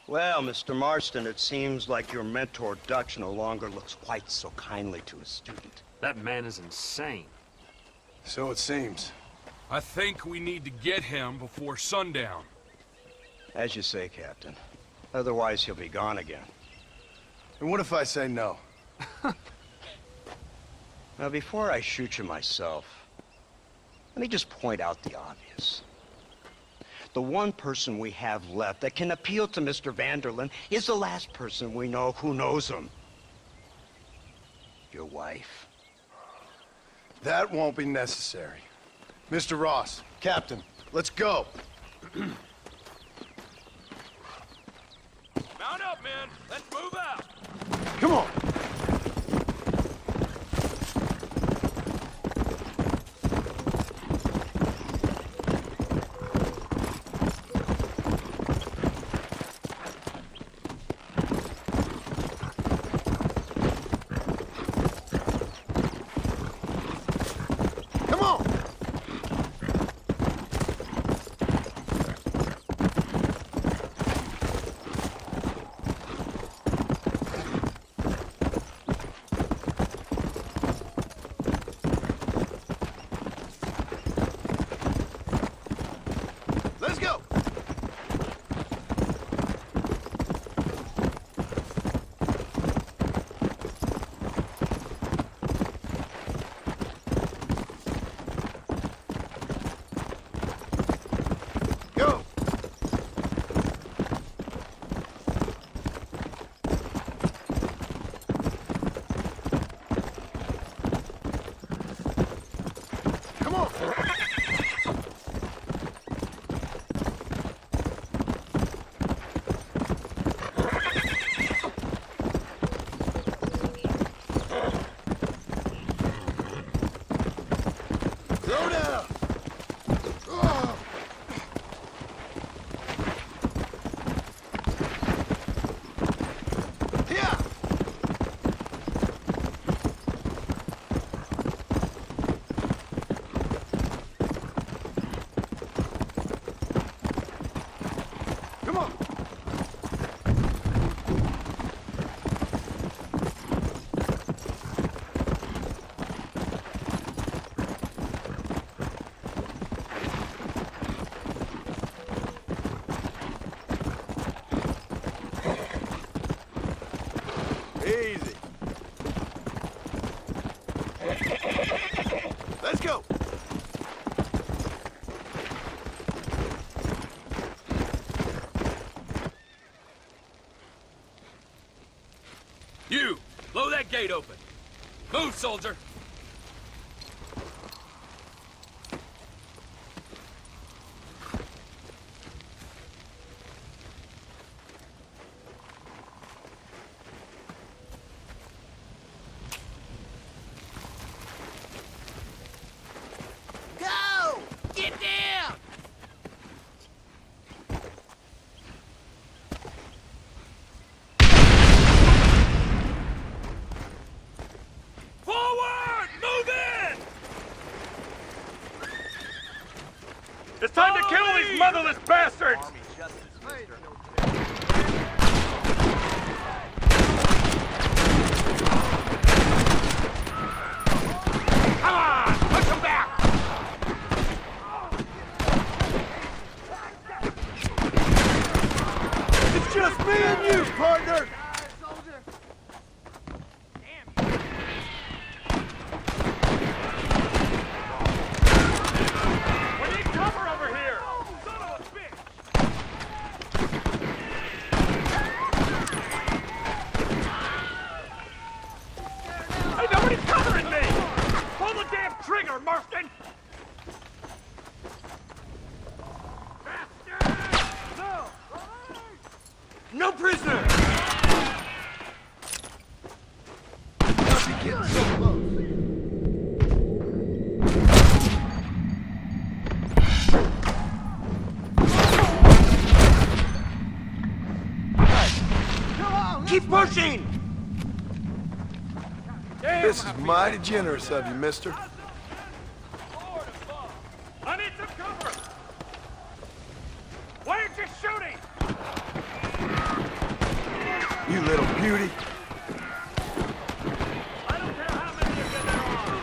Well, Mr. Marston, it seems like your mentor Dutch no longer looks quite so kindly to his student. That man is insane. So it seems. I think we need to get him before sundown. As you say, Captain. Otherwise, he'll be gone again. And what if I say no? Now, before I shoot you myself, let me just point out the obvious. The one person we have left that can appeal to Mr. Vanderlyn is the last person we know who knows him. Your wife. That won't be necessary. Mr. Ross, Captain, let's go. Mount up, men. Let's move out. Come on. Easy. Let's go. You, blow that gate open. Move, soldier. Go! Get down! Forward! It's time to kill these motherless bastards! Come on! Push them back! It's just me and you, partner! We need cover over here! Son of a bitch! Hey, nobody's covering me! Pull the damn trigger, Marston! No prisoner! Keep pushing! This is mighty generous of you, mister. I need some cover! Why aren't you shooting? You little beauty. I don't care how many of you there are!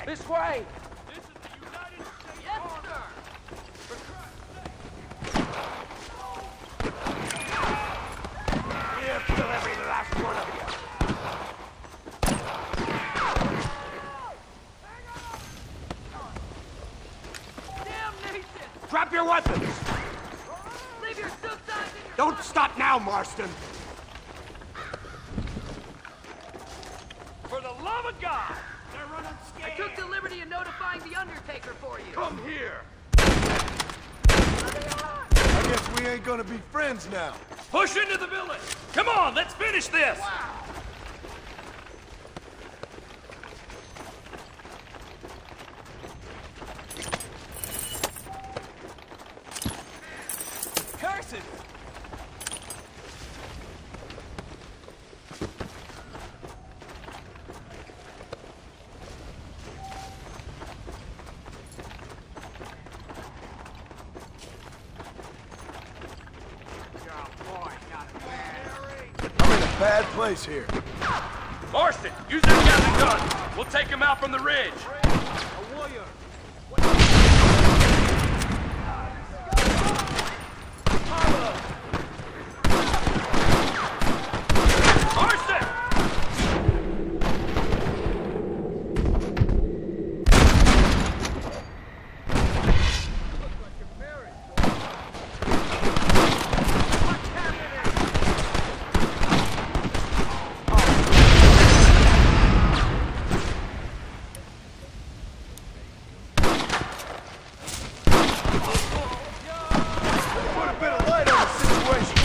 This way! Here, kill every last one of you. Drop your weapons! Leave your suits on! Don't stop now, Marston! For the love of God! They're running I scared! took the liberty of notifying the Undertaker for you. Come here. I guess we ain't gonna be friends now. Push into the village! Come on, let's finish this! Curse it! I'm in a bad place here. Marston, use that Gatling gun! We'll take him out from the ridge! Marston! Put a bit of light on the situation.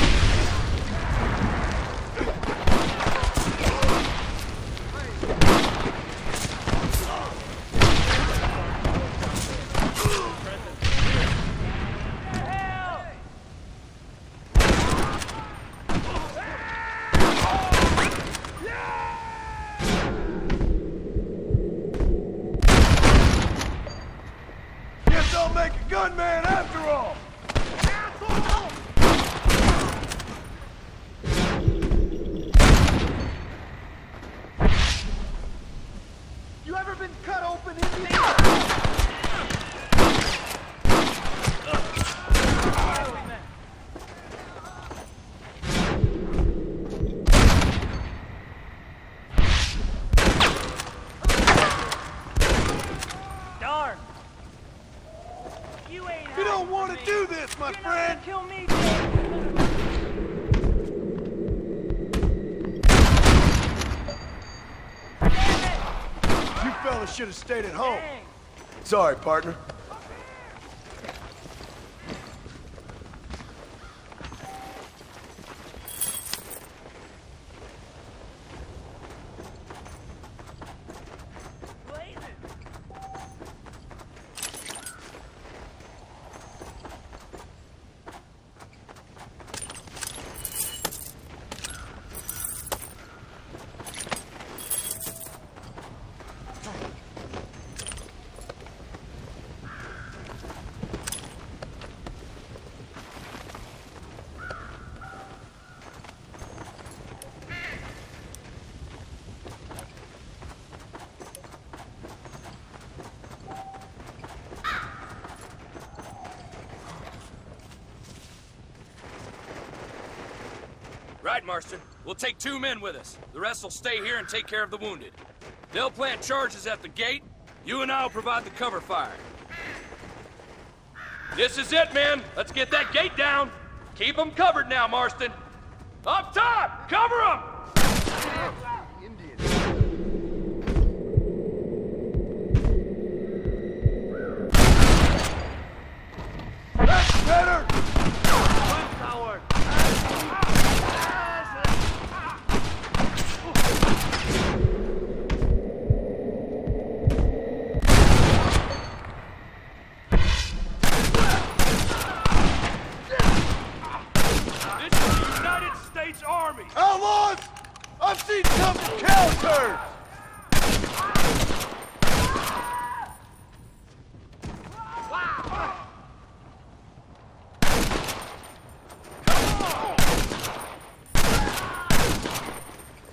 Guess I'll make a gunman after all. You ever been cut open in the Darn! You ain't You don't want to do this, my friend. kill me, You fellas should have stayed at home. Sorry, partner. Right, Marston. We'll take 2 men with us. The rest will stay here and take care of the wounded. They'll plant charges at the gate. You and I will provide the cover fire. This is it, men. Let's get that gate down. Keep them covered now, Marston. Up top! Cover them! That's better! Coward! This is the United States Army! Outlaws! I've seen tough counters!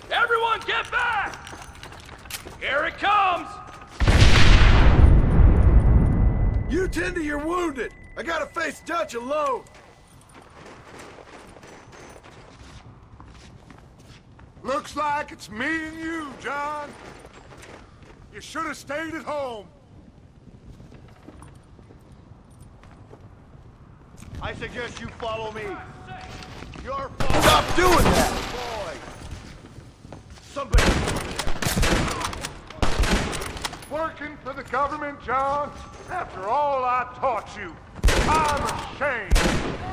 Everyone get back! Here it comes! You tend to your wounded. I gotta face Dutch alone. Looks like it's me and you, John. You should have stayed at home. I suggest you follow me. Your fault. Stop doing that! Boy. Somebody. Working for the government, John? After all I taught you, I'm ashamed.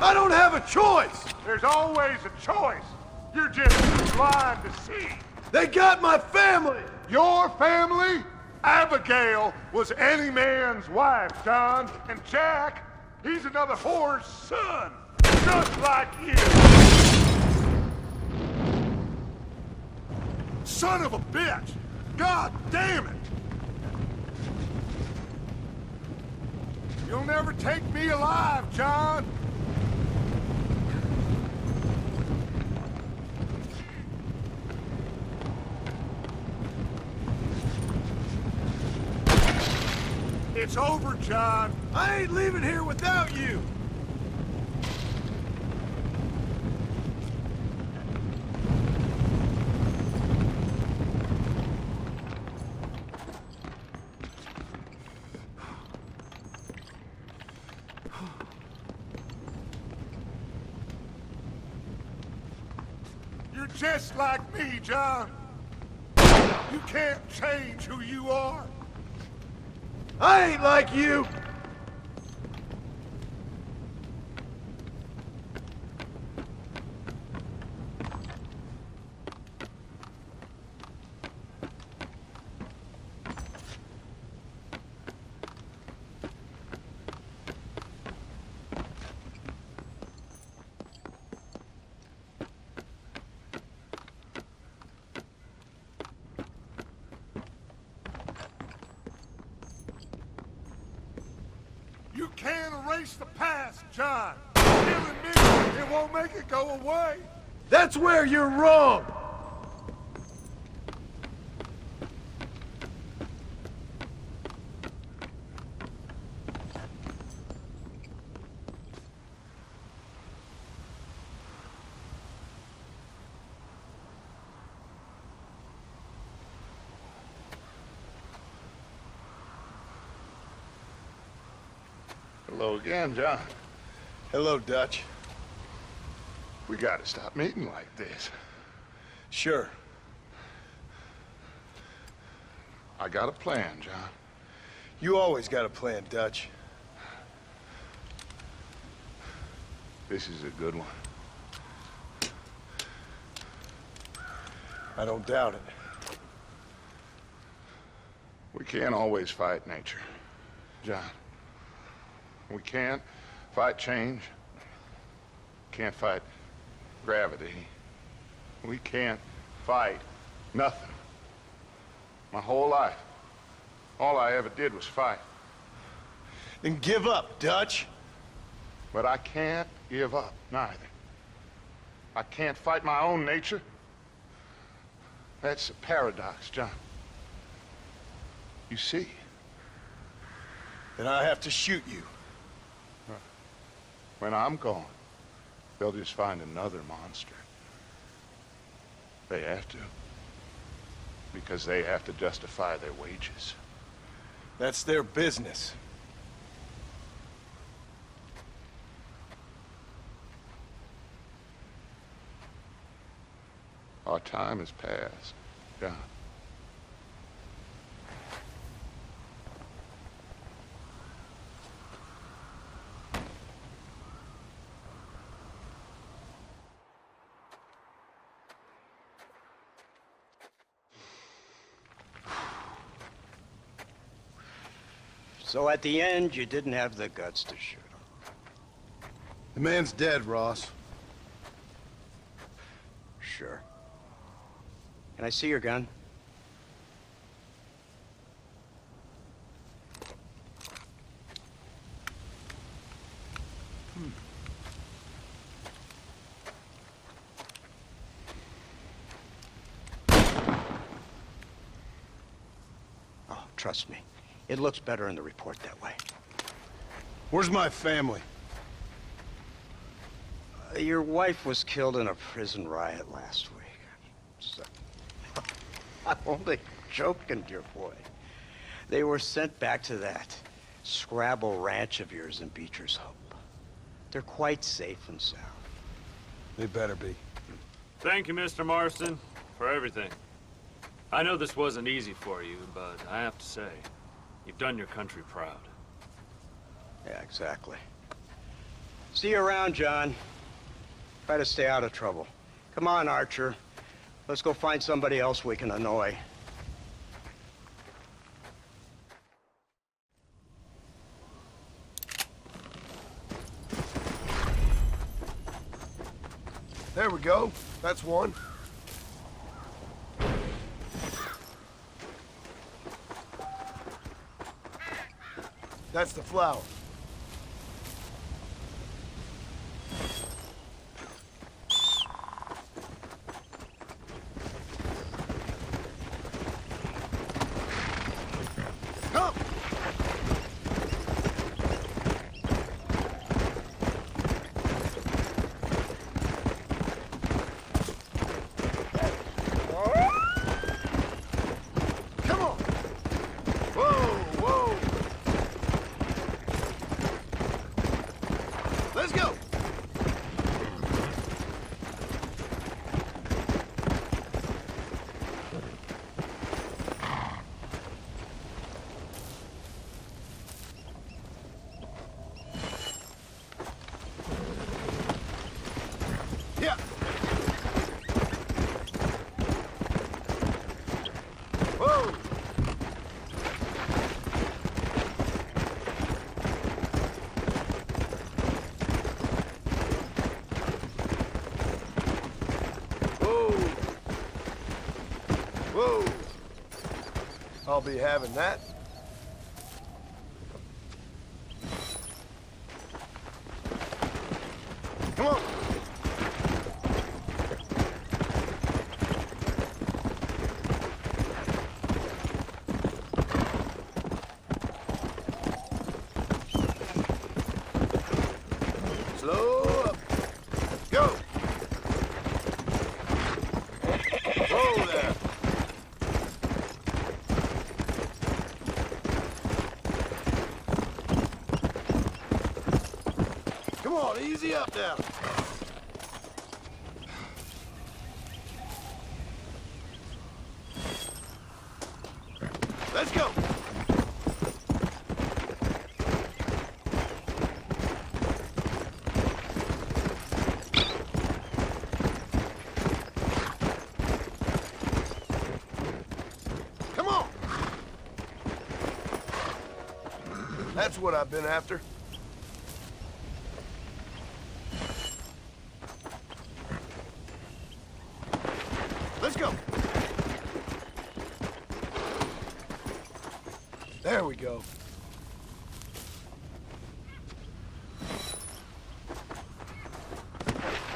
I don't have a choice! There's always a choice. You're just blind to see. They got my family! Your family? Abigail was any man's wife, John. And Jack, he's another whore's son. Just like you. Son of a bitch! God damn it! You'll never take me alive, John! It's over, John. I ain't leaving here without you! You're just like me, John. You can't change who you are. I ain't like you! You can't erase the past, John. Killing me, it won't make it go away. That's where you're wrong! Hello again, John. Hello, Dutch. We gotta stop meeting like this. Sure. I got a plan, John. You always got a plan, Dutch. This is a good one. I don't doubt it. We can't always fight nature, John. We can't fight change. Can't fight gravity. We can't fight nothing. My whole life, all I ever did was fight. Then give up, Dutch. But I can't give up, neither. I can't fight my own nature. That's a paradox, John. You see? Then I have to shoot you. When I'm gone, they'll just find another monster. They have to. Because they have to justify their wages. That's their business. Our time has passed, John. So at the end, you didn't have the guts to shoot him. The man's dead, Ross. Sure. Can I see your gun? Oh, trust me. It looks better in the report that way. Where's my family? Your wife was killed in a prison riot last week. So, I'm only joking, dear boy. They were sent back to that Scrabble ranch of yours in Beecher's Hope. They're quite safe and sound. They better be. Thank you, Mr. Marston, for everything. I know this wasn't easy for you, but I have to say, you've done your country proud. Yeah, exactly. See you around, John. Try to stay out of trouble. Come on, Archer. Let's go find somebody else we can annoy. There we go. That's one. That's the flower. Come! Come on! Whoa, whoa! Let's go! Yeah! Whoa! Whoa! Whoa! I'll be having that. Come on! Slow up. Go! Whoa there! Come on, easy up now. Let's go. Come on. That's what I've been after. Let's go. There we go.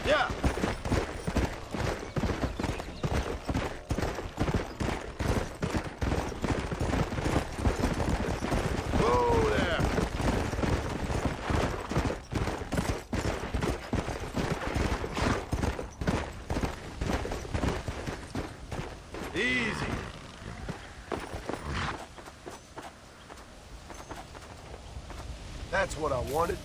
Yeah. Whoa there. That's what I wanted.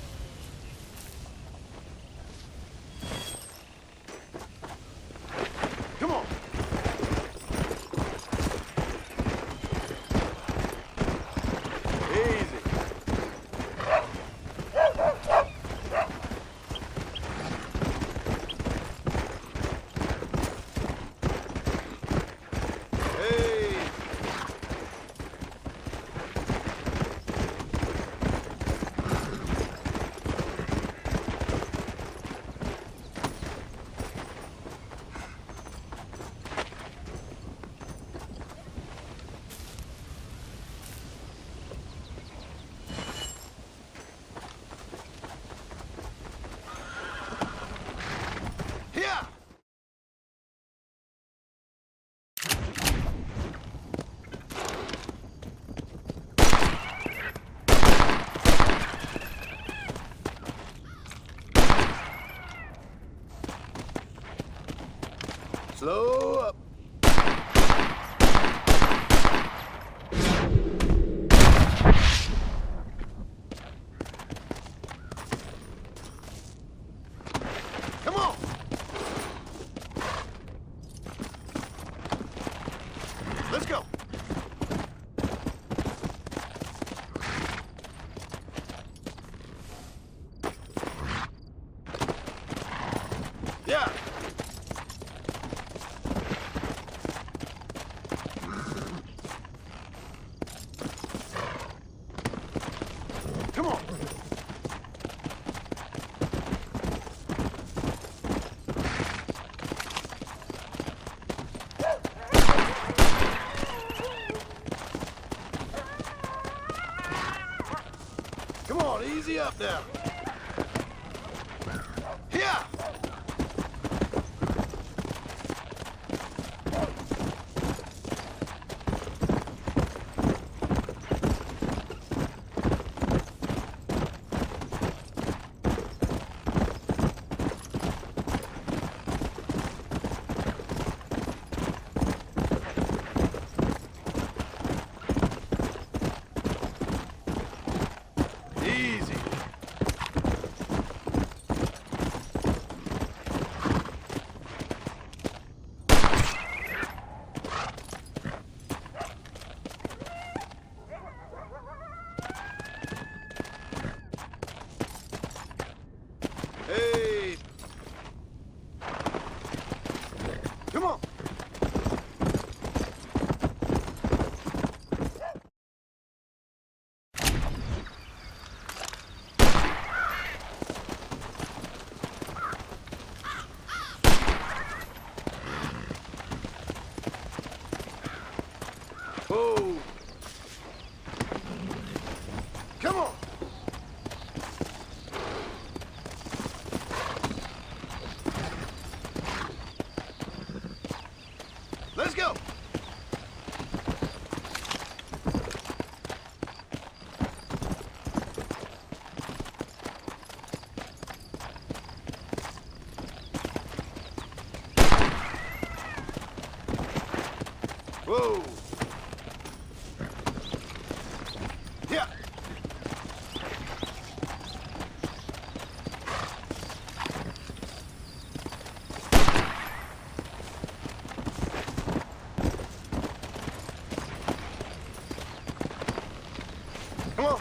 Come on. Easy. Slow up. Come on. Let's go. Yeah. Come on. Come on, easy up now. Here. Easy. Hey. Come on. Whoa. Come on. Let's go. Whoa. Yeah. Come on.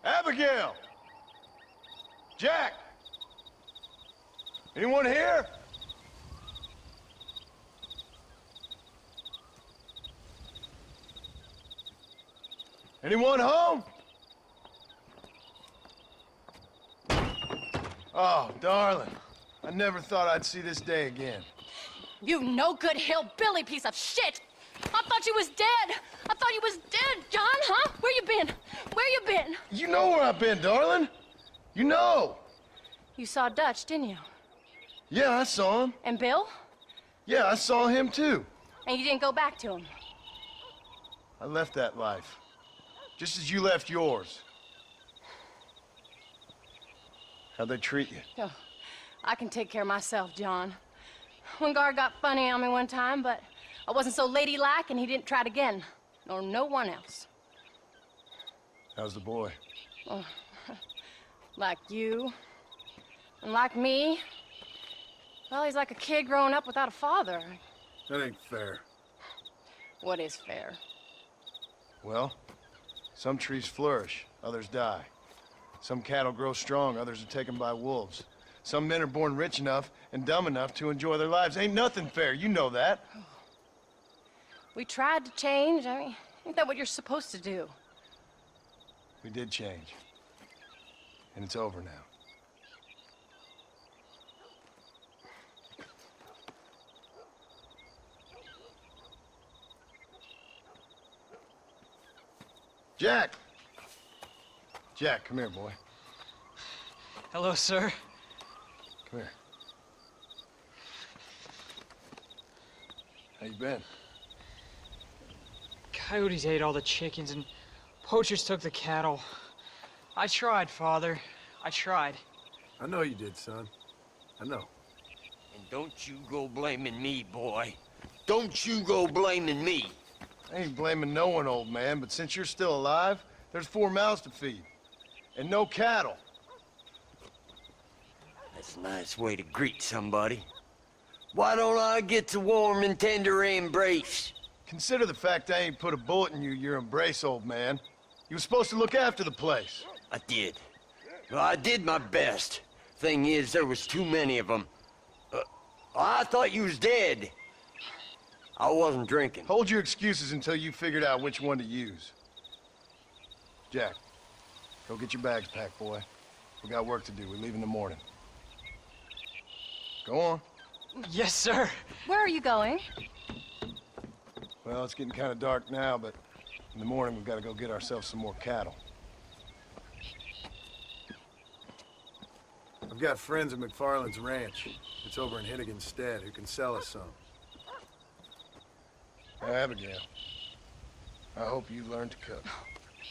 Abigail! Jack! Anyone here? Anyone home? Oh, darling. I never thought I'd see this day again. You no-good hillbilly piece of shit! I thought you was dead! I thought you was dead, John, huh? Where you been? Where you been? You know where I've been, darling. You know. You saw Dutch, didn't you? Yeah, I saw him. And Bill? Yeah, I saw him too. And you didn't go back to him? I left that life. Just as you left yours. How'd they treat you? Oh, I can take care of myself, John. One guard got funny on me one time, but I wasn't so ladylike and he didn't try it again. Nor no one else. How's the boy? Oh, like you. And like me. Well, he's like a kid growing up without a father. That ain't fair. What is fair? Well, some trees flourish, others die. Some cattle grow strong, others are taken by wolves. Some men are born rich enough and dumb enough to enjoy their lives. Ain't nothing fair, you know that. We tried to change. I mean, ain't that what you're supposed to do? We did change. And it's over now. Jack! Jack, come here, boy. Hello, sir. Come here. How you been? Coyotes ate all the chickens and poachers took the cattle. I tried, Father. I tried. I know you did, son. I know. And don't you go blaming me, boy. Don't you go blaming me. I ain't blaming no one, old man, but since you're still alive, there's 4 mouths to feed. And no cattle. That's a nice way to greet somebody. Why don't I get the warm and tender embrace? Consider the fact I ain't put a bullet in your embrace, old man. You were supposed to look after the place. I did. Well, I did my best. Thing is, there was too many of them. I thought you was dead. I wasn't drinking. Hold your excuses until you figured out which one to use. Jack, go get your bags packed, boy. We got work to do. We leave in the morning. Go on. Yes, sir. Where are you going? Well, it's getting kind of dark now, but in the morning we've got to go get ourselves some more cattle. I've got friends at McFarland's ranch. It's over in Hittiganstead who can sell us some. Abigail, I hope you learn to cook.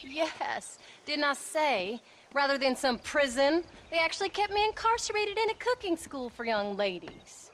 Yes. Didn't I say, rather than some prison, they actually kept me incarcerated in a cooking school for young ladies.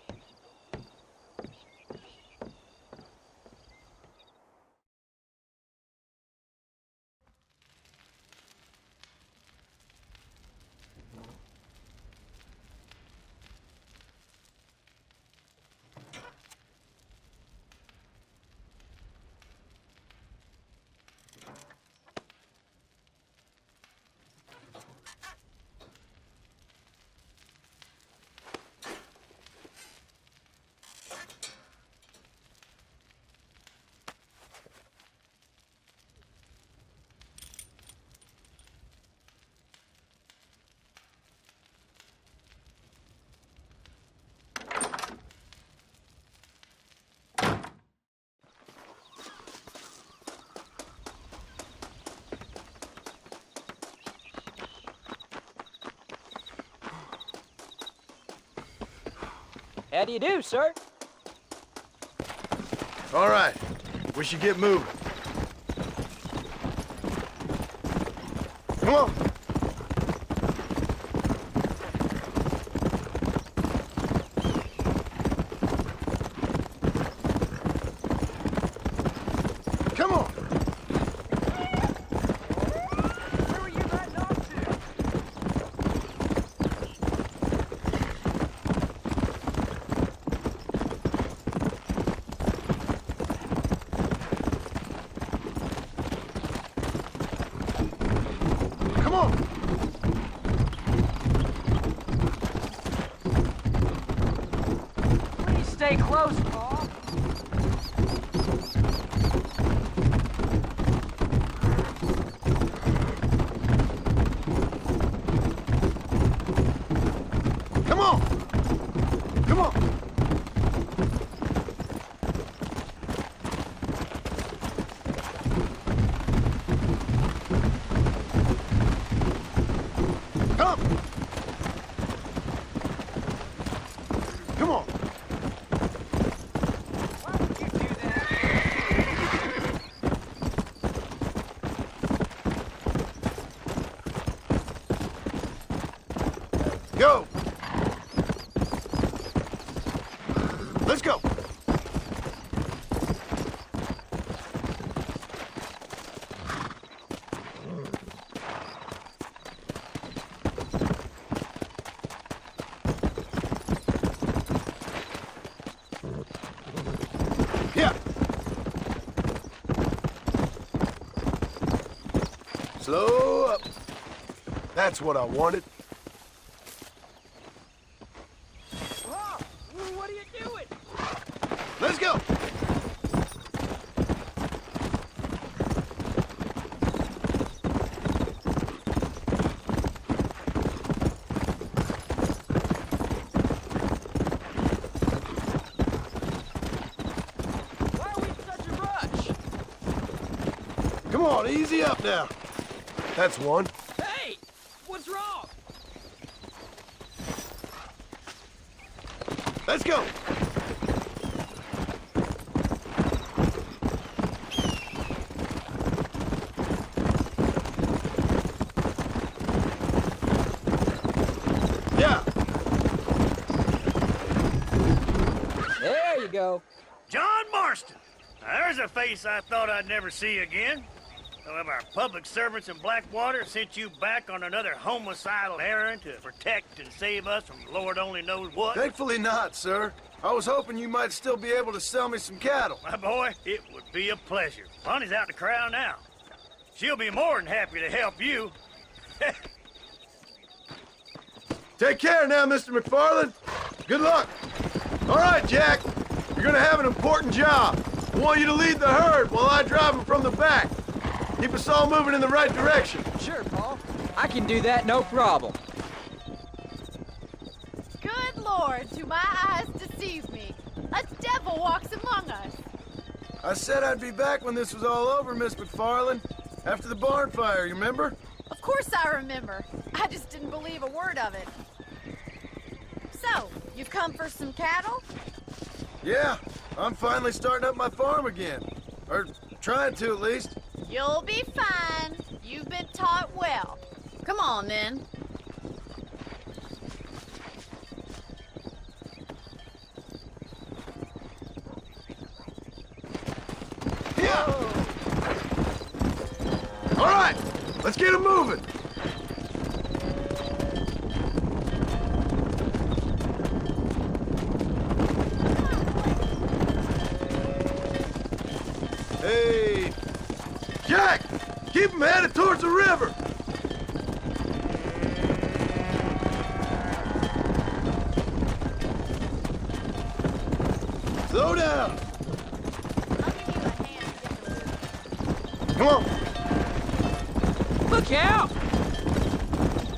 How do you do, sir? All right, we should get moving. Come on. Come on. Where were you letting off to? Come on. Please stay close, Paul. Come on. Come on. Come. Come on. Slow up. That's what I wanted. Whoa! What are you doing? Let's go. Why are we in such a rush? Come on, easy up now. That's one. Hey! What's wrong? Let's go. Yeah. There you go. John Marston. Now, there's a face I thought I'd never see again. Some of our public servants in Blackwater sent you back on another homicidal errand to protect and save us from Lord only knows what. Thankfully not, sir. I was hoping you might still be able to sell me some cattle. My boy, it would be a pleasure. Bonnie's out in the crowd now. She'll be more than happy to help you. Take care now, Mr. McFarland. Good luck. All right, Jack. You're gonna have an important job. I want you to lead the herd while I drive them from the back. Keep us all moving in the right direction. Sure, Paul. I can do that, no problem. Good Lord, do my eyes deceive me? A devil walks among us. I said I'd be back when this was all over, Miss McFarland. After the barn fire, you remember? Of course I remember. I just didn't believe a word of it. So, you've come for some cattle? Yeah, I'm finally starting up my farm again. Or trying to, at least. You'll be fine. You've been taught well. Come on, then. Yeah! All right, let's get them moving. Hey! Jack! Keep them headed towards the river! Slow down! Come on! Look out!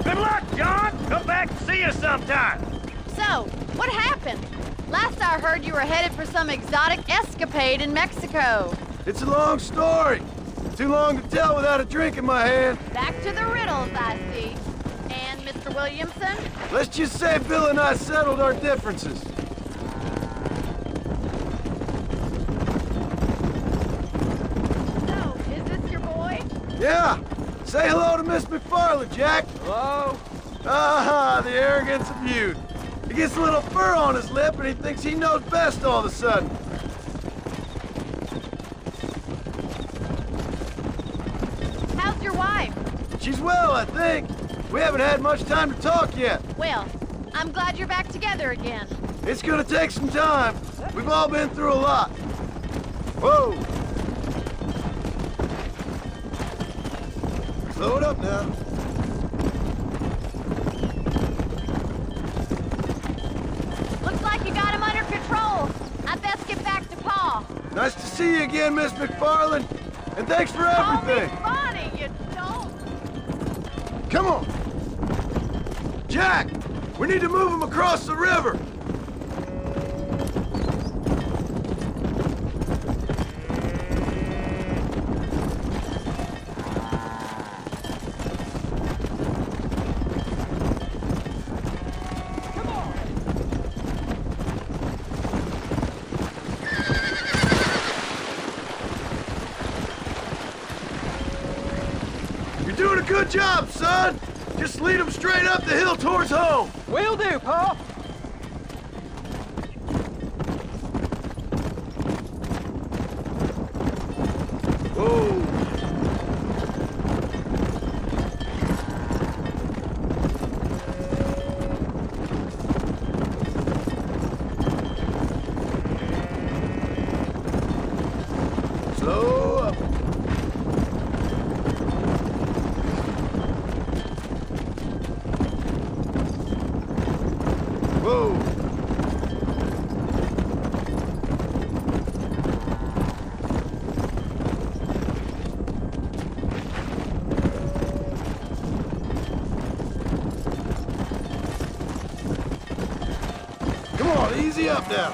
Good luck, John! Come back and see us sometime! So, what happened? Last I heard you were headed for some exotic escapade in Mexico. It's a long story. Too long to tell without a drink in my hand. Back to the riddles, I see. And Mr. Williamson? Let's just say Bill and I settled our differences. So, is this your boy? Yeah. Say hello to Miss McFarland, Jack. Hello? Ah, the arrogance of youth. He gets a little fur on his lip and he thinks he knows best all of a sudden. How's your wife? She's well, I think. We haven't had much time to talk yet. Well, I'm glad you're back together again. It's gonna take some time. We've all been through a lot. Whoa! Slow it up now. Looks like you got him under control. I best get back to Pa. Nice to see you again, Miss McFarland. And thanks for everything. Call me Bonnie, you don't. Come on. Jack, we need to move him across the river. You're doing a good job, son. Just lead them straight up the hill towards home. Will do, Paul. Whoa. Slow up. Whoa! Come on, easy up now.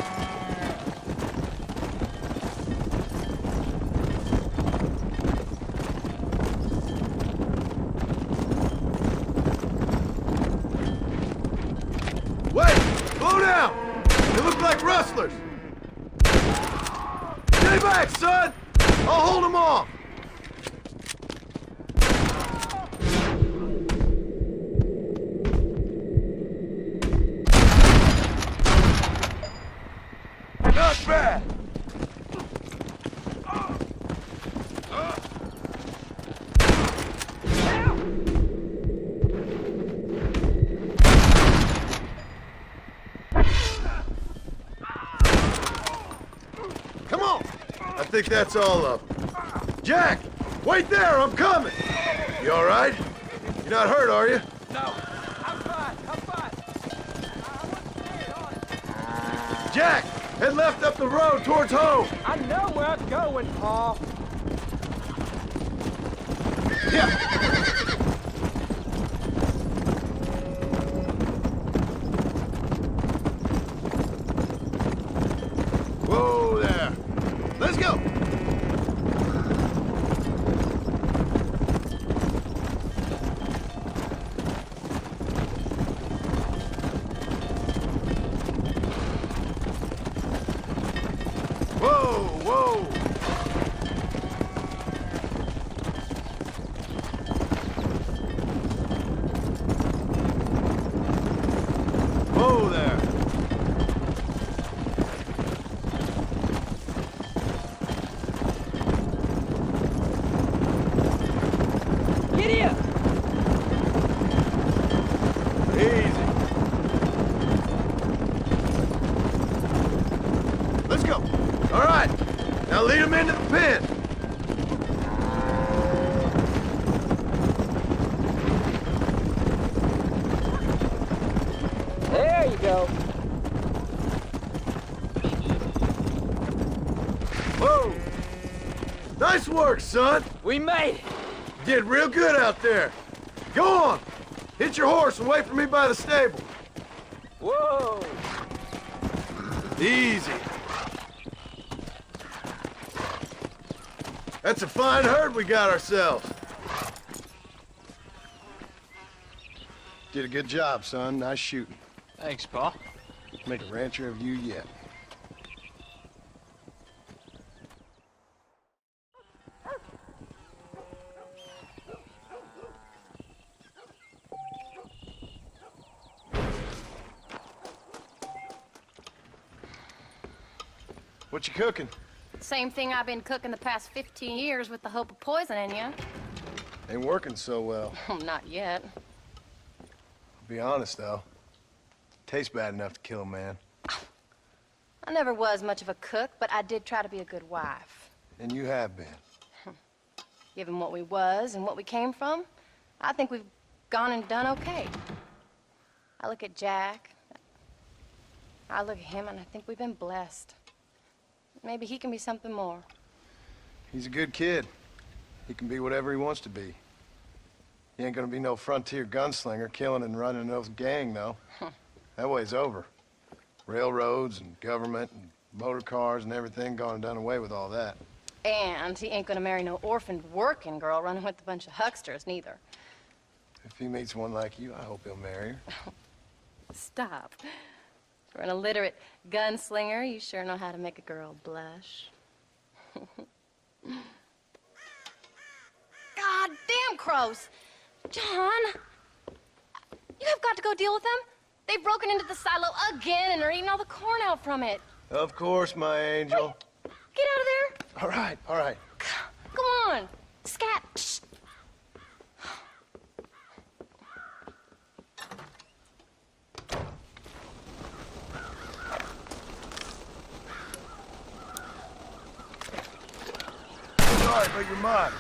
Wait! Slow down! They look like rustlers! Stay back, son! I'll hold them off! Not bad! Come on! I think that's all of them. Jack! Wait there! I'm coming! You all right? You're not hurt, are you? No, I'm fine. Jack! Head left up the road towards home! I know where I'm going, Paul. Yeah! Whoa there! Let's go! Whoa, whoa! Whoa there! Giddy up! Easy. Let's go. All right. Now lead them into the pen. There you go. Whoa. Nice work, son. We made it. You did real good out there. Go on. Hit your horse and wait for me by the stable. Whoa. Easy. That's a fine herd we got ourselves. Did a good job, son. Nice shooting. Thanks, Pa. Make a rancher of you yet. What you cooking? Same thing I've been cooking the past 15 years with the hope of poisoning you. Ain't working so well. Not yet. Be honest, though. Tastes bad enough to kill a man. I never was much of a cook, but I did try to be a good wife. And you have been. Given what we was and what we came from, I think we've gone and done okay. I look at Jack. I look at him, and I think we've been blessed. Maybe he can be something more. He's a good kid. He can be whatever he wants to be. He ain't gonna be no frontier gunslinger killing and running no gang, though. That way's over. Railroads and government and motor cars and everything gone and done away with all that. And he ain't gonna marry no orphaned working girl running with a bunch of hucksters, neither. If he meets one like you, I hope he'll marry her. Stop. For an illiterate gunslinger, you sure know how to make a girl blush. God damn crows! John! You have got to go deal with them. They've broken into the silo again and are eating all the corn out from it. Of course, my angel. Wait. Get out of there! All right, all right. Come on! Scat! Shh. Sorry, but you're mine.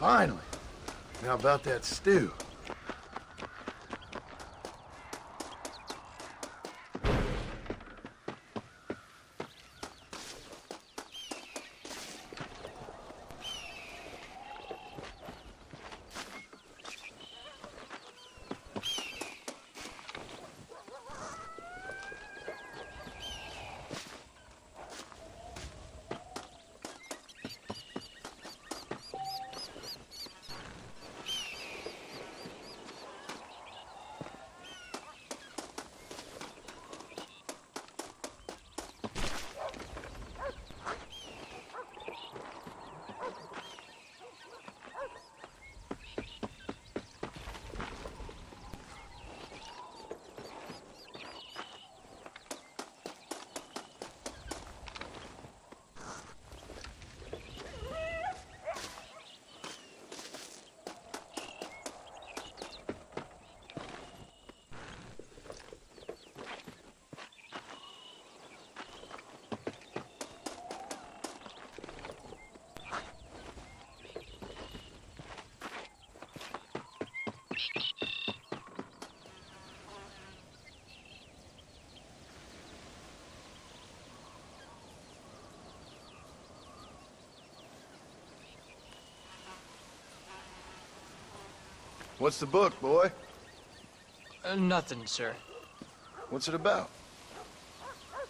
Finally. Now about that stew. What's the book, boy? Nothing, sir. What's it about?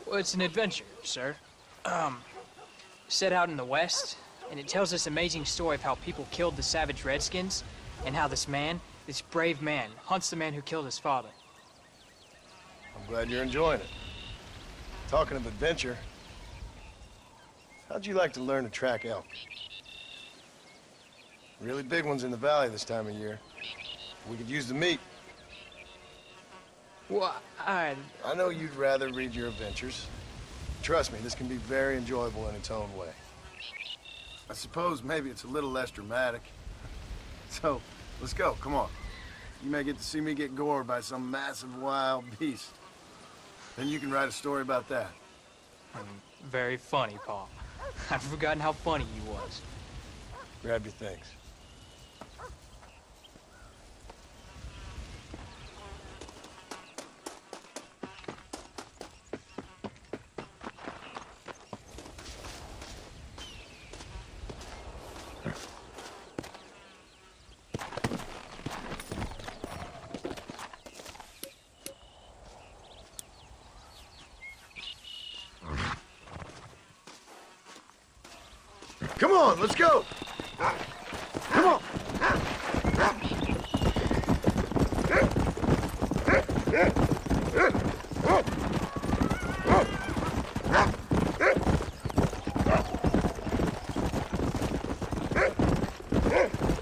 Well, it's an adventure, sir. Set out in the West, and it tells this amazing story of how people killed the savage Redskins, and how this man, this brave man, hunts the man who killed his father. I'm glad you're enjoying it. Talking of adventure, how'd you like to learn to track elk? Really big ones in the valley this time of year. We could use the meat. Well, I know you'd rather read your adventures. Trust me, this can be very enjoyable in its own way. I suppose maybe it's a little less dramatic. So, let's go, come on. You may get to see me get gored by some massive wild beast. Then you can write a story about that. Very funny, Paul. I've forgotten how funny you was. Grab your things. Come on, let's go! Come on!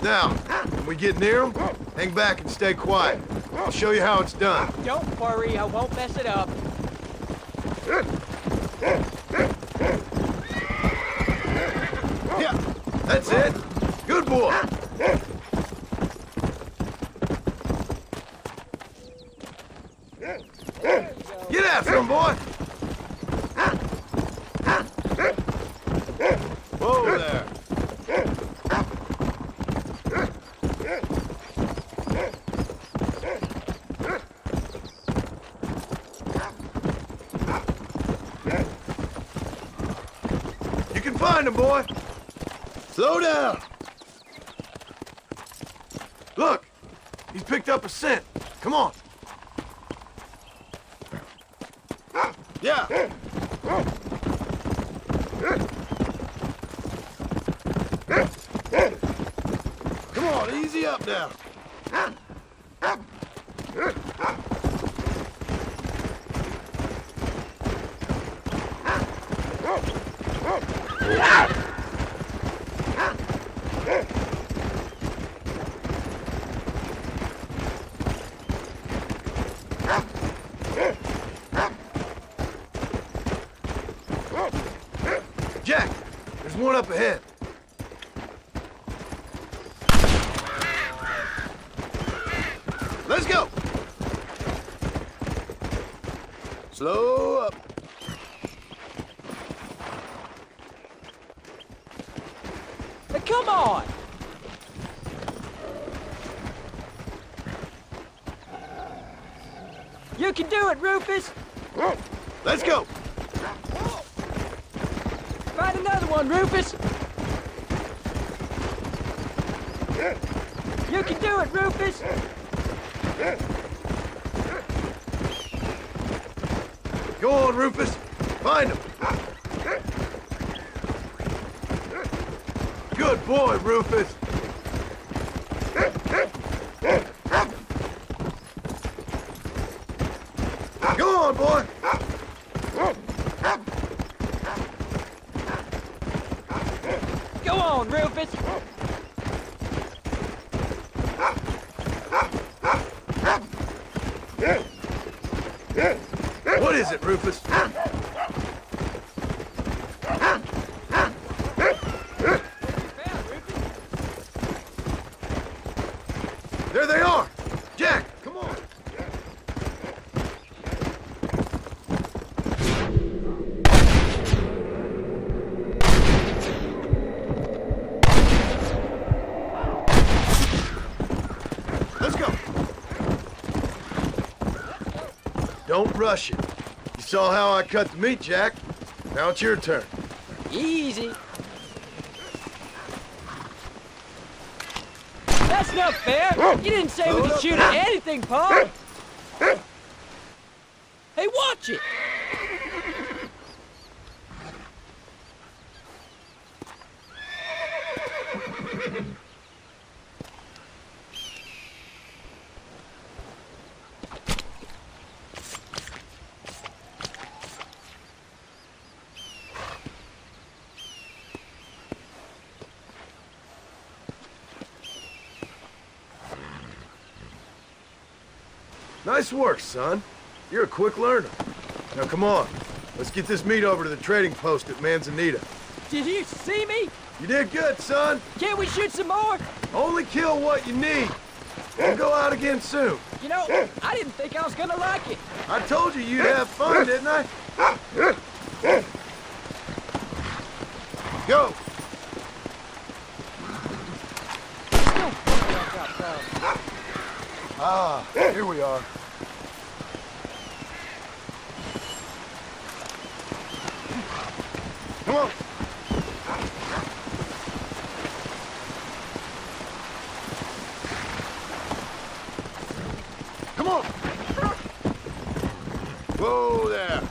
Now, when we get near them, hang back and stay quiet. I'll show you how it's done. Don't worry, I won't mess it up. Yeah, that's it. Good boy. Get after him, boy. Whoa there. You can find him, boy. Slow down. Look, he's picked up a scent. Come on. Yeah. Come on, easy up now. Jack, there's one up ahead. Let's go. Slow up. Hey, come on! You can do it, Rufus! Let's go! Find another one, Rufus! You can do it, Rufus! Go on, Rufus. Find him. Good boy, Rufus. Go on, boy. Go on, Rufus! What is it, Rufus? There they are! Jack, come on! Let's go! Don't rush it. You saw how I cut the meat, Jack. Now it's your turn. Easy. That's not fair! You didn't say we could shoot at anything, Paul! Hey, watch it! Nice work, son. You're a quick learner. Now come on. Let's get this meat over to the trading post at Manzanita. Did you see me? You did good, son. Can't we shoot some more? Only kill what you need. We'll go out again soon. You know, I didn't think I was gonna like it. I told you you'd have fun, didn't I? Go! Ah, here we are. Come on. Come on. Whoa there.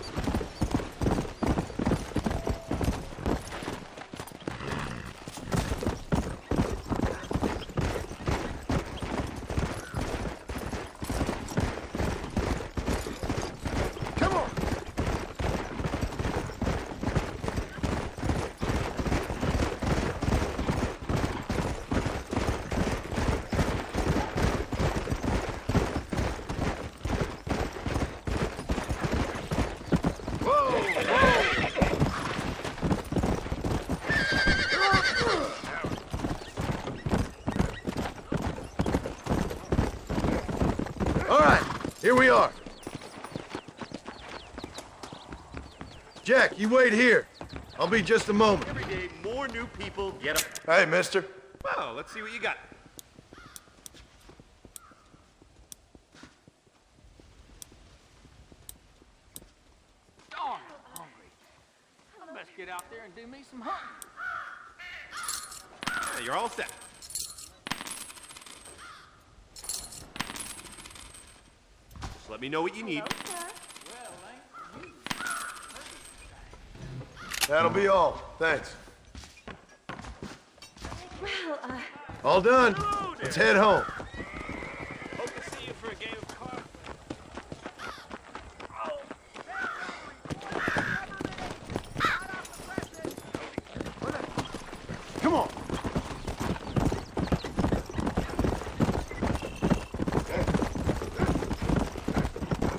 Here we are. Jack, you wait here. I'll be just a moment. Every day, more new people get up. Hey, mister. Well, let's see what you got. Darn, I'm hungry. I best get out there and do me some hunting. Yeah, you're all set. Just let me know what you need. That'll be all. Thanks. Well, All done. Let's head home. Hope to see you for a game of cards. Come on.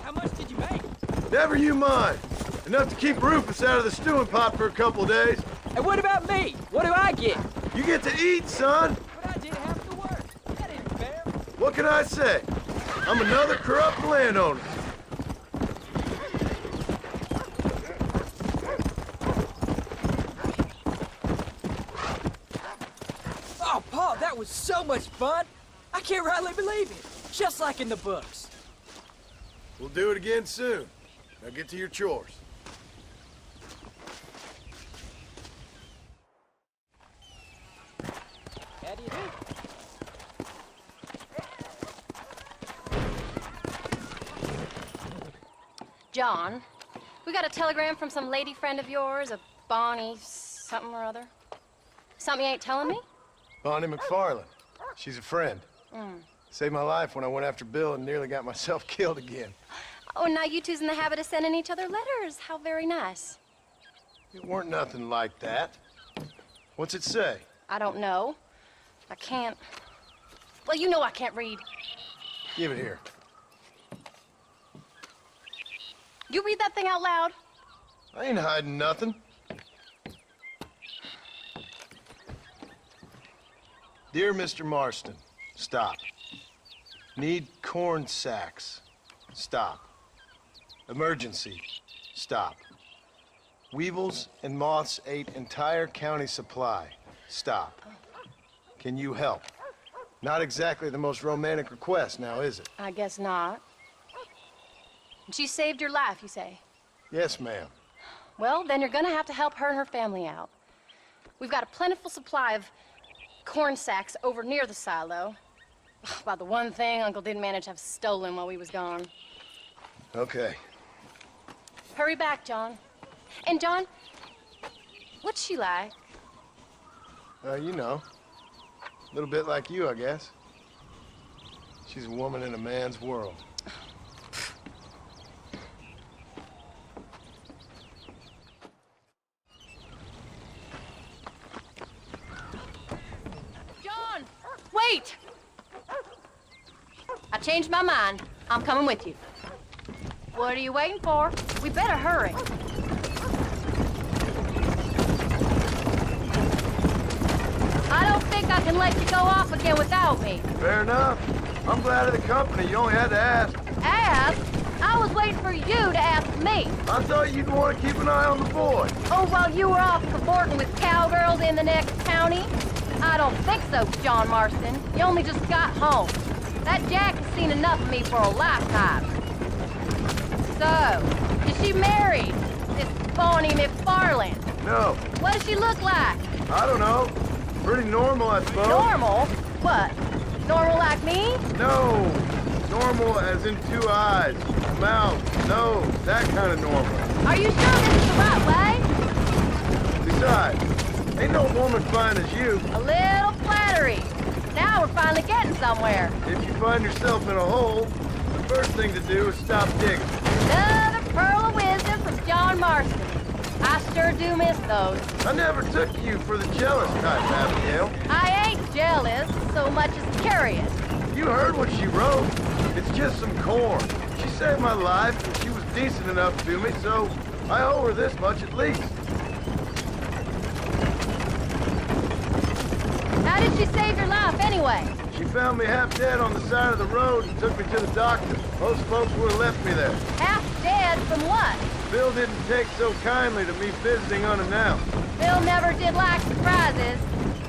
How much did you make? Never you mind. Enough to keep Rufus out of the stewing pot for a couple of days. And what about me? What do I get? You get to eat, son. But I did half the work. That ain't fair. What can I say? I'm another corrupt landowner. Oh, Paul, that was so much fun. I can't rightly believe it. Just like in the books. We'll do it again soon. Now get to your chores. How do you do? John, we got a telegram from some lady friend of yours, a Bonnie something or other. Something you ain't telling me? Bonnie McFarland. She's a friend. Mm. Saved my life when I went after Bill and nearly got myself killed again. Oh, and now you two's in the habit of sending each other letters. How very nice. It weren't nothing like that. What's it say? I don't know. I can't... Well, you know I can't read. Give it here. You read that thing out loud? I ain't hiding nothing. Dear Mr. Marston, stop. Need corn sacks. Stop. Emergency. Stop. Weevils and moths ate entire county supply. Stop. Can you help? Not exactly the most romantic request, now is it? I guess not. She saved your life, you say? Yes, ma'am. Well, then you're gonna have to help her and her family out. We've got a plentiful supply of corn sacks over near the silo. About the one thing Uncle didn't manage to have stolen while we was gone. Okay. Hurry back, John. And John, what's she like? You know. A little bit like you, I guess. She's a woman in a man's world. John! Wait! I changed my mind. I'm coming with you. What are you waiting for? We better hurry. I don't think I can let you go off again without me. Fair enough. I'm glad of the company. You only had to ask. Ask? I was waiting for you to ask me. I thought you'd want to keep an eye on the boy. Oh, while you were off cavorting with cowgirls in the next county? I don't think so, John Marston. You only just got home. That Jack has seen enough of me for a lifetime. So, is she married? This Bonnie McFarland? No. What does she look like? I don't know. Pretty normal, I suppose. Normal? What? Normal like me? No. Normal as in 2 eyes, mouth, nose, that kind of normal. Are you sure this is the right way? Besides, ain't no woman fine as you. A little flattery. Now we're finally getting somewhere. If you find yourself in a hole, the first thing to do is stop digging. Another pearl of wisdom from John Marston. I sure do miss those. I never took you for the jealous type, Abigail. I ain't jealous so much as curious. You heard what she wrote. It's just some corn. She saved my life, and she was decent enough to me, so I owe her this much at least. How did she save your life anyway? She found me half dead on the side of the road and took me to the doctor. Most folks would have left me there. Half dead from what? Bill didn't take so kindly to me visiting unannounced. Bill never did like surprises.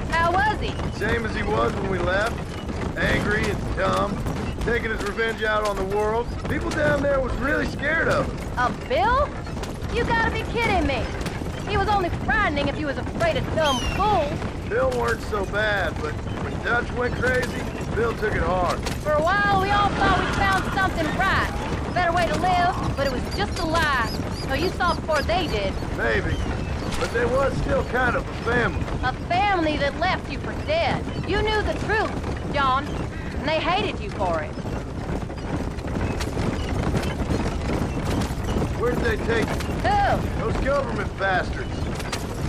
How was he? Same as he was when we left. Angry and dumb, taking his revenge out on the world. People down there was really scared of him. Of Bill? You gotta be kidding me. He was only frightening if you was afraid of dumb fools. Bill weren't so bad, but when Dutch went crazy, Bill took it hard. For a while, we all thought we'd found something right. A better way to live, but it was just a lie. So you saw before they did. Maybe. But there was still kind of a family. A family that left you for dead. You knew the truth, John, and they hated you for it. Where did they take you? Who? Those government bastards.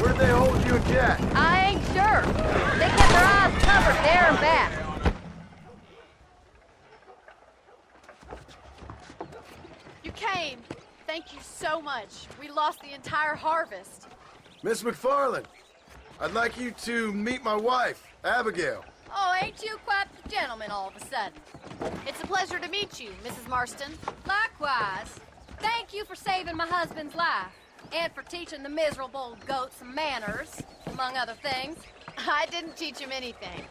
Where did they hold you and Jack? I ain't sure. They kept their eyes covered there and back. You came. Thank you so much. We lost the entire harvest. Miss McFarland, I'd like you to meet my wife, Abigail. Oh, ain't you quite the gentleman all of a sudden? It's a pleasure to meet you, Mrs. Marston. Likewise. Thank you for saving my husband's life. And for teaching the miserable goat some manners, among other things. I didn't teach him anything.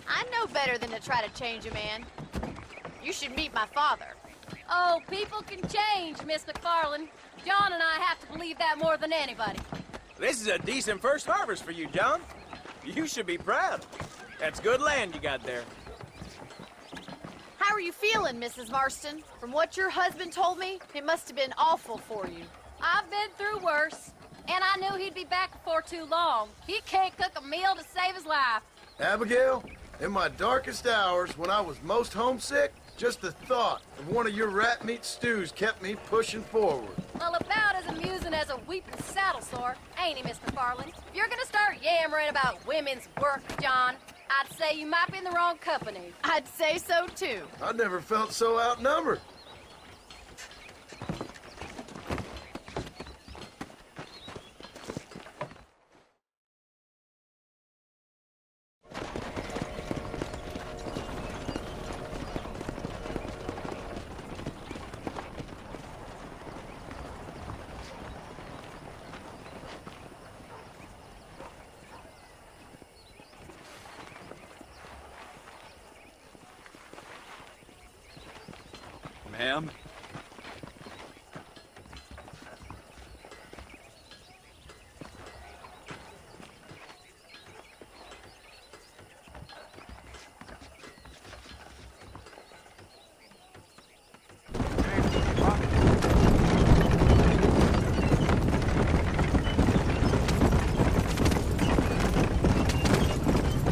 I know better than to try to change a man. You should meet my father. Oh, people can change, Miss McFarland. John and I have to believe that more than anybody. This is a decent first harvest for you, John. You should be proud. That's good land you got there. How are you feeling, Mrs. Marston? From what your husband told me, it must have been awful for you. I've been through worse, and I knew he'd be back before too long. He can't cook a meal to save his life. Abigail, in my darkest hours, when I was most homesick, just the thought of one of your rat meat stews kept me pushing forward. Well, about as amusing as a weeping saddle sore, ain't he, Miss McFarland? If you're gonna start yammering about women's work, John, I'd say you might be in the wrong company. I'd say so, too. I never felt so outnumbered. Ma'am?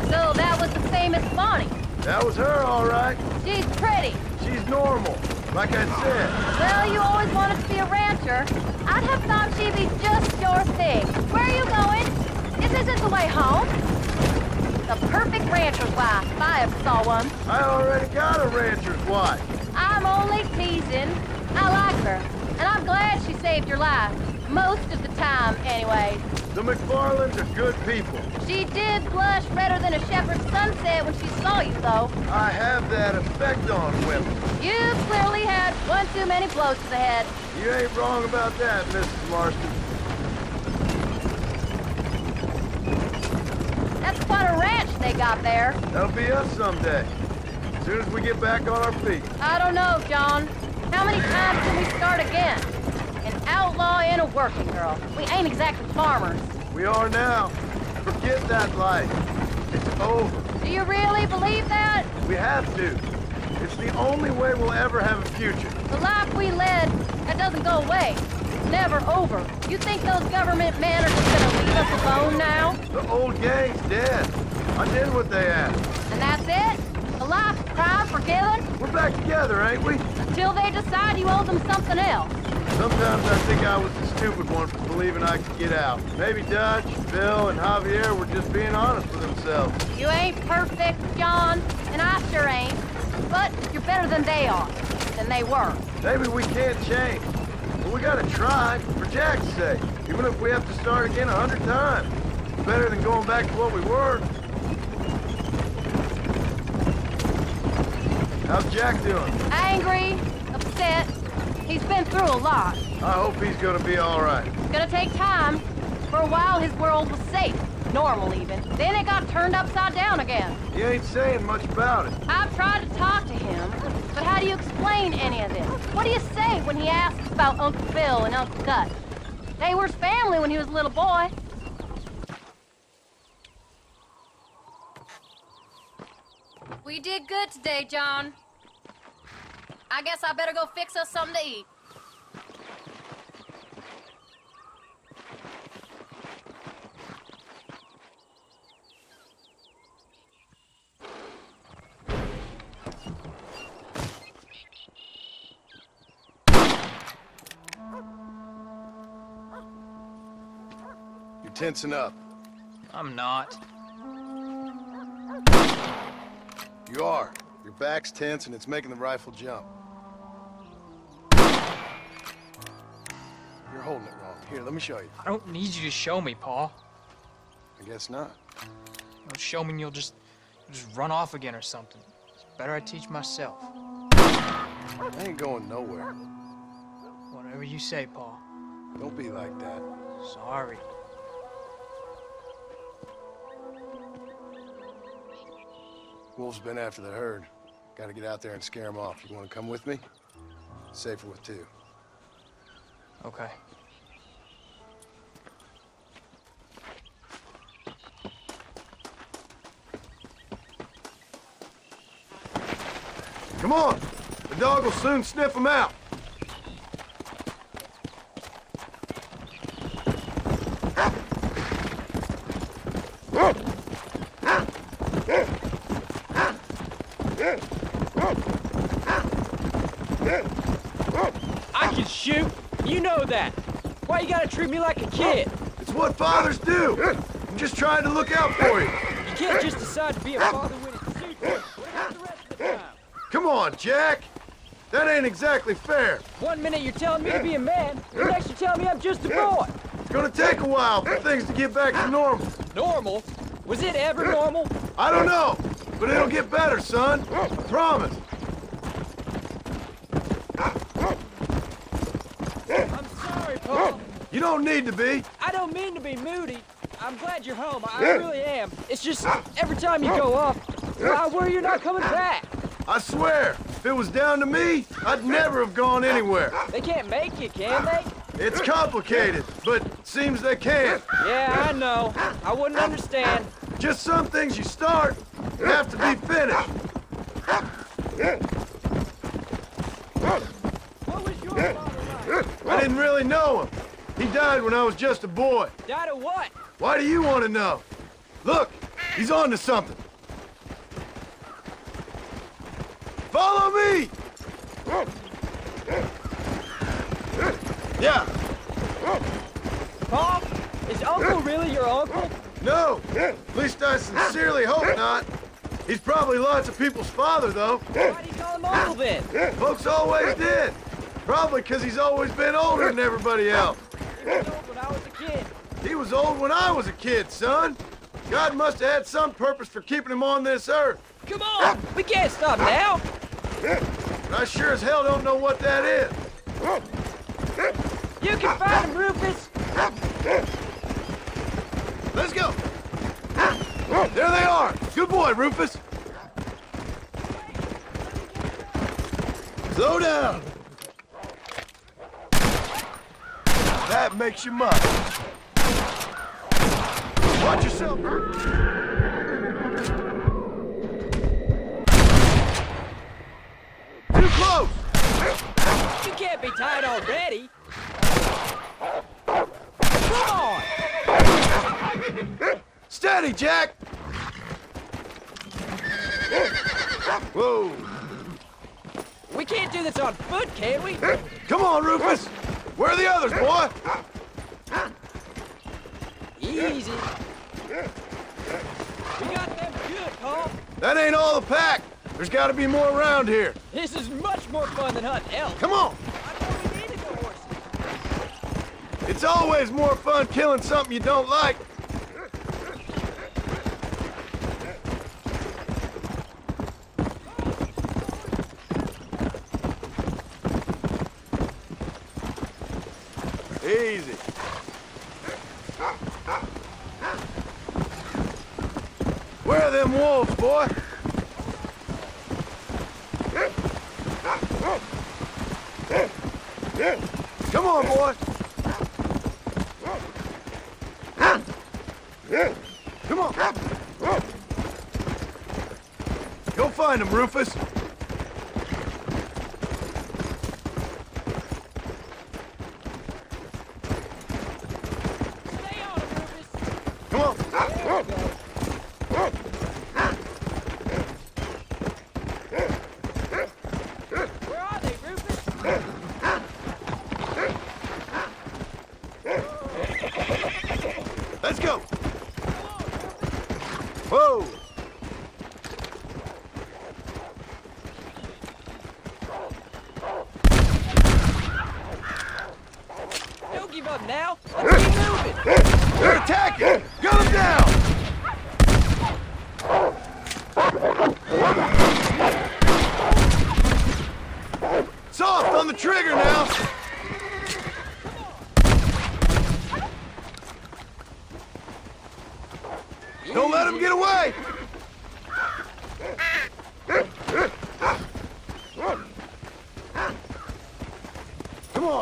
So that was the famous Bonnie. That was her, all right. She's pretty. She's normal, like I said. Well, you always wanted to be a rancher. I'd have thought she'd be just your thing. Where are you going? Is this the way home? The perfect rancher's wife, if I ever saw one. I already got a rancher's wife. I'm only teasing. I like her, and I'm glad she saved your life. Most of the time, anyways. The McFarlands are good people. She did blush redder than a shepherd's sunset when she saw you, though. I have that effect on women. You clearly had one too many blows to the head. You ain't wrong about that, Mrs. Marston. That's quite a ranch they got there. That'll be us someday. As soon as we get back on our feet. I don't know, John. How many times can we start again? An outlaw and a working girl. We ain't exactly farmers. We are now. Forget that life. It's over. Do you really believe that? We have to. It's the only way we'll ever have a future. The life we led, that doesn't go away. It's never over. You think those government men are just gonna leave us alone now? The old gang's dead. I did what they asked. And that's it? A life of crime forgiven? We're back together, ain't we? Until they decide you owe them something else. Sometimes I think I was the stupid one for believing I could get out. Maybe Dutch, Bill, and Javier were just being honest with themselves. You ain't perfect, John, and I sure ain't. But you're better than they are, than they were. Maybe we can't change. But we gotta try, for Jack's sake. Even if we have to start again 100 times. It's better than going back to what we were. How's Jack doing? Angry, upset. He's been through a lot. I hope he's gonna be all right. It's gonna take time. For a while, his world was safe. Normal, even. Then it got turned upside down again. He ain't saying much about it. I've tried to talk to him, but how do you explain any of this? What do you say when he asks about Uncle Phil and Uncle Dutch? They were his family when he was a little boy. We did good today, John. I guess I better go fix us something to eat. You're tensing up. I'm not. You are. Your back's tense and it's making the rifle jump. You're holding it wrong. Here, let me show you. I don't need you to show me, Paul. I guess not. You'll show me and you'll just run off again or something. It's better I teach myself. I ain't going nowhere. Whatever you say, Paul. Don't be like that. Sorry. Wolf's been after the herd. Gotta get out there and scare him off. You wanna come with me? Safer with two. Okay. Come on! The dog will soon sniff them out. I can shoot. You know that. Why you gotta treat me like a kid? It's what fathers do. I'm just trying to look out for you. You can't just decide to be a father when it suits you. What about the rest of the time? Come on, Jack. That ain't exactly fair. 1 minute you're telling me to be a man, the next you're telling me I'm just a boy. It's gonna take a while for things to get back to normal. Normal? Was it ever normal? I don't know, but it'll get better, son. I promise. I'm sorry, Paul. You don't need to be. I don't mean to be moody. I'm glad you're home. I really am. It's just every time you go off, I worry you're not coming back. I swear, if it was down to me, I'd never have gone anywhere. They can't make you, can they? It's complicated, but it seems they can. Yeah, I know. I wouldn't understand. Just some things you start have to be finished. What was your father like? I didn't really know him. He died when I was just a boy. Died of what? Why do you want to know? Look, he's on to something. Follow me! Yeah. Paul, is Uncle really your uncle? No, at least I sincerely hope not. He's probably lots of people's father, though. Why do you call him uncle then? Folks always did. Probably because he's always been older than everybody else. He was old when I was a kid. He was old when I was a kid, son. God must have had some purpose for keeping him on this earth. Come on, we can't stop now. But I sure as hell don't know what that is. You can find him, Rufus. Let's go. There they are. Good boy, Rufus. Slow down. That makes you much. Watch yourself. Too close. You can't be tied already. Come on. Steady, Jack. Whoa. We can't do this on foot, can we? Come on, Rufus. Where are the others, boy? Easy. We got them good, Paul. That ain't all the pack. There's got to be more around here. This is much more fun than hunting elk. Come on. I thought we needed the horses. It's always more fun killing something you don't like. Easy. Where are them wolves, boy? Come on, boy. Come on. Go find them, Rufus. Stay on him, Rufus. Come on. Where are they, Rufus? Let's go. Whoa. Don't give up now. Let's keep moving. They're attacking. Gun them down. Soft on the trigger now. Don't let him get away.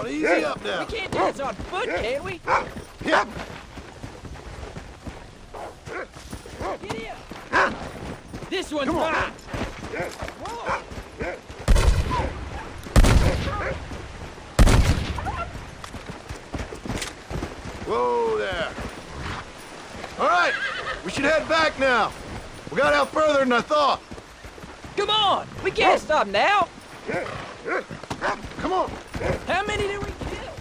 easy up now. We can't do this on foot, can we? Yeah. Giddy up. This one's mine. Whoa there. All right, we should head back now. We got out further than I thought. Come on, we can't stop now. Come on. How many did we kill?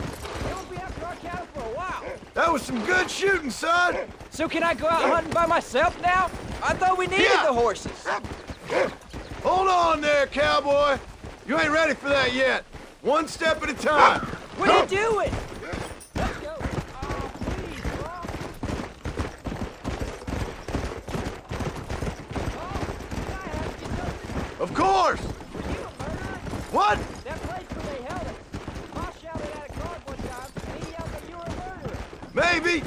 They won't be after our cattle for a while. That was some good shooting, son. So can I go out hunting by myself now? I thought we needed the horses. Hold on there, cowboy. You ain't ready for that yet. One step at a time. What are you doing? Of course. What? That place where they held us. Pa shouted at a guard one time, and he yelled that you were a murderer. Maybe.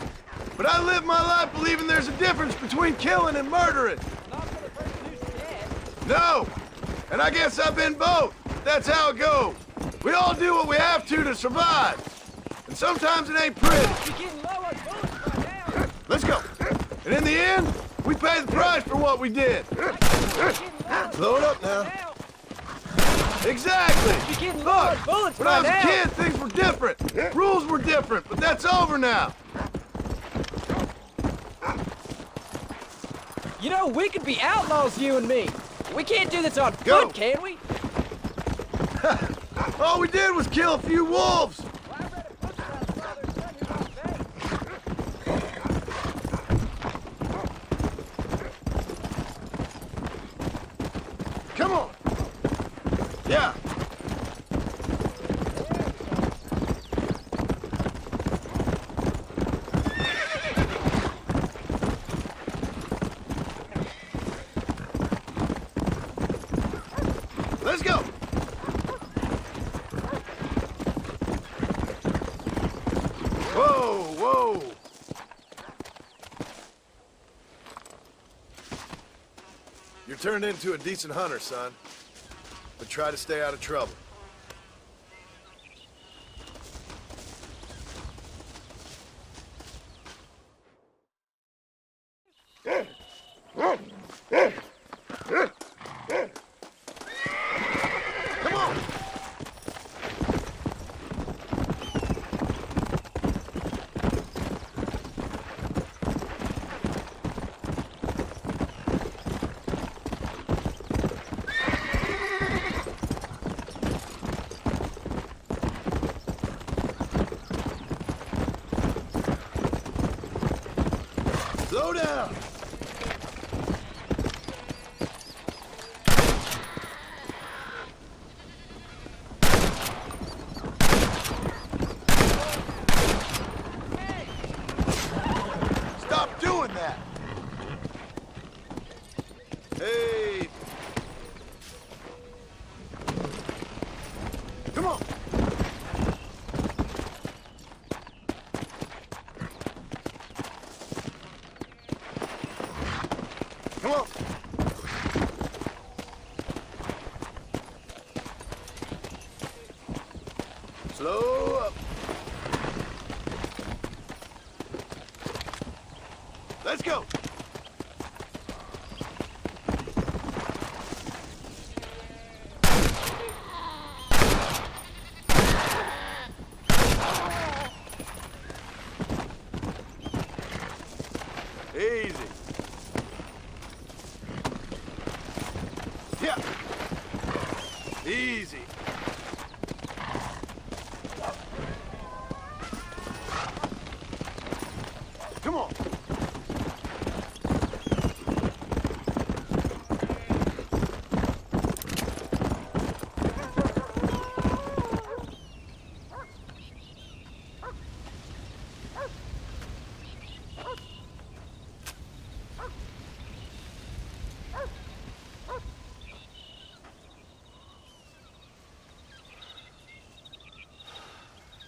But I live my life believing there's a difference between killing and murdering. Not for the person who's dead. No. And I guess I've been both. That's how it goes. We all do what we have to survive. And sometimes it ain't pretty. You're getting low on bullets by now. Let's go. And in the end, we pay the price for what we did. Blow it up now. Exactly. You're getting Look, bullets when I was by a now. kid, things were different. Rules were different, but that's over now. You know, we could be outlaws, you and me. We can't do this on Go. foot, can we? All we did was kill a few wolves. Come on. Yeah. Let's go. Whoa, whoa. You're turned into a decent hunter, son. But try to stay out of trouble. Come on! Slow down! Stop doing that! Hey! Come on! Come on! Slow up. Let's go. Easy. Yeah. Easy. Come on.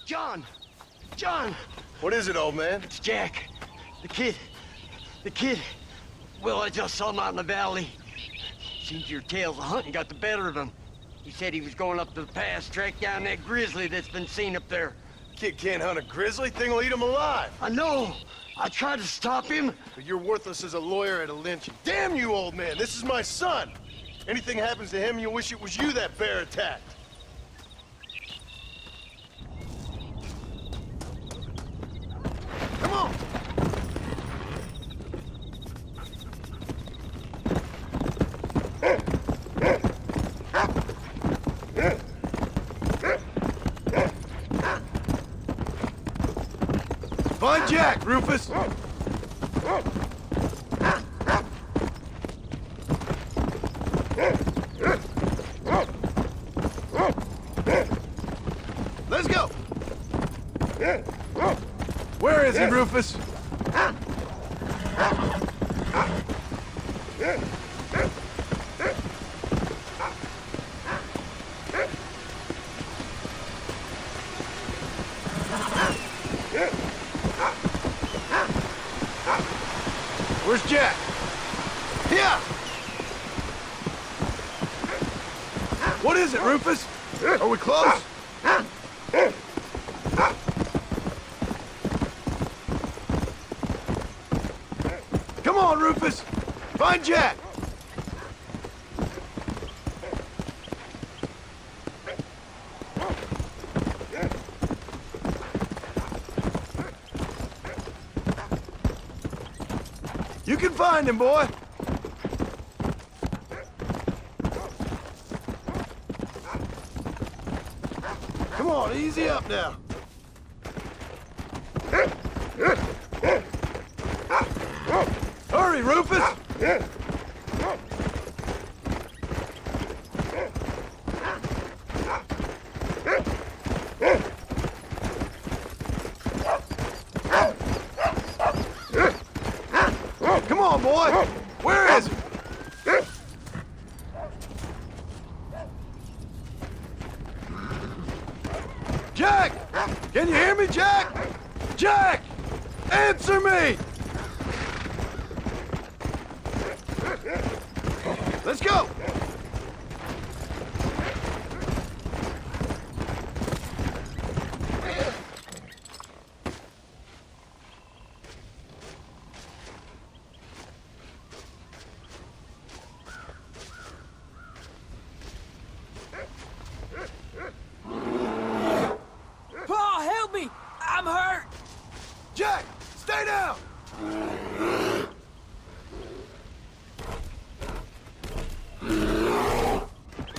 John! John! What is it, old man? It's Jack. The kid. The kid. Well, I just saw him out in the valley. Seems your tales of hunting got the better of him. He said he was going up to the pass, track down that grizzly that's been seen up there. Kid can't hunt a grizzly. Thing will eat him alive. I know. I tried to stop him. But you're worthless as a lawyer at a lynching. Damn you, old man. This is my son. Anything happens to him, you'll wish it was you that bear attacked. Come on! Find Jack, Rufus! Let's go! Where is he, Rufus? Where's Jack? Here! What is it, Rufus? Are we close? Come on, Rufus! Find Jack! You can find him, boy! Come on, easy up now. Hurry, Rufus! Come on, boy! Where is he? Jack! Can you hear me, Jack? Jack! Answer me! Let's go! Paul, help me! I'm hurt! Jack, stay down!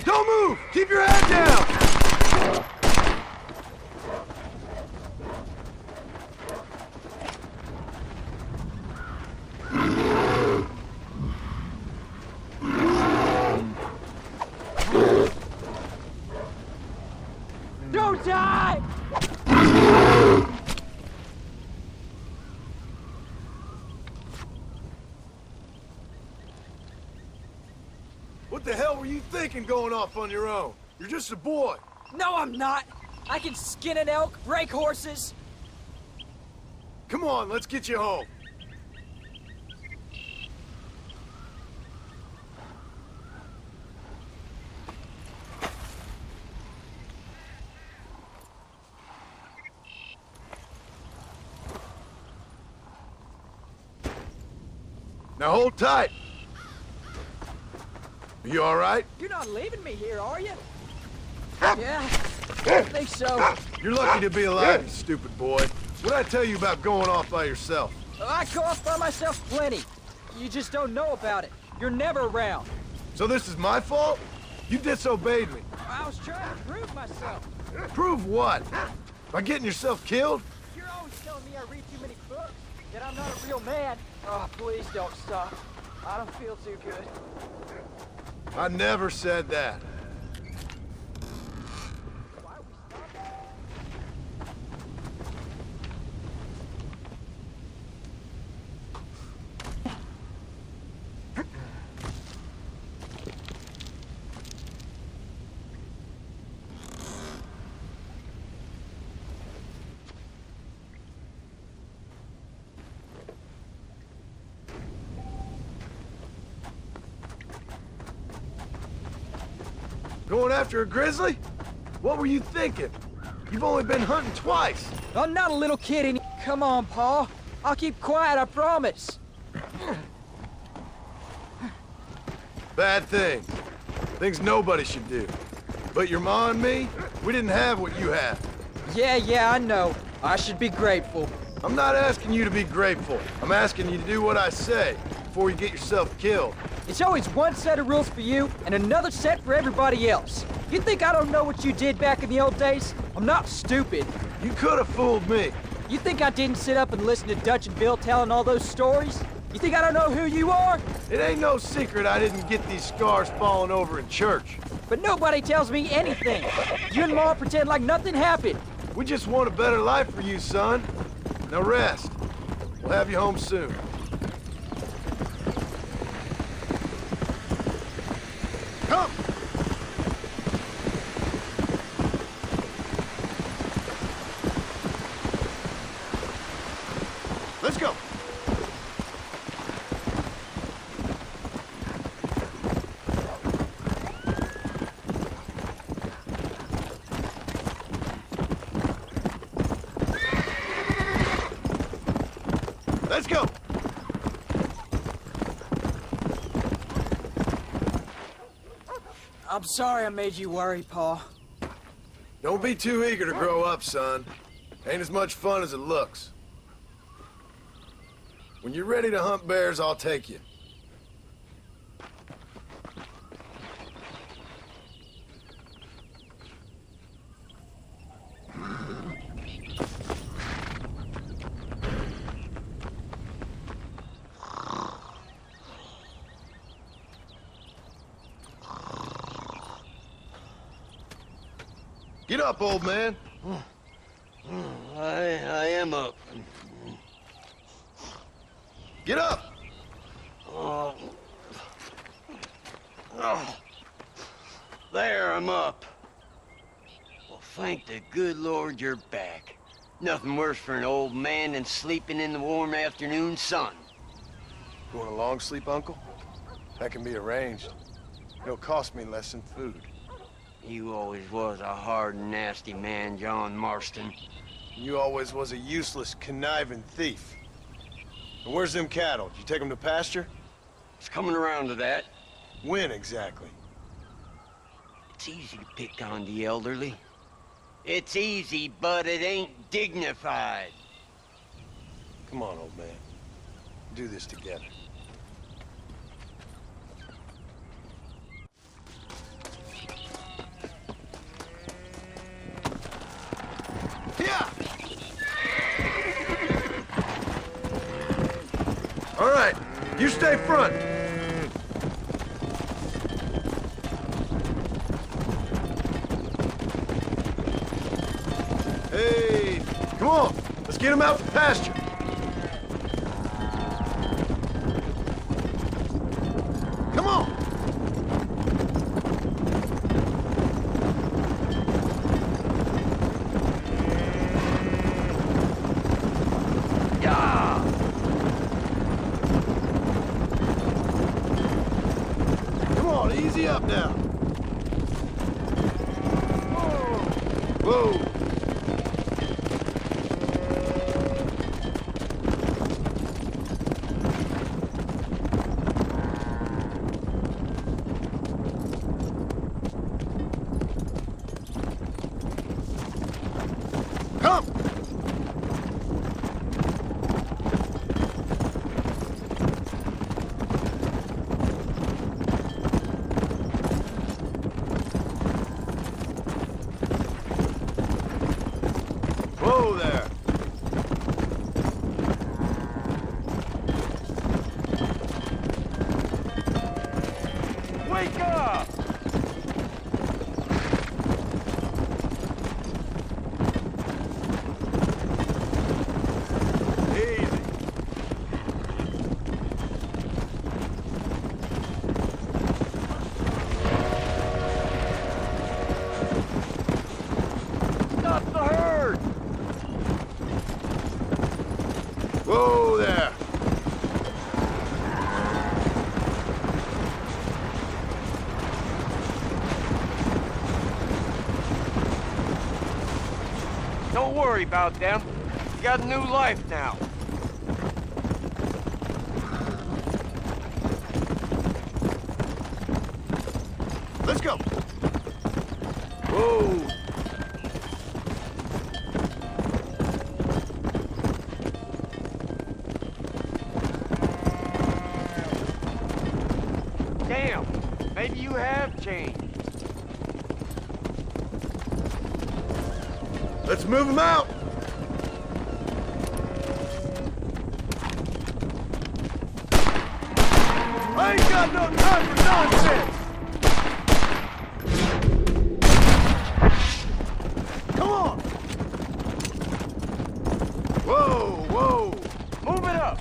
Don't move! Keep your head down! Don't die! What the hell were you thinking going off on your own? You're just a boy. No, I'm not! I can skin an elk, break horses. Come on, let's get you home. Now hold tight. Are you all right? You're not leaving me here, are you? Yeah, I think so. You're lucky to be alive, you stupid boy. What'd I tell you about going off by yourself? I go off by myself plenty. You just don't know about it. You're never around. So this is my fault? You disobeyed me. I was trying to prove myself. Prove what? By getting yourself killed? You're always telling me I read too many books, that I'm not a real man. Oh, please don't stop. I don't feel too good. I never said that. Going after a grizzly? What were you thinking? You've only been hunting twice. I'm not a little kid any... Come on, Pa. I'll keep quiet, I promise. Bad thing. Things nobody should do. But your ma and me, we didn't have what you have. Yeah, I know. I should be grateful. I'm not asking you to be grateful. I'm asking you to do what I say before you get yourself killed. It's always one set of rules for you and another set for everybody else. You think I don't know what you did back in the old days? I'm not stupid. You could have fooled me. You think I didn't sit up and listen to Dutch and Bill telling all those stories? You think I don't know who you are? It ain't no secret I didn't get these scars falling over in church. But nobody tells me anything. You and Ma pretend like nothing happened. We just want a better life for you, son. Now rest. We'll have you home soon. Come! Let's go! Let's go! I'm sorry I made you worry, Pa. Don't be too eager to grow up, son. Ain't as much fun as it looks. When you're ready to hunt bears, I'll take you. Get up, old man. I am up. Get up! Oh. There, I'm up. Well, thank the good Lord you're back. Nothing worse for an old man than sleeping in the warm afternoon sun. You want a long sleep, Uncle? That can be arranged. It'll cost me less than food. You always was a hard and nasty man, John Marston. You always was a useless, conniving thief. And where's them cattle? Did you take them to pasture? It's coming around to that. When exactly? It's easy to pick on the elderly. It's easy, but it ain't dignified. Come on, old man. Do this together. Yeah! All right, you stay front. Hey, come on, let's get him out to pasture. Come on. Easy up now. Whoa. Whoa. Come. Don't worry about them. You got a new life now. Let's go. Whoa. Damn, maybe you have changed. Let's move them out. I ain't got no time for nonsense. Come on. Whoa, whoa. Move it up.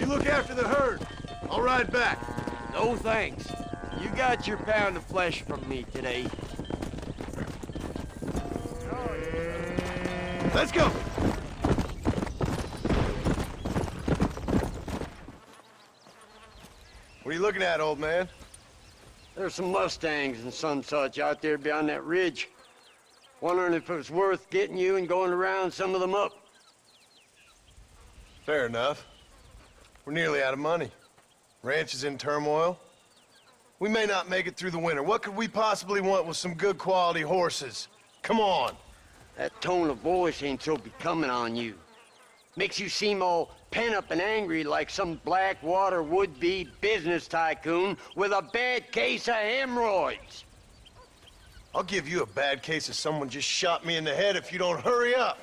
Look after the herd. I'll ride back. No thanks. You got your pound of flesh from me today. Let's go. What are you looking at, old man? There's some Mustangs and some such out there beyond that ridge. Wondering if it was worth getting you and going around some of them up. Fair enough. We're nearly out of money. Ranch is in turmoil. We may not make it through the winter. What could we possibly want with some good quality horses? Come on. That tone of voice ain't so becoming on you. Makes you seem all pent up and angry like some Blackwater would-be business tycoon with a bad case of hemorrhoids. I'll give you a bad case of someone just shot me in the head if you don't hurry up.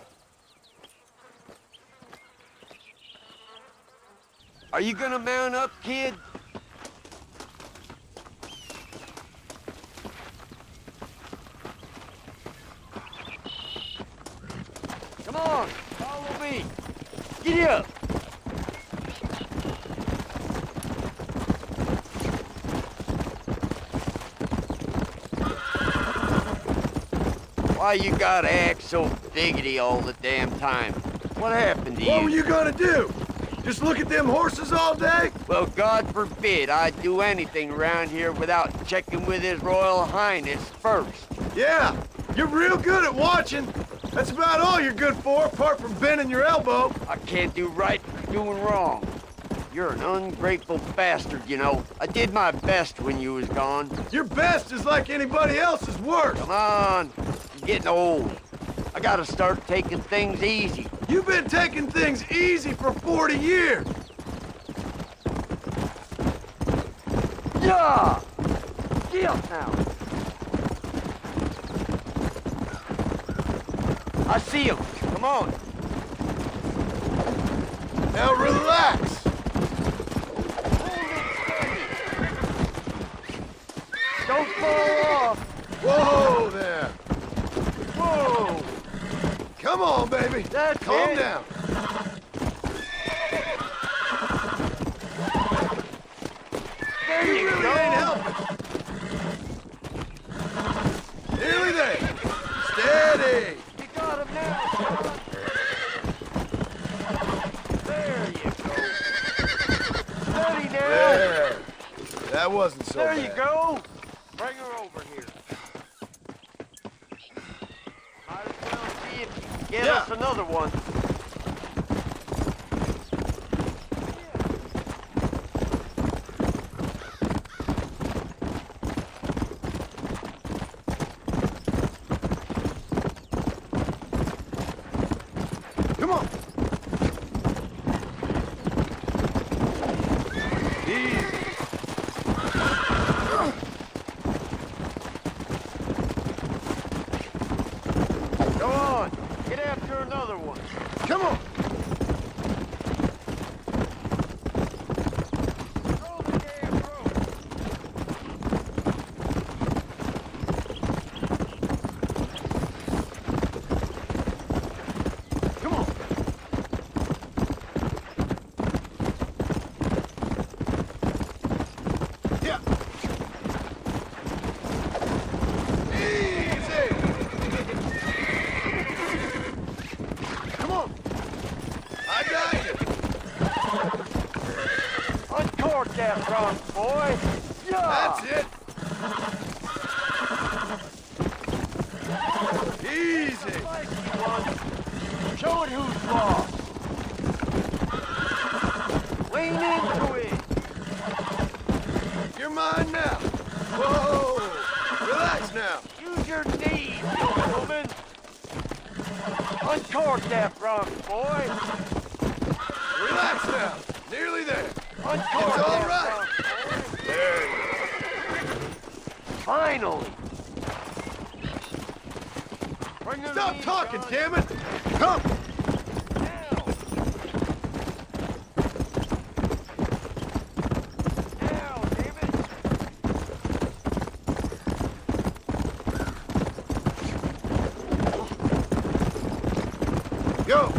Are you gonna mount up, kid? Come on, follow me. Get up. Why you gotta act so biggity all the damn time? What happened to you? What were you gonna do? Just look at them horses all day? Well, God forbid I'd do anything around here without checking with His Royal Highness first. Yeah, you're real good at watching. That's about all you're good for, apart from bending your elbow. I can't do right for doing wrong. You're an ungrateful bastard, you know. I did my best when you was gone. Your best is like anybody else's worst. Come on, I'm getting old. I gotta start taking things easy. You've been taking things easy for 40 years. Yeah! Get up now. I see him. Come on. Now relax. Don't fall off. Whoa there. Whoa. Come on, baby. That's Calm it. down. There you really go. ain't helping. Nearly there. Steady. You got him now, son. There you go. Steady now. There. That wasn't so There bad. you go. Bring her over here. Might as well see if you can get us another one. Come on. Easy. Go on. Get after another one. that front, boy. Yeah. That's it. Easy. Show it who's boss. Lean into it. You're mine now. Whoa. Relax now. Use your knees, gentlemen. Uncork that front, boy. Relax now. Nearly there. Uncork It's all that right. front, boy. There you go. Finally. Stop talking, damn it! Come! Go!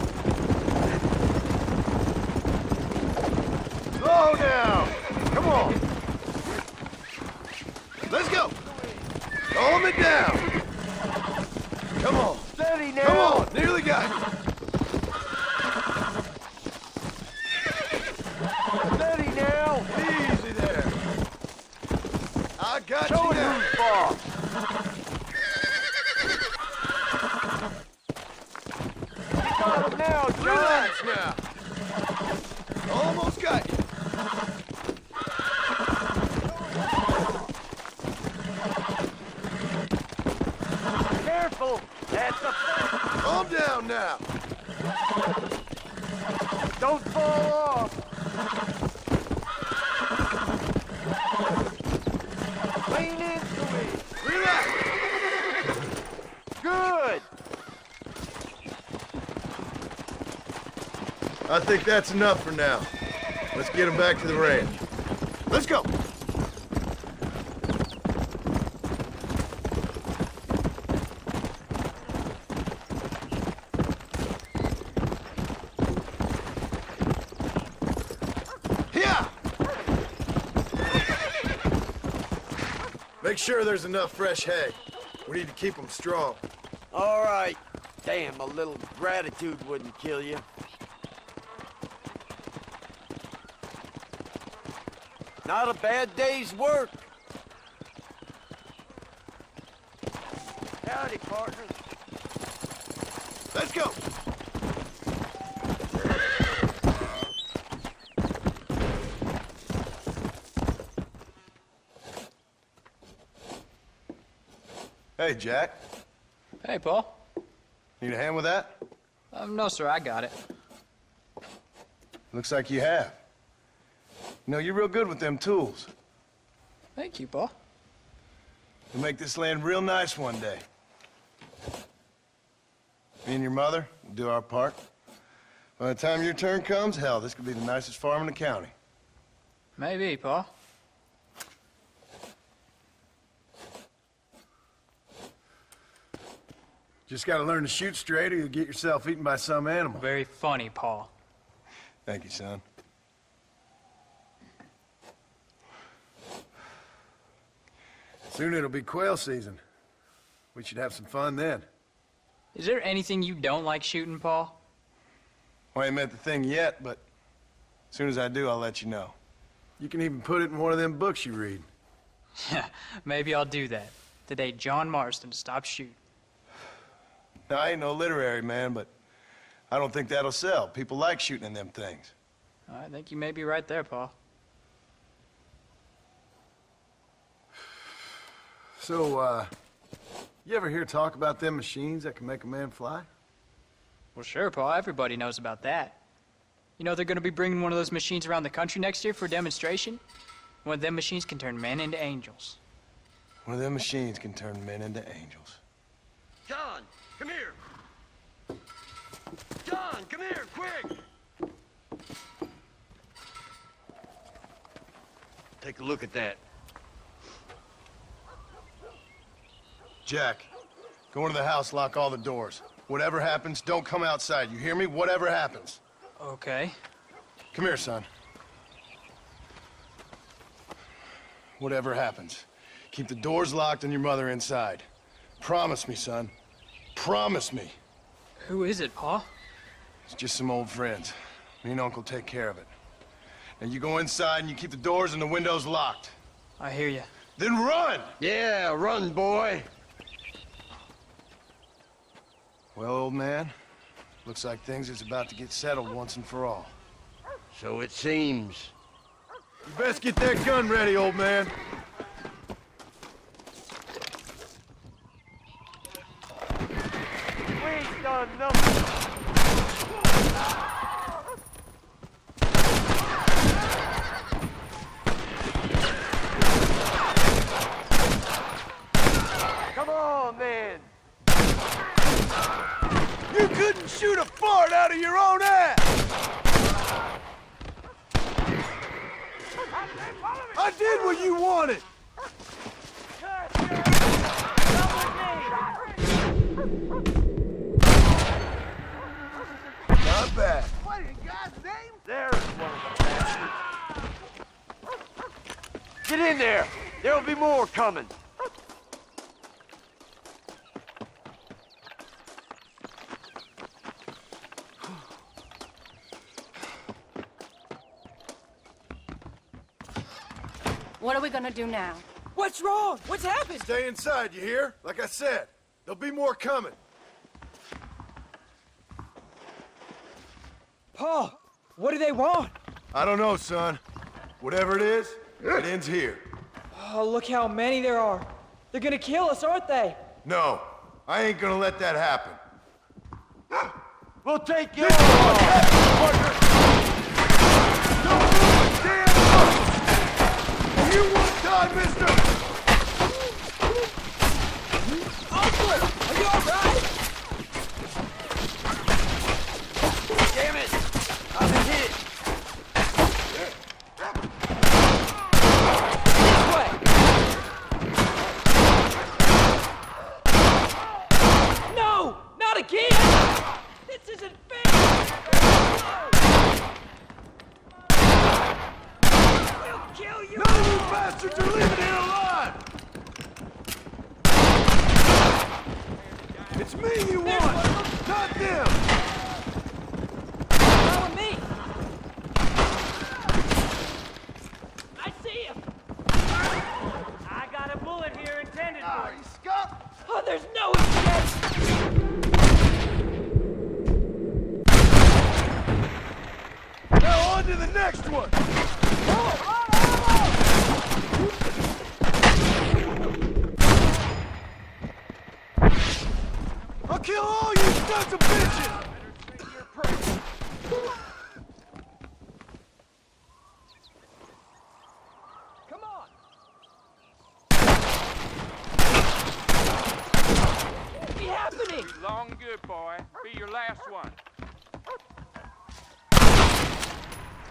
Slow down! Come on! Let's go! Calm it down! Come on! Steady now! Come on! Nearly got you! Steady now! Easy there! I got Show you it now! who's boss! You got him now, John! Relax now! Almost got you! Careful! That's a... Calm down now! Don't fall off! Lean into it! Relax! Good! I think that's enough for now. Let's get him back to the ranch. Let's go! Make sure there's enough fresh hay. We need to keep them strong. All right. Damn, a little gratitude wouldn't kill you. Not a bad day's work. Howdy, partner. Let's go! Hey, Jack. Hey, Paul. Need a hand with that? No, sir, I got it. Looks like you have. You know, you're real good with them tools. Thank you, Paul. You'll make this land real nice one day. Me and your mother will do our part. By the time your turn comes, hell, this could be the nicest farm in the county. Maybe, Paul. Just gotta learn to shoot straight or you'll get yourself eaten by some animal. Very funny, Paul. Thank you, son. Soon it'll be quail season. We should have some fun then. Is there anything you don't like shooting, Paul? Well, I ain't met the thing yet, but as soon as I do, I'll let you know. You can even put it in one of them books you read. Maybe I'll do that. The day John Marston stopped shooting. Now, I ain't no literary man, but I don't think that'll sell. People like shooting in them things. I think you may be right there, Paul. So, you ever hear talk about them machines that can make a man fly? Well, sure, Paul. Everybody knows about that. You know they're going to be bringing one of those machines around the country next year for a demonstration? One of them machines can turn men into angels. One of them machines can turn men into angels. John, come here. John, come here, quick. Take a look at that. Jack, go into the house, lock all the doors. Whatever happens, don't come outside. You hear me? Whatever happens. Okay. Come here, son. Whatever happens, keep the doors locked and your mother inside. Promise me, son. Promise me. Who is it, Paul? It's just some old friends. Me and Uncle take care of it. And you go inside and you keep the doors and the windows locked. I hear you. Then run! Yeah, run, boy. Well, old man, looks like things is about to get settled once and for all. So it seems. You best get that gun ready, old man. We done nothing. Come on, then. You couldn't shoot a fart out of your own ass! I did what you wanted! Not bad. What in God's name? There's one of the bastards. Get in there. There'll be more coming. What are we gonna do now? What's wrong? What's happened? Stay inside, you hear? Like I said, there'll be more coming. Paul, what do they want? I don't know, son. Whatever it is, it ends here. Oh, look how many there are. They're gonna kill us, aren't they? No, I ain't gonna let that happen. We'll take you. You want time, mister? Uncle, are you alright? Damn it! I've been hit. This way. No! Not again! This isn't fair! We'll kill you! None of you bastards are leaving here alive! It's me you want, not them! Follow me! I see him! I got a bullet here intended for you. Scott! Oh, there's no escape! Now on to the next one! I'll kill all you sons of bitches! Come on! What's happening? Long and good, boy. Be your last one.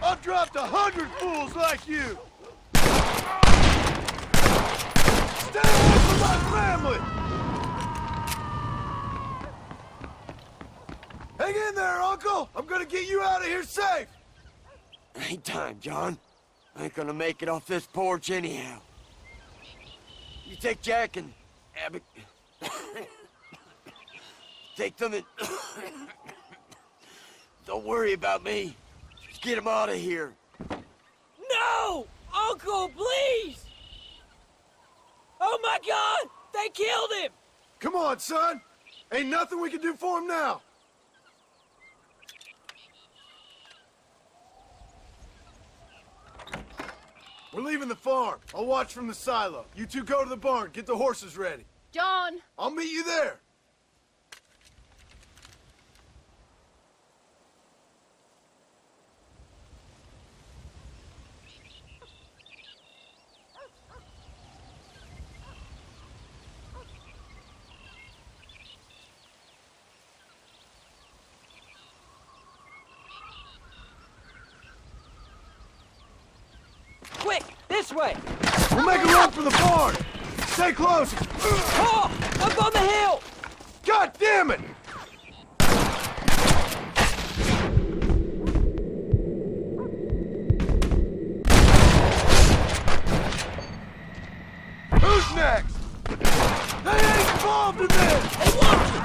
I've dropped 100 fools like you! Stay away from my family! Hang in there, Uncle! I'm gonna get you out of here safe! Ain't time, John. I ain't gonna make it off this porch anyhow. You take Jack and Abby. Take them and... Don't worry about me. Just get him out of here. No! Uncle, please! Oh my God! They killed him! Come on, son! Ain't nothing we can do for him now! We're leaving the farm. I'll watch from the silo. You two go to the barn, get the horses ready. John! I'll meet you there. Quick, this way! We'll make a run for the barn! Stay close! Paul! Up on the hill! God damn it! Who's next? They ain't involved in this! Hey, watch it!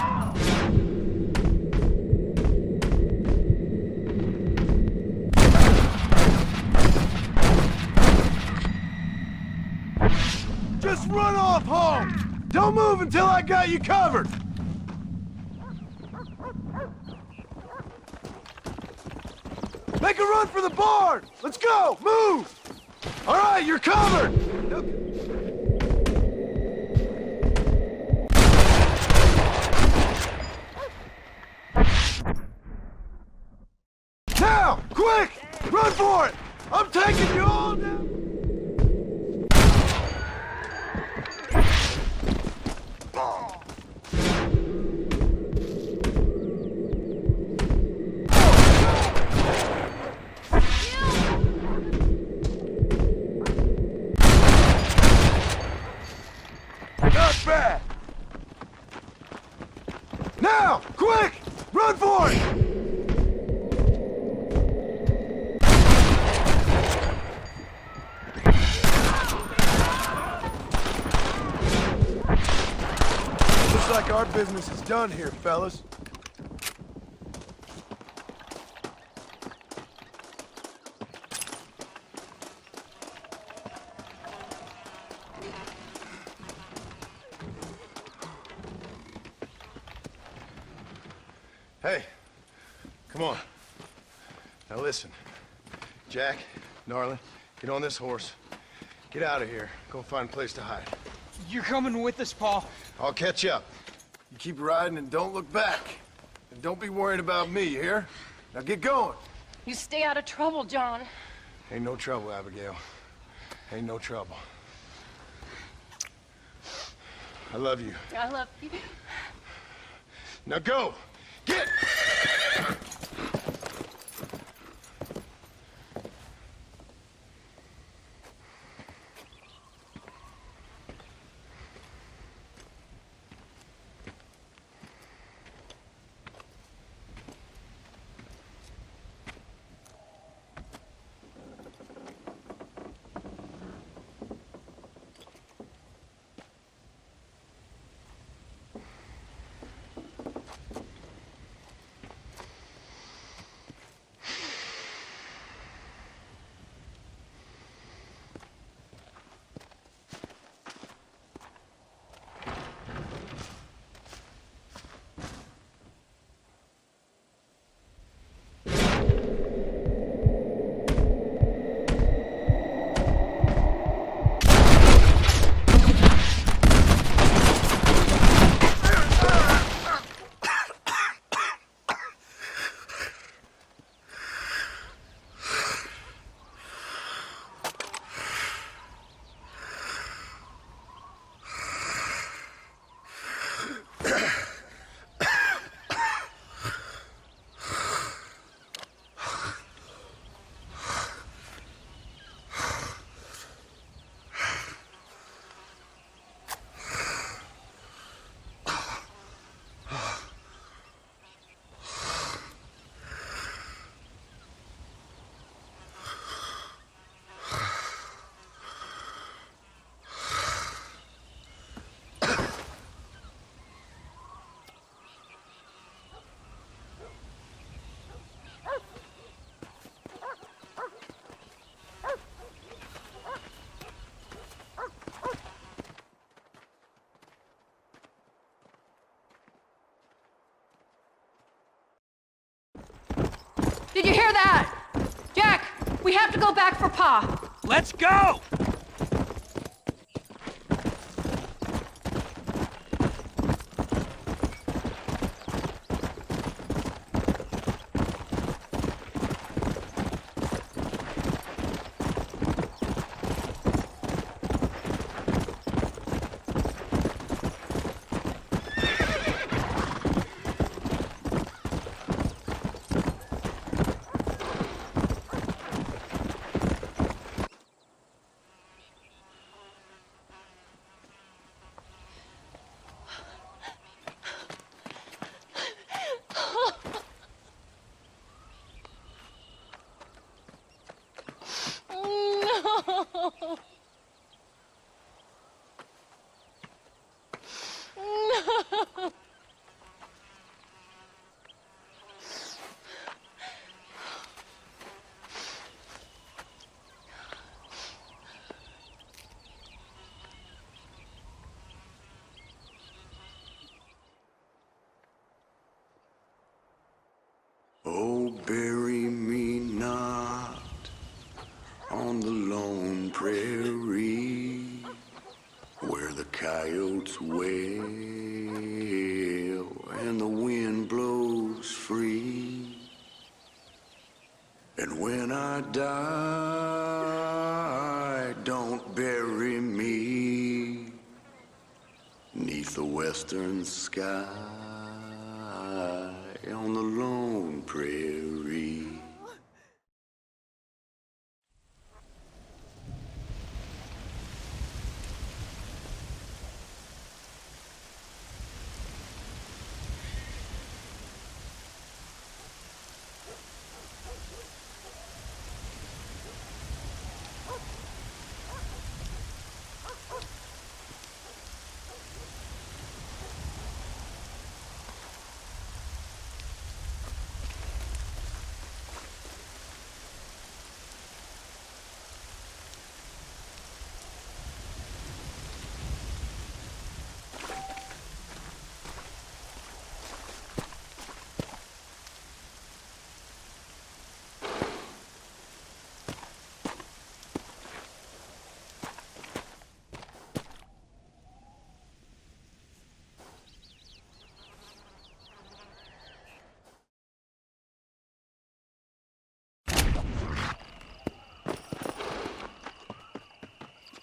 yourself home! Don't move until I got you covered! Make a run for the barn! Let's go! Move! All right, you're covered! Now! Quick! Run for it! I'm taking you all down! Not bad! Now! Quick! Run for it! Looks like our business is done here, fellas. Hey, come on. Now listen. Jack, Narlin, get on this horse. Get out of here. Go find a place to hide. You're coming with us, Paul. I'll catch up. You keep riding and don't look back. And don't be worried about me, you hear? Now get going. You stay out of trouble, John. Ain't no trouble, Abigail. Ain't no trouble. I love you. I love you. Now go! Get! Did you hear that? Jack, we have to go back for Pa. Let's go! And when I die, don't bury me 'neath the western sky on the lone prairie.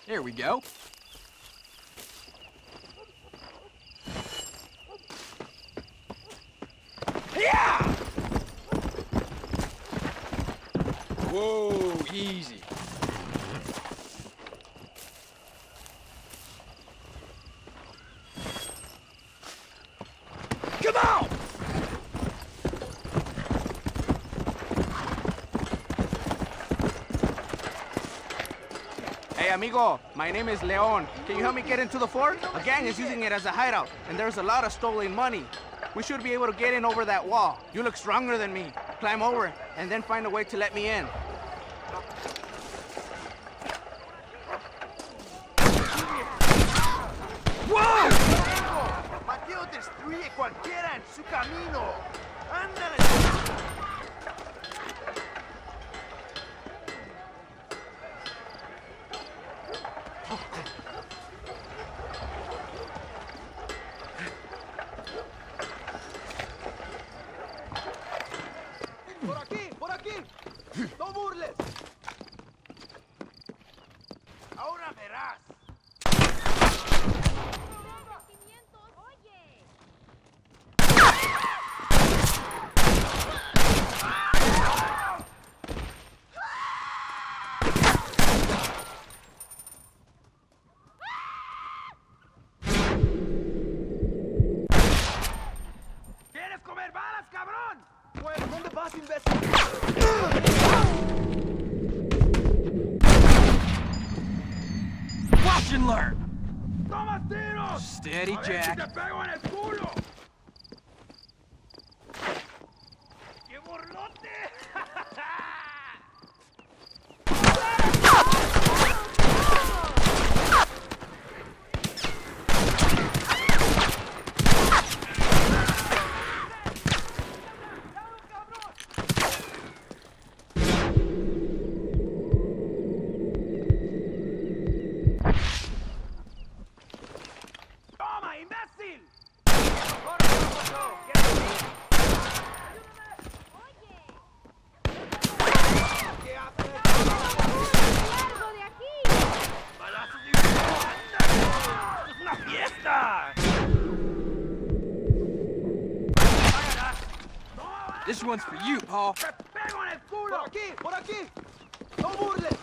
There we go. Yeah! Whoa, easy. Come on! Hey, amigo, my name is Leon. Can you help me get into the fort? A gang is using it as a hideout, and there's a lot of stolen money. We should be able to get in over that wall. You look stronger than me. Climb over, and then find a way to let me in. ¡Wow! Mateo destruye cualquiera en su camino. ¡Ándale! ¡Por aquí! ¡Por aquí! ¡No burles! Ahora verás. ¿Quieres comer balas, cabrón? Pues, ¿dónde vas, imbécil? Watch and learn. ¡Toma tiros! Steady, A ver Jack. si te pego en el culo. ¡Qué borlote! ¡Toma, imbécil! ¿Qué haces? ¡Largo de aquí! ¡Balazos de ¡es una fiesta! This one's for you, Paul. ¡Te pego en el culo! ¡Por aquí! ¡Por aquí! ¡No burles!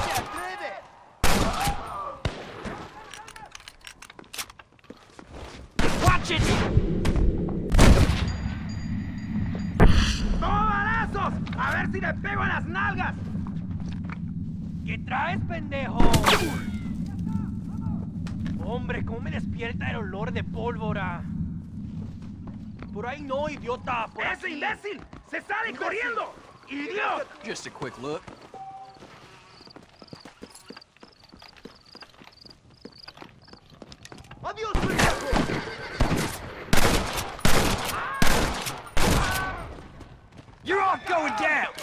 ¡Se atreve! Watch it! ¡Toma balazos! ¡A ver si le pego en las nalgas! ¿Qué traes, pendejo? Hombre, ¿cómo me despierta el olor de pólvora? Por ahí no, idiota. Por ¡Ese aquí. imbécil! ¡Se sale corriendo! ¡Idiota! Just a quick look. ¡Adiós, pendejo! You're all going down!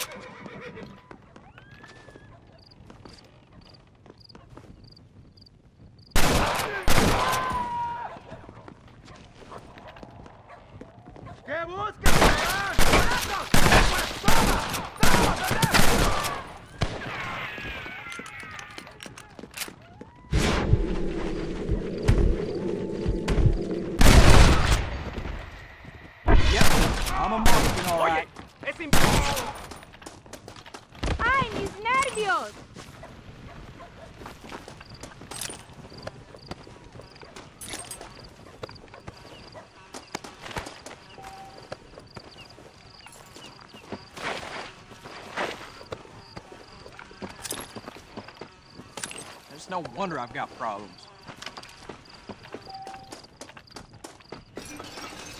¿Qué buscas, león? ¡Brazos! ¡Pues toma! ¡Toma, pendejo! I'm a Marston, all right. Es imposible. ¡Ay, mis nervios! It's no wonder I've got problems.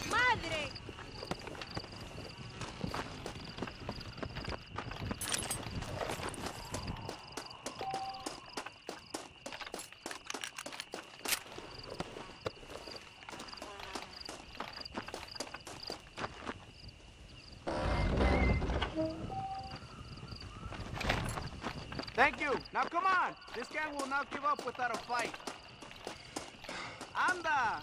¡Madre! Thank you. Now come on. This gang will not give up without a fight. Anda!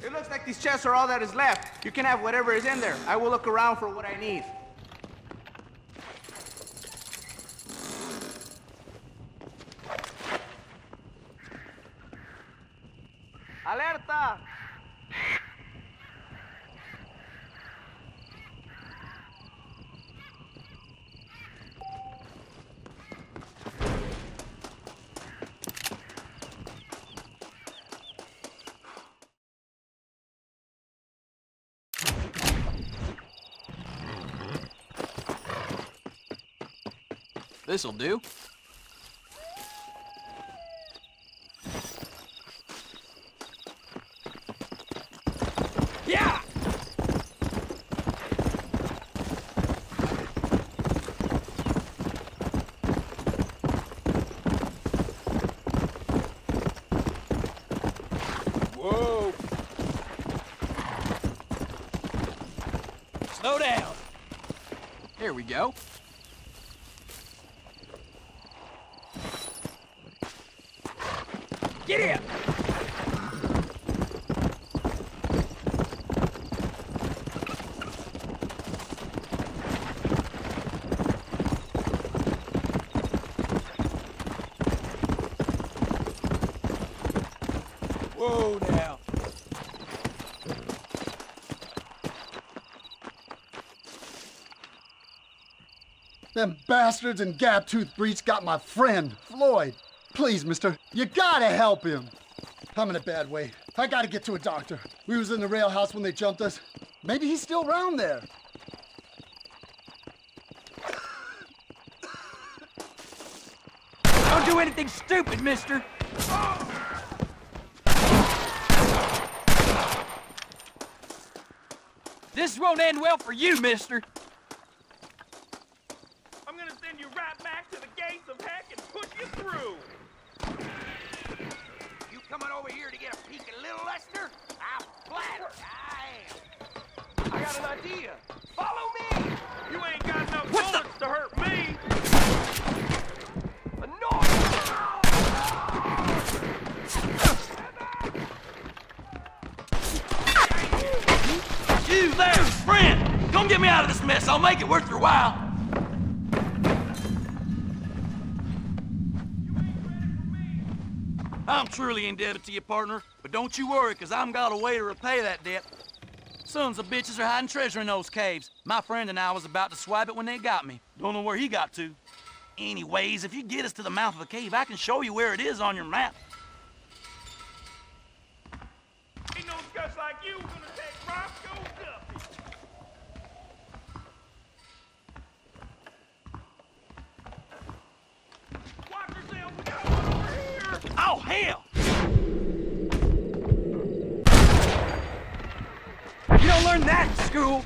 It looks like these chests are all that is left. You can have whatever is in there. I will look around for what I need. Alerta! This'll do. Yeah! Whoa! Slow down. Here we go. Get in! Whoa now. Them bastards in Gap-Tooth Breach got my friend, Floyd. Please, mister, you gotta help him. I'm in a bad way. I gotta get to a doctor. We was in the rail house when they jumped us. Maybe he's still around there. Don't do anything stupid, mister! This won't end well for you, mister! I'm gonna send you right back to the gates of heck and push you through. You coming over here to get a peek at Little Lester? I'm flattered. I am. I got an idea. Follow me. You ain't got enough bullets to hurt me. You there, friend! Come get me out of this mess. I'll make it worth your while. I'm truly indebted to you, partner, but don't you worry, because I'm got a way to repay that debt. Sons of bitches are hiding treasure in those caves. My friend and I was about to swipe it when they got me. Don't know where he got to. Anyways, if you get us to the mouth of the cave, I can show you where it is on your map. Ain't no guts like you gonna take Roscoe Duffy. Watch yourself, we got one over here. Oh, hell! You don't learn that in school!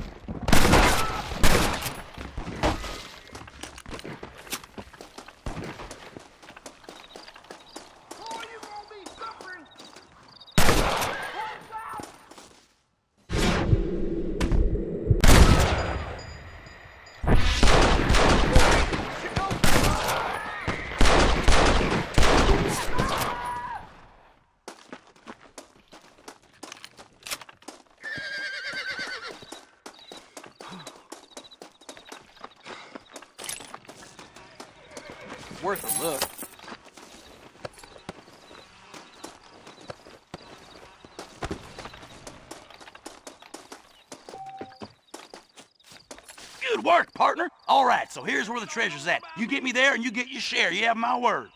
worth a look. Good work, partner. All right, so here's where the treasure's at. You get me there and you get your share. You have my word.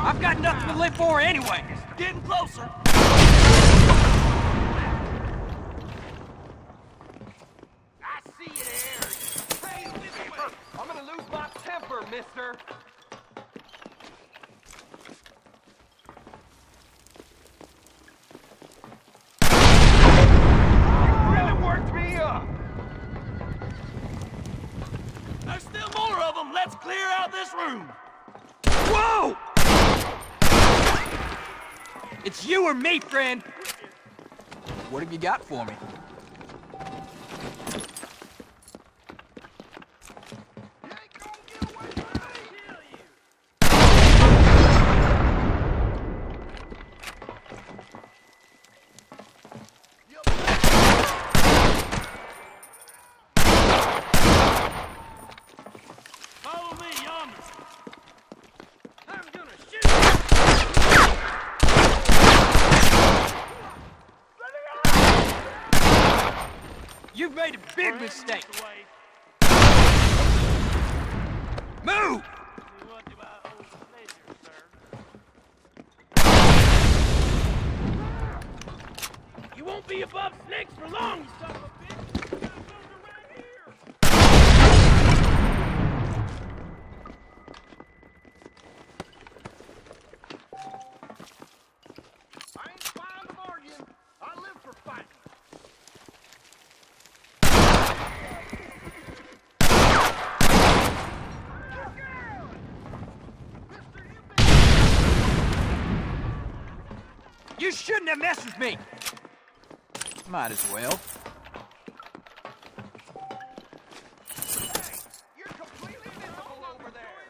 I've got nothing to live for anyway. Getting closer. I see you there. Hey, I'm gonna lose my temper, mister. Really worked me up. There's still more of them. Let's clear out this room. Whoa! It's you or me, friend. What have you got for me? Follow me, yonder. I'm gonna shoot. You've made a big mistake. Move! You won't be above snakes for long, you son of a bitch. I ain't fond of arguing. I live for fighting. You shouldn't have messed with me. Might as well. You're completely invisible over there.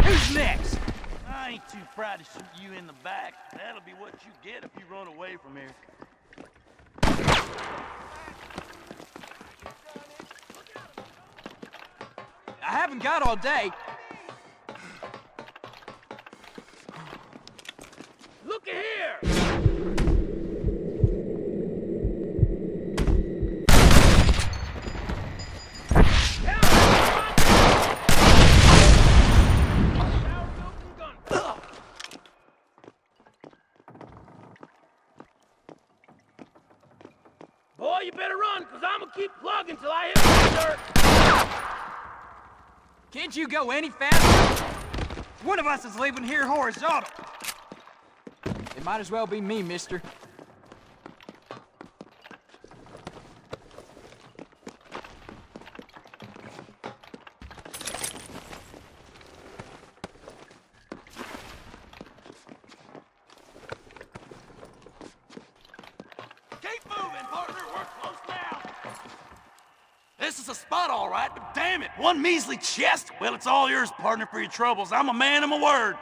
Who's next? I ain't too proud to shoot you in the back. That'll be what you get if you run away from here. I haven't got all day. Look here! Boy, you better run, because I'm going to keep plugging till I hit the dirt. Can't you go any faster? One of us is leaving here horizontal. It might as well be me, mister. Keep moving, partner. We're close now. This is a spot, all right, but damn it, one measly chest. Well, it's all yours, partner, for your troubles. I'm a man of my word.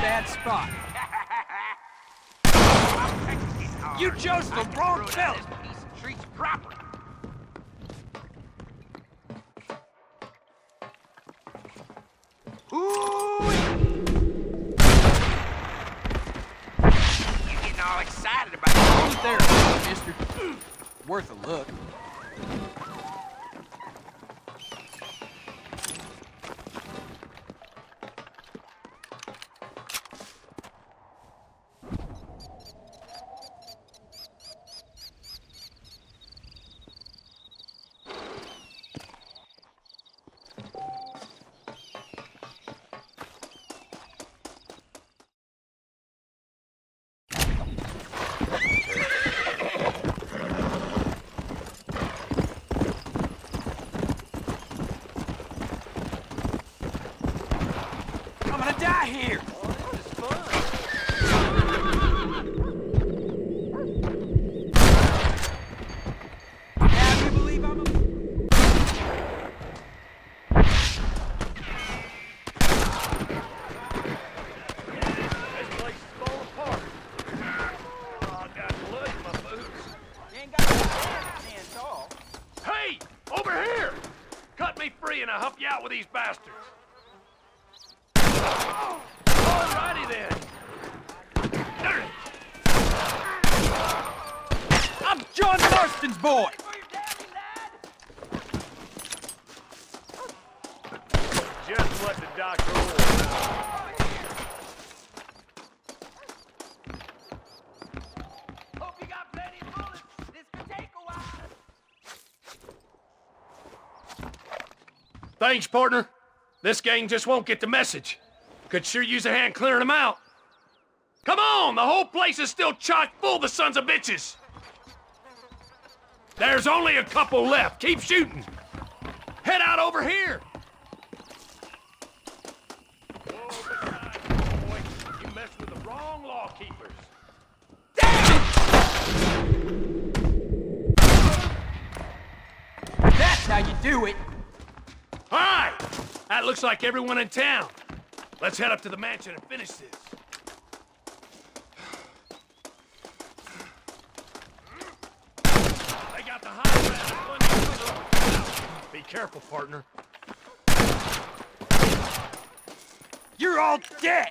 Bad spot. You chose the wrong fella. Streets proper. Ooh! You getting all excited about it? There, mister. Worth a look. I'm gonna die here. Now you believe I'm a... This place is falling apart. Oh, I got blood in my boots. You ain't got to stand tall. Hey! Over here! Cut me free and I'll help you out with these bastards. Alrighty then. I'm John Marston's boy. Just what the doctor ordered. Hope you got plenty of bullets. This could take a while. Thanks, partner. This gang just won't get the message. Could sure use a hand clearing them out. Come on, the whole place is still chock full of sons of bitches. There's only a couple left. Keep shooting. Head out over here. Boy, you messed with the wrong law keepers. That's how you do it. All right, that looks like everyone in town. Let's head up to the mansion and finish this. They got the high ground. Be careful, partner. You're all dead.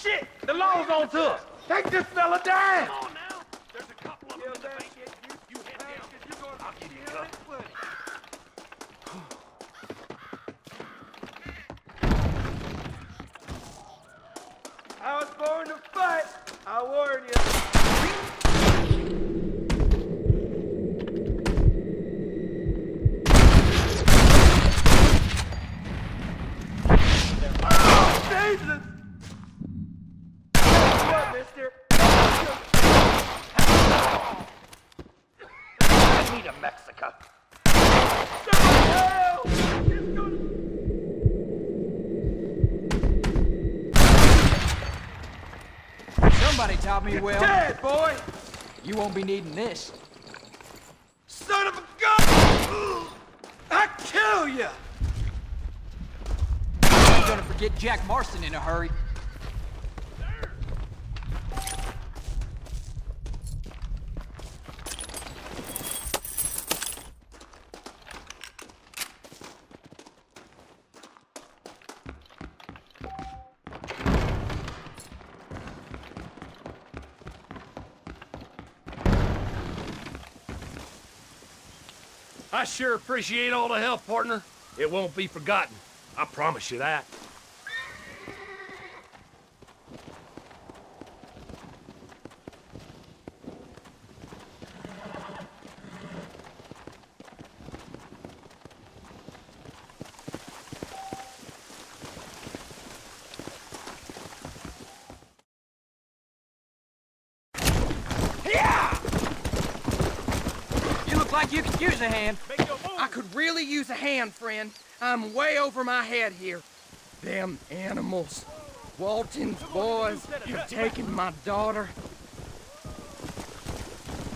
Shit, the law's on to us. Take this fella down. Come on now. There's a couple of them in the bank. You head down. I'll give you a couple. I was born to fight. I warn you. Oh, Jesus! What, mister? I need a Mexico. Somebody taught me well. Dead, boy! You won't be needing this. Son of a gun! I kill you! I'm gonna forget Jack Marston in a hurry. I sure appreciate all the help, partner. It won't be forgotten. I promise you that. You look like you could use a hand. I could really use a hand, friend. I'm way over my head here. Them animals. Walton's boys. You've taken my daughter.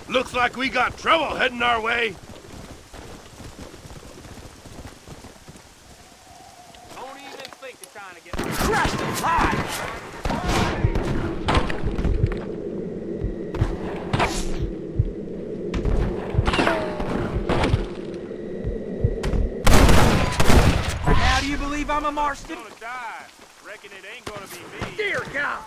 Looks like we got trouble heading our way. Don't even think to Christ alive! Now do you believe I'm a Marston? Gonna die. Reckon it ain't gonna be me. Dear God!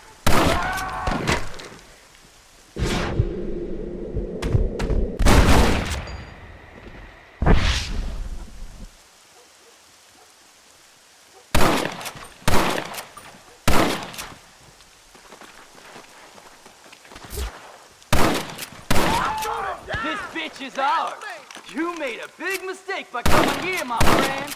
This bitch is ours. You made a big mistake by coming here, my friend.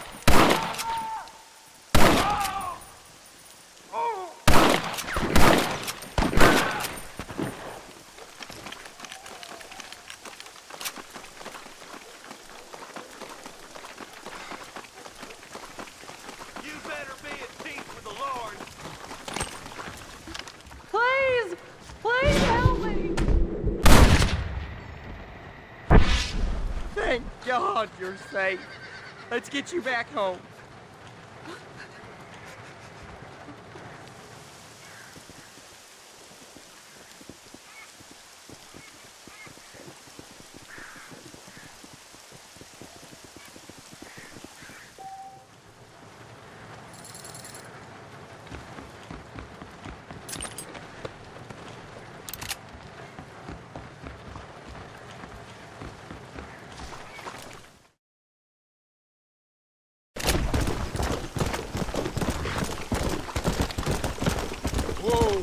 You better be at peace with the Lord. Please! Please help me! Thank God you're safe. Let's get you back home. Whoa!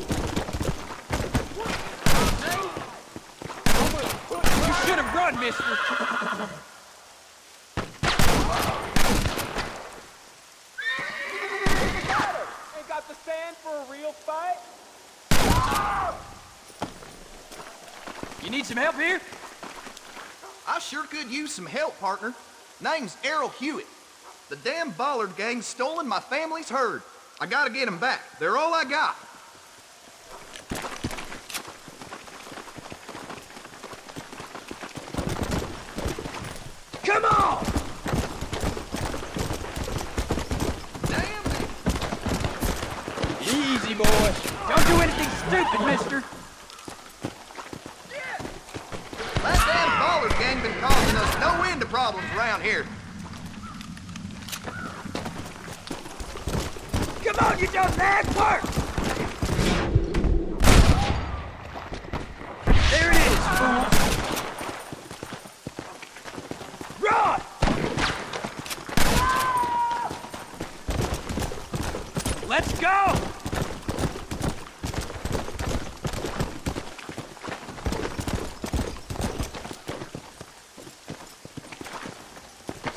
You should have run, mister. Ain't got the stand for a real fight? You need some help here? I sure could use some help, partner. Name's Errol Hewitt. The damn Bollard gang's stolen my family's herd. I gotta get them back. They're all I got. Come on! Easy, boy. Don't do anything stupid, mister. That damn Bollard gang been causing us no end of problems around here. Come on, you done that work! There it is, fool! Run! Let's go!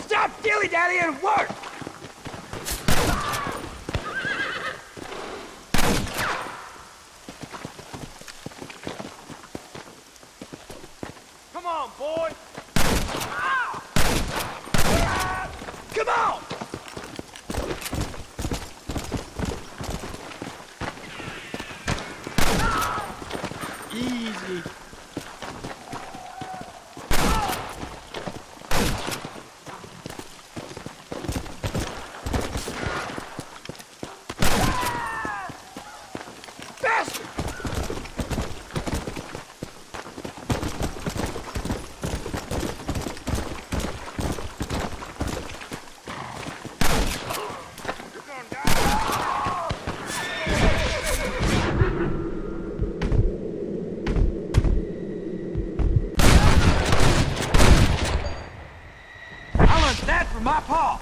Stop dilly-dally and work! Come on, boy. Come on! Easy. Bastard! I learned that from my pa.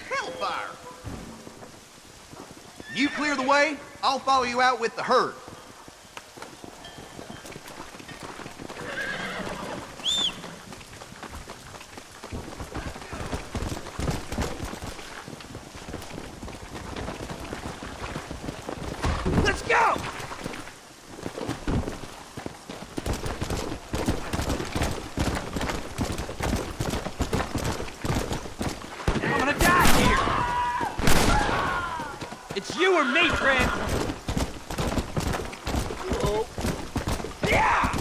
Hellfire! You clear the way, I'll follow you out with the herd. Let's go! I'm gonna die here! It's you or me, Trent! Yeah!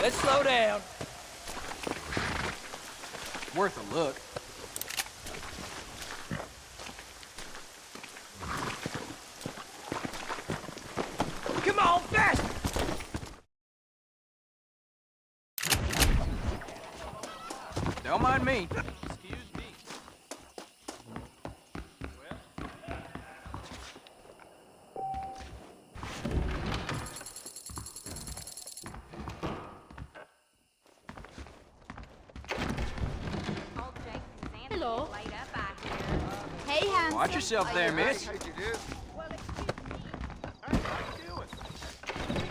Let's slow down. Worth a look. Come on, fast! Don't mind me. Excuse me. Hello. Hey, handsome. Watch yourself there, miss.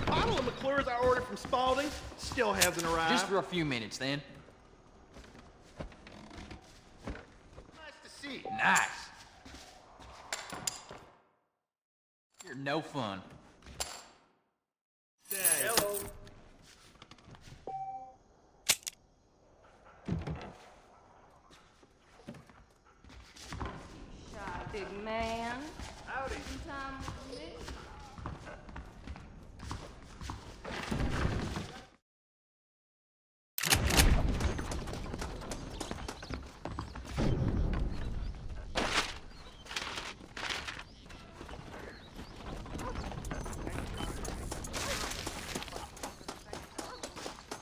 Bottle of McClure's I ordered from Spalding still hasn't arrived. Just for a few minutes, then. Nice to see you. Nice. You're no fun. Hello. Big man. Howdy. Sometime with me.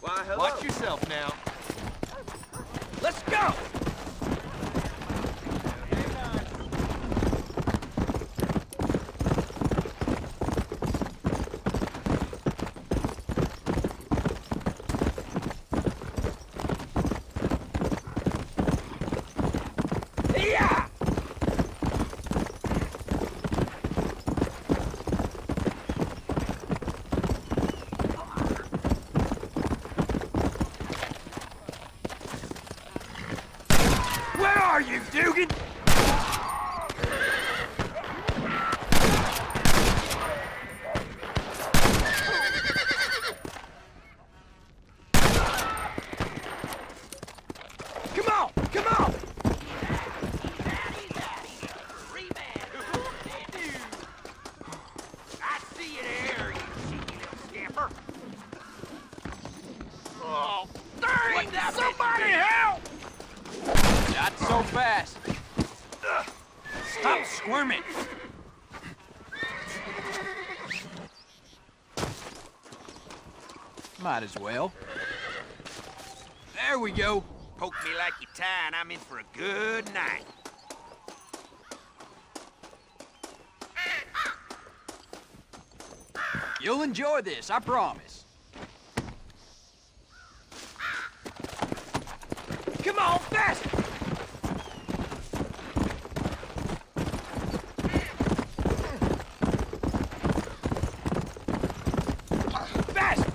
Why, hello. Watch yourself now. Let's go! Yeah! Where are you, Dugan? Come on! Come on! I see you there, you cheeky little scamper. Oh, dang! Somebody help! Not so fast. Stop squirming! Might as well. There we go. Poke me like you tie, and I'm in for a good night. You'll enjoy this, I promise. Come on, faster! Faster!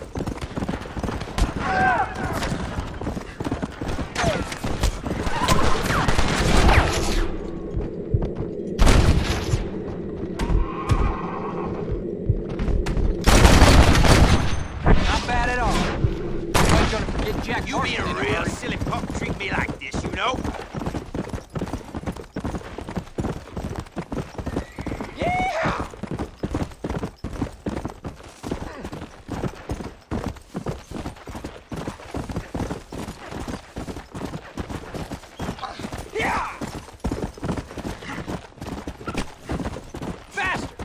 Not bad at all. I ain't gonna forget Jack You being a Marston real anyway. silly pup treat me like this, you know? Yeah! Yeah! Faster!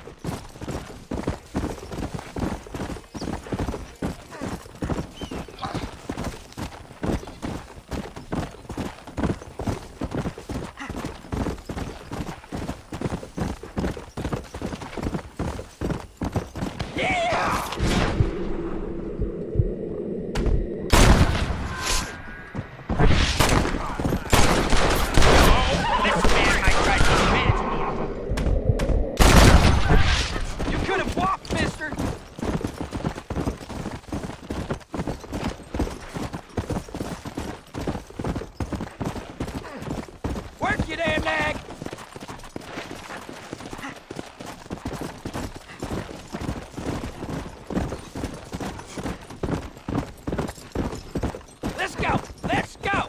Yeah! You could have walked, mister! Work, you damn nag! Let's go! Let's go!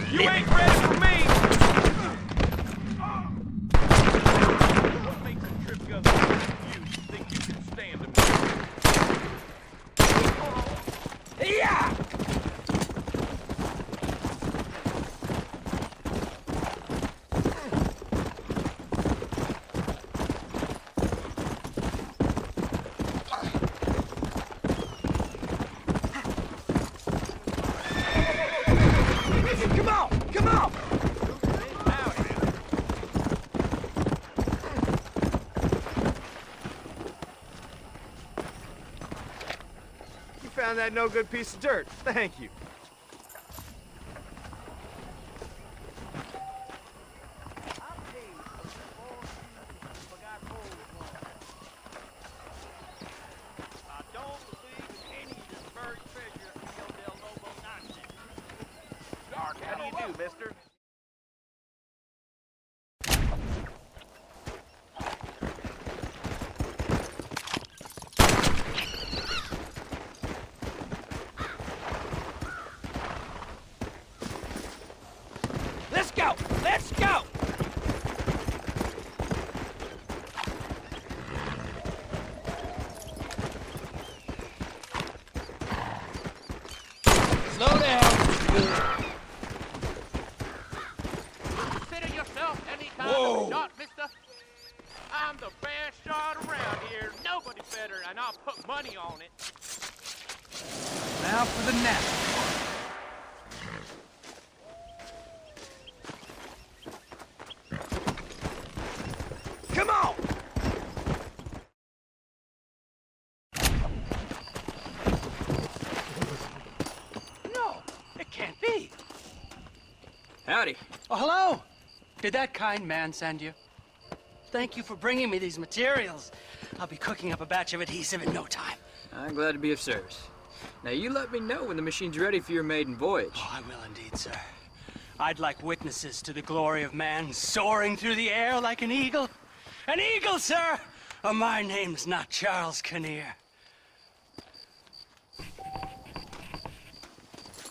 You ain't ready for me! What makes a trip gun like you think you can stand me? Yeah! Come on! Come on! You found that no good piece of dirt. Thank you. How do you do, mister? Let's go! Let's go! Slow down. Consider yourself any kind Whoa. of shot, mister. I'm the best shot around here. Nobody better, and I'll put money on it. Now for the nap. Come on! No, it can't be. Howdy. Oh, hello. Did that kind man send you? Thank you for bringing me these materials. I'll be cooking up a batch of adhesive in no time. I'm glad to be of service. Now, you let me know when the machine's ready for your maiden voyage. Oh, I will indeed, sir. I'd like witnesses to the glory of man soaring through the air like an eagle. An eagle, sir! Oh, my name's not Charles Kinnear.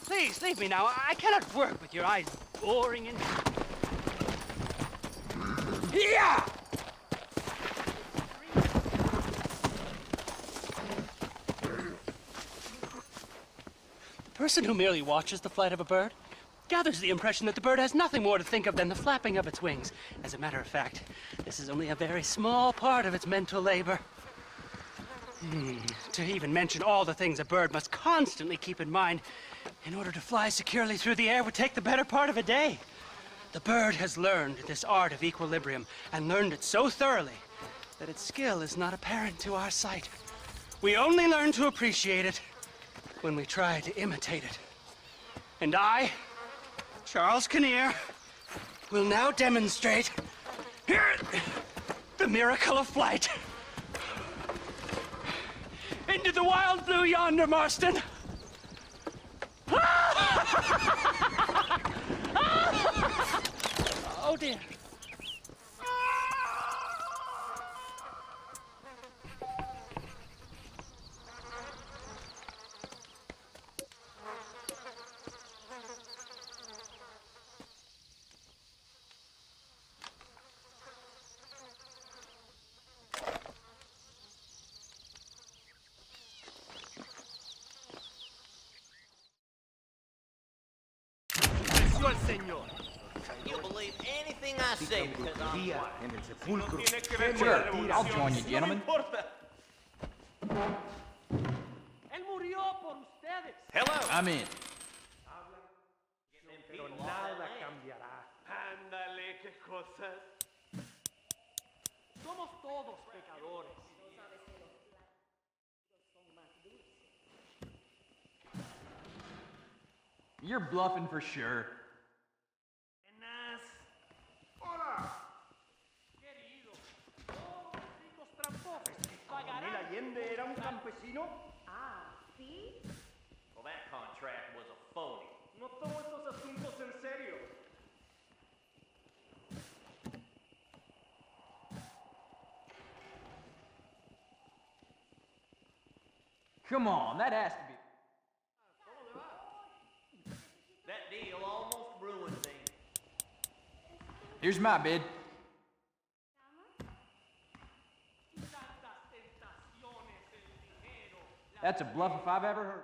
Please, leave me now. I cannot work with your eyes boring in. Yeah! The person who merely watches the flight of a bird gathers the impression that the bird has nothing more to think of than the flapping of its wings. As a matter of fact, this is only a very small part of its mental labor. To even mention all the things a bird must constantly keep in mind in order to fly securely through the air would take the better part of a day. The bird has learned this art of equilibrium and learned it so thoroughly that its skill is not apparent to our sight. We only learn to appreciate it when we try to imitate it. And I, Charles Kinnear, will now demonstrate the miracle of flight. Into the wild blue yonder, Marston. Oh dear. Señor. You'll believe anything I say because I'm white. Sure, I'll join you, gentlemen. Él murió por ustedes. Hello. I'm in. Pero nada cambiará. Ándale, qué cosas. Somos todos pecadores. You're bluffing for sure. Hola. Querido, todos los ricos tramposos pagarán. Allende era un campesino? Ah, ¿sí? Well, that contract was a phony. No tomo estos asuntos en serio. Come on, that has to be. That deal almost ruined Here's my bid. That's a bluff if I've ever heard.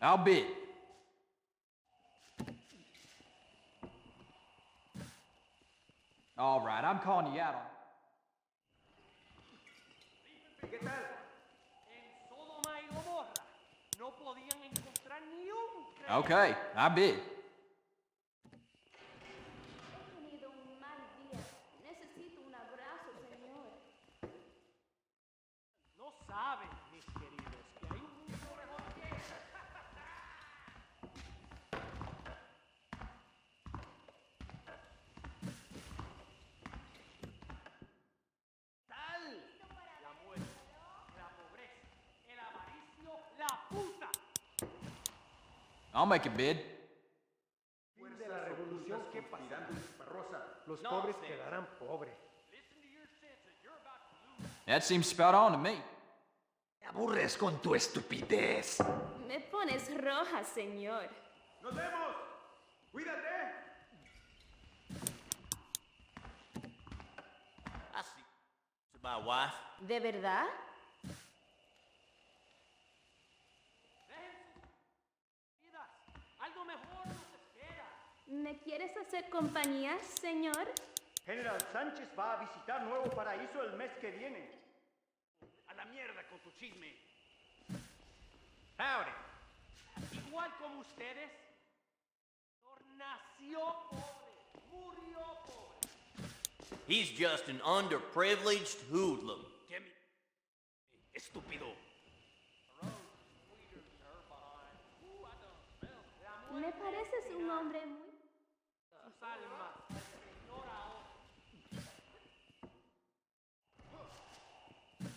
I'll bid. All right, I'm calling you out on ¿Qué tal? En Sodoma y Gomorra no podían encontrar ni un it. Okay, I bid. He tenido un mal día. Necesito un abrazo, señor. No saben, mis queridos, que hay un mundo mejor que ese. Tal la muerte, la pobreza, el avaricio, la puta. I'll make a bid. De la revolución que pasará, Barrosa. Los pobres quedarán pobres. That seems spot on to me. Me aburres con tu estupidez. Me pones roja, señor. ¡Nos vemos! ¡Cuídate! I see. To my wife. ¿De verdad? Algo mejor nos espera. ¿Me quieres hacer compañía, señor? General Sánchez va a visitar Nuevo Paraíso el mes que viene. A la mierda con tu chisme. Howdy. Igual como ustedes, nació pobre, murió pobre. He's just an underprivileged hoodlum. Estúpido. Me pareces un hombre muy... Sus almas,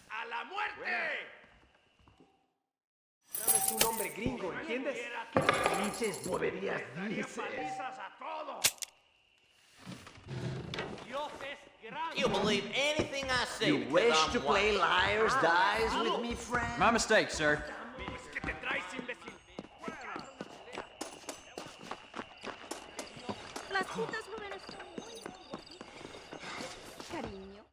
¡a la muerte! Es un hombre gringo, ¿entiendes? Pinches boberías dices. Palizas a todos. Dios es grande. You'll believe anything I say. You because wish I'm to play white. liar's dice with me, friend? My mistake, sir. ¿Qué te traes, imbécil? Las citas jóvenes son muy... Cariño.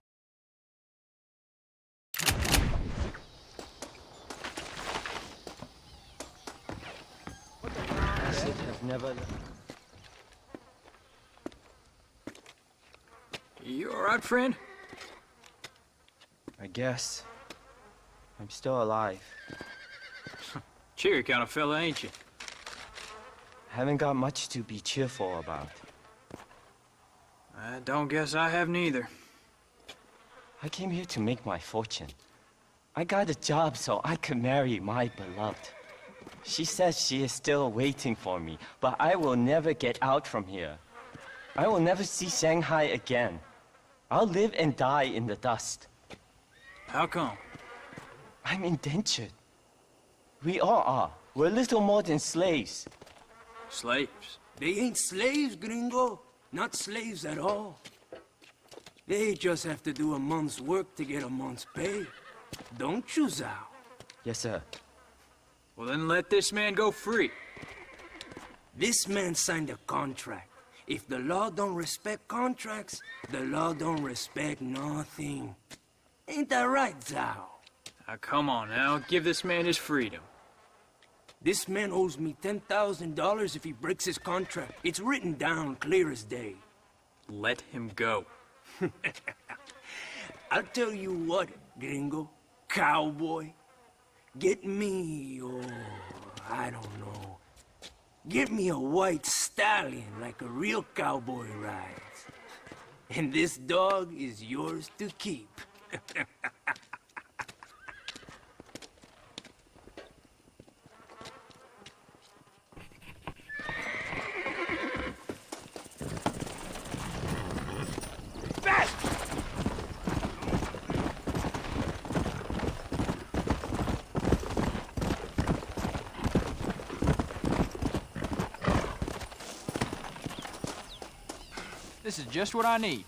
Never. You all right, friend? I guess. I'm still alive. Cheery kind of fella, ain't you? Haven't got much to be cheerful about. I don't guess I have neither. I came here to make my fortune. I got a job so I could marry my beloved. She says she is still waiting for me, but I will never get out from here. I will never see Shanghai again. I'll live and die in the dust. How come? I'm indentured. We all are. We're little more than slaves. Slaves? They ain't slaves, gringo. Not slaves at all. They just have to do a month's work to get a month's pay. Don't you, Zhao? Yes, sir. Well, then let this man go free. This man signed a contract. If the law don't respect contracts, the law don't respect nothing. Ain't that right, Zhao? Now, come on now. Give this man his freedom. This man owes me $10,000 if he breaks his contract. It's written down clear as day. Let him go. I'll tell you what, gringo, cowboy. Get me, I don't know. Get me a white stallion like a real cowboy rides. And this dog is yours to keep. This is just what I need.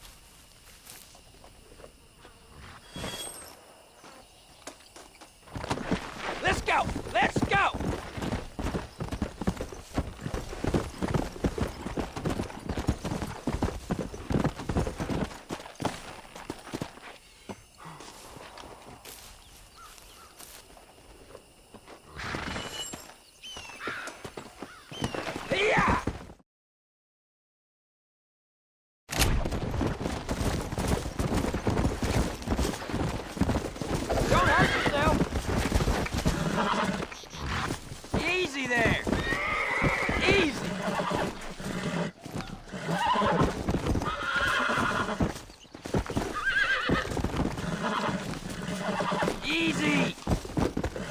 Easy!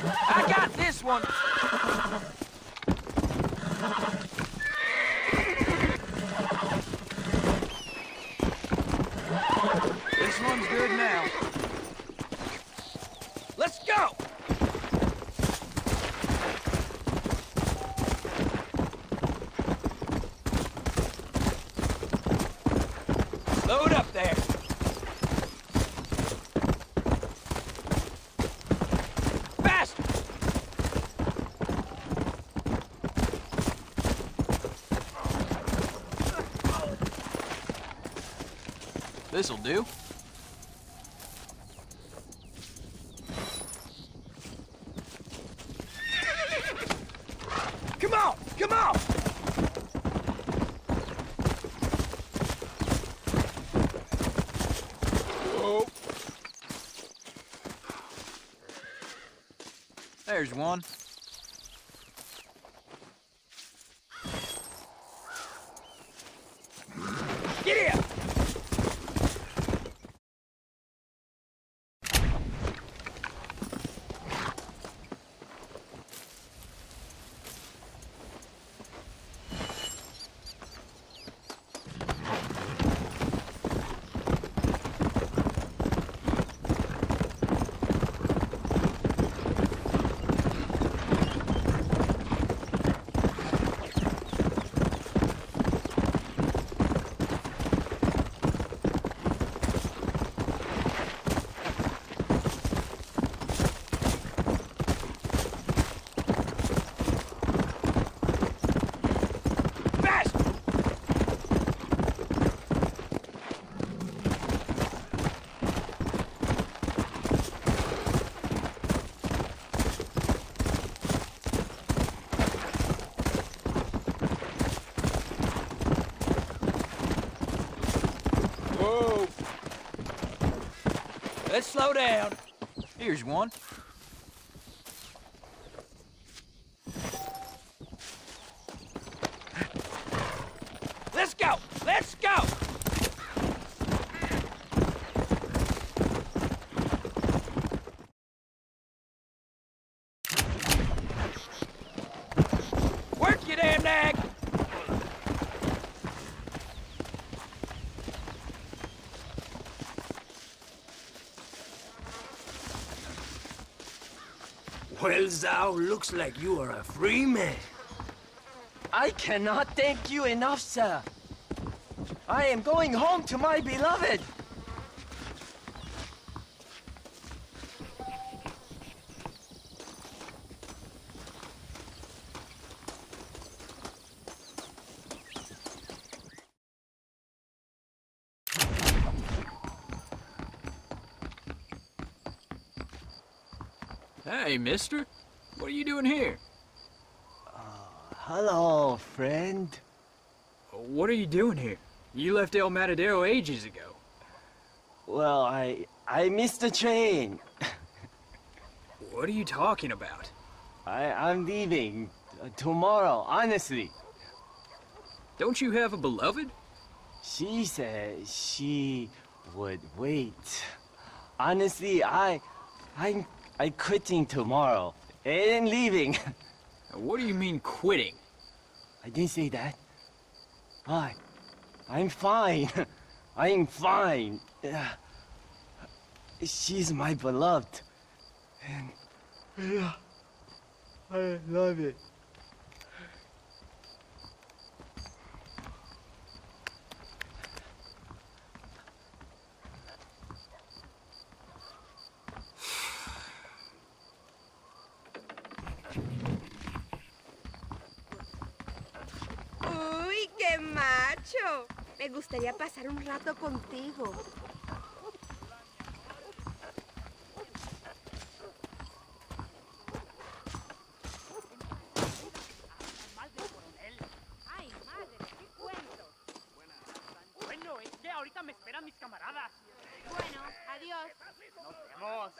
I got this one! This one's good now. Let's go! Load up there. Faster! This'll do. Come on! Come on! Whoa. There's one. Get in! Whoa! Let's slow down. Here's one. Let's go! Let's go! Work, you damn nag! Well, thou looks like you are a free man. I cannot thank you enough, sir. I am going home to my beloved. Hey, mister. What are you doing here? Hello, friend. What are you doing here? You left El Matadero ages ago. Well, I missed the train. What are you talking about? I'm leaving tomorrow, honestly. Don't you have a beloved? She said she would wait. Honestly, I'm quitting tomorrow and leaving. What do you mean quitting? I didn't say that. But I'm fine. I'm fine. She's my beloved. And I love it. ¡Uy, qué macho! Me gustaría pasar un rato contigo. ¡Ay, madre! ¡Qué cuento! Bueno, es que ahorita me esperan mis camaradas. Bueno, adiós. Nos vemos.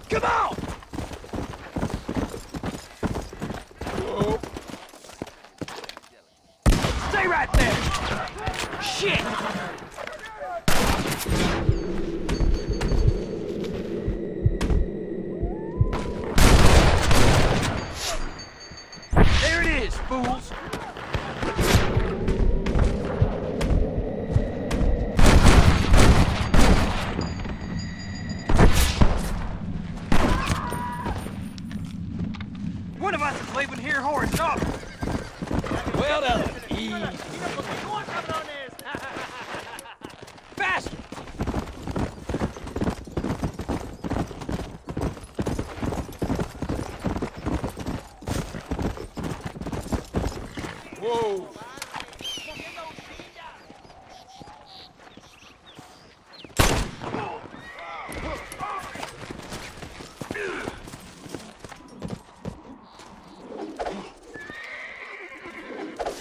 Come on! Whoa. Stay right there! Shit! There it is, fools! One of us is leaving here horizontal. Well done. Easy. Faster! Whoa.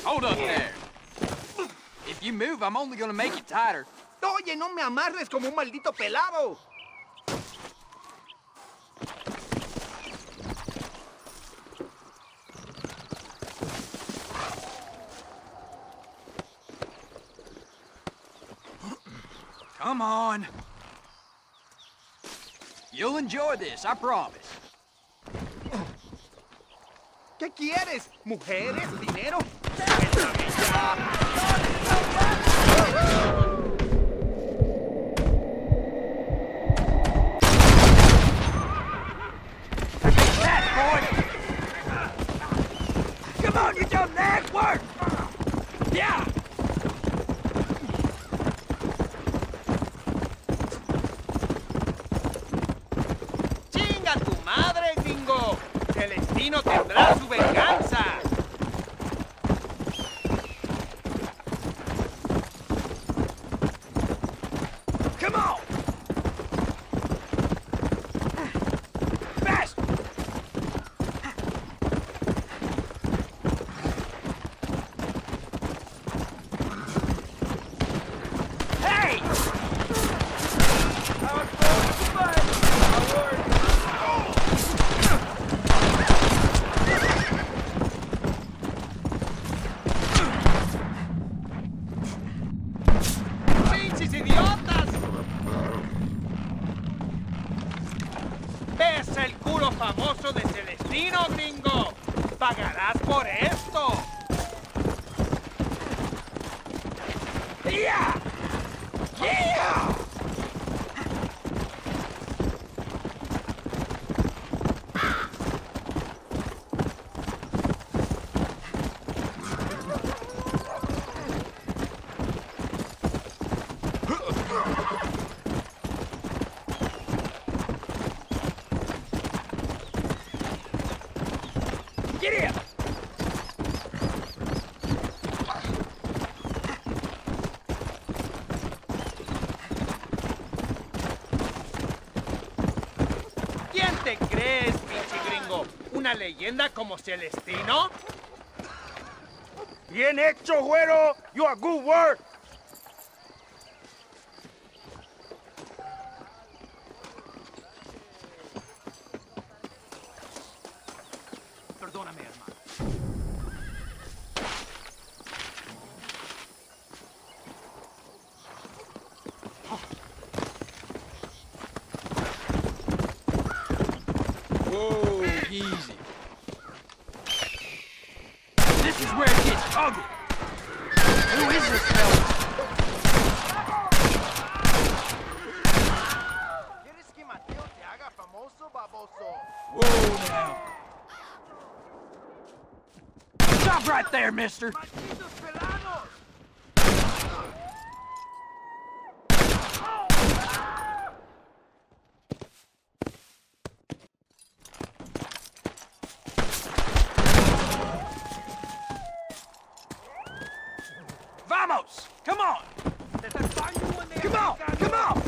Hold up there. If you move, I'm only gonna make it tighter. Oye, no me amarres como un maldito pelado. Come on. You'll enjoy this, I promise. ¿Qué quieres? ¿Mujeres? ¿Dinero? Come on, you dumb nag! Work! Yeah! ¡Chinga tu madre, gringo! Celestino tendrá su venganza. Come on! Fast! Hey! ¡Pinches idiotas! ¡Es el culo famoso de Celestino, gringo! ¡Pagarás por esto! Yeah! Yeah! Get in! ¿Quién te crees, pinche gringo? ¿Una leyenda como Celestino? Bien hecho, güero. You are good work. Perdóname, hermano. Whoa, easy. This is where it gets ugly. Who is this fella? ¿Quieres que Mateo te haga famoso, baboso? Whoa, now. Stop right there, mister. ¡Malditos pelados! Vamos! Come on! Come on! Come on!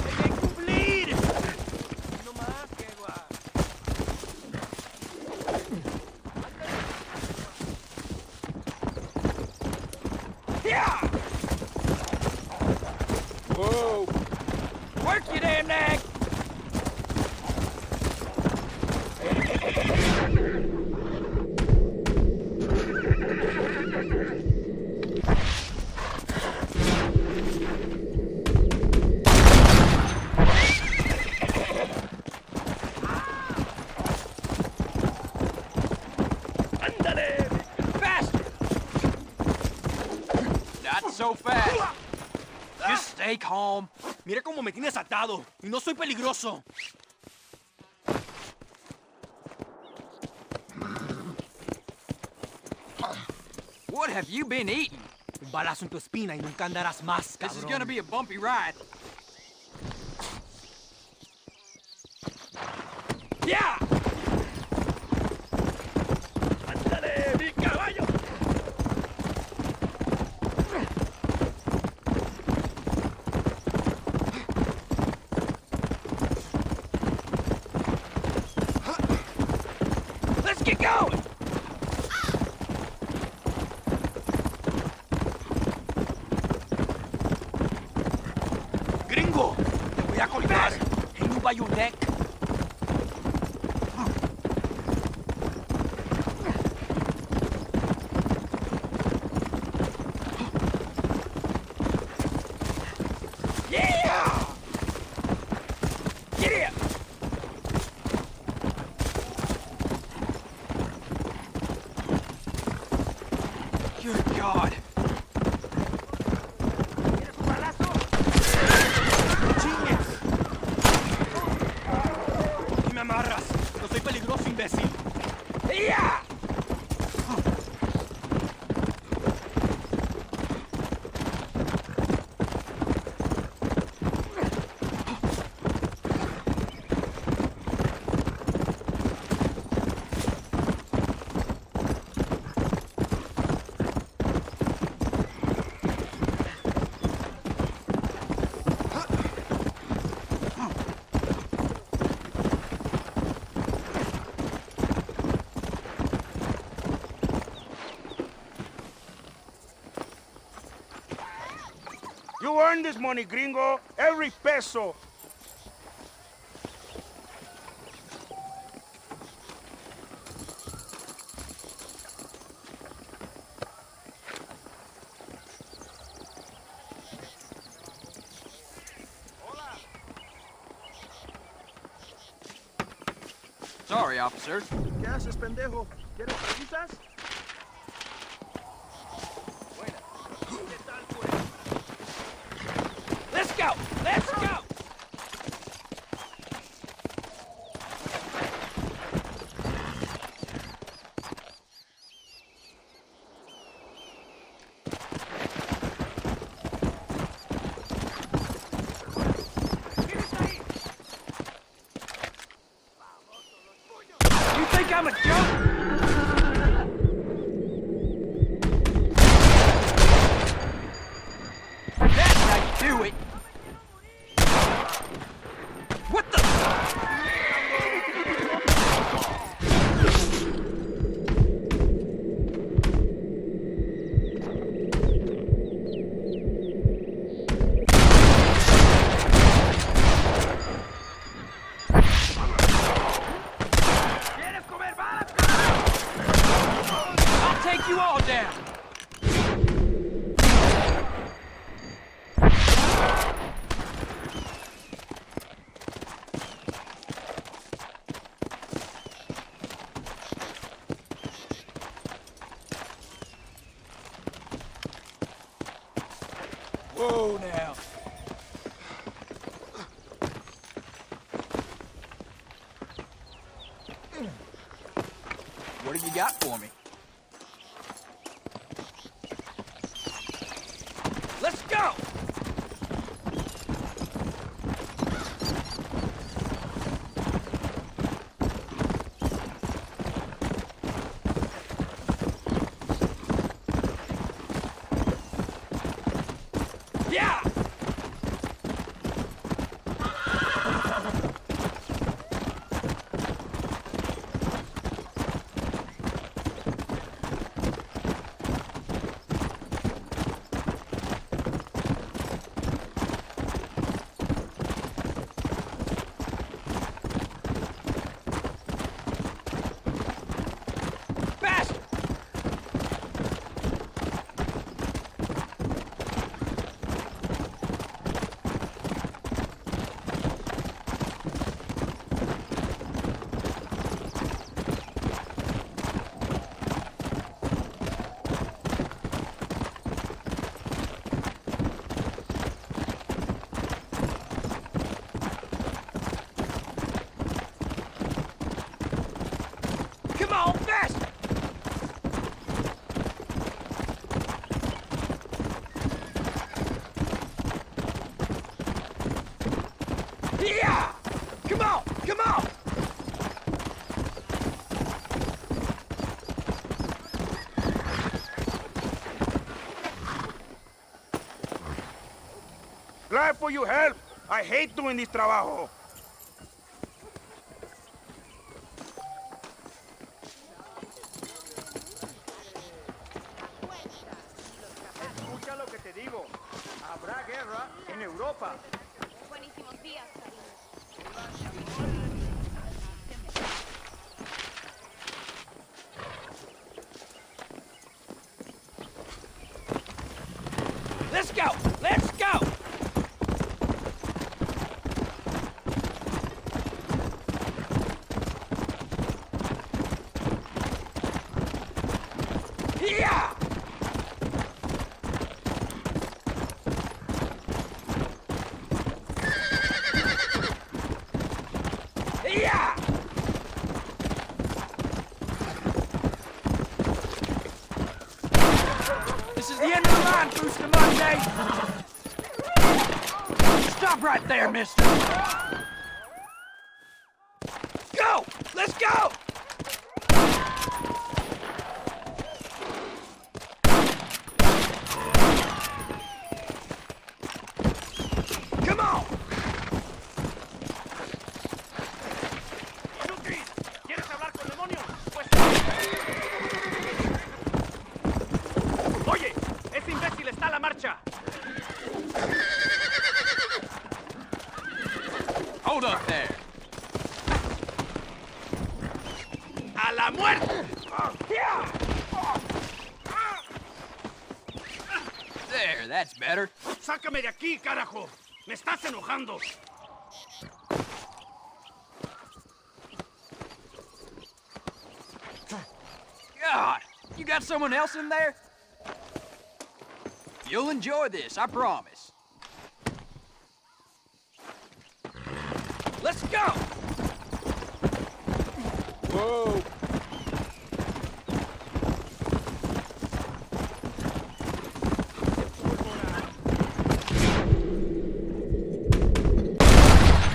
Bleed! so fast. Just stay calm. Mira cómo me tienes atado. Y no soy peligroso. What have you been eating? Un balazo en tu espina y nunca andarás más, cabrón. This is gonna be a bumpy ride. Yeah! ¡Ándale, mi caballo! Let's get going! Gringo! Te voy a colgar en un bayonec. Yeah! Get it! Good God! ¡Y me amarras! ¡No soy peligroso, imbécil! ¡Ya! You earned this money, gringo. Every peso. Sorry, officer. ¿Qué haces, pendejo? ¿Quieres preguntas? Let's go! Let's go! You think I'm a joke? That's how you do it. What the? I'll take you all down. Whoa, now. What have you got for me? Let's go! Yeah! try for your help. I hate doing this trabajo. Escucha lo que te digo. Habrá guerra en Europa. Buenísimos días, cariño. Let's go! Let's go! Yeah! Yeah! This is the end of the line, Bustamante! Stop right there, mister! Go! Let's go! Come on! ¿Quieres hablar con demonios? Pues... Oye, ese imbécil está a la marcha. Hold up there. ¡A la muerte! There, that's better. ¡Sácame de aquí, carajo! ¡Me estás enojando! God, you got someone else in there? You'll enjoy this, I promise. Let's go! Whoa!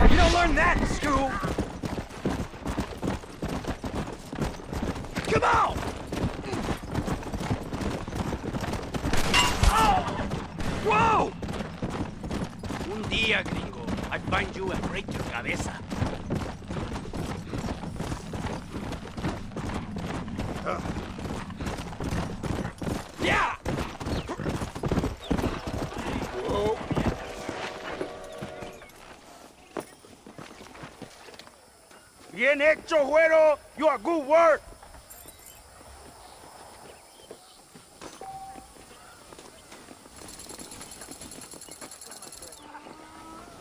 You don't learn that in school! Come on! Whoa! Un día, gringo, I find you and break your cabeza. Yeah! Whoa. Bien hecho, güero! You are good work!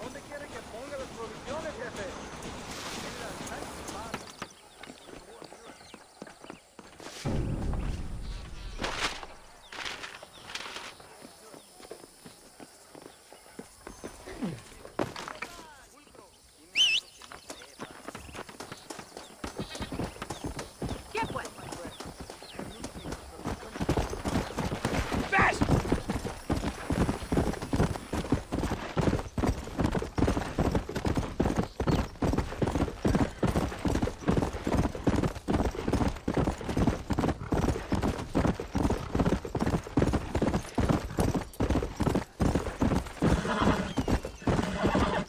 ¿Dónde quiere que ponga las provisiones, jefe? ¿Qué pues? Fast!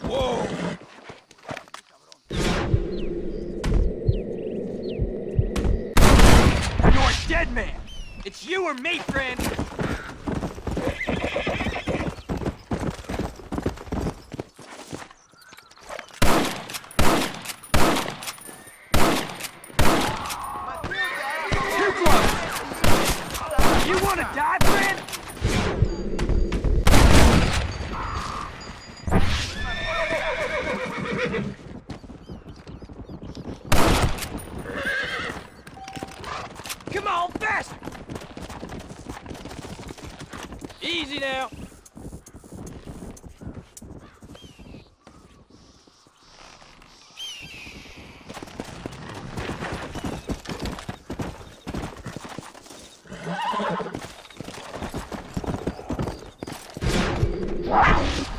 Whoa! You're a dead man! It's you or me, friend! Too close! You wanna die, friend? Come on, faster! Easy now.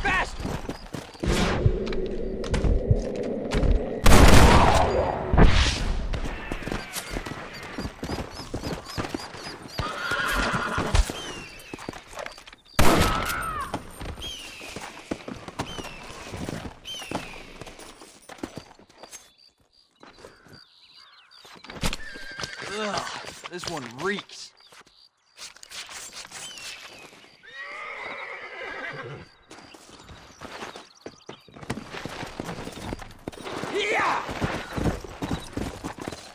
Fast! Ugh, this one reeks. Yeah!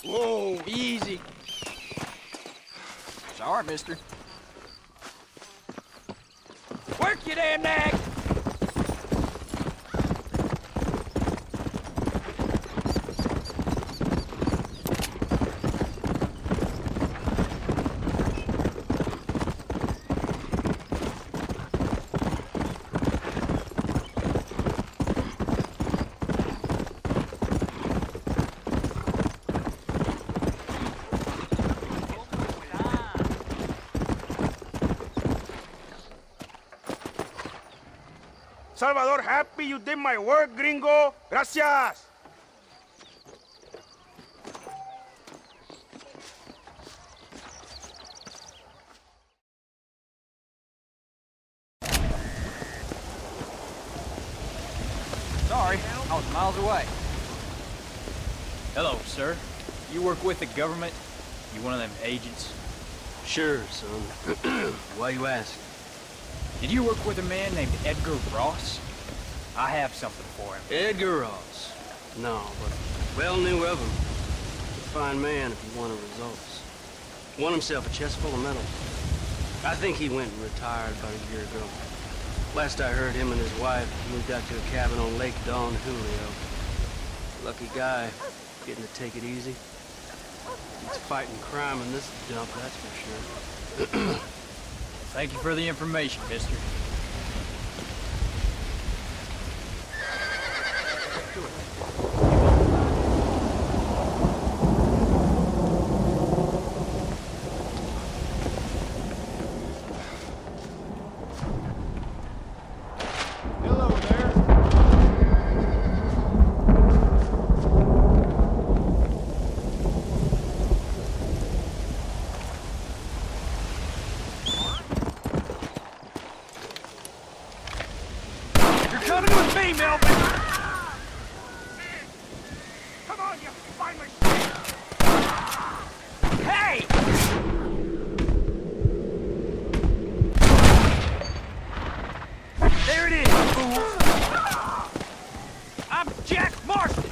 Whoa, easy. Sorry, mister. Work your damn nag! Salvador, happy you did my work, gringo. Gracias. Sorry, I was miles away. Hello, sir. You work with the government? You one of them agents? Sure, son. Why you ask? Did you work with a man named Edgar Ross? I have something for him. Edgar Ross? No, but well knew of him. A fine man if he wanted results. Won himself a chest full of medals. I think he went and retired about a year ago. Last I heard, him and his wife moved out to a cabin on Lake Don Julio. Lucky guy, getting to take it easy. It's fighting crime in this dump, that's for sure. Thank you for the information, mister. Coming with me, Melvin! Come on, you finally... Hey! There it is, fools! I'm Jack Marston!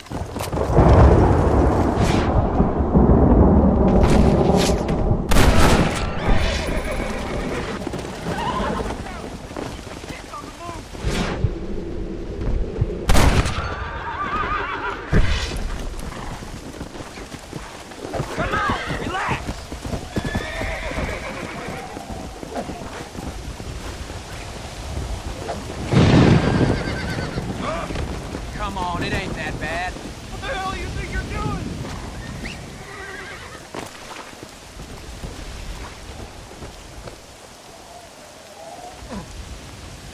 Come on, it ain't that bad. What the hell do you think you're doing?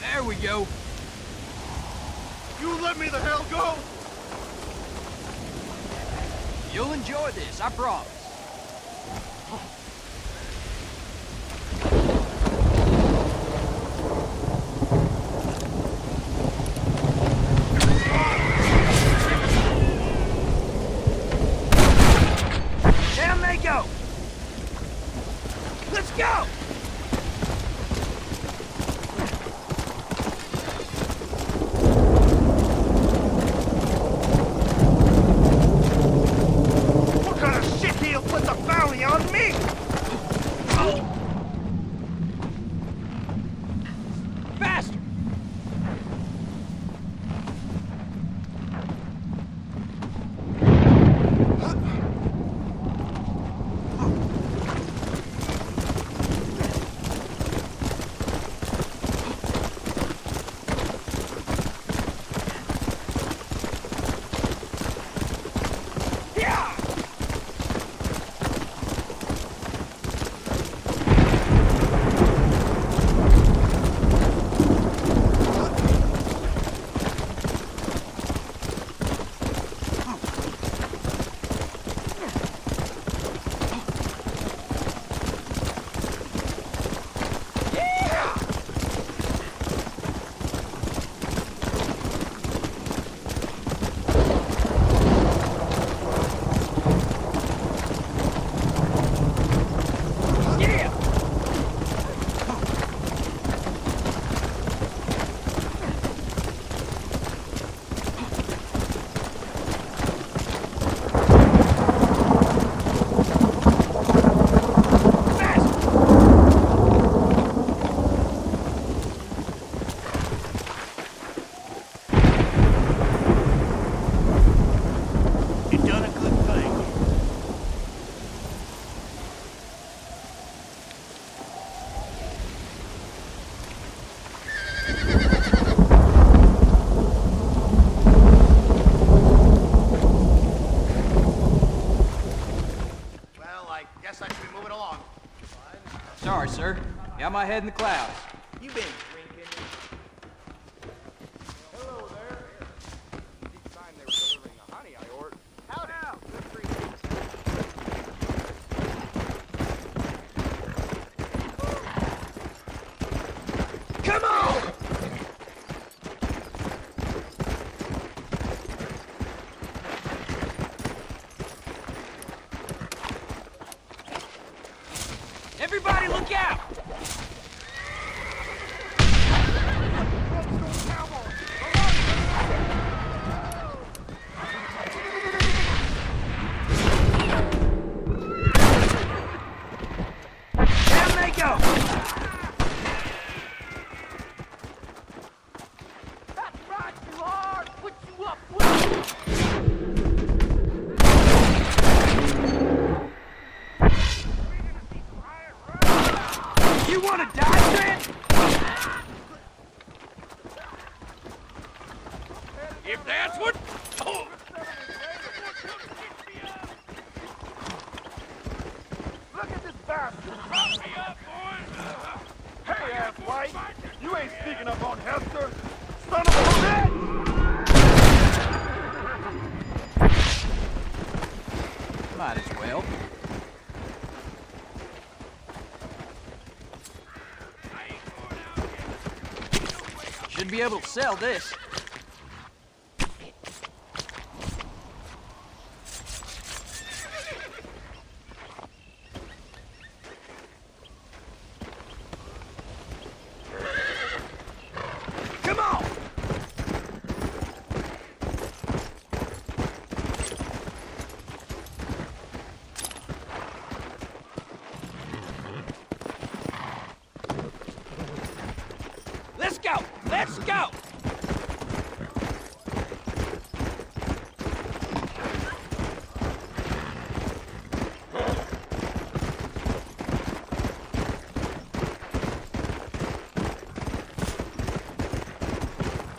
There we go. You let me the hell go! You'll enjoy this, I promise. Down they go! Let's go! What kind of shit heel puts a bounty on me? Got my head in the clouds. You been drinking? Hello there. Each time they were delivering the honey I ordered. Howdy. Good for you. Come on! Everybody look out! Down they go! That's right, you are! Put you up with You wanna die, Trent? If that's what... Oh. Look at this bastard! Prop me up, boys! Hey, ass white! You ain't speaking up on Hester! Son of a bitch! Might as well. Should be able to sell this. Come on! Let's go! Let's go!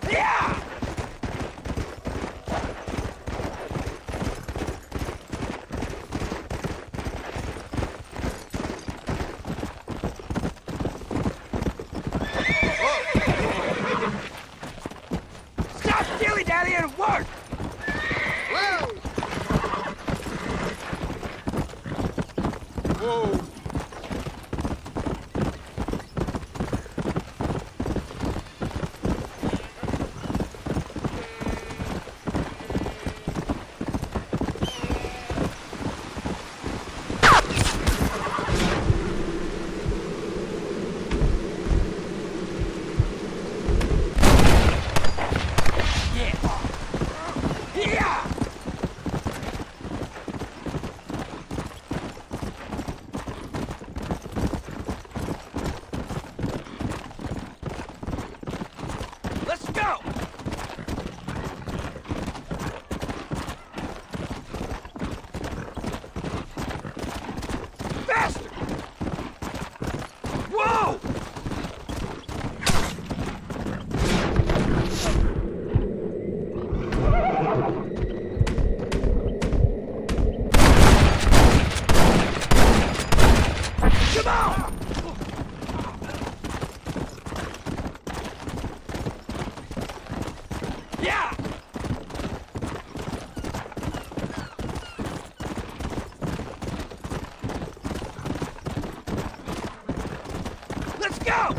Yeah! Stop dilly-dallying and work! Whoa! Yeah! Let's go! Faster! Whoa! Come on! Yeah! Let's go!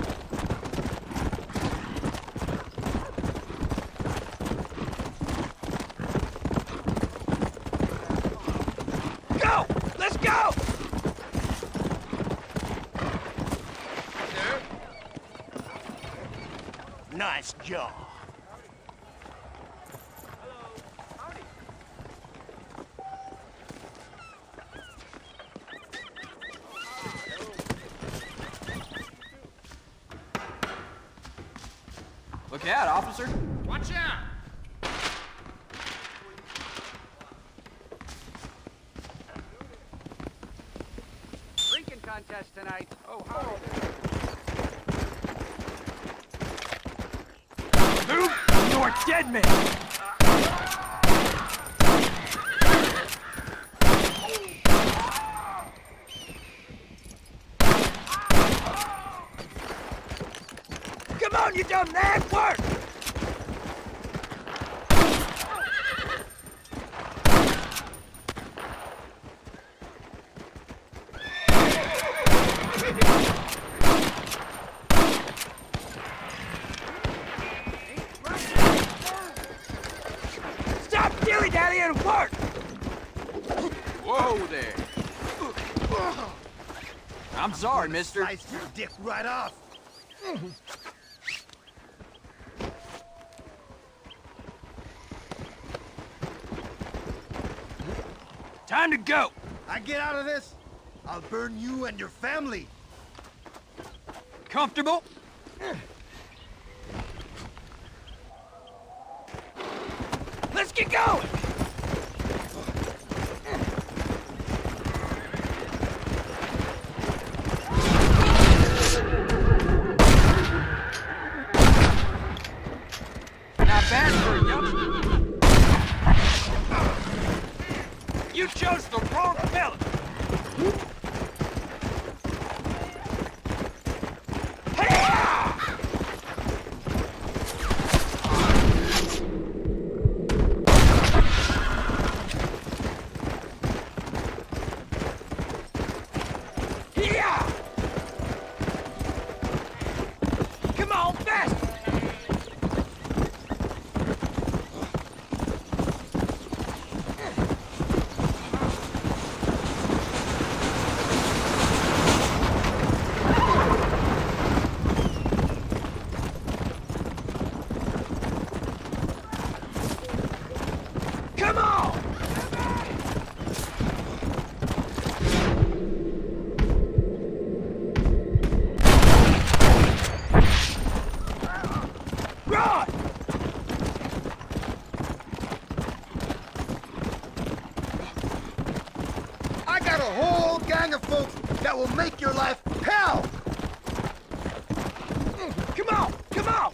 Go! Let's go! Nice job. Look out, officer. Watch out! Drinking contest tonight. Oh, how? Move! You're dead man! done that work! Stop dilly-dally and work! Whoa there. I'm sorry, mister. Slice your dick right off. Time to go. I get out of this, I'll burn you and your family. Comfortable? Let's get going! Not bad for a youngster. You chose the wrong fella! Come on, faster! Come on! Run! I got a whole gang of folks that will make your life hell! Come on! Come on!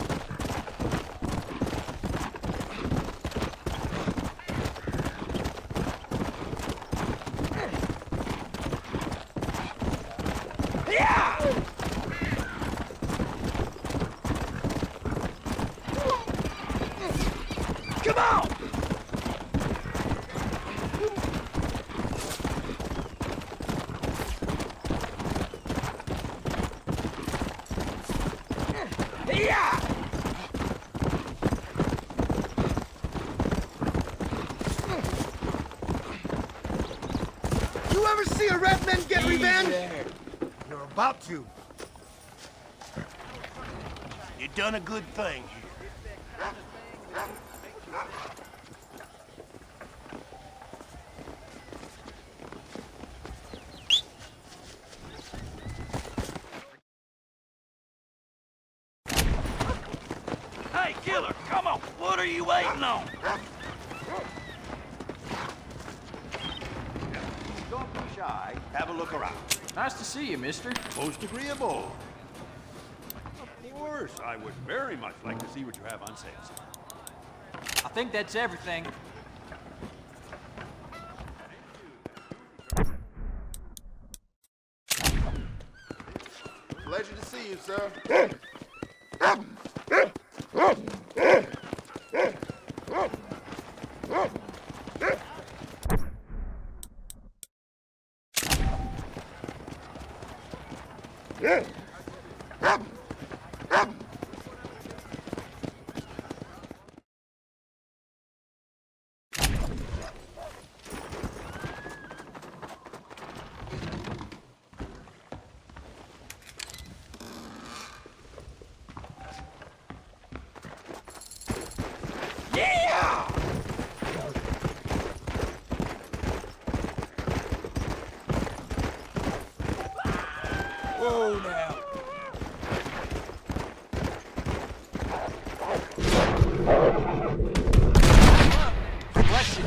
Yeah! Come on! Yeah! You ever see a red man get revenge? You're about to. You done a good thing here. Hey, killer, come on. What are you waiting on? Don't be shy. Have a look around. Nice to see you, mister. Most agreeable. Of course, I would very much like to see what you have on sale. I think that's everything. Pleasure to see you, sir. Yeah! Whoa now. Bless you.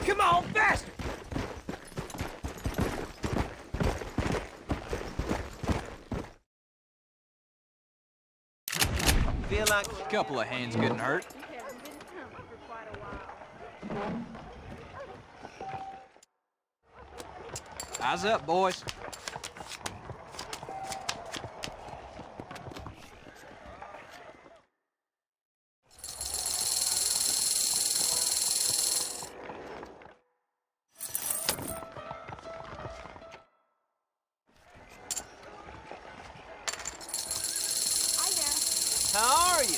Come on, faster! Feel like A couple of hands couldn't hurt. We haven't been coming for quite a while. Eyes up, boys. How are you?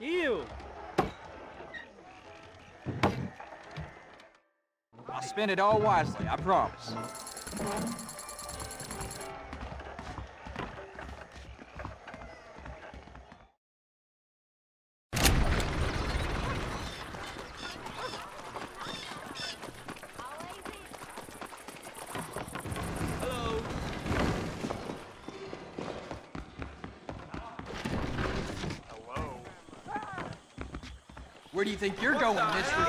You. I'll spend it all wisely, I promise. Where do you think you're going, mister?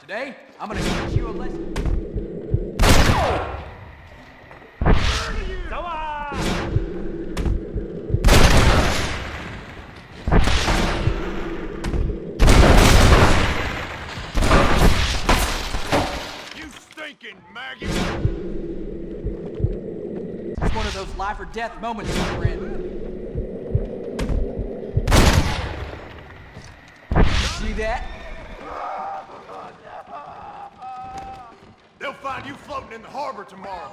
Today, I'm gonna teach you a lesson. You stinking maggot! It's one of those life or death moments, my friend. See that? They'll find you floating in the harbor tomorrow.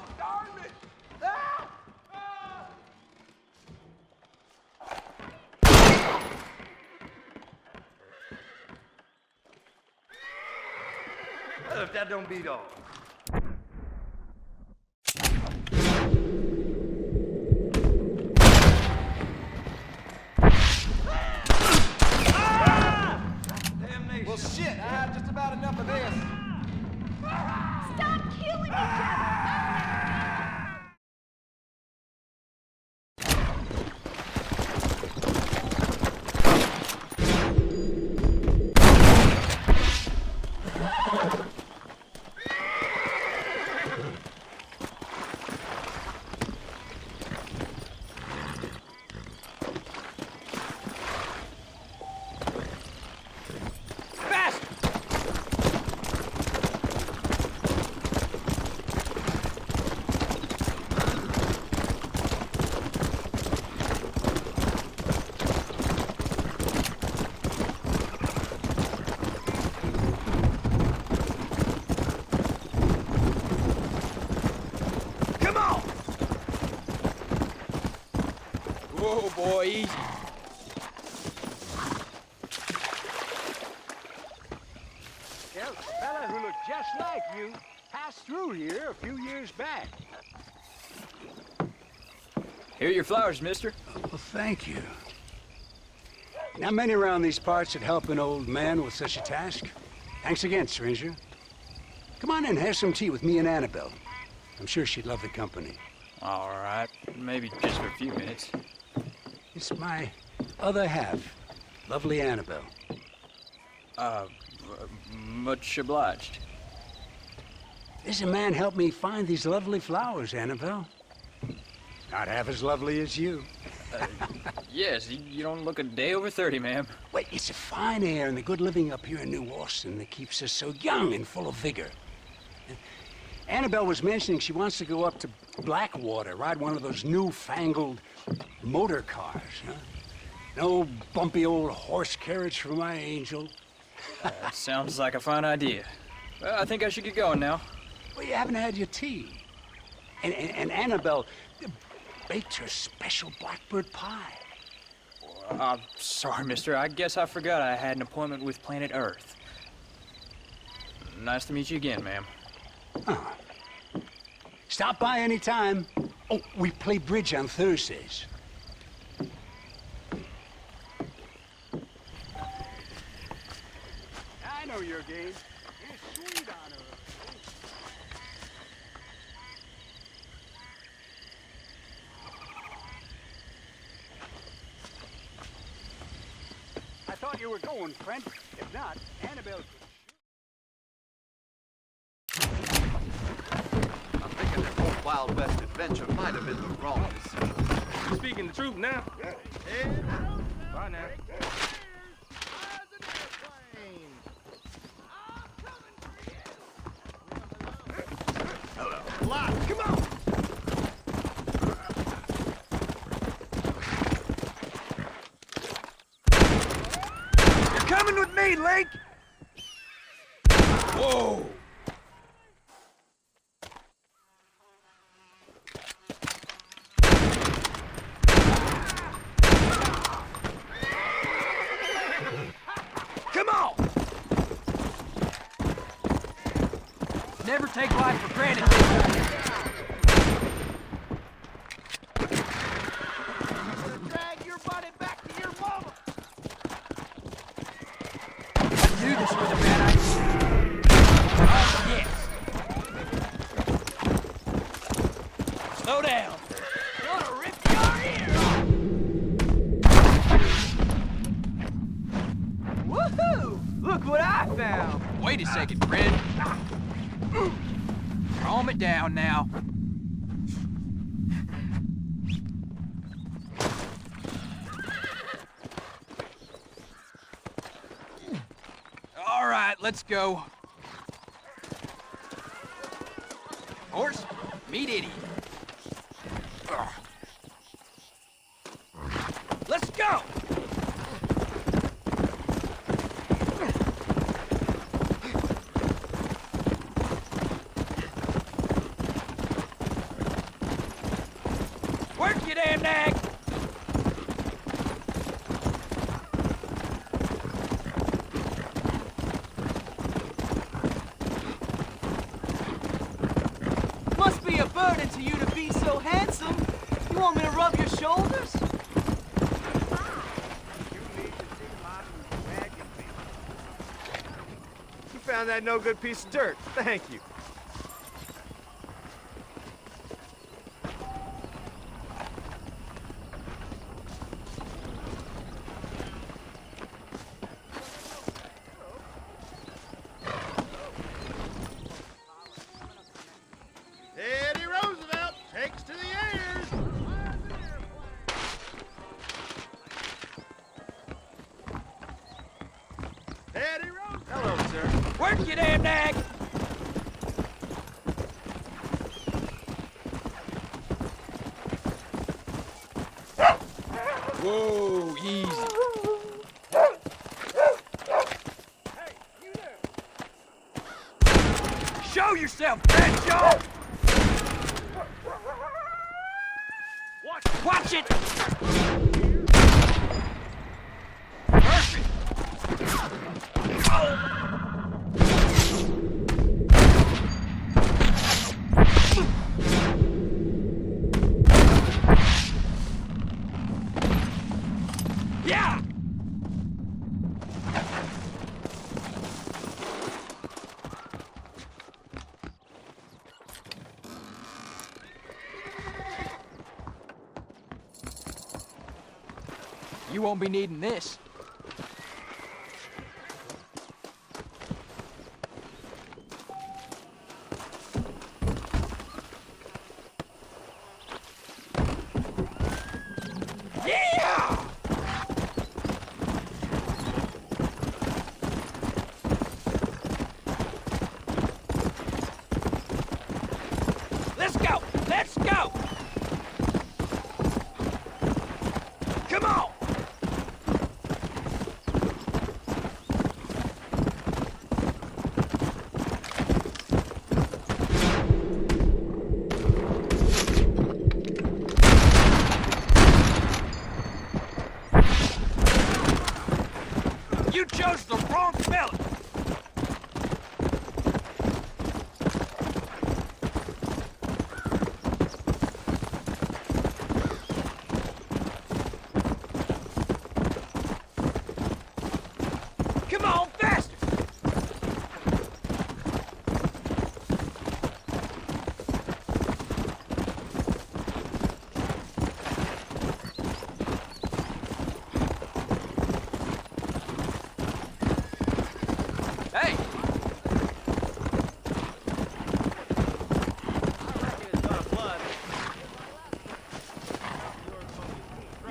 Well, if that don't beat all. Well, shit, I had just about enough of this. Stop killing each other! Whoa, boy, easy. Well, a fella who looked just like you passed through here a few years back. Here are your flowers, mister. Well, thank you. Not many around these parts would help an old man with such a task. Thanks again, stranger. Come on in, have some tea with me and Annabelle. I'm sure she'd love the company. All right. Maybe just for a few minutes. It's my other half, lovely Annabelle. Much obliged. This man helped me find these lovely flowers, Annabelle. Not half as lovely as you. Yes, you don't look a day over 30, ma'am. Wait, it's the fine air and the good living up here in New Austin that keeps us so young and full of vigor. Annabelle was mentioning she wants to go up to Blackwater, ride one of those newfangled motor cars, huh? No bumpy old horse carriage for my angel. Sounds like a fine idea. Well, I think I should get going now. Well, you haven't had your tea. And Annabelle baked her special blackbird pie. I'm sorry, mister. I guess I forgot I had an appointment with planet Earth. Nice to meet you again, ma'am. Oh. Stop by any time. Oh, we play bridge on Thursdays. I know your game. You're sweet on her. I thought you were going, friend. If not, Annabelle I'm thinking their whole Wild West adventure might have been the wrong decision. You speaking the truth now? Bye now. Lot, come on! You're coming with me, Link! Whoa! Come on! Never take life for granted. Drag your body back to your mama. I knew this was a bad idea. Oh, yes. Slow down. Gonna rip your ear off. Woohoo! Look what I found. Wait a second, Fred. Calm it down now. All right, let's go. Horse, meet Eddie. Let's go! Work, you damn nag! Must be a burden to you to be so handsome. You want me to rub your shoulders? You found that no good piece of dirt. Thank you. Teddy Roosevelt takes to the airs. Teddy Roosevelt. Hello, sir. Work, you damn nag! Whoa, easy. Show yourself, Fred Joe! Watch it! Perfect! Yeah! You won't be needing this. Yeah! Let's go! Let's go! Come on! You chose the wrong fella!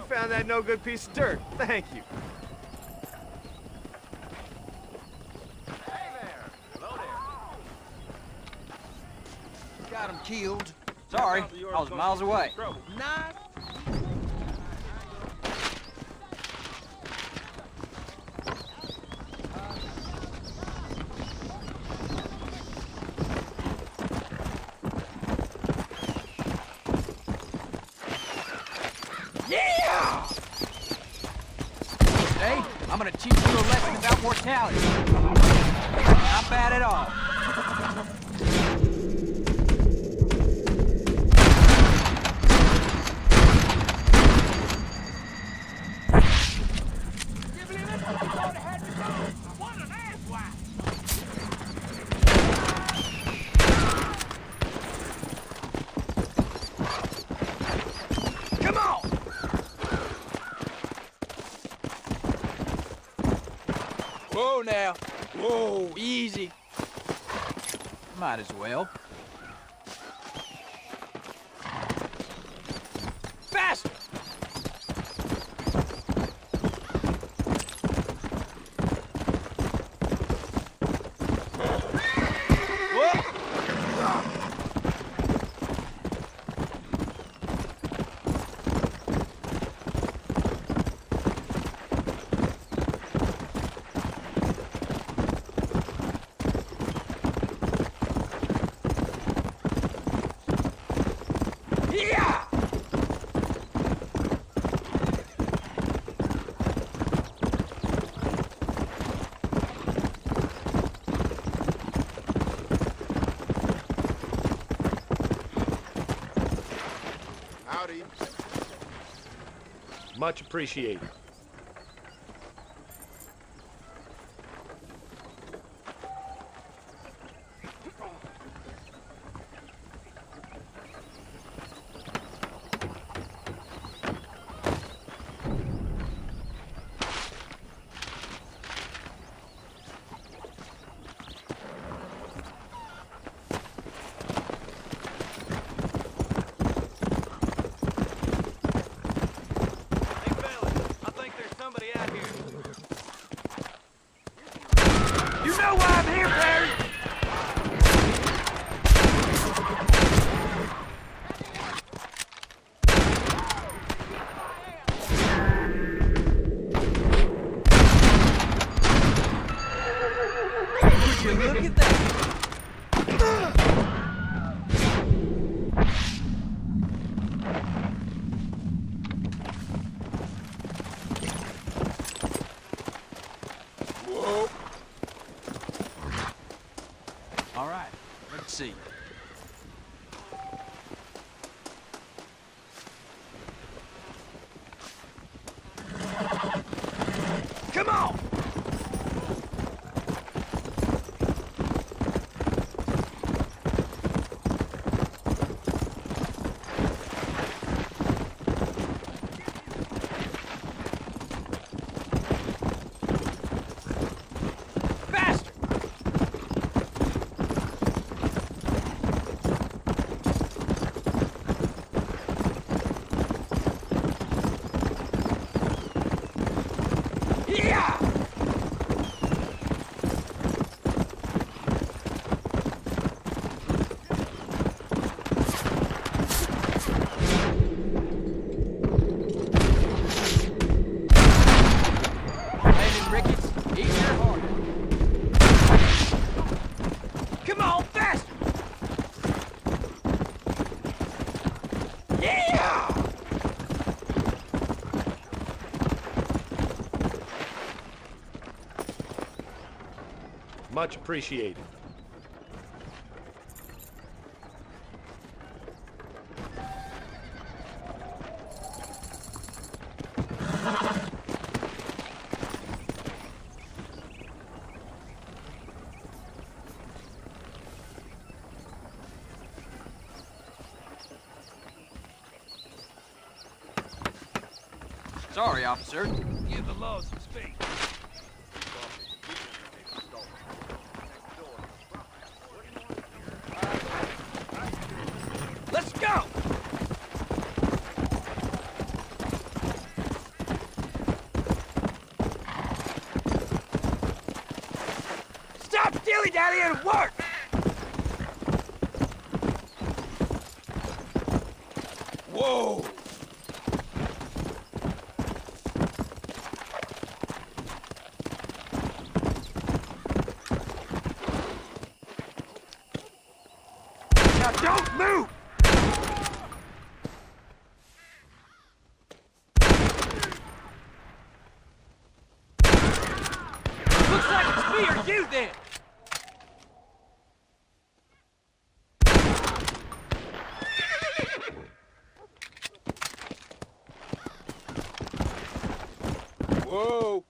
found that no-good piece of dirt. Thank you. Got him killed. Sorry, I was miles away. Nice. Yeah! Today, I'm gonna teach you a lesson about mortality. Not bad at all. Come on! Whoa now. Whoa, easy. Might as well. Faster! Yeah! Howdy. Much appreciated. You know why I'm here, Perry! Would you look at that? Whoa. All right, let's see. Come on! Faster! Yeah! Landon Ricketts, eat your heart. Come on, faster! Yeah! Much appreciated. Sorry, officer. Give the law some space. Let's go! stallion, work! Whoa! Now don't move! Looks like it's me or you then! Whoa!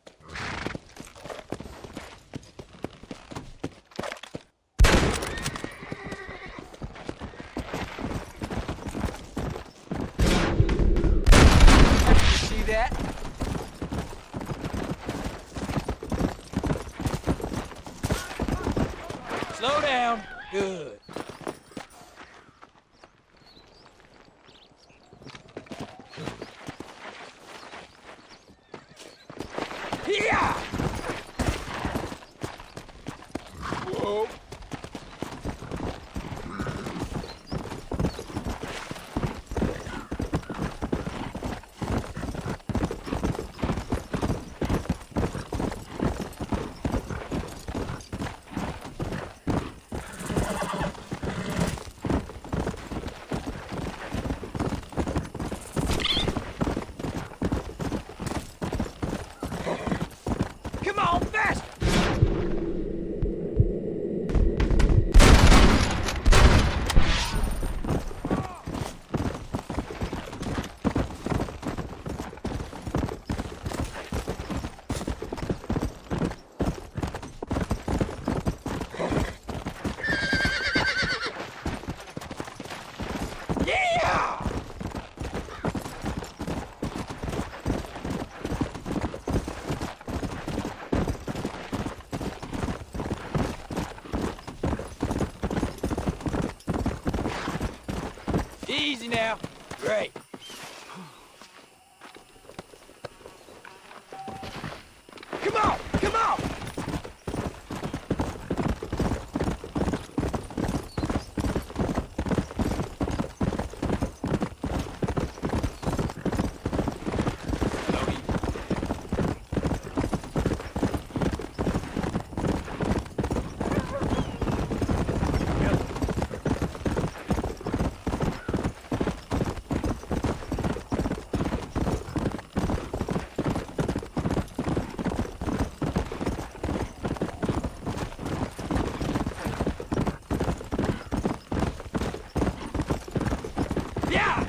See that? Slow down. Good. Yeah! Whoa. Come on, fast! Yeah! Easy now. Great. Come on! Come on! Yeah!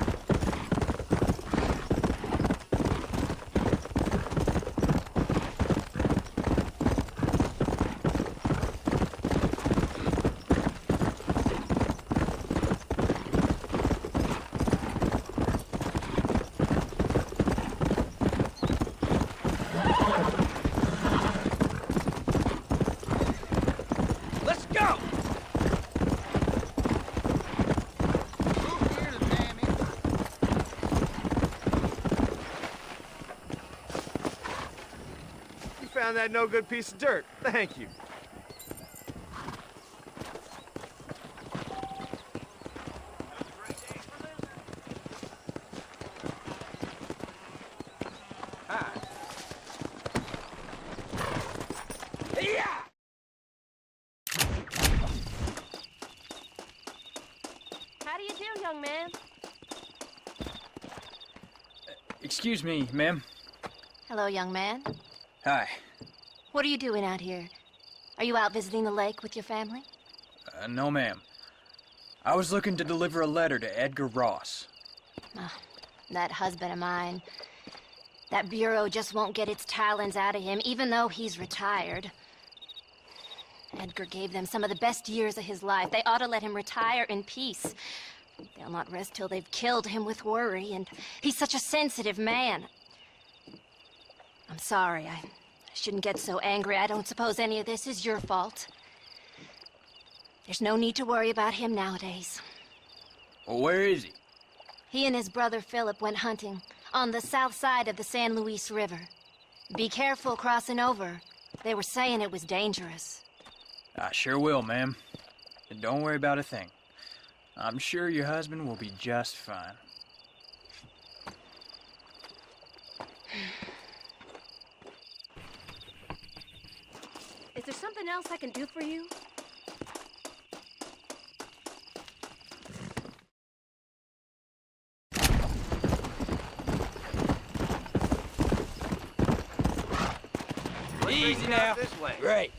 Let's go! You found that no good piece of dirt. Thank you. Yeah! How do you do, young man? Excuse me, ma'am. Hello, young man. Hi. What are you doing out here? Are you out visiting the lake with your family? No, ma'am. I was looking to deliver a letter to Edgar Ross. Oh, that husband of mine. That bureau just won't get its talons out of him, even though he's retired. Edgar gave them some of the best years of his life. They ought to let him retire in peace. They'll not rest till they've killed him with worry, and he's such a sensitive man. I'm sorry, I shouldn't get so angry. I don't suppose any of this is your fault. There's no need to worry about him nowadays. Well, where is he? He and his brother Philip went hunting on the south side of the San Luis River. Be careful crossing over. They were saying it was dangerous. I sure will, ma'am. And don't worry about a thing. I'm sure your husband will be just fine. Is there something else I can do for you? Easy now. This way. Great.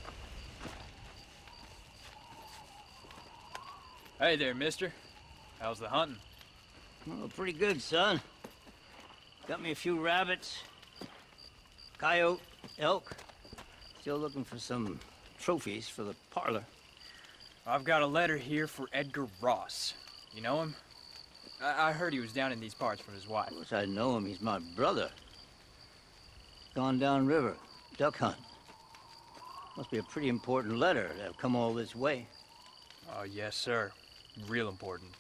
Hey there, mister. How's the hunting? Oh, pretty good, son. Got me a few rabbits, coyote, elk. Still looking for some trophies for the parlor. I've got a letter here for Edgar Ross. You know him? I heard he was down in these parts from his wife. Of course I know him. He's my brother. Gone down river, duck hunt. Must be a pretty important letter to have come all this way. Oh, yes, sir. Real important.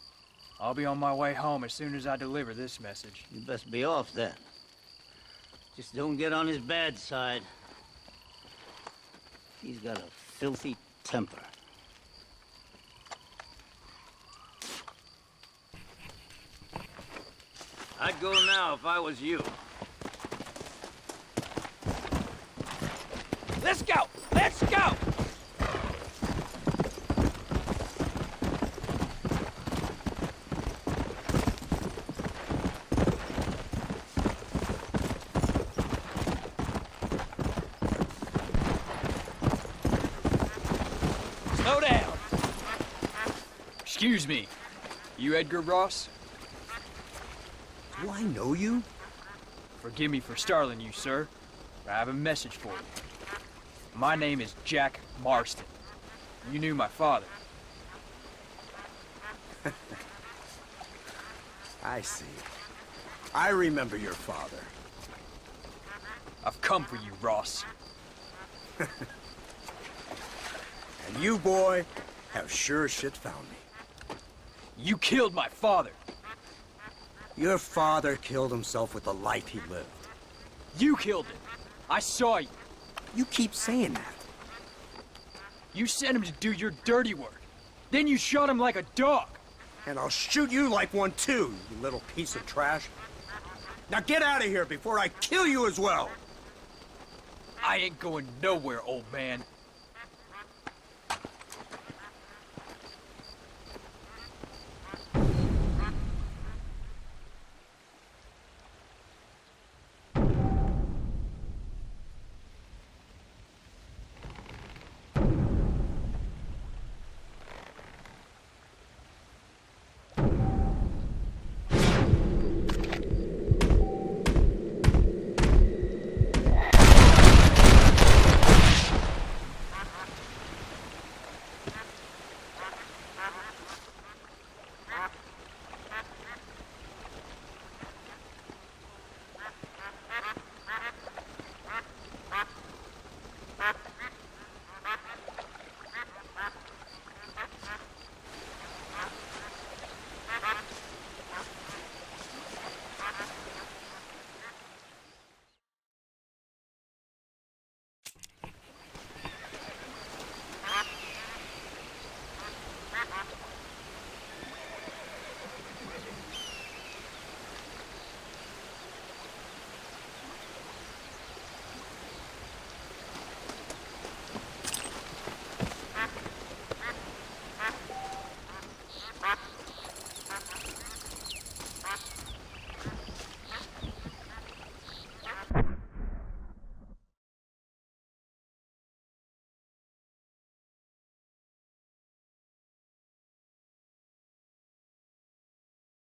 I'll be on my way home as soon as I deliver this message. You best be off then. Just don't get on his bad side. He's got a filthy temper. I'd go now if I was you. Let's go! Let's go! Slow down! Excuse me. You Edgar Ross? Do I know you? Forgive me for startling you, sir. I have a message for you. My name is Jack Marston. You knew my father. I see. I remember your father. I've come for you, Ross. And you, boy, have sure as shit found me. You killed my father. Your father killed himself with the life he lived. You killed him. I saw you. You keep saying that. You sent him to do your dirty work. Then you shot him like a dog. And I'll shoot you like one too, you little piece of trash. Now get out of here before I kill you as well. I ain't going nowhere, old man.